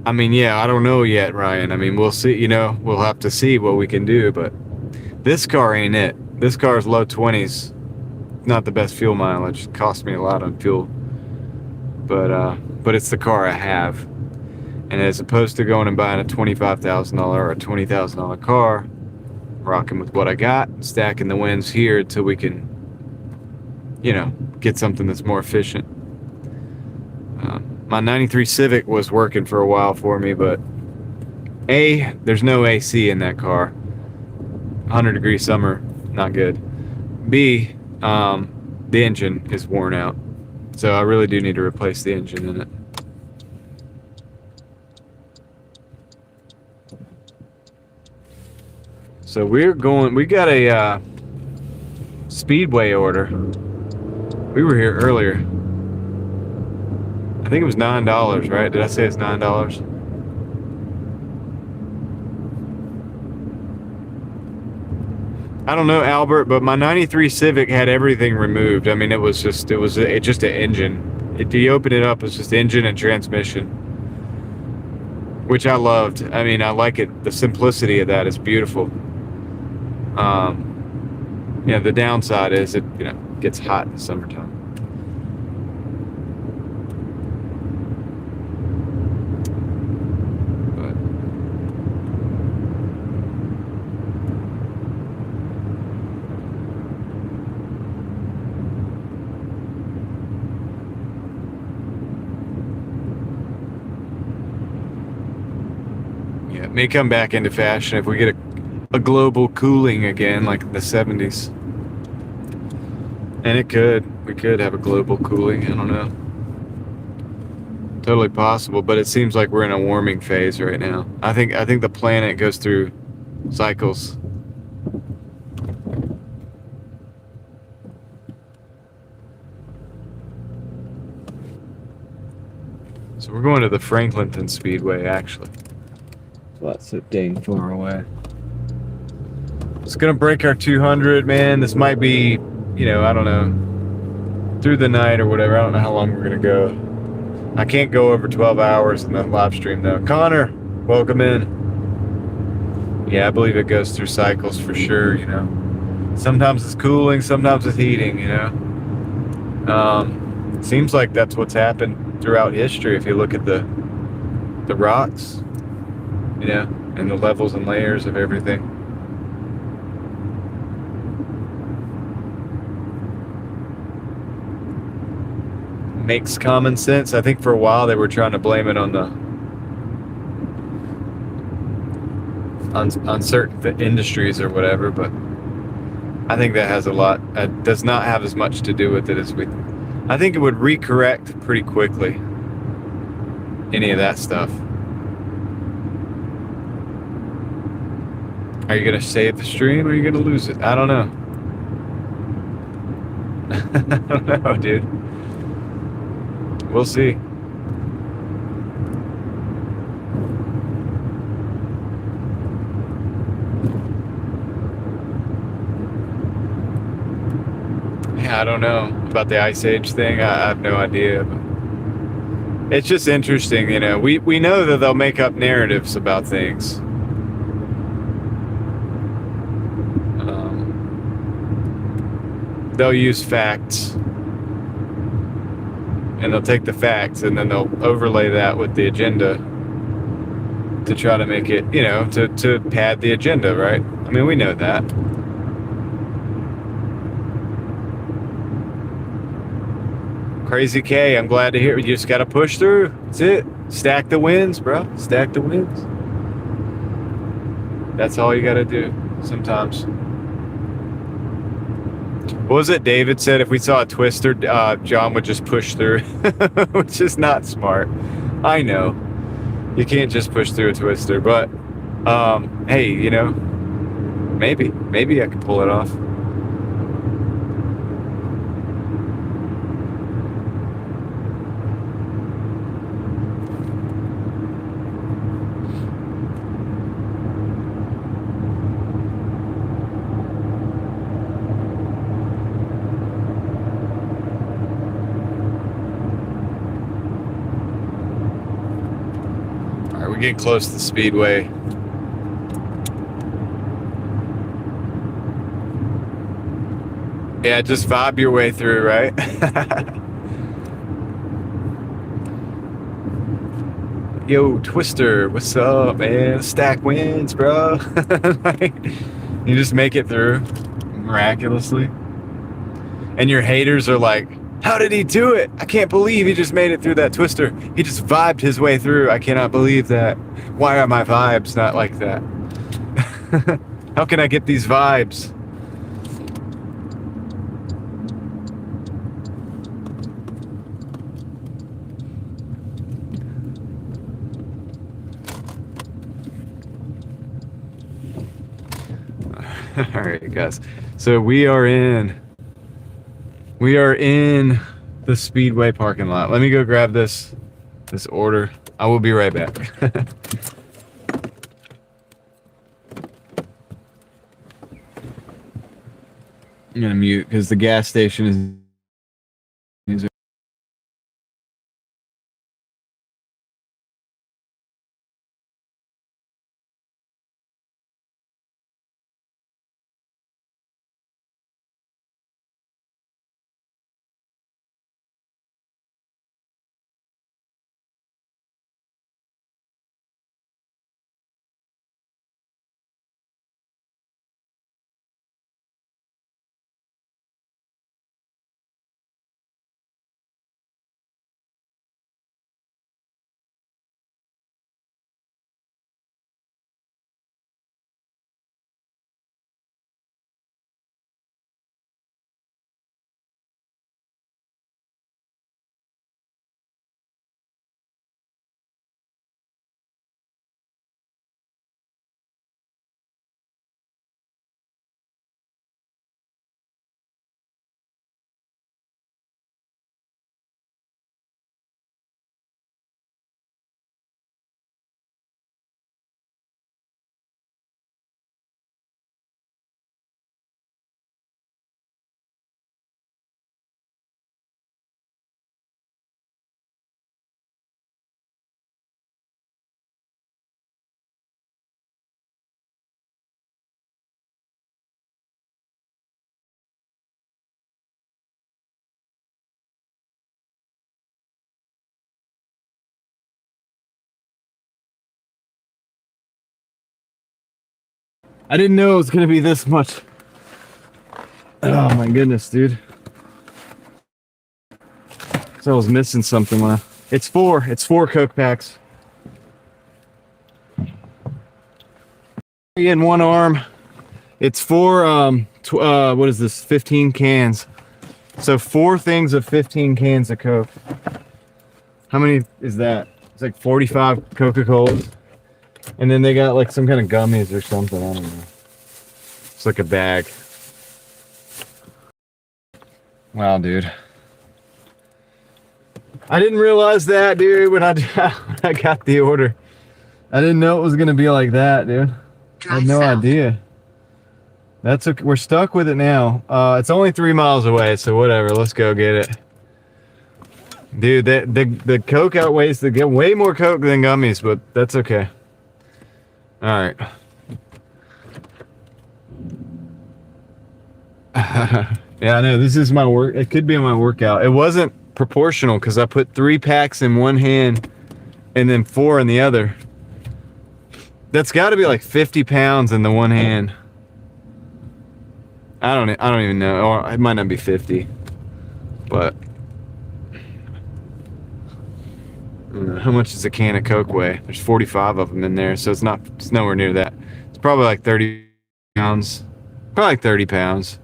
I don't know yet, Ryan. We'll see, we'll have to see what we can do, but this car ain't it. This car is low 20s. Not the best fuel mileage. It cost me a lot on fuel, but it's the car I have. And as opposed to going and buying a $25,000 or a $20,000 car, rocking with what I got, stacking the wins here until we can, get something that's more efficient. My 93 Civic was working for a while for me, but A, there's no AC in that car. 100-degree summer, not good. B, the engine is worn out. So I really do need to replace the engine in it. So we got a Speedway order. We were here earlier. I think it was $9, right? Did I say it's $9? I don't know, Albert, but my 93 Civic had everything removed. I mean, it was just an engine. If you open it up, it's just engine and transmission, which I loved. I mean, I like it. The simplicity of that is beautiful. The downside is it, gets hot in the summertime. It may come back into fashion if we get a global cooling again, like the 70s. And we could have a global cooling. I don't know. Totally possible, but it seems like we're in a warming phase right now. I think the planet goes through cycles. So we're going to the Franklinton Speedway, actually. Well, that's so dang far away. It's gonna break our 200, man. This might be, I don't know, through the night or whatever. I don't know how long we're gonna go. I can't go over 12 hours in the live stream though. Connor, welcome in. Yeah, I believe it goes through cycles for sure. Sometimes it's cooling, sometimes it's heating. Seems like that's what's happened throughout history. If you look at the rocks. And the levels and layers of everything. Makes common sense. I think for a while they were trying to blame it on certain industries or whatever, but I think that has a lot. Does not have as much to do with it as I think it would recorrect pretty quickly. Any of that stuff. Are you going to save the stream or are you going to lose it? I don't know. I don't know, dude. We'll see. Yeah, I don't know about the Ice Age thing. I have no idea. But it's just interesting, We know that they'll make up narratives about things. They'll use facts and they'll take the facts and then they'll overlay that with the agenda to try to make it, to pad the agenda, right? I mean, we know that. Crazy K, I'm glad to hear it. You just got to push through. That's it. Stack the wins, bro. Stack the wins. That's all you got to do sometimes. What was it David said? If we saw a twister, John would just push through, which is not smart. I know. You can't just push through a twister, but hey, maybe I could pull it off. We're getting close to the Speedway. Yeah, just vibe your way through, right? Yo, Twister, what's up, man? Stack wins, bro. Like, you just make it through miraculously. And your haters are like, how did he do it? I can't believe he just made it through that Twister. He just vibed his way through. I cannot believe that. Why are my vibes not like that? How can I get these vibes? All right, guys. So we are in the Speedway parking lot. Let me go grab this order. I will be right back. I'm gonna mute because the gas station is. I didn't know it was gonna be this much. Oh my goodness, dude. So I was missing something when it's four Coke packs. In one arm. It's four what is this? 15 cans. So 4 things of 15 cans of Coke. How many is that? It's like 45 Coca-Colas. And then they got like some kind of gummies or something. I don't know. It's like a bag. Wow, dude. I didn't realize that, dude, when I got the order. I didn't know it was gonna be like that, dude. I had no idea. That's okay. We're stuck with it now. It's only 3 miles away, so whatever. Let's go get it. Dude, the Coke outweighs the get way more Coke than gummies, but that's okay. All right. Yeah, I know. This is my work. It could be my workout. It wasn't proportional because I put 3 packs in one hand and then 4 in the other. That's got to be like 50 pounds in the one hand. I don't even know. Or it might not be 50, but I don't know. How much does a can of Coke weigh? There's 45 of them in there, so it's nowhere near that. It's probably like 30 pounds. Probably like 30 pounds.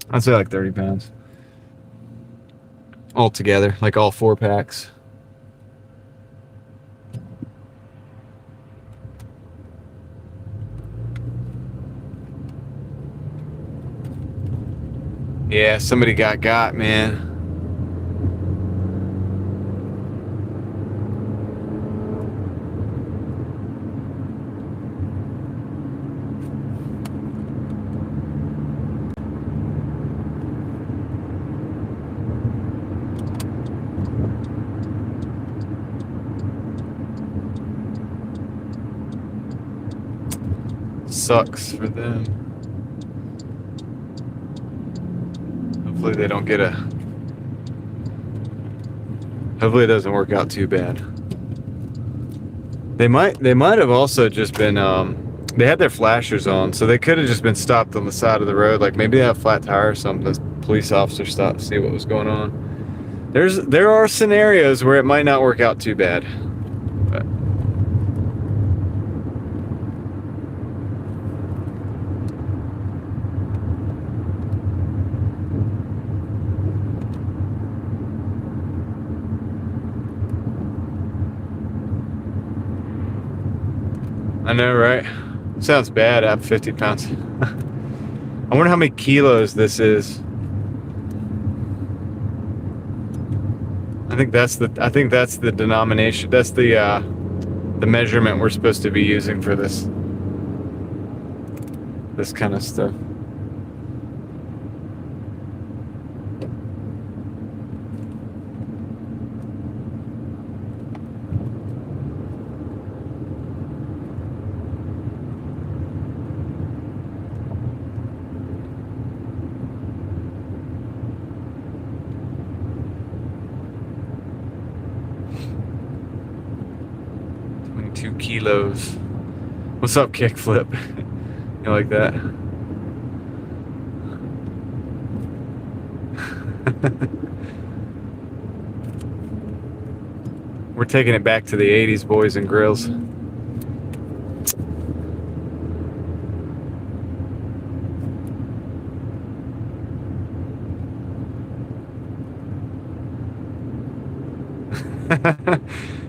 I'd say like 30 pounds. All together, like all 4 packs. Yeah, somebody got, man. Sucks for them. Hopefully they don't get hopefully it doesn't work out too bad. They might have also just been they had their flashers on, so they could have just been stopped on the side of the road. Like maybe they have a flat tire or something. The police officer stopped to see what was going on. There are scenarios where it might not work out too bad. But I know, right? Sounds bad at 50 pounds. I wonder how many kilos this is. I think that's the denomination. That's the measurement we're supposed to be using for this kind of stuff. Kilos. What's up, kickflip? You like that? We're taking it back to the 80s, boys and grills.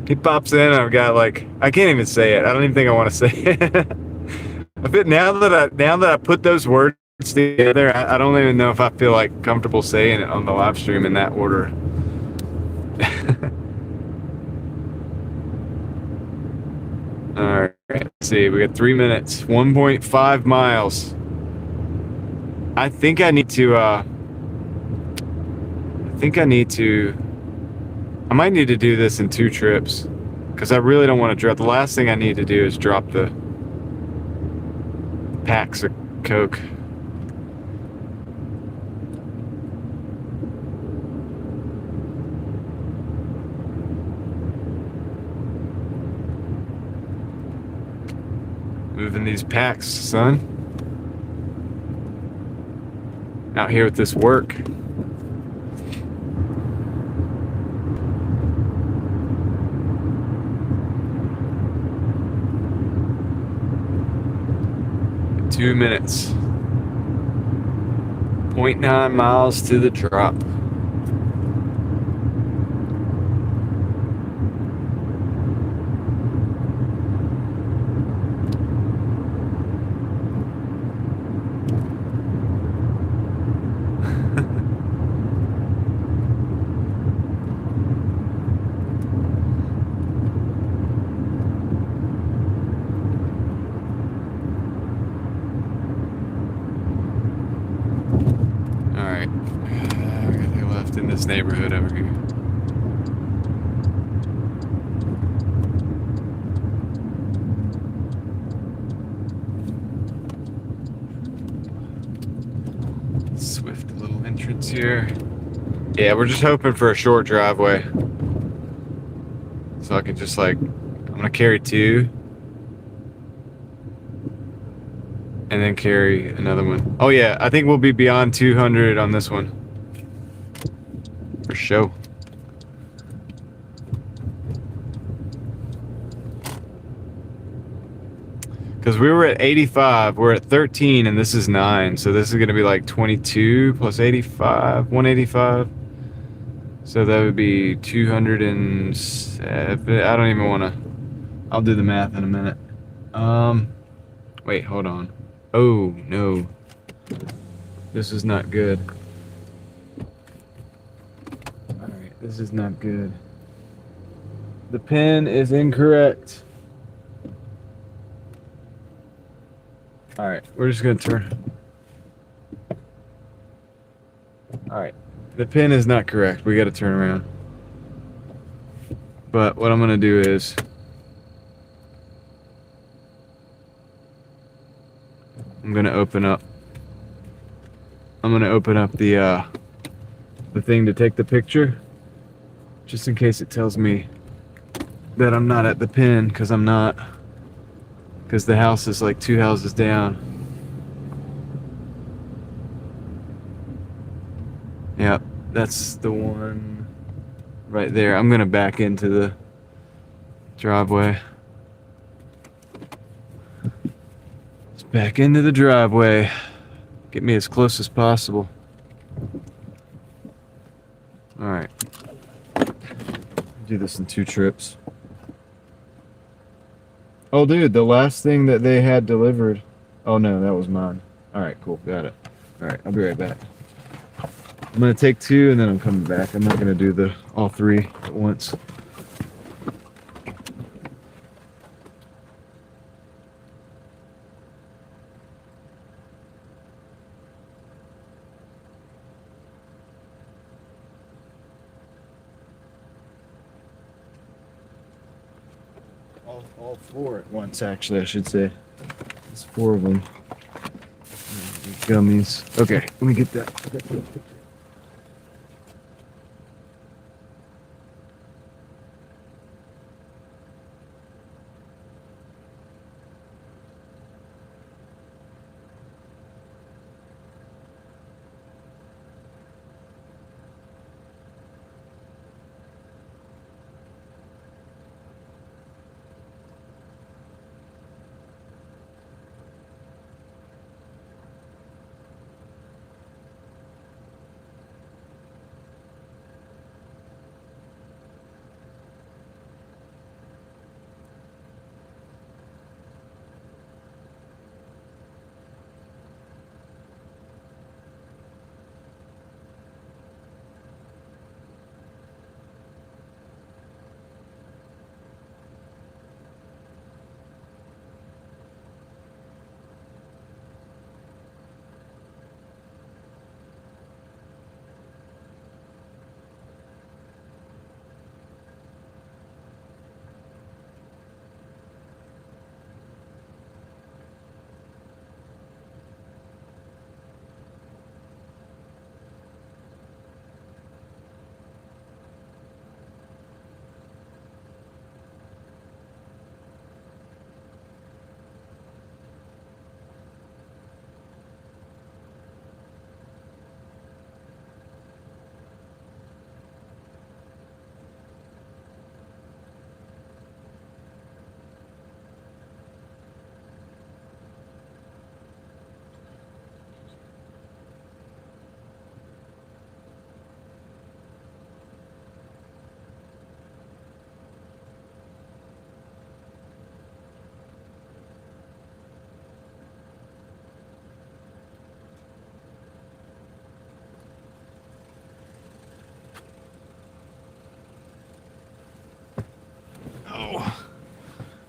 He pops in and I've got like, I can't even say it. I don't even think I want to say it. A bit now that I put those words together, I don't even know if I feel like comfortable saying it on the live stream in that order. All right, let's see. We got 3 minutes, 1.5 miles. I think I need to, I might need to do this in 2 trips because I really don't want to drop. The last thing I need to do is drop the packs of Coke. Moving these packs, son. Out here with this work. Two minutes. 0.9 miles to the drop. Neighborhood over here. Swift little entrance here. Yeah, we're just hoping for a short driveway. So I can just like, I'm gonna carry 2. And then carry another one. Oh yeah, I think we'll be beyond 200 on this one. For show. Because we were at 85, we're at 13, and this is 9. So this is going to be like 22 plus 85, 185. So that would be 207. I don't even want to. I'll do the math in a minute. Wait, hold on. Oh, no. This is not good. This is not good. The pin is incorrect. All right, we're just gonna turn. All right, the pin is not correct. We gotta turn around. But what I'm gonna do is I'm gonna open up the thing to take the picture. Just in case it tells me that I'm not at the pin, because I'm not. Because the house is like 2 houses down. Yep, that's the one right there. I'm gonna back into the driveway. Let's back into the driveway. Get me as close as possible. Alright. Do this in 2 trips. Oh, dude, the last thing that they had delivered. Oh, no, that was mine. Alright, cool. Got it. Alright, I'll be right back. I'm going to take 2 and then I'm coming back. I'm not going to do all 3 at once. All 4 at once, actually, I should say. There's 4 of them. Gummies. Okay, let me get that.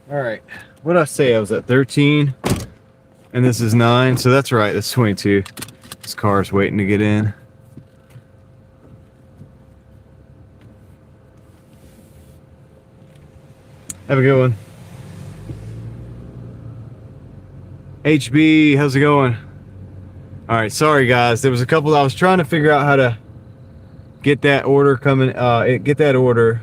All right. What did I say? I was at 13, and this is 9. So that's right. That's 22. This car's waiting to get in. Have a good one. HB, how's it going? All right. Sorry, guys. There was a couple. I was trying to figure out how to get that order coming. Get that order.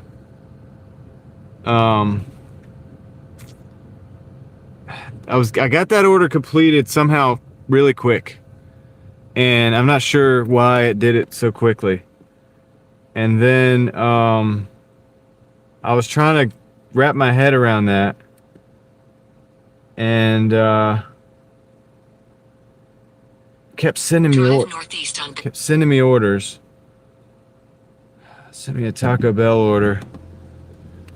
I got that order completed somehow really quick, and I'm not sure why it did it so quickly. And then I was trying to wrap my head around that, and kept sending me orders. Sent me a Taco Bell order,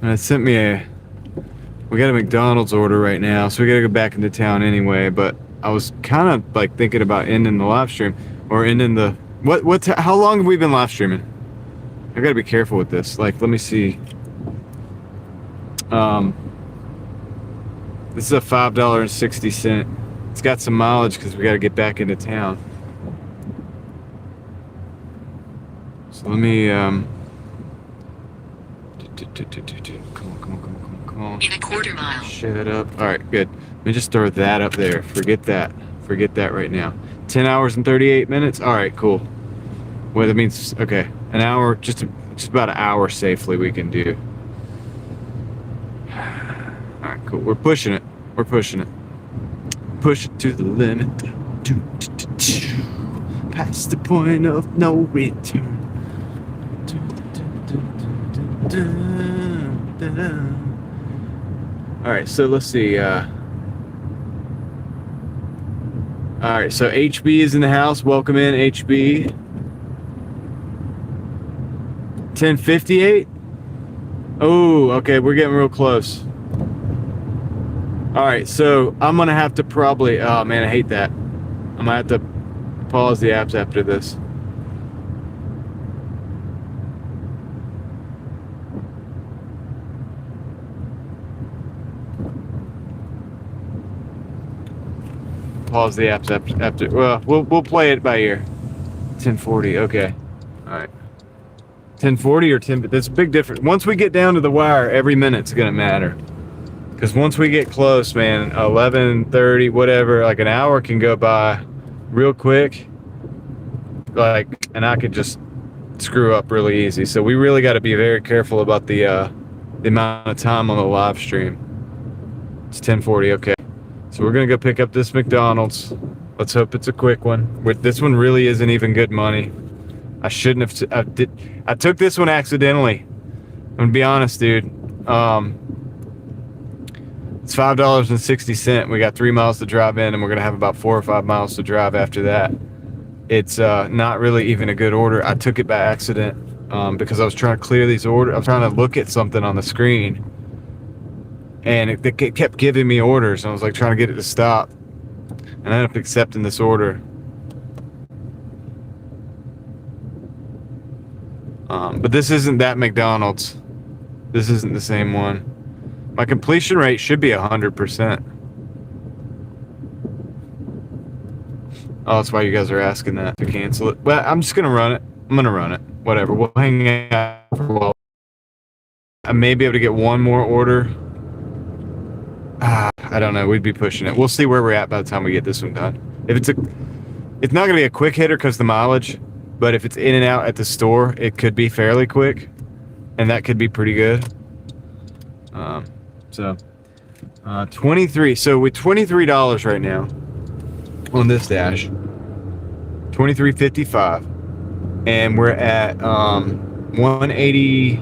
and it sent me we got a McDonald's order right now, so we gotta go back into town anyway. But I was kind of like thinking about ending the live stream, or ending the how long have we been live streaming? I gotta be careful with this. Like, let me see. This is a $5.60. It's got some mileage because we gotta get back into town. So let me Come on. In a quarter mile. Shut up. All right, good. Let me just throw that up there. Forget that. Forget that right now. 10 hours and 38 minutes. All right, cool. Well, that means, okay, an hour, just about an hour safely we can do. Cool. We're pushing it. We're pushing it. Push it to the limit. Past the point of no return. All right, so let's see. All right, so HB is in the house. Welcome in, HB. 10:58. Oh, okay, we're getting real close. All right, so I'm gonna have to probably. Oh man, I hate that. I'm gonna have to pause the apps after this. Pause the apps after. Well, we'll play it by ear. 10:40. Okay. All right. 10:40 or 10. That's a big difference. Once we get down to the wire, every minute's gonna matter. Because once we get close, man, 11:30, whatever, like an hour can go by real quick. Like, and I could just screw up really easy. So we really got to be very careful about the amount of time on the live stream. It's 10:40. Okay. So we're gonna go pick up this McDonald's. Let's hope it's a quick one. This one really isn't even good money. I shouldn't have. I took this one accidentally. I'm gonna be honest, dude. It's $5.60. We got 3 miles to drive in, and we're gonna have about 4 or 5 miles to drive after that. It's not really even a good order. I took it by accident because I was trying to clear these orders. I was trying to look at something on the screen. And it kept giving me orders. And I was like trying to get it to stop. And I ended up accepting this order. But this isn't that McDonald's. This isn't the same one. My completion rate should be 100%. Oh, that's why you guys are asking that to cancel it. Well, I'm just going to run it. I'm going to run it. Whatever. We'll hang out for a while. I may be able to get one more order. I don't know. We'd be pushing it. We'll see where we're at by the time we get this one done. It's not going to be a quick hitter because the mileage, but if it's in and out at the store, it could be fairly quick, and that could be pretty good. 23. So with $23 right now on this dash, $23.55, and we're at 180.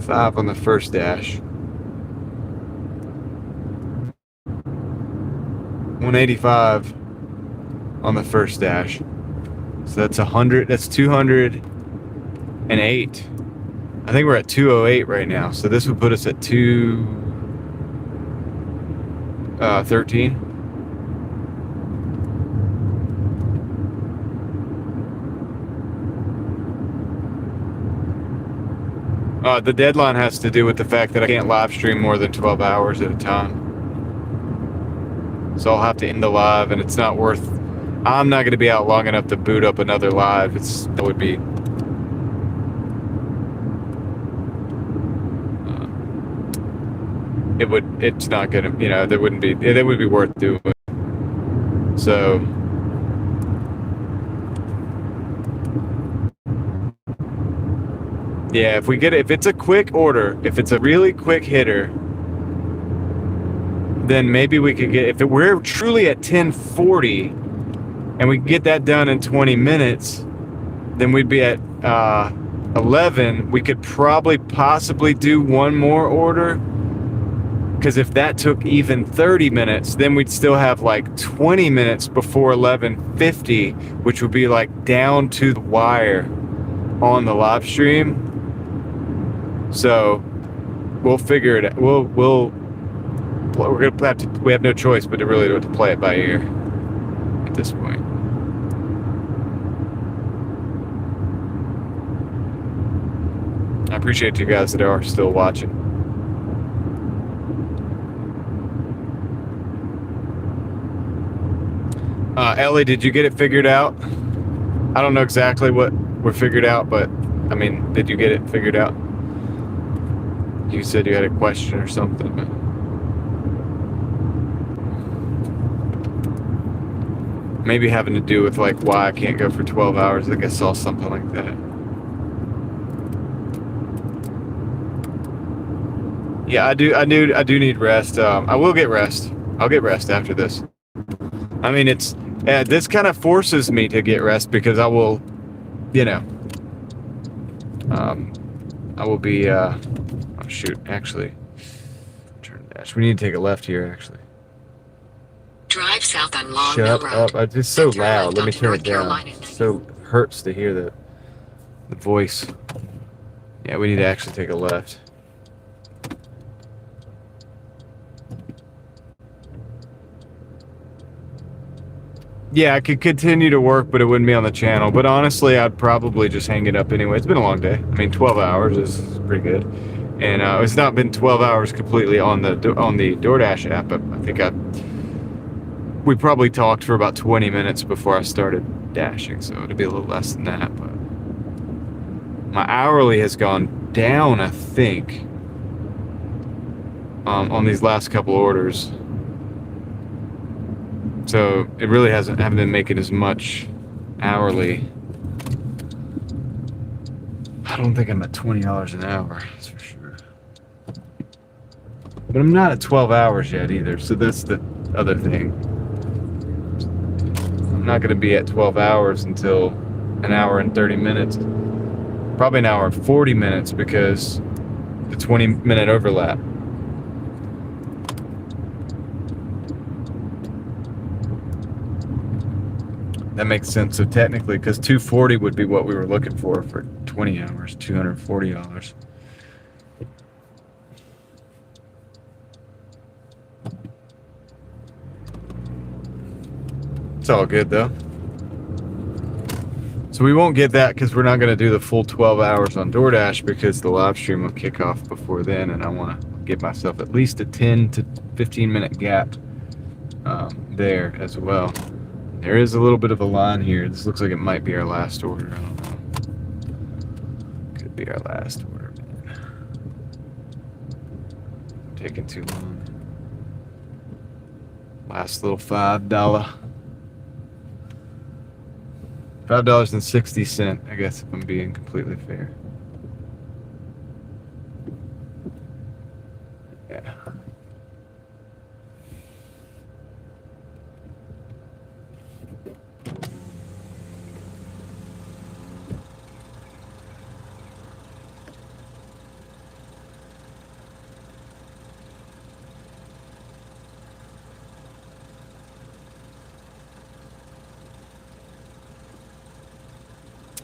5 on the first dash. 185 on the first dash. So that's 100. That's 208. I think we're at 208 right now. So this would put us at 213. The deadline has to do with the fact that I can't live stream more than 12 hours at a time. So I'll have to end the live, and it's not worth. I'm not going to be out long enough to boot up another live. That would be. It's not going to. That wouldn't be. That would be worth doing. So. Yeah, if it's a quick order, if it's a really quick hitter, then maybe we could if we're truly at 10:40 and we get that done in 20 minutes, then we'd be at 11. We could possibly do one more order, because if that took even 30 minutes, then we'd still have like 20 minutes before 11:50, which would be like down to the wire on the live stream. So we'll figure it out. We have no choice but to really have to play it by ear at this point. I appreciate you guys that are still watching. Ellie, did you get it figured out? I don't know exactly what we're figured out, but I mean, did you get it figured out? You said you had a question or something. Maybe having to do with like why I can't go for 12 hours. I think I saw something like that. Yeah, I do need rest. I will get rest. I'll get rest after this. I mean, this kind of forces me to get rest because I will, you know, I will be. Oh shoot! Actually, turn dash. We need to take a left here. Actually, Drive south on Long shut Mill Road. up! It's so Then turn loud. left Let me onto turn North it down. Carolina 90. So hurts to hear the voice. Yeah, we need to actually take a left. Yeah, I could continue to work, but it wouldn't be on the channel. But honestly, I'd probably just hang it up anyway. It's been a long day. I mean, 12 hours is pretty good. And it's not been 12 hours completely on the Doordash app. But I think we probably talked for about 20 minutes before I started dashing, so it'd be a little less than that. But my hourly has gone down, I think, on these last couple orders. So it really haven't been making as much hourly. I don't think I'm at $20 an hour, that's for sure. But I'm not at 12 hours yet either, so that's the other thing. I'm not going to be at 12 hours until an hour and 30 minutes. Probably an hour and 40 minutes because the 20-minute overlap. That makes sense. So technically, because 240 would be what we were looking for 20 hours, $240. It's all good though. So we won't get that because we're not going to do the full 12 hours on Doordash because the live stream will kick off before then, and I want to give myself at least a 10 to 15 minute gap there as well. There is a little bit of a line here. This looks like it might be our last order. I don't know. Could be our last order, man. Taking too long. Last little $5. $5.60, I guess, if I'm being completely fair. Yeah.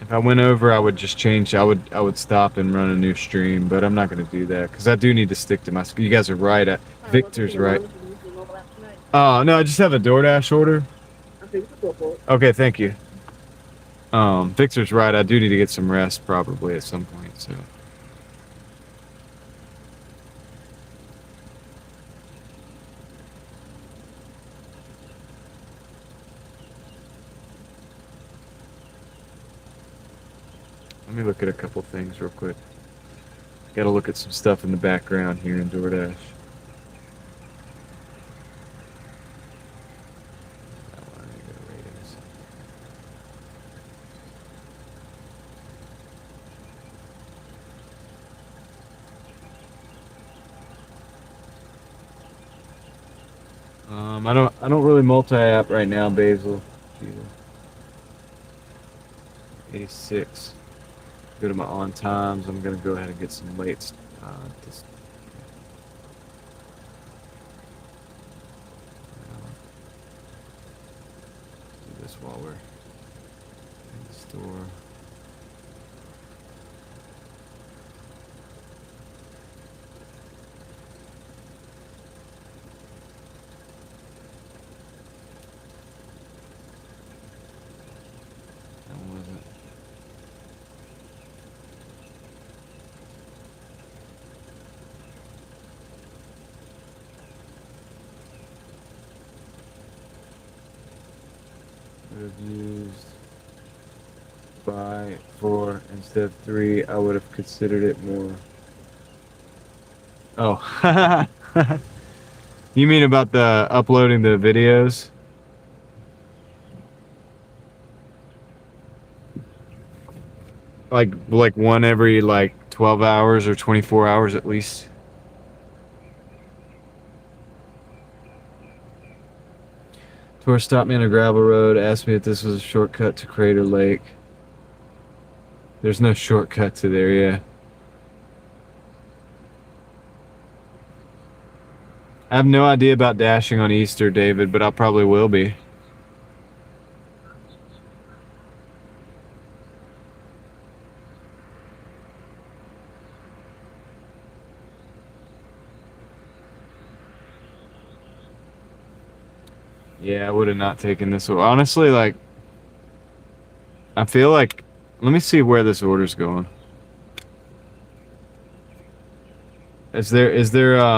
If I went over, I would just change. I would stop and run a new stream, but I'm not going to do that because I do need to stick to my. You guys are right. Victor's right. Oh no, I just have a DoorDash order. Okay, thank you. Victor's right. I do need to get some rest probably at some point. So. Let me look at a couple things real quick. Got to look at some stuff in the background here in Doordash. I don't really multi-app right now, Basil. 86. Go to my on times. I'm gonna go ahead and get some lates. Do this while we're in the store. That wasn't. Would have used buy 4 instead of 3. I would have considered it more. Oh, you mean about the uploading the videos? Like one every 12 hours or 24 hours at least. Tour stopped me on a gravel road, asked me if this was a shortcut to Crater Lake. There's no shortcut to there, yeah. I have no idea about dashing on Easter, David, but I probably will be. Yeah, I would have not taken this one. Honestly, like, I feel like, let me see where this order's going. Is there,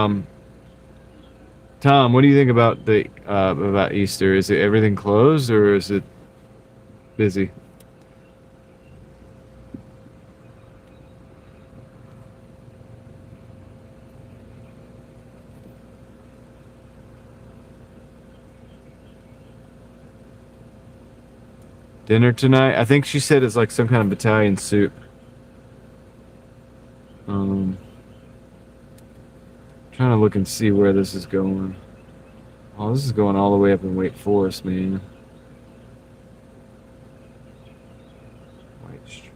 Tom, what do you think about about Easter? Is it everything closed or is it busy? Dinner tonight? I think she said it's like some kind of Italian soup. Trying to look and see where this is going. Oh, this is going all the way up in Wake Forest, man. White Street.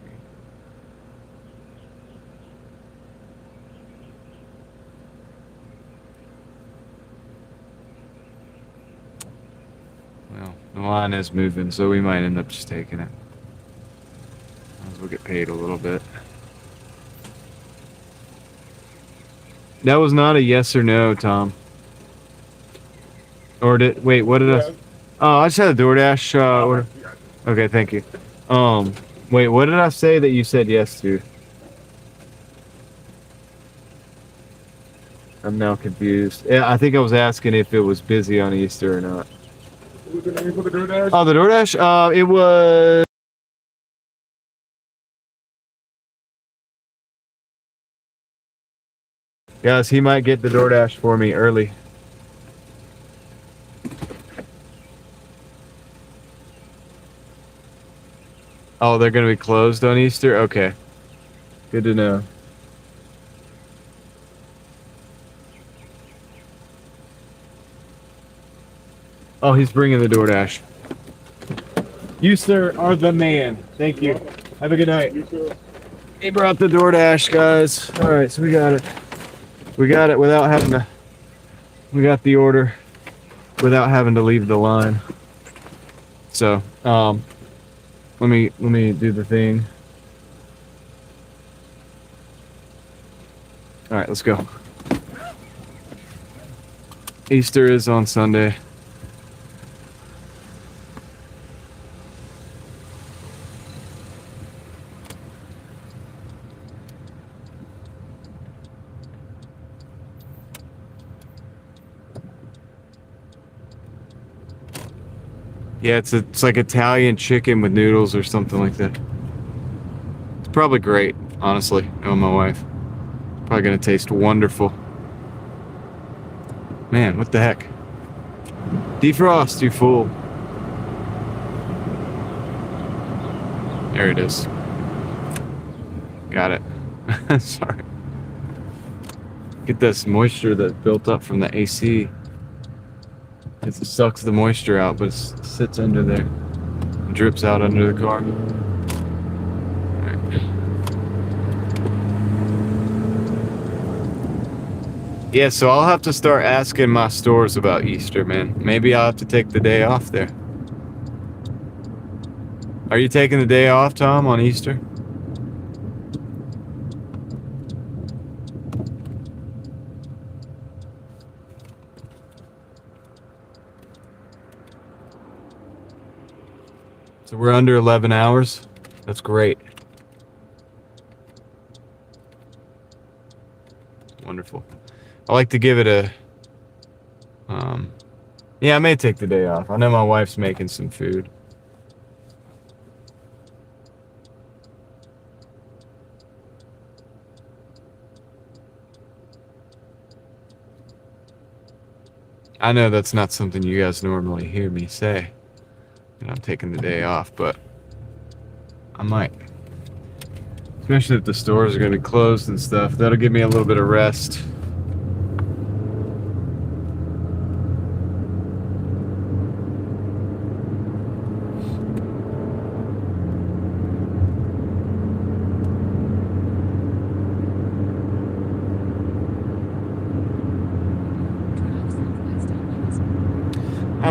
Well, the line is moving, so we might end up just taking it. Might as well get paid a little bit. That was not a yes or no, Tom. Or wait, what did I? Oh, I just had a Doordash order. Okay, thank you. Wait, what did I say that you said yes to? I'm now confused. Yeah, I think I was asking if it was busy on Easter or not. What was the name for the Doordash? Oh, the Doordash? It was... Guys, he might get the Doordash for me early. Oh, they're going to be closed on Easter? Okay. Good to know. Oh, he's bringing the Doordash. You, sir, are the man. Thank you. Have a good night. You too. He brought the Doordash, guys. All right, so we got it. We got it without having to... We got the order without having to leave the line. So, let me do the thing. All right, let's go. Easter is on Sunday. Yeah, it's like Italian chicken with noodles or something like that. It's probably great, honestly, knowing my wife. Probably gonna taste wonderful. Man, what the heck? Defrost, you fool. There it is. Got it. Sorry. Get this moisture that built up from the AC. It sucks the moisture out, but it sits under there. It drips out under the car. Right. Yeah, so I'll have to start asking my stores about Easter, man. Maybe I'll have to take the day off there. Are you taking the day off, Tom, on Easter? So we're under 11 hours. That's great. Wonderful. I like to give it a... yeah, I may take the day off. I know my wife's making some food. I know that's not something you guys normally hear me say. And I'm taking the day off, but I might. Especially if the stores are going to be closed and stuff. That'll give me a little bit of rest.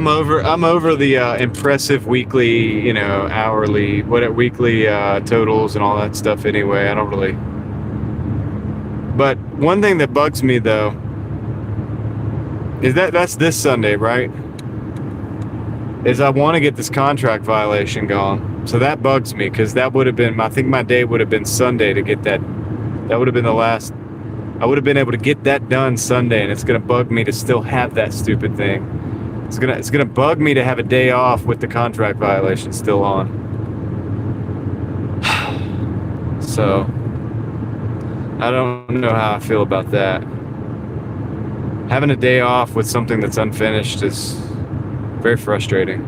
I'm over the impressive weekly, hourly, weekly totals and all that stuff anyway. I don't really. But one thing that bugs me though is that's this Sunday, right? Is I want to get this contract violation gone. So that bugs me because that would have been, I think my day would have been Sunday to get that. That would have been the last. I would have been able to get that done Sunday, and it's gonna bug me to still have that stupid thing. It's gonna bug me to have a day off with the contract violation still on. So I don't know how I feel about that. Having a day off with something that's unfinished is very frustrating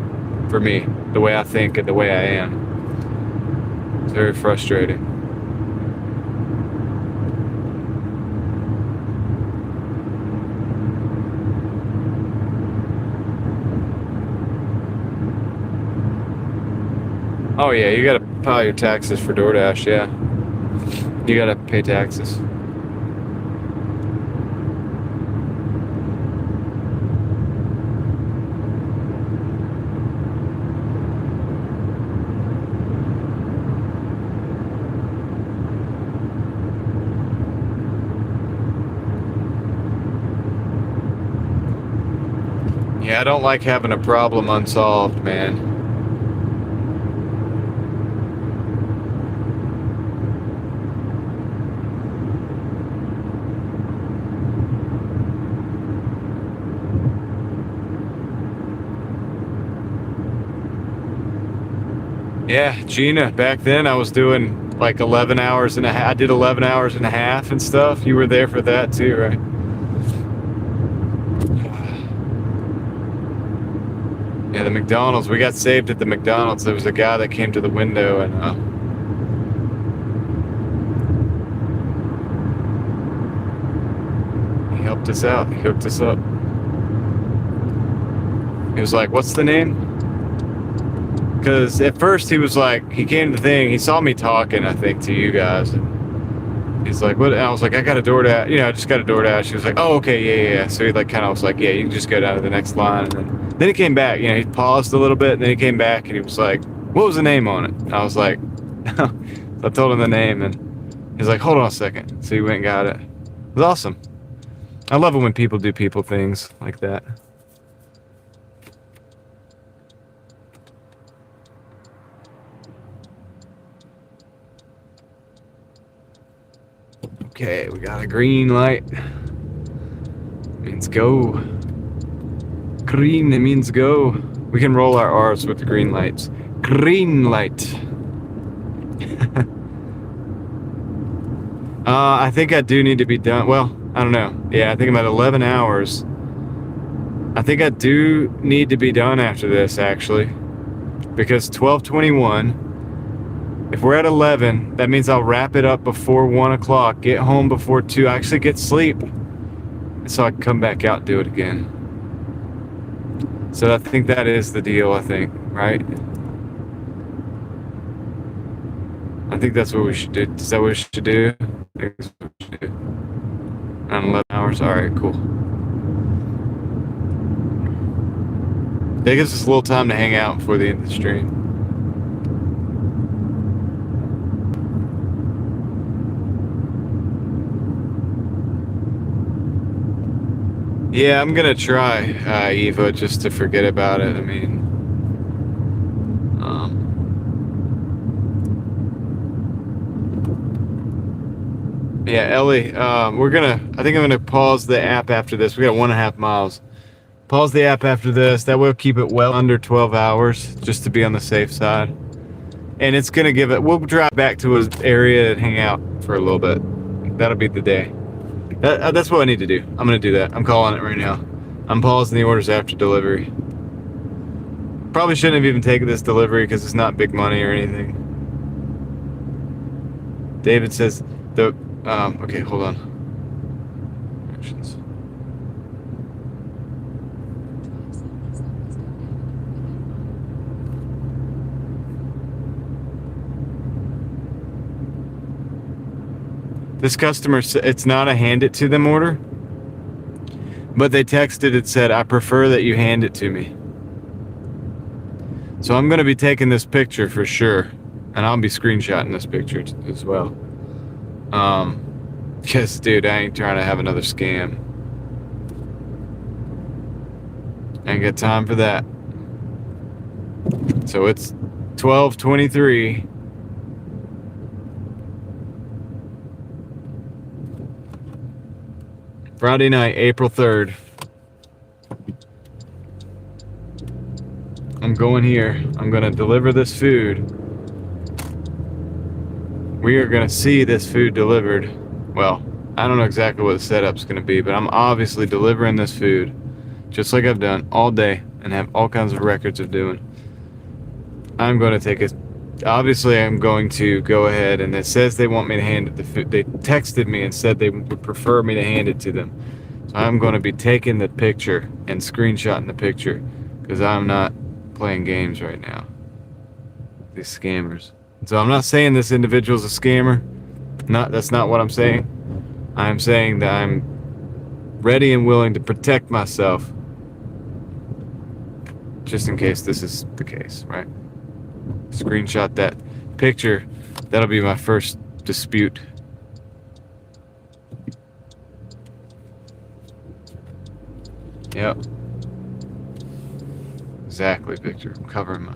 for me, the way I think and the way I am. It's very frustrating. Oh yeah, you gotta file your taxes for Doordash, yeah. You gotta pay taxes. Yeah, I don't like having a problem unsolved, man. Yeah, Gina, back then I was doing like 11 hours and a half. I did 11 hours and a half and stuff. You were there for that too, right? Yeah, the McDonald's. We got saved at the McDonald's. There was a guy that came to the window and he helped us out. He hooked us up. He was like, "What's the name?" Because at first he was like, he came to the thing, he saw me talking, I think, to you guys. And he's like, what? And I was like, I got a Doordash, I just got a Doordash. He was like, oh, okay, yeah. So he like kind of was like, yeah, you can just go down to the next line. And then he came back, he paused a little bit, and then he came back and he was like, what was the name on it? And I was like, I told him the name, and he's like, hold on a second. So he went and got it. It was awesome. I love it when people do people things like that. Okay, we got a green light. Means go. Green, it means go. We can roll our R's with the green lights. Green light. I think I do need to be done. Well, I don't know. Yeah, I think I'm at 11 hours. I think I do need to be done after this, actually. Because 12:21. If we're at 11, that means I'll wrap it up before 1 o'clock, get home before 2, actually get sleep, so I can come back out and do it again. So I think that is the deal, I think, right? I think that's what we should do. Is that what we should do? I think that's what we should do. 11 hours, all right, cool. That gives us a little time to hang out before the end of the stream. Yeah, I'm gonna try, Eva, just to forget about it. I mean, yeah, Ellie, I think I'm gonna pause the app after this. We got 1.5 miles. Pause the app after this. That will keep it well under 12 hours, just to be on the safe side. And it's gonna we'll drive back to his area and hang out for a little bit. That'll be the day. That's what I need to do. I'm going to do that. I'm calling it right now. I'm pausing the orders after delivery. Probably shouldn't have even taken this delivery because it's not big money or anything. David says, okay, hold on. Actions. This customer, it's not a hand it to them order, but they texted and said, I prefer that you hand it to me. So I'm going to be taking this picture for sure. And I'll be screenshotting this picture as well. Because, dude, I ain't trying to have another scam. Ain't got time for that. So it's 12:23. Friday night, April 3rd. I'm going here. I'm going to deliver this food. We are going to see this food delivered. Well, I don't know exactly what the setup's going to be, but I'm obviously delivering this food just like I've done all day and have all kinds of records of doing. I'm going to take it. Obviously, I'm going to go ahead, and it says they want me to hand it the food. They texted me and said they would prefer me to hand it to them. So I'm going to be taking the picture and screenshotting the picture because I'm not playing games right now. These scammers. So I'm not saying this individual's a scammer. That's not what I'm saying. I'm saying that I'm ready and willing to protect myself just in case this is the case, right? Screenshot that picture. That'll be my first dispute. Yep. Exactly, picture. I'm covering my...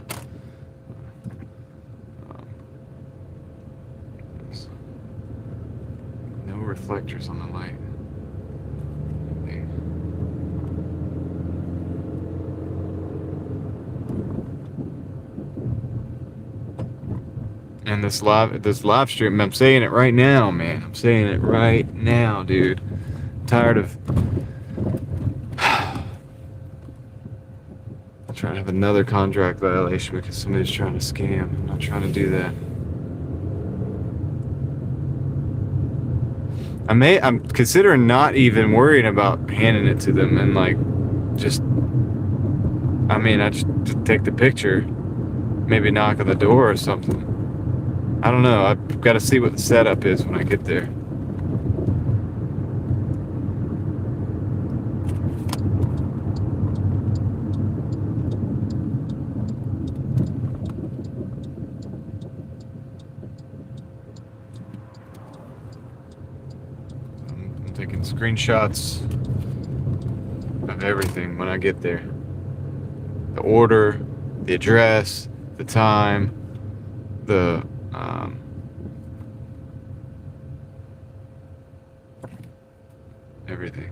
no reflectors on the light. And this live stream, I'm saying it right now, man. I'm saying it right now, dude. I'm tired of trying to have another contract violation because somebody's trying to scam. I'm not trying to do that. I'm considering not even worrying about handing it to them and like I just take the picture, maybe knock on the door or something. I don't know. I've got to see what the setup is when I get there. I'm taking screenshots of everything when I get there. The order, the address, the time, the everything.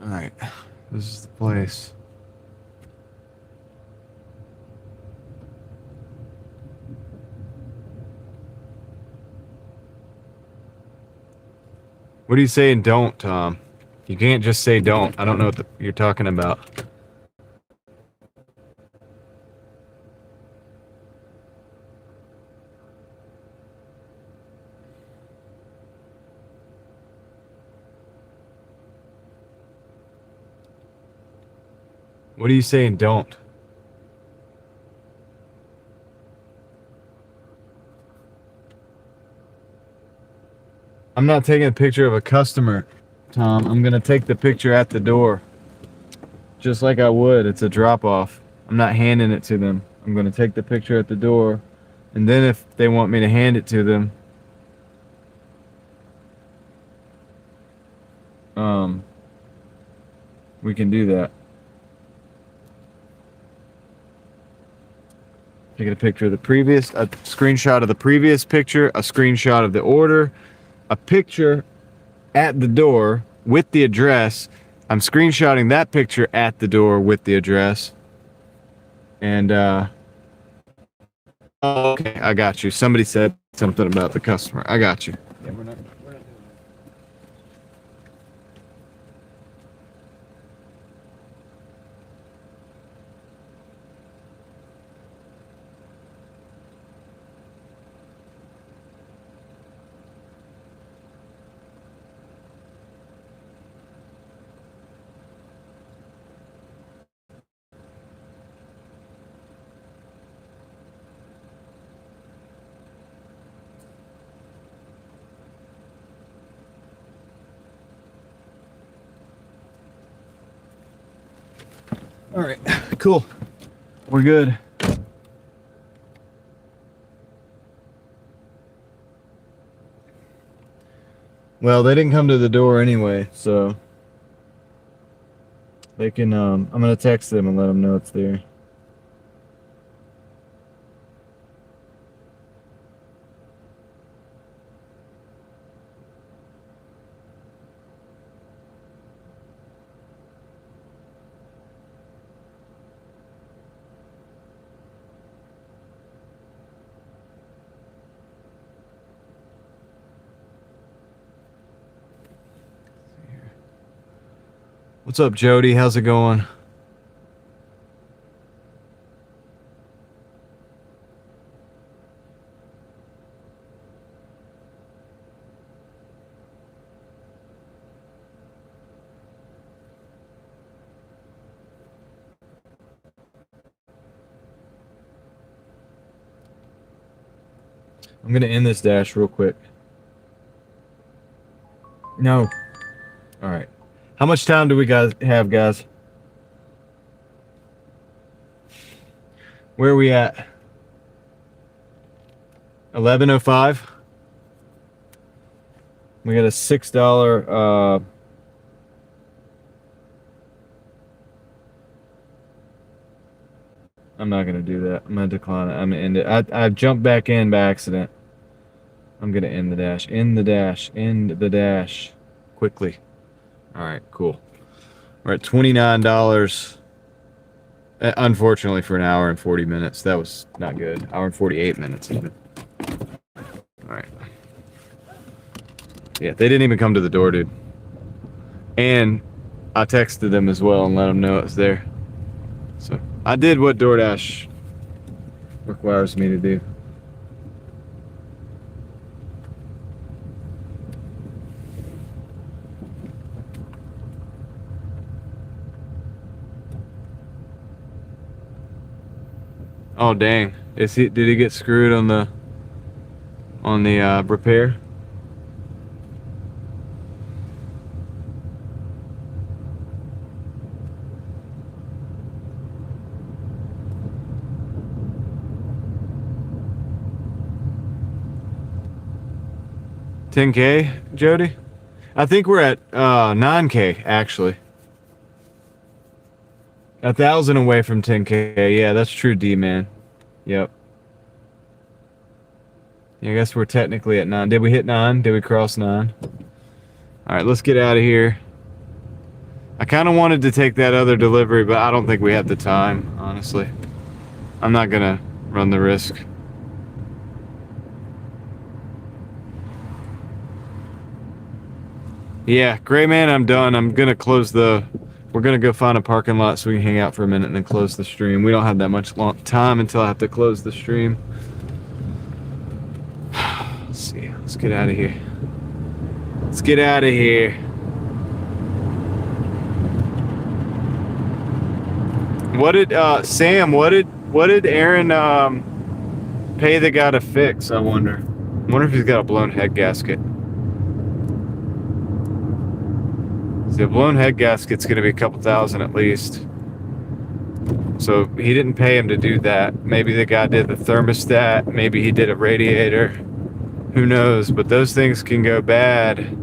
All right, this is the place. What are you saying don't, Tom? You can't just say don't. I don't know what you're talking about. What are you saying don't? I'm not taking a picture of a customer, Tom. I'm going to take the picture at the door. Just like I would. It's a drop-off. I'm not handing it to them. I'm going to take the picture at the door. And then if they want me to hand it to them, we can do that. Taking a picture of a screenshot of the previous picture, a screenshot of the order, a picture at the door with the address. I'm screenshotting that picture at the door with the address. And, okay, I got you. Somebody said something about the customer. I got you. Yeah, we're not doing that. All right, cool. We're good. Well, they didn't come to the door anyway, so they can, I'm gonna text them and let them know it's there. What's up, Jody? How's it going? I'm gonna end this dash real quick. No. All right. How much time do we guys have, guys? Where are we at? 11:05. We got a $6. I'm not gonna do that. I'm gonna decline it. I'm gonna end it. I jumped back in by accident. I'm gonna end the dash. End the dash. End the dash. Quickly. All right, cool. We're at $29. Unfortunately, for an hour and 40 minutes. That was not good. Hour and 48 minutes even. All right. Yeah, they didn't even come to the door, dude. And I texted them as well and let them know it was there. So I did what DoorDash requires me to do. Oh dang! Did he get screwed on the repair? $10K, Jody? I think we're at $9K actually. 1,000 away from 10K. Yeah, that's true, D-man. Yep. Yeah, I guess we're technically at 9. Did we hit 9? Did we cross 9? All right, let's get out of here. I kind of wanted to take that other delivery, but I don't think we have the time, honestly. I'm not gonna run the risk. Yeah, Gray Man, I'm done. I'm gonna close the... We're gonna go find a parking lot so we can hang out for a minute and then close the stream. We don't have that much time until I have to close the stream. Let's see. Let's get out of here. Let's get out of here. What did Sam? What did Aaron pay the guy to fix? I wonder. I wonder if he's got a blown head gasket. The blown head gasket's going to be a couple thousand at least. So he didn't pay him to do that. Maybe the guy did the thermostat. Maybe he did a radiator. Who knows? But those things can go bad.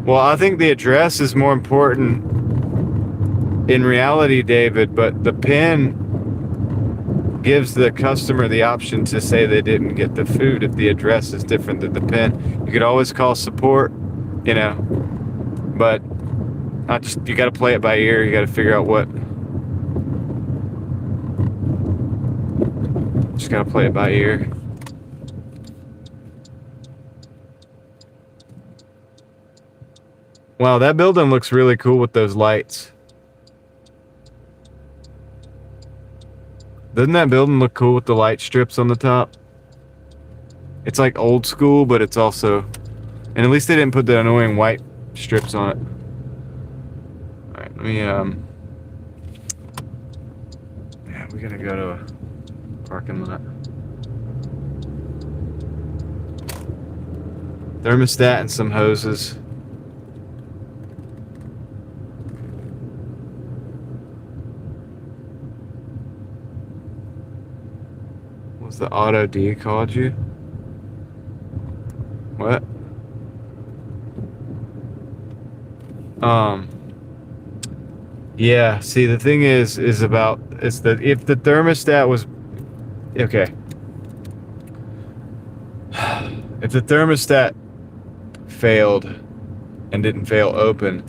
Well, I think the address is more important in reality, David, but the PIN gives the customer the option to say they didn't get the food if the address is different than the PIN. You could always call support, you know, but you got to play it by ear. You got to figure out what. Just got to play it by ear. Wow, that building looks really cool with those lights. Doesn't that building look cool with the light strips on the top? It's like old school, but it's also... And at least they didn't put the annoying white strips on it. Alright, let me, yeah, we gotta go to a parking lot. thermostat and some hoses. Was the auto D called you? What? Yeah, see, the thing is that if the thermostat was okay, if the thermostat failed and didn't fail open,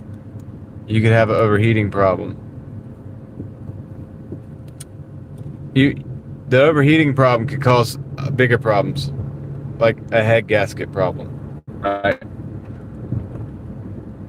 you could have an overheating problem. The overheating problem could cause bigger problems, like a head gasket problem, right?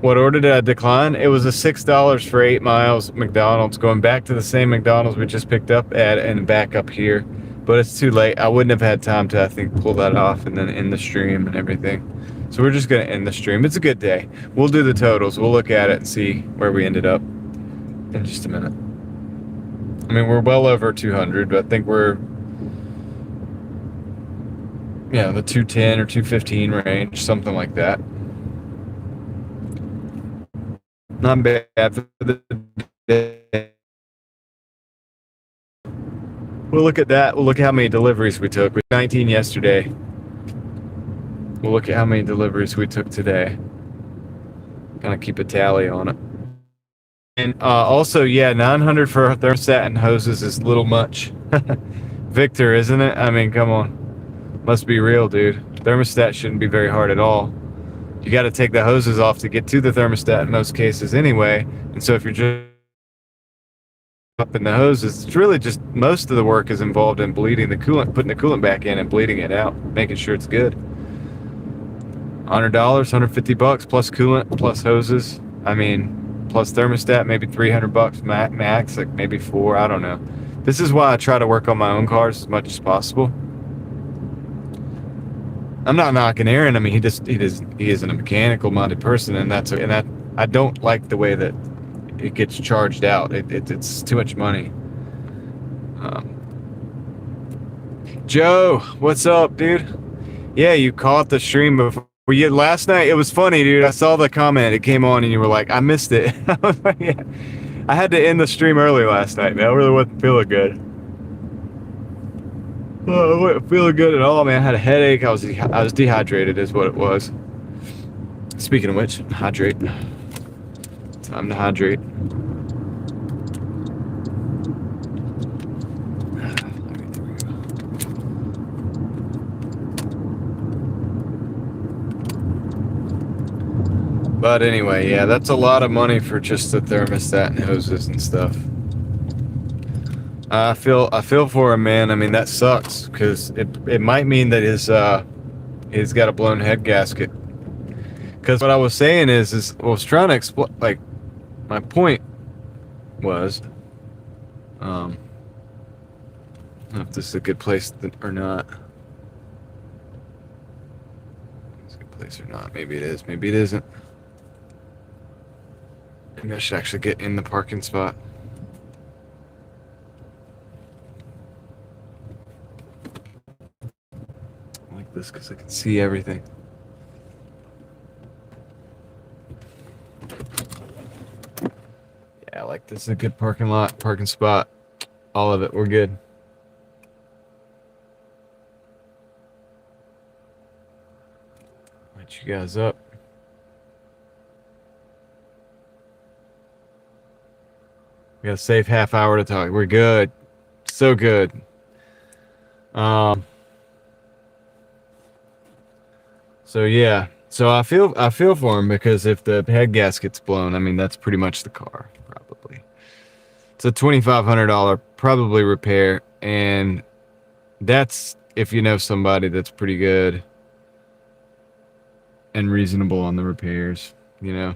What order did I decline? It was a $6 for 8 miles McDonald's, going back to the same McDonald's we just picked up at and back up here. But it's too late. I wouldn't have had time to, I think, pull that off and then end the stream and everything. So we're just going to end the stream. It's a good day. We'll do the totals. We'll look at it and see where we ended up in just a minute. I mean, we're well over 200, but I think we're, yeah, the 210 or 215 range, something like that. Not bad for the day. We'll look at that. We'll look at how many deliveries we took. We had 19 yesterday. We'll look at how many deliveries we took today. Kind of keep a tally on it. And also, yeah, 900 for a thermostat and hoses is a little much. Victor, isn't it? I mean, come on. Must be real, dude. Thermostat shouldn't be very hard at all. You got to take the hoses off to get to the thermostat in most cases anyway. And so if you're just up in the hoses, it's really just most of the work is involved in bleeding the coolant, putting the coolant back in and bleeding it out, making sure it's good. $100, $150 plus coolant, plus hoses. I mean, plus thermostat, maybe $300 max, like maybe $400, I don't know. This is why I try to work on my own cars as much as possible. I'm not knocking Aaron. I mean, he isn't a mechanical minded person, and I don't like the way that it gets charged out. It's too much money. Joe, what's up, dude? Yeah, you caught the stream before. Last night, it was funny, dude. I saw the comment. It came on, and you were like, I missed it. I was like, yeah. I had to end the stream early last night, man. I really wasn't feeling good. Oh, I wasn't feeling good at all, man. I had a headache. I was dehydrated is what it was. Speaking of which, hydrate. Time to hydrate. But anyway, yeah, that's a lot of money for just the thermostat and hoses and stuff. I feel for him, man. I mean, that sucks because it might mean that he's got a blown head gasket. Because what I was saying is I was trying to explain, like, my point was, I don't know if this is a good place or not. It's a good place or not. Maybe it is. Maybe it isn't. Maybe I should actually get in the parking spot. I like this because I can see everything. Yeah, like this is a good parking spot. All of it, we're good. Let you guys up. We got a safe half hour to talk. We're good. So good. So yeah. So I feel for him because if the head gasket's blown, I mean that's pretty much the car, probably. It's a $2,500 probably repair, and that's if you know somebody that's pretty good and reasonable on the repairs, you know.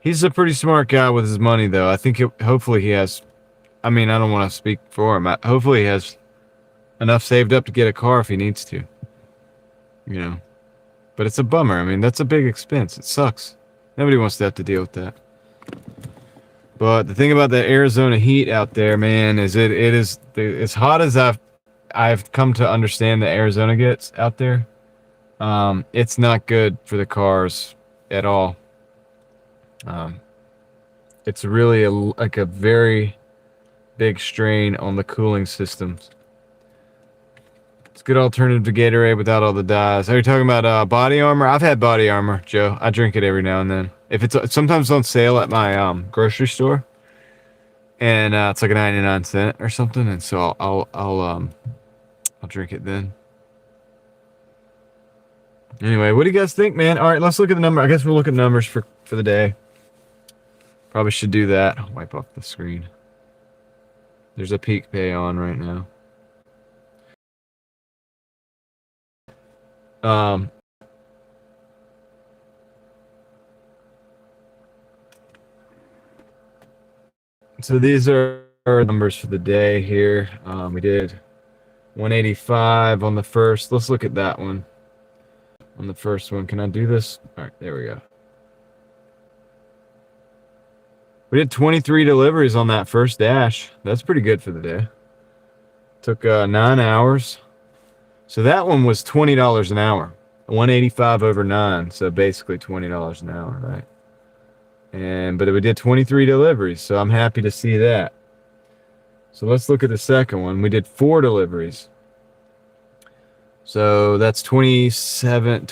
He's a pretty smart guy with his money, though. I think hopefully he has, I mean, I don't want to speak for him. Hopefully he has enough saved up to get a car if he needs to, you know. But it's a bummer. I mean, that's a big expense. It sucks. Nobody wants to have to deal with that. But the thing about the Arizona heat out there, man, is it is as hot as I I've come to understand that Arizona gets out there. It's not good for the cars at all. It's really like a very big strain on the cooling systems. It's a good alternative to Gatorade without all the dyes. Are you talking about body armor? I've had body armor, Joe. I drink it every now and then. If it's sometimes on sale at my grocery store, and it's like a 99 cent or something, and so I'll drink it then. Anyway, what do you guys think, man? All right, let's look at the number. I guess we'll look at numbers for the day. Probably should do that. I'll wipe off the screen. There's a peak pay on right now. So these are our numbers for the day here. We did 185 on the first. Let's look at that one. On the first one, can I do this? All right, there we go. We did 23 deliveries on that first dash. That's pretty good for the day. Took 9 hours. So that one was $20 an hour. 185 over 9, so basically $20 an hour, right? But we did 23 deliveries, so I'm happy to see that. So let's look at the second one. We did 4 deliveries. So that's 27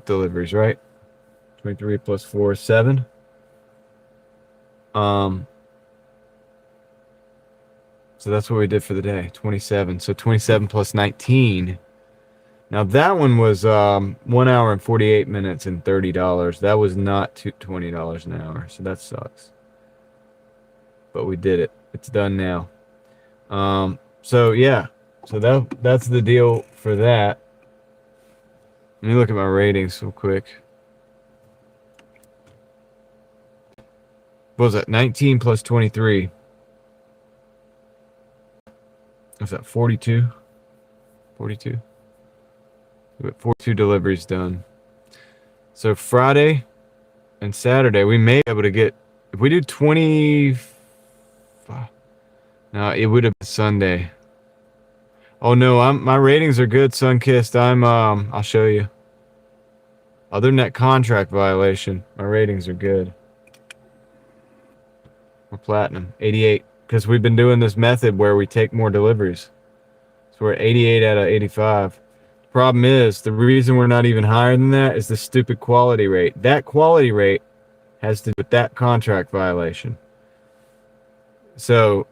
deliveries, right? 23 plus 4 is 7. So that's what we did for the day, 27. So 27 plus 19. Now that one was 1 hour and 48 minutes and $30. That was not $20 an hour, so that sucks. But we did it. It's done now. So yeah, so that's the deal for that. Let me look at my ratings real quick. What was that? 19 plus 23. Was that 42? 42? 42 deliveries done. So Friday and Saturday, we may be able to get, if we do 20, no, it would have been Sunday. Oh no, my ratings are good, Sunkissed. I'll show you. Other than that contract violation, my ratings are good. We're platinum, 88, because we've been doing this method where we take more deliveries. So we're at 88 out of 85. Problem is, the reason we're not even higher than that is the stupid quality rate. That quality rate has to do with that contract violation. So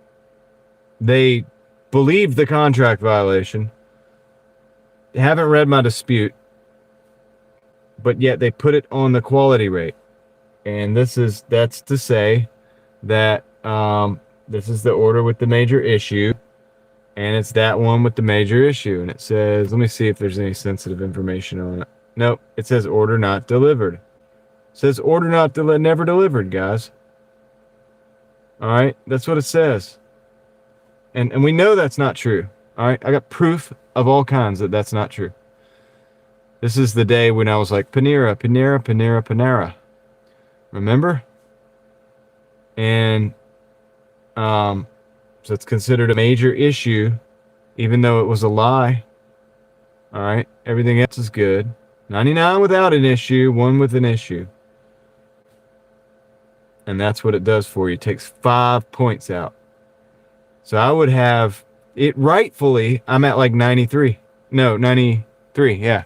they believe the contract violation, they haven't read my dispute, but yet they put it on the quality rate. And that's to say that this is the order with the major issue. And it's that one with the major issue. And it says, let me see if there's any sensitive information on it. Nope. It says order not delivered. It says order not never delivered, guys. All right. That's what it says. And we know that's not true. All right. I got proof of all kinds that that's not true. This is the day when I was like, Panera, Panera, Panera, Panera. Remember? And, so it's considered a major issue, even though it was a lie. All right. Everything else is good. 99 without an issue, 1 with an issue. And that's what it does for you. It takes 5 points out. So I would have it rightfully. I'm at like 93. No, 93. Yeah.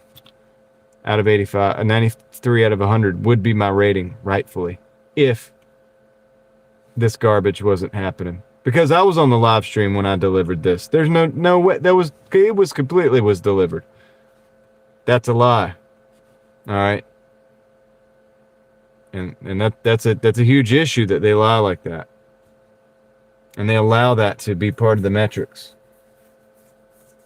Out of 85. 93 out of 100 would be my rating rightfully if this garbage wasn't happening. Because I was on the live stream when I delivered this. There's no way it was completely delivered. That's a lie. All right. And that's a huge issue that they lie like that. And they allow that to be part of the metrics.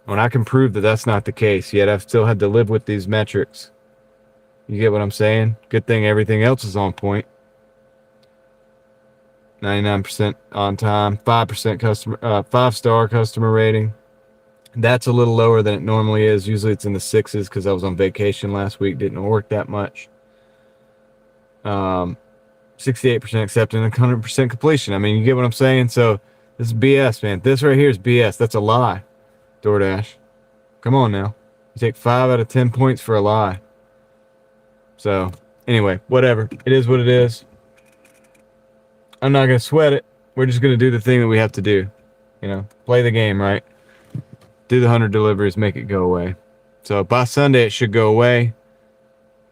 When I can prove that that's not the case, yet I've still had to live with these metrics. You get what I'm saying? Good thing everything else is on point. 99% on time, 5% customer, 5-star customer rating. That's a little lower than it normally is. Usually it's in the 6s because I was on vacation last week, didn't work that much. 68% accepting and 100% completion. I mean, you get what I'm saying? So this is BS, man. This right here is BS. That's a lie. DoorDash. Come on now. You take 5 out of 10 points for a lie. So, anyway, whatever. It is what it is. I'm not going to sweat it. We're just going to do the thing that we have to do. You know, play the game, right? Do the 100 deliveries, make it go away. So, by Sunday, it should go away.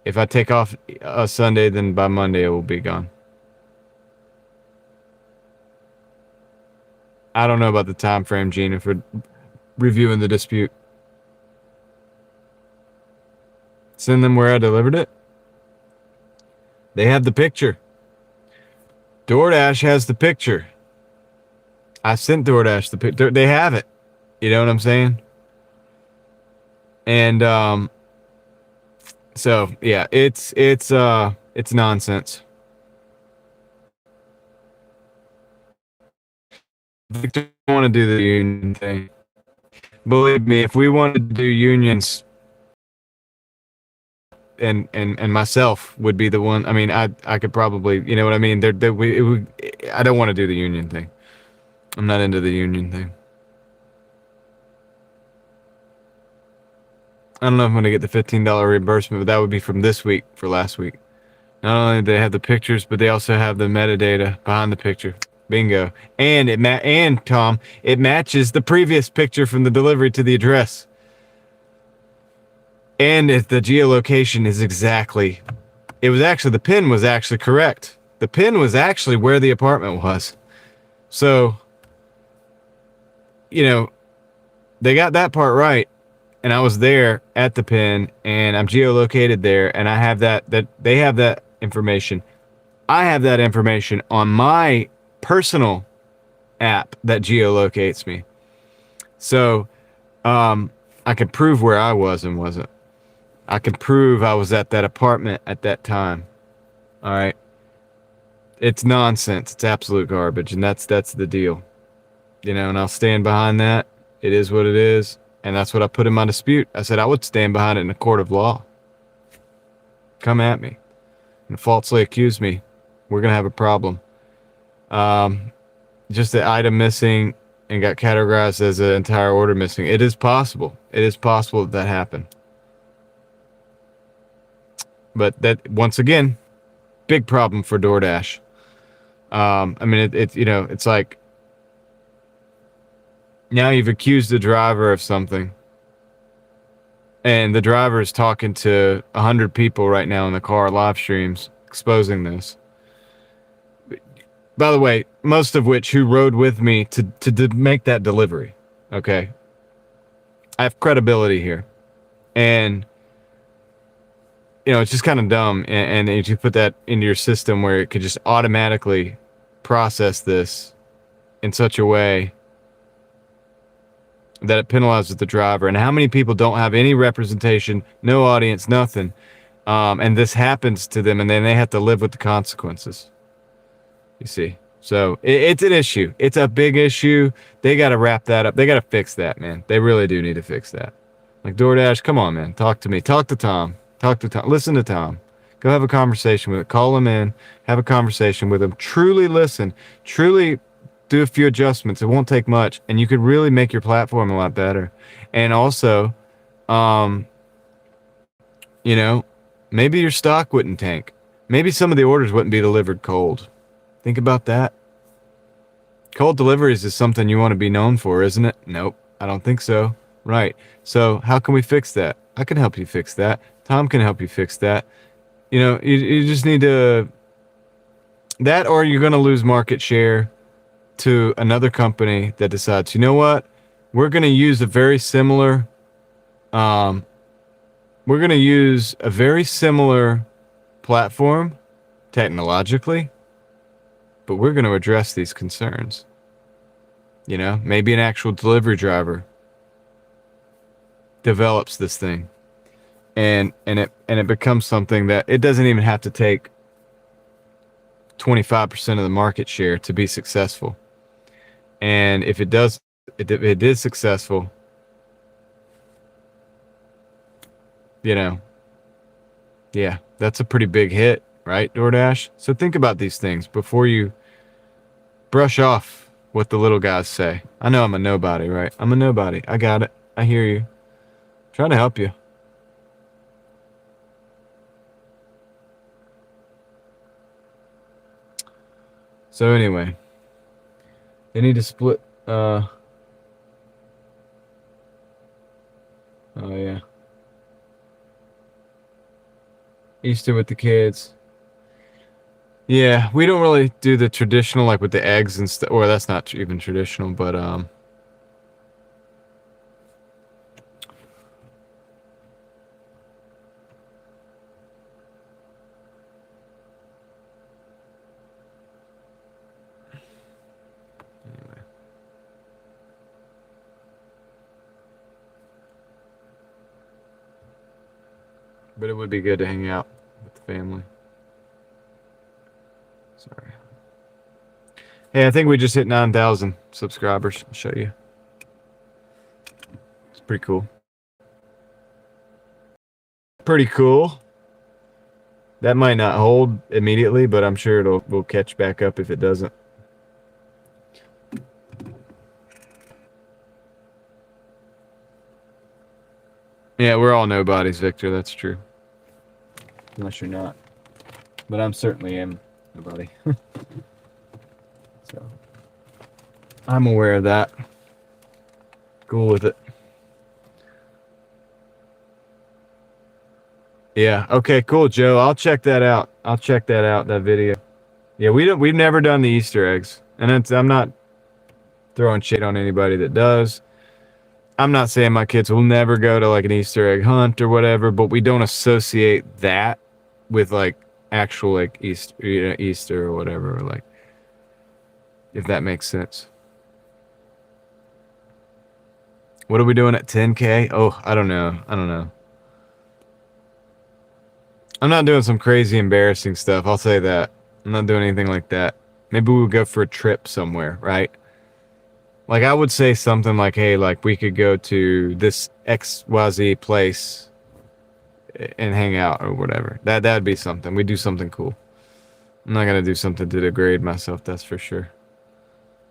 If I take off a Sunday, then by Monday, it will be gone. I don't know about the time frame, Gina, for reviewing the dispute. Send them where I delivered it. They have the picture. DoorDash has the picture. I sent DoorDash the picture. They have it. You know what I'm saying? And so yeah, it's nonsense. Victor want to do the union thing. Believe me, if we wanted to do unions, and myself would be the one. I mean, I could probably, you know what I mean. I don't want to do the union thing. I'm not into the union thing. I don't know if I'm gonna get the $15 reimbursement, but that would be from this week for last week. Not only do they have the pictures, but they also have the metadata behind the picture. Bingo. And Tom, it matches the previous picture from the delivery to the address. And if the geolocation is exactly, the pin was actually correct. The pin was actually where the apartment was. So, you know, they got that part right. And I was there at the pin, and I'm geolocated there, and I have that they have that information. I have that information on my personal app that geolocates me. So, I can prove where I was and wasn't. I can prove I was at that apartment at that time. All right. It's nonsense. It's absolute garbage. And that's the deal. You know, and I'll stand behind that. It is what it is. And that's what I put in my dispute. I said I would stand behind it in a court of law. Come at me and falsely accuse me. We're going to have a problem. Just the item missing and got categorized as an entire order missing. It is possible. It is possible that happened. But that, once again, big problem for DoorDash. I mean, it's you know, it's like now you've accused the driver of something, and the driver is talking to 100 people right now in the car, live streams, exposing this. By the way, most of which who rode with me to make that delivery. Okay, I have credibility here, and you know, it's just kind of dumb, and if you put that into your system where it could just automatically process this in such a way that it penalizes the driver. And how many people don't have any representation, no audience, nothing, and this happens to them, and then they have to live with the consequences. You see, so it's an issue. It's a big issue. They got to wrap that up. They got to fix that, man. They really do need to fix that. Like DoorDash, come on, man, talk to me, talk to Tom. Talk to Tom. Listen to Tom. Go have a conversation with him. Call him in. Have a conversation with him. Truly listen. Truly do a few adjustments. It won't take much. And you could really make your platform a lot better. And also, you know, maybe your stock wouldn't tank. Maybe some of the orders wouldn't be delivered cold. Think about that. Cold deliveries is something you want to be known for, isn't it? Nope. I don't think so. Right. So how can we fix that? I can help you fix that. Tom can help you fix that. You know, you just need to, that, or you're going to lose market share to another company that decides, you know what, we're going to use a very similar, platform technologically, but we're going to address these concerns. You know, maybe an actual delivery driver develops this thing. And it becomes something that it doesn't even have to take 25% of the market share to be successful. And if it does, if it is successful, you know, yeah, that's a pretty big hit, right, DoorDash? So think about these things before you brush off what the little guys say. I know I'm a nobody, right? I'm a nobody. I got it. I hear you. Trying to help you. So anyway, they need to split. Oh yeah. Easter with the kids. Yeah, we don't really do the traditional like with the eggs and stuff. Or that's not even traditional, but anyway. But it would be good to hang out with the family. Sorry. Hey, I think we just hit 9,000 subscribers. I'll show you. It's pretty cool. Pretty cool. That might not hold immediately, but I'm sure we'll catch back up if it doesn't. Yeah, we're all nobodies, Victor. That's true. Unless you're not. But I'm certainly am nobody. So I'm aware of that. Cool with it. Yeah. Okay, cool, Joe. I'll check that out. That video. Yeah, we've never done the Easter eggs. And I'm not throwing shit on anybody that does. I'm not saying my kids will never go to like an Easter egg hunt or whatever, but we don't associate that with like actual like Easter or whatever, or like, if that makes sense. What are we doing at 10K? Oh, I don't know. I'm not doing some crazy embarrassing stuff. I'll say that. I'm not doing anything like that. Maybe we'll go for a trip somewhere, right? Like I would say something like, hey, like we could go to this XYZ place and hang out or whatever. That'd be something. We do something cool. I'm not gonna do something to degrade myself, that's for sure.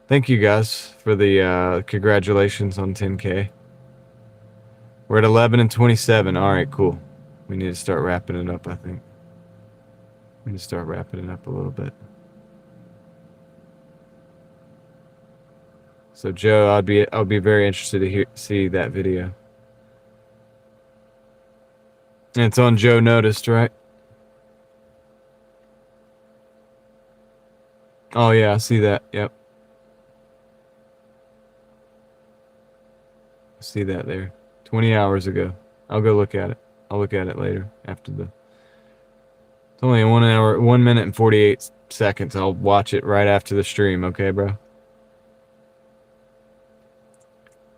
Thank you guys for the congratulations on 10K. We're at 11 and 27. All right, cool. We need to start wrapping it up, I think. We need to start wrapping it up a little bit. So Joe, I'll be very interested to see that video. And it's on Joe Noticed, right? Oh yeah, I see that. Yep. I see that there. 20 hours ago. I'll go look at it. I'll look at it later after the. It's only 1 hour, 1 minute and 48 seconds. I'll watch it right after the stream. Okay, bro?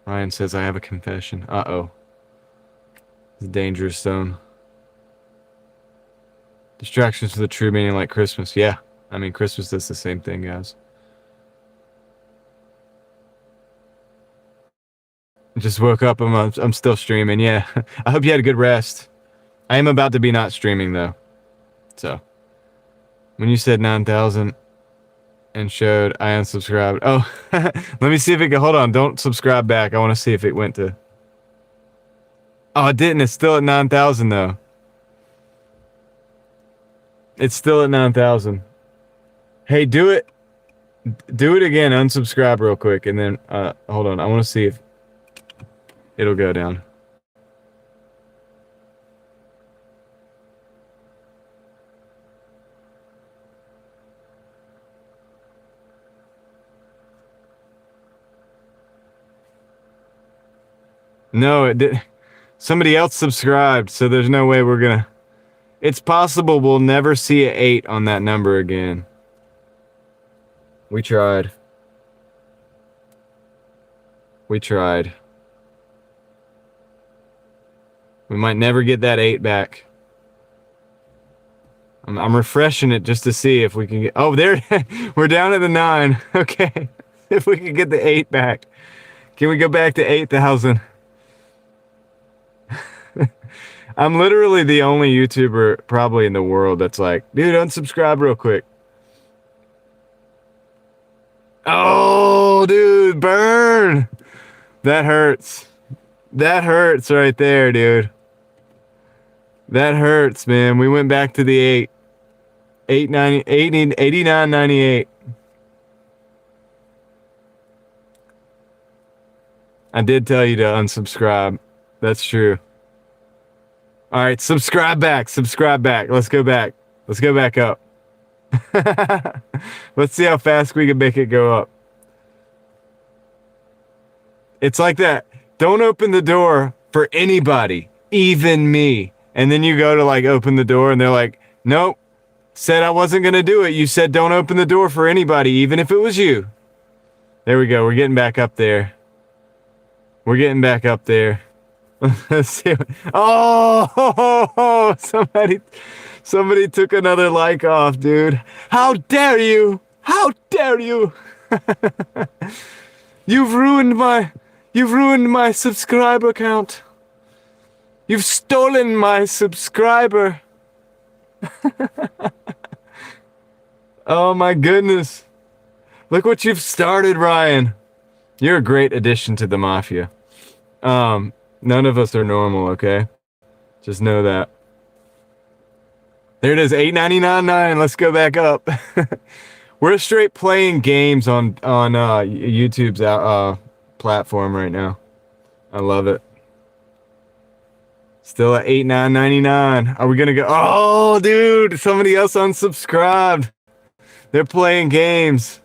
Ryan says I have a confession. Uh-oh. It's a dangerous zone. Distractions for the true meaning like Christmas. Yeah. I mean, Christmas does the same thing, guys. Just woke up. I'm still streaming. Yeah. I hope you had a good rest. I am about to be not streaming, though. So. When you said 9,000 and showed I unsubscribed. Oh. Let me see if it can. Hold on. Don't subscribe back. I want to see if it went to. Oh, it didn't. It's still at 9,000, though. It's still at 9,000. Hey, do it. Do it again. Unsubscribe real quick. And then, hold on. I want to see if it'll go down. No, it did. Somebody else subscribed, so there's no way we're gonna. It's possible we'll never see an 8 on that number again. We tried. We tried. We might never get that 8 back. I'm refreshing it just to see if we can get. Oh, there. We're down at the 9. Okay. If we can get the 8 back. Can we go back to 8,000? I'm literally the only YouTuber probably in the world that's like, dude, unsubscribe real quick. Oh, dude, burn. That hurts. That hurts right there, dude. That hurts, man. We went back to the 89.98. I did tell you to unsubscribe. That's true. All right, subscribe back. Let's go back. Let's go back up. Let's see how fast we can make it go up. It's like that. Don't open the door for anybody, even me. And then you go to like open the door and they're like, nope, said I wasn't going to do it. You said don't open the door for anybody, even if it was you. There we go. We're getting back up there. Let's see. Oh, somebody took another like off, dude. How dare you? How dare you? You've ruined my subscriber count. You've stolen my subscriber. Oh my goodness. Look what you've started, Ryan. You're a great addition to the mafia. None of us are normal, okay? Just know that. There it is, $8.99.9. Let's go back up. We're straight playing games on YouTube's platform right now. I love it. Still at $8.99.99. Are we gonna go? Oh, dude! Somebody else unsubscribed. They're playing games.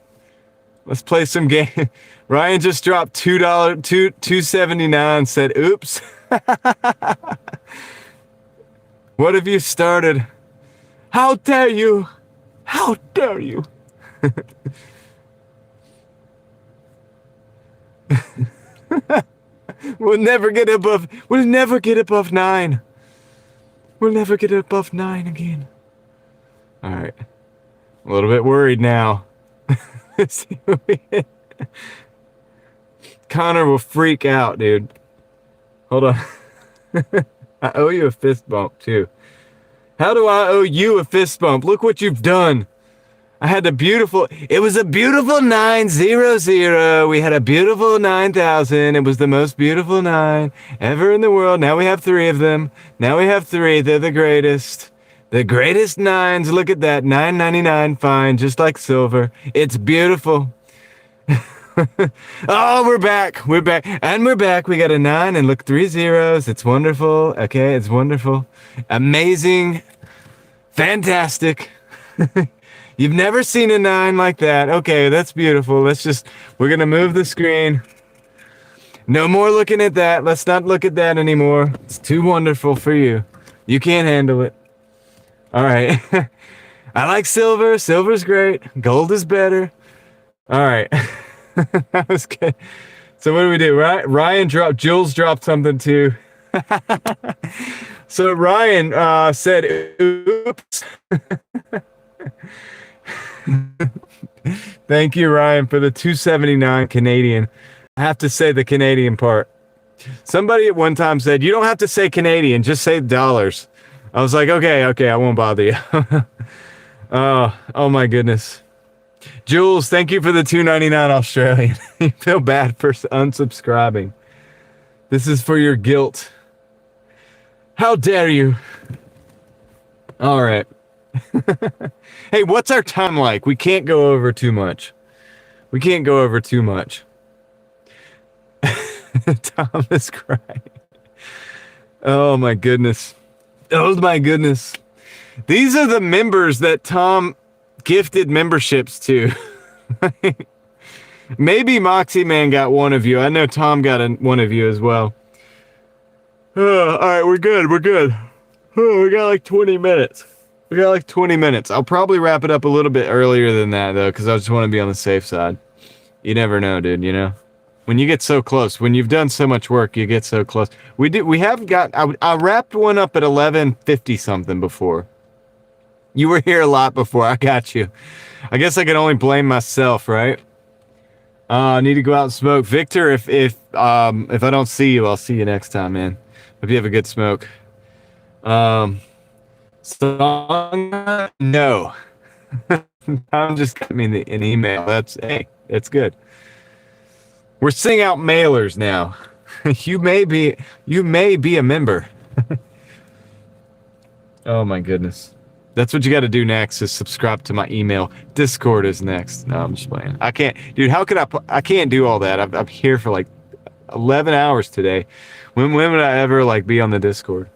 Let's play some game. Ryan just dropped $2.79. Said, "Oops." What have you started? How dare you? How dare you? We'll never get above 9. We'll never get above 9 again. All right. A little bit worried now. Connor will freak out, dude. Hold on. I owe you a fist bump, too. How do I owe you a fist bump? Look what you've done. It was a beautiful 900. We had a beautiful 9,000. It was the most beautiful 9 ever in the world. Now we have 3 of them. They're the greatest. The greatest 9s. Look at that. 9.99 fine, just like silver. It's beautiful. Oh, we're back. And we're back. We got a 9 and look, 3 zeros. It's wonderful. Okay, it's wonderful. Amazing. Fantastic. You've never seen a 9 like that. Okay, that's beautiful. We're going to move the screen. No more looking at that. Let's not look at that anymore. It's too wonderful for you. You can't handle it. All right. I like silver. Silver's great. Gold is better. All right. That was good. So what do we do? Jules dropped something too. So Ryan said, oops. Thank you, Ryan, for the $2.79 Canadian. I have to say the Canadian part. Somebody at one time said, you don't have to say Canadian, just say dollars. I was like, okay, I won't bother you. Oh my goodness. Jules, thank you for the $2.99 Australian. You feel bad for unsubscribing. This is for your guilt. How dare you? All right. Hey, what's our time like? We can't go over too much. Tom is crying. Oh my goodness. These are the members that Tom gifted memberships to. Maybe Moxie Man got one of you. I know Tom got one of you as well. All right, we're good. Oh, we got like 20 minutes. I'll probably wrap it up a little bit earlier than that, though, because I just want to be on the safe side. You never know, dude, you know? When you get so close, when you've done so much work, you get so close. I wrapped one up at 11:50 something before. You were here a lot before. I got you. I guess I can only blame myself, right? I need to go out and smoke. Victor, if I don't see you, I'll see you next time, man. Hope you have a good smoke. Song? No. Tom just got me an email. That's good. We're sending out mailers now. You may be a member. Oh my goodness. That's what you got to do next is subscribe to my email. Discord is next. No, I'm just playing. I can't, dude. How could I can't do all that. I'm here for like 11 hours today. When would I ever like be on the Discord?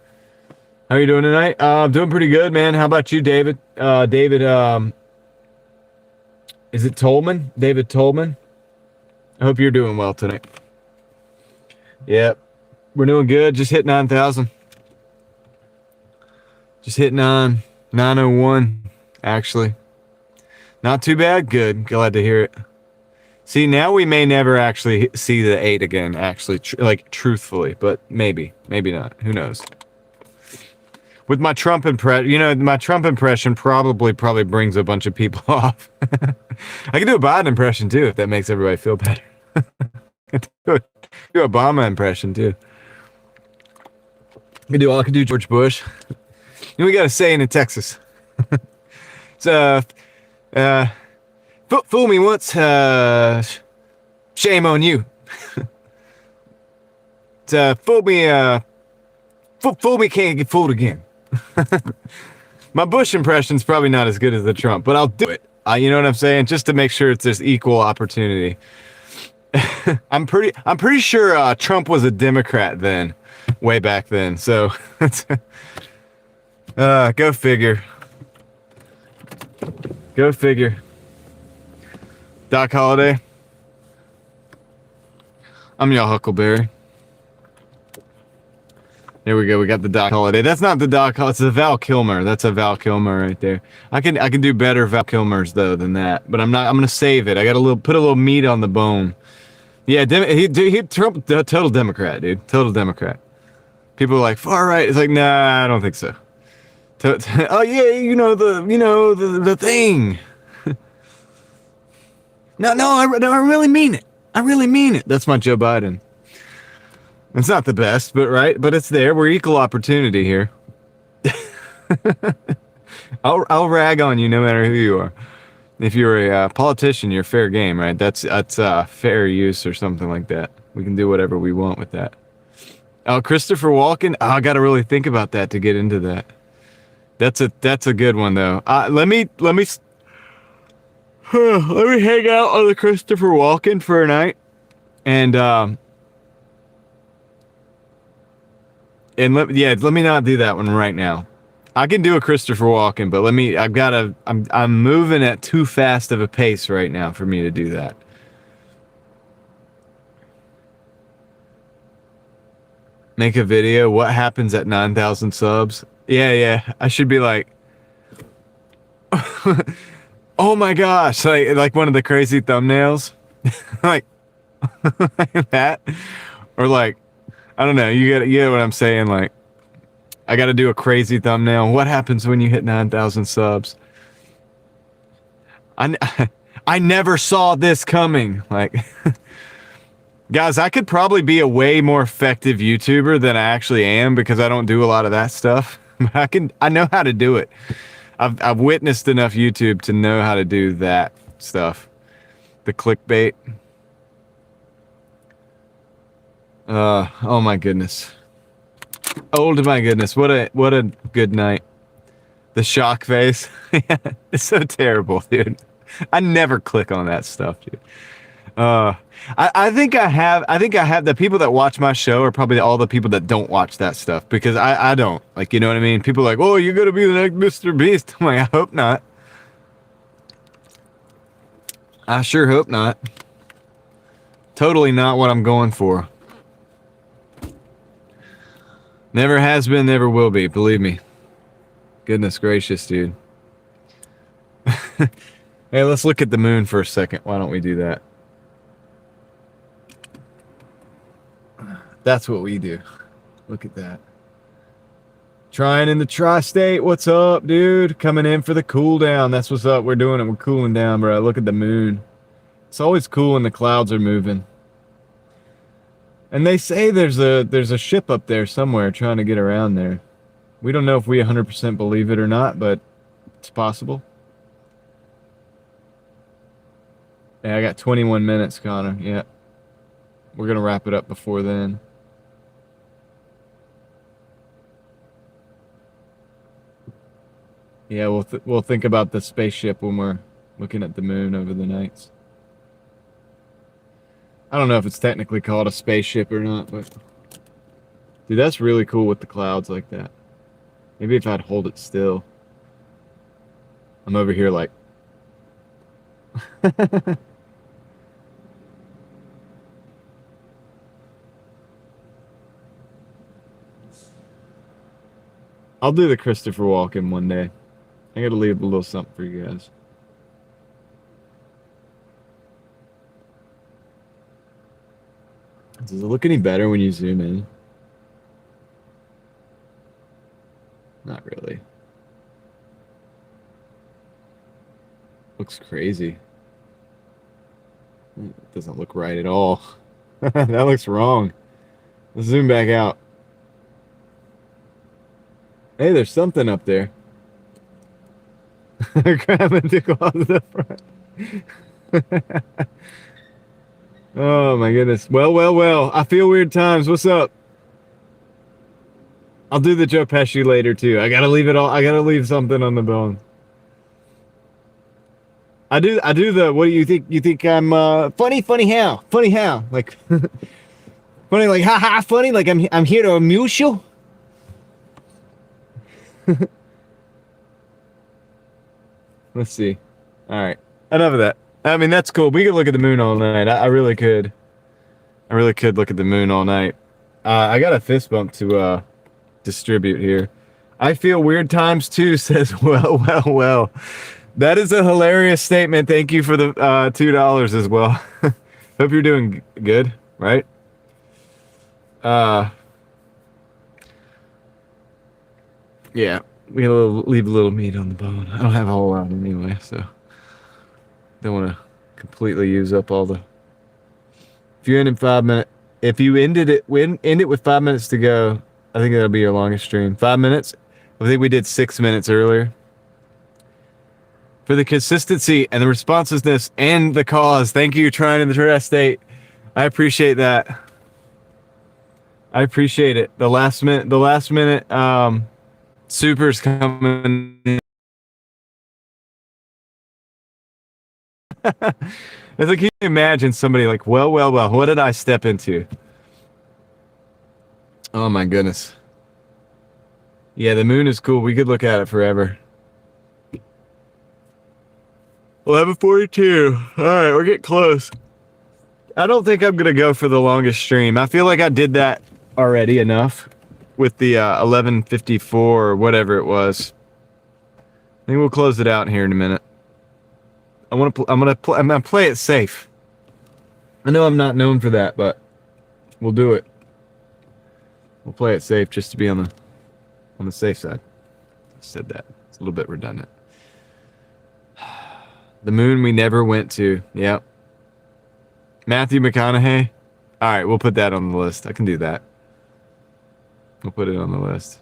How are you doing tonight? I'm doing pretty good, man. How about you, David? David, is it Tolman? David Tolman? I hope you're doing well tonight. Yep. We're doing good. Just hit 9,000. Just hit 901, actually. Not too bad. Good. Glad to hear it. See, now we may never actually see the 8 again, actually, like, truthfully, but maybe not. Who knows? With my Trump impression, my Trump impression probably brings a bunch of people off. I can do a Biden impression, too, if that makes everybody feel better. I can do Obama impression, too. I can do George Bush. We got a saying in Texas. It's, fool me once, shame on you. It's, fool me can't get fooled again. My Bush impression's probably not as good as the Trump, but I'll do it. You know what I'm saying? Just to make sure it's this equal opportunity. I'm pretty sure Trump was a Democrat then, way back then. So, go figure. Go figure. Doc Holliday. I'm y'all Huckleberry. There we go. We got the Doc Holliday. That's not the Doc Holliday. It's a Val Kilmer. That's a Val Kilmer right there. I can do better Val Kilmers though than that. But I'm gonna save it. I got put a little meat on the bone. Yeah, he Trump, total Democrat, dude. Total Democrat. People are like far right. It's like, nah, I don't think so. Oh yeah, the thing. No, I really mean it. I really mean it. That's my Joe Biden. It's not the best, but it's there. We're equal opportunity here. I'll rag on you no matter who you are. If you're a politician, you're fair game, right? That's fair use or something like that. We can do whatever we want with that. Oh, Christopher Walken. Oh, I got to really think about that to get into that. That's a good one though. Let me hang out on the Christopher Walken for a night, and let me not do that one right now. I can do a Christopher Walken, but I'm moving at too fast of a pace right now for me to do that. Make a video. What happens at 9,000 subs? Yeah. I should be like, oh my gosh, like one of the crazy thumbnails, like that, or like, I don't know. You get what I'm saying? Like, I got to do a crazy thumbnail. What happens when you hit 9,000 subs? I never saw this coming. Like, guys, I could probably be a way more effective YouTuber than I actually am because I don't do a lot of that stuff. I know how to do it. I've witnessed enough YouTube to know how to do that stuff. The clickbait. Oh my goodness. Oh my goodness. What a good night. The shock face. It's so terrible, dude. I never click on that stuff, dude. I think I have the people that watch my show are probably all the people that don't watch that stuff because I don't, like, you know what I mean? People are like, oh, you're gonna be the next Mr. Beast. I'm like, I hope not. I sure hope not. Totally not what I'm going for. Never has been, never will be, believe me. Goodness gracious, dude. Hey, let's look at the moon for a second. Why don't we do that? That's what we do. Look at that. Trying in the tri-state. What's up, dude? Coming in for the cool down. That's what's up. We're doing it. We're cooling down, bro. Look at the moon. It's always cool when the clouds are moving. And they say there's a ship up there somewhere trying to get around there. We don't know if we 100% believe it or not, but it's possible. Yeah, I got 21 minutes, Connor. Yeah. We're going to wrap it up before then. Yeah, we'll think about the spaceship when we're looking at the moon over the nights. I don't know if it's technically called a spaceship or not, but dude, that's really cool with the clouds like that. Maybe if I'd hold it still. I'm over here like I'll do the Christopher Walken one day. I gotta leave a little something for you guys. Does it look any better when you zoom in? Not really. Looks crazy. It doesn't look right at all. That looks wrong. Let's zoom back out. Hey, there's something up there. Grabbing to close the front. Oh my goodness. Well. I feel weird times. What's up? I'll do the Joe Pesci later too. I gotta leave it all. I gotta leave something on the bone. I do the. What do you think? You think I'm funny? Funny how? Funny how? Like funny? Like ha funny? Like I'm here to amuse you? Let's see. All right. Enough of that. I mean, that's cool. We could look at the moon all night. I really could. I really could look at the moon all night. I got a fist bump to distribute here. I feel weird times too, says well. That is a hilarious statement. Thank you for the $2 as well. Hope you're doing good, right? Yeah, we leave a little meat on the bone. I don't have a whole lot anyway, so don't want to completely use up all the. If you end in 5 minutes, if you end it with 5 minutes to go, I think that'll be your longest stream. 5 minutes. I think we did 6 minutes earlier. For the consistency and the responsiveness and the cause, thank you, trying in the Trash State. I appreciate that. I appreciate it. The last minute supers coming in. It's like, can you imagine somebody like, well, what did I step into? Oh my goodness. Yeah, the moon is cool. We could look at it forever. 11:42. All right, we're getting close. I don't think I'm gonna go for the longest stream. I feel like I did that already enough with the 11:54 or whatever it was. I think we'll close it out here in a minute. I'm gonna play it safe. I know I'm not known for that, but we'll do it. We'll play it safe just to be on the safe side. I said that. It's a little bit redundant. The moon we never went to. Yep. Matthew McConaughey. All right, we'll put that on the list. I can do that. We'll put it on the list.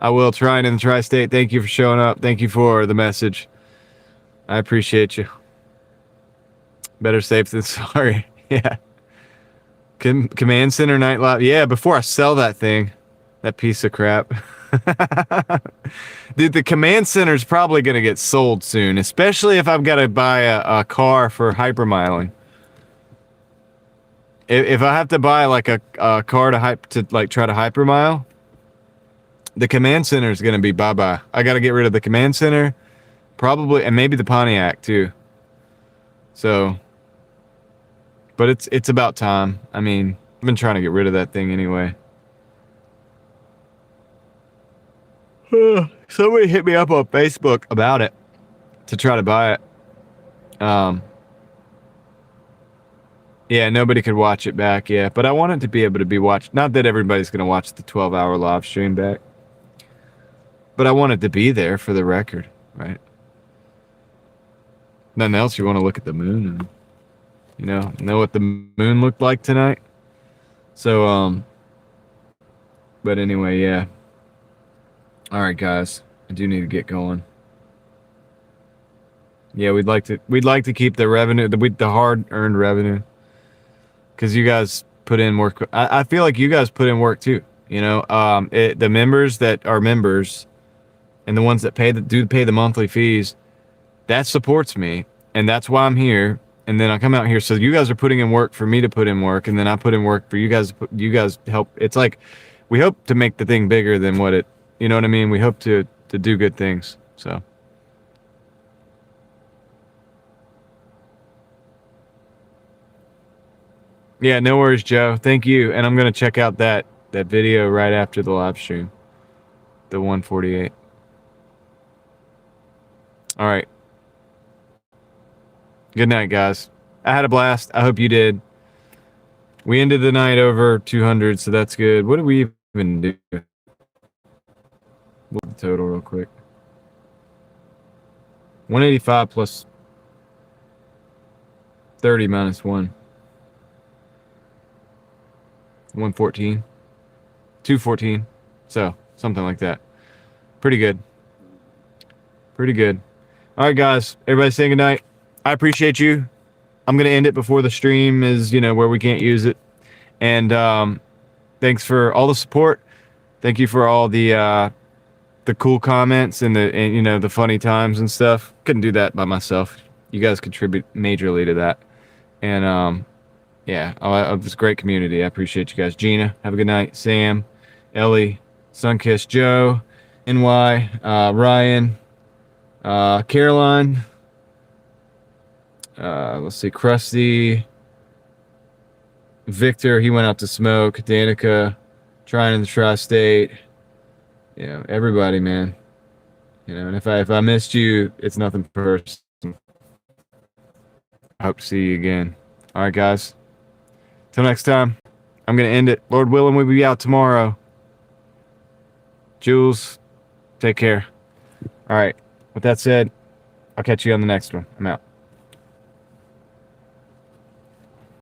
I will. Trying in the Tri-State. Thank you for showing up. Thank you for the message. I appreciate you. Better safe than sorry. Yeah. Command Center Night Live. Yeah, before I sell that thing, that piece of crap. Dude, the Command Center's probably going to get sold soon, especially if I've got to buy a car for hypermiling. If I have to buy like a car to like try to hypermile, the Command Center is going to be bye-bye. I got to get rid of the Command Center, probably, and maybe the Pontiac too. So, but it's about time. I mean, I've been trying to get rid of that thing anyway. Somebody hit me up on Facebook about it to try to buy it. Yeah, nobody could watch it back. Yeah, but I want it to be able to be watched. Not that everybody's going to watch the 12-hour live stream back, but I want it to be there for the record, right? Nothing else. You want to look at the moon and, know what the moon looked like tonight. So, but anyway, yeah. All right, guys. I do need to get going. Yeah, we'd like to keep the revenue, the hard-earned revenue, because you guys put in work. I feel like you guys put in work too. The members that are members and the ones that do pay the monthly fees, that supports me, and that's why I'm here. And then I come out here, so you guys are putting in work for me to put in work, and then I put in work for you guys. You guys help. It's like we hope to make the thing bigger than what it. You know what I mean? We hope to do good things. So. Yeah, no worries, Joe. Thank you. And I'm gonna check out that video right after the live stream. The 148. All right. Good night, guys. I had a blast. I hope you did. We ended the night over 200, so that's good. What did we even do? Look at the total real quick. 185 plus 30 minus 1. 114. 214. So, something like that. Pretty good. Pretty good. All right, guys. Everybody say goodnight. I appreciate you. I'm going to end it before the stream is, where we can't use it. And thanks for all the support. Thank you for all the cool comments and the funny times and stuff. Couldn't do that by myself. You guys contribute majorly to that. And yeah, of this great community. I appreciate you guys. Gina, have a good night. Sam, Ellie, Sunkiss, Joe, NY, Ryan, Caroline. Let's see, Krusty, Victor, he went out to smoke, Danica, trying in the tri-state, everybody, man. And if I missed you, it's nothing personal. I hope to see you again. All right, guys. Till next time, I'm going to end it. Lord willing, we'll be out tomorrow. Jules, take care. All right. With that said, I'll catch you on the next one. I'm out.